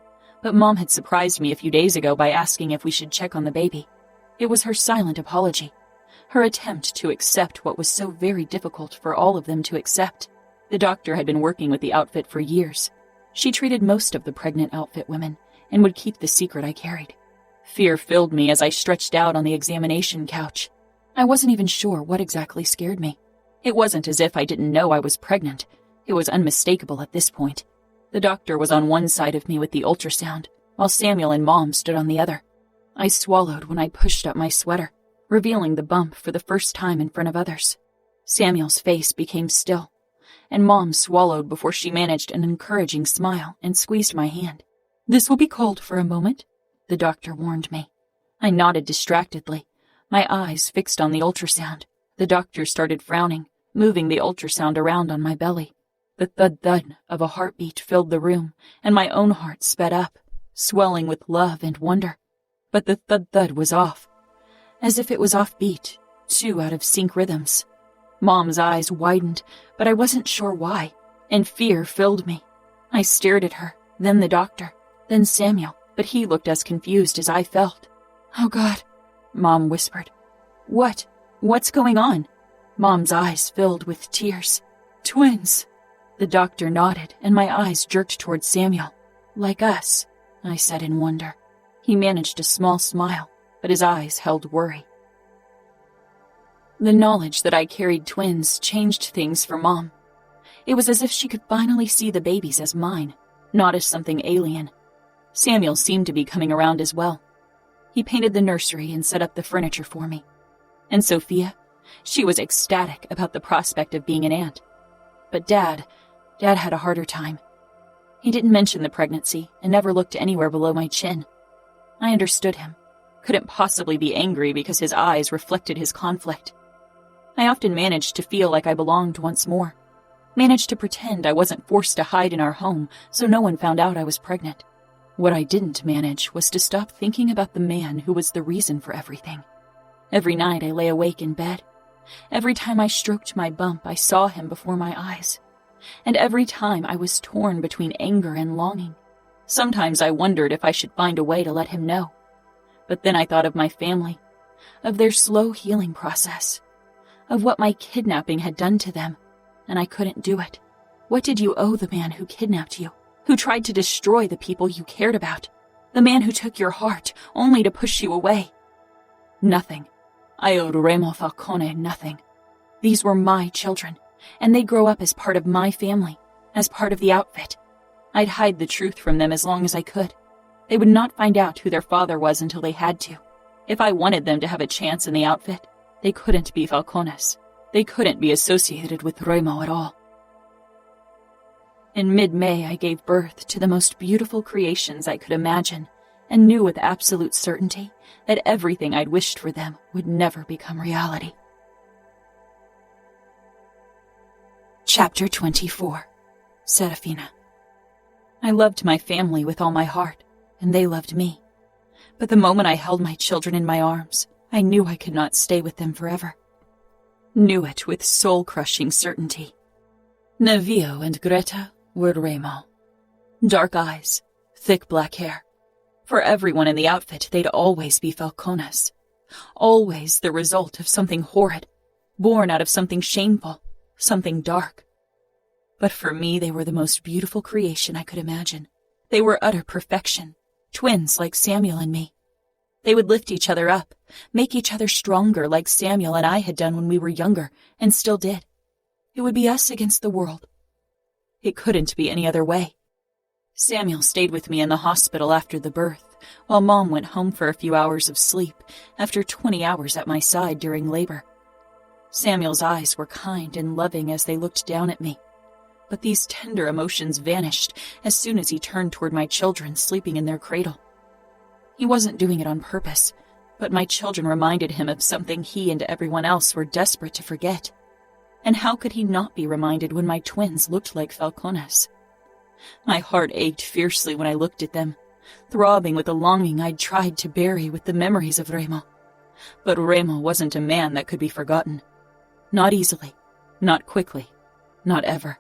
but Mom had surprised me a few days ago by asking if we should check on the baby. It was her silent apology, her attempt to accept what was so very difficult for all of them to accept. The doctor had been working with the outfit for years. She treated most of the pregnant outfit women and would keep the secret I carried. Fear filled me as I stretched out on the examination couch. I wasn't even sure what exactly scared me. It wasn't as if I didn't know I was pregnant. It was unmistakable at this point. The doctor was on one side of me with the ultrasound, while Samuel and Mom stood on the other. I swallowed when I pushed up my sweater, revealing the bump for the first time in front of others. Samuel's face became still, and Mom swallowed before she managed an encouraging smile and squeezed my hand. "This will be cold for a moment," the doctor warned me. I nodded distractedly, my eyes fixed on the ultrasound. The doctor started frowning, moving the ultrasound around on my belly. The thud-thud of a heartbeat filled the room, and my own heart sped up, swelling with love and wonder. But the thud-thud was off, as if it was off-beat, 2 out of sync rhythms. Mom's eyes widened, but I wasn't sure why, and fear filled me. I stared at her, then the doctor, then Samuel, but he looked as confused as I felt. "Oh God," Mom whispered. What's going on?" Mom's eyes filled with tears. "Twins." The doctor nodded, and my eyes jerked towards Samuel. "Like us," I said in wonder. He managed a small smile, but his eyes held worry. The knowledge that I carried twins changed things for Mom. It was as if she could finally see the babies as mine, not as something alien. Samuel seemed to be coming around as well. He painted the nursery and set up the furniture for me. And Sophia, she was ecstatic about the prospect of being an aunt. But Dad had a harder time. He didn't mention the pregnancy and never looked anywhere below my chin. I understood him. Couldn't possibly be angry because his eyes reflected his conflict. I often managed to feel like I belonged once more. Managed to pretend I wasn't forced to hide in our home so no one found out I was pregnant. What I didn't manage was to stop thinking about the man who was the reason for everything. Every night I lay awake in bed. Every time I stroked my bump, I saw him before my eyes. And every time I was torn between anger and longing. Sometimes I wondered if I should find a way to let him know. But then I thought of my family, of their slow healing process, of what my kidnapping had done to them, and I couldn't do it. What did you owe the man who kidnapped you, who tried to destroy the people you cared about, the man who took your heart only to push you away? Nothing. I owed Remo Falcone nothing. These were my children, and they'd grow up as part of my family, as part of the outfit. I'd hide the truth from them as long as I could. They would not find out who their father was until they had to. If I wanted them to have a chance in the outfit, they couldn't be Falcones. They couldn't be associated with Remo at all. In mid-May, I gave birth to the most beautiful creations I could imagine, and knew with absolute certainty that everything I'd wished for them would never become reality. Chapter 24. Serafina. I loved my family with all my heart, and they loved me. But the moment I held my children in my arms, I knew I could not stay with them forever. Knew it with soul-crushing certainty. Nevio and Greta were Remo. Dark eyes, thick black hair. For everyone in the outfit, they'd always be Falcones. always the result of something horrid, born out of something shameful, something dark. But for me, they were the most beautiful creation I could imagine. They were utter perfection, twins like Samuel and me. They would lift each other up, make each other stronger like Samuel and I had done when we were younger, and still did. It would be us against the world. It couldn't be any other way. Samuel stayed with me in the hospital after the birth, while Mom went home for a few hours of sleep after 20 hours at my side during labor. Samuel's eyes were kind and loving as they looked down at me, but these tender emotions vanished as soon as he turned toward my children sleeping in their cradle. He wasn't doing it on purpose, but my children reminded him of something he and everyone else were desperate to forget. And how could he not be reminded when my twins looked like Falcones? My heart ached fiercely when I looked at them, throbbing with a longing I'd tried to bury with the memories of Remo. But Remo wasn't a man that could be forgotten. Not easily, not quickly, not ever.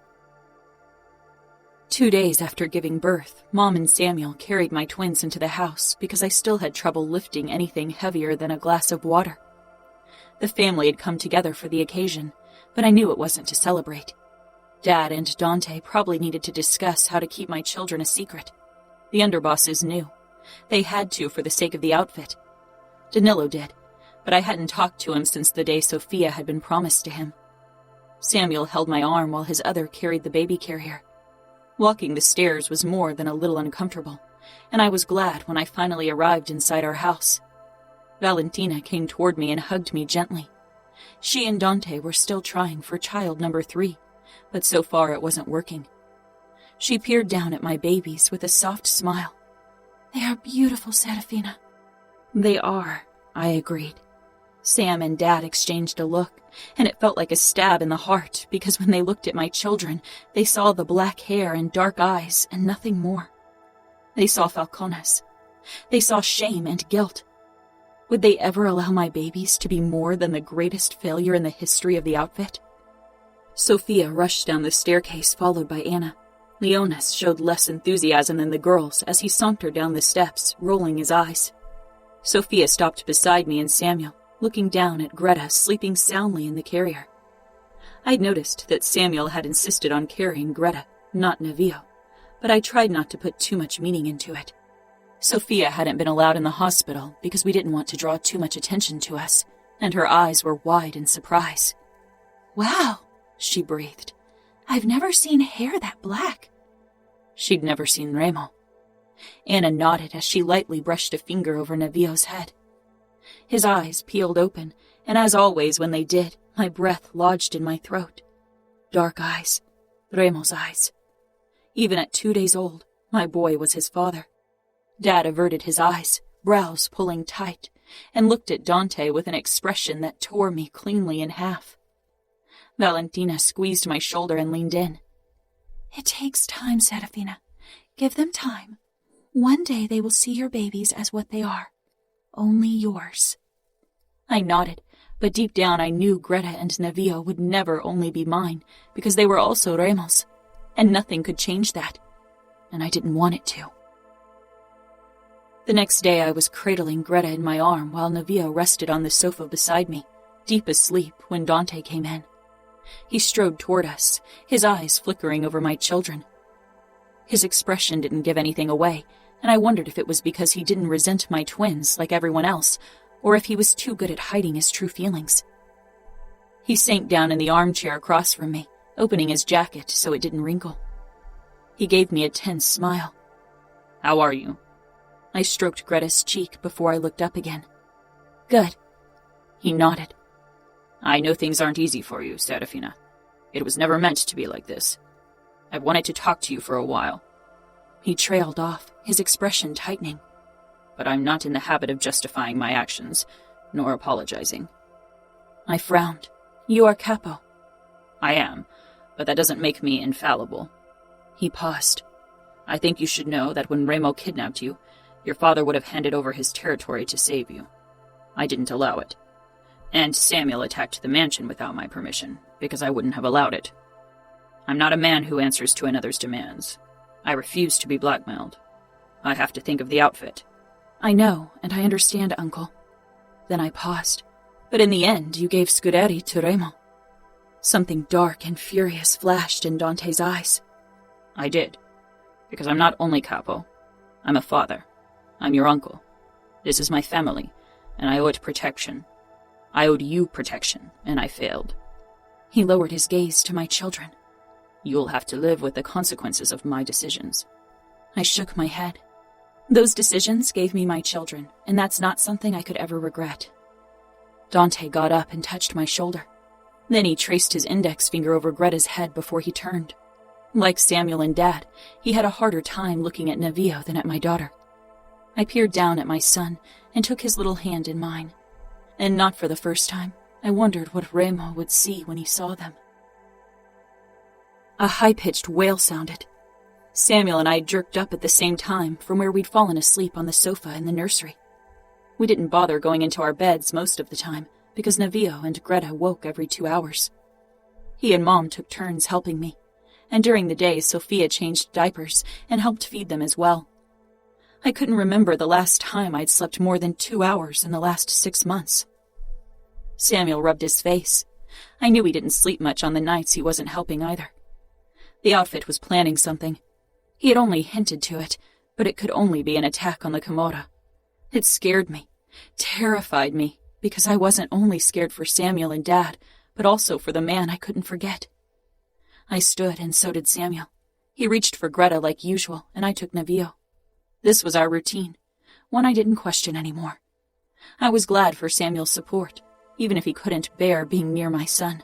2 days after giving birth, Mom and Samuel carried my twins into the house because I still had trouble lifting anything heavier than a glass of water. The family had come together for the occasion, but I knew it wasn't to celebrate. Dad and Dante probably needed to discuss how to keep my children a secret. The underbosses knew. They had to for the sake of the outfit. Danilo did, but I hadn't talked to him since the day Sophia had been promised to him. Samuel held my arm while his other carried the baby carrier. Walking the stairs was more than a little uncomfortable, and I was glad when I finally arrived inside our house. Valentina came toward me and hugged me gently. She and Dante were still trying for child number 3, but so far it wasn't working. She peered down at my babies with a soft smile. They are beautiful, Serafina. They are, I agreed. Sam and Dad exchanged a look, and it felt like a stab in the heart because when they looked at my children, they saw the black hair and dark eyes and nothing more. They saw Falcones. They saw shame and guilt. Would they ever allow my babies to be more than the greatest failure in the history of the outfit? Sophia rushed down the staircase, followed by Anna. Leonis showed less enthusiasm than the girls as he sauntered down the steps, rolling his eyes. Sophia stopped beside me and Samuel, looking down at Greta sleeping soundly in the carrier. I'd noticed that Samuel had insisted on carrying Greta, not Nevio, but I tried not to put too much meaning into it. Sophia hadn't been allowed in the hospital because we didn't want to draw too much attention to us, and her eyes were wide in surprise. Wow, she breathed. I've never seen hair that black. She'd never seen Remo. Anna nodded as she lightly brushed a finger over Nevio's head. His eyes peeled open, and as always when they did, my breath lodged in my throat. Dark eyes. Remo's eyes. Even at 2 days old, my boy was his father. Dad averted his eyes, brows pulling tight, and looked at Dante with an expression that tore me cleanly in half. Valentina squeezed my shoulder and leaned in. It takes time, Serafina. Give them time. One day they will see your babies as what they are. Only yours. I nodded, but deep down I knew Greta and Nevio would never only be mine, because they were also Remo's, and nothing could change that, and I didn't want it to. The next day I was cradling Greta in my arm while Nevio rested on the sofa beside me, deep asleep when Dante came in. He strode toward us, his eyes flickering over my children. His expression didn't give anything away, and I wondered if it was because he didn't resent my twins like everyone else, or if he was too good at hiding his true feelings. He sank down in the armchair across from me, opening his jacket so it didn't wrinkle. He gave me a tense smile. "How are you?" I stroked Greta's cheek before I looked up again. "Good." He nodded. "I know things aren't easy for you, Serafina. It was never meant to be like this. I've wanted to talk to you for a while." He trailed off, his expression tightening. "But I'm not in the habit of justifying my actions, nor apologizing." I frowned. "You are Capo." "I am, but that doesn't make me infallible." He paused. "I think you should know that when Remo kidnapped you, your father would have handed over his territory to save you. I didn't allow it. And Samuel attacked the mansion without my permission, because I wouldn't have allowed it. I'm not a man who answers to another's demands. I refuse to be blackmailed. I have to think of the outfit." "I know, and I understand, Uncle." Then I paused. But in the end, you gave Scuderi to Remo. Something dark and furious flashed in Dante's eyes. I did. Because I'm not only Capo. I'm a father. I'm your uncle. This is my family, and I owe it protection. I owed you protection, and I failed. He lowered his gaze to my children. You'll have to live with the consequences of my decisions. I shook my head. Those decisions gave me my children, and that's not something I could ever regret. Dante got up and touched my shoulder. Then he traced his index finger over Greta's head before he turned. Like Samuel and Dad, he had a harder time looking at Nevillo than at my daughter. I peered down at my son and took his little hand in mine. And not for the first time, I wondered what Remo would see when he saw them. A high-pitched wail sounded. Samuel and I jerked up at the same time from where we'd fallen asleep on the sofa in the nursery. We didn't bother going into our beds most of the time because Nevillo and Greta woke every 2 hours. He and Mom took turns helping me, and during the day Sophia changed diapers and helped feed them as well. I couldn't remember the last time I'd slept more than 2 hours in the last 6 months. Samuel rubbed his face. I knew he didn't sleep much on the nights he wasn't helping either. The outfit was planning something. He had only hinted to it, but it could only be an attack on the Camorra. It scared me, terrified me, because I wasn't only scared for Samuel and Dad, but also for the man I couldn't forget. I stood, and so did Samuel. He reached for Greta like usual, and I took Nevillo. This was our routine, one I didn't question anymore. I was glad for Samuel's support, even if he couldn't bear being near my son.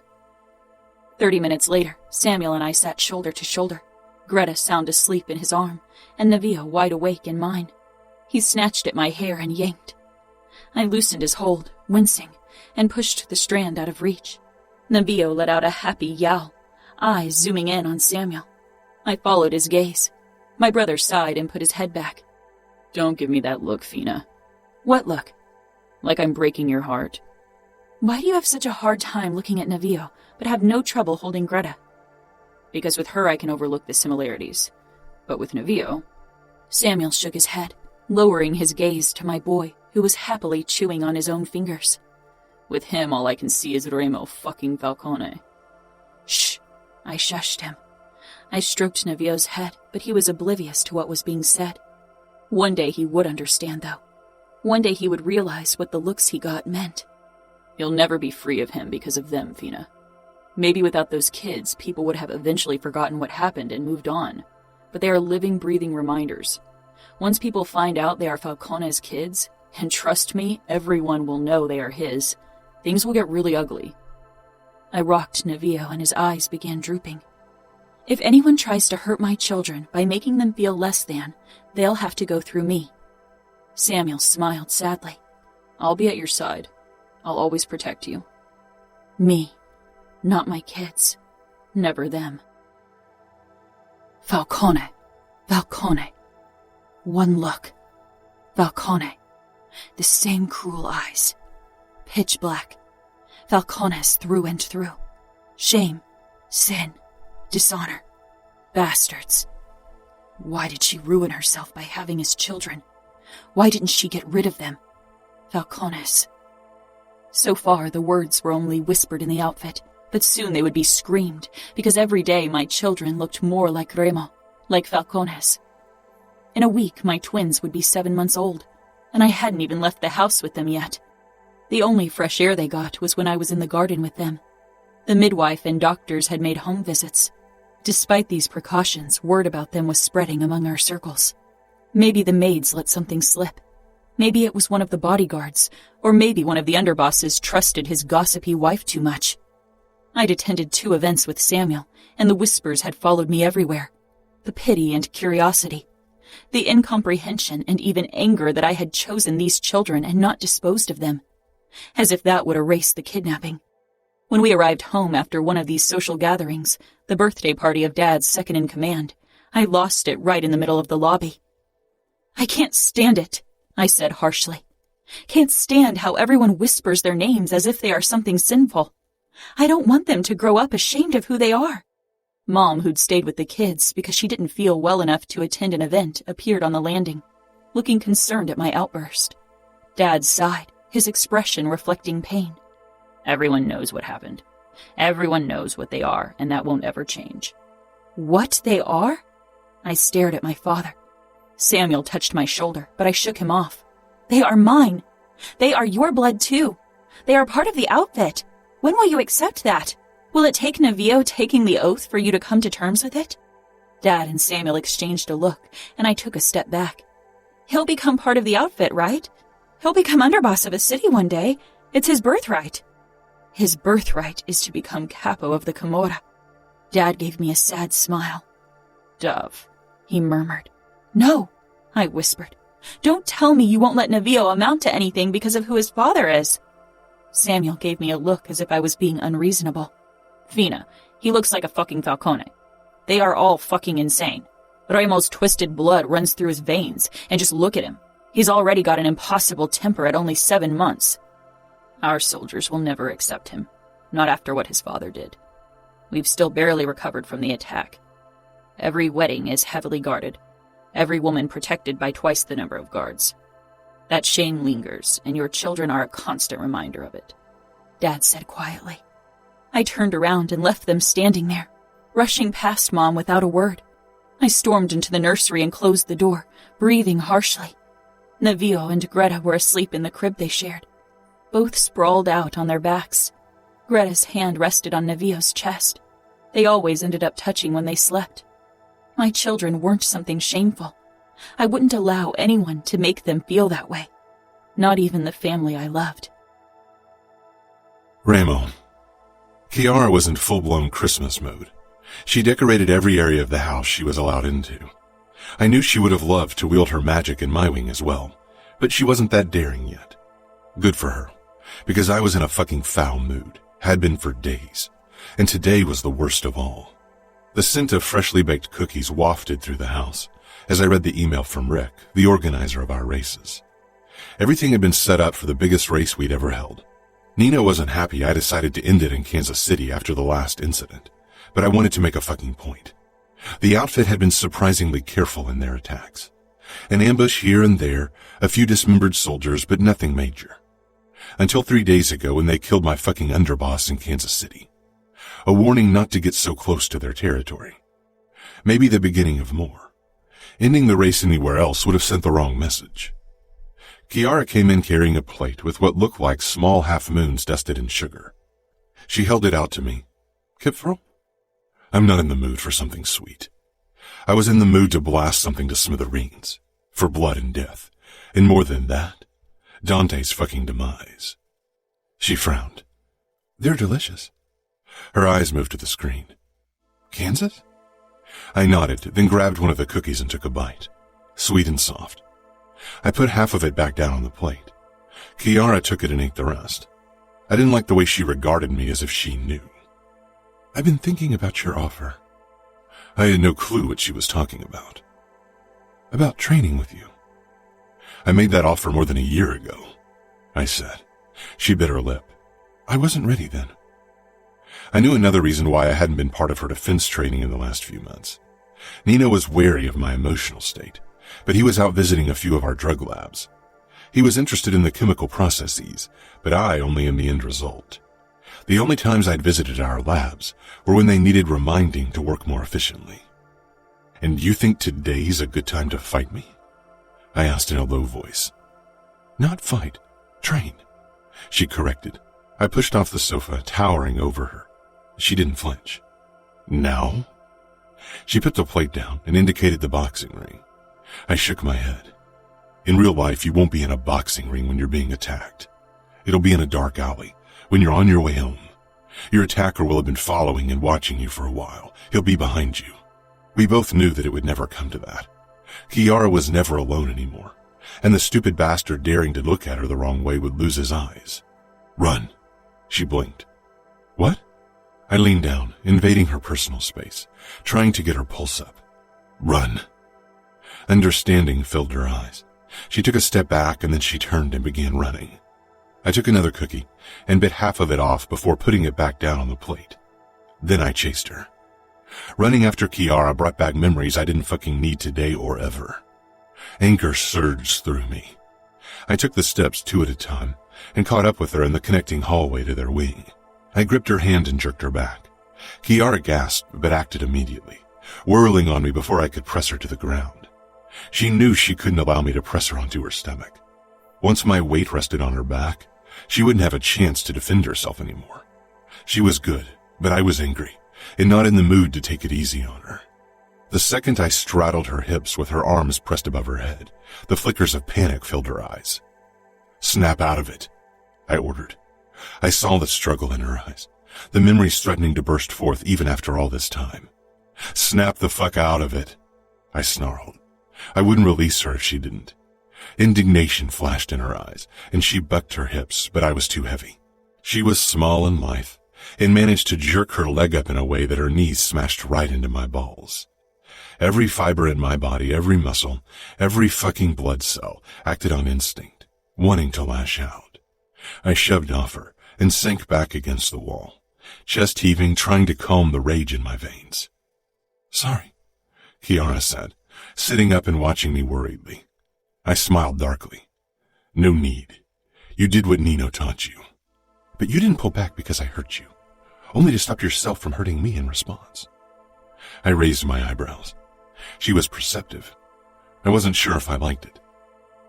30 minutes later, Samuel and I sat shoulder to shoulder, Greta sound asleep in his arm, and Nevillo wide awake in mine. He snatched at my hair and yanked. I loosened his hold, wincing, and pushed the strand out of reach. Nevillo let out a happy yowl, eyes zooming in on Samuel. I followed his gaze. My brother sighed and put his head back. Don't give me that look, Fina. What look? Like I'm breaking your heart. Why do you have such a hard time looking at Nevillo, but have no trouble holding Greta? Because with her I can overlook the similarities. But with Nevillo... Samuel shook his head, lowering his gaze to my boy, who was happily chewing on his own fingers. With him all I can see is Remo fucking Falcone. Shh! I shushed him. I stroked Nevillo's head, but he was oblivious to what was being said. One day he would understand, though. One day he would realize what the looks he got meant. You'll never be free of him because of them, Fina. Maybe without those kids, people would have eventually forgotten what happened and moved on. But they are living, breathing reminders. Once people find out they are Falcone's kids, and trust me, everyone will know they are his, things will get really ugly. I rocked Nevillo and his eyes began drooping. If anyone tries to hurt my children by making them feel less than, they'll have to go through me. Samuel smiled sadly. I'll be at your side. I'll always protect you. Me. Not my kids. Never them. Falcone. Falcone. One look. Falcone. The same cruel eyes. Pitch black. Falcone's through and through. Shame. Sin. Dishonor. Bastards. Why did she ruin herself by having his children? Why didn't she get rid of them? Falcones. So far, the words were only whispered in the outfit, but soon they would be screamed, because every day my children looked more like Remo, like Falcones. In a week, my twins would be 7 months old, and I hadn't even left the house with them yet. The only fresh air they got was when I was in the garden with them. The midwife and doctors had made home visits. Despite these precautions, word about them was spreading among our circles. Maybe the maids let something slip. Maybe it was one of the bodyguards, or maybe one of the underbosses trusted his gossipy wife too much. I'd attended 2 events with Samuel, and the whispers had followed me everywhere. The pity and curiosity. The incomprehension and even anger that I had chosen these children and not disposed of them. As if that would erase the kidnapping. When we arrived home after one of these social gatherings, the birthday party of Dad's second-in-command, I lost it right in the middle of the lobby. I can't stand it, I said harshly. Can't stand how everyone whispers their names as if they are something sinful. I don't want them to grow up ashamed of who they are. Mom, who'd stayed with the kids because she didn't feel well enough to attend an event, appeared on the landing, looking concerned at my outburst. Dad sighed, his expression reflecting pain. Everyone knows what happened. Everyone knows what they are, and that won't ever change. What they are? I stared at my father. Samuel touched my shoulder, but I shook him off. They are mine. They are your blood too. They are part of the outfit. When will you accept that? Will it take Nevillo taking the oath for you to come to terms with it? Dad and Samuel exchanged a look, and I took a step back. He'll become part of the outfit, right? He'll become underboss of a city one day. It's his birthright. His birthright is to become Capo of the Camorra. Dad gave me a sad smile. Dove, he murmured. No, I whispered. Don't tell me you won't let Nevillo amount to anything because of who his father is. Samuel gave me a look as if I was being unreasonable. Fina, he looks like a fucking Falcone. They are all fucking insane. Remo's twisted blood runs through his veins, and just look at him. He's already got an impossible temper at only 7 months. Our soldiers will never accept him, not after what his father did. We've still barely recovered from the attack. Every wedding is heavily guarded, every woman protected by twice the number of guards. That shame lingers, and your children are a constant reminder of it, Dad said quietly. I turned around and left them standing there, rushing past Mom without a word. I stormed into the nursery and closed the door, breathing harshly. Nevillo and Greta were asleep in the crib they shared, both sprawled out on their backs. Greta's hand rested on Nevillo's chest. They always ended up touching when they slept. My children weren't something shameful. I wouldn't allow anyone to make them feel that way, not even the family I loved. Remo. Chiara was in full-blown Christmas mode. She decorated every area of the house she was allowed into. I knew she would have loved to wield her magic in my wing as well, but she wasn't that daring yet. Good for her, because I was in a fucking foul mood, had been for days, and today was the worst of all. The scent of freshly baked cookies wafted through the house as I read the email from Rick, the organizer of our races. Everything had been set up for the biggest race we'd ever held. Nina wasn't happy I decided to end it in Kansas City after the last incident, but I wanted to make a fucking point. The outfit had been surprisingly careful in their attacks. An ambush here and there, a few dismembered soldiers, but nothing major. Until 3 days ago when they killed my fucking underboss in Kansas City. A warning not to get so close to their territory. Maybe the beginning of more. Ending the race anywhere else would have sent the wrong message. Chiara came in carrying a plate with what looked like small half-moons dusted in sugar. She held it out to me. Kipfel? I'm not in the mood for something sweet. I was in the mood to blast something to smithereens, for blood and death, and more than that, Dante's fucking demise. She frowned. They're delicious. Her eyes moved to the screen. Kansas? I nodded, then grabbed one of the cookies and took a bite. Sweet and soft. I put half of it back down on the plate. Chiara took it and ate the rest. I didn't like the way she regarded me as if she knew. I've been thinking about your offer. I had no clue what she was talking about. About training with you. I made that offer more than a year ago, I said. She bit her lip. I wasn't ready then. I knew another reason why I hadn't been part of her defense training in the last few months. Nino was wary of my emotional state, but he was out visiting a few of our drug labs. He was interested in the chemical processes, but I only in the end result. The only times I'd visited our labs were when they needed reminding to work more efficiently. And you think today's a good time to fight me? I asked in a low voice. Not fight, train, she corrected. I pushed off the sofa, towering over her. She didn't flinch. Now? She put the plate down and indicated the boxing ring. I shook my head. In real life, you won't be in a boxing ring when you're being attacked. It'll be in a dark alley, when you're on your way home. Your attacker will have been following and watching you for a while. He'll be behind you. We both knew that it would never come to that. Chiara was never alone anymore, and the stupid bastard daring to look at her the wrong way would lose his eyes. Run. She blinked. What? I leaned down, invading her personal space, trying to get her pulse up. Run. Understanding filled her eyes. She took a step back and then she turned and began running. I took another cookie and bit half of it off before putting it back down on the plate. Then I chased her. Running after Chiara brought back memories I didn't fucking need today or ever. Anger surged through me. I took the steps 2 at a time, and caught up with her in the connecting hallway to their wing. I gripped her hand and jerked her back. Kiara gasped but acted immediately, whirling on me before I could press her to the ground. She knew she couldn't allow me to press her onto her stomach. Once my weight rested on her back, she wouldn't have a chance to defend herself anymore. She was good, but I was angry, and not in the mood to take it easy on her. The second I straddled her hips with her arms pressed above her head, the flickers of panic filled her eyes. "Snap out of it," I ordered. I saw the struggle in her eyes, the memories threatening to burst forth even after all this time. "Snap the fuck out of it," I snarled. I wouldn't release her if she didn't. Indignation flashed in her eyes, and she bucked her hips, but I was too heavy. She was small and lithe, and managed to jerk her leg up in a way that her knees smashed right into my balls. Every fiber in my body, every muscle, every fucking blood cell acted on instinct, wanting to lash out. I shoved off her and sank back against the wall, chest heaving, trying to calm the rage in my veins. "Sorry," Kiara said, sitting up and watching me worriedly. I smiled darkly. "No need. You did what Nino taught you. But you didn't pull back because I hurt you, only to stop yourself from hurting me in response." I raised my eyebrows. She was perceptive. I wasn't sure if I liked it.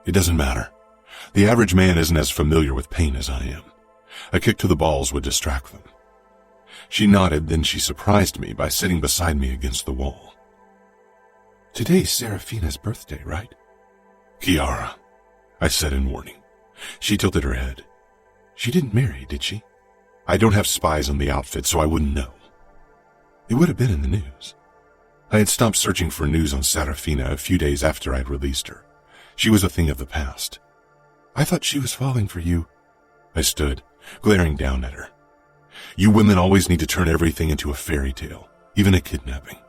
"It doesn't matter. The average man isn't as familiar with pain as I am. A kick to the balls would distract them." She nodded, then she surprised me by sitting beside me against the wall. "Today's Serafina's birthday, right?" "Kiara," I said in warning. She tilted her head. "She didn't marry, did she?" "I don't have spies on the outfit, so I wouldn't know." "It would have been in the news." I had stopped searching for news on Serafina a few days after I'd released her. She was a thing of the past. "I thought she was falling for you." I stood, glaring down at her. "You women always need to turn everything into a fairy tale, even a kidnapping.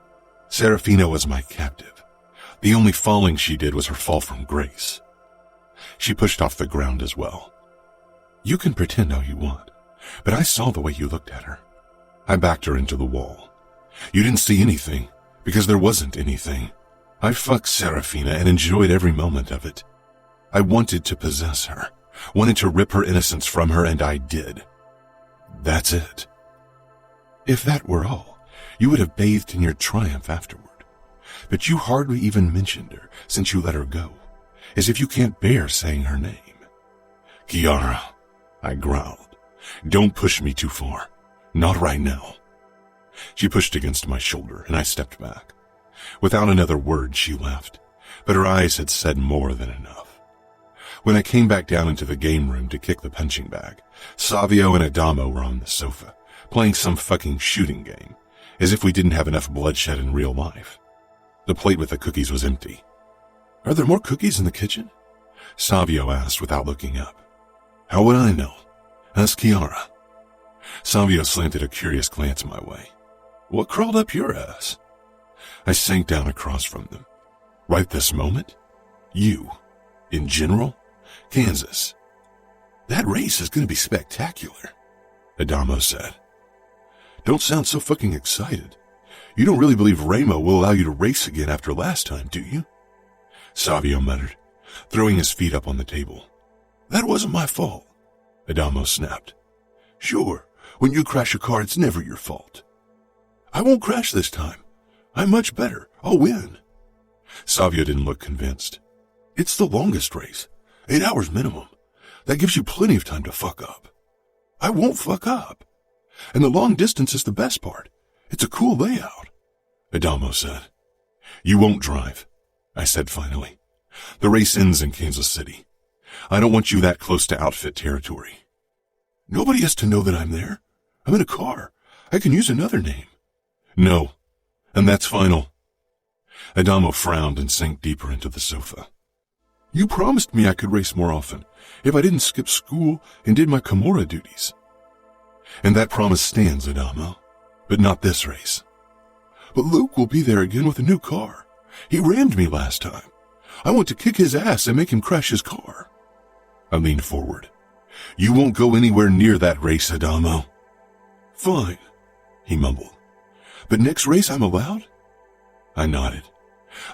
Serafina was my captive. The only falling she did was her fall from grace." She pushed off the ground as well. "You can pretend all you want, but I saw the way you looked at her." I backed her into the wall. "You didn't see anything, because there wasn't anything. I fucked Serafina and enjoyed every moment of it. I wanted to possess her, wanted to rip her innocence from her, and I did. That's it." "If that were all, you would have bathed in your triumph afterward. But you hardly even mentioned her since you let her go, as if you can't bear saying her name." "Kiara," I growled, "don't push me too far. Not right now." She pushed against my shoulder, and I stepped back. Without another word, she left, but her eyes had said more than enough. When I came back down into the game room to kick the punching bag, Savio and Adamo were on the sofa, playing some fucking shooting game, as if we didn't have enough bloodshed in real life. The plate with the cookies was empty. "Are there more cookies in the kitchen?" Savio asked without looking up. "How would I know? Ask Kiara." Savio slanted a curious glance my way. "What crawled up your ass?" I sank down across from them. "Right this moment? You. In general? Kansas. That race is going to be spectacular," Adamo said. "Don't sound so fucking excited. You don't really believe Remo will allow you to race again after last time, do you?" Savio muttered, throwing his feet up on the table. "That wasn't my fault," Adamo snapped. "Sure, when you crash a car, it's never your fault." "I won't crash this time. I'm much better. I'll win." Savio didn't look convinced. "It's the longest race, 8 hours minimum. That gives you plenty of time to fuck up." "I won't fuck up. And the long distance is the best part. It's a cool layout," Adamo said. "You won't drive," I said finally. "The race ends in Kansas City. I don't want you that close to outfit territory." "Nobody has to know that I'm there. I'm in a car. I can use another name." "No, and that's final." Adamo frowned and sank deeper into the sofa. "You promised me I could race more often if I didn't skip school and did my Camorra duties." "And that promise stands, Adamo. But not this race." "But Luke will be there again with a new car. He rammed me last time. I want to kick his ass and make him crash his car." I leaned forward. "You won't go anywhere near that race, Adamo." "Fine," he mumbled. "But next race I'm allowed?" I nodded.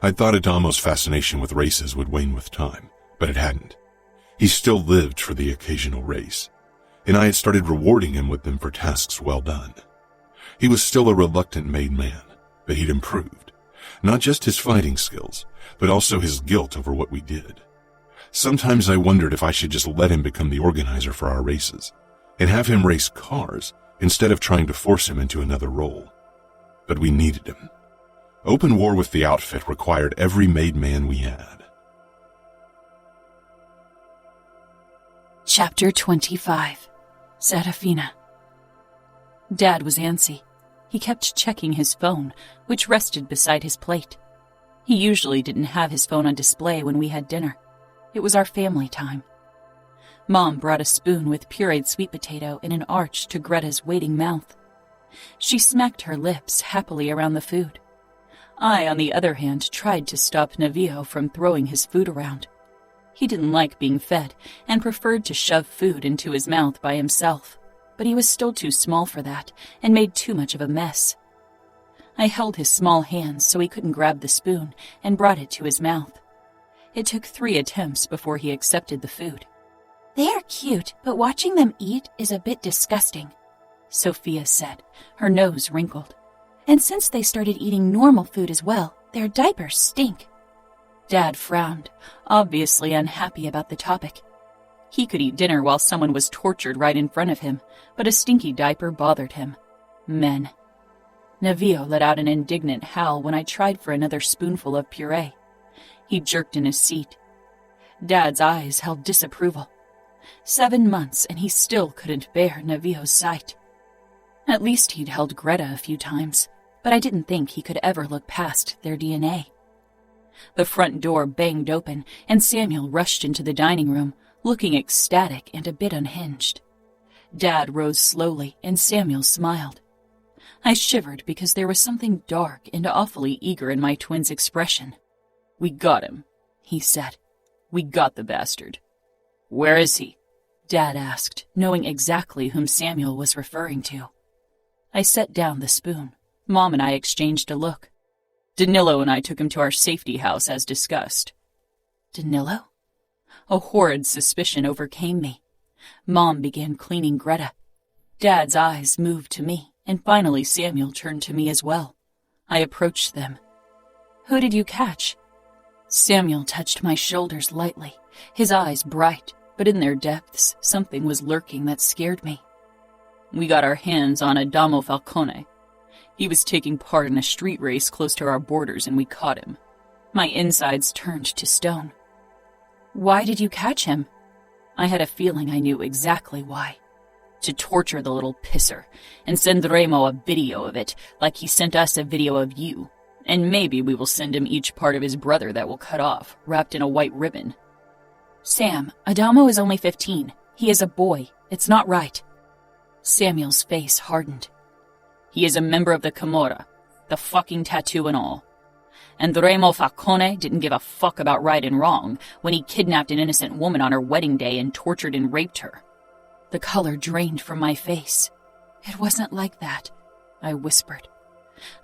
I thought Adamo's fascination with races would wane with time, but it hadn't. He still lived for the occasional race, and I had started rewarding him with them for tasks well done. He was still a reluctant made man, but he'd improved. Not just his fighting skills, but also his guilt over what we did. Sometimes I wondered if I should just let him become the organizer for our races, and have him race cars instead of trying to force him into another role. But we needed him. Open war with the outfit required every made man we had. Chapter 25. Serafina. Dad was antsy. He kept checking his phone, which rested beside his plate. He usually didn't have his phone on display when we had dinner. It was our family time. Mom brought a spoon with pureed sweet potato in an arch to Greta's waiting mouth. She smacked her lips happily around the food. I, on the other hand, tried to stop Navio from throwing his food around. He didn't like being fed and preferred to shove food into his mouth by himself, but he was still too small for that and made too much of a mess. I held his small hands so he couldn't grab the spoon and brought it to his mouth. It took 3 attempts before he accepted the food. They are cute, but watching them eat is a bit disgusting, Sophia said, her nose wrinkled. And since they started eating normal food as well, their diapers stink. Dad frowned, obviously unhappy about the topic. He could eat dinner while someone was tortured right in front of him, but a stinky diaper bothered him. Men. Navio let out an indignant howl when I tried for another spoonful of puree. He jerked in his seat. Dad's eyes held disapproval. 7 months and he still couldn't bear Navio's sight. At least he'd held Greta a few times, but I didn't think he could ever look past their DNA. The front door banged open, and Samuel rushed into the dining room, looking ecstatic and a bit unhinged. Dad rose slowly, and Samuel smiled. I shivered because there was something dark and awfully eager in my twin's expression. "We got him," he said. "We got the bastard." "Where is he?" Dad asked, knowing exactly whom Samuel was referring to. I set down the spoon. Mom and I exchanged a look. "Danilo and I took him to our safety house as discussed." "Danilo?" A horrid suspicion overcame me. Mom began cleaning Greta. Dad's eyes moved to me, and finally Samuel turned to me as well. I approached them. "Who did you catch?" Samuel touched my shoulders lightly, his eyes bright, but in their depths something was lurking that scared me. "We got our hands on Remo Falcone. He was taking part in a street race close to our borders and we caught him." My insides turned to stone. "Why did you catch him?" I had a feeling I knew exactly why. To torture the little pisser and send Remo a video of it, like he sent us a video of you. And maybe we will send him each part of his brother that will cut off, wrapped in a white ribbon. "Sam, Adamo is only 15. He is a boy. It's not right." Samuel's face hardened. "He is a member of the Camorra, the fucking tattoo and all. And Remo Falcone didn't give a fuck about right and wrong when he kidnapped an innocent woman on her wedding day and tortured and raped her." The color drained from my face. "It wasn't like that," I whispered.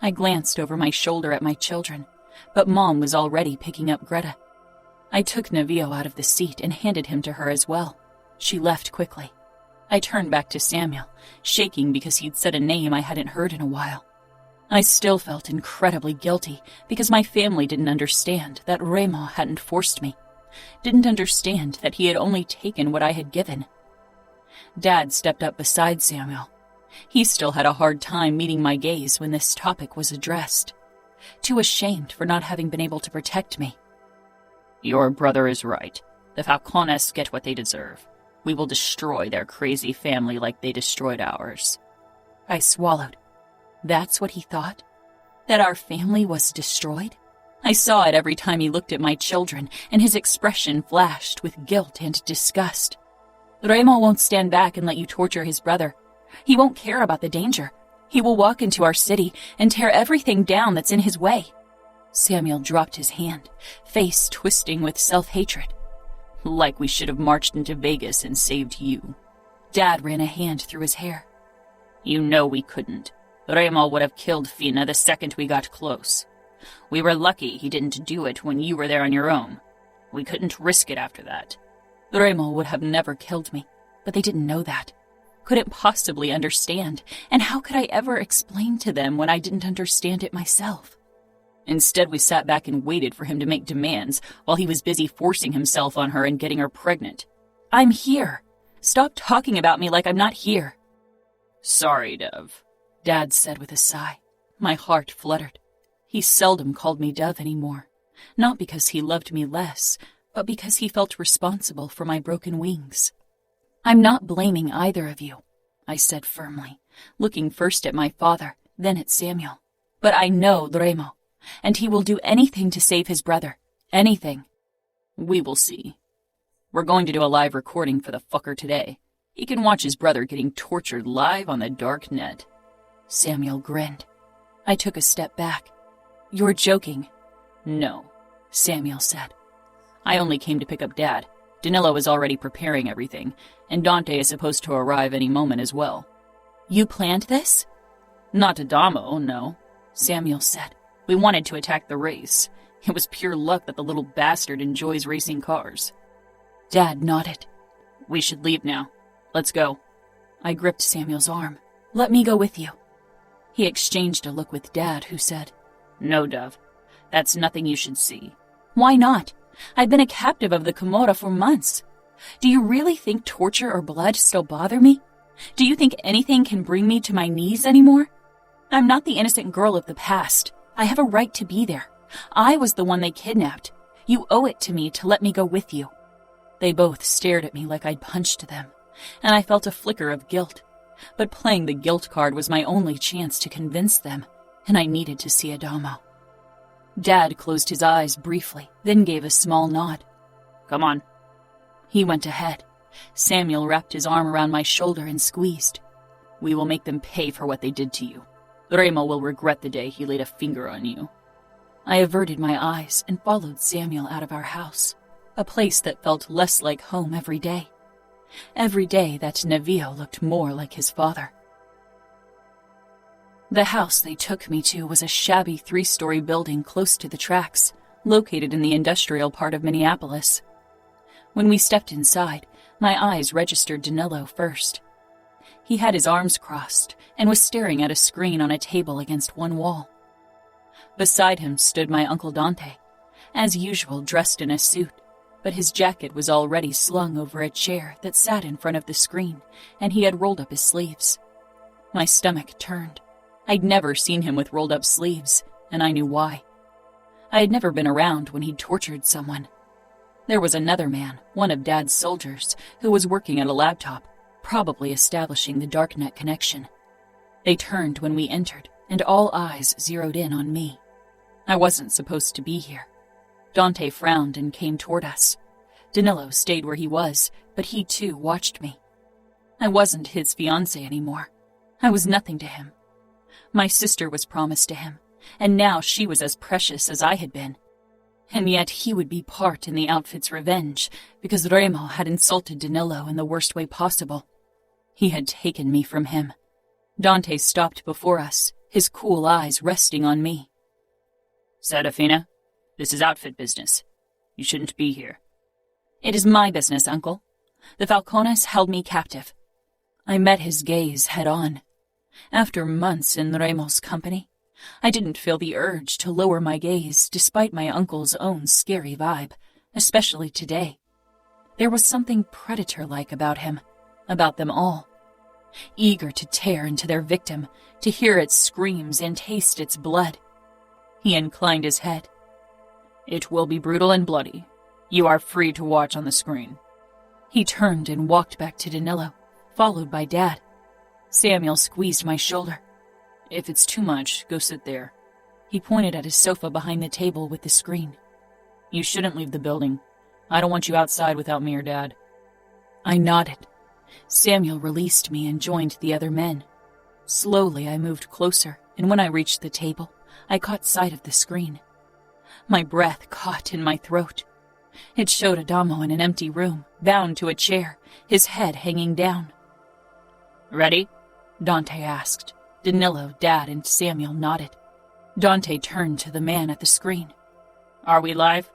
I glanced over my shoulder at my children, but Mom was already picking up Greta. I took Navio out of the seat and handed him to her as well. She left quickly. I turned back to Samuel, shaking because he'd said a name I hadn't heard in a while. I still felt incredibly guilty because my family didn't understand that Remo hadn't forced me, didn't understand that he had only taken what I had given. Dad stepped up beside Samuel. He still had a hard time meeting my gaze when this topic was addressed, too ashamed for not having been able to protect me. "Your brother is right. The Falcones get what they deserve. We will destroy their crazy family like they destroyed ours." I swallowed. That's what he thought? That our family was destroyed? I saw it every time he looked at my children, and his expression flashed with guilt and disgust. "Remo won't stand back and let you torture his brother. He won't care about the danger. He will walk into our city and tear everything down that's in his way." Samuel dropped his hand, face twisting with self-hatred. "Like we should have marched into Vegas and saved you." Dad ran a hand through his hair. "You know we couldn't. Remo would have killed Fina the second we got close. We were lucky he didn't do it when you were there on your own. We couldn't risk it after that. Remo would have never killed me, but they didn't know that. Couldn't possibly understand, and how could I ever explain to them when I didn't understand it myself? Instead, we sat back and waited for him to make demands while he was busy forcing himself on her and getting her pregnant. I'm here. Stop talking about me like I'm not here. Sorry, Dove, Dad said with a sigh. My heart fluttered. He seldom called me Dove anymore, not because he loved me less, but because he felt responsible for my broken wings. I'm not blaming either of you, I said firmly, looking first at my father, then at Samuel. But I know Remo, and he will do anything to save his brother. Anything. We will see. We're going to do a live recording for the fucker today. He can watch his brother getting tortured live on the dark net. Samuel grinned. I took a step back. You're joking. No, Samuel said. I only came to pick up Dad. Danilo is already preparing everything, and Dante is supposed to arrive any moment as well. You planned this? Not Adamo, no, Samuel said. We wanted to attack the race. It was pure luck that the little bastard enjoys racing cars. Dad nodded. We should leave now. Let's go. I gripped Samuel's arm. Let me go with you. He exchanged a look with Dad, who said, No, Dove. That's nothing you should see. Why not? I've been a captive of the Camorra for months. Do you really think torture or blood still bother me? Do you think anything can bring me to my knees anymore? I'm not the innocent girl of the past. I have a right to be there. I was the one they kidnapped. You owe it to me to let me go with you. They both stared at me like I'd punched them, and I felt a flicker of guilt. But playing the guilt card was my only chance to convince them, and I needed to see Adamo. Dad closed his eyes briefly, then gave a small nod. Come on. He went ahead. Samuel wrapped his arm around my shoulder and squeezed. We will make them pay for what they did to you. Remo will regret the day he laid a finger on you. I averted my eyes and followed Samuel out of our house, a place that felt less like home every day. Every day that Nevio looked more like his father. The house they took me to was a shabby 3-story building close to the tracks, located in the industrial part of Minneapolis. When we stepped inside, my eyes registered Danilo first. He had his arms crossed and was staring at a screen on a table against one wall. Beside him stood my Uncle Dante, as usual dressed in a suit, but his jacket was already slung over a chair that sat in front of the screen, and he had rolled up his sleeves. My stomach turned. I'd never seen him with rolled-up sleeves, and I knew why. I had never been around when he'd tortured someone. There was another man, one of Dad's soldiers, who was working at a laptop, probably establishing the darknet connection. They turned when we entered, and all eyes zeroed in on me. I wasn't supposed to be here. Dante frowned and came toward us. Danilo stayed where he was, but he too watched me. I wasn't his fiancée anymore. I was nothing to him. My sister was promised to him, and now she was as precious as I had been. And yet he would be part in the outfit's revenge, because Remo had insulted Danilo in the worst way possible. He had taken me from him. Dante stopped before us, his cool eyes resting on me. Serafina, this is outfit business. You shouldn't be here. It is my business, Uncle. The Falcones held me captive. I met his gaze head on. After months in Remo's company, I didn't feel the urge to lower my gaze despite my uncle's own scary vibe, especially today. There was something predator-like about him, about them all. Eager to tear into their victim, to hear its screams and taste its blood. He inclined his head. It will be brutal and bloody. You are free to watch on the screen. He turned and walked back to Danilo, followed by Dad. Samuel squeezed my shoulder. If it's too much, go sit there. He pointed at his sofa behind the table with the screen. You shouldn't leave the building. I don't want you outside without me or Dad. I nodded. Samuel released me and joined the other men. Slowly I moved closer, and when I reached the table, I caught sight of the screen. My breath caught in my throat. It showed Adamo in an empty room, bound to a chair, his head hanging down. Ready? Dante asked. Danilo, Dad, and Samuel nodded. Dante turned to the man at the screen. Are we live?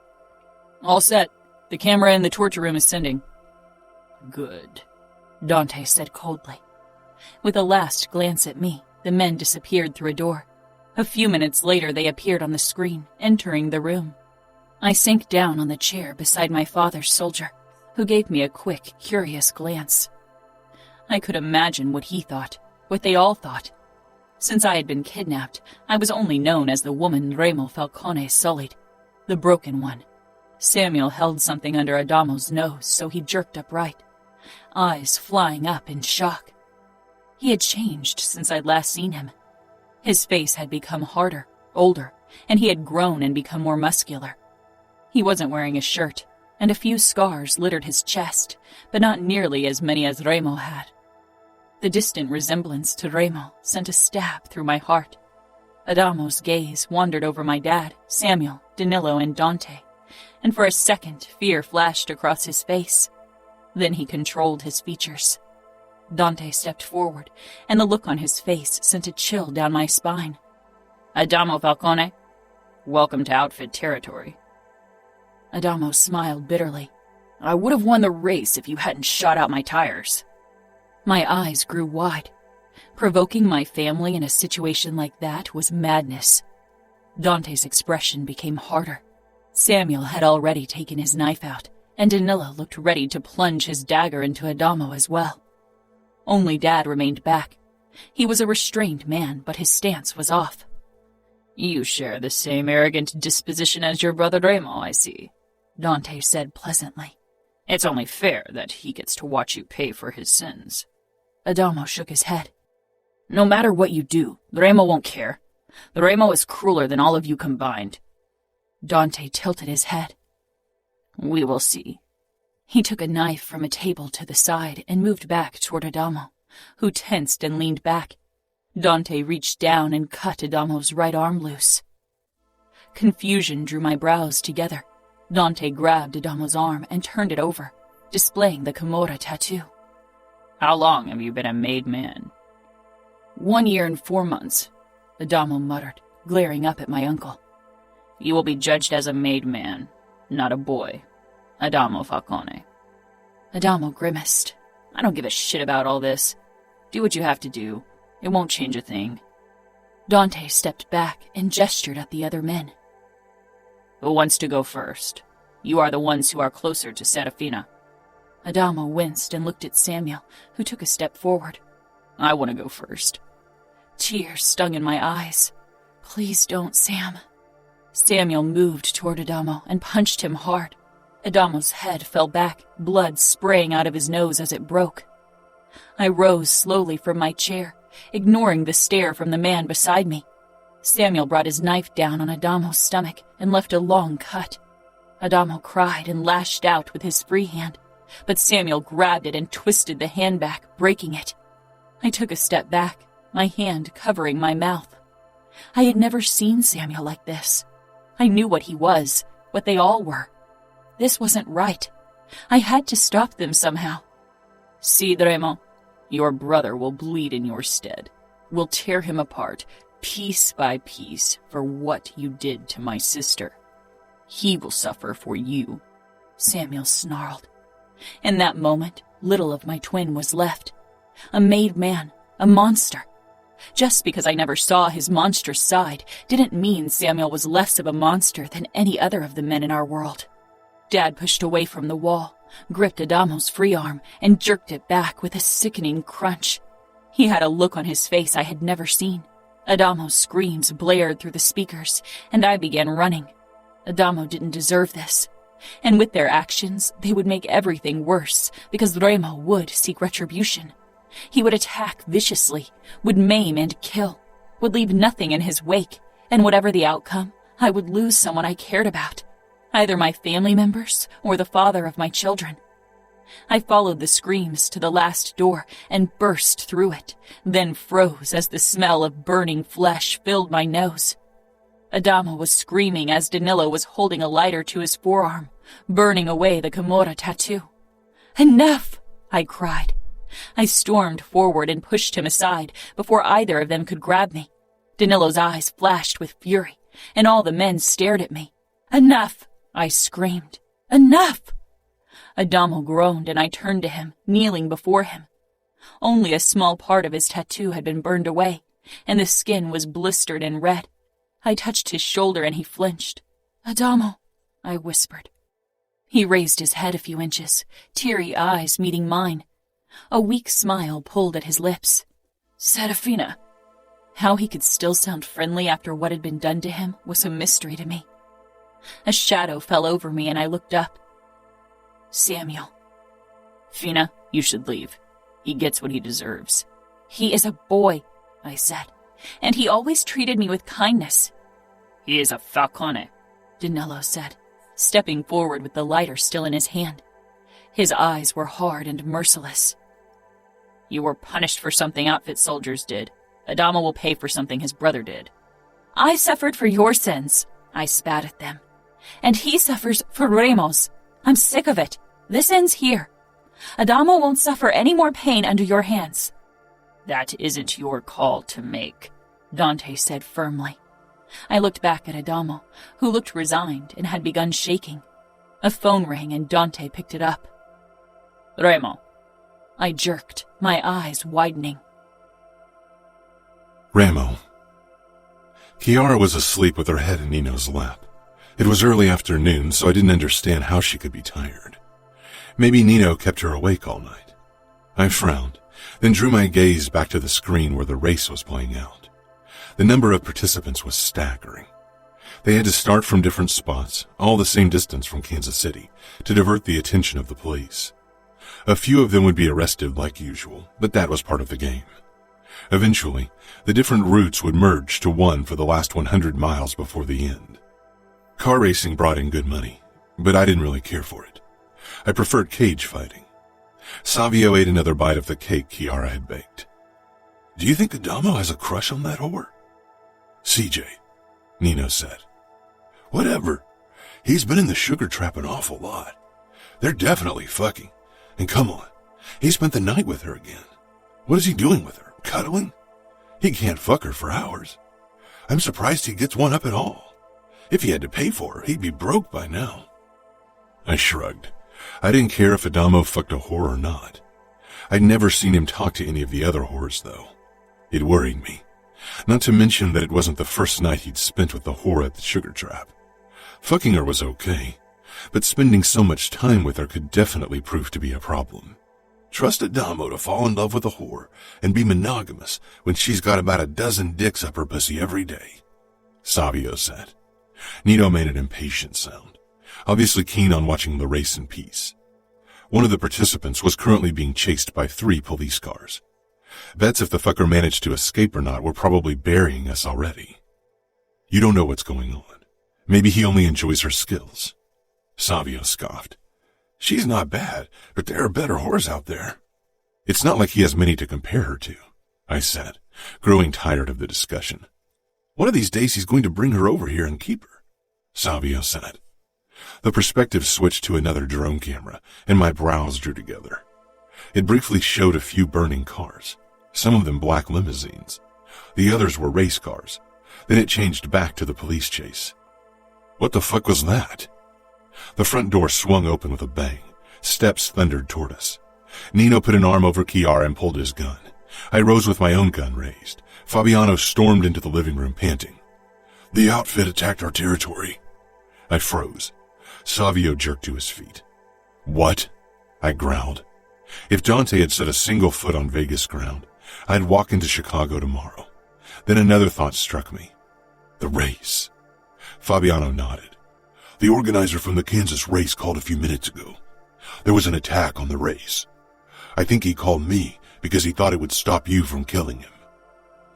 All set. The camera in the torture room is sending. Good, Dante said coldly. With a last glance at me, the men disappeared through a door. A few minutes later, they appeared on the screen, entering the room. I sank down on the chair beside my father's soldier, who gave me a quick, curious glance. I could imagine what he thought, what they all thought. Since I had been kidnapped, I was only known as the woman Remo Falcone sullied, the broken one. Samuel held something under Adamo's nose, so he jerked upright, eyes flying up in shock. He had changed since I'd last seen him. His face had become harder, older, and he had grown and become more muscular. He wasn't wearing a shirt, and a few scars littered his chest, but not nearly as many as Remo had. The distant resemblance to Remo sent a stab through my heart. Adamo's gaze wandered over my dad, Samuel, Danilo, and Dante, and for a second fear flashed across his face. Then he controlled his features. Dante stepped forward, and the look on his face sent a chill down my spine. Adamo Falcone, welcome to outfit territory. Adamo smiled bitterly. I would have won the race if you hadn't shot out my tires. My eyes grew wide. Provoking my family in a situation like that was madness. Dante's expression became harder. Samuel had already taken his knife out, and Danilo looked ready to plunge his dagger into Adamo as well. Only Dad remained back. He was a restrained man, but his stance was off. You share the same arrogant disposition as your brother Remo, I see, Dante said pleasantly. It's only fair that he gets to watch you pay for his sins. Adamo shook his head. No matter what you do, Remo won't care. The Remo is crueler than all of you combined. Dante tilted his head. We will see. He took a knife from a table to the side and moved back toward Adamo, who tensed and leaned back. Dante reached down and cut Adamo's right arm loose. Confusion drew my brows together. Dante grabbed Adamo's arm and turned it over, displaying the Camorra tattoo. How long have you been a made man? 1 year and 4 months, Adamo muttered, glaring up at my uncle. You will be judged as a made man, not a boy. Adamo Falcone. Adamo grimaced. I don't give a shit about all this. Do what you have to do. It won't change a thing. Dante stepped back and gestured at the other men. Who wants to go first? You are the ones who are closer to Serafina. Adamo winced and looked at Samuel, who took a step forward. I want to go first. Tears stung in my eyes. Please don't, Sam. Samuel moved toward Adamo and punched him hard. Adamo's head fell back, blood spraying out of his nose as it broke. I rose slowly from my chair, ignoring the stare from the man beside me. Samuel brought his knife down on Adamo's stomach and left a long cut. Adamo cried and lashed out with his free hand, but Samuel grabbed it and twisted the hand back, breaking it. I took a step back, my hand covering my mouth. I had never seen Samuel like this. I knew what he was, what they all were. This wasn't right. I had to stop them somehow. See, Remo, your brother will bleed in your stead. We'll tear him apart, piece by piece, for what you did to my sister. He will suffer for you, Samuel snarled. In that moment, little of my twin was left. A made man, a monster. Just because I never saw his monstrous side didn't mean Samuel was less of a monster than any other of the men in our world. Dad pushed away from the wall, gripped Adamo's free arm, and jerked it back with a sickening crunch. He had a look on his face I had never seen. Adamo's screams blared through the speakers, and I began running. Adamo didn't deserve this. And with their actions, they would make everything worse, because Remo would seek retribution. He would attack viciously, would maim and kill, would leave nothing in his wake, and whatever the outcome, I would lose someone I cared about, either my family members or the father of my children. I followed the screams to the last door and burst through it, then froze as the smell of burning flesh filled my nose. Adamo was screaming as Danilo was holding a lighter to his forearm, burning away the Camorra tattoo. Enough! I cried. I stormed forward and pushed him aside before either of them could grab me. Danilo's eyes flashed with fury, and all the men stared at me. Enough! I screamed. Enough! Adamo groaned, and I turned to him, kneeling before him. Only a small part of his tattoo had been burned away, and the skin was blistered and red. I touched his shoulder, and he flinched. "Adamo," I whispered. He raised his head a few inches, teary eyes meeting mine. A weak smile pulled at his lips. "Serafina." How he could still sound friendly after what had been done to him was a mystery to me. A shadow fell over me, and I looked up. Samuel. "Fina, you should leave. He gets what he deserves." "He is a boy," I said, "and he always treated me with kindness." "He is a Falcone," Danilo said, stepping forward with the lighter still in his hand. His eyes were hard and merciless. "You were punished for something outfit soldiers did. Adamo will pay for something his brother did." "I suffered for your sins," I spat at them. "And he suffers for Remo's. I'm sick of it. This ends here. Adamo won't suffer any more pain under your hands." "That isn't your call to make," Dante said firmly. I looked back at Adamo, who looked resigned and had begun shaking. A phone rang and Dante picked it up. "Remo." I jerked, my eyes widening. Remo. Chiara was asleep with her head in Nino's lap. It was early afternoon, so I didn't understand how she could be tired. Maybe Nino kept her awake all night. I frowned, then drew my gaze back to the screen where the race was playing out. The number of participants was staggering. They had to start from different spots, all the same distance from Kansas City, to divert the attention of the police. A few of them would be arrested like usual, but that was part of the game. Eventually, the different routes would merge to one for the last 100 miles before the end. Car racing brought in good money, but I didn't really care for it. I preferred cage fighting. Savio ate another bite of the cake Chiara had baked. "Do you think Adamo has a crush on that whore?" "CJ," Nino said. "Whatever. He's been in the sugar trap an awful lot. They're definitely fucking. And come on, he spent the night with her again. What is he doing with her? Cuddling? He can't fuck her for hours. I'm surprised he gets one up at all. If he had to pay for her, he'd be broke by now." I shrugged. I didn't care if Adamo fucked a whore or not. I'd never seen him talk to any of the other whores, though. It worried me. Not to mention that it wasn't the first night he'd spent with the whore at the sugar trap. Fucking her was okay, but spending so much time with her could definitely prove to be a problem. Trust Adamo to fall in love with a whore and be monogamous when she's got about a dozen dicks up her pussy every day, Savio said. Nino made an impatient sound, obviously keen on watching the race in peace. One of the participants was currently being chased by 3 police cars. Bets if the fucker managed to escape or not were probably burying us already. "You don't know what's going on. Maybe he only enjoys her skills," Savio scoffed. "She's not bad, but there are better whores out there." "It's not like he has many to compare her to," I said, growing tired of the discussion. "One of these days he's going to bring her over here and keep her," Savio said. The perspective switched to another drone camera, and my brows drew together. It briefly showed a few burning cars, some of them black limousines. The others were race cars. Then it changed back to the police chase. What the fuck was that? The front door swung open with a bang. Steps thundered toward us. Nino put an arm over Chiara and pulled his gun. I rose with my own gun raised. Fabiano stormed into the living room, panting. "The outfit attacked our territory." I froze. Savio jerked to his feet. "What?" I growled. If Dante had set a single foot on Vegas ground, I'd walk into Chicago tomorrow. Then another thought struck me. The race. Fabiano nodded. "The organizer from the Kansas race called a few minutes ago. There was an attack on the race. I think he called me because he thought it would stop you from killing him."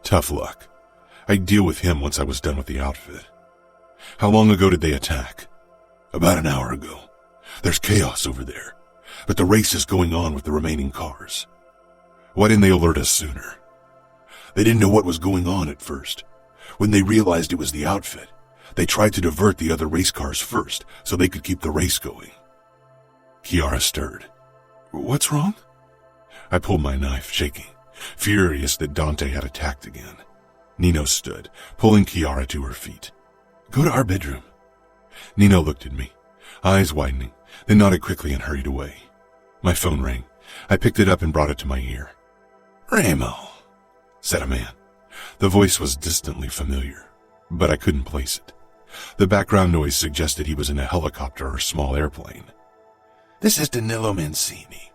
Tough luck. I'd deal with him once I was done with the outfit. "How long ago did they attack?" "About an hour ago. There's chaos over there, but the race is going on with the remaining cars." "Why didn't they alert us sooner?" "They didn't know what was going on at first. When they realized it was the outfit, they tried to divert the other race cars first so they could keep the race going." Chiara stirred. "What's wrong?" I pulled my knife, shaking, furious that Dante had attacked again. Nino stood, pulling Chiara to her feet. "Go to our bedroom." Nino looked at me, eyes widening, then nodded quickly and hurried away. My phone rang. I picked it up and brought it to my ear. "Remo," said a man. The voice was distantly familiar, but I couldn't place it. The background noise suggested he was in a helicopter or small airplane. "This is Danilo Mancini.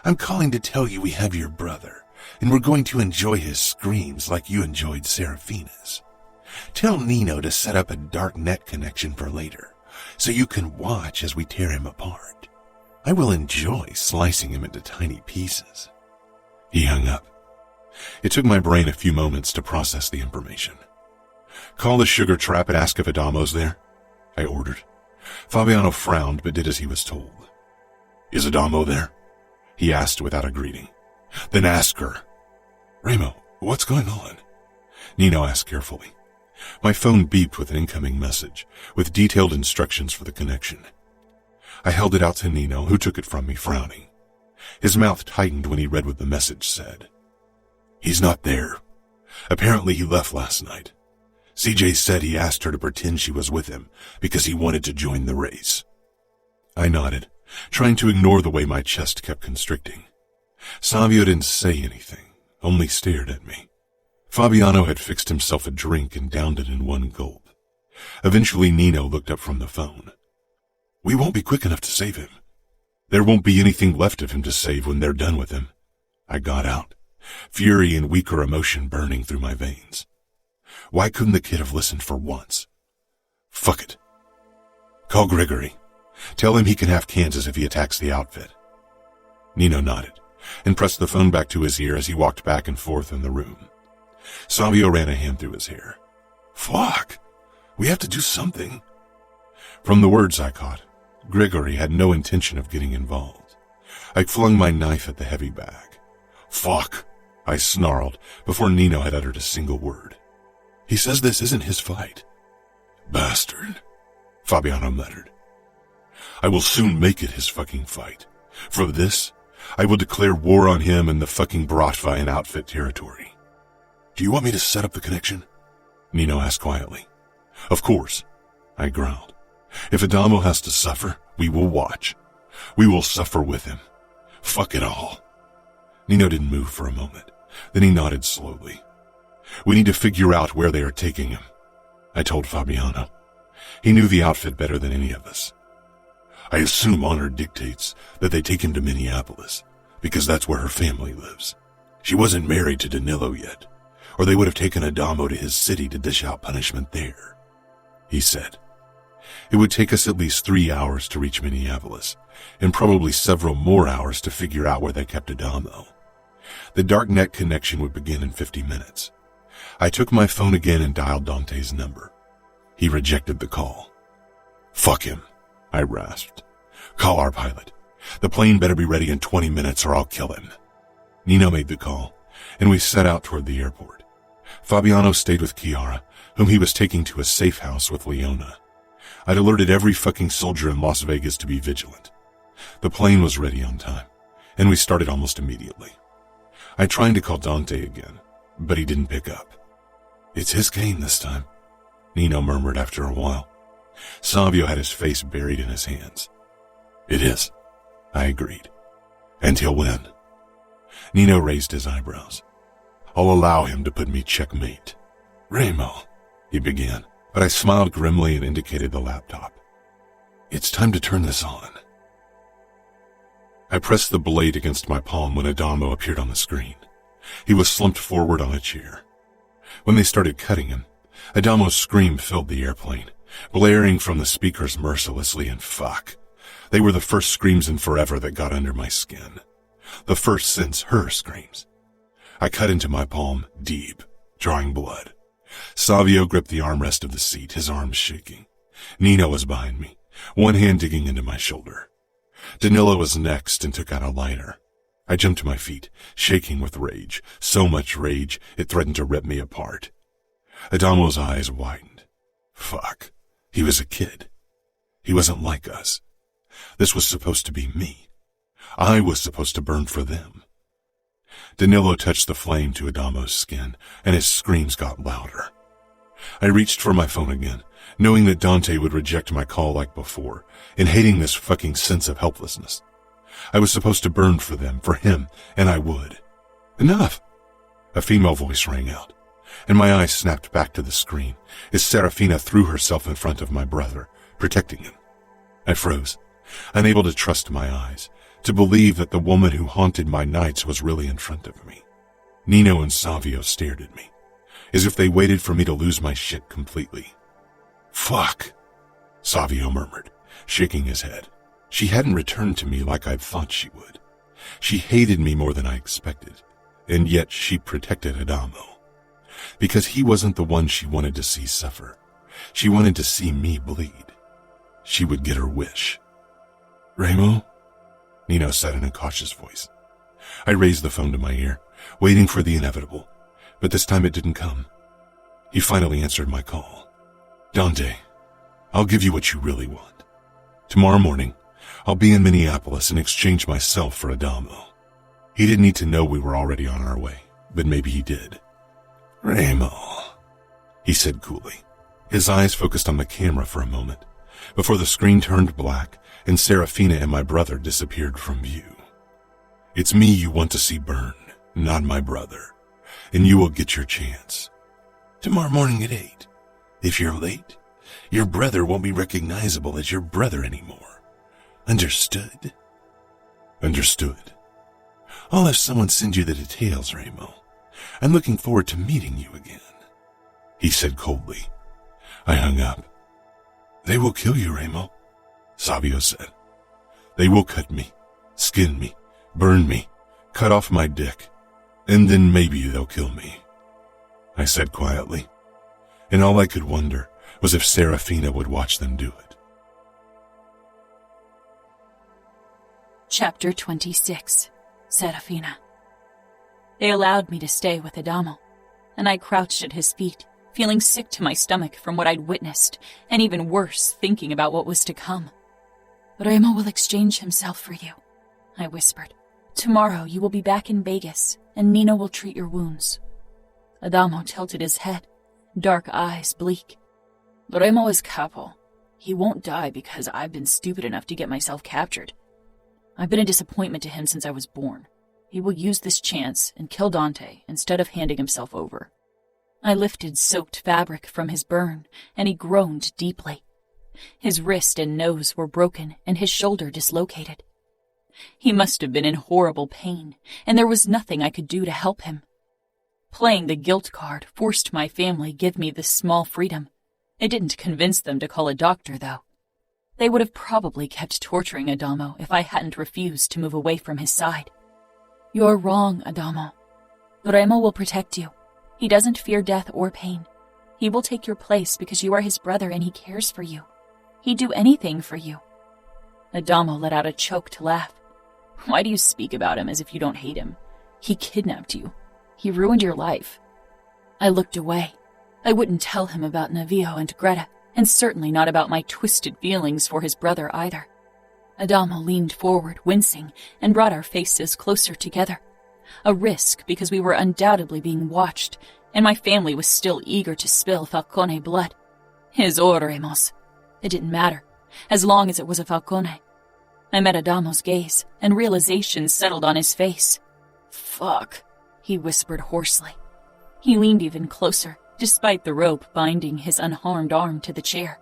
I'm calling to tell you we have your brother, and we're going to enjoy his screams like you enjoyed Serafina's. Tell Nino to set up a dark net connection for later, so you can watch as we tear him apart. I will enjoy slicing him into tiny pieces." He hung up. It took my brain a few moments to process the information. "Call the sugar trap and ask if Adamo's there," I ordered. Fabiano frowned but did as he was told. "Is Adamo there?" he asked without a greeting. "Then ask her." "Remo, what's going on?" Nino asked carefully. My phone beeped with an incoming message, with detailed instructions for the connection. I held it out to Nino, who took it from me, frowning. His mouth tightened when he read what the message said. "He's not there. Apparently he left last night. CJ said he asked her to pretend she was with him because he wanted to join the race." I nodded, trying to ignore the way my chest kept constricting. Savio didn't say anything, only stared at me. Fabiano had fixed himself a drink and downed it in one gulp. Eventually Nino looked up from the phone. "We won't be quick enough to save him. There won't be anything left of him to save when they're done with him." I got out, fury and weaker emotion burning through my veins. Why couldn't the kid have listened for once? Fuck it. "Call Gregory. Tell him he can have Kansas if he attacks the outfit." Nino nodded and pressed the phone back to his ear as he walked back and forth in the room. Savio ran a hand through his hair. "Fuck! We have to do something." From the words I caught, Gregory had no intention of getting involved. I flung my knife at the heavy bag. "Fuck!" I snarled before Nino had uttered a single word. "He says this isn't his fight." "Bastard," Fabiano muttered. "I will soon make it his fucking fight. For this, I will declare war on him and the fucking Bratva in outfit territory." "Do you want me to set up the connection?" Nino asked quietly. "Of course," I growled. "If Adamo has to suffer, we will watch. We will suffer with him. Fuck it all." Nino didn't move for a moment. Then he nodded slowly. "We need to figure out where they are taking him," I told Fabiano. He knew the outfit better than any of us. "I assume honor dictates that they take him to Minneapolis, because that's where her family lives. She wasn't married to Danilo yet, or they would have taken Adamo to his city to dish out punishment there," he said. "It would take us at least 3 hours to reach Minneapolis, and probably several more hours to figure out where they kept Adamo. The darknet connection would begin in 50 minutes. I took my phone again and dialed Dante's number. He rejected the call. "Fuck him," I rasped. "Call our pilot. The plane better be ready in 20 minutes or I'll kill him." Nino made the call, and we set out toward the airport. Fabiano stayed with Chiara, whom he was taking to a safe house with Leona. I'd alerted every fucking soldier in Las Vegas to be vigilant. The plane was ready on time, and we started almost immediately. I tried to call Dante again, but he didn't pick up. "It's his game this time," Nino murmured after a while. Savio had his face buried in his hands. "It is," I agreed. "And he'll win." Nino raised his eyebrows. "I'll allow him to put me checkmate." "Remo," he began, but I smiled grimly and indicated the laptop. "It's time to turn this on." I pressed the blade against my palm when Adamo appeared on the screen. He was slumped forward on a chair. When they started cutting him, Adamo's scream filled the airplane, blaring from the speakers mercilessly, and fuck. They were the first screams in forever that got under my skin. The first since her screams. I cut into my palm, deep, drawing blood. Savio gripped the armrest of the seat, his arms shaking. Nino was behind me, one hand digging into my shoulder. Danilo was next and took out a lighter. I jumped to my feet, shaking with rage, so much rage it threatened to rip me apart. Adamo's eyes widened. Fuck. He was a kid. He wasn't like us. This was supposed to be me. I was supposed to burn for them. Danilo touched the flame to Adamo's skin, and his screams got louder. I reached for my phone again, knowing that Dante would reject my call like before, and hating this fucking sense of helplessness. I was supposed to burn for them, for him, and I would. Enough! A female voice rang out, and my eyes snapped back to the screen as Serafina threw herself in front of my brother, protecting him. I froze, unable to trust my eyes, to believe that the woman who haunted my nights was really in front of me. Nino and Savio stared at me, as if they waited for me to lose my shit completely. Fuck, Savio murmured, shaking his head. She hadn't returned to me like I'd thought she would. She hated me more than I expected, and yet she protected Adamo. Because he wasn't the one she wanted to see suffer. She wanted to see me bleed. She would get her wish. Remo? Nino said in a cautious voice. I raised the phone to my ear, waiting for the inevitable, but this time it didn't come. He finally answered my call. Dante, I'll give you what you really want. Tomorrow morning, I'll be in Minneapolis and exchange myself for Adamo. He didn't need to know we were already on our way, but maybe he did. Remo, he said coolly. His eyes focused on the camera for a moment, before the screen turned black and Serafina and my brother disappeared from view. It's me you want to see burn, not my brother, and you will get your chance. Tomorrow morning at 8. If you're late, your brother won't be recognizable as your brother anymore. Understood? Understood. I'll have someone send you the details, Remo. I'm looking forward to meeting you again, he said coldly. I hung up. They will kill you, Remo, Savio said. They will cut me, skin me, burn me, cut off my dick, and then maybe they'll kill me, I said quietly, and all I could wonder was if Serafina would watch them do it. Chapter 26. Serafina. They allowed me to stay with Adamo, and I crouched at his feet, feeling sick to my stomach from what I'd witnessed, and even worse, thinking about what was to come. Remo will exchange himself for you, I whispered. Tomorrow you will be back in Vegas, and Nino will treat your wounds. Adamo tilted his head, dark eyes bleak. Remo is Capo. He won't die because I've been stupid enough to get myself captured. I've been a disappointment to him since I was born. He will use this chance and kill Dante instead of handing himself over. I lifted soaked fabric from his burn, and he groaned deeply. His wrist and nose were broken, and his shoulder dislocated. He must have been in horrible pain, and there was nothing I could do to help him. Playing the guilt card forced my family give me this small freedom. It didn't convince them to call a doctor, though. They would have probably kept torturing Adamo if I hadn't refused to move away from his side. You're wrong, Adamo. Remo will protect you. He doesn't fear death or pain. He will take your place because you are his brother and he cares for you. He'd do anything for you. Adamo let out a choked laugh. Why do you speak about him as if you don't hate him? He kidnapped you. He ruined your life. I looked away. I wouldn't tell him about Navio and Greta, and certainly not about my twisted feelings for his brother either. Adamo leaned forward, wincing, and brought our faces closer together. A risk because we were undoubtedly being watched, and my family was still eager to spill Falcone blood. His oremos. It didn't matter, as long as it was a Falcone. I met Adamo's gaze, and realization settled on his face. Fuck, he whispered hoarsely. He leaned even closer, despite the rope binding his unharmed arm to the chair.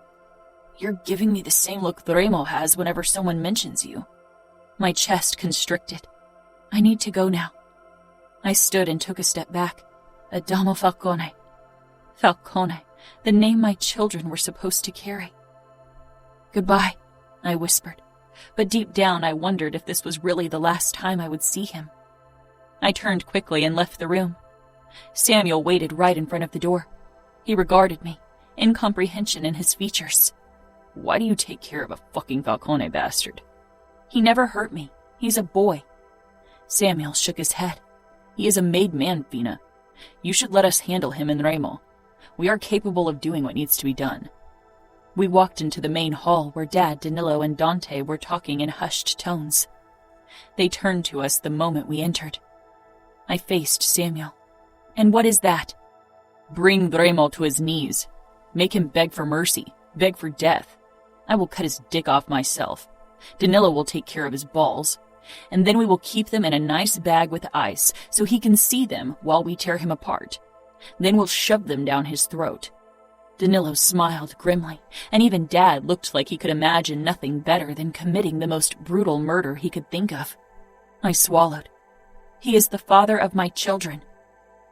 You're giving me the same look Remo has whenever someone mentions you. My chest constricted. I need to go now. I stood and took a step back. Adamo Falcone. Falcone, the name my children were supposed to carry. Goodbye, I whispered, but deep down I wondered if this was really the last time I would see him. I turned quickly and left the room. Samuel waited right in front of the door. He regarded me, incomprehension in his features. Why do you take care of a fucking Falcone bastard? He never hurt me. He's a boy. Samuel shook his head. He is a made man, Fina. You should let us handle him and Remo. We are capable of doing what needs to be done. We walked into the main hall where Dad, Danilo, and Dante were talking in hushed tones. They turned to us the moment we entered. I faced Samuel. And what is that? Bring Remo to his knees, Make him beg for mercy, beg for death. I will cut his dick off myself. Danilo will take care of his balls. And then we will keep them in a nice bag with ice so he can see them while we tear him apart. Then we'll shove them down his throat. Danilo smiled grimly, and even Dad looked like he could imagine nothing better than committing the most brutal murder he could think of. I swallowed. He is the father of my children.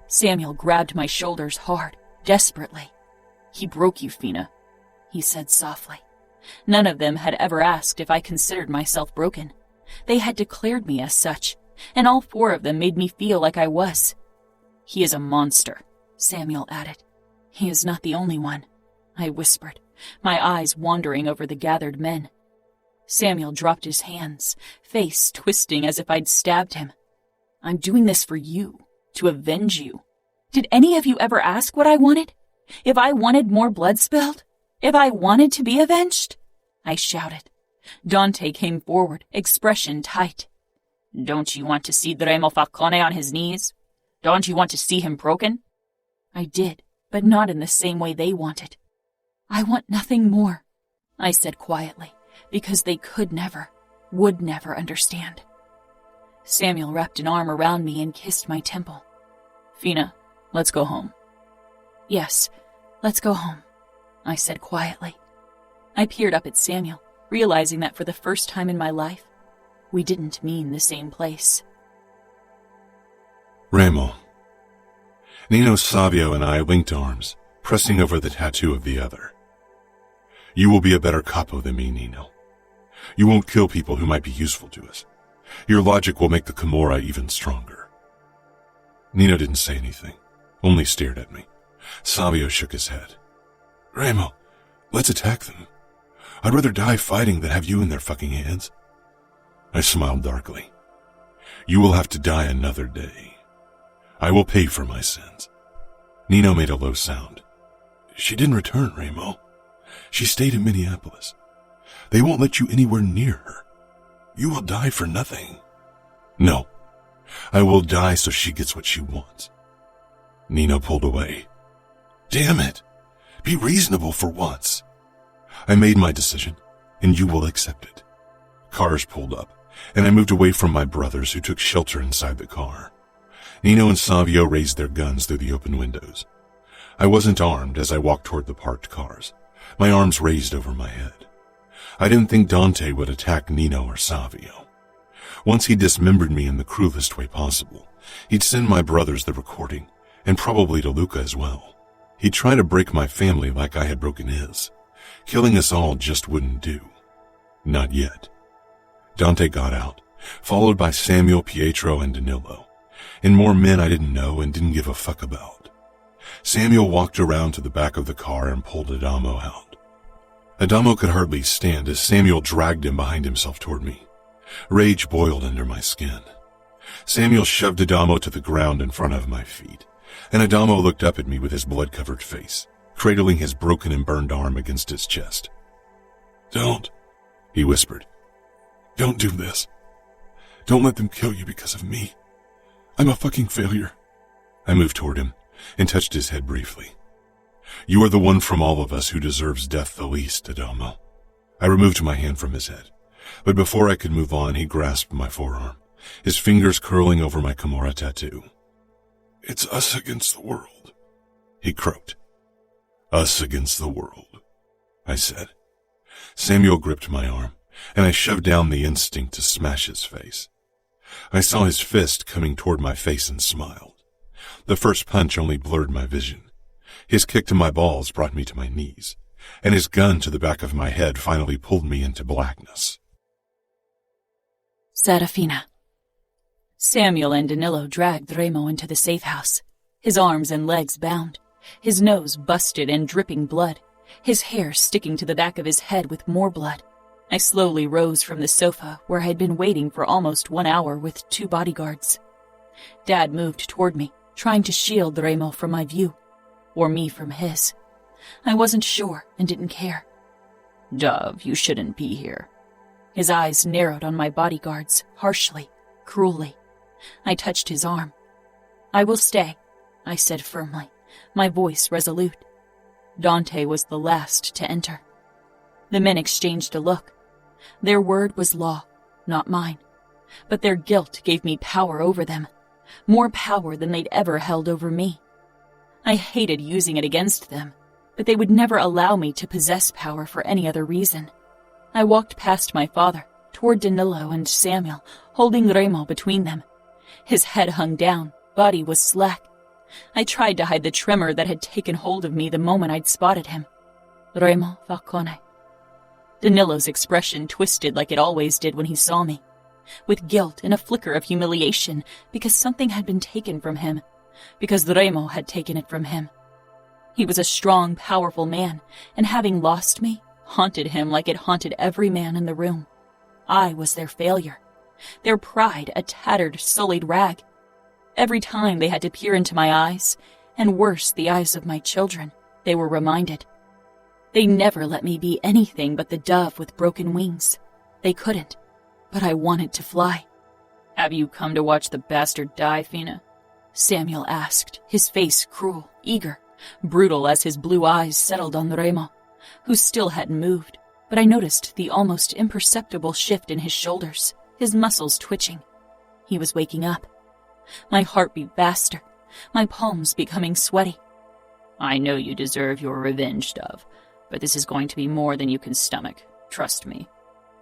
Samuel grabbed my shoulders hard, desperately. He broke you, Fina, he said softly. None of them had ever asked if I considered myself broken. They had declared me as such, and all 4 of them made me feel like I was. He is a monster, Samuel added. He is not the only one, I whispered, my eyes wandering over the gathered men. Samuel dropped his hands, face twisting as if I'd stabbed him. I'm doing this for you, to avenge you. Did any of you ever ask what I wanted? If I wanted more blood spilled? If I wanted to be avenged? I shouted. Dante came forward, expression tight. Don't you want to see Remo Falcone on his knees? Don't you want to see him broken? I did, but not in the same way they wanted. I want nothing more, I said quietly, because they could never, would never understand. Samuel wrapped an arm around me and kissed my temple. Fina, let's go home. Yes, let's go home, I said quietly. I peered up at Samuel, realizing that for the first time in my life, we didn't mean the same place. Remo. Nino, Savio, and I linked arms, pressing over the tattoo of the other. You will be a better capo than me, Nino. You won't kill people who might be useful to us. Your logic will make the Camorra even stronger. Nino didn't say anything, only stared at me. Savio shook his head. Remo, let's attack them. I'd rather die fighting than have you in their fucking hands. I smiled darkly. You will have to die another day. I will pay for my sins. Nino made a low sound. She didn't return, Remo. She stayed in Minneapolis. They won't let you anywhere near her. You will die for nothing. No, I will die so she gets what she wants. Nino pulled away. Damn it. Be reasonable for once. I made my decision, and you will accept it. Cars pulled up, and I moved away from my brothers who took shelter inside the car. Nino and Savio raised their guns through the open windows. I wasn't armed as I walked toward the parked cars, my arms raised over my head. I didn't think Dante would attack Nino or Savio. Once he dismembered me in the cruelest way possible, he'd send my brothers the recording, and probably to Luca as well. He'd try to break my family like I had broken his. Killing us all just wouldn't do. Not yet. Dante got out, followed by Samuel, Pietro, and Danilo, and more men I didn't know and didn't give a fuck about. Samuel walked around to the back of the car and pulled Adamo out. Adamo could hardly stand as Samuel dragged him behind himself toward me. Rage boiled under my skin. Samuel shoved Adamo to the ground in front of my feet, and Adamo looked up at me with his blood-covered face, cradling his broken and burned arm against his chest. Don't, he whispered. Don't do this. Don't let them kill you because of me. I'm a fucking failure. I moved toward him and touched his head briefly. You are the one from all of us who deserves death the least, Adamo. I removed my hand from his head, but before I could move on, he grasped my forearm, his fingers curling over my Camorra tattoo. It's us against the world, he croaked. Us against the world, I said. Samuel gripped my arm, and I shoved down the instinct to smash his face. I saw his fist coming toward my face and smiled. The first punch only blurred my vision. His kick to my balls brought me to my knees, and his gun to the back of my head finally pulled me into blackness. Serafina. Samuel and Danilo dragged Remo into the safe house, his arms and legs bound, his nose busted and dripping blood, his hair sticking to the back of his head with more blood. I slowly rose from the sofa where I had been waiting for almost 1 hour with 2 bodyguards. Dad moved toward me, trying to shield Remo from my view, or me from his. I wasn't sure and didn't care. Dove, you shouldn't be here. His eyes narrowed on my bodyguards, harshly, cruelly. I touched his arm. I will stay, I said firmly, my voice resolute. Dante was the last to enter. The men exchanged a look. Their word was law, not mine. But their guilt gave me power over them, more power than they'd ever held over me. I hated using it against them, but they would never allow me to possess power for any other reason. I walked past my father, toward Danilo and Samuel, holding Remo between them. His head hung down, body was slack. I tried to hide the tremor that had taken hold of me the moment I'd spotted him. Remo Falcone. Danilo's expression twisted like it always did when he saw me, with guilt and a flicker of humiliation because something had been taken from him, because Remo had taken it from him. He was a strong, powerful man, and having lost me, haunted him like it haunted every man in the room. I was their failure, their pride a tattered, sullied rag. Every time they had to peer into my eyes, and worse, the eyes of my children, they were reminded. They never let me be anything but the dove with broken wings. They couldn't, but I wanted to fly. "Have you come to watch the bastard die, Fina?" Samuel asked, his face cruel, eager, brutal as his blue eyes settled on Remo, who still hadn't moved, but I noticed the almost imperceptible shift in his shoulders, his muscles twitching. He was waking up. My heart beat faster, my palms becoming sweaty. "I know you deserve your revenge, Dove, but this is going to be more than you can stomach. Trust me,"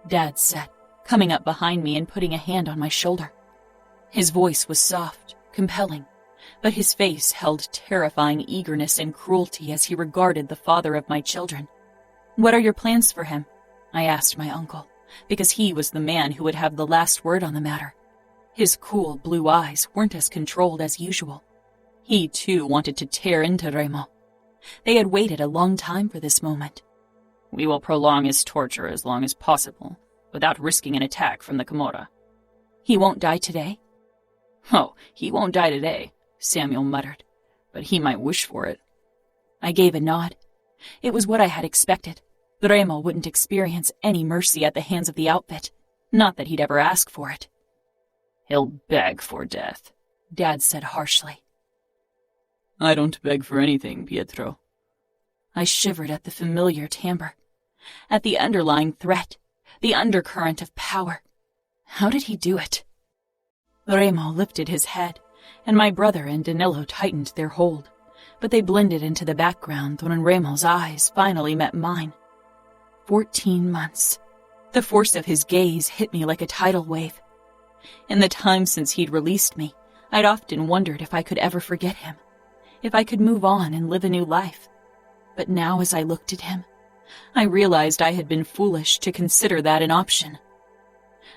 Dad said, coming up behind me and putting a hand on my shoulder. His voice was soft, compelling, but his face held terrifying eagerness and cruelty as he regarded the father of my children. "What are your plans for him?" I asked my uncle, because he was the man who would have the last word on the matter. His cool blue eyes weren't as controlled as usual. He, too, wanted to tear into Remo. They had waited a long time for this moment. "We will prolong his torture as long as possible, without risking an attack from the Camorra." "He won't die today?" "Oh, he won't die today," Samuel muttered, "but he might wish for it." I gave a nod. It was what I had expected. Remo wouldn't experience any mercy at the hands of the outfit. Not that he'd ever ask for it. "He'll beg for death," Dad said harshly. "I don't beg for anything, Pietro." I shivered at the familiar timbre, at the underlying threat, the undercurrent of power. How did he do it? Remo lifted his head, and my brother and Danilo tightened their hold, but they blended into the background when Remo's eyes finally met mine. 14 months. The force of his gaze hit me like a tidal wave. In the time since he'd released me, I'd often wondered if I could ever forget him, if I could move on and live a new life. But now as I looked at him, I realized I had been foolish to consider that an option.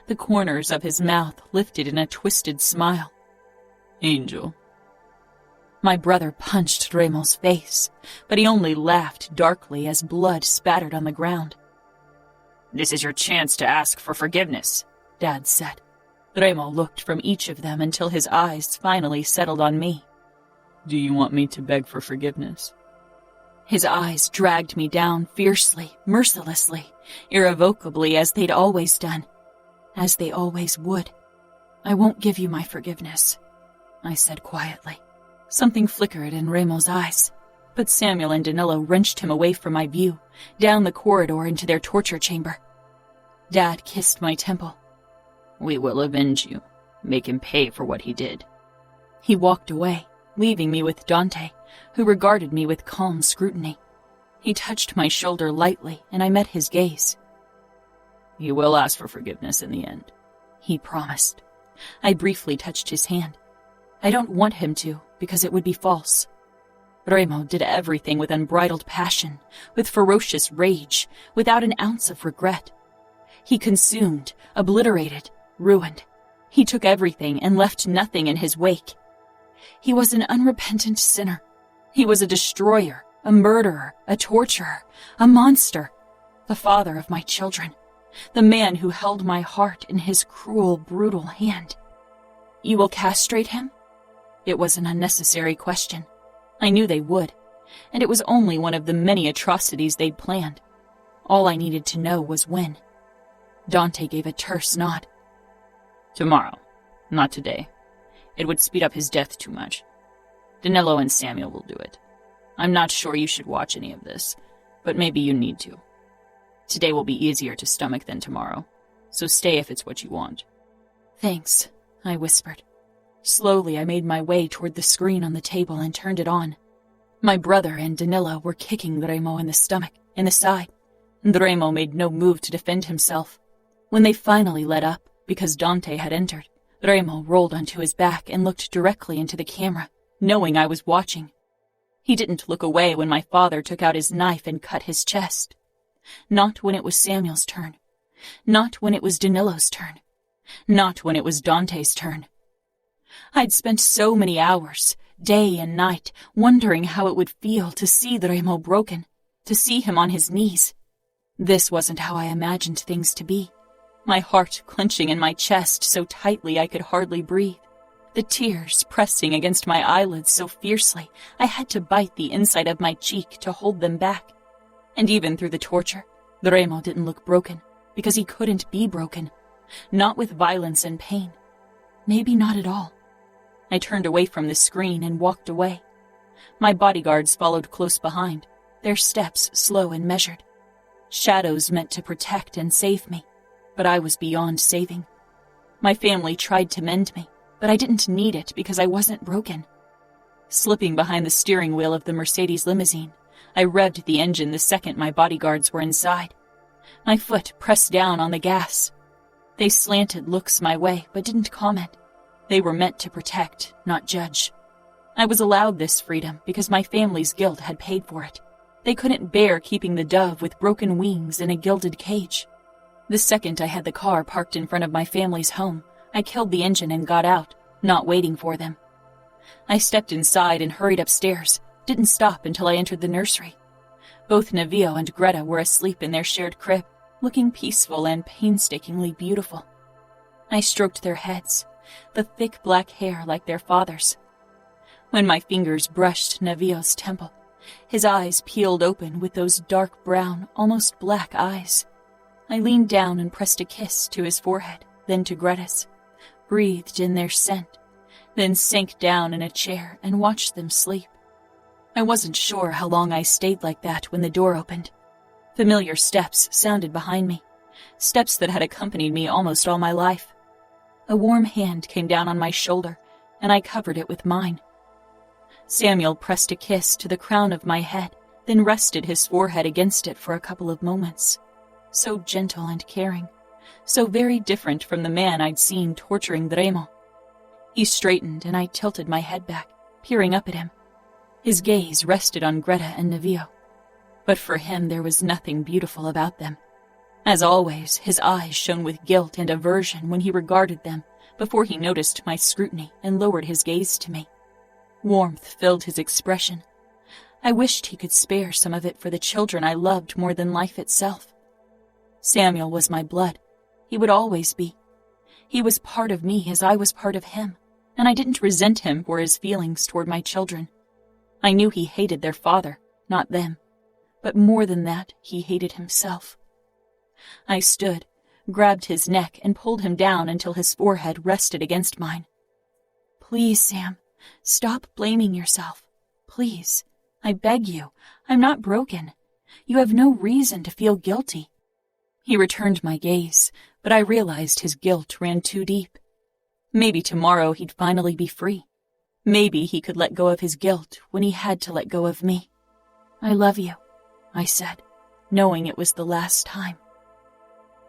The corners of his mouth lifted in a twisted smile. "Angel." My brother punched Remo's face, but he only laughed darkly as blood spattered on the ground. "This is your chance to ask for forgiveness," Dad said. Remo looked from each of them until his eyes finally settled on me. "Do you want me to beg for forgiveness?" His eyes dragged me down fiercely, mercilessly, irrevocably as they'd always done, as they always would. "I won't give you my forgiveness," I said quietly. Something flickered in Remo's eyes, but Samuel and Danilo wrenched him away from my view, down the corridor into their torture chamber. Dad kissed my temple. "We will avenge you. Make him pay for what he did." He walked away, leaving me with Dante, who regarded me with calm scrutiny. He touched my shoulder lightly, and I met his gaze. "You will ask for forgiveness in the end," he promised. I briefly touched his hand. I don't want him to, because it would be false. Remo did everything with unbridled passion, with ferocious rage, without an ounce of regret. He consumed, obliterated, ruined. He took everything and left nothing in his wake. He was an unrepentant sinner. He was a destroyer, a murderer, a torturer, a monster, the father of my children, the man who held my heart in his cruel, brutal hand. "You will castrate him?" It was an unnecessary question. I knew they would, and it was only one of the many atrocities they'd planned. All I needed to know was when. Dante gave a terse nod. "Tomorrow, not today. It would speed up his death too much. Danilo and Samuel will do it." I'm not sure you should watch any of this, but maybe you need to. Today will be easier to stomach than tomorrow, so stay if it's what you want. Thanks, I whispered. Slowly, I made my way toward the screen on the table and turned it on. My brother and Danilo were kicking Remo in the stomach, in the side. Remo made no move to defend himself. When they finally let up, because Dante had entered, Remo rolled onto his back and looked directly into the camera, knowing I was watching. He didn't look away when my father took out his knife and cut his chest. Not when it was Samuel's turn. Not when it was Danilo's turn. Not when it was Dante's turn. I'd spent so many hours, day and night, wondering how it would feel to see Remo broken, to see him on his knees. This wasn't how I imagined things to be. My heart clenching in my chest so tightly I could hardly breathe. The tears pressing against my eyelids so fiercely I had to bite the inside of my cheek to hold them back. And even through the torture, Remo didn't look broken, because he couldn't be broken. Not with violence and pain. Maybe not at all. I turned away from the screen and walked away. My bodyguards followed close behind, their steps slow and measured. Shadows meant to protect and save me, but I was beyond saving. My family tried to mend me, but I didn't need it because I wasn't broken. Slipping behind the steering wheel of the Mercedes limousine, I revved the engine the second my bodyguards were inside. My foot pressed down on the gas. They slanted looks my way, but didn't comment. They were meant to protect, not judge. I was allowed this freedom because my family's guilt had paid for it. They couldn't bear keeping the dove with broken wings in a gilded cage. The second I had the car parked in front of my family's home, I killed the engine and got out, not waiting for them. I stepped inside and hurried upstairs, didn't stop until I entered the nursery. Both Nevio and Greta were asleep in their shared crib, looking peaceful and painstakingly beautiful. I stroked their heads, the thick black hair like their father's. When my fingers brushed Nevio's temple, his eyes peeled open with those dark brown, almost black eyes. I leaned down and pressed a kiss to his forehead, then to Greta's, breathed in their scent, then sank down in a chair and watched them sleep. I wasn't sure how long I stayed like that when the door opened. Familiar steps sounded behind me, steps that had accompanied me almost all my life. A warm hand came down on my shoulder, and I covered it with mine. Samuel pressed a kiss to the crown of my head, then rested his forehead against it for a couple of moments. So gentle and caring, so very different from the man I'd seen torturing Remo. He straightened, and I tilted my head back, peering up at him. His gaze rested on Greta and Nevio. But for him there was nothing beautiful about them. As always, his eyes shone with guilt and aversion when he regarded them, before he noticed my scrutiny and lowered his gaze to me. Warmth filled his expression. I wished he could spare some of it for the children I loved more than life itself. Samuel was my blood. He would always be. He was part of me as I was part of him, and I didn't resent him for his feelings toward my children. I knew he hated their father, not them. But more than that, he hated himself. I stood, grabbed his neck, and pulled him down until his forehead rested against mine. Please, Sam, stop blaming yourself. Please, I beg you. I'm not broken. You have no reason to feel guilty. He returned my gaze, but I realized his guilt ran too deep. Maybe tomorrow he'd finally be free. Maybe he could let go of his guilt when he had to let go of me. I love you, I said, knowing it was the last time.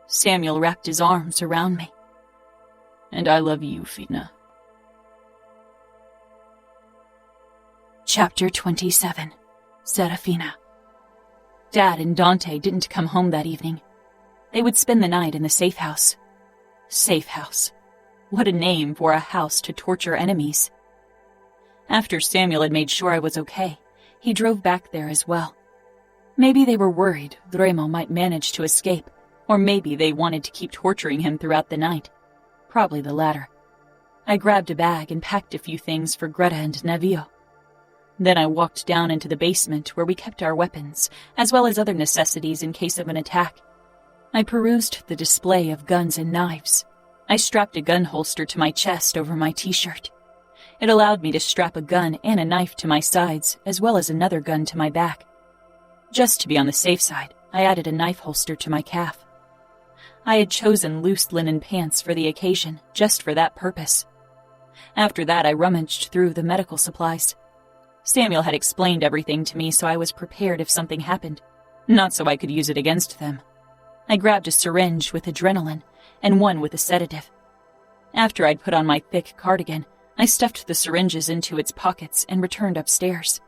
Samuel wrapped his arms around me. And I love you, Fina. Chapter 27. Serafina. Dad and Dante didn't come home that evening. They would spend the night in the safe house. Safe house. What a name for a house to torture enemies. After Samuel had made sure I was okay, he drove back there as well. Maybe they were worried Remo might manage to escape, or maybe they wanted to keep torturing him throughout the night. Probably the latter. I grabbed a bag and packed a few things for Greta and Nevio. Then I walked down into the basement where we kept our weapons, as well as other necessities in case of an attack. I perused the display of guns and knives. I strapped a gun holster to my chest over my t-shirt. It allowed me to strap a gun and a knife to my sides, as well as another gun to my back. Just to be on the safe side, I added a knife holster to my calf. I had chosen loose linen pants for the occasion, just for that purpose. After that, I rummaged through the medical supplies. Samuel had explained everything to me, so I was prepared if something happened, not so I could use it against them. I grabbed a syringe with adrenaline and one with a sedative. After I'd put on my thick cardigan, I stuffed the syringes into its pockets and returned upstairs.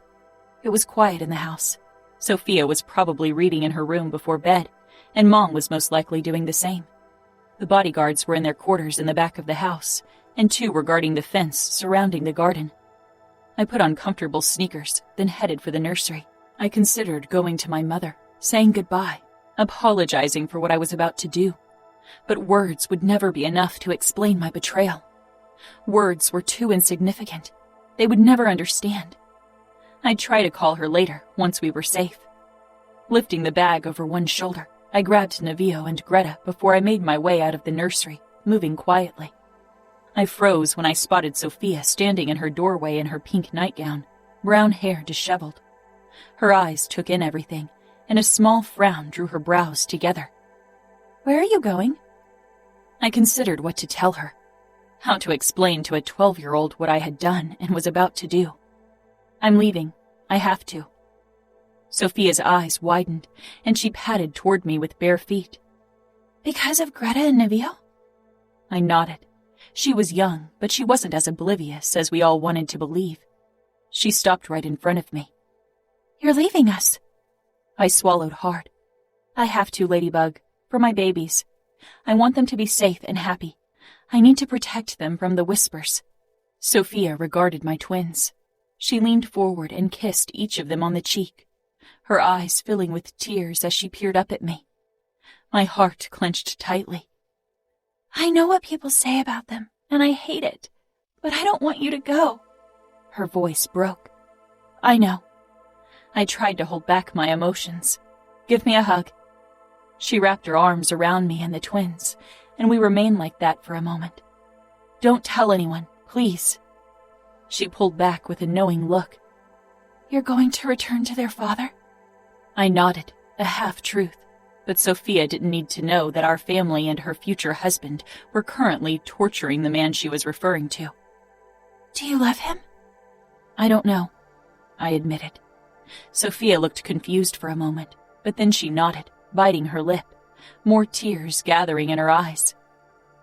It was quiet in the house. Sophia was probably reading in her room before bed, and Mom was most likely doing the same. The bodyguards were in their quarters in the back of the house, and 2 were guarding the fence surrounding the garden. I put on comfortable sneakers, then headed for the nursery. I considered going to my mother, saying goodbye, apologizing for what I was about to do. But words would never be enough to explain my betrayal. Words were too insignificant. They would never understand. I'd try to call her later, once we were safe. Lifting the bag over one shoulder, I grabbed Navio and Greta before I made my way out of the nursery, moving quietly. I froze when I spotted Sophia standing in her doorway in her pink nightgown, brown hair disheveled. Her eyes took in everything, and a small frown drew her brows together. Where are you going? I considered what to tell her, how to explain to a 12-year-old what I had done and was about to do. I'm leaving. I have to. Sophia's eyes widened, and she padded toward me with bare feet. Because of Greta and Navio? I nodded. She was young, but she wasn't as oblivious as we all wanted to believe. She stopped right in front of me. You're leaving us. I swallowed hard. I have to, Ladybug, for my babies. I want them to be safe and happy. I need to protect them from the whispers. Sophia regarded my twins. She leaned forward and kissed each of them on the cheek, her eyes filling with tears as she peered up at me. My heart clenched tightly. I know what people say about them, and I hate it, but I don't want you to go. Her voice broke. I know. I tried to hold back my emotions. Give me a hug. She wrapped her arms around me and the twins, and we remained like that for a moment. Don't tell anyone, please. She pulled back with a knowing look. You're going to return to their father? I nodded, a half-truth. But Sophia didn't need to know that our family and her future husband were currently torturing the man she was referring to. Do you love him? I don't know, I admitted. Sophia looked confused for a moment, but then she nodded, biting her lip, more tears gathering in her eyes.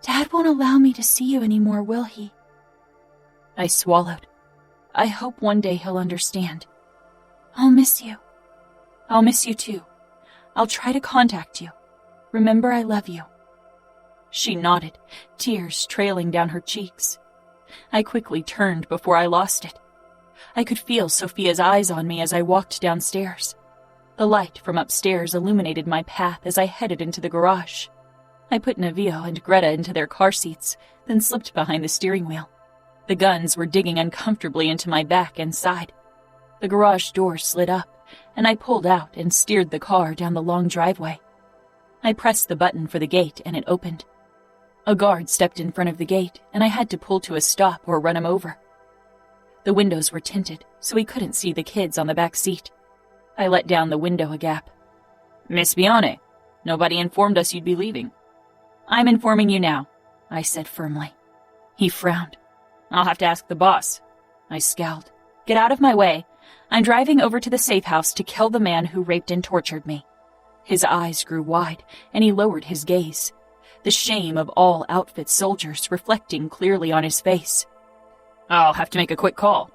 Dad won't allow me to see you anymore, will he? I swallowed. I hope one day he'll understand. I'll miss you. I'll miss you too. I'll try to contact you. Remember, I love you. She nodded, tears trailing down her cheeks. I quickly turned before I lost it. I could feel Sophia's eyes on me as I walked downstairs. The light from upstairs illuminated my path as I headed into the garage. I put Navio and Greta into their car seats, then slipped behind the steering wheel. The guns were digging uncomfortably into my back and side. The garage door slid up, and I pulled out and steered the car down the long driveway. I pressed the button for the gate, and it opened. A guard stepped in front of the gate, and I had to pull to a stop or run him over. The windows were tinted, so he couldn't see the kids on the back seat. I let down the window a gap. Miss Bione, nobody informed us you'd be leaving. I'm informing you now, I said firmly. He frowned. I'll have to ask the boss. I scowled. Get out of my way. I'm driving over to the safe house to kill the man who raped and tortured me. His eyes grew wide, and he lowered his gaze, the shame of all outfit soldiers reflecting clearly on his face. I'll have to make a quick call.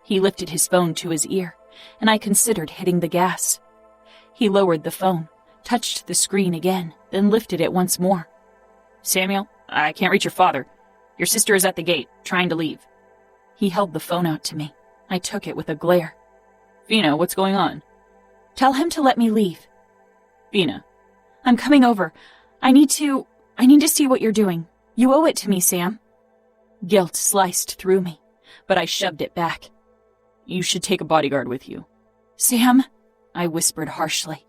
He lifted his phone to his ear, and I considered hitting the gas. He lowered the phone, touched the screen again, then lifted it once more. Samuel, I can't reach your father. Your sister is at the gate, trying to leave. He held the phone out to me. I took it with a glare. Fina, what's going on? Tell him to let me leave. Fina. I'm coming over. I need to see what you're doing. You owe it to me, Sam. Guilt sliced through me, but I shoved it back. You should take a bodyguard with you. Sam, I whispered harshly.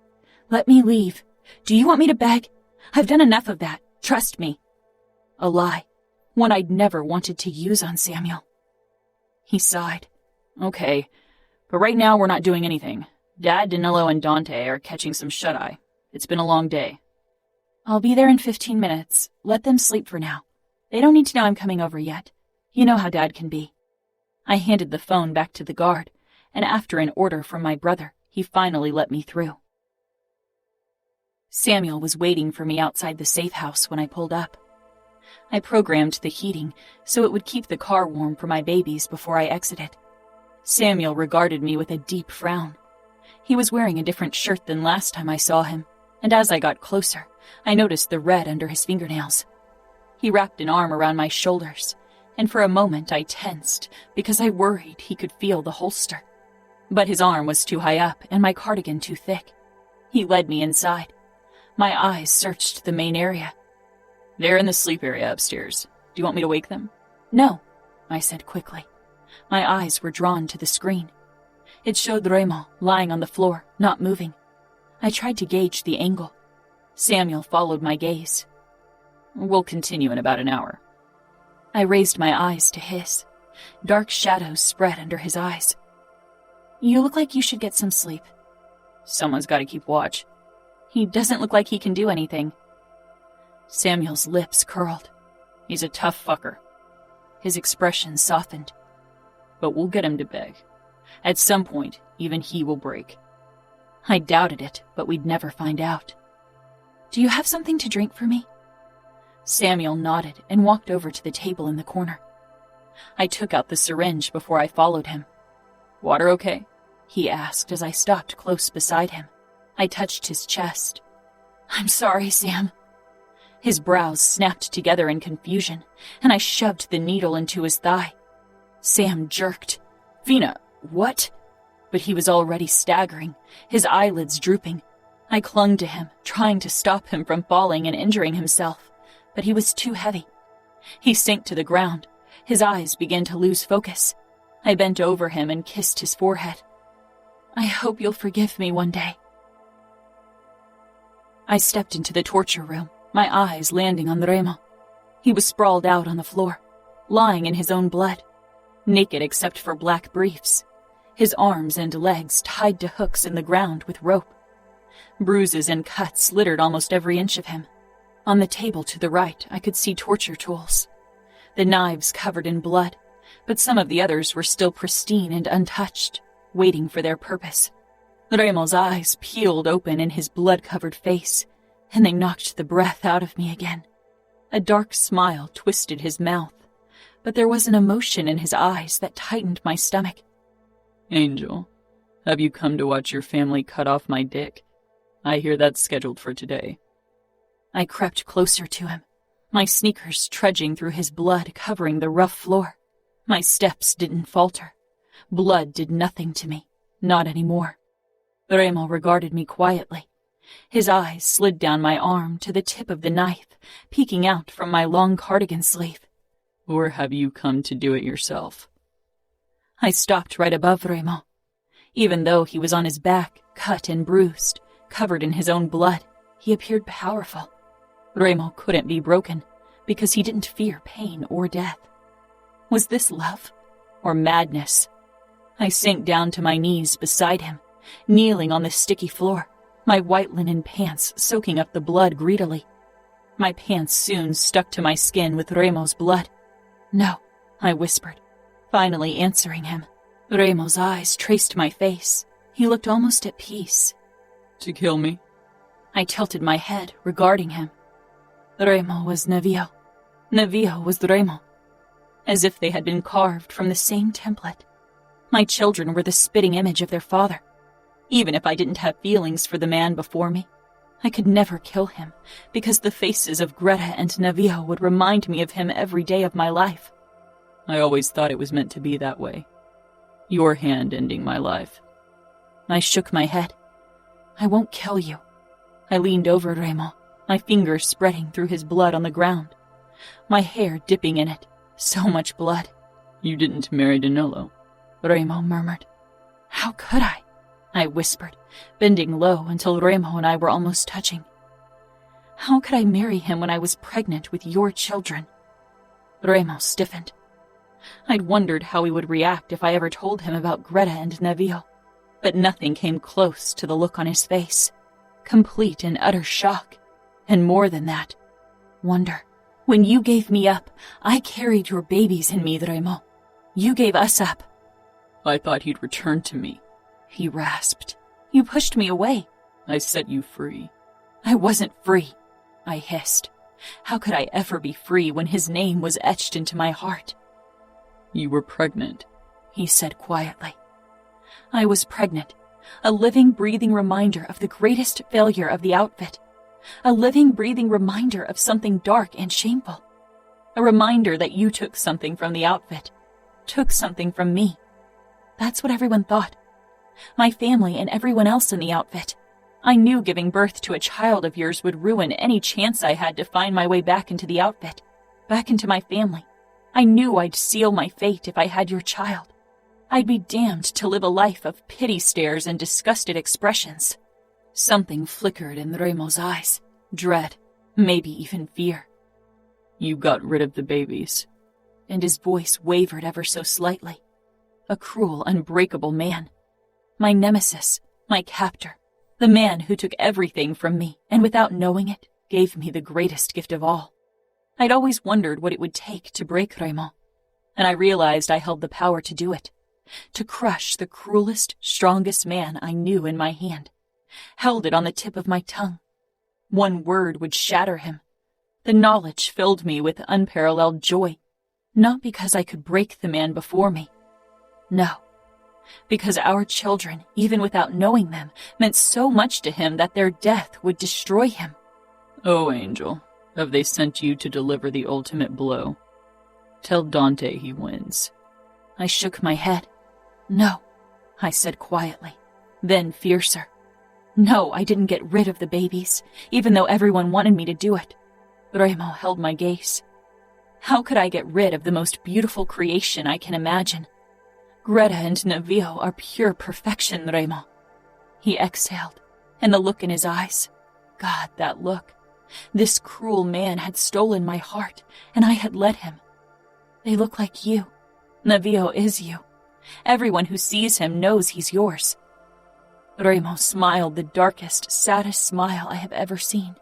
Let me leave. Do you want me to beg? I've done enough of that. Trust me. A lie. One I'd never wanted to use on Samuel. He sighed. Okay, but right now we're not doing anything. Dad, Danilo, and Dante are catching some shut-eye. It's been a long day. I'll be there in 15 minutes. Let them sleep for now. They don't need to know I'm coming over yet. You know how Dad can be. I handed the phone back to the guard, and after an order from my brother, he finally let me through. Samuel was waiting for me outside the safe house when I pulled up. I programmed the heating so it would keep the car warm for my babies before I exited. Samuel regarded me with a deep frown. He was wearing a different shirt than last time I saw him, and as I got closer, I noticed the red under his fingernails. He wrapped an arm around my shoulders, and for a moment I tensed because I worried he could feel the holster. But his arm was too high up and my cardigan too thick. He led me inside. My eyes searched the main area. They're in the sleep area upstairs. Do you want me to wake them? No, I said quickly. My eyes were drawn to the screen. It showed Remo lying on the floor, not moving. I tried to gauge the angle. Samuel followed my gaze. We'll continue in about an hour. I raised my eyes to his. Dark shadows spread under his eyes. You look like you should get some sleep. Someone's got to keep watch. He doesn't look like he can do anything. Samuel's lips curled. He's a tough fucker. His expression softened. But we'll get him to beg. At some point, even he will break. I doubted it, but we'd never find out. Do you have something to drink for me? Samuel nodded and walked over to the table in the corner. I took out the syringe before I followed him. Water okay? He asked as I stopped close beside him. I touched his chest. I'm sorry, Sam. His brows snapped together in confusion, and I shoved the needle into his thigh. Sam jerked. Fina, what? But he was already staggering, his eyelids drooping. I clung to him, trying to stop him from falling and injuring himself, but he was too heavy. He sank to the ground. His eyes began to lose focus. I bent over him and kissed his forehead. I hope you'll forgive me one day. I stepped into the torture room, my eyes landing on Remo. He was sprawled out on the floor, lying in his own blood, naked except for black briefs, his arms and legs tied to hooks in the ground with rope. Bruises and cuts littered almost every inch of him. On the table to the right, I could see torture tools. The knives covered in blood, but some of the others were still pristine and untouched, waiting for their purpose. Remo's eyes peeled open in his blood-covered face, and they knocked the breath out of me again. A dark smile twisted his mouth, but there was an emotion in his eyes that tightened my stomach. Angel, have you come to watch your family cut off my dick? I hear that's scheduled for today. I crept closer to him, my sneakers trudging through his blood covering the rough floor. My steps didn't falter. Blood did nothing to me, not anymore. Remo regarded me quietly. His eyes slid down my arm to the tip of the knife, peeking out from my long cardigan sleeve. Or have you come to do it yourself? I stopped right above Remo. Even though he was on his back, cut and bruised, covered in his own blood, he appeared powerful. Remo couldn't be broken, because he didn't fear pain or death. Was this love? Or madness? I sank down to my knees beside him, kneeling on the sticky floor, my white linen pants soaking up the blood greedily. My pants soon stuck to my skin with Remo's blood. No, I whispered, finally answering him. Remo's eyes traced my face. He looked almost at peace. To kill me? I tilted my head, regarding him. Remo was Navio. Navio was Remo. As if they had been carved from the same template. My children were the spitting image of their father. Even if I didn't have feelings for the man before me, I could never kill him, because the faces of Greta and Navio would remind me of him every day of my life. I always thought it was meant to be that way. Your hand ending my life. I shook my head. I won't kill you. I leaned over Remo, my fingers spreading through his blood on the ground, my hair dipping in it. So much blood. You didn't marry Danilo, Remo murmured. How could I whispered, bending low until Remo and I were almost touching. How could I marry him when I was pregnant with your children? Remo stiffened. I'd wondered how he would react if I ever told him about Greta and Navío, but nothing came close to the look on his face. Complete and utter shock. And more than that, wonder. When you gave me up, I carried your babies in me, Remo. You gave us up. I thought you'd return to me, he rasped. You pushed me away. I set you free. I wasn't free, I hissed. How could I ever be free when his name was etched into my heart? You were pregnant, he said quietly. I was pregnant, a living, breathing reminder of the greatest failure of the outfit. A living, breathing reminder of something dark and shameful. A reminder that you took something from the outfit, took something from me. That's what everyone thought. My family and everyone else in the outfit. I knew giving birth to a child of yours would ruin any chance I had to find my way back into the outfit, back into my family. I knew I'd seal my fate if I had your child. I'd be damned to live a life of pity stares and disgusted expressions. Something flickered in Remo's eyes. Dread, maybe even fear. You got rid of the babies. And his voice wavered ever so slightly. A cruel, unbreakable man. My nemesis, my captor. The man who took everything from me and without knowing it, gave me the greatest gift of all. I'd always wondered what it would take to break Remo. And I realized I held the power to do it. To crush the cruelest, strongest man I knew in my hand. Held it on the tip of my tongue. One word would shatter him. The knowledge filled me with unparalleled joy. Not because I could break the man before me. No. Because our children, even without knowing them, meant so much to him that their death would destroy him. Oh, Angel, have they sent you to deliver the ultimate blow? Tell Dante he wins. I shook my head. No, I said quietly, then fiercer. No, I didn't get rid of the babies, even though everyone wanted me to do it. Remo held my gaze. How could I get rid of the most beautiful creation I can imagine? Greta and Navío are pure perfection, Remo. He exhaled, and the look in his eyes. God, that look. This cruel man had stolen my heart, and I had let him. They look like you. Navío is you. Everyone who sees him knows he's yours. Remo smiled the darkest, saddest smile I have ever seen.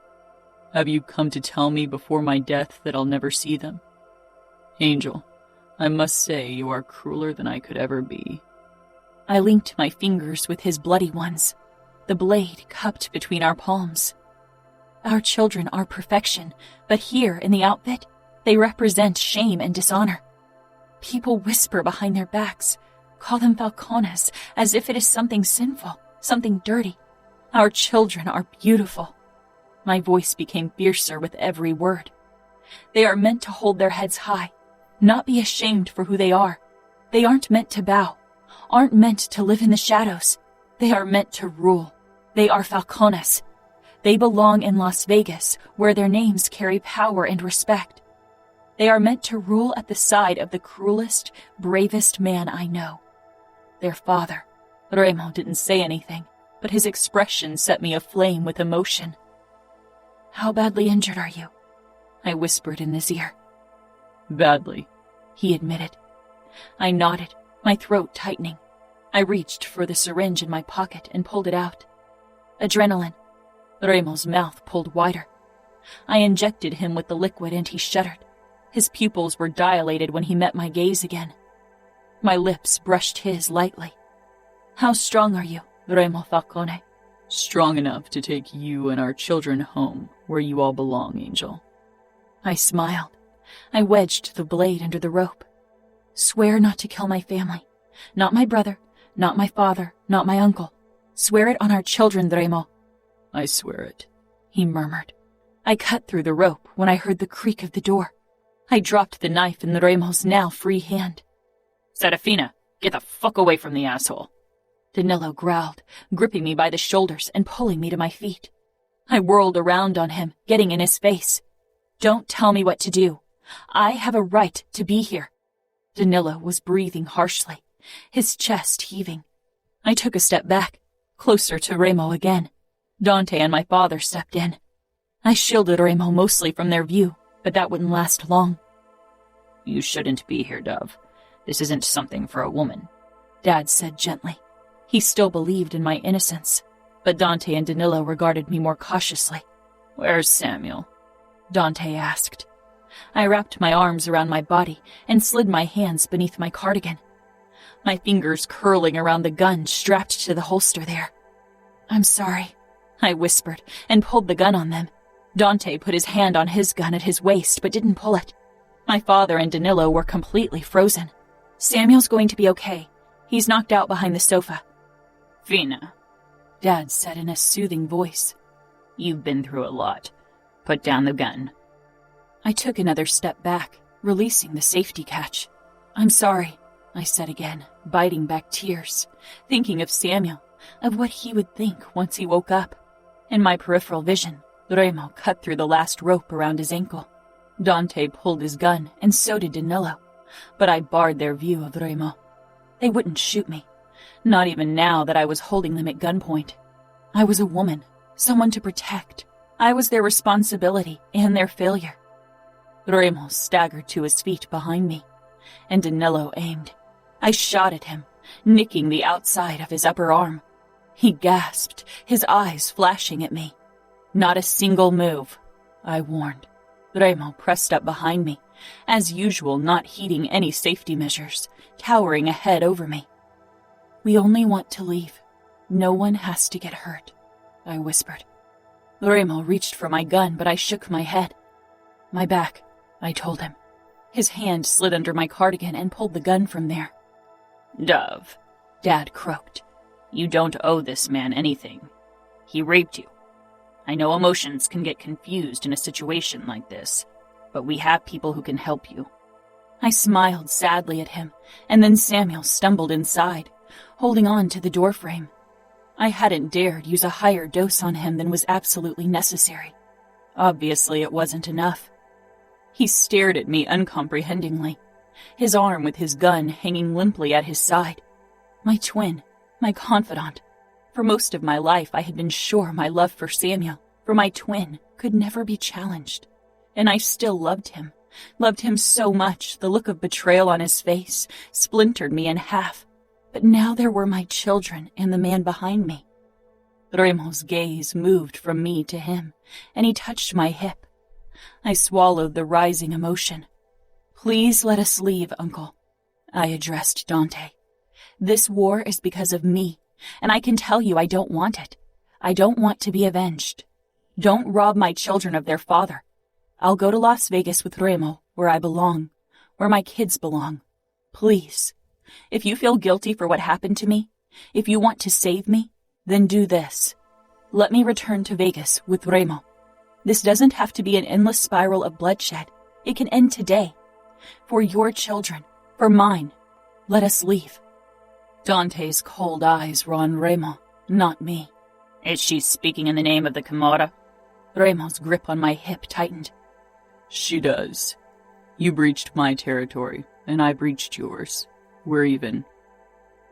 Have you come to tell me before my death that I'll never see them? Angel, I must say you are crueler than I could ever be. I linked my fingers with his bloody ones, the blade cupped between our palms. Our children are perfection, but here in the outfit, they represent shame and dishonor. People whisper behind their backs, call them Falcones, as if it is something sinful, something dirty. Our children are beautiful. My voice became fiercer with every word. They are meant to hold their heads high, not be ashamed for who they are. They aren't meant to bow, aren't meant to live in the shadows. They are meant to rule. They are Falcones. They belong in Las Vegas, where their names carry power and respect. They are meant to rule at the side of the cruelest, bravest man I know. Their father. Remo didn't say anything, but his expression set me aflame with emotion. How badly injured are you? I whispered in his ear. Badly, he admitted. I nodded, my throat tightening. I reached for the syringe in my pocket and pulled it out. Adrenaline. Remo's mouth pulled wider. I injected him with the liquid and he shuddered. His pupils were dilated when he met my gaze again. My lips brushed his lightly. How strong are you, Remo Falcone? Strong enough to take you and our children home, where you all belong, Angel. I smiled. I wedged the blade under the rope. Swear not to kill my family. Not my brother, not my father, not my uncle. Swear it on our children, Remo. I swear it, he murmured. I cut through the rope when I heard the creak of the door. I dropped the knife in Remo's now free hand. Serafina, get the fuck away from the asshole. Danilo growled, gripping me by the shoulders and pulling me to my feet. I whirled around on him, getting in his face. Don't tell me what to do. I have a right to be here. Danilo was breathing harshly, his chest heaving. I took a step back, closer to Remo again. Dante and my father stepped in. I shielded Remo mostly from their view, but that wouldn't last long. You shouldn't be here, Dove. This isn't something for a woman, Dad said gently. He still believed in my innocence, but Dante and Danilo regarded me more cautiously. Where's Samuel? Dante asked. I wrapped my arms around my body and slid my hands beneath my cardigan, my fingers curling around the gun strapped to the holster there. I'm sorry, I whispered and pulled the gun on them. Dante put his hand on his gun at his waist but didn't pull it. My father and Danilo were completely frozen. Samuel's going to be okay. He's knocked out behind the sofa. Fina, Dad said in a soothing voice. You've been through a lot. Put down the gun. I took another step back, releasing the safety catch. I'm sorry, I said again, biting back tears, thinking of Samuel, of what he would think once he woke up. In my peripheral vision, Remo cut through the last rope around his ankle. Dante pulled his gun, and so did Danilo, but I barred their view of Remo. They wouldn't shoot me, not even now that I was holding them at gunpoint. I was a woman, someone to protect. I was their responsibility and their failure. Remo staggered to his feet behind me, and Danilo aimed. I shot at him, nicking the outside of his upper arm. He gasped, his eyes flashing at me. Not a single move, I warned. Remo pressed up behind me, as usual not heeding any safety measures, towering ahead over me. We only want to leave. No one has to get hurt, I whispered. Remo reached for my gun, but I shook my head. My back, I told him. His hand slid under my cardigan and pulled the gun from there. Dove, Dad croaked. You don't owe this man anything. He raped you. I know emotions can get confused in a situation like this, but we have people who can help you. I smiled sadly at him, and then Samuel stumbled inside, holding on to the doorframe. I hadn't dared use a higher dose on him than was absolutely necessary. Obviously, it wasn't enough. He stared at me uncomprehendingly, his arm with his gun hanging limply at his side. My twin, my confidant. For most of my life, I had been sure my love for Samuel, for my twin, could never be challenged. And I still loved him so much, the look of betrayal on his face splintered me in half. But now there were my children and the man behind me. Remo's gaze moved from me to him, and he touched my hip. I swallowed the rising emotion. Please let us leave, Uncle, I addressed Dante. This war is because of me, and I can tell you I don't want it. I don't want to be avenged. Don't rob my children of their father. I'll go to Las Vegas with Remo, where I belong, where my kids belong. Please. If you feel guilty for what happened to me, if you want to save me, then do this. Let me return to Vegas with Remo. This doesn't have to be an endless spiral of bloodshed. It can end today. For your children, for mine, let us leave. Dante's cold eyes were on Remo, not me. Is she speaking in the name of the Camorra? Remo's grip on my hip tightened. She does. You breached my territory, and I breached yours. We're even.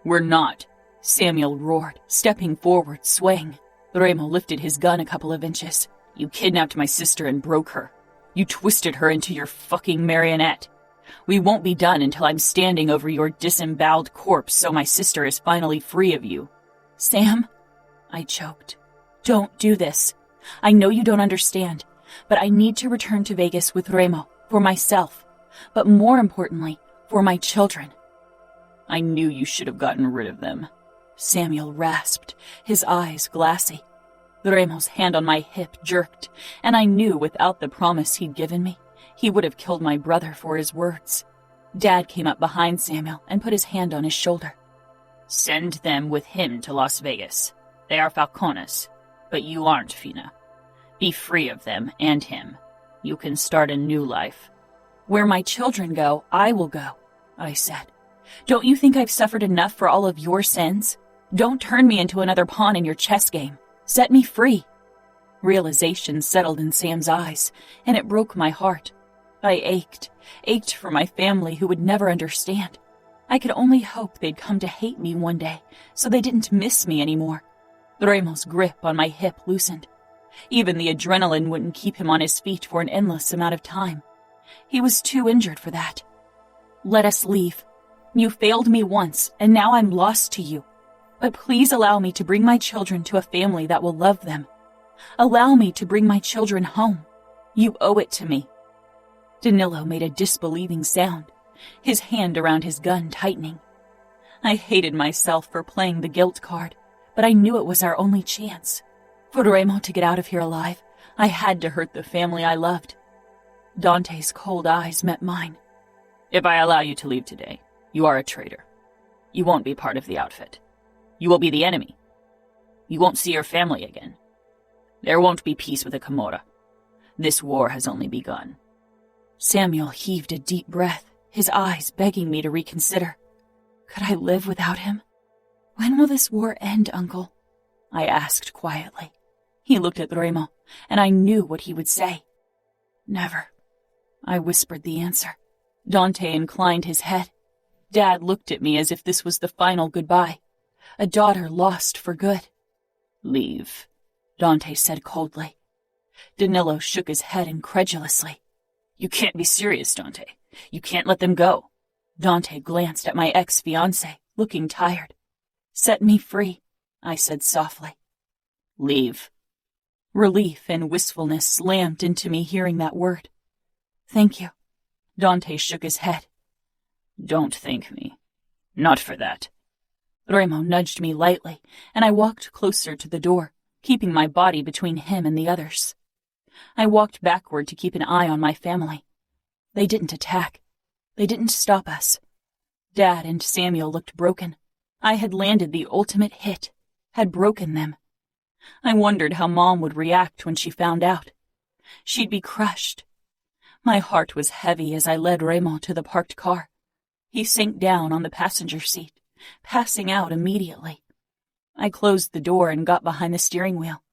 We're not, Samuel roared, stepping forward, swaying. Remo lifted his gun a couple of inches. You kidnapped my sister and broke her. You twisted her into your fucking marionette. We won't be done until I'm standing over your disemboweled corpse so my sister is finally free of you. Sam, I choked. Don't do this. I know you don't understand, but I need to return to Vegas with Remo, for myself, but more importantly, for my children. I knew you should have gotten rid of them, Samuel rasped, his eyes glassy. Remo's hand on my hip jerked, and I knew without the promise he'd given me, he would have killed my brother for his words. Dad came up behind Samuel and put his hand on his shoulder. Send them with him to Las Vegas. They are Falcones, but you aren't, Fina. Be free of them and him. You can start a new life. Where my children go, I will go, I said. Don't you think I've suffered enough for all of your sins? Don't turn me into another pawn in your chess game. Set me free. Realization settled in Sam's eyes, and it broke my heart. I ached for my family who would never understand. I could only hope they'd come to hate me one day, so they didn't miss me anymore. Remo's grip on my hip loosened. Even the adrenaline wouldn't keep him on his feet for an endless amount of time. He was too injured for that. Let us leave, You failed me once, and now I'm lost to you. But please allow me to bring my children to a family that will love them. Allow me to bring my children home. You owe it to me." Danilo made a disbelieving sound, his hand around his gun tightening. I hated myself for playing the guilt card, but I knew it was our only chance. For Remo to get out of here alive, I had to hurt the family I loved. Dante's cold eyes met mine. "If I allow you to leave today, you are a traitor. You won't be part of the outfit. You will be the enemy. You won't see your family again. There won't be peace with the Camorra. This war has only begun." Samuel heaved a deep breath, his eyes begging me to reconsider. Could I live without him? "When will this war end, Uncle?" I asked quietly. He looked at Remo, and I knew what he would say. "Never." I whispered the answer. Dante inclined his head. Dad looked at me as if this was the final goodbye. A daughter lost for good. "Leave," Dante said coldly. Danilo shook his head incredulously. "You can't be serious, Dante. You can't let them go." Dante glanced at my ex-fiancé, looking tired. "Set me free," I said softly. "Leave." Relief and wistfulness slammed into me hearing that word. "Thank you." Dante shook his head. "Don't thank me. Not for that." Remo nudged me lightly, and I walked closer to the door, keeping my body between him and the others. I walked backward to keep an eye on my family. They didn't attack. They didn't stop us. Dad and Samuel looked broken. I had landed the ultimate hit, had broken them. I wondered how Mom would react when she found out. She'd be crushed. My heart was heavy as I led Remo to the parked car. He sank down on the passenger seat, passing out immediately. I closed the door and got behind the steering wheel.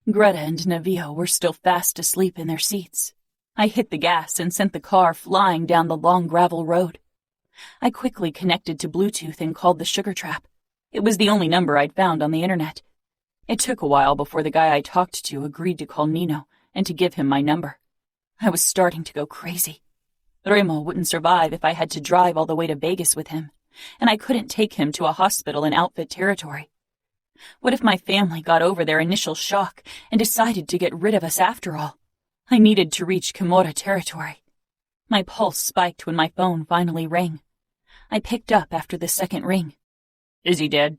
Greta and Navio were still fast asleep in their seats. I hit the gas and sent the car flying down the long gravel road. I quickly connected to Bluetooth and called the sugar trap. It was the only number I'd found on the internet. It took a while before the guy I talked to agreed to call Nino and to give him my number. I was starting to go crazy. Remo wouldn't survive if I had to drive all the way to Vegas with him, and I couldn't take him to a hospital in outfit territory. What if my family got over their initial shock and decided to get rid of us after all? I needed to reach Camorra territory. My pulse spiked when my phone finally rang. I picked up after the second ring. "Is he dead?"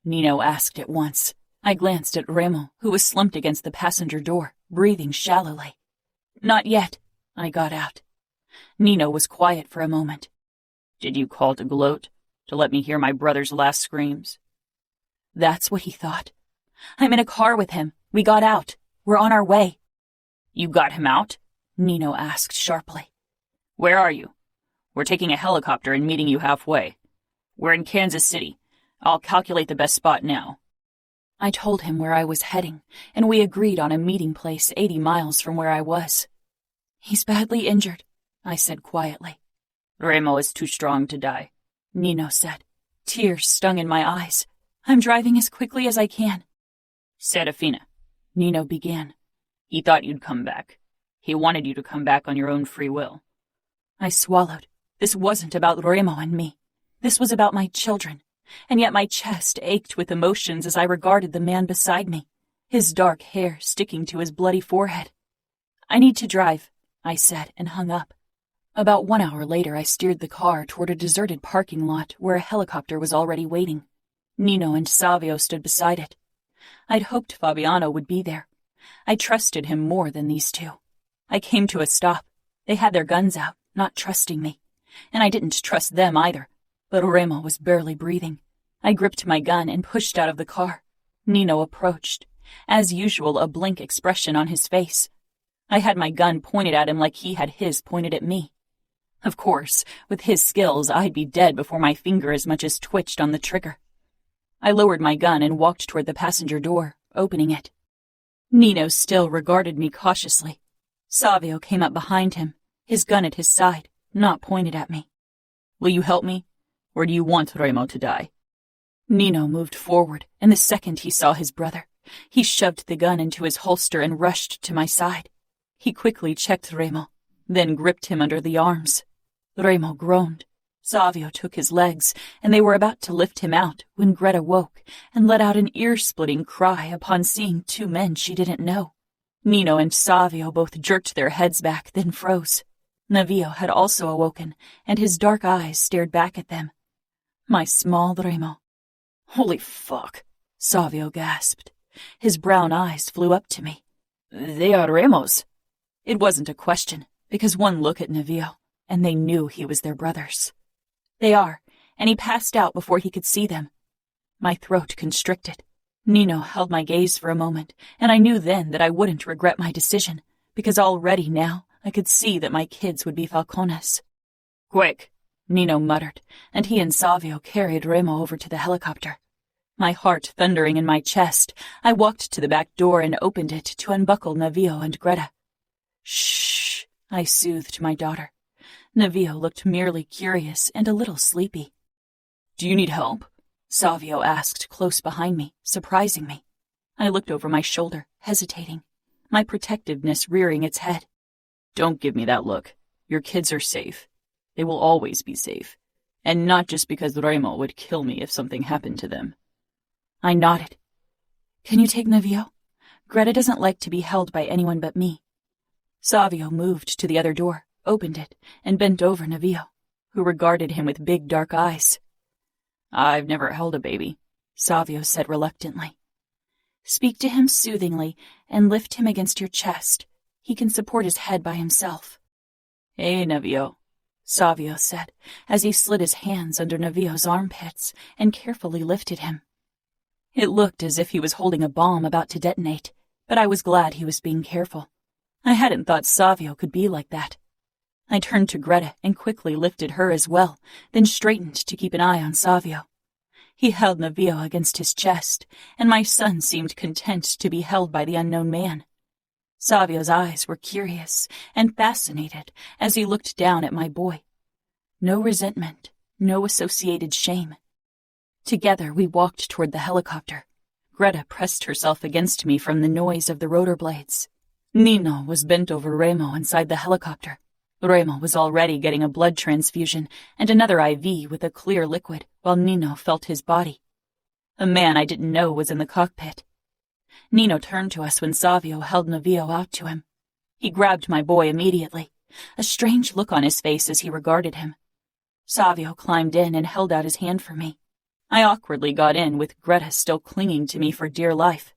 Nino asked at once. I glanced at Remo, who was slumped against the passenger door, breathing shallowly. "Not yet," I got out. Nino was quiet for a moment. "Did you call to gloat? To let me hear my brother's last screams?" That's what he thought. "I'm in a car with him. We got out. We're on our way." "You got him out?" Nino asked sharply. "Where are you?" "We're taking a helicopter and meeting you halfway. We're in Kansas City. I'll calculate the best spot now." I told him where I was heading, and we agreed on a meeting place 80 miles from where I was. "He's badly injured," I said quietly. "Remo is too strong to die," Nino said. Tears stung in my eyes. "I'm driving as quickly as I can." "Serafina," Nino began. "He thought you'd come back. He wanted you to come back on your own free will." I swallowed. This wasn't about Remo and me. This was about my children. And yet my chest ached with emotions as I regarded the man beside me, his dark hair sticking to his bloody forehead. "I need to drive," I said, and hung up. About 1 hour later, I steered the car toward a deserted parking lot where a helicopter was already waiting. Nino and Savio stood beside it. I'd hoped Fabiano would be there. I trusted him more than these two. I came to a stop. They had their guns out, not trusting me. And I didn't trust them either. But Remo was barely breathing. I gripped my gun and pushed out of the car. Nino approached. As usual, a blank expression on his face. I had my gun pointed at him like he had his pointed at me. Of course, with his skills, I'd be dead before my finger as much as twitched on the trigger. I lowered my gun and walked toward the passenger door, opening it. Nino still regarded me cautiously. Savio came up behind him, his gun at his side, not pointed at me. "Will you help me? Or do you want Remo to die?" Nino moved forward, and the second he saw his brother, he shoved the gun into his holster and rushed to my side. He quickly checked Remo, then gripped him under the arms. Remo groaned. Savio took his legs, and they were about to lift him out when Greta woke and let out an ear-splitting cry upon seeing two men she didn't know. Nino and Savio both jerked their heads back, then froze. Navio had also awoken, and his dark eyes stared back at them. My small Remo. "Holy fuck," Savio gasped. His brown eyes flew up to me. "They are Remo's." It wasn't a question, because one look at Navio, and they knew he was their brothers. "They are," and he passed out before he could see them. My throat constricted. Nino held my gaze for a moment, and I knew then that I wouldn't regret my decision, because already now I could see that my kids would be Falcones. "Quick," Nino muttered, and he and Savio carried Remo over to the helicopter. My heart thundering in my chest, I walked to the back door and opened it to unbuckle Navio and Greta. "Shh," I soothed my daughter. Navio looked merely curious and a little sleepy. "Do you need help?" Savio asked close behind me, surprising me. I looked over my shoulder, hesitating, my protectiveness rearing its head. "Don't give me that look. Your kids are safe. They will always be safe. And not just because Remo would kill me if something happened to them." I nodded. "Can you take Navio? Greta doesn't like to be held by anyone but me." Savio moved to the other door, opened it, and bent over Navio, who regarded him with big dark eyes. "I've never held a baby," Savio said reluctantly. "Speak to him soothingly and lift him against your chest. He can support his head by himself." "Hey, Navio," Savio said, as he slid his hands under Navio's armpits and carefully lifted him. It looked as if he was holding a bomb about to detonate, but I was glad he was being careful. I hadn't thought Savio could be like that. I turned to Greta and quickly lifted her as well, then straightened to keep an eye on Savio. He held Navio against his chest, and my son seemed content to be held by the unknown man. Savio's eyes were curious and fascinated as he looked down at my boy. No resentment, no associated shame. Together we walked toward the helicopter. Greta pressed herself against me from the noise of the rotor blades. Nino was bent over Remo inside the helicopter. Remo was already getting a blood transfusion and another IV with a clear liquid while Nino felt his body. A man I didn't know was in the cockpit. Nino turned to us when Savio held Navio out to him. He grabbed my boy immediately, a strange look on his face as he regarded him. Savio climbed in and held out his hand for me. I awkwardly got in with Greta still clinging to me for dear life.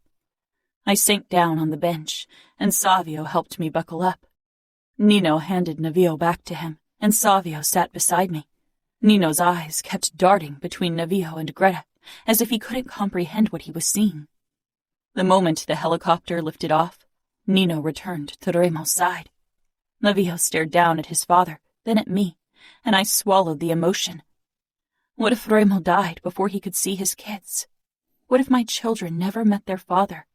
I sank down on the bench, and Savio helped me buckle up. Nino handed Navio back to him, and Savio sat beside me. Nino's eyes kept darting between Navio and Greta, as if he couldn't comprehend what he was seeing. The moment the helicopter lifted off, Nino returned to Remo's side. Navio stared down at his father, then at me, and I swallowed the emotion. What if Remo died before he could see his kids? What if my children never met their father?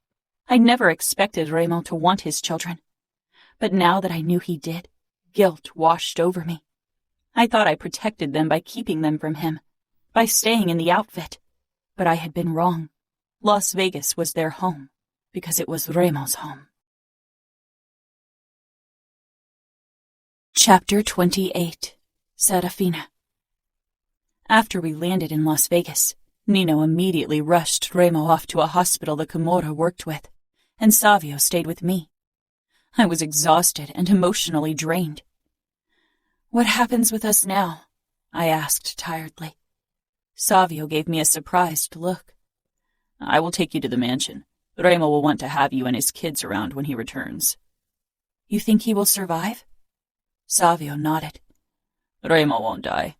I never expected Remo to want his children. But now that I knew he did, guilt washed over me. I thought I protected them by keeping them from him, by staying in the outfit. But I had been wrong. Las Vegas was their home, because it was Remo's home. Chapter 28. Serafina. After we landed in Las Vegas, Nino immediately rushed Remo off to a hospital the Camorra worked with, and Savio stayed with me. I was exhausted and emotionally drained. "What happens with us now?" I asked tiredly. Savio gave me a surprised look. "I will take you to the mansion. Remo will want to have you and his kids around when he returns." "You think he will survive?" Savio nodded. "Remo won't die."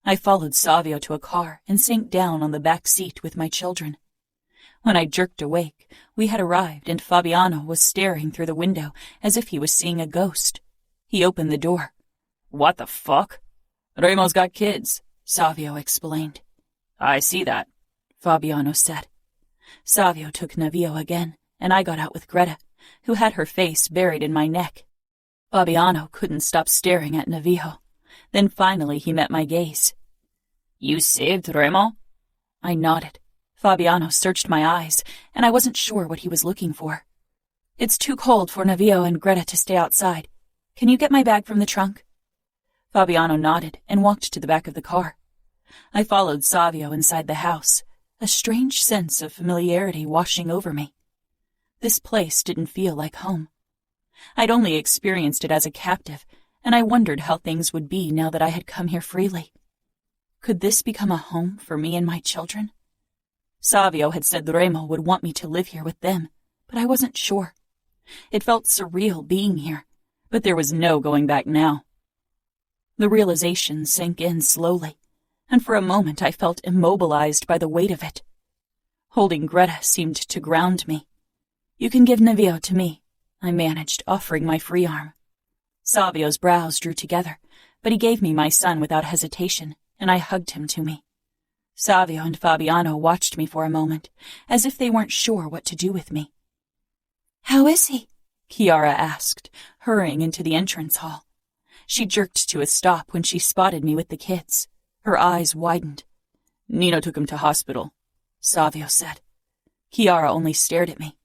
I followed Savio to a car and sank down on the back seat with my children. When I jerked awake, we had arrived and Fabiano was staring through the window as if he was seeing a ghost. He opened the door. "What the fuck?" "Remo's got kids," Savio explained. "I see that," Fabiano said. Savio took Navio again, and I got out with Greta, who had her face buried in my neck. Fabiano couldn't stop staring at Navio. Then finally he met my gaze. "You saved Remo?" I nodded. Fabiano searched my eyes, and I wasn't sure what he was looking for. "It's too cold for Navio and Greta to stay outside. Can you get my bag from the trunk?" Fabiano nodded and walked to the back of the car. I followed Savio inside the house, a strange sense of familiarity washing over me. This place didn't feel like home. I'd only experienced it as a captive, and I wondered how things would be now that I had come here freely. Could this become a home for me and my children? Savio had said Remo would want me to live here with them, but I wasn't sure. It felt surreal being here, but there was no going back now. The realization sank in slowly, and for a moment I felt immobilized by the weight of it. Holding Greta seemed to ground me. "You can give Nevio to me," I managed, offering my free arm. Savio's brows drew together, but he gave me my son without hesitation, and I hugged him to me. Savio and Fabiano watched me for a moment, as if they weren't sure what to do with me. "How is he?" Chiara asked, hurrying into the entrance hall. She jerked to a stop when she spotted me with the kids. Her eyes widened. "Nino took him to hospital," Savio said. Chiara only stared at me.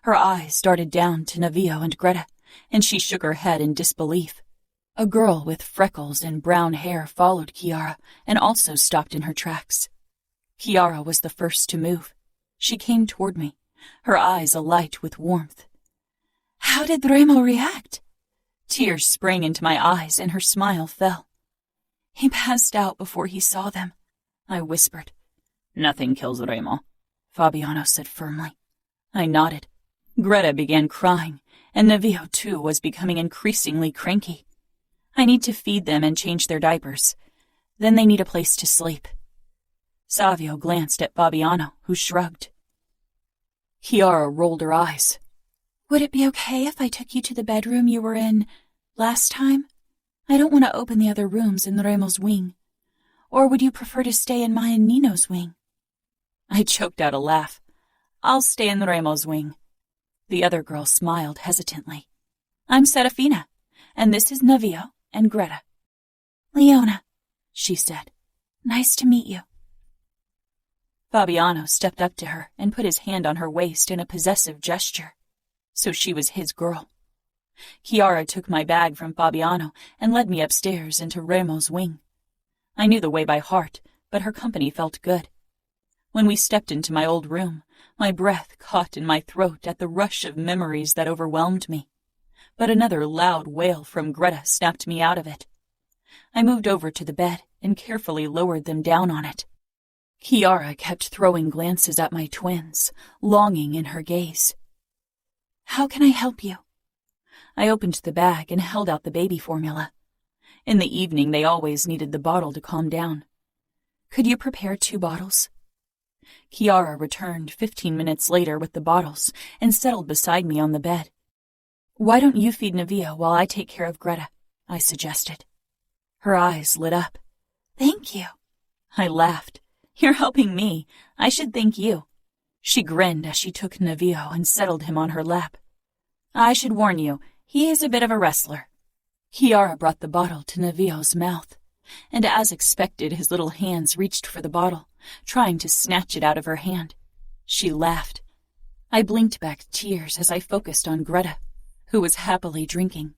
Her eyes darted down to Nevio and Greta, and she shook her head in disbelief. A girl with freckles and brown hair followed Chiara and also stopped in her tracks. Chiara was the first to move. She came toward me, her eyes alight with warmth. "How did Remo react?" Tears sprang into my eyes and her smile fell. "He passed out before he saw them," I whispered. "Nothing kills Remo," Fabiano said firmly. I nodded. Greta began crying, and Nevio too was becoming increasingly cranky. I need to feed them and change their diapers. Then they need a place to sleep. Savio glanced at Fabiano, who shrugged. Chiara rolled her eyes. "Would it be okay if I took you to the bedroom you were in last time? I don't want to open the other rooms in Remo's wing. Or would you prefer to stay in mine and Nino's wing?" I choked out a laugh. "I'll stay in Remo's wing." The other girl smiled hesitantly. "I'm Serafina, and this is Nevio and Greta." "Leona," she said. "Nice to meet you." Fabiano stepped up to her and put his hand on her waist in a possessive gesture. So she was his girl. Chiara took my bag from Fabiano and led me upstairs into Remo's wing. I knew the way by heart, but her company felt good. When we stepped into my old room, my breath caught in my throat at the rush of memories that overwhelmed me. But another loud wail from Greta snapped me out of it. I moved over to the bed and carefully lowered them down on it. Chiara kept throwing glances at my twins, longing in her gaze. "How can I help you?" I opened the bag and held out the baby formula. In the evening, they always needed the bottle to calm down. "Could you prepare 2 bottles?" Chiara returned 15 minutes later with the bottles and settled beside me on the bed. "Why don't you feed Nevio while I take care of Greta?" I suggested. Her eyes lit up. "Thank you." I laughed. "You're helping me. I should thank you." She grinned as she took Nevio and settled him on her lap. "I should warn you, he is a bit of a wrestler." Chiara brought the bottle to Nevio's mouth, and as expected, his little hands reached for the bottle, trying to snatch it out of her hand. She laughed. I blinked back tears as I focused on Greta, who was happily drinking,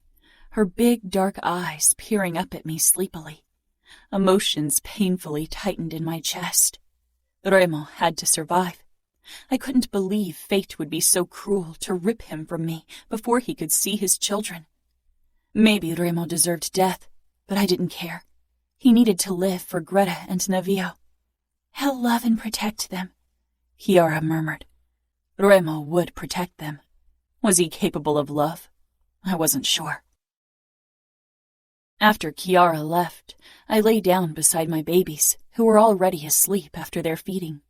her big dark eyes peering up at me sleepily. Emotions painfully tightened in my chest. Remo had to survive. I couldn't believe fate would be so cruel to rip him from me before he could see his children. Maybe Remo deserved death, but I didn't care. He needed to live for Greta and Nevio. "He'll love and protect them," Chiara murmured. Remo would protect them. Was he capable of love? I wasn't sure. After Chiara left, I lay down beside my babies, who were already asleep after their feeding.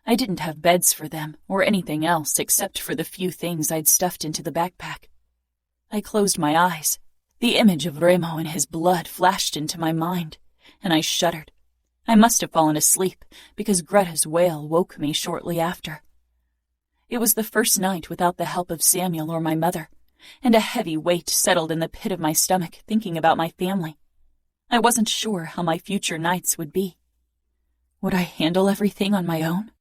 I didn't have beds for them or anything else except for the few things I'd stuffed into the backpack. I closed my eyes. The image of Remo and his blood flashed into my mind, and I shuddered. I must have fallen asleep because Greta's wail woke me shortly after. It was the first night without the help of Samuel or my mother, and a heavy weight settled in the pit of my stomach thinking about my family. I wasn't sure how my future nights would be. Would I handle everything on my own?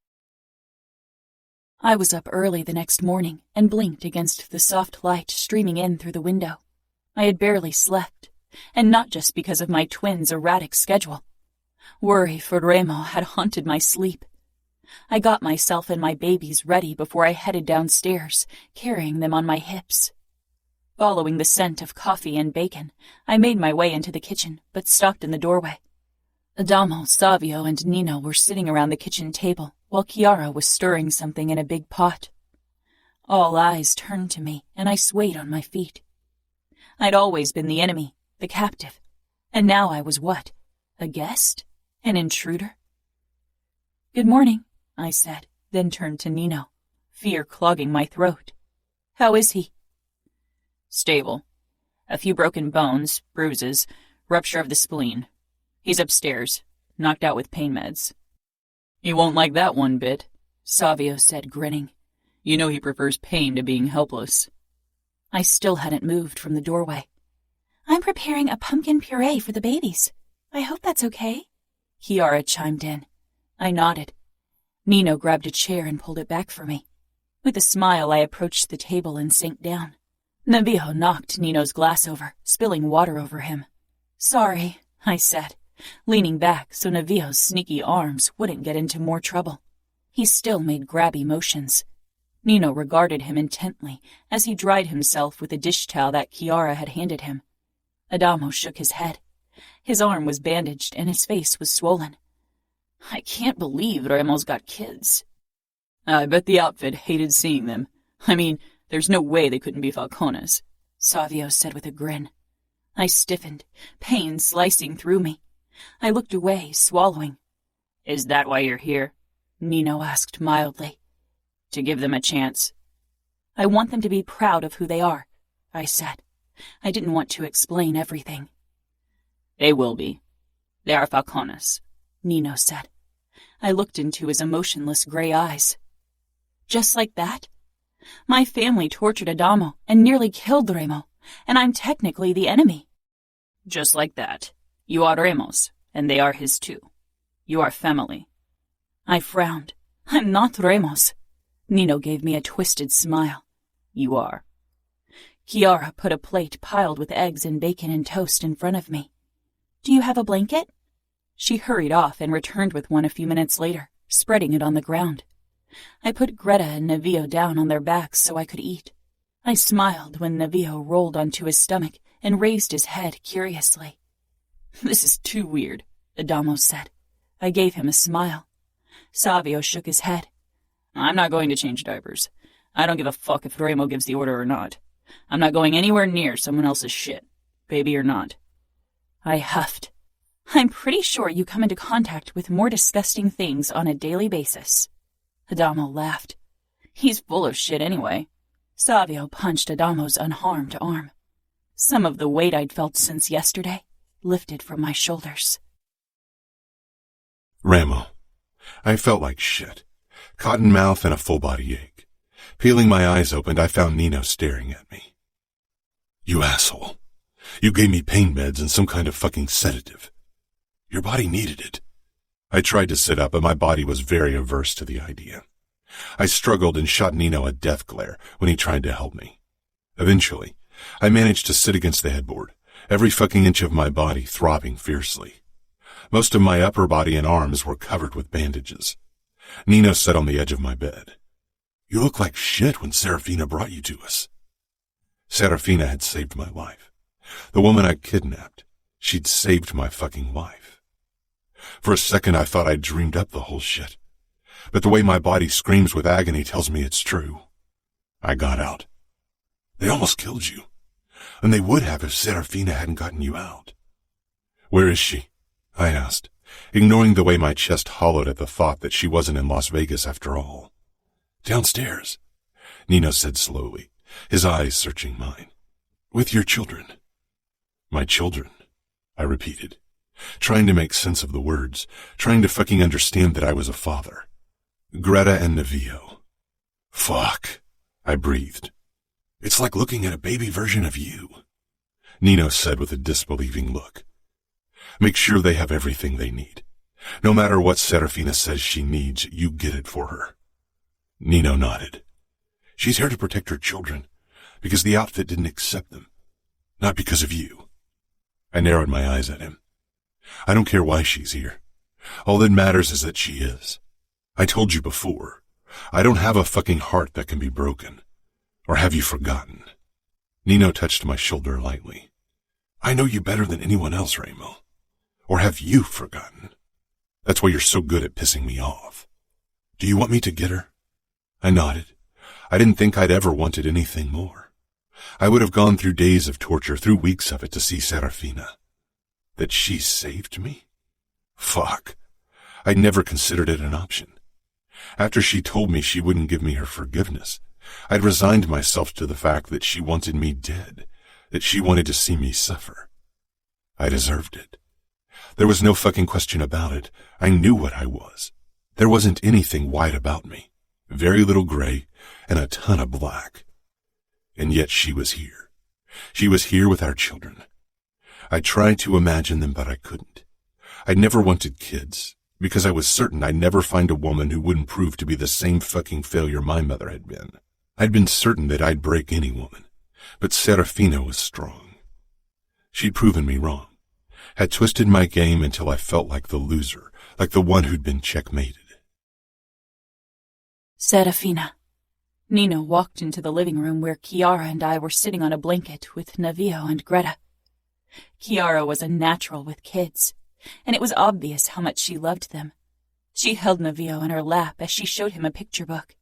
I was up early the next morning and blinked against the soft light streaming in through the window. I had barely slept, and not just because of my twins' erratic schedule. Worry for Remo had haunted my sleep. I got myself and my babies ready before I headed downstairs, carrying them on my hips. Following the scent of coffee and bacon, I made my way into the kitchen, but stopped in the doorway. Adamo, Savio, and Nino were sitting around the kitchen table, while Chiara was stirring something in a big pot. All eyes turned to me, and I swayed on my feet. I'd always been the enemy, the captive, and now I was what? A guest? An intruder? "Good morning," I said, then turned to Nino, fear clogging my throat. "How is he?" "Stable. A few broken bones, bruises, rupture of the spleen. He's upstairs, knocked out with pain meds." "He won't like that one bit," Savio said, grinning. "You know he prefers pain to being helpless." I still hadn't moved from the doorway. "I'm preparing a pumpkin puree for the babies. I hope that's okay," Chiara chimed in. I nodded. Nino grabbed a chair and pulled it back for me. With a smile, I approached the table and sank down. Navio knocked Nino's glass over, spilling water over him. "Sorry," I said, leaning back so Navio's sneaky arms wouldn't get into more trouble. He still made grabby motions. Nino regarded him intently as he dried himself with a dish towel that Chiara had handed him. Adamo shook his head. His arm was bandaged and his face was swollen. "I can't believe Remo's got kids." "I bet the outfit hated seeing them. I mean, there's no way they couldn't be Falcones," Savio said with a grin. I stiffened, pain slicing through me. I looked away, swallowing. "Is that why you're here?" Nino asked mildly. "To give them a chance." "I want them to be proud of who they are," I said. I didn't want to explain everything. "They will be. They are Falcones," Nino said. I looked into his emotionless gray eyes. "Just like that? My family tortured Adamo and nearly killed Remo, and I'm technically the enemy." "Just like that. You are Remo's, and they are his too. You are family." I frowned. "I'm not Remo's." Nino gave me a twisted smile. "You are." Chiara put a plate piled with eggs and bacon and toast in front of me. "Do you have a blanket?" She hurried off and returned with one a few minutes later, spreading it on the ground. I put Greta and Navio down on their backs so I could eat. I smiled when Navio rolled onto his stomach and raised his head curiously. "This is too weird," Adamo said. I gave him a smile. Savio shook his head. "I'm not going to change diapers. I don't give a fuck if Remo gives the order or not. I'm not going anywhere near someone else's shit, baby or not." I huffed. "I'm pretty sure you come into contact with more disgusting things on a daily basis." Adamo laughed. "He's full of shit anyway." Savio punched Adamo's unharmed arm. Some of the weight I'd felt since yesterday lifted from my shoulders. Remo. I felt like shit. Cotton mouth and a full body ache. Peeling my eyes open, I found Nino staring at me. "You asshole. You gave me pain meds and some kind of fucking sedative. Your body needed it." I tried to sit up, but my body was very averse to the idea. I struggled and shot Nino a death glare when he tried to help me. Eventually, I managed to sit against the headboard, every fucking inch of my body throbbing fiercely. Most of my upper body and arms were covered with bandages. Nino sat on the edge of my bed. "You look like shit when Serafina brought you to us." Serafina had saved my life. The woman I kidnapped. She'd saved my fucking life. For a second, I thought I'd dreamed up the whole shit. But the way my body screams with agony tells me it's true. I got out. "They almost killed you. And they would have if Serafina hadn't gotten you out." "Where is she?" I asked, ignoring the way my chest hollowed at the thought that she wasn't in Las Vegas after all. "Downstairs," Nino said slowly, his eyes searching mine. "With your children." "My children," I repeated, trying to make sense of the words, trying to fucking understand that I was a father. "Greta and Navio." "Fuck," I breathed. "It's like looking at a baby version of you," Nino said with a disbelieving look. "Make sure they have everything they need. No matter what Serafina says she needs, you get it for her." Nino nodded. "She's here to protect her children, because the outfit didn't accept them. Not because of you." I narrowed my eyes at him. I don't care why she's here. All that matters is that she is. I told you before, I don't have a fucking heart that can be broken. Or have you forgotten? Nino touched my shoulder lightly. I know you better than anyone else, Remo. Or have you forgotten? That's why you're so good at pissing me off. Do you want me to get her? I nodded. I didn't think I'd ever wanted anything more. I would have gone through days of torture, through weeks of it, to see Serafina. That she saved me? Fuck. I'd never considered it an option. After she told me she wouldn't give me her forgiveness, I'd resigned myself to the fact that she wanted me dead, that she wanted to see me suffer. I deserved it. There was no fucking question about it. I knew what I was. There wasn't anything white about me. Very little gray and a ton of black. And yet she was here. She was here with our children. I tried to imagine them, but I couldn't. I never wanted kids, because I was certain I'd never find a woman who wouldn't prove to be the same fucking failure my mother had been. I'd been certain that I'd break any woman, but Serafina was strong. She'd proven me wrong, had twisted my game until I felt like the loser, like the one who'd been checkmated. Serafina. Nino walked into the living room where Chiara and I were sitting on a blanket with Navio and Greta. Chiara was a natural with kids, and it was obvious how much she loved them. She held Navio in her lap as she showed him a picture book.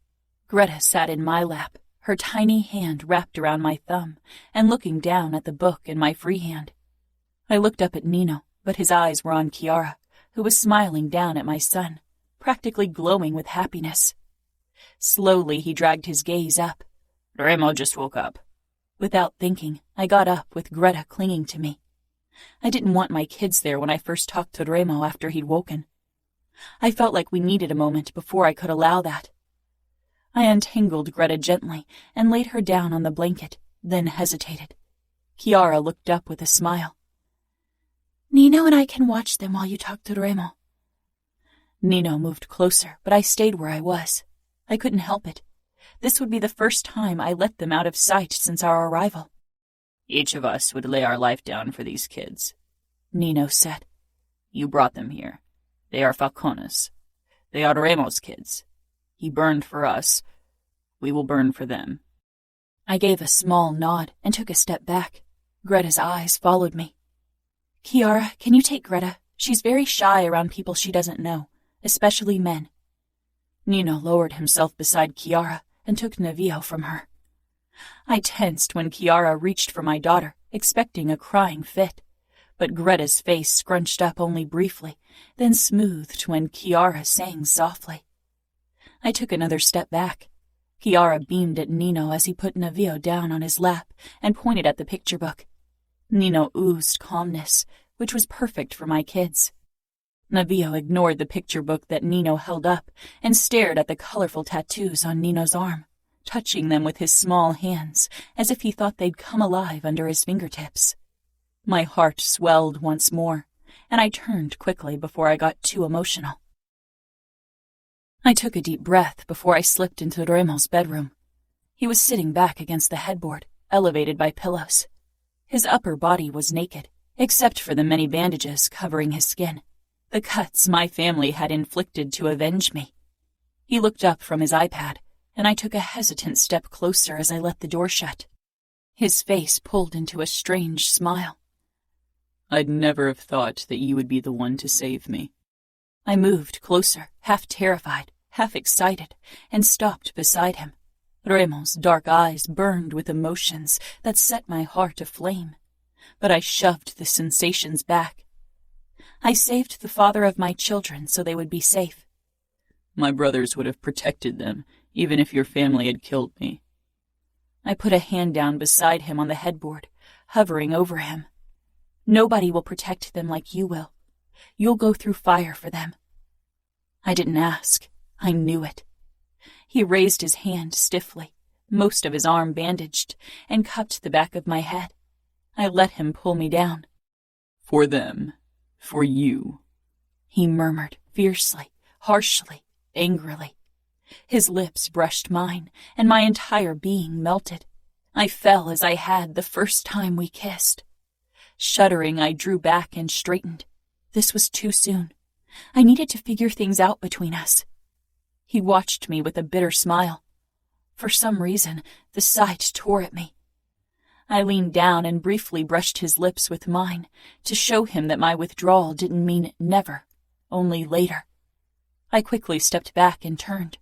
Greta sat in my lap, her tiny hand wrapped around my thumb and looking down at the book in my free hand. I looked up at Nino, but his eyes were on Chiara, who was smiling down at my son, practically glowing with happiness. Slowly he dragged his gaze up. Remo just woke up. Without thinking, I got up with Greta clinging to me. I didn't want my kids there when I first talked to Remo after he'd woken. I felt like we needed a moment before I could allow that. I untangled Greta gently and laid her down on the blanket, then hesitated. Chiara looked up with a smile. Nino and I can watch them while you talk to Remo. Nino moved closer, but I stayed where I was. I couldn't help it. This would be the first time I let them out of sight since our arrival. Each of us would lay our life down for these kids, Nino said. You brought them here. They are Falcone's. They are Remo's kids. He burned for us. We will burn for them. I gave a small nod and took a step back. Greta's eyes followed me. Chiara, can you take Greta? She's very shy around people she doesn't know, especially men. Nino lowered himself beside Chiara and took Navio from her. I tensed when Chiara reached for my daughter, expecting a crying fit, but Greta's face scrunched up only briefly, then smoothed when Chiara sang softly. I took another step back. Chiara beamed at Nino as he put Navio down on his lap and pointed at the picture book. Nino oozed calmness, which was perfect for my kids. Navio ignored the picture book that Nino held up and stared at the colorful tattoos on Nino's arm, touching them with his small hands as if he thought they'd come alive under his fingertips. My heart swelled once more, and I turned quickly before I got too emotional. I took a deep breath before I slipped into Remo's bedroom. He was sitting back against the headboard, elevated by pillows. His upper body was naked, except for the many bandages covering his skin, the cuts my family had inflicted to avenge me. He looked up from his iPad, and I took a hesitant step closer as I let the door shut. His face pulled into a strange smile. I'd never have thought that you would be the one to save me. I moved closer, half terrified, half excited, and stopped beside him. Remo's dark eyes burned with emotions that set my heart aflame, but I shoved the sensations back. I saved the father of my children so they would be safe. My brothers would have protected them, even if your family had killed me. I put a hand down beside him on the headboard, hovering over him. Nobody will protect them like you will. You'll go through fire for them. I didn't ask. I knew it. He raised his hand stiffly, most of his arm bandaged, and cupped the back of my head. I let him pull me down. For them. For you. He murmured, fiercely, harshly, angrily. His lips brushed mine, and my entire being melted. I fell as I had the first time we kissed. Shuddering, I drew back and straightened. This was too soon. I needed to figure things out between us. He watched me with a bitter smile. For some reason, the sight tore at me. I leaned down and briefly brushed his lips with mine to show him that my withdrawal didn't mean never, only later. I quickly stepped back and turned.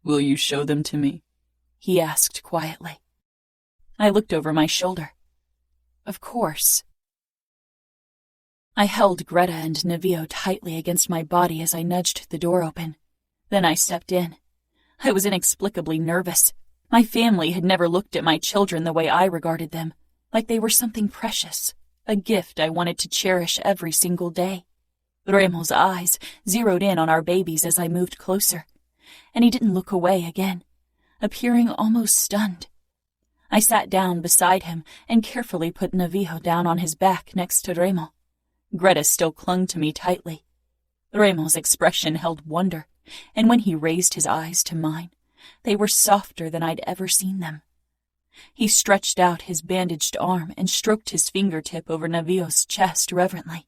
Will you show them to me? He asked quietly. I looked over my shoulder. Of course. I held Greta and Nevio tightly against my body as I nudged the door open. Then I stepped in. I was inexplicably nervous. My family had never looked at my children the way I regarded them, like they were something precious, a gift I wanted to cherish every single day. Remo's eyes zeroed in on our babies as I moved closer, and he didn't look away again, appearing almost stunned. I sat down beside him and carefully put Nevio down on his back next to Remo. Greta still clung to me tightly. Remo's expression held wonder, and when he raised his eyes to mine, they were softer than I'd ever seen them. He stretched out his bandaged arm and stroked his fingertip over Nevio's chest reverently.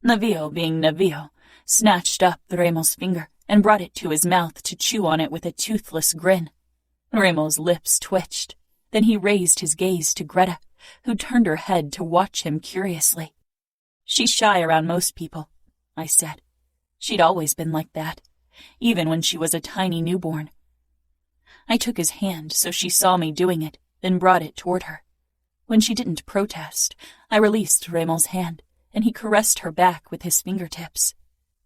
Nevio, being Nevio, snatched up Remo's finger and brought it to his mouth to chew on it with a toothless grin. Remo's lips twitched. Then he raised his gaze to Greta, who turned her head to watch him curiously. She's shy around most people, I said. She'd always been like that, even when she was a tiny newborn. I took his hand so she saw me doing it, then brought it toward her. When she didn't protest, I released Remo's hand, and he caressed her back with his fingertips.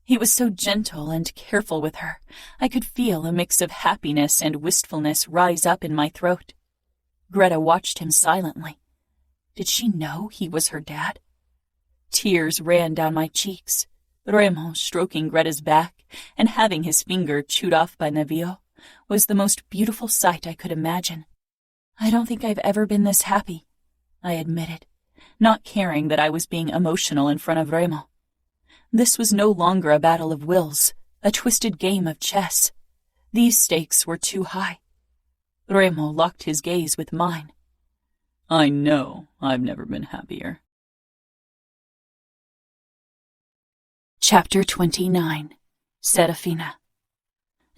He was so gentle and careful with her, I could feel a mix of happiness and wistfulness rise up in my throat. Greta watched him silently. Did she know he was her dad? Tears ran down my cheeks. Remo, stroking Greta's back and having his finger chewed off by Nevio, was the most beautiful sight I could imagine. I don't think I've ever been this happy, I admitted, not caring that I was being emotional in front of Remo. This was no longer a battle of wills, a twisted game of chess. These stakes were too high. Remo locked his gaze with mine. I know I've never been happier. Chapter 29. Serafina.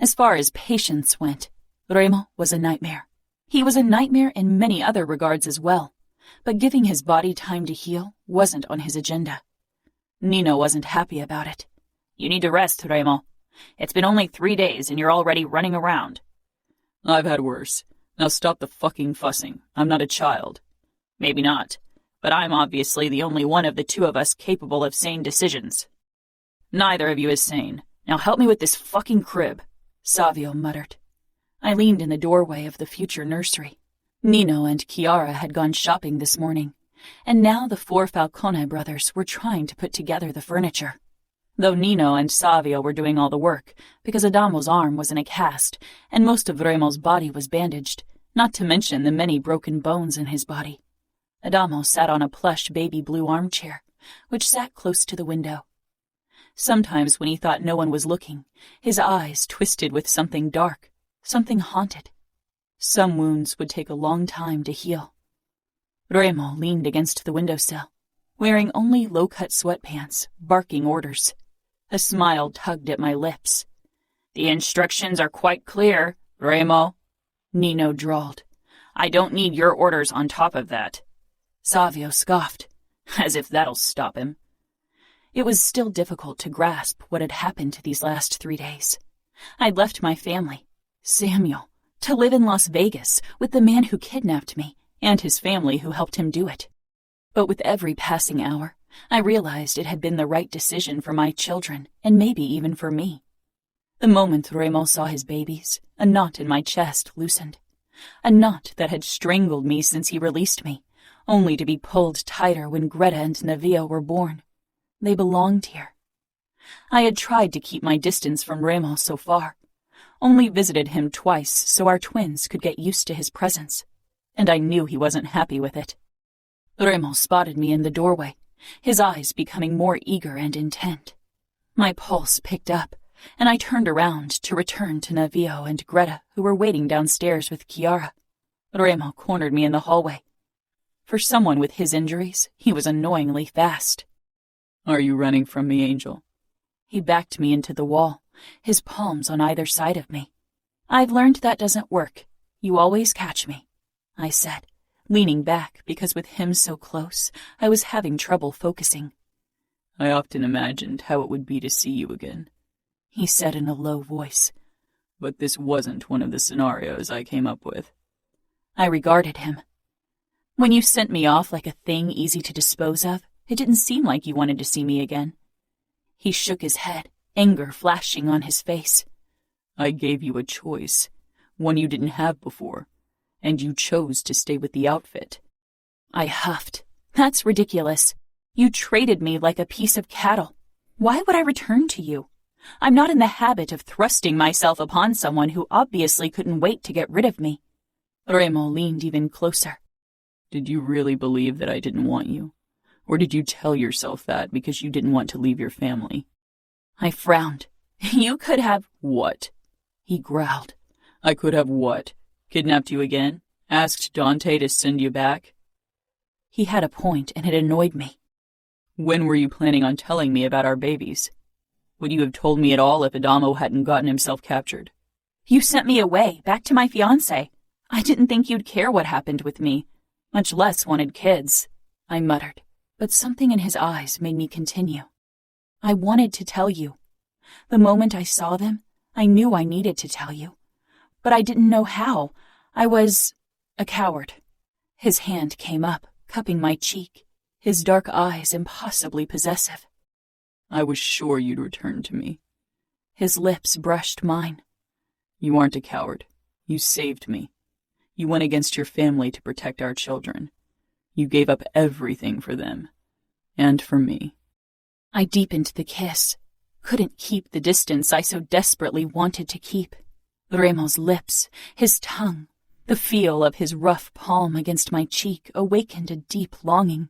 As far as patience went, Remo was a nightmare. He was a nightmare in many other regards as well, but giving his body time to heal wasn't on his agenda. Nino wasn't happy about it. You need to rest, Remo. It's been only 3 days and you're already running around. I've had worse. Now stop the fucking fussing. I'm not a child. Maybe not, but I'm obviously the only one of the two of us capable of sane decisions. Neither of you is sane. Now help me with this fucking crib, Savio muttered. I leaned in the doorway of the future nursery. Nino and Chiara had gone shopping this morning, and now the 4 Falcone brothers were trying to put together the furniture. Though Nino and Savio were doing all the work, because Adamo's arm was in a cast, and most of Remo's body was bandaged, not to mention the many broken bones in his body. Adamo sat on a plush baby blue armchair, which sat close to the window. Sometimes when he thought no one was looking, his eyes twisted with something dark, something haunted. Some wounds would take a long time to heal. Remo leaned against the windowsill, wearing only low-cut sweatpants, barking orders. A smile tugged at my lips. The instructions are quite clear, Remo, Nino drawled. I don't need your orders on top of that. Savio scoffed. As if that'll stop him. It was still difficult to grasp what had happened these last 3 days. I'd left my family, Samuel, to live in Las Vegas with the man who kidnapped me and his family who helped him do it. But with every passing hour, I realized it had been the right decision for my children, and maybe even for me. The moment Remo saw his babies, a knot in my chest loosened. A knot that had strangled me since he released me, only to be pulled tighter when Greta and Nevio were born. They belonged here. I had tried to keep my distance from Remo so far, only visited him twice so our twins could get used to his presence, and I knew he wasn't happy with it. Remo spotted me in the doorway, his eyes becoming more eager and intent. My pulse picked up, and I turned around to return to Nevio and Greta, who were waiting downstairs with Chiara. Remo cornered me in the hallway. For someone with his injuries, he was annoyingly fast. Are you running from me, Angel? He backed me into the wall, his palms on either side of me. I've learned that doesn't work. You always catch me, I said, leaning back because with him so close, I was having trouble focusing. I often imagined how it would be to see you again, he said in a low voice. But this wasn't one of the scenarios I came up with. I regarded him. When you sent me off like a thing easy to dispose of, it didn't seem like you wanted to see me again. He shook his head, anger flashing on his face. I gave you a choice, one you didn't have before, and you chose to stay with the outfit. I huffed. That's ridiculous. You traded me like a piece of cattle. Why would I return to you? I'm not in the habit of thrusting myself upon someone who obviously couldn't wait to get rid of me. Remo leaned even closer. Did you really believe that I didn't want you? Or did you tell yourself that because you didn't want to leave your family? I frowned. You could have... What? He growled. I could have what? Kidnapped you again? Asked Dante to send you back? He had a point, and it annoyed me. When were you planning on telling me about our babies? Would you have told me at all if Adamo hadn't gotten himself captured? You sent me away, back to my fiancé. I didn't think you'd care what happened with me, much less wanted kids, I muttered, but something in his eyes made me continue. I wanted to tell you. The moment I saw them, I knew I needed to tell you. But I didn't know how. I was a coward. His hand came up, cupping my cheek, his dark eyes impossibly possessive. I was sure you'd return to me. His lips brushed mine. You aren't a coward. You saved me. You went against your family to protect our children. You gave up everything for them. And for me. I deepened the kiss. Couldn't keep the distance I so desperately wanted to keep. Remo's lips, his tongue, the feel of his rough palm against my cheek awakened a deep longing,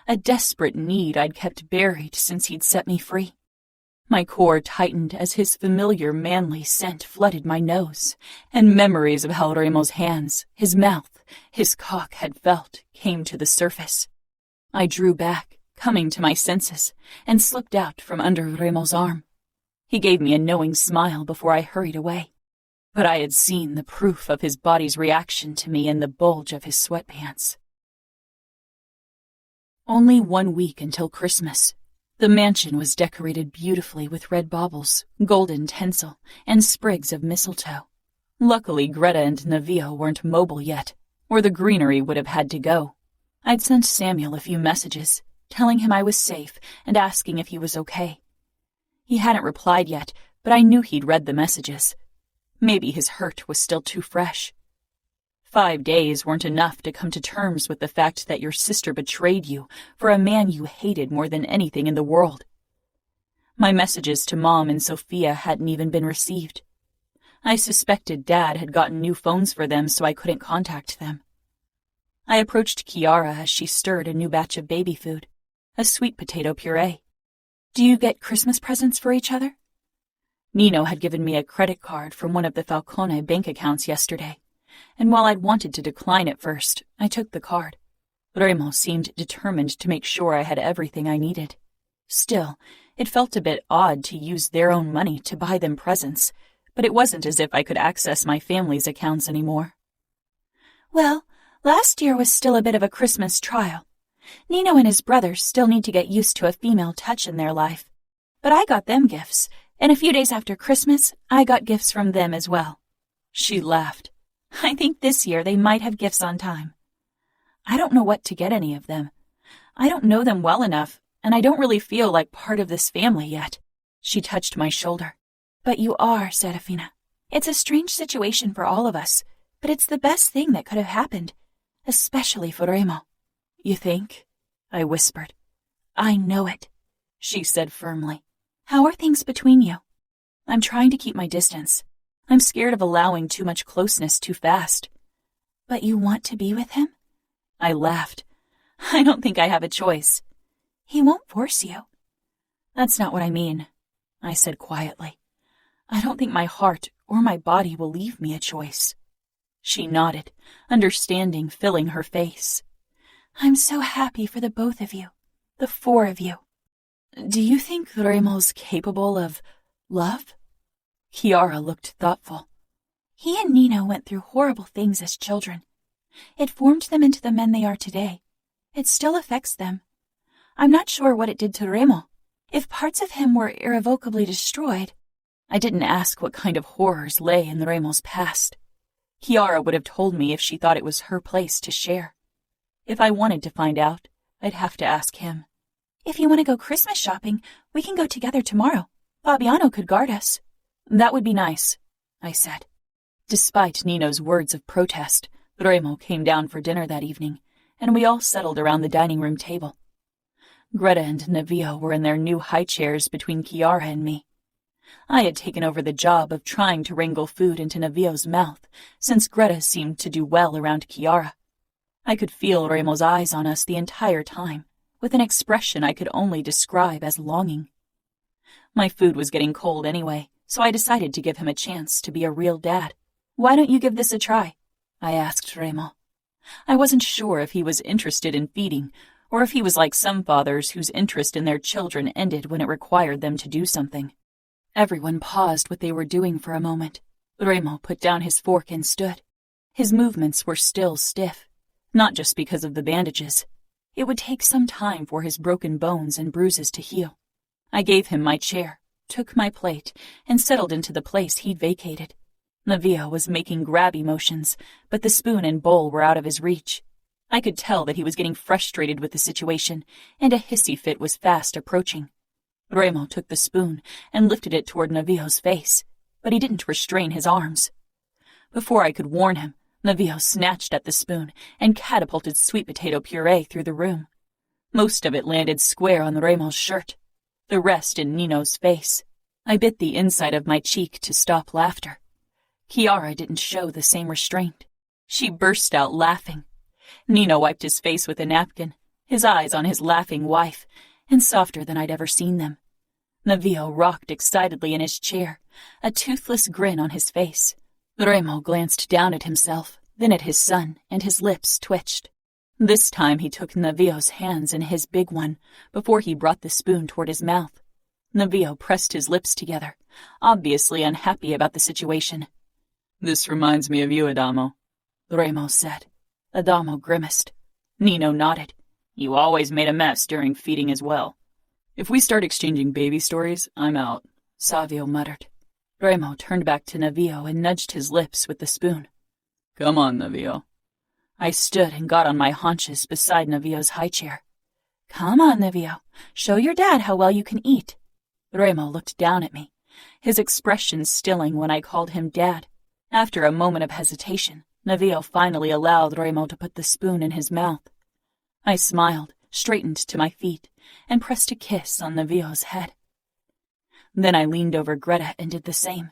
a desperate need I'd kept buried since he'd set me free. My core tightened as his familiar manly scent flooded my nose, and memories of how Remo's hands, his mouth, his cock had felt came to the surface. I drew back, coming to my senses, and slipped out from under Remo's arm. He gave me a knowing smile before I hurried away, but I had seen the proof of his body's reaction to me in the bulge of his sweatpants. Only 1 week until Christmas. The mansion was decorated beautifully with red baubles, golden tinsel, and sprigs of mistletoe. Luckily, Greta and Navio weren't mobile yet, or the greenery would have had to go. I'd sent Samuel a few messages, telling him I was safe and asking if he was okay. He hadn't replied yet, but I knew he'd read the messages. Maybe his hurt was still too fresh. 5 days weren't enough to come to terms with the fact that your sister betrayed you for a man you hated more than anything in the world. My messages to Mom and Sophia hadn't even been received. I suspected Dad had gotten new phones for them so I couldn't contact them. I approached Chiara as she stirred a new batch of baby food, a sweet potato puree. Do you get Christmas presents for each other? Nino had given me a credit card from one of the Falcone bank accounts yesterday, and while I'd wanted to decline at first, I took the card. Remo seemed determined to make sure I had everything I needed. Still, it felt a bit odd to use their own money to buy them presents, but it wasn't as if I could access my family's accounts anymore. Well, last year was still a bit of a Christmas trial. Nino and his brothers still need to get used to a female touch in their life. But I got them gifts, and a few days after Christmas, I got gifts from them as well. She laughed. I think this year they might have gifts on time. I don't know what to get any of them. I don't know them well enough, and I don't really feel like part of this family yet. She touched my shoulder. But you are, Serafina. It's a strange situation for all of us, but it's the best thing that could have happened, especially for Remo. You think? I whispered. I know it, she said firmly. How are things between you? I'm trying to keep my distance. I'm scared of allowing too much closeness too fast. But you want to be with him? I laughed. I don't think I have a choice. He won't force you. That's not what I mean, I said quietly. I don't think my heart or my body will leave me a choice. She nodded, understanding filling her face. I'm so happy for the both of you, the four of you. Do you think Remo's capable of love? Chiara looked thoughtful. He and Nino went through horrible things as children. It formed them into the men they are today. It still affects them. I'm not sure what it did to Remo. If parts of him were irrevocably destroyed... I didn't ask what kind of horrors lay in Remo's past. Chiara would have told me if she thought it was her place to share. If I wanted to find out, I'd have to ask him. If you want to go Christmas shopping, we can go together tomorrow. Fabiano could guard us. That would be nice, I said. Despite Nino's words of protest, Remo came down for dinner that evening, and we all settled around the dining room table. Greta and Navio were in their new high chairs between Chiara and me. I had taken over the job of trying to wrangle food into Navio's mouth, since Greta seemed to do well around Chiara. I could feel Remo's eyes on us the entire time, with an expression I could only describe as longing. My food was getting cold anyway, so I decided to give him a chance to be a real dad. Why don't you give this a try? I asked Remo. I wasn't sure if he was interested in feeding, or if he was like some fathers whose interest in their children ended when it required them to do something. Everyone paused what they were doing for a moment. Remo put down his fork and stood. His movements were still stiff, not just because of the bandages. It would take some time for his broken bones and bruises to heal. I gave him my chair, took my plate, and settled into the place he'd vacated. Navio was making grabby motions, but the spoon and bowl were out of his reach. I could tell that he was getting frustrated with the situation, and a hissy fit was fast approaching. Remo took the spoon and lifted it toward Navio's face, but he didn't restrain his arms. Before I could warn him, Navio snatched at the spoon and catapulted sweet potato puree through the room. Most of it landed square on Remo's shirt, the rest in Nino's face. I bit the inside of my cheek to stop laughter. Chiara didn't show the same restraint. She burst out laughing. Nino wiped his face with a napkin, his eyes on his laughing wife, and softer than I'd ever seen them. Navio rocked excitedly in his chair, a toothless grin on his face. Remo glanced down at himself, then at his son, and his lips twitched. This time he took Navio's hands in his big one, before he brought the spoon toward his mouth. Navio pressed his lips together, obviously unhappy about the situation. "This reminds me of you, Adamo," Remo said. Adamo grimaced. Nino nodded. "You always made a mess during feeding as well." "If we start exchanging baby stories, I'm out," Savio muttered. Remo turned back to Navio and nudged his lips with the spoon. "Come on, Navio." I stood and got on my haunches beside Navio's high chair. "Come on, Navio. Show your dad how well you can eat." Remo looked down at me, his expression stilling when I called him Dad. After a moment of hesitation, Navio finally allowed Remo to put the spoon in his mouth. I smiled, straightened to my feet, and pressed a kiss on Navio's head. Then I leaned over Greta and did the same.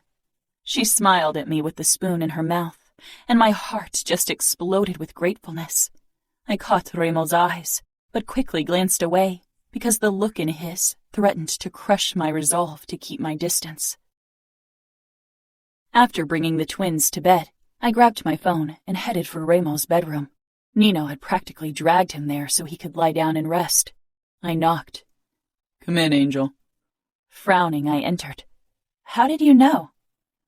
She smiled at me with the spoon in her mouth, and my heart just exploded with gratefulness. I caught Remo's eyes, but quickly glanced away, because the look in his threatened to crush my resolve to keep my distance. After bringing the twins to bed, I grabbed my phone and headed for Remo's bedroom. Nino had practically dragged him there so he could lie down and rest. I knocked. "Come in, Angel." Frowning, I entered. "How did you know?"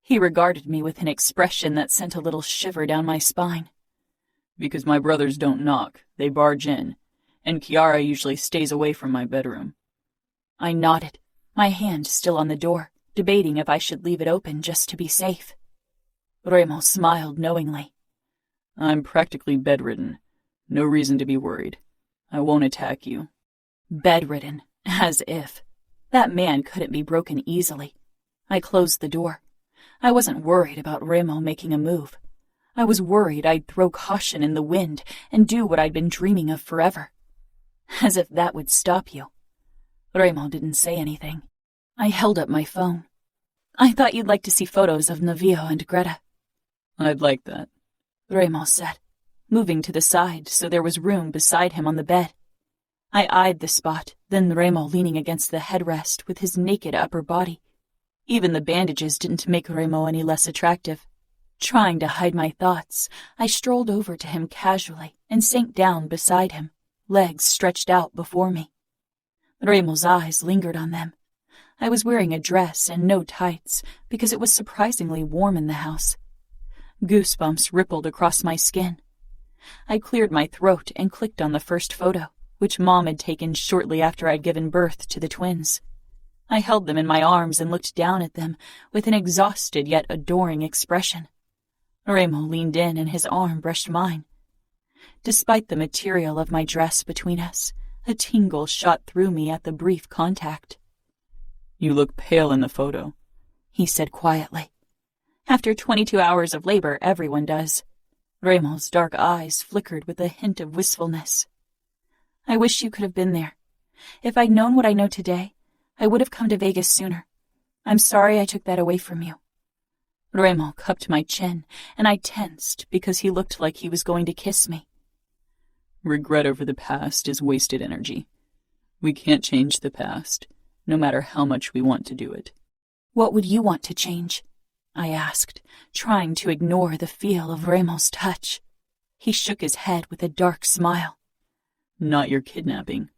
He regarded me with an expression that sent a little shiver down my spine. "Because my brothers don't knock, they barge in, and Chiara usually stays away from my bedroom." I nodded, my hand still on the door, debating if I should leave it open just to be safe. Remo smiled knowingly. "I'm practically bedridden. No reason to be worried. I won't attack you." Bedridden, as if. That man couldn't be broken easily. I closed the door. I wasn't worried about Remo making a move. I was worried I'd throw caution in the wind and do what I'd been dreaming of forever. As if that would stop you. Remo didn't say anything. I held up my phone. "I thought you'd like to see photos of Navio and Greta." "I'd like that," Remo said, moving to the side so there was room beside him on the bed. I eyed the spot, then Remo leaning against the headrest with his naked upper body. Even the bandages didn't make Remo any less attractive. Trying to hide my thoughts, I strolled over to him casually and sank down beside him, legs stretched out before me. Remo's eyes lingered on them. I was wearing a dress and no tights because it was surprisingly warm in the house. Goosebumps rippled across my skin. I cleared my throat and clicked on the first photo, which Mom had taken shortly after I'd given birth to the twins. I held them in my arms and looked down at them with an exhausted yet adoring expression. Remo leaned in and his arm brushed mine. Despite the material of my dress between us, a tingle shot through me at the brief contact. "You look pale in the photo," he said quietly. After 22 hours of labor, everyone does. Remo's dark eyes flickered with a hint of wistfulness. I wish you could have been there. If I'd known what I know today, I would have come to Vegas sooner. I'm sorry I took that away from you. Remo cupped my chin, and I tensed because he looked like he was going to kiss me. Regret over the past is wasted energy. We can't change the past, no matter how much we want to do it. What would you want to change? I asked, trying to ignore the feel of Remo's touch. He shook his head with a dark smile. Not your kidnapping.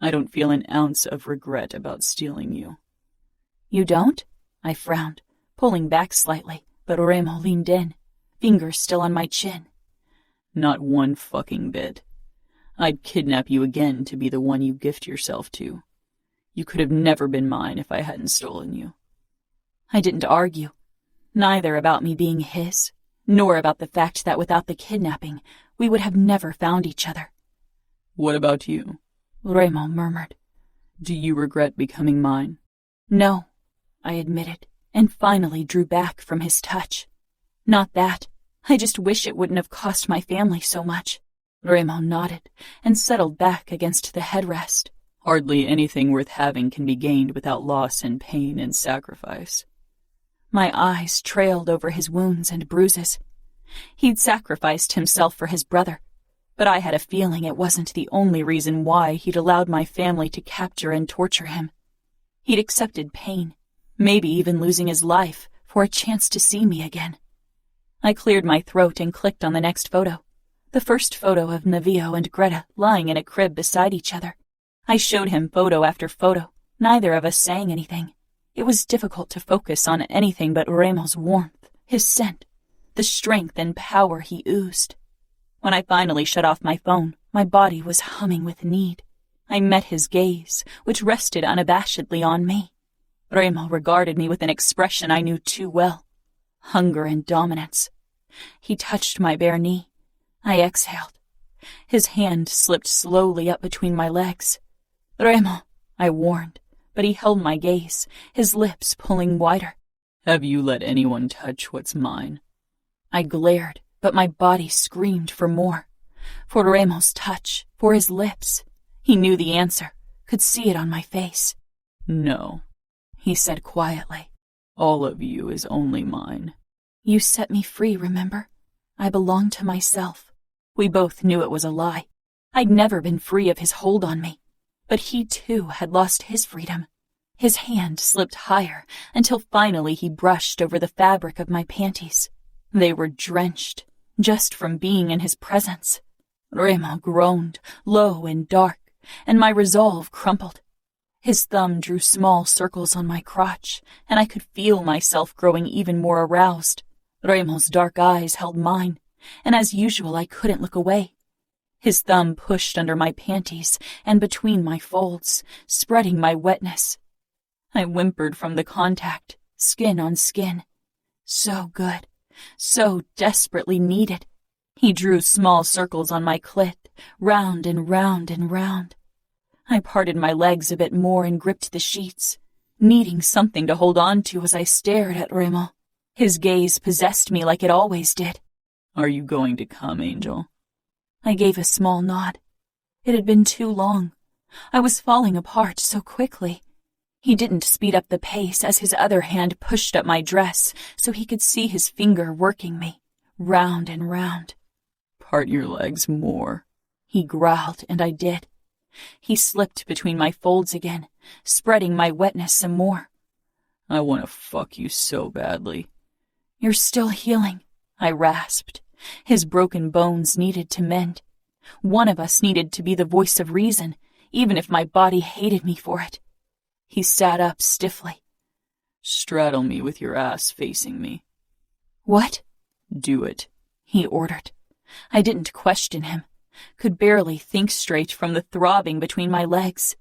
I don't feel an ounce of regret about stealing you. You don't? I frowned, pulling back slightly, but Remo leaned in, fingers still on my chin. Not one fucking bit. I'd kidnap you again to be the one you gift yourself to. You could have never been mine if I hadn't stolen you. I didn't argue, neither about me being his, nor about the fact that without the kidnapping, we would have never found each other. What about you? Remo murmured. Do you regret becoming mine? No, I admitted, and finally drew back from his touch. Not that. I just wish it wouldn't have cost my family so much. Remo nodded and settled back against the headrest. Hardly anything worth having can be gained without loss and pain and sacrifice. My eyes trailed over his wounds and bruises. He'd sacrificed himself for his brother, but I had a feeling it wasn't the only reason why he'd allowed my family to capture and torture him. He'd accepted pain, maybe even losing his life, for a chance to see me again. I cleared my throat and clicked on the next photo. The first photo of Navio and Greta lying in a crib beside each other. I showed him photo after photo, neither of us saying anything. It was difficult to focus on anything but Remo's warmth, his scent, the strength and power he oozed. When I finally shut off my phone, my body was humming with need. I met his gaze, which rested unabashedly on me. Remo regarded me with an expression I knew too well. Hunger and dominance. He touched my bare knee. I exhaled. His hand slipped slowly up between my legs. Remo, I warned, but he held my gaze, his lips pulling wider. Have you let anyone touch what's mine? I glared, but my body screamed for more. For Remo's touch, for his lips. He knew the answer, could see it on my face. No, he said quietly. All of you is only mine. You set me free, remember? I belonged to myself. We both knew it was a lie. I'd never been free of his hold on me. But he, too, had lost his freedom. His hand slipped higher until finally he brushed over the fabric of my panties. They were drenched, just from being in his presence. Remo groaned, low and dark, and my resolve crumpled. His thumb drew small circles on my crotch, and I could feel myself growing even more aroused. Remo's dark eyes held mine, and as usual I couldn't look away. His thumb pushed under my panties and between my folds, spreading my wetness. I whimpered from the contact, skin on skin. So good, so desperately needed. He drew small circles on my clit, round and round and round. I parted my legs a bit more and gripped the sheets, needing something to hold on to as I stared at Remo. His gaze possessed me like it always did. Are you going to come, Angel? I gave a small nod. It had been too long. I was falling apart so quickly. He didn't speed up the pace as his other hand pushed up my dress so he could see his finger working me, round and round. Part your legs more, he growled, and I did. He slipped between my folds again, spreading my wetness some more. I want to fuck you so badly. You're still healing, I rasped. His broken bones needed to mend. One of us needed to be the voice of reason, even if my body hated me for it. He sat up stiffly. Straddle me with your ass facing me. What? Do it, he ordered. I didn't question him, could barely think straight from the throbbing between my legs.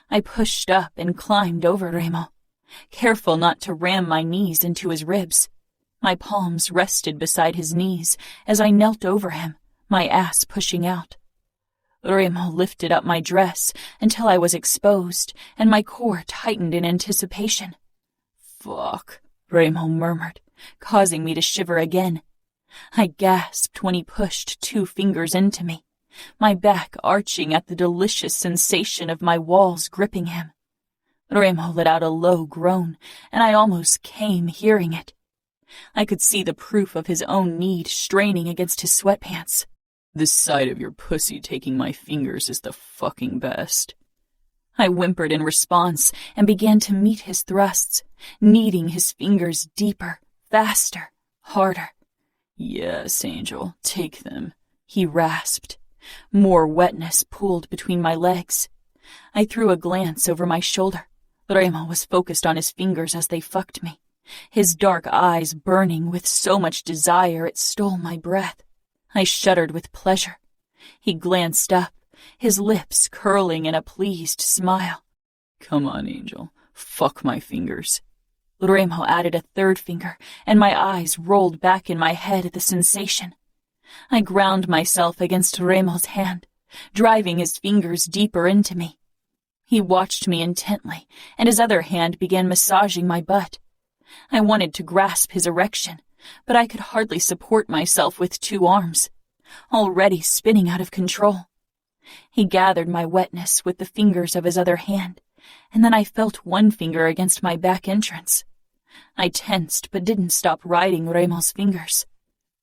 I pushed up and climbed over Remo, careful not to ram my knees into his ribs. My palms rested beside his knees as I knelt over him, my ass pushing out. Remo lifted up my dress until I was exposed, and my core tightened in anticipation. Fuck, Remo murmured, causing me to shiver again. I gasped when he pushed 2 fingers into me, my back arching at the delicious sensation of my walls gripping him. Remo let out a low groan, and I almost came hearing it. I could see the proof of his own need straining against his sweatpants. The sight of your pussy taking my fingers is the fucking best. I whimpered in response and began to meet his thrusts, kneading his fingers deeper, faster, harder. Yes, Angel, take them, he rasped. More wetness pooled between my legs. I threw a glance over my shoulder. Remo was focused on his fingers as they fucked me, his dark eyes burning with so much desire it stole my breath. I shuddered with pleasure. He glanced up, his lips curling in a pleased smile. Come on, Angel. Fuck my fingers. Remo added a 3rd finger, and my eyes rolled back in my head at the sensation. I ground myself against Remo's hand, driving his fingers deeper into me. He watched me intently, and his other hand began massaging my butt. I wanted to grasp his erection, but I could hardly support myself with 2 arms, already spinning out of control. He gathered my wetness with the fingers of his other hand, and then I felt 1 finger against my back entrance. I tensed but didn't stop riding Remo's fingers.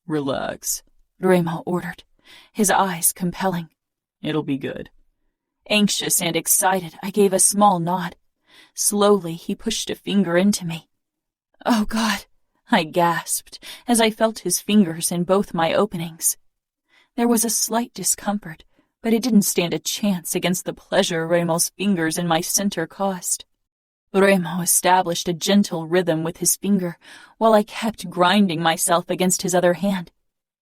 Relax, Remo ordered, his eyes compelling. It'll be good. Anxious and excited, I gave a small nod. Slowly, he pushed a finger into me. Oh, God, I gasped as I felt his fingers in both my openings. There was a slight discomfort, but it didn't stand a chance against the pleasure Remo's fingers in my center caused. Remo established a gentle rhythm with his finger while I kept grinding myself against his other hand.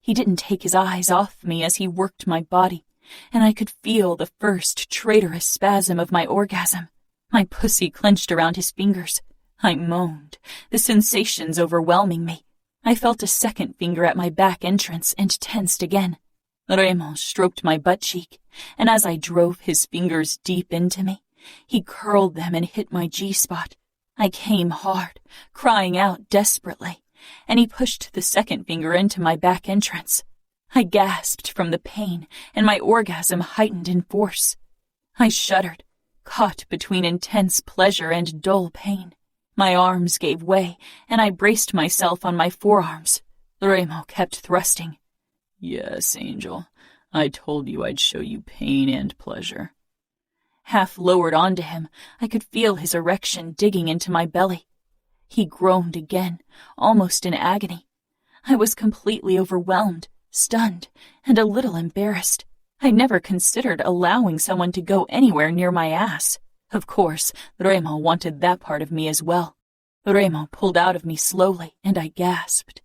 He didn't take his eyes off me as he worked my body, and I could feel the first traitorous spasm of my orgasm. My pussy clenched around his fingers. I moaned, the sensations overwhelming me. I felt a 2nd finger at my back entrance and tensed again. Remo stroked my butt cheek, and as I drove his fingers deep into me, he curled them and hit my G-spot. I came hard, crying out desperately, and he pushed the 2nd finger into my back entrance. I gasped from the pain, and my orgasm heightened in force. I shuddered, caught between intense pleasure and dull pain. My arms gave way, and I braced myself on my forearms. Remo kept thrusting. Yes, Angel. I told you I'd show you pain and pleasure. Half lowered onto him, I could feel his erection digging into my belly. He groaned again, almost in agony. I was completely overwhelmed, stunned, and a little embarrassed. I never considered allowing someone to go anywhere near my ass. Of course, Remo wanted that part of me as well. Remo pulled out of me slowly, and I gasped.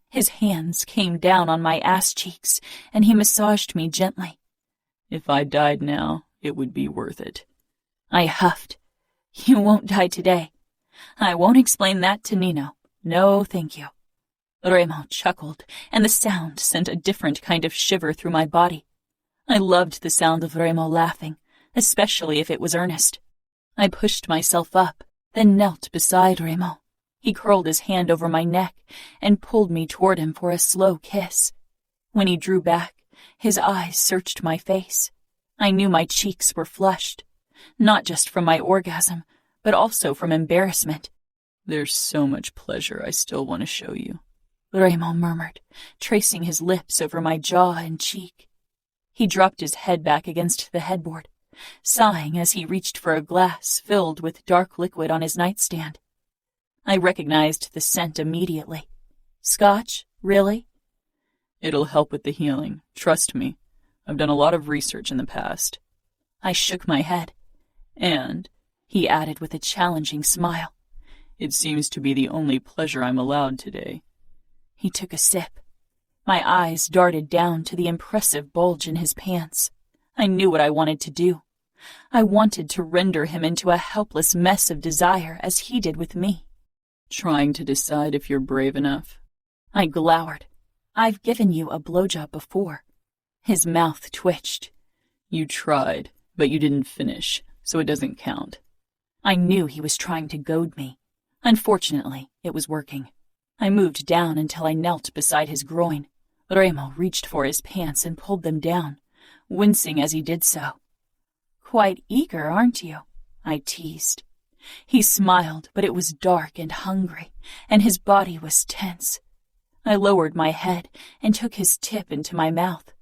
His hands came down on my ass cheeks, and he massaged me gently. If I died now, it would be worth it. I huffed. You won't die today. I won't explain that to Nino. No, thank you. Remo chuckled, and the sound sent a different kind of shiver through my body. I loved the sound of Remo laughing, especially if it was earnest. I pushed myself up, then knelt beside Remo. He curled his hand over my neck and pulled me toward him for a slow kiss. When he drew back, his eyes searched my face. I knew my cheeks were flushed, not just from my orgasm, but also from embarrassment. There's so much pleasure I still want to show you, Remo murmured, tracing his lips over my jaw and cheek. He dropped his head back against the headboard, sighing as he reached for a glass filled with dark liquid on his nightstand. I recognized the scent immediately. Scotch, really? It'll help with the healing, trust me. I've done a lot of research in the past. I shook my head. And, he added with a challenging smile, it seems to be the only pleasure I'm allowed today. He took a sip. My eyes darted down to the impressive bulge in his pants. I knew what I wanted to do. I wanted to render him into a helpless mess of desire as he did with me. Trying to decide if you're brave enough. I glowered. I've given you a blowjob before. His mouth twitched. You tried, but you didn't finish, so it doesn't count. I knew he was trying to goad me. Unfortunately, it was working. I moved down until I knelt beside his groin. Remo reached for his pants and pulled them down, wincing as he did so. Quite eager, aren't you? I teased. He smiled, but it was dark and hungry, and his body was tense. I lowered my head and took his tip into my mouth.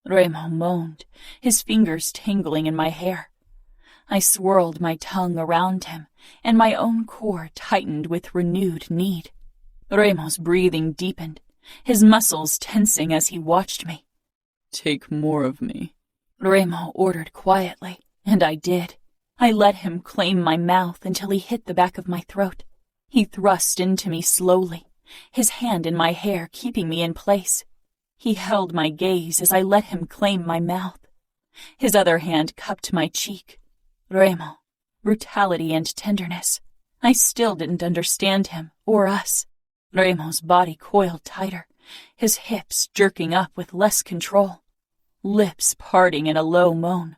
Remo moaned, his fingers tingling in my hair. I swirled my tongue around him, and my own core tightened with renewed need. Remo's breathing deepened, his muscles tensing as he watched me. Take more of me, Remo ordered quietly, and I did. I let him claim my mouth until he hit the back of my throat. He thrust into me slowly, his hand in my hair keeping me in place. He held my gaze as I let him claim my mouth. His other hand cupped my cheek. Remo, brutality and tenderness. I still didn't understand him or us. Remo's body coiled tighter, his hips jerking up with less control. Lips parting in a low moan.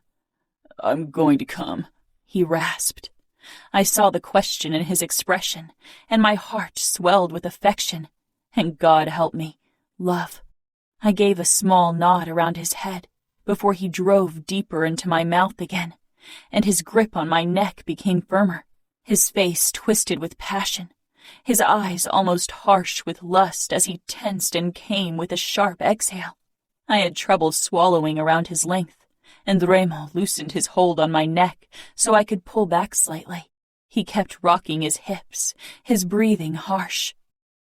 I'm going to come, he rasped. I saw the question in his expression, and my heart swelled with affection. And God help me, love. I gave a small nod around his head before he drove deeper into my mouth again, and his grip on my neck became firmer, his face twisted with passion, his eyes almost harsh with lust as he tensed and came with a sharp exhale. I had trouble swallowing around his length, and Remo loosened his hold on my neck so I could pull back slightly. He kept rocking his hips, his breathing harsh.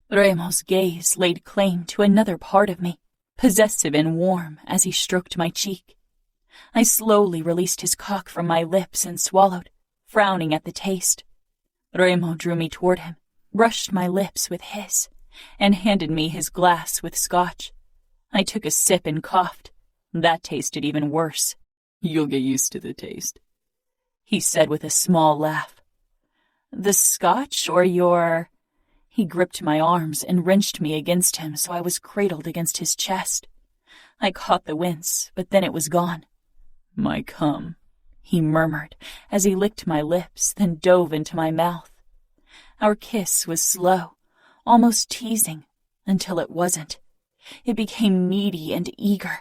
Remo's gaze laid claim to another part of me, possessive and warm as he stroked my cheek. I slowly released his cock from my lips and swallowed, frowning at the taste. Remo drew me toward him, brushed my lips with his, and handed me his glass with scotch. I took a sip and coughed. That tasted even worse. You'll get used to the taste, he said with a small laugh. The scotch or your... He gripped my arms and wrenched me against him so I was cradled against his chest. I caught the wince, but then it was gone. My cum, he murmured as he licked my lips, then dove into my mouth. Our kiss was slow, almost teasing, until it wasn't. It became needy and eager.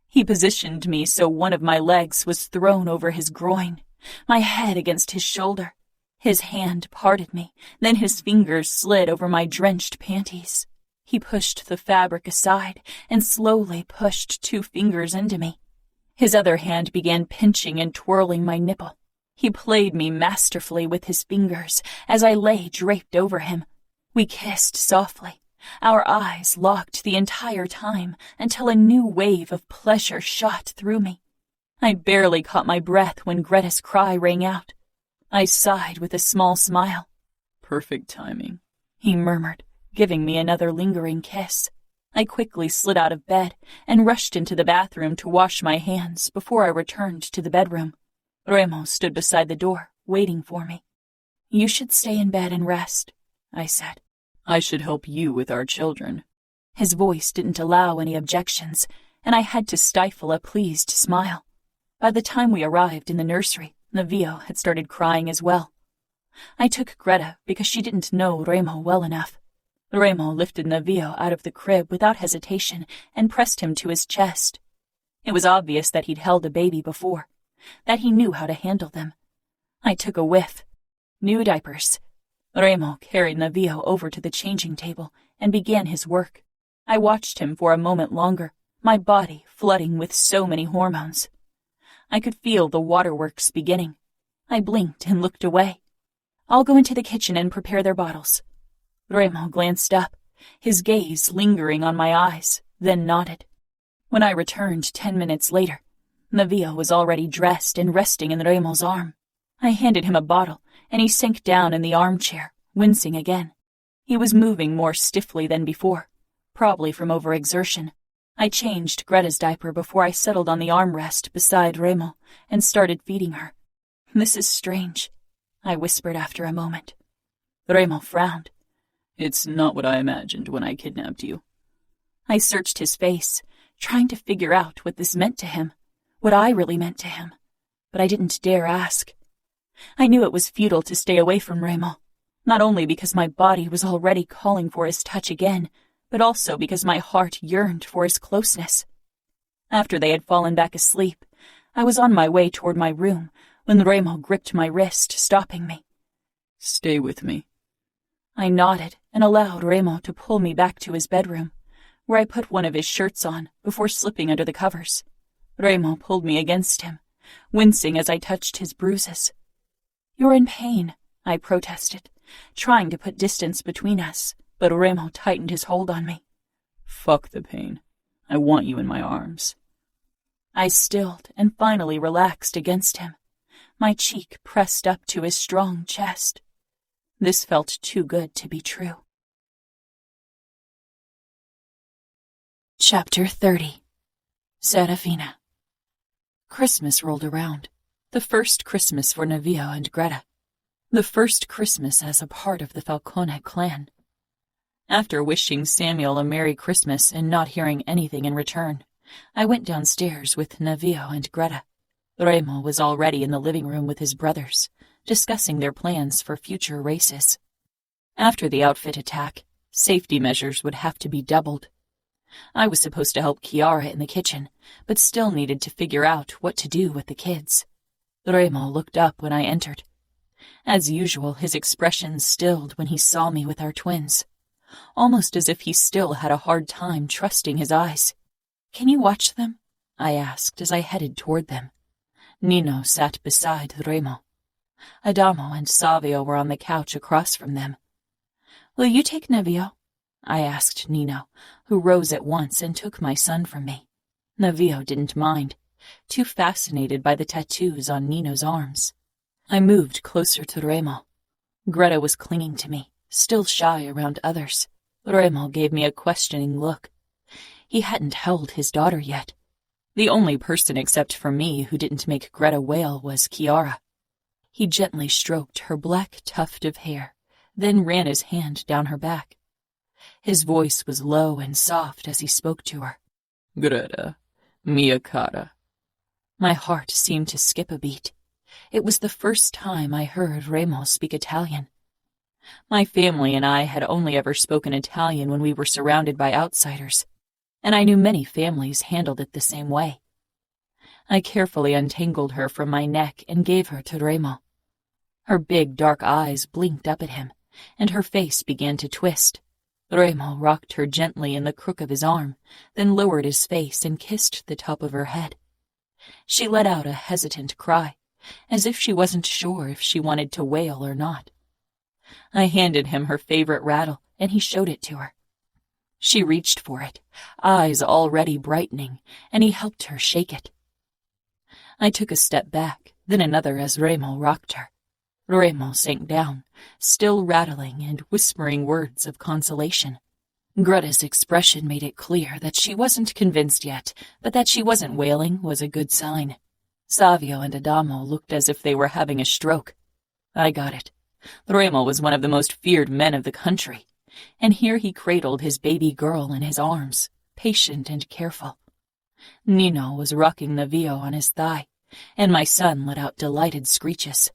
He positioned me so one of my legs was thrown over his groin, my head against his shoulder. His hand parted me, then his fingers slid over my drenched panties. He pushed the fabric aside and slowly pushed 2 fingers into me. His other hand began pinching and twirling my nipple. He played me masterfully with his fingers as I lay draped over him. We kissed softly, our eyes locked the entire time until a new wave of pleasure shot through me. I barely caught my breath when Greta's cry rang out. I sighed with a small smile. Perfect timing, he murmured, giving me another lingering kiss. I quickly slid out of bed and rushed into the bathroom to wash my hands before I returned to the bedroom. Remo stood beside the door, waiting for me. You should stay in bed and rest, I said. I should help you with our children. His voice didn't allow any objections, and I had to stifle a pleased smile. By the time we arrived in the nursery, Navio had started crying as well. I took Greta because she didn't know Remo well enough. Remo lifted Navio out of the crib without hesitation and pressed him to his chest. It was obvious that he'd held a baby before, that he knew how to handle them. I took a whiff. New diapers. Remo carried Navio over to the changing table and began his work. I watched him for a moment longer, my body flooding with so many hormones. I could feel the waterworks beginning. I blinked and looked away. I'll go into the kitchen and prepare their bottles. Remo glanced up, his gaze lingering on my eyes, then nodded. When I returned 10 minutes later, Navio was already dressed and resting in Remo's arm. I handed him a bottle, and he sank down in the armchair, wincing again. He was moving more stiffly than before, probably from overexertion. I changed Greta's diaper before I settled on the armrest beside Remo and started feeding her. "This is strange," I whispered after a moment. Remo frowned. "It's not what I imagined when I kidnapped you." I searched his face, trying to figure out what this meant to him, what I really meant to him, but I didn't dare ask. I knew it was futile to stay away from Remo, not only because my body was already calling for his touch again, but also because my heart yearned for his closeness. After they had fallen back asleep, I was on my way toward my room when Remo gripped my wrist, stopping me. "Stay with me." I nodded and allowed Remo to pull me back to his bedroom, where I put one of his shirts on before slipping under the covers. Remo pulled me against him, wincing as I touched his bruises. "You're in pain," I protested, trying to put distance between us, but Remo tightened his hold on me. "Fuck the pain. I want you in my arms." I stilled and finally relaxed against him, my cheek pressed up to his strong chest. This felt too good to be true. Chapter 30. Serafina. Christmas rolled around. The first Christmas for Navio and Greta. The first Christmas as a part of the Falcone clan. After wishing Samuel a Merry Christmas and not hearing anything in return, I went downstairs with Navio and Greta. Remo was already in the living room with his brothers, discussing their plans for future races. After the outfit attack, safety measures would have to be doubled. I was supposed to help Chiara in the kitchen, but still needed to figure out what to do with the kids. Remo looked up when I entered. As usual, his expression stilled when he saw me with our twins, almost as if he still had a hard time trusting his eyes. "Can you watch them?" I asked as I headed toward them. Nino sat beside Remo. Adamo and Savio were on the couch across from them. "Will you take Navio?" I asked Nino, who rose at once and took my son from me. Navio didn't mind, too fascinated by the tattoos on Nino's arms. I moved closer to Remo. Greta was clinging to me, still shy around others. Remo gave me a questioning look. He hadn't held his daughter yet. The only person except for me who didn't make Greta wail was Chiara. He gently stroked her black tuft of hair, then ran his hand down her back. His voice was low and soft as he spoke to her. "Greta, mia cara." My heart seemed to skip a beat. It was the first time I heard Remo speak Italian. My family and I had only ever spoken Italian when we were surrounded by outsiders, and I knew many families handled it the same way. I carefully untangled her from my neck and gave her to Remo. Her big dark eyes blinked up at him, and her face began to twist. Remo rocked her gently in the crook of his arm, then lowered his face and kissed the top of her head. She let out a hesitant cry, as if she wasn't sure if she wanted to wail or not. I handed him her favorite rattle, and he showed it to her. She reached for it, eyes already brightening, and he helped her shake it. I took a step back, then another as Remo rocked her. Remo sank down, still rattling and whispering words of consolation. Greta's expression made it clear that she wasn't convinced yet, but that she wasn't wailing was a good sign. Savio and Adamo looked as if they were having a stroke. I got it. Remo was one of the most feared men of the country, and here he cradled his baby girl in his arms, patient and careful. Nino was rocking Navio on his thigh, and my son let out delighted screeches.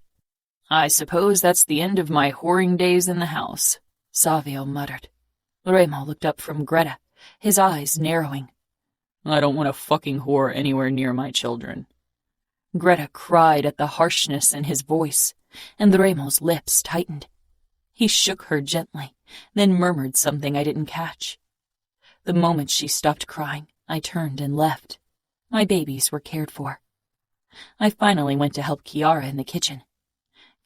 "I suppose that's the end of my whoring days in the house," Savio muttered. Remo looked up from Greta, his eyes narrowing. "I don't want a fucking whore anywhere near my children." Greta cried at the harshness in his voice, and Remo's lips tightened. He shook her gently, then murmured something I didn't catch. The moment she stopped crying, I turned and left. My babies were cared for. I finally went to help Chiara in the kitchen.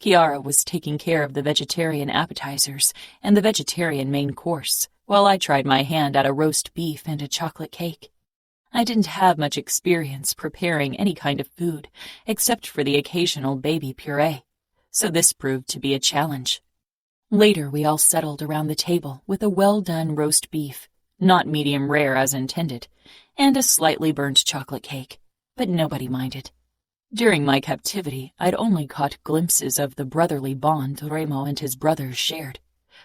Chiara was taking care of the vegetarian appetizers and the vegetarian main course, while I tried my hand at a roast beef and a chocolate cake. I didn't have much experience preparing any kind of food, except for the occasional baby puree, so this proved to be a challenge. Later, we all settled around the table with a well-done roast beef, not medium rare as intended, and a slightly burnt chocolate cake, but nobody minded. During my captivity, I'd only caught glimpses of the brotherly bond Remo and his brothers shared,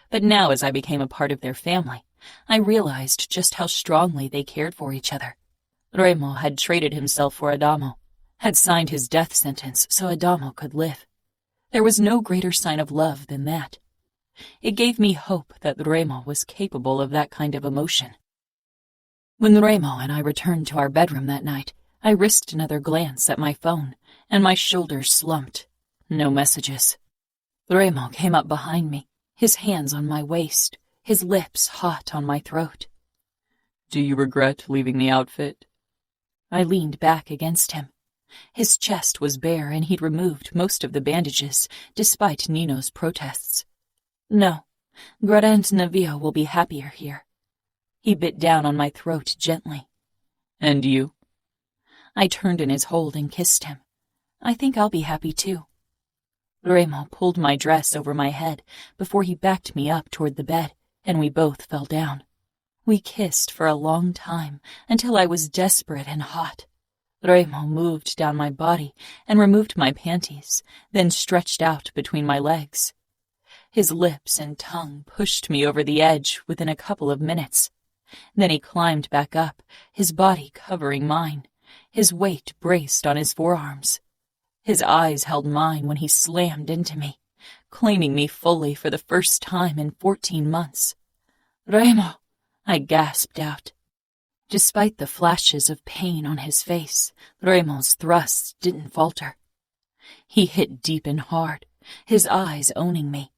but now as I became a part of their family, I realized just how strongly they cared for each other. Remo had traded himself for Adamo, had signed his death sentence so Adamo could live. There was no greater sign of love than that. It gave me hope that Remo was capable of that kind of emotion. When Remo and I returned to our bedroom that night, I risked another glance at my phone, and my shoulders slumped. No messages. Remo came up behind me, his hands on my waist, his lips hot on my throat. Do you regret leaving the outfit? I leaned back against him. His chest was bare and he'd removed most of the bandages, despite Nino's protests. No, Greta and Navio will be happier here. He bit down on my throat gently. And you? I turned in his hold and kissed him. I think I'll be happy too. Remo pulled my dress over my head before he backed me up toward the bed, and we both fell down. We kissed for a long time, until I was desperate and hot. Remo moved down my body and removed my panties, then stretched out between my legs. His lips and tongue pushed me over the edge within a couple of minutes. Then he climbed back up, his body covering mine, his weight braced on his forearms. His eyes held mine when he slammed into me, claiming me fully for the first time in 14 months. "Remo!" I gasped out. Despite the flashes of pain on his face, Remo's thrusts didn't falter. He hit deep and hard, his eyes owning me.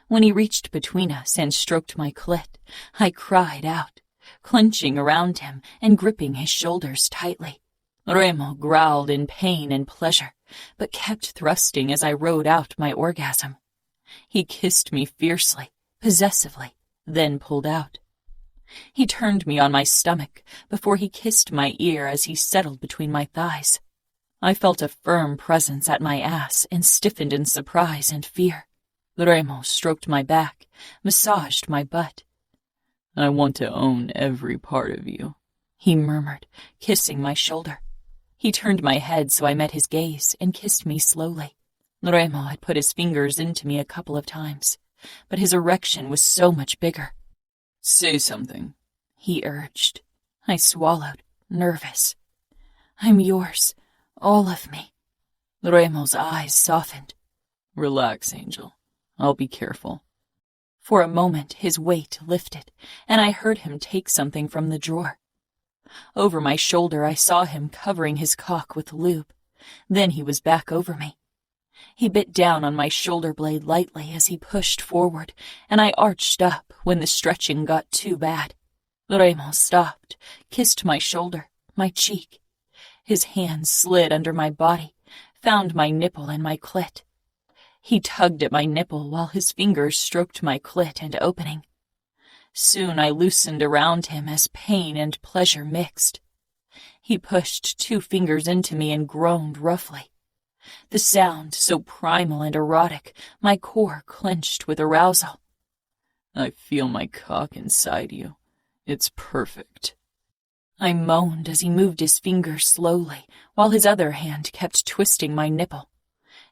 When he reached between us and stroked my clit, I cried out, clenching around him and gripping his shoulders tightly. Remo growled in pain and pleasure, but kept thrusting as I rode out my orgasm. He kissed me fiercely, possessively, then pulled out. He turned me on my stomach before he kissed my ear as he settled between my thighs. I felt a firm presence at my ass and stiffened in surprise and fear. Remo stroked my back, massaged my butt. I want to own every part of you, he murmured, kissing my shoulder. He turned my head so I met his gaze and kissed me slowly. Remo had put his fingers into me a couple of times, but his erection was so much bigger. Say something, he urged. I swallowed, nervous. I'm yours, all of me. Remo's eyes softened. Relax, Angel. I'll be careful. For a moment, his weight lifted, and I heard him take something from the drawer. Over my shoulder, I saw him covering his cock with lube. Then he was back over me. He bit down on my shoulder blade lightly as he pushed forward, and I arched up when the stretching got too bad. Remo stopped, kissed my shoulder, my cheek. His hands slid under my body, found my nipple and my clit. He tugged at my nipple while his fingers stroked my clit and opening. Soon I loosened around him as pain and pleasure mixed. He pushed 2 fingers into me and groaned roughly. The sound so primal and erotic, my core clenched with arousal. I feel my cock inside you. It's perfect. I moaned as he moved his fingers slowly, while his other hand kept twisting my nipple.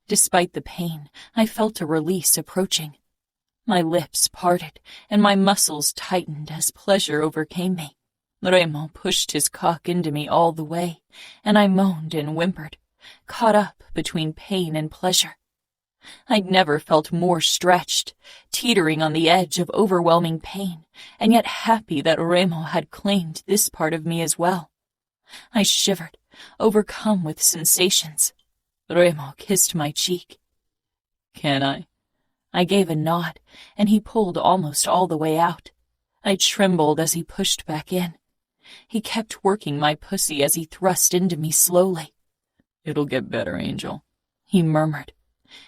Despite the pain, I felt a release approaching. My lips parted, and my muscles tightened as pleasure overcame me. Remo pushed his cock into me all the way, and I moaned and whimpered, caught up between pain and pleasure. I'd never felt more stretched, teetering on the edge of overwhelming pain, and yet happy that Remo had claimed this part of me as well. I shivered, overcome with sensations. Remo kissed my cheek. Can I? I gave a nod, and he pulled almost all the way out. I trembled as he pushed back in. He kept working my pussy as he thrust into me slowly. It'll get better, Angel, he murmured.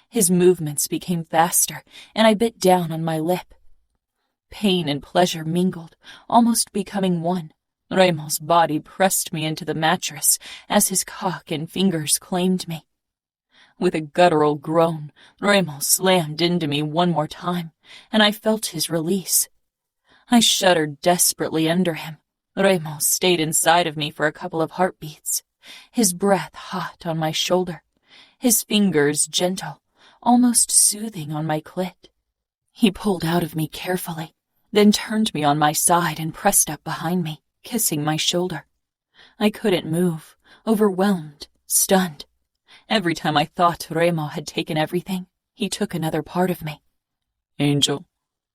His movements became faster, and I bit down on my lip. Pain and pleasure mingled, almost becoming one. Remo's body pressed me into the mattress as his cock and fingers claimed me. With a guttural groan, Remo slammed into me one more time, and I felt his release. I shuddered desperately under him. Remo stayed inside of me for a couple of heartbeats, his breath hot on my shoulder, his fingers gentle, almost soothing on my clit. He pulled out of me carefully, then turned me on my side and pressed up behind me, kissing my shoulder. I couldn't move, overwhelmed, stunned. Every time I thought Remo had taken everything, he took another part of me. Angel?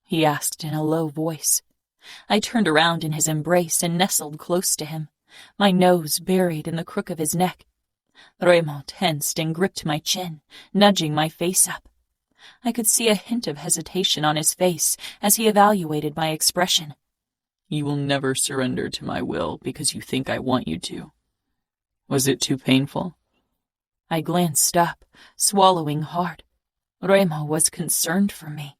He asked in a low voice. I turned around in his embrace and nestled close to him, my nose buried in the crook of his neck. Remo tensed and gripped my chin, nudging my face up. I could see a hint of hesitation on his face as he evaluated my expression. You will never surrender to my will because you think I want you to. Was it too painful? I glanced up, swallowing hard. Remo was concerned for me.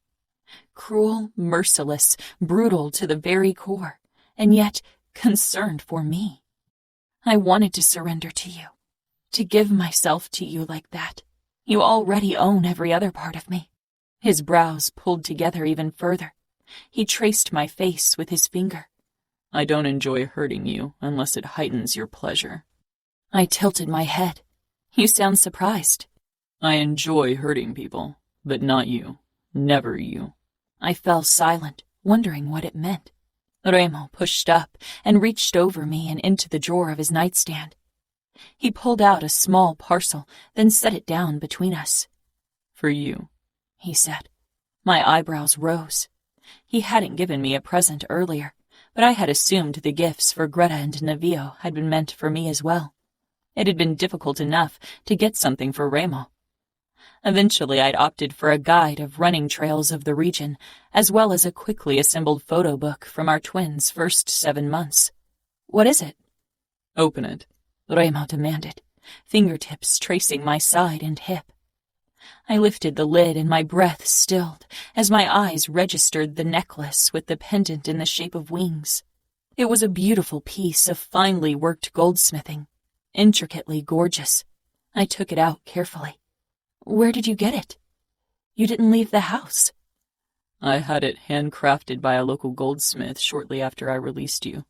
Cruel, merciless, brutal to the very core, and yet concerned for me. I wanted to surrender to you, to give myself to you like that. You already own every other part of me. His brows pulled together even further. He traced my face with his finger. I don't enjoy hurting you unless it heightens your pleasure. I tilted my head. You sound surprised. I enjoy hurting people, but not you. Never you. I fell silent, wondering what it meant. Remo pushed up and reached over me and into the drawer of his nightstand. He pulled out a small parcel, then set it down between us. For you, he said. My eyebrows rose. He hadn't given me a present earlier, but I had assumed the gifts for Greta and Navio had been meant for me as well. It had been difficult enough to get something for Remo. Eventually, I'd opted for a guide of running trails of the region, as well as a quickly assembled photo book from our twins' first 7 months. What is it? Open it, Remo demanded, fingertips tracing my side and hip. I lifted the lid and my breath stilled as my eyes registered the necklace with the pendant in the shape of wings. It was a beautiful piece of finely worked goldsmithing, intricately gorgeous. I took it out carefully. Where did you get it? You didn't leave the house. I had it handcrafted by a local goldsmith shortly after I released you.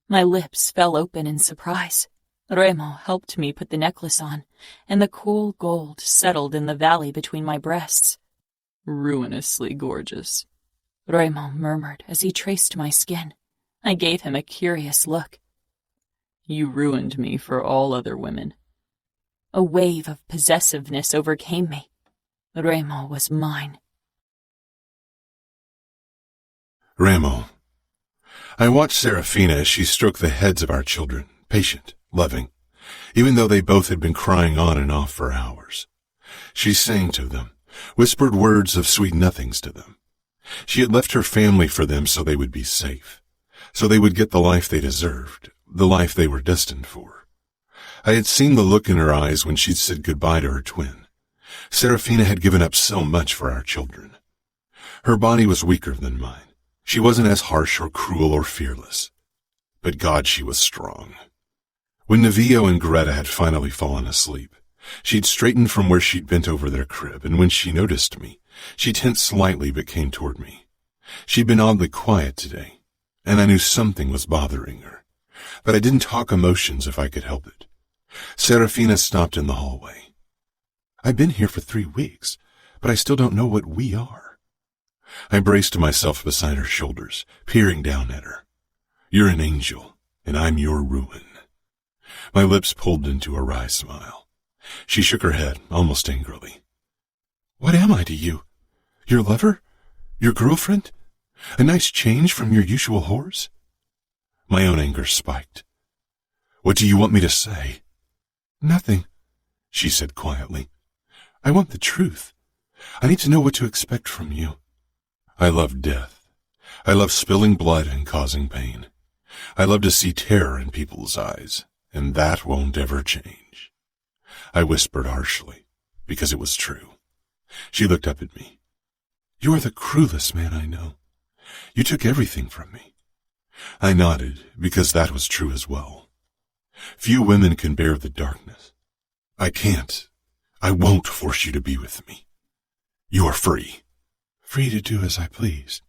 My lips fell open in surprise. Remo helped me put the necklace on, and the cool gold settled in the valley between my breasts. Ruinously gorgeous, Remo murmured as he traced my skin. I gave him a curious look. You ruined me for all other women. A wave of possessiveness overcame me. Remo was mine. Remo. I watched Serafina as she stroked the heads of our children, patient, loving, even though they both had been crying on and off for hours. She sang to them, whispered words of sweet nothings to them. She had left her family for them so they would be safe, so they would get the life they deserved, the life they were destined for. I had seen the look in her eyes when she'd said goodbye to her twin. Serafina had given up so much for our children. Her body was weaker than mine. She wasn't as harsh or cruel or fearless. But God, she was strong. When Navio and Greta had finally fallen asleep, she'd straightened from where she'd bent over their crib, and when she noticed me, she tensed slightly but came toward me. She'd been oddly quiet today, and I knew something was bothering her. But I didn't talk emotions if I could help it. Serafina stopped in the hallway. I've been here for 3 weeks, but I still don't know what we are. I braced myself beside her shoulders, peering down at her. You're an angel, and I'm your ruin. My lips pulled into a wry smile. She shook her head, almost angrily. What am I to you? Your lover? Your girlfriend? A nice change from your usual whores? My own anger spiked. What do you want me to say? Nothing, she said quietly. I want the truth. I need to know what to expect from you. I love death. I love spilling blood and causing pain. I love to see terror in people's eyes, and that won't ever change. I whispered harshly, because it was true. She looked up at me. You are the cruelest man I know. You took everything from me. I nodded, because that was true as well. Few women can bear the darkness. I can't. I won't force you to be with me. You are free. Free to do as I please,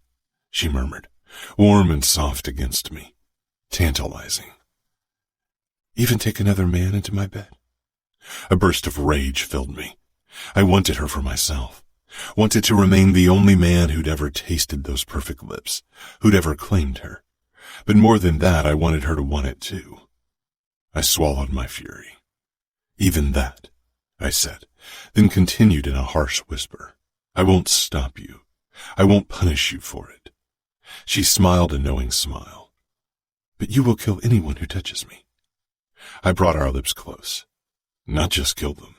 she murmured, warm and soft against me. Tantalizing. Even take another man into my bed? A burst of rage filled me. I wanted her for myself. Wanted to remain the only man who'd ever tasted those perfect lips, who'd ever claimed her. But more than that, I wanted her to want it too. I swallowed my fury. Even that, I said, then continued in a harsh whisper. I won't stop you. I won't punish you for it. She smiled a knowing smile. But you will kill anyone who touches me. I brought our lips close. Not just kill them.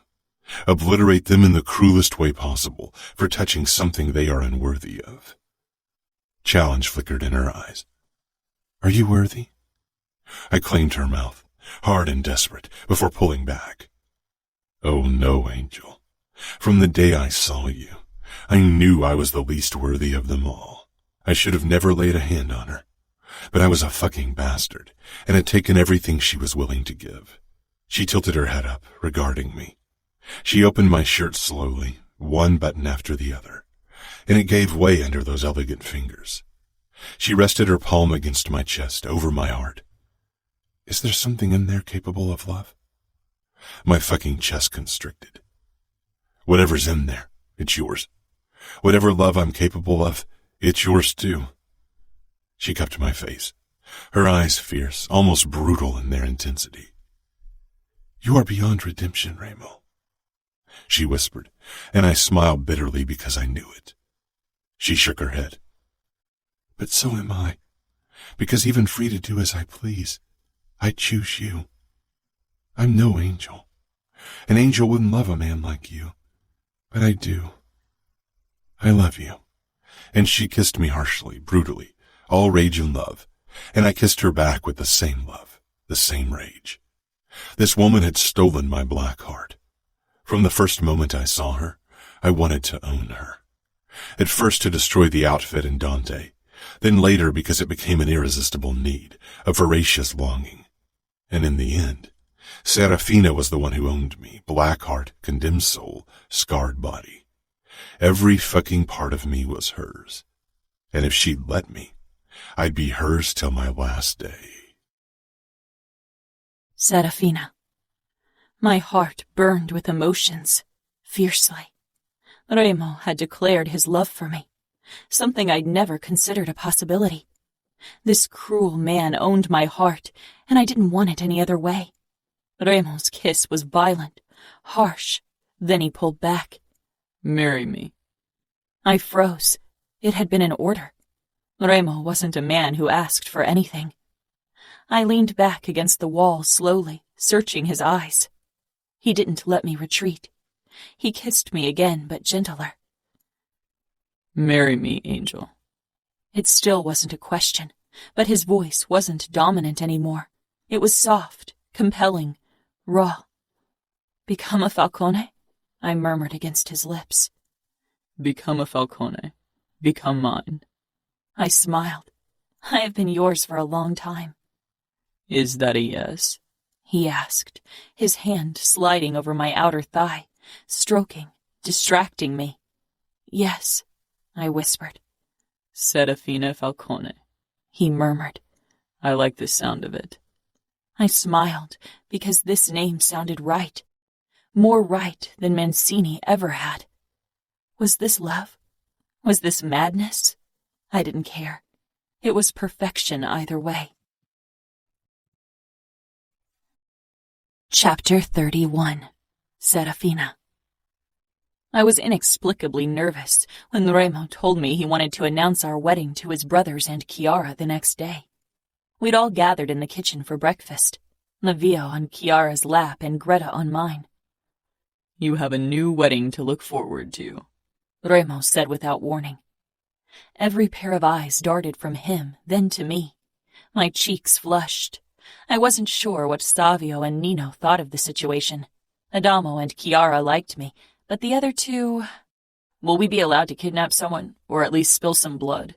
Obliterate them in the cruelest way possible for touching something they are unworthy of. Challenge flickered in her eyes. Are you worthy? I claimed her mouth, hard and desperate, before pulling back. Oh no, Angel. From the day I saw you, I knew I was the least worthy of them all. I should have never laid a hand on her. But I was a fucking bastard, and had taken everything she was willing to give. She tilted her head up, regarding me. She opened my shirt slowly, one button after the other, and it gave way under those elegant fingers. She rested her palm against my chest, over my heart. Is there something in there capable of love? My fucking chest constricted. Whatever's in there, it's yours. Whatever love I'm capable of, it's yours too. She cupped my face, her eyes fierce, almost brutal in their intensity. You are beyond redemption, Remo, she whispered, and I smiled bitterly because I knew it. She shook her head. But so am I, because even free to do as I please, I choose you. I'm no angel. An angel wouldn't love a man like you, but I do. I love you. And she kissed me harshly, brutally, all rage and love, and I kissed her back with the same love, the same rage. This woman had stolen my black heart. From the first moment I saw her, I wanted to own her. At first to destroy the outfit and Dante, then later because it became an irresistible need, a voracious longing. And in the end, Serafina was the one who owned me, black heart, condemned soul, scarred body. Every fucking part of me was hers. And if she'd let me, I'd be hers till my last day. Serafina. My heart burned with emotions, fiercely. Remo had declared his love for me, something I'd never considered a possibility. This cruel man owned my heart, and I didn't want it any other way. Remo's kiss was violent, harsh. Then he pulled back. Marry me. I froze. It had been an order. Remo wasn't a man who asked for anything. I leaned back against the wall slowly, searching his eyes. He didn't let me retreat. He kissed me again, but gentler. Marry me, Angel. It still wasn't a question, but his voice wasn't dominant anymore. It was soft, compelling, raw. Become a Falcone? I murmured against his lips. Become a Falcone. Become mine. I smiled. I have been yours for a long time. Is that a yes? He asked, his hand sliding over my outer thigh, stroking, distracting me. Yes, I whispered. Serafina Falcone, he murmured. I like the sound of it. I smiled, because this name sounded right. More right than Mancini ever had. Was this love? Was this madness? I didn't care. It was perfection either way. Chapter 31. Serafina. I was inexplicably nervous when Remo told me he wanted to announce our wedding to his brothers and Chiara the next day. We'd all gathered in the kitchen for breakfast, Livio on Chiara's lap and Greta on mine. You have a new wedding to look forward to, Remo said without warning. Every pair of eyes darted from him, then to me. My cheeks flushed. I wasn't sure what Savio and Nino thought of the situation. Adamo and Chiara liked me, but the other two... Will we be allowed to kidnap someone, or at least spill some blood?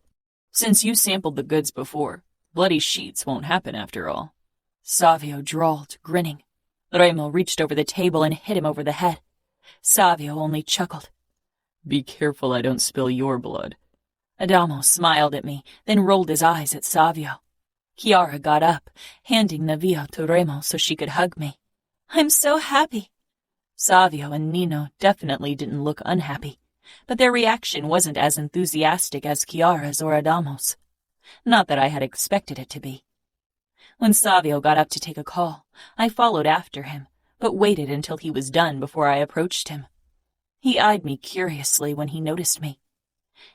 Since you sampled the goods before, Bloody sheets won't happen after all. Savio drawled, grinning. Remo reached over the table and hit him over the head. Savio only chuckled. Be careful I don't spill your blood. Adamo smiled at me, then rolled his eyes at Savio. Chiara got up, handing Navio to Remo so she could hug me. I'm so happy. Savio and Nino definitely didn't look unhappy, but their reaction wasn't as enthusiastic as Chiara's or Adamo's. Not that I had expected it to be. When Savio got up to take a call, I followed after him, but waited until he was done before I approached him. He eyed me curiously when he noticed me.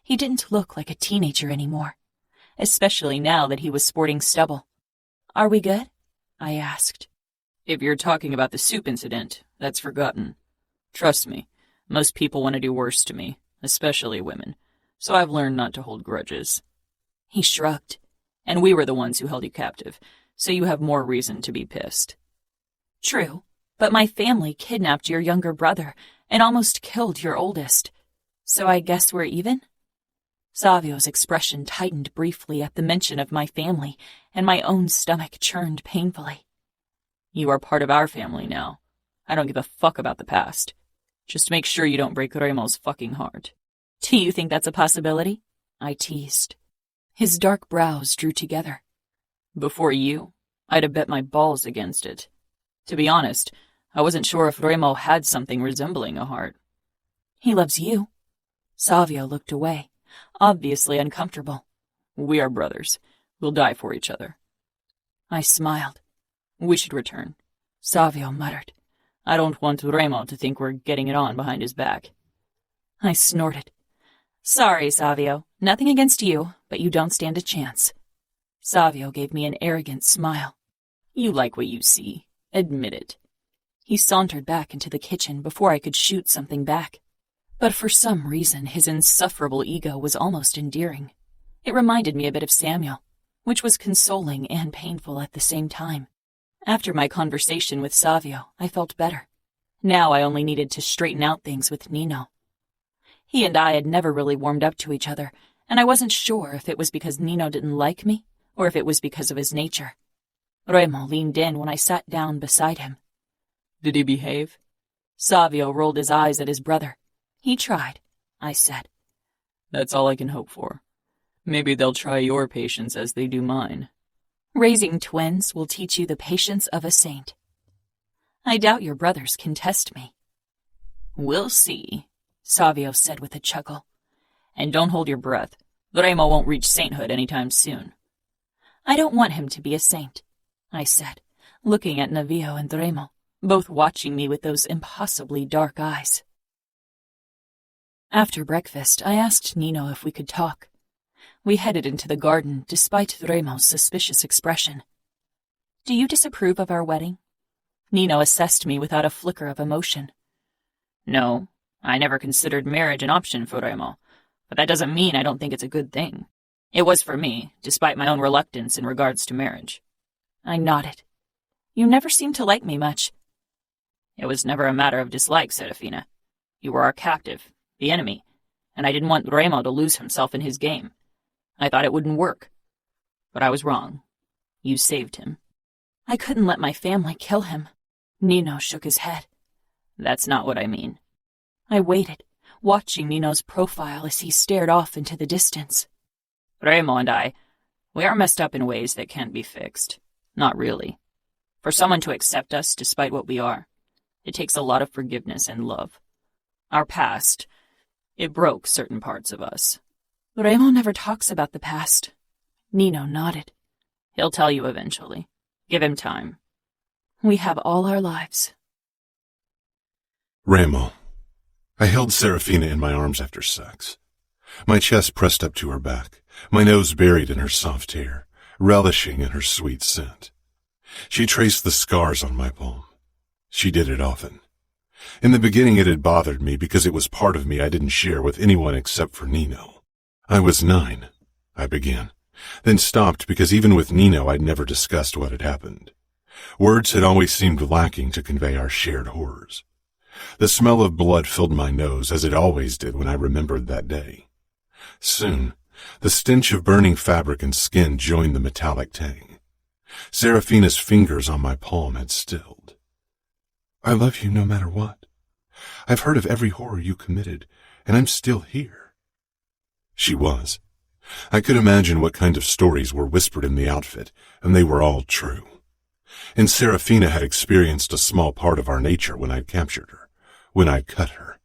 He didn't look like a teenager anymore, especially now that he was sporting stubble. Are we good? I asked. If you're talking about the soup incident, that's forgotten. Trust me, most people want to do worse to me, especially women, so I've learned not to hold grudges. He shrugged. And we were the ones who held you captive, so you have more reason to be pissed. True, but my family kidnapped your younger brother and almost killed your oldest. So I guess we're even? Savio's expression tightened briefly at the mention of my family, and my own stomach churned painfully. You are part of our family now. I don't give a fuck about the past. Just make sure you don't break Remo's fucking heart. Do you think that's a possibility? I teased. His dark brows drew together. Before you, I'd have bet my balls against it. To be honest, I wasn't sure if Remo had something resembling a heart. He loves you. Savio looked away, obviously uncomfortable. We are brothers. We'll die for each other. I smiled. We should return. Savio muttered. I don't want Remo to think we're getting it on behind his back. I snorted. Sorry, Savio. Nothing against you, but you don't stand a chance. Savio gave me an arrogant smile. You like what you see. Admit it. He sauntered back into the kitchen before I could shoot something back. But for some reason, his insufferable ego was almost endearing. It reminded me a bit of Samuel, which was consoling and painful at the same time. After my conversation with Savio, I felt better. Now I only needed to straighten out things with Nino. He and I had never really warmed up to each other, and I wasn't sure if it was because Nino didn't like me or if it was because of his nature. Remo leaned in when I sat down beside him. Did he behave? Savio rolled his eyes at his brother. He tried, I said. That's all I can hope for. Maybe they'll try your patience as they do mine. Raising twins will teach you the patience of a saint. I doubt your brothers can test me. We'll see, Savio said with a chuckle. And don't hold your breath. Remo won't reach sainthood anytime soon. I don't want him to be a saint, I said, looking at Navio and Remo, both watching me with those impossibly dark eyes. After breakfast, I asked Nino if we could talk. We headed into the garden, despite Remo's suspicious expression. Do you disapprove of our wedding? Nino assessed me without a flicker of emotion. No, I never considered marriage an option for Remo, but that doesn't mean I don't think it's a good thing. It was for me, despite my own reluctance in regards to marriage. I nodded. You never seemed to like me much. It was never a matter of dislike, Serafina. You were our captive, the enemy, and I didn't want Remo to lose himself in his game. I thought it wouldn't work. But I was wrong. You saved him. I couldn't let my family kill him. Nino shook his head. That's not what I mean. I waited, watching Nino's profile as he stared off into the distance. Remo and we are messed up in ways that can't be fixed. Not really. For someone to accept us despite what we are, it takes a lot of forgiveness and love. Our past, it broke certain parts of us. Remo never talks about the past. Nino nodded. He'll tell you eventually. Give him time. We have all our lives. Remo. I held Serafina in my arms after sex. My chest pressed up to her back, my nose buried in her soft hair, relishing in her sweet scent. She traced the scars on my palm. She did it often. In the beginning it had bothered me because it was part of me I didn't share with anyone except for Nino. I was 9, I began, then stopped because even with Nino I'd never discussed what had happened. Words had always seemed lacking to convey our shared horrors. The smell of blood filled my nose as it always did when I remembered that day. Soon, The stench of burning fabric and skin joined the metallic tang. Serafina's fingers on my palm had stilled. I love you no matter what. I've heard of every horror you committed, and I'm still here. She was. I could imagine what kind of stories were whispered in the outfit, and they were all true. And Serafina had experienced a small part of our nature when I'd captured her, when I'd cut her.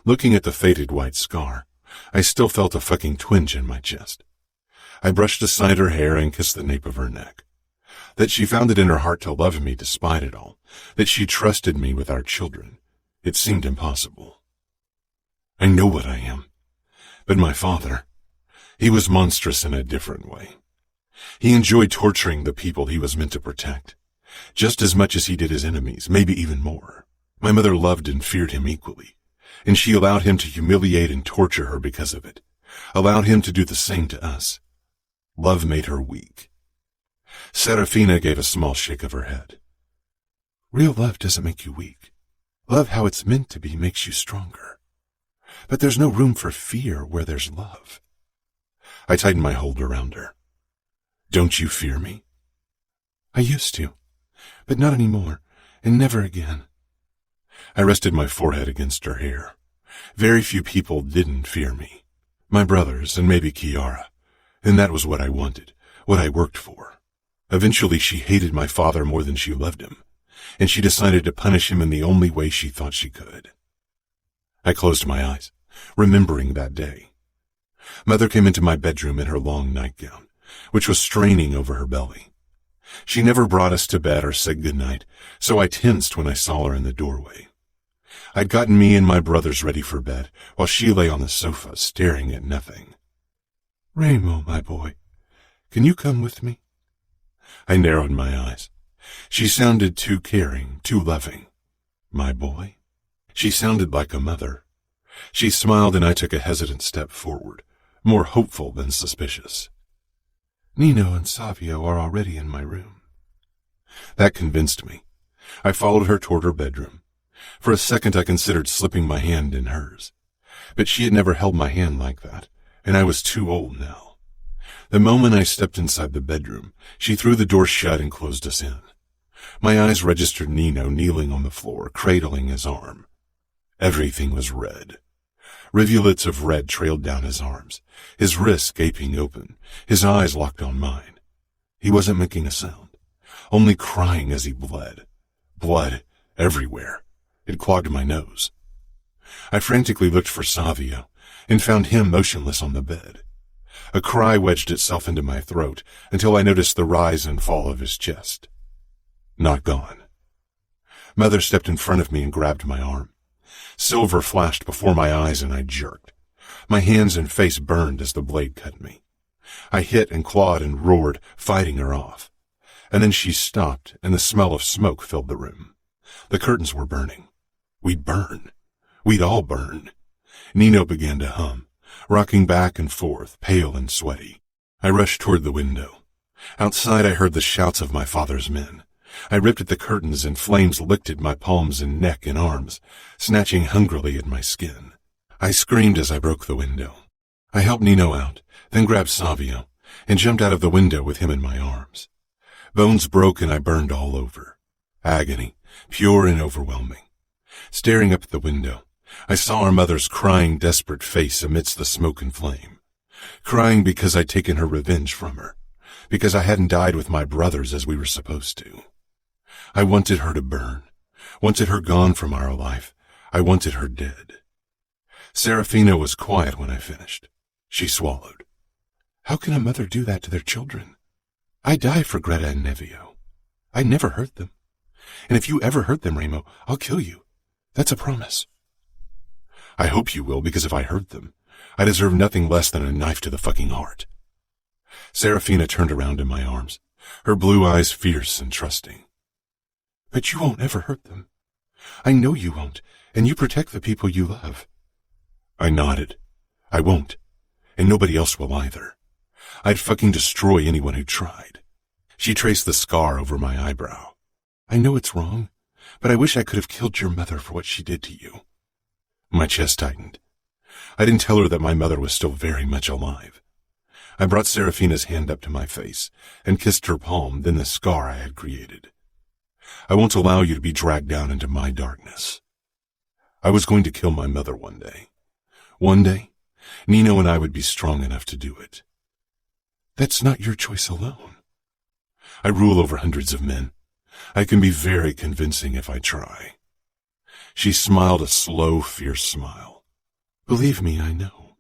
Looking at the faded white scar, I still felt a fucking twinge in my chest. I brushed aside her hair and kissed the nape of her neck. That she found it in her heart to love me despite it all, that she trusted me with our children, it seemed impossible. I know what I am. But my father, he was monstrous in a different way. He enjoyed torturing the people he was meant to protect, just as much as he did his enemies, maybe even more. My mother loved and feared him equally, and she allowed him to humiliate and torture her because of it, allowed him to do the same to us. Love made her weak. Serafina gave a small shake of her head. Real love doesn't make you weak. Love how it's meant to be makes you stronger. But there's no room for fear where there's love. I tightened my hold around her. Don't you fear me? I used to, but not anymore, and never again. I rested my forehead against her hair. Very few people didn't fear me. My brothers and maybe Kiara, and that was what I wanted, what I worked for. Eventually she hated my father more than she loved him, and she decided to punish him in the only way she thought she could. I closed my eyes, remembering that day. Mother came into my bedroom in her long nightgown, which was straining over her belly. She never brought us to bed or said goodnight, so I tensed when I saw her in the doorway. I'd gotten me and my brothers ready for bed, while she lay on the sofa, staring at nothing. Remo, my boy, can you come with me? I narrowed my eyes. She sounded too caring, too loving. My boy? She sounded like a mother. She smiled and I took a hesitant step forward, more hopeful than suspicious. Nino and Savio are already in my room. That convinced me. I followed her toward her bedroom. For a second I considered slipping my hand in hers. But she had never held my hand like that, and I was too old now. The moment I stepped inside the bedroom, she threw the door shut and closed us in. My eyes registered Nino kneeling on the floor, cradling his arm. Everything was red. Rivulets of red trailed down his arms, his wrists gaping open, his eyes locked on mine. He wasn't making a sound, only crying as he bled. Blood everywhere. It clogged my nose. I frantically looked for Savio and found him motionless on the bed. A cry wedged itself into my throat until I noticed the rise and fall of his chest. Not gone. Mother stepped in front of me and grabbed my arm. Silver flashed before my eyes and I jerked. My hands and face burned as the blade cut me. I hit and clawed and roared, fighting her off. And then she stopped and the smell of smoke filled the room. The curtains were burning. We'd burn. We'd all burn. Nino began to hum, rocking back and forth, pale and sweaty. I rushed toward the window. Outside I heard the shouts of my father's men. I ripped at the curtains and flames licked at my palms and neck and arms, snatching hungrily at my skin. I screamed as I broke the window. I helped Nino out, then grabbed Savio, and jumped out of the window with him in my arms. Bones broke and I burned all over. Agony, pure and overwhelming. Staring up at the window, I saw our mother's crying, desperate face amidst the smoke and flame. Crying because I'd taken her revenge from her, because I hadn't died with my brothers as we were supposed to. I wanted her to burn, wanted her gone from our life. I wanted her dead. Serafina was quiet when I finished. She swallowed. How can a mother do that to their children? I die for Greta and Nevio. I never hurt them. And if you ever hurt them, Remo, I'll kill you. That's a promise. I hope you will, because if I hurt them, I deserve nothing less than a knife to the fucking heart. Serafina turned around in my arms, her blue eyes fierce and trusting. But you won't ever hurt them. I know you won't, and you protect the people you love. I nodded. I won't, and nobody else will either. I'd fucking destroy anyone who tried. She traced the scar over my eyebrow. I know it's wrong, but I wish I could have killed your mother for what she did to you. My chest tightened. I didn't tell her that my mother was still very much alive. I brought Serafina's hand up to my face and kissed her palm, then the scar I had created. I won't allow you to be dragged down into my darkness. I was going to kill my mother one day. One day, Nino and I would be strong enough to do it. That's not your choice alone. I rule over hundreds of men. I can be very convincing if I try. She smiled a slow, fierce smile. Believe me, I know.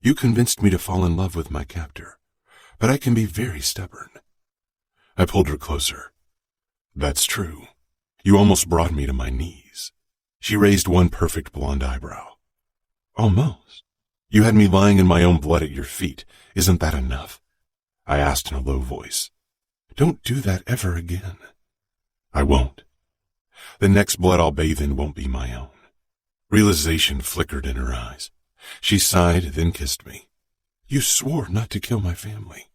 You convinced me to fall in love with my captor, but I can be very stubborn. I pulled her closer. That's true. You almost brought me to my knees. She raised one perfect blonde eyebrow. Almost. You had me lying in my own blood at your feet. Isn't that enough? I asked in a low voice. Don't do that ever again. I won't. The next blood I'll bathe in won't be my own. Realization flickered in her eyes. She sighed, then kissed me. You swore not to kill my family.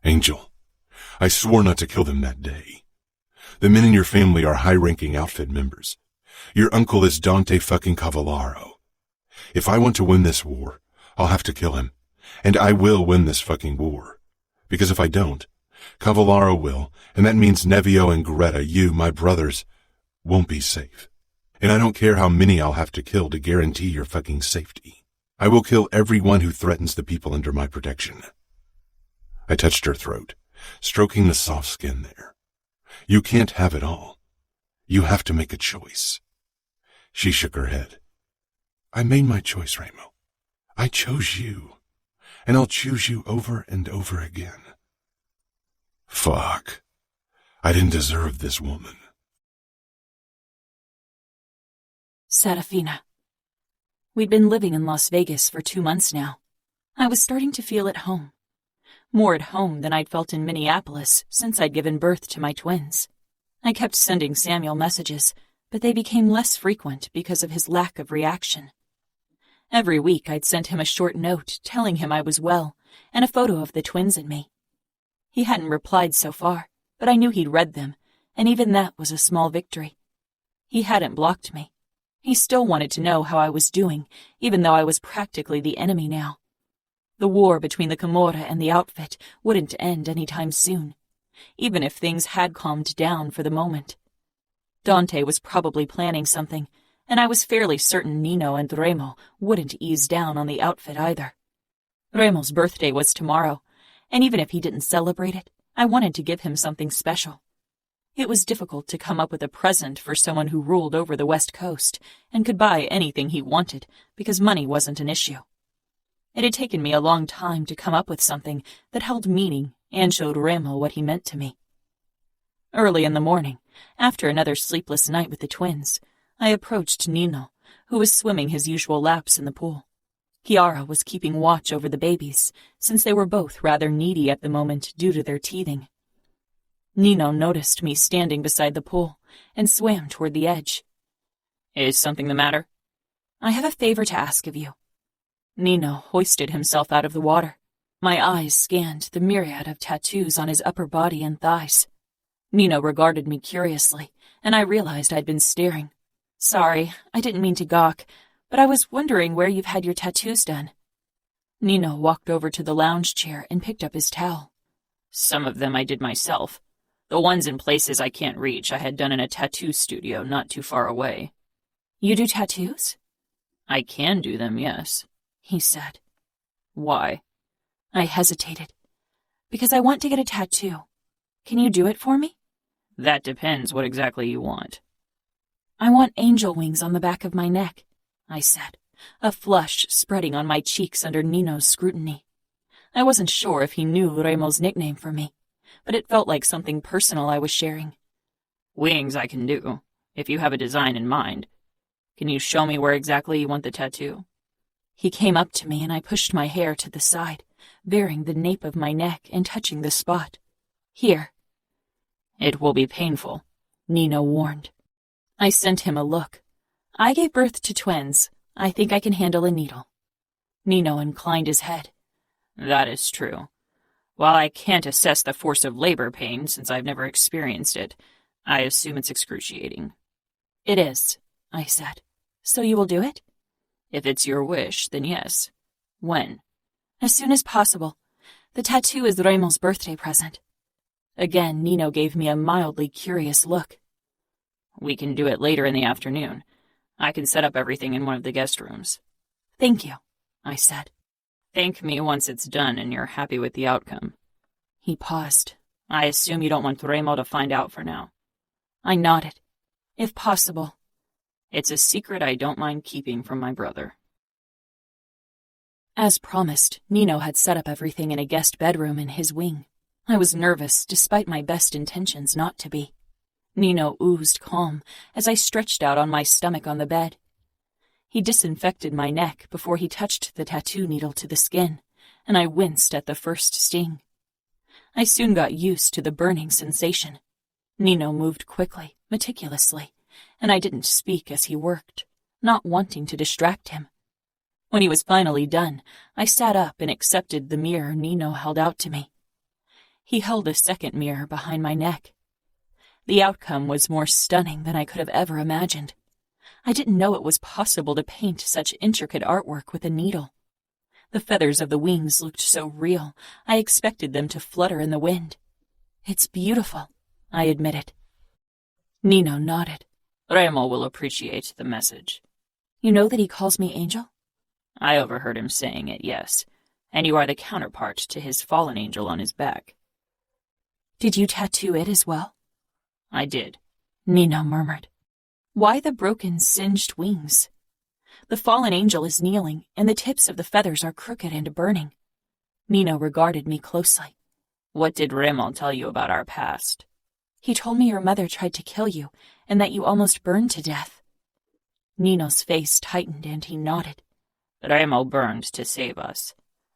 Angel, I swore not to kill them that day. The men in your family are high-ranking outfit members. Your uncle is Dante fucking Cavallaro. If I want to win this war, I'll have to kill him. And I will win this fucking war. Because if I don't, Cavallaro will, and that means Nevio and Greta, you, my brothers, won't be safe. And I don't care how many I'll have to kill to guarantee your fucking safety. I will kill everyone who threatens the people under my protection. I touched her throat, stroking the soft skin there. You can't have it all. You have to make a choice. She shook her head. I made my choice, Remo. I chose you, and I'll choose you over and over again. Fuck. I didn't deserve this woman. Serafina. We'd been living in Las Vegas for 2 months now. I was starting to feel at home. More at home than I'd felt in Minneapolis since I'd given birth to my twins. I kept sending Samuel messages, but they became less frequent because of his lack of reaction. Every week I'd sent him a short note telling him I was well and a photo of the twins and me. He hadn't replied so far, but I knew he'd read them, and even that was a small victory. He hadn't blocked me. He still wanted to know how I was doing, even though I was practically the enemy now. The war between the Camorra and the outfit wouldn't end anytime soon, even if things had calmed down for the moment. Dante was probably planning something, and I was fairly certain Nino and Remo wouldn't ease down on the outfit either. Remo's birthday was tomorrow, and even if he didn't celebrate it, I wanted to give him something special. It was difficult to come up with a present for someone who ruled over the West Coast and could buy anything he wanted because money wasn't an issue. It had taken me a long time to come up with something that held meaning and showed Remo what he meant to me. Early in the morning, after another sleepless night with the twins, I approached Nino, who was swimming his usual laps in the pool. Chiara was keeping watch over the babies, since they were both rather needy at the moment due to their teething. Nino noticed me standing beside the pool and swam toward the edge. Is something the matter? I have a favor to ask of you. Nino hoisted himself out of the water. My eyes scanned the myriad of tattoos on his upper body and thighs. Nino regarded me curiously, and I realized I'd been staring. Sorry, I didn't mean to gawk, but I was wondering where you've had your tattoos done. Nino walked over to the lounge chair and picked up his towel. Some of them I did myself. The ones in places I can't reach I had done in a tattoo studio not too far away. You do tattoos? I can do them, yes, he said. Why? I hesitated. Because I want to get a tattoo. Can you do it for me? That depends what exactly you want. I want angel wings on the back of my neck, I said, a flush spreading on my cheeks under Nino's scrutiny. I wasn't sure if he knew Remo's nickname for me, but it felt like something personal I was sharing. Wings I can do, if you have a design in mind. Can you show me where exactly you want the tattoo? He came up to me and I pushed my hair to the side, baring the nape of my neck and touching the spot. Here. It will be painful, Nino warned. I sent him a look. I gave birth to twins. I think I can handle a needle. Nino inclined his head. That is true. While I can't assess the force of labor pain since I've never experienced it, I assume it's excruciating. It is, I said. So you will do it? If it's your wish, then yes. When? As soon as possible. The tattoo is Remo's birthday present. Again, Nino gave me a mildly curious look. We can do it later in the afternoon. I can set up everything in one of the guest rooms. Thank you, I said. Thank me once it's done and you're happy with the outcome. He paused. I assume you don't want Remo to find out for now. I nodded. If possible. It's a secret I don't mind keeping from my brother. As promised, Nino had set up everything in a guest bedroom in his wing. I was nervous, despite my best intentions not to be. Nino oozed calm as I stretched out on my stomach on the bed. He disinfected my neck before he touched the tattoo needle to the skin, and I winced at the first sting. I soon got used to the burning sensation. Nino moved quickly, meticulously, and I didn't speak as he worked, not wanting to distract him. When he was finally done, I sat up and accepted the mirror Nino held out to me. He held a second mirror behind my neck. The outcome was more stunning than I could have ever imagined. I didn't know it was possible to paint such intricate artwork with a needle. The feathers of the wings looked so real, I expected them to flutter in the wind. It's beautiful, I admitted. Nino nodded. Remo will appreciate the message. You know that he calls me Angel? I overheard him saying it, yes. And you are the counterpart to his fallen angel on his back. Did you tattoo it as well? I did, Nino murmured. Why the broken, singed wings? The fallen angel is kneeling, and the tips of the feathers are crooked and burning. Nino regarded me closely. What did Remo tell you about our past? He told me your mother tried to kill you, and that you almost burned to death. Nino's face tightened, and he nodded. Remo burned to save us.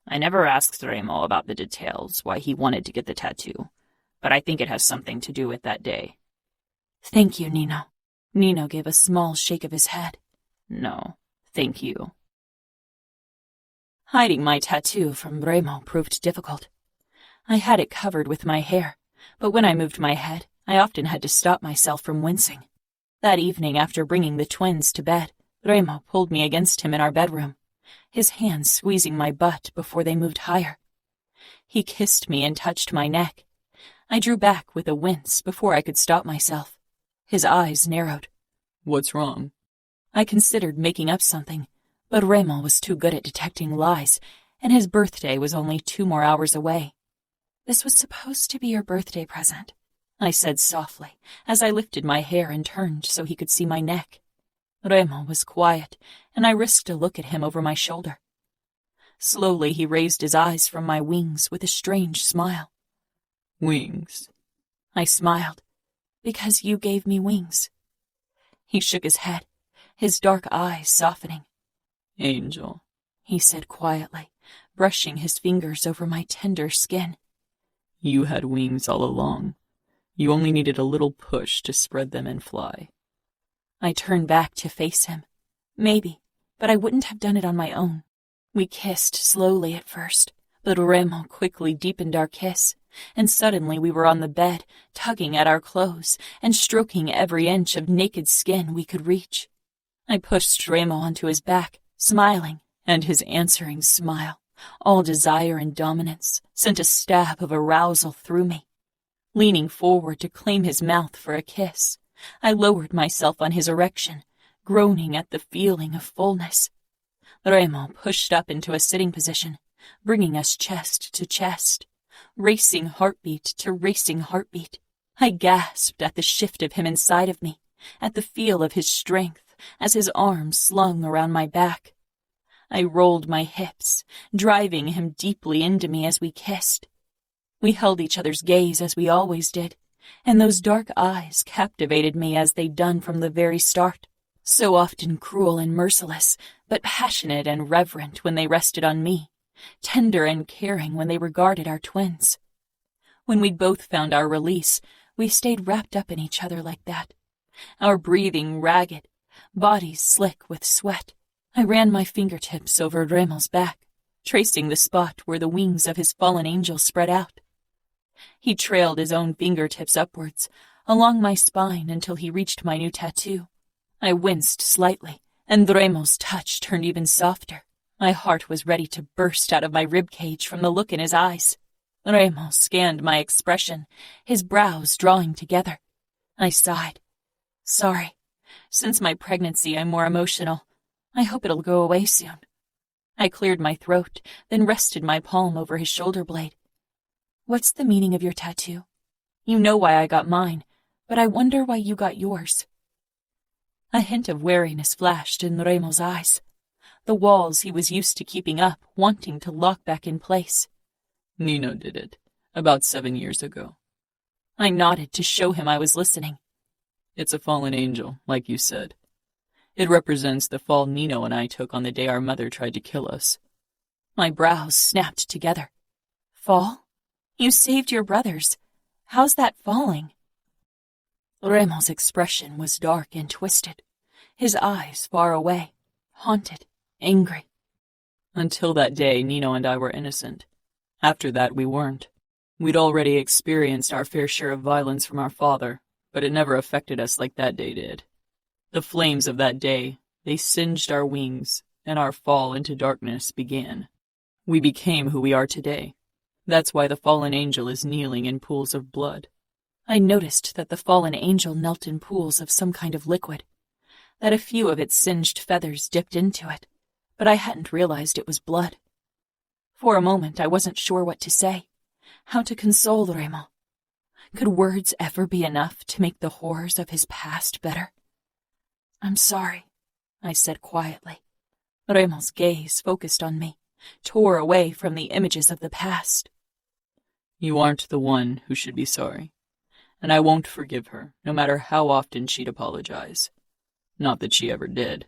I never asked Remo about the details, why he wanted to get the tattoo, but I think it has something to do with that day. Thank you, Nino. Nino gave a small shake of his head. No, thank you. Hiding my tattoo from Remo proved difficult. I had it covered with my hair, but when I moved my head, I often had to stop myself from wincing. That evening, after bringing the twins to bed, Remo pulled me against him in our bedroom, his hands squeezing my butt before they moved higher. He kissed me and touched my neck. I drew back with a wince before I could stop myself. His eyes narrowed. What's wrong? I considered making up something, but Remo was too good at detecting lies, and his birthday was only 2 more hours away. This was supposed to be your birthday present, I said softly, as I lifted my hair and turned so he could see my neck. Remo was quiet, and I risked a look at him over my shoulder. Slowly he raised his eyes from my wings with a strange smile. Wings? I smiled. Because you gave me wings. He shook his head, his dark eyes softening. Angel, he said quietly, brushing his fingers over my tender skin. You had wings all along. You only needed a little push to spread them and fly. I turned back to face him. Maybe, but I wouldn't have done it on my own. We kissed slowly at first, but Remo quickly deepened our kiss, and suddenly we were on the bed, tugging at our clothes and stroking every inch of naked skin we could reach. I pushed Remo onto his back, smiling, and his answering smile, all desire and dominance, sent a stab of arousal through me. Leaning forward to claim his mouth for a kiss, I lowered myself on his erection, groaning at the feeling of fullness. Remo pushed up into a sitting position, bringing us chest to chest. Racing heartbeat to racing heartbeat. I gasped at the shift of him inside of me, at the feel of his strength as his arms slung around my back. I rolled my hips, driving him deeply into me as we kissed. We held each other's gaze as we always did, and those dark eyes captivated me as they'd done from the very start, so often cruel and merciless, but passionate and reverent when they rested on me. Tender and caring when they regarded our twins. When we'd both found our release, we stayed wrapped up in each other like that, our breathing ragged, bodies slick with sweat. I ran my fingertips over Remo's back, tracing the spot where the wings of his fallen angel spread out. He trailed his own fingertips upwards, along my spine until he reached my new tattoo. I winced slightly And Remo's touch turned even softer. My heart was ready to burst out of my ribcage from the look in his eyes. Remo scanned my expression, his brows drawing together. I sighed. Sorry. Since my pregnancy, I'm more emotional. I hope it'll go away soon. I cleared my throat, then rested my palm over his shoulder blade. What's the meaning of your tattoo? You know why I got mine, but I wonder why you got yours. A hint of wariness flashed in Remo's eyes. The walls he was used to keeping up, wanting to lock back in place. Nino did it, about 7 years ago. I nodded to show him I was listening. It's a fallen angel, like you said. It represents the fall Nino and I took on the day our mother tried to kill us. My brows snapped together. Fall? You saved your brothers. How's that falling? Remo's expression was dark and twisted, his eyes far away, haunted, angry. Until that day, Nino and I were innocent. After that, we weren't. We'd already experienced our fair share of violence from our father, but it never affected us like that day did. The flames of that day, they singed our wings, and our fall into darkness began. We became who we are today. That's why the fallen angel is kneeling in pools of blood. I noticed that the fallen angel knelt in pools of some kind of liquid, that a few of its singed feathers dipped into it, but I hadn't realized it was blood. For a moment, I wasn't sure what to say, how to console Remo. Could words ever be enough to make the horrors of his past better? I'm sorry, I said quietly. Remo's gaze focused on me, tore away from the images of the past. You aren't the one who should be sorry, and I won't forgive her, no matter how often she'd apologize. Not that she ever did.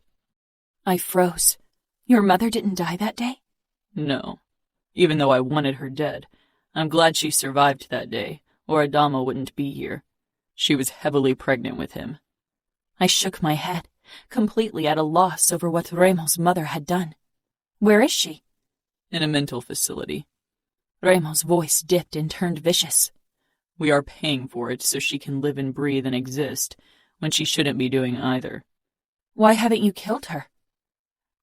I froze. Your mother didn't die that day? No. Even though I wanted her dead, I'm glad she survived that day, or Adamo wouldn't be here. She was heavily pregnant with him. I shook my head, completely at a loss over what Remo's mother had done. Where is she? In a mental facility. Remo's voice dipped and turned vicious. We are paying for it so she can live and breathe and exist, when she shouldn't be doing either. Why haven't you killed her?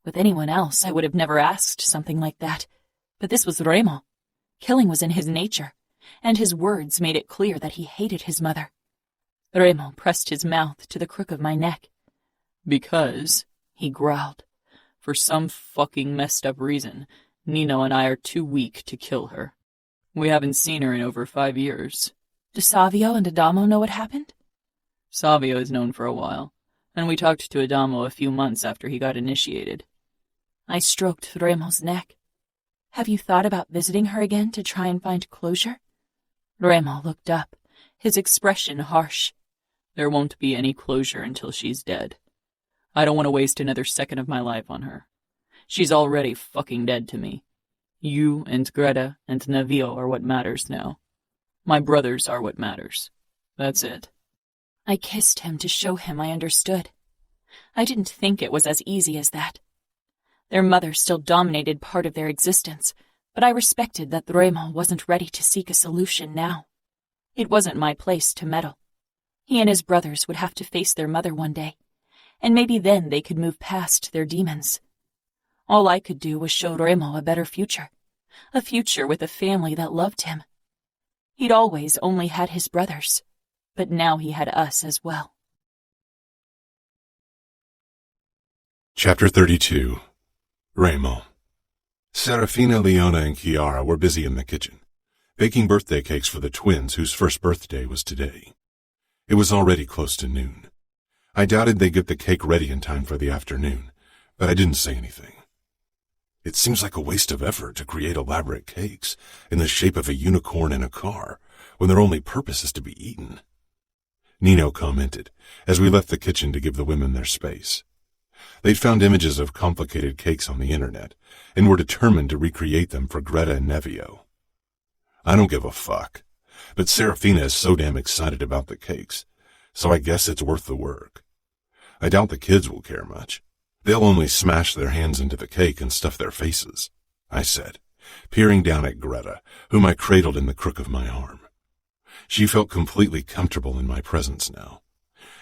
With anyone else, I would have never asked something like that. But this was Remo. Killing was in his nature, and his words made it clear that he hated his mother. Remo pressed his mouth to the crook of my neck. Because, he growled, for some fucking messed up reason, Nino and I are too weak to kill her. We haven't seen her in over 5 years. Do Savio and Adamo know what happened? Savio is known for a while, and we talked to Adamo a few months after he got initiated. I stroked Remo's neck. Have you thought about visiting her again to try and find closure? Remo looked up, his expression harsh. There won't be any closure until she's dead. I don't want to waste another second of my life on her. She's already fucking dead to me. You and Greta and Navio are what matters now. My brothers are what matters. That's it. I kissed him to show him I understood. I didn't think it was as easy as that. Their mother still dominated part of their existence, but I respected that Remo wasn't ready to seek a solution now. It wasn't my place to meddle. He and his brothers would have to face their mother one day, and maybe then they could move past their demons. All I could do was show Remo a better future, a future with a family that loved him. He'd always only had his brothers, but now he had us as well. Chapter 32. Remo. Serafina, Leona, and Chiara were busy in the kitchen, baking birthday cakes for the twins whose first birthday was today. It was already close to noon. I doubted they'd get the cake ready in time for the afternoon, but I didn't say anything. It seems like a waste of effort to create elaborate cakes in the shape of a unicorn in a car when their only purpose is to be eaten. Nino commented as we left the kitchen to give the women their space. They'd found images of complicated cakes on the internet and were determined to recreate them for Greta and Nevio. I don't give a fuck, but Serafina is so damn excited about the cakes, so I guess it's worth the work. I doubt the kids will care much. They'll only smash their hands into the cake and stuff their faces, I said, peering down at Greta, whom I cradled in the crook of my arm. She felt completely comfortable in my presence now,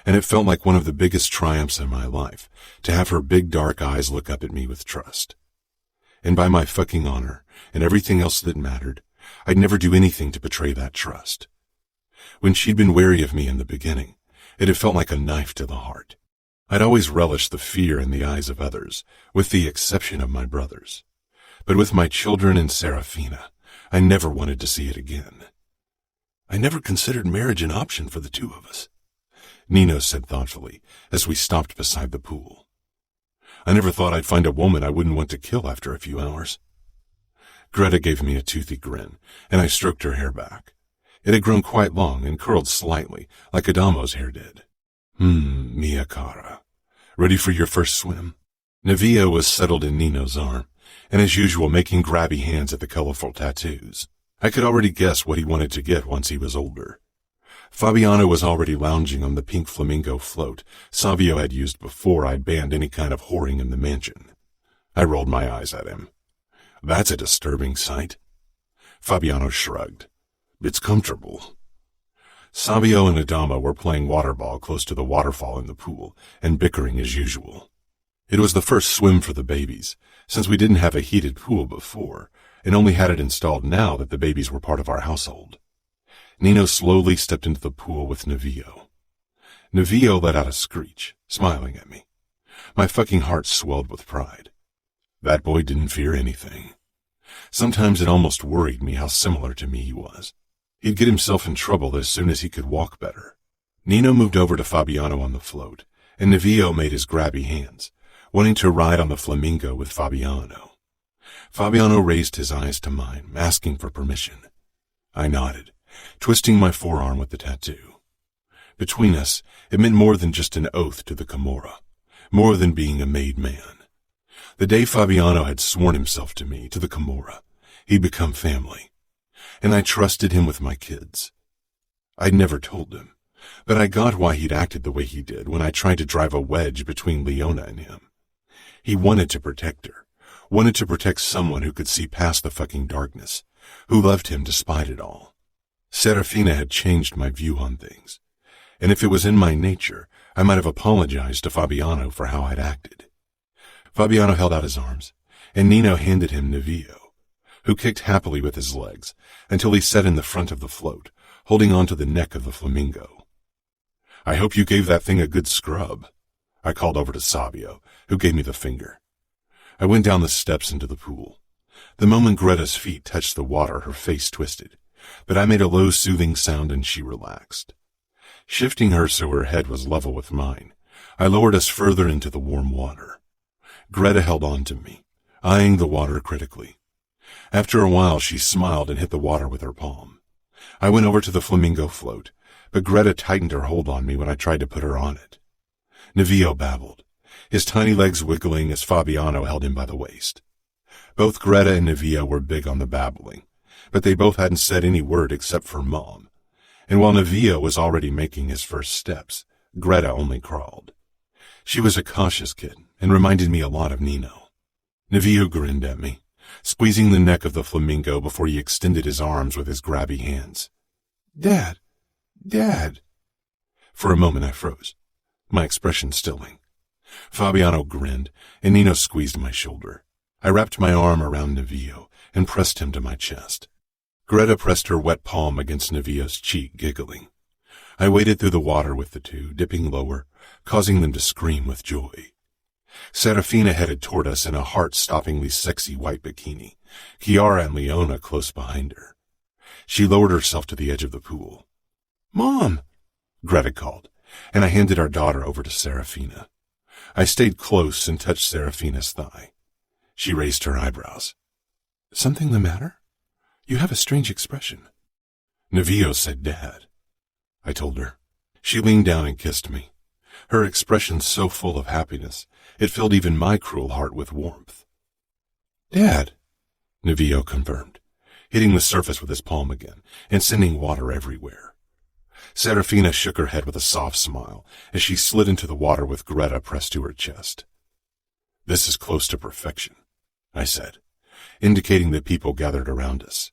and it felt like one of the biggest triumphs in my life to have her big dark eyes look up at me with trust. And by my fucking honor and everything else that mattered, I'd never do anything to betray that trust. When she'd been wary of me in the beginning, it had felt like a knife to the heart. I'd always relished the fear in the eyes of others, with the exception of my brothers. But with my children and Serafina, I never wanted to see it again. I never considered marriage an option for the two of us, Nino said thoughtfully as we stopped beside the pool. I never thought I'd find a woman I wouldn't want to kill after a few hours. Greta gave me a toothy grin, and I stroked her hair back. It had grown quite long and curled slightly, like Adamo's hair did. Mia cara. Ready for your first swim? Navio was settled in Nino's arm, and as usual making grabby hands at the colorful tattoos. I could already guess what he wanted to get once he was older. Fabiano was already lounging on the pink flamingo float Savio had used before I'd banned any kind of whoring in the mansion. I rolled my eyes at him. That's a disturbing sight. Fabiano shrugged. It's comfortable. Savio and Adamo were playing water ball close to the waterfall in the pool and bickering as usual. It was the first swim for the babies, since we didn't have a heated pool before and only had it installed now that the babies were part of our household. Nino slowly stepped into the pool with Navio. Navio let out a screech, smiling at me. My fucking heart swelled with pride. That boy didn't fear anything. Sometimes it almost worried me how similar to me he was. He'd get himself in trouble as soon as he could walk better. Nino moved over to Fabiano on the float, and Navio made his grabby hands, wanting to ride on the flamingo with Fabiano. Fabiano raised his eyes to mine, asking for permission. I nodded, twisting my forearm with the tattoo. Between us, it meant more than just an oath to the Camorra, more than being a made man. The day Fabiano had sworn himself to me, to the Camorra, he'd become family, and I trusted him with my kids. I'd never told him, but I got why he'd acted the way he did when I tried to drive a wedge between Leona and him. He wanted to protect her, wanted to protect someone who could see past the fucking darkness, who loved him despite it all. Serafina had changed my view on things, and if it was in my nature, I might have apologized to Fabiano for how I'd acted. Fabiano held out his arms, and Nino handed him Navio, who kicked happily with his legs until he sat in the front of the float, holding on to the neck of the flamingo. I hope you gave that thing a good scrub, I called over to Savio, who gave me the finger. I went down the steps into the pool. The moment Greta's feet touched the water, her face twisted, but I made a low, soothing sound and she relaxed. Shifting her so her head was level with mine, I lowered us further into the warm water. Greta held on to me, eyeing the water critically. After a while, she smiled and hit the water with her palm. I went over to the flamingo float, but Greta tightened her hold on me when I tried to put her on it. Navio babbled, his tiny legs wiggling as Fabiano held him by the waist. Both Greta and Navio were big on the babbling, but they both hadn't said any word except for Mom. And while Navio was already making his first steps, Greta only crawled. She was a cautious kid and reminded me a lot of Nino. Navio grinned at me, squeezing the neck of the flamingo before he extended his arms with his grabby hands. Dad! Dad! For a moment I froze, my expression stilling. Fabiano grinned, and Nino squeezed my shoulder. I wrapped my arm around Navio and pressed him to my chest. Greta pressed her wet palm against Navio's cheek, giggling. I waded through the water with the two, dipping lower, causing them to scream with joy. Serafina headed toward us in a heart-stoppingly sexy white bikini, Chiara and Leona close behind her. She lowered herself to the edge of the pool. Mom! Greta called, and I handed our daughter over to Serafina. I stayed close and touched Serafina's thigh. She raised her eyebrows. Something the matter? You have a strange expression. Navio said Dad. I told her. She leaned down and kissed me. Her expression so full of happiness, it filled even my cruel heart with warmth. Dad, Navio confirmed, hitting the surface with his palm again and sending water everywhere. Serafina shook her head with a soft smile as she slid into the water with Greta pressed to her chest. This is close to perfection, I said, indicating the people gathered around us.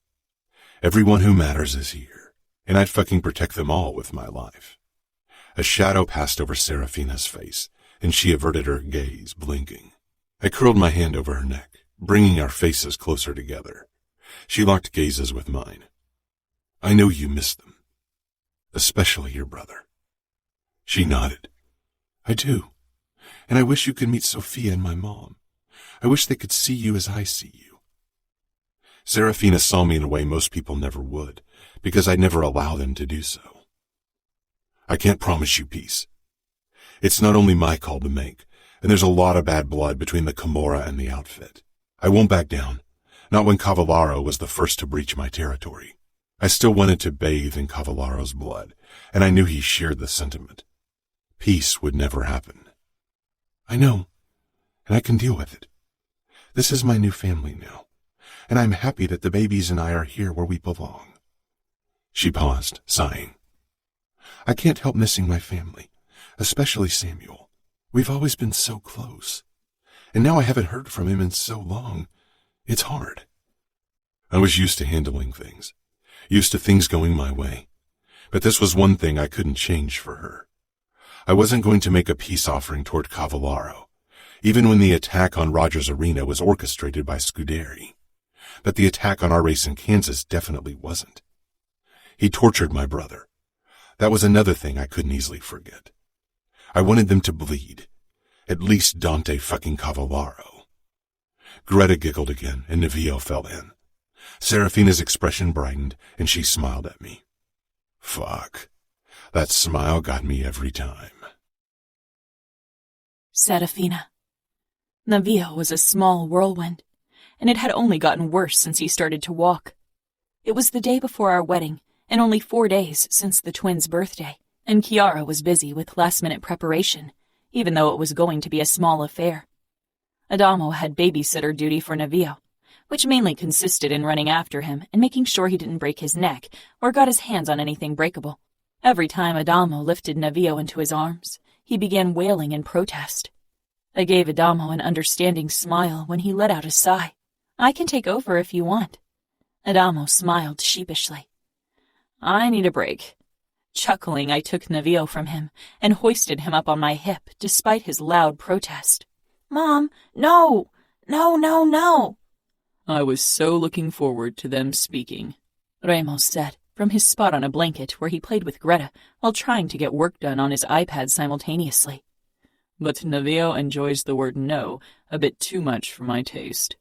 Everyone who matters is here, and I'd fucking protect them all with my life. A shadow passed over Serafina's face, and she averted her gaze, blinking. I curled my hand over her neck, bringing our faces closer together. She locked gazes with mine. I know you miss them, especially your brother. She nodded. I do, and I wish you could meet Sophia and my mom. I wish they could see you as I see you. Serafina saw me in a way most people never would, because I'd never allow them to do so. I can't promise you peace. It's not only my call to make, and there's a lot of bad blood between the Camorra and the outfit. I won't back down, not when Cavallaro was the first to breach my territory. I still wanted to bathe in Cavallaro's blood, and I knew he shared the sentiment. Peace would never happen. I know, and I can deal with it. This is my new family now, and I'm happy that the babies and I are here where we belong. She paused, sighing. I can't help missing my family, especially Samuel. We've always been so close, and now I haven't heard from him in so long. It's hard. I was used to handling things, used to things going my way, but this was one thing I couldn't change for her. I wasn't going to make a peace offering toward Cavallaro, even when the attack on Rogers Arena was orchestrated by Scuderi. But the attack on our race in Kansas definitely wasn't. He tortured my brother. That was another thing I couldn't easily forget. I wanted them to bleed. At least Dante fucking Cavallaro. Greta giggled again, and Nevillo fell in. Serafina's expression brightened, and she smiled at me. Fuck. That smile got me every time. Serafina. Nevillo was a small whirlwind, and it had only gotten worse since he started to walk. It was the day before our wedding, and only 4 days since the twins' birthday, and Chiara was busy with last-minute preparation, even though it was going to be a small affair. Adamo had babysitter duty for Nevillo, which mainly consisted in running after him and making sure he didn't break his neck or got his hands on anything breakable. Every time Adamo lifted Nevillo into his arms, he began wailing in protest. I gave Adamo an understanding smile when he let out a sigh. I can take over if you want. Adamo smiled sheepishly. I need a break. Chuckling, I took Nevillo from him and hoisted him up on my hip despite his loud protest. Mom, no! No, no, no! I was so looking forward to them speaking, Remo said, from his spot on a blanket where he played with Greta while trying to get work done on his iPad simultaneously. But Nevillo enjoys the word no a bit too much for my taste.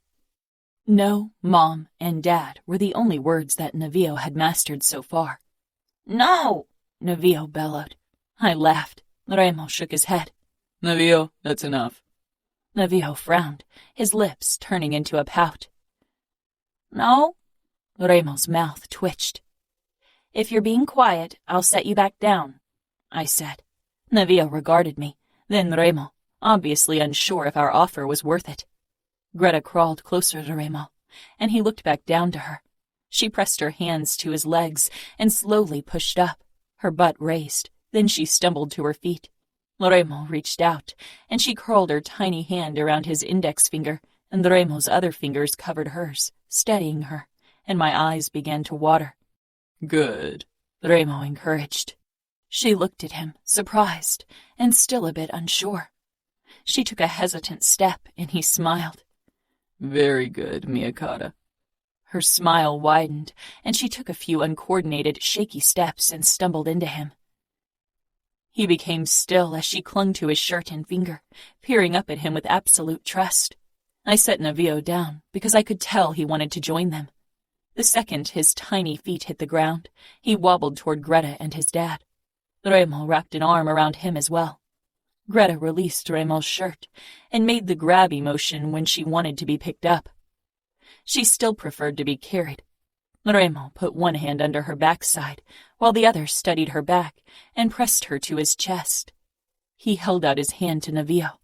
No, Mom, and Dad were the only words that Nevillo had mastered so far. No! Nevillo bellowed. I laughed. Remo shook his head. Nevillo, that's enough. Nevillo frowned, his lips turning into a pout. No? Remo's mouth twitched. If you're being quiet, I'll set you back down, I said. Nevillo regarded me, then Remo, obviously unsure if our offer was worth it. Greta crawled closer to Remo, and he looked back down to her. She pressed her hands to his legs and slowly pushed up, her butt raised. Then she stumbled to her feet. Remo reached out, and she curled her tiny hand around his index finger, and Remo's other fingers covered hers, steadying her, and my eyes began to water. Good, Remo encouraged. She looked at him, surprised, and still a bit unsure. She took a hesitant step, and he smiled. Very good, mia cara. Her smile widened, and she took a few uncoordinated, shaky steps and stumbled into him. He became still as she clung to his shirt and finger, peering up at him with absolute trust. I set Nevillo down because I could tell he wanted to join them. The second his tiny feet hit the ground, he wobbled toward Greta and his dad. Remo wrapped an arm around him as well. Greta released Remo's shirt and made the grabby motion when she wanted to be picked up. She still preferred to be carried. Remo put one hand under her backside, while the other studied her back and pressed her to his chest. He held out his hand to Nevillo.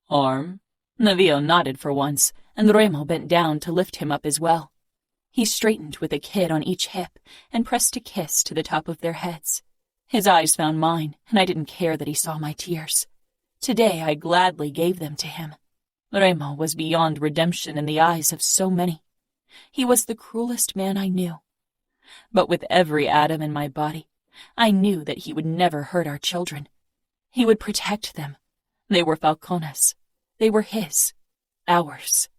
Arm? Nevillo nodded for once, and Remo bent down to lift him up as well. He straightened with a kid on each hip and pressed a kiss to the top of their heads. His eyes found mine, and I didn't care that he saw my tears. Today I gladly gave them to him. Remo was beyond redemption in the eyes of so many. He was the cruelest man I knew. But with every atom in my body, I knew that he would never hurt our children. He would protect them. They were Falcone's. They were his. Ours.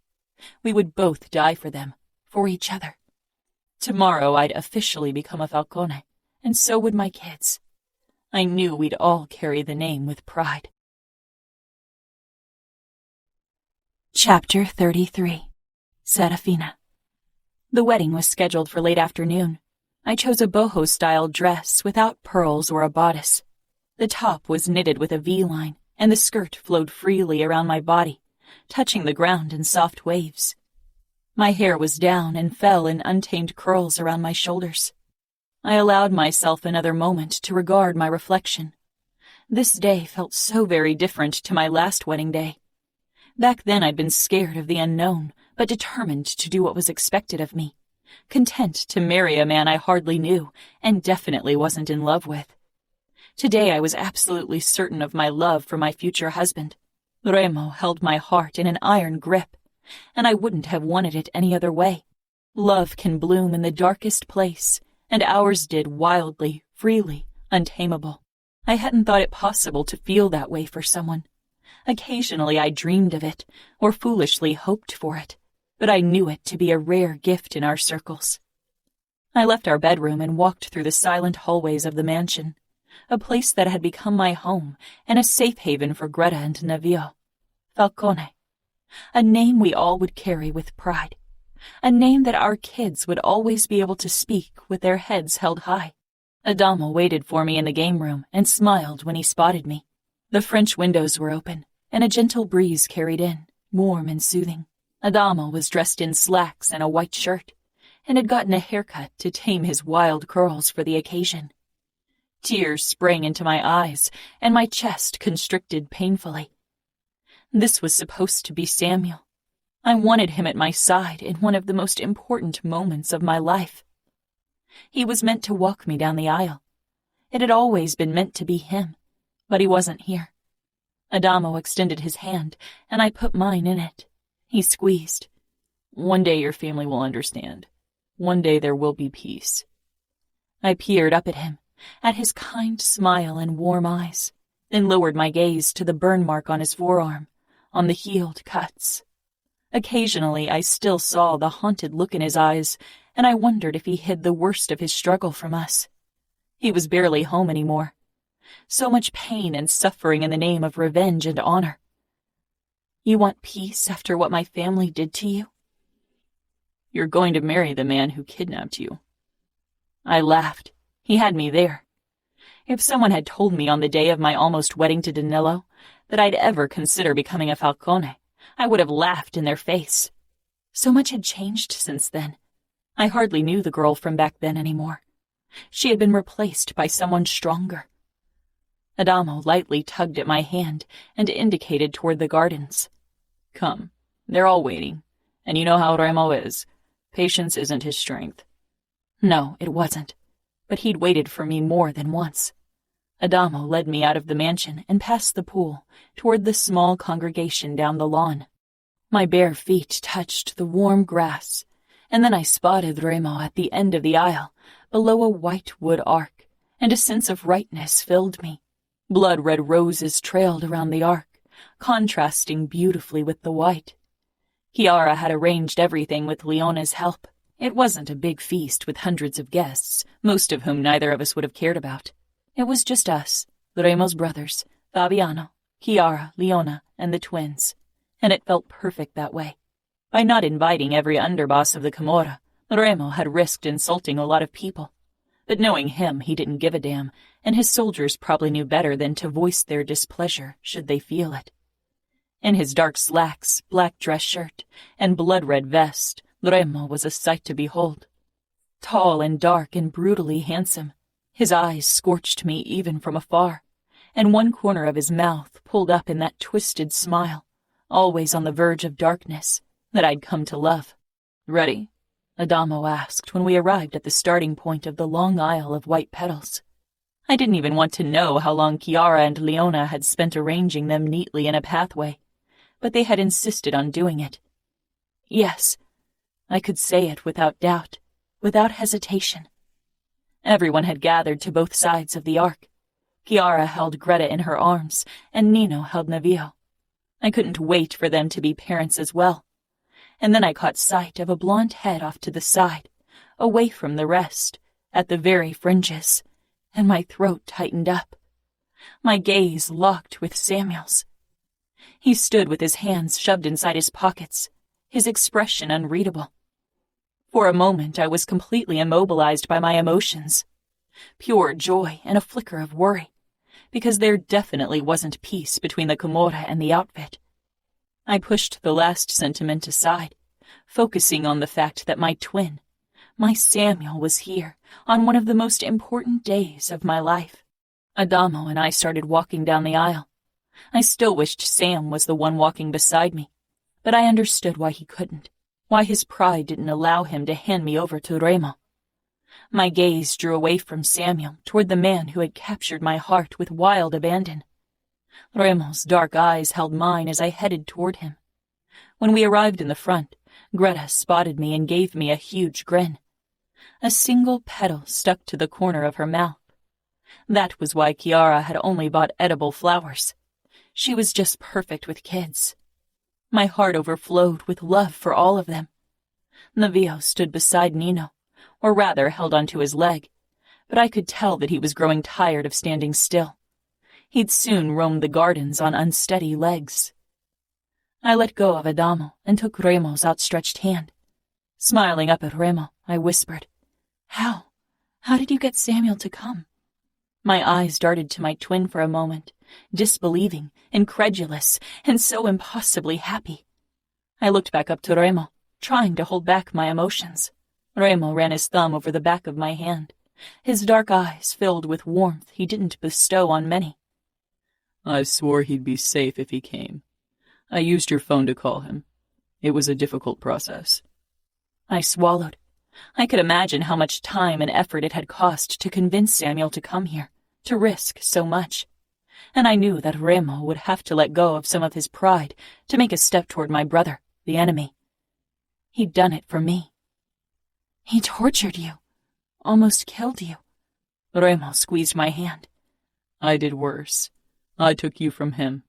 We would both die for them, for each other. Tomorrow I'd officially become a Falcone, and so would my kids. I knew we'd all carry the name with pride. Chapter 33. Serafina. The wedding was scheduled for late afternoon. I chose a boho-style dress without pearls or a bodice. The top was knitted with a V-line, and the skirt flowed freely around my body, touching the ground in soft waves. My hair was down and fell in untamed curls around my shoulders. I allowed myself another moment to regard my reflection. This day felt so very different to my last wedding day. Back then I'd been scared of the unknown, but determined to do what was expected of me, content to marry a man I hardly knew and definitely wasn't in love with. Today I was absolutely certain of my love for my future husband. Remo held my heart in an iron grip, and I wouldn't have wanted it any other way. Love can bloom in the darkest place, and ours did wildly, freely, untamable. I hadn't thought it possible to feel that way for someone. Occasionally I dreamed of it, or foolishly hoped for it, but I knew it to be a rare gift in our circles. I left our bedroom and walked through the silent hallways of the mansion, a place that had become my home and a safe haven for Greta and Navio. Falcone. A name we all would carry with pride. A name that our kids would always be able to speak with their heads held high. Adamo waited for me in the game room and smiled when he spotted me. The French windows were open, and a gentle breeze carried in, warm and soothing. Adamo was dressed in slacks and a white shirt, and had gotten a haircut to tame his wild curls for the occasion. Tears sprang into my eyes, and my chest constricted painfully. This was supposed to be Samuel. I wanted him at my side in one of the most important moments of my life. He was meant to walk me down the aisle. It had always been meant to be him, but he wasn't here. Adamo extended his hand, and I put mine in it. He squeezed. "One day your family will understand. One day there will be peace." I peered up at him, at his kind smile and warm eyes, then lowered my gaze to the burn mark on his forearm, on the healed cuts. Occasionally I still saw the haunted look in his eyes, and I wondered if he hid the worst of his struggle from us. He was barely home anymore. So much pain and suffering in the name of revenge and honor. "You want peace after what my family did to you?" "You're going to marry the man who kidnapped you." I laughed. He had me there. If someone had told me on the day of my almost wedding to Danilo that I'd ever consider becoming a Falcone, I would have laughed in their face. So much had changed since then. I hardly knew the girl from back then anymore. She had been replaced by someone stronger. Adamo lightly tugged at my hand and indicated toward the gardens. "Come, they're all waiting, and you know how Remo is. Patience isn't his strength." No, it wasn't, but he'd waited for me more than once. Adamo led me out of the mansion and past the pool toward the small congregation down the lawn. My bare feet touched the warm grass, and then I spotted Remo at the end of the aisle, below a white wood ark, and a sense of rightness filled me. Blood-red roses trailed around the ark, contrasting beautifully with the white. Chiara had arranged everything with Leona's help. It wasn't a big feast with hundreds of guests, most of whom neither of us would have cared about. It was just us, Remo's brothers, Fabiano, Chiara, Leona, and the twins, and it felt perfect that way. By not inviting every underboss of the Camorra, Remo had risked insulting a lot of people. But knowing him, he didn't give a damn, and his soldiers probably knew better than to voice their displeasure should they feel it. In his dark slacks, black dress shirt, and blood-red vest, Remo was a sight to behold. Tall and dark and brutally handsome, his eyes scorched me even from afar, and one corner of his mouth pulled up in that twisted smile, always on the verge of darkness, that I'd come to love. "Ready?" Adamo asked when we arrived at the starting point of the long aisle of white petals. I didn't even want to know how long Chiara and Leona had spent arranging them neatly in a pathway, but they had insisted on doing it. Yes, I could say it without doubt, without hesitation. Everyone had gathered to both sides of the ark. Chiara held Greta in her arms, and Nino held Navio. I couldn't wait for them to be parents as well. And then I caught sight of a blonde head off to the side, away from the rest, at the very fringes, and my throat tightened up. My gaze locked with Samuel's. He stood with his hands shoved inside his pockets, his expression unreadable. For a moment I was completely immobilized by my emotions. Pure joy and a flicker of worry, because there definitely wasn't peace between the Camorra and the outfit. I pushed the last sentiment aside, focusing on the fact that my twin, my Samuel, was here on one of the most important days of my life. Adamo and I started walking down the aisle. I still wished Sam was the one walking beside me, but I understood why he couldn't, why his pride didn't allow him to hand me over to Remo. My gaze drew away from Samuel toward the man who had captured my heart with wild abandon. Remo's dark eyes held mine as I headed toward him. When we arrived in the front, Greta spotted me and gave me a huge grin. A single petal stuck to the corner of her mouth. That was why Chiara had only bought edible flowers. She was just perfect with kids. My heart overflowed with love for all of them. Navio stood beside Nino, or rather held onto his leg, but I could tell that he was growing tired of standing still. He'd soon roam the gardens on unsteady legs. I let go of Adamo and took Remo's outstretched hand. Smiling up at Remo, I whispered, How did you get Samuel to come?" My eyes darted to my twin for a moment, disbelieving, incredulous, and so impossibly happy. I looked back up to Remo, trying to hold back my emotions. Remo ran his thumb over the back of my hand, his dark eyes filled with warmth he didn't bestow on many. "I swore he'd be safe if he came. I used your phone to call him. It was a difficult process." I swallowed. I could imagine how much time and effort it had cost to convince Samuel to come here, to risk so much. And I knew that Remo would have to let go of some of his pride to make a step toward my brother, the enemy. He'd done it for me. He tortured you, almost killed you. Remo squeezed my hand. "I did worse. I took you from him.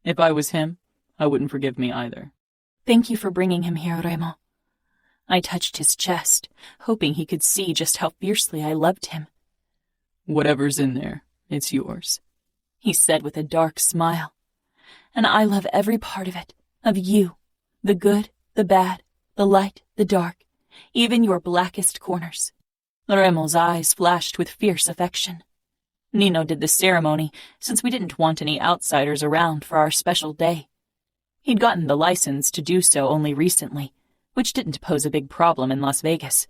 If I was him, I wouldn't forgive me either." Thank you for bringing him here, Remo. I touched his chest, hoping he could see just how fiercely I loved him. "Whatever's in there, it's yours," he said with a dark smile. "And I love every part of it, of you, the good, the bad, the light, the dark, even your blackest corners." Remo's eyes flashed with fierce affection. Nino did the ceremony, since we didn't want any outsiders around for our special day. He'd gotten the license to do so only recently, which didn't pose a big problem in Las Vegas.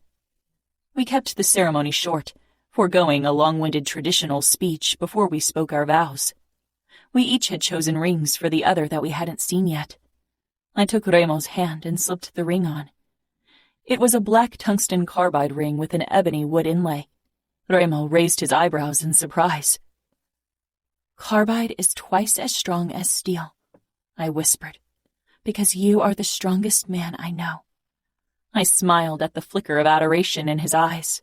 We kept the ceremony short, foregoing a long-winded traditional speech before we spoke our vows. We each had chosen rings for the other that we hadn't seen yet. I took Remo's hand and slipped the ring on. It was a black tungsten carbide ring with an ebony wood inlay. Remo raised his eyebrows in surprise. "Carbide is twice as strong as steel," I whispered, "because you are the strongest man I know." I smiled at the flicker of adoration in his eyes.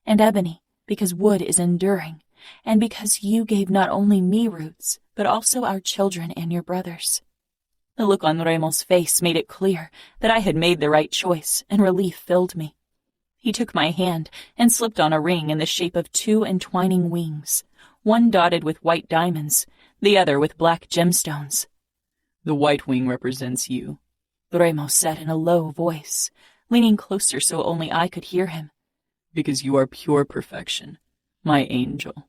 "And ebony, because wood is enduring, and because you gave not only me roots, but also our children and your brothers." The look on Remo's face made it clear that I had made the right choice, and relief filled me. He took my hand and slipped on a ring in the shape of 2 entwining wings, one dotted with white diamonds, the other with black gemstones. "The white wing represents you," Remo said in a low voice, leaning closer so only I could hear him. "because you are pure perfection, my angel.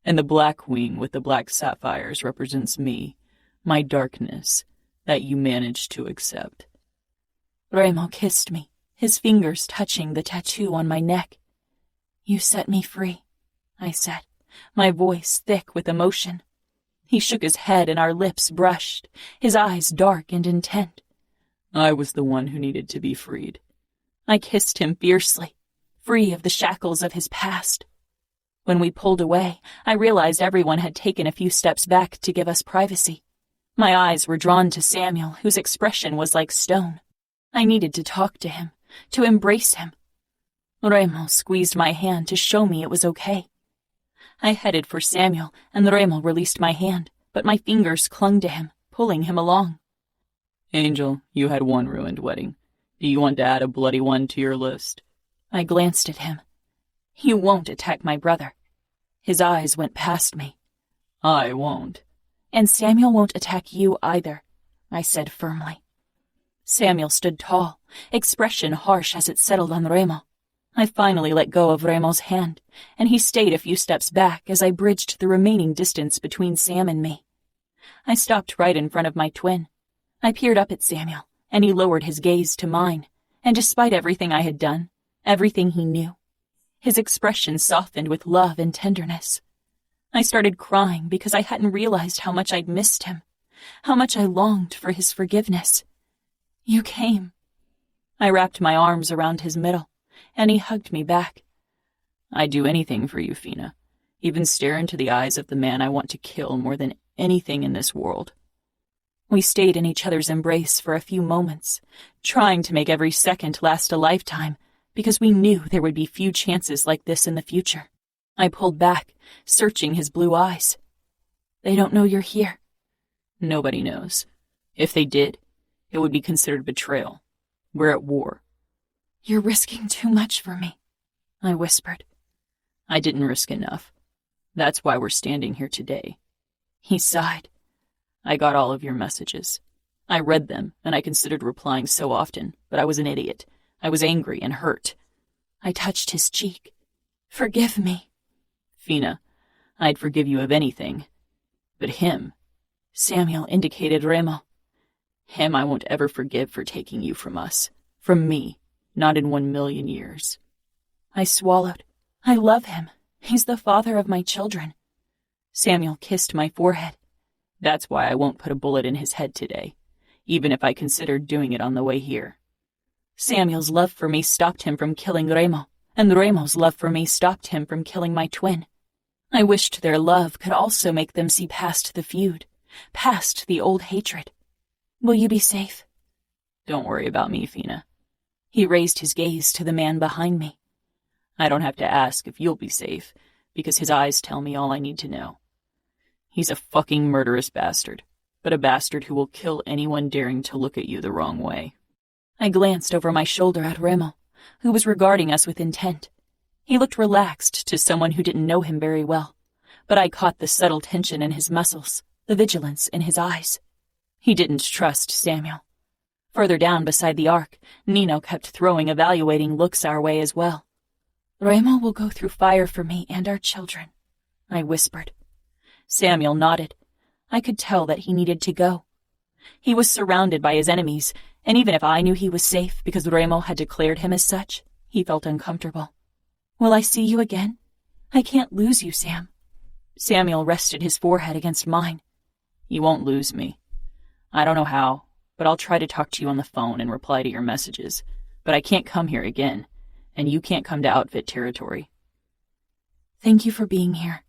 And the black wing with the black sapphires represents me, my darkness, that you managed to accept." Remo kissed me, his fingers touching the tattoo on my neck. "You set me free," I said, my voice thick with emotion. He shook his head and our lips brushed, his eyes dark and intent. "I was the one who needed to be freed." I kissed him fiercely, free of the shackles of his past. When we pulled away, I realized everyone had taken a few steps back to give us privacy. My eyes were drawn to Samuel, whose expression was like stone. I needed to talk to him, to embrace him. Remo squeezed my hand to show me it was okay. I headed for Samuel, and Remo released my hand, but my fingers clung to him, pulling him along. Angel, you had one ruined wedding. Do you want to add a bloody one to your list? I glanced at him. You won't attack my brother. His eyes went past me. I won't. And Samuel won't attack you either, I said firmly. Samuel stood tall, expression harsh as it settled on Remo. I finally let go of Remo's hand, and he stayed a few steps back as I bridged the remaining distance between Sam and me. I stopped right in front of my twin. I peered up at Samuel, and he lowered his gaze to mine, and despite everything I had done, everything he knew, his expression softened with love and tenderness. I started crying because I hadn't realized how much I'd missed him, how much I longed for his forgiveness. You came. I wrapped my arms around his middle, and he hugged me back. I'd do anything for you, Fina. Even stare into the eyes of the man I want to kill more than anything in this world. We stayed in each other's embrace for a few moments, trying to make every second last a lifetime, because we knew there would be few chances like this in the future. I pulled back, searching his blue eyes. They don't know you're here. Nobody knows. If they did, it would be considered betrayal. We're at war. You're risking too much for me, I whispered. I didn't risk enough. That's why we're standing here today. He sighed. I got all of your messages. I read them, and I considered replying so often, but I was an idiot. I was angry and hurt. I touched his cheek. Forgive me. Fina, I'd forgive you of anything. But him, Samuel indicated Remo. Him I won't ever forgive for taking you from us. From me. Not in 1,000,000 years. I swallowed. I love him. He's the father of my children. Samuel kissed my forehead. That's why I won't put a bullet in his head today, even if I considered doing it on the way here. Samuel's love for me stopped him from killing Remo, and Remo's love for me stopped him from killing my twin. I wished their love could also make them see past the feud, past the old hatred. Will you be safe? Don't worry about me, Fina. He raised his gaze to the man behind me. I don't have to ask if you'll be safe, because his eyes tell me all I need to know. He's a fucking murderous bastard, but a bastard who will kill anyone daring to look at you the wrong way. I glanced over my shoulder at Remo, who was regarding us with intent. He looked relaxed to someone who didn't know him very well, but I caught the subtle tension in his muscles, the vigilance in his eyes. He didn't trust Samuel. Further down beside the ark, Nino kept throwing evaluating looks our way as well. Remo will go through fire for me and our children, I whispered. Samuel nodded. I could tell that he needed to go. He was surrounded by his enemies, and even if I knew he was safe because Remo had declared him as such, he felt uncomfortable. Will I see you again? I can't lose you, Sam. Samuel rested his forehead against mine. You won't lose me. I don't know how, but I'll try to talk to you on the phone and reply to your messages. But I can't come here again, and you can't come to Outfit territory. Thank you for being here.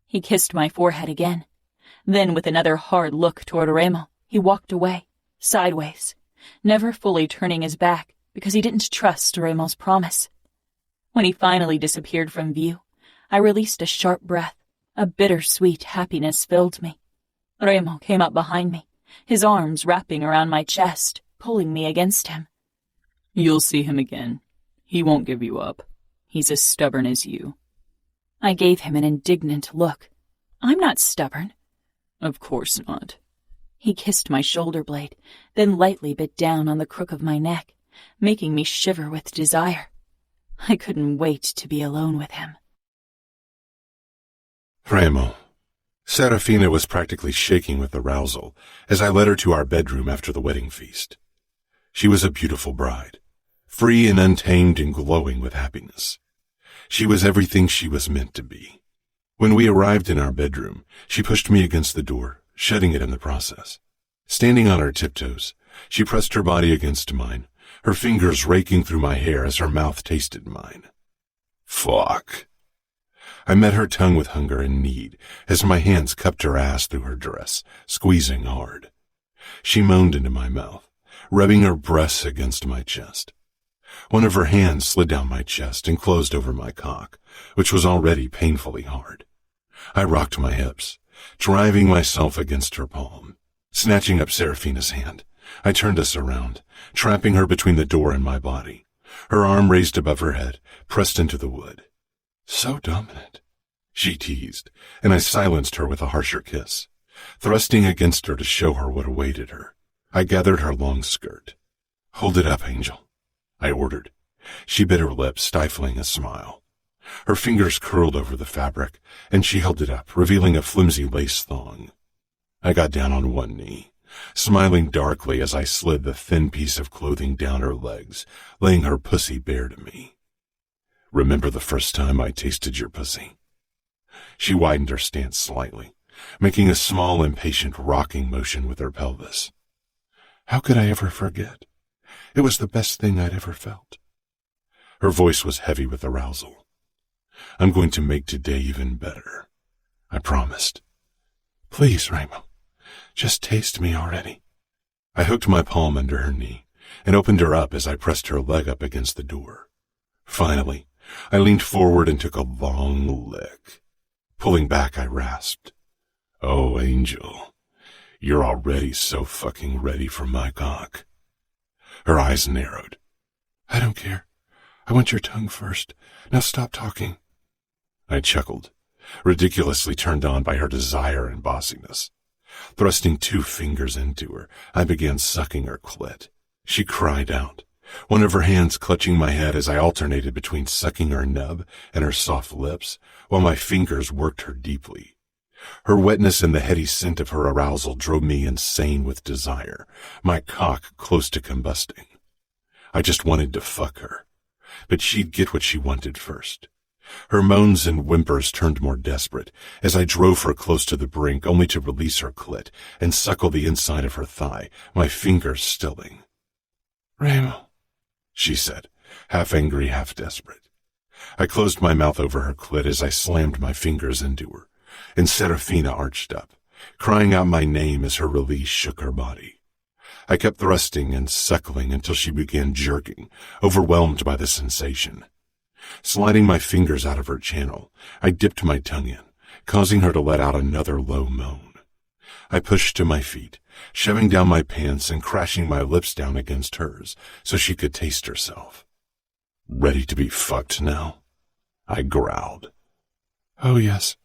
He kissed my forehead again. Then, with another hard look toward Remo, he walked away, sideways, never fully turning his back because he didn't trust Remo's promise. When he finally disappeared from view, I released a sharp breath. A bittersweet happiness filled me. Remo came up behind me, his arms wrapping around my chest, pulling me against him. You'll see him again. He won't give you up. He's as stubborn as you. I gave him an indignant look. I'm not stubborn. Of course not. He kissed my shoulder blade, then lightly bit down on the crook of my neck, making me shiver with desire. I couldn't wait to be alone with him. Remo. Serafina was practically shaking with arousal as I led her to our bedroom after the wedding feast. She was a beautiful bride, free and untamed and glowing with happiness. She was everything she was meant to be. When we arrived in our bedroom, she pushed me against the door, shutting it in the process. Standing on her tiptoes, she pressed her body against mine, her fingers raking through my hair as her mouth tasted mine. Fuck. I met her tongue with hunger and need as my hands cupped her ass through her dress, squeezing hard. She moaned into my mouth, rubbing her breasts against my chest. One of her hands slid down my chest and closed over my cock, which was already painfully hard. I rocked my hips, driving myself against her palm. Snatching up Serafina's hand, I turned us around, trapping her between the door and my body, her arm raised above her head, pressed into the wood. So dominant, she teased, and I silenced her with a harsher kiss, thrusting against her to show her what awaited her. I gathered her long skirt. "Hold it up, Angel," I ordered. She bit her lip, stifling a smile. Her fingers curled over the fabric, and she held it up, revealing a flimsy lace thong. I got down on one knee, smiling darkly as I slid the thin piece of clothing down her legs, laying her pussy bare to me. "Remember the first time I tasted your pussy?" She widened her stance slightly, making a small, impatient rocking motion with her pelvis. How could I ever forget? It was the best thing I'd ever felt. Her voice was heavy with arousal. "I'm going to make today even better," I promised. "Please, Remo, just taste me already." I hooked my palm under her knee and opened her up as I pressed her leg up against the door. Finally, I leaned forward and took a long lick. Pulling back, I rasped, "Oh, Angel, you're already so fucking ready for my cock." Her eyes narrowed. "I don't care. I want your tongue first. Now stop talking." I chuckled, ridiculously turned on by her desire and bossiness. Thrusting 2 fingers into her, I began sucking her clit. She cried out, one of her hands clutching my head as I alternated between sucking her nub and her soft lips, while my fingers worked her deeply. Her wetness and the heady scent of her arousal drove me insane with desire, my cock close to combusting. I just wanted to fuck her, but she'd get what she wanted first. Her moans and whimpers turned more desperate as I drove her close to the brink, only to release her clit and suckle the inside of her thigh, my fingers stilling. "Remo," she said, half angry, half desperate. I closed my mouth over her clit as I slammed my fingers into her, and Serafina arched up, crying out my name as her release shook her body. I kept thrusting and suckling until she began jerking, overwhelmed by the sensation. Sliding my fingers out of her channel, I dipped my tongue in, causing her to let out another low moan. I pushed to my feet, shoving down my pants and crashing my lips down against hers so she could taste herself. "Ready to be fucked now?" I growled. "Oh, yes,"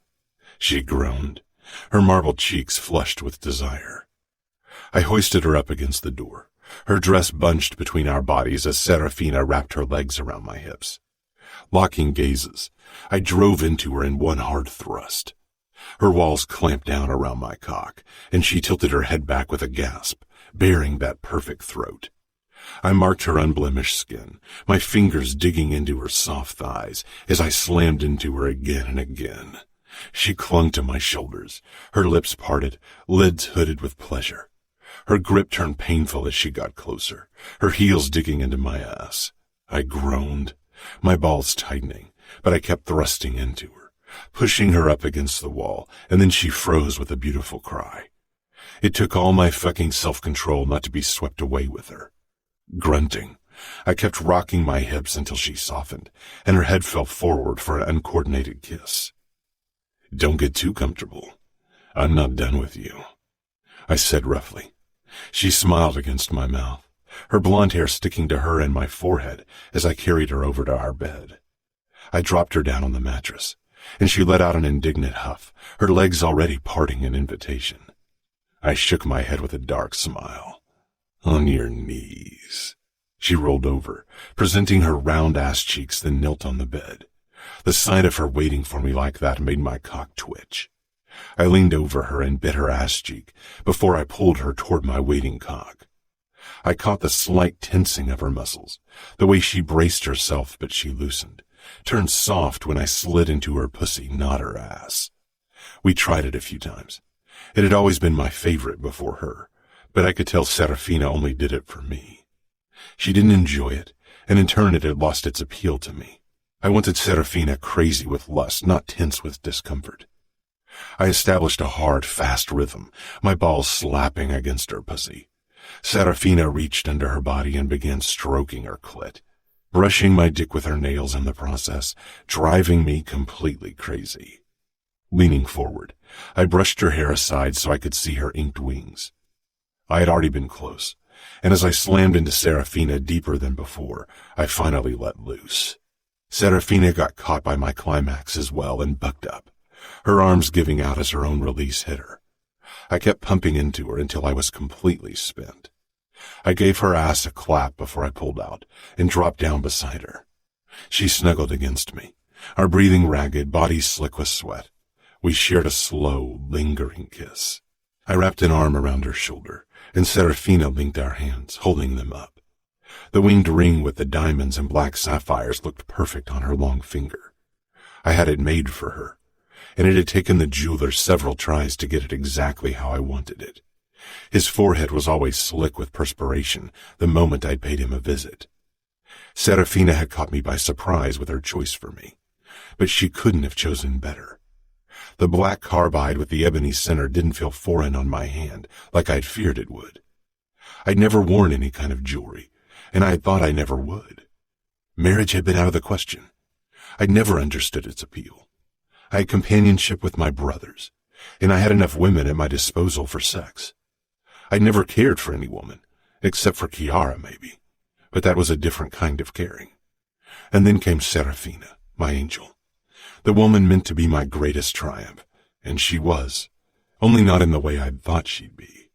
she groaned, her marble cheeks flushed with desire. I hoisted her up against the door, her dress bunched between our bodies as Serafina wrapped her legs around my hips. Locking gazes, I drove into her in one hard thrust. Her walls clamped down around my cock, and she tilted her head back with a gasp, baring that perfect throat. I marked her unblemished skin, my fingers digging into her soft thighs as I slammed into her again and again. She clung to my shoulders, her lips parted, lids hooded with pleasure. Her grip turned painful as she got closer, her heels digging into my ass. I groaned, my balls tightening, but I kept thrusting into her, pushing her up against the wall, and then she froze with a beautiful cry. It took all my fucking self-control not to be swept away with her. Grunting, I kept rocking my hips until she softened, and her head fell forward for an uncoordinated kiss. "Don't get too comfortable. I'm not done with you," I said roughly. She smiled against my mouth, her blonde hair sticking to her and my forehead as I carried her over to our bed. I dropped her down on the mattress, and she let out an indignant huff, her legs already parting in invitation. I shook my head with a dark smile. "On your knees." She rolled over, presenting her round ass cheeks, then knelt on the bed. The sight of her waiting for me like that made my cock twitch. I leaned over her and bit her ass cheek before I pulled her toward my waiting cock. I caught the slight tensing of her muscles, the way she braced herself but she loosened, turned soft when I slid into her pussy, not her ass. We tried it a few times. It had always been my favorite before her, but I could tell Serafina only did it for me. She didn't enjoy it, and in turn it had lost its appeal to me. I wanted Serafina crazy with lust, not tense with discomfort. I established a hard, fast rhythm, my balls slapping against her pussy. Serafina reached under her body and began stroking her clit. brushing my dick with her nails in the process, driving me completely crazy. Leaning forward, I brushed her hair aside so I could see her inked wings. I had already been close, and as I slammed into Serafina deeper than before, I finally let loose. Serafina got caught by my climax as well and bucked up, her arms giving out as her own release hit her. I kept pumping into her until I was completely spent. I gave her ass a clap before I pulled out and dropped down beside her. She snuggled against me, our breathing ragged, bodies slick with sweat. We shared a slow, lingering kiss. I wrapped an arm around her shoulder, and Serafina linked our hands, holding them up. The winged ring with the diamonds and black sapphires looked perfect on her long finger. I had it made for her, and it had taken the jeweler several tries to get it exactly how I wanted it. His forehead was always slick with perspiration the moment I'd paid him a visit. Serafina had caught me by surprise with her choice for me, but she couldn't have chosen better. The black carbide with the ebony center didn't feel foreign on my hand like I'd feared it would. I'd never worn any kind of jewelry, and I had thought I never would. Marriage had been out of the question. I'd never understood its appeal. I had companionship with my brothers, and I had enough women at my disposal for sex. I'd never cared for any woman, except for Chiara maybe, but that was a different kind of caring. And then came Serafina, my angel. The woman meant to be my greatest triumph, and she was, only not in the way I'd thought she'd be.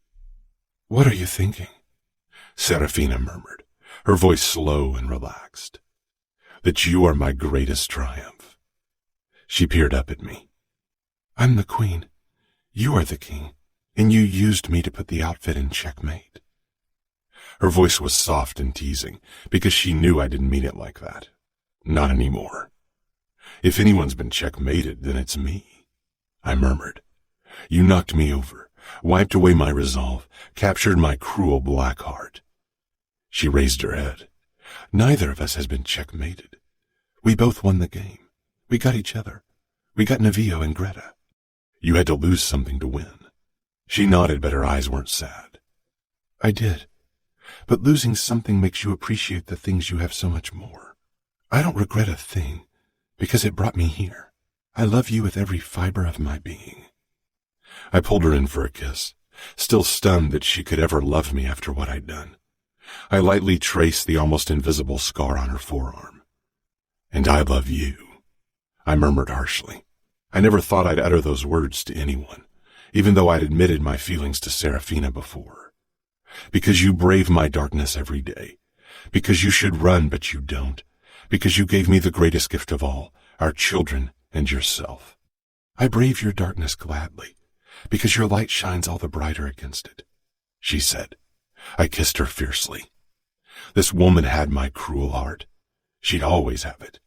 "What are you thinking?" Serafina murmured, her voice slow and relaxed. "That you are my greatest triumph." She peered up at me. "I'm the queen. You are the king, and you used me to put the outfit in checkmate." Her voice was soft and teasing, because she knew I didn't mean it like that. Not anymore. "If anyone's been checkmated, then it's me," I murmured. "You knocked me over, wiped away my resolve, captured my cruel black heart." She raised her head. "Neither of us has been checkmated. We both won the game. We got each other. We got Nevio and Greta. You had to lose something to win." She nodded, but her eyes weren't sad. "I did. But losing something makes you appreciate the things you have so much more. I don't regret a thing, because it brought me here. I love you with every fiber of my being." I pulled her in for a kiss, still stunned that she could ever love me after what I'd done. I lightly traced the almost invisible scar on her forearm. "And I love you," I murmured harshly. I never thought I'd utter those words to anyone, even though I'd admitted my feelings to Serafina before. "Because you brave my darkness every day. Because you should run, but you don't. Because you gave me the greatest gift of all, our children and yourself. I brave your darkness gladly, because your light shines all the brighter against it," she said. I kissed her fiercely. This woman had my cruel heart. She'd always have it.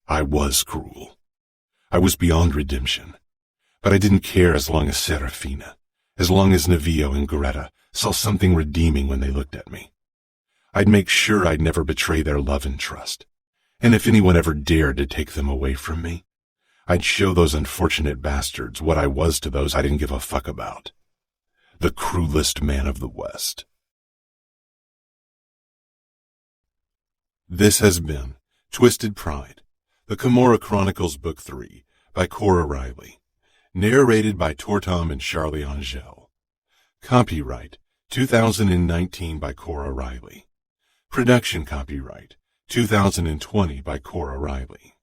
I was cruel. I was beyond redemption. But I didn't care as long as Serafina, as long as Nevio and Greta saw something redeeming when they looked at me. I'd make sure I'd never betray their love and trust. And if anyone ever dared to take them away from me, I'd show those unfortunate bastards what I was to those I didn't give a fuck about. The cruelest man of the West. This has been Twisted Pride, the Camorra Chronicles Book 3 by Cora Reilly, narrated by Tortom and Charlie Angel. Copyright 2019 by Cora Reilly. Production copyright 2020 by Cora Reilly.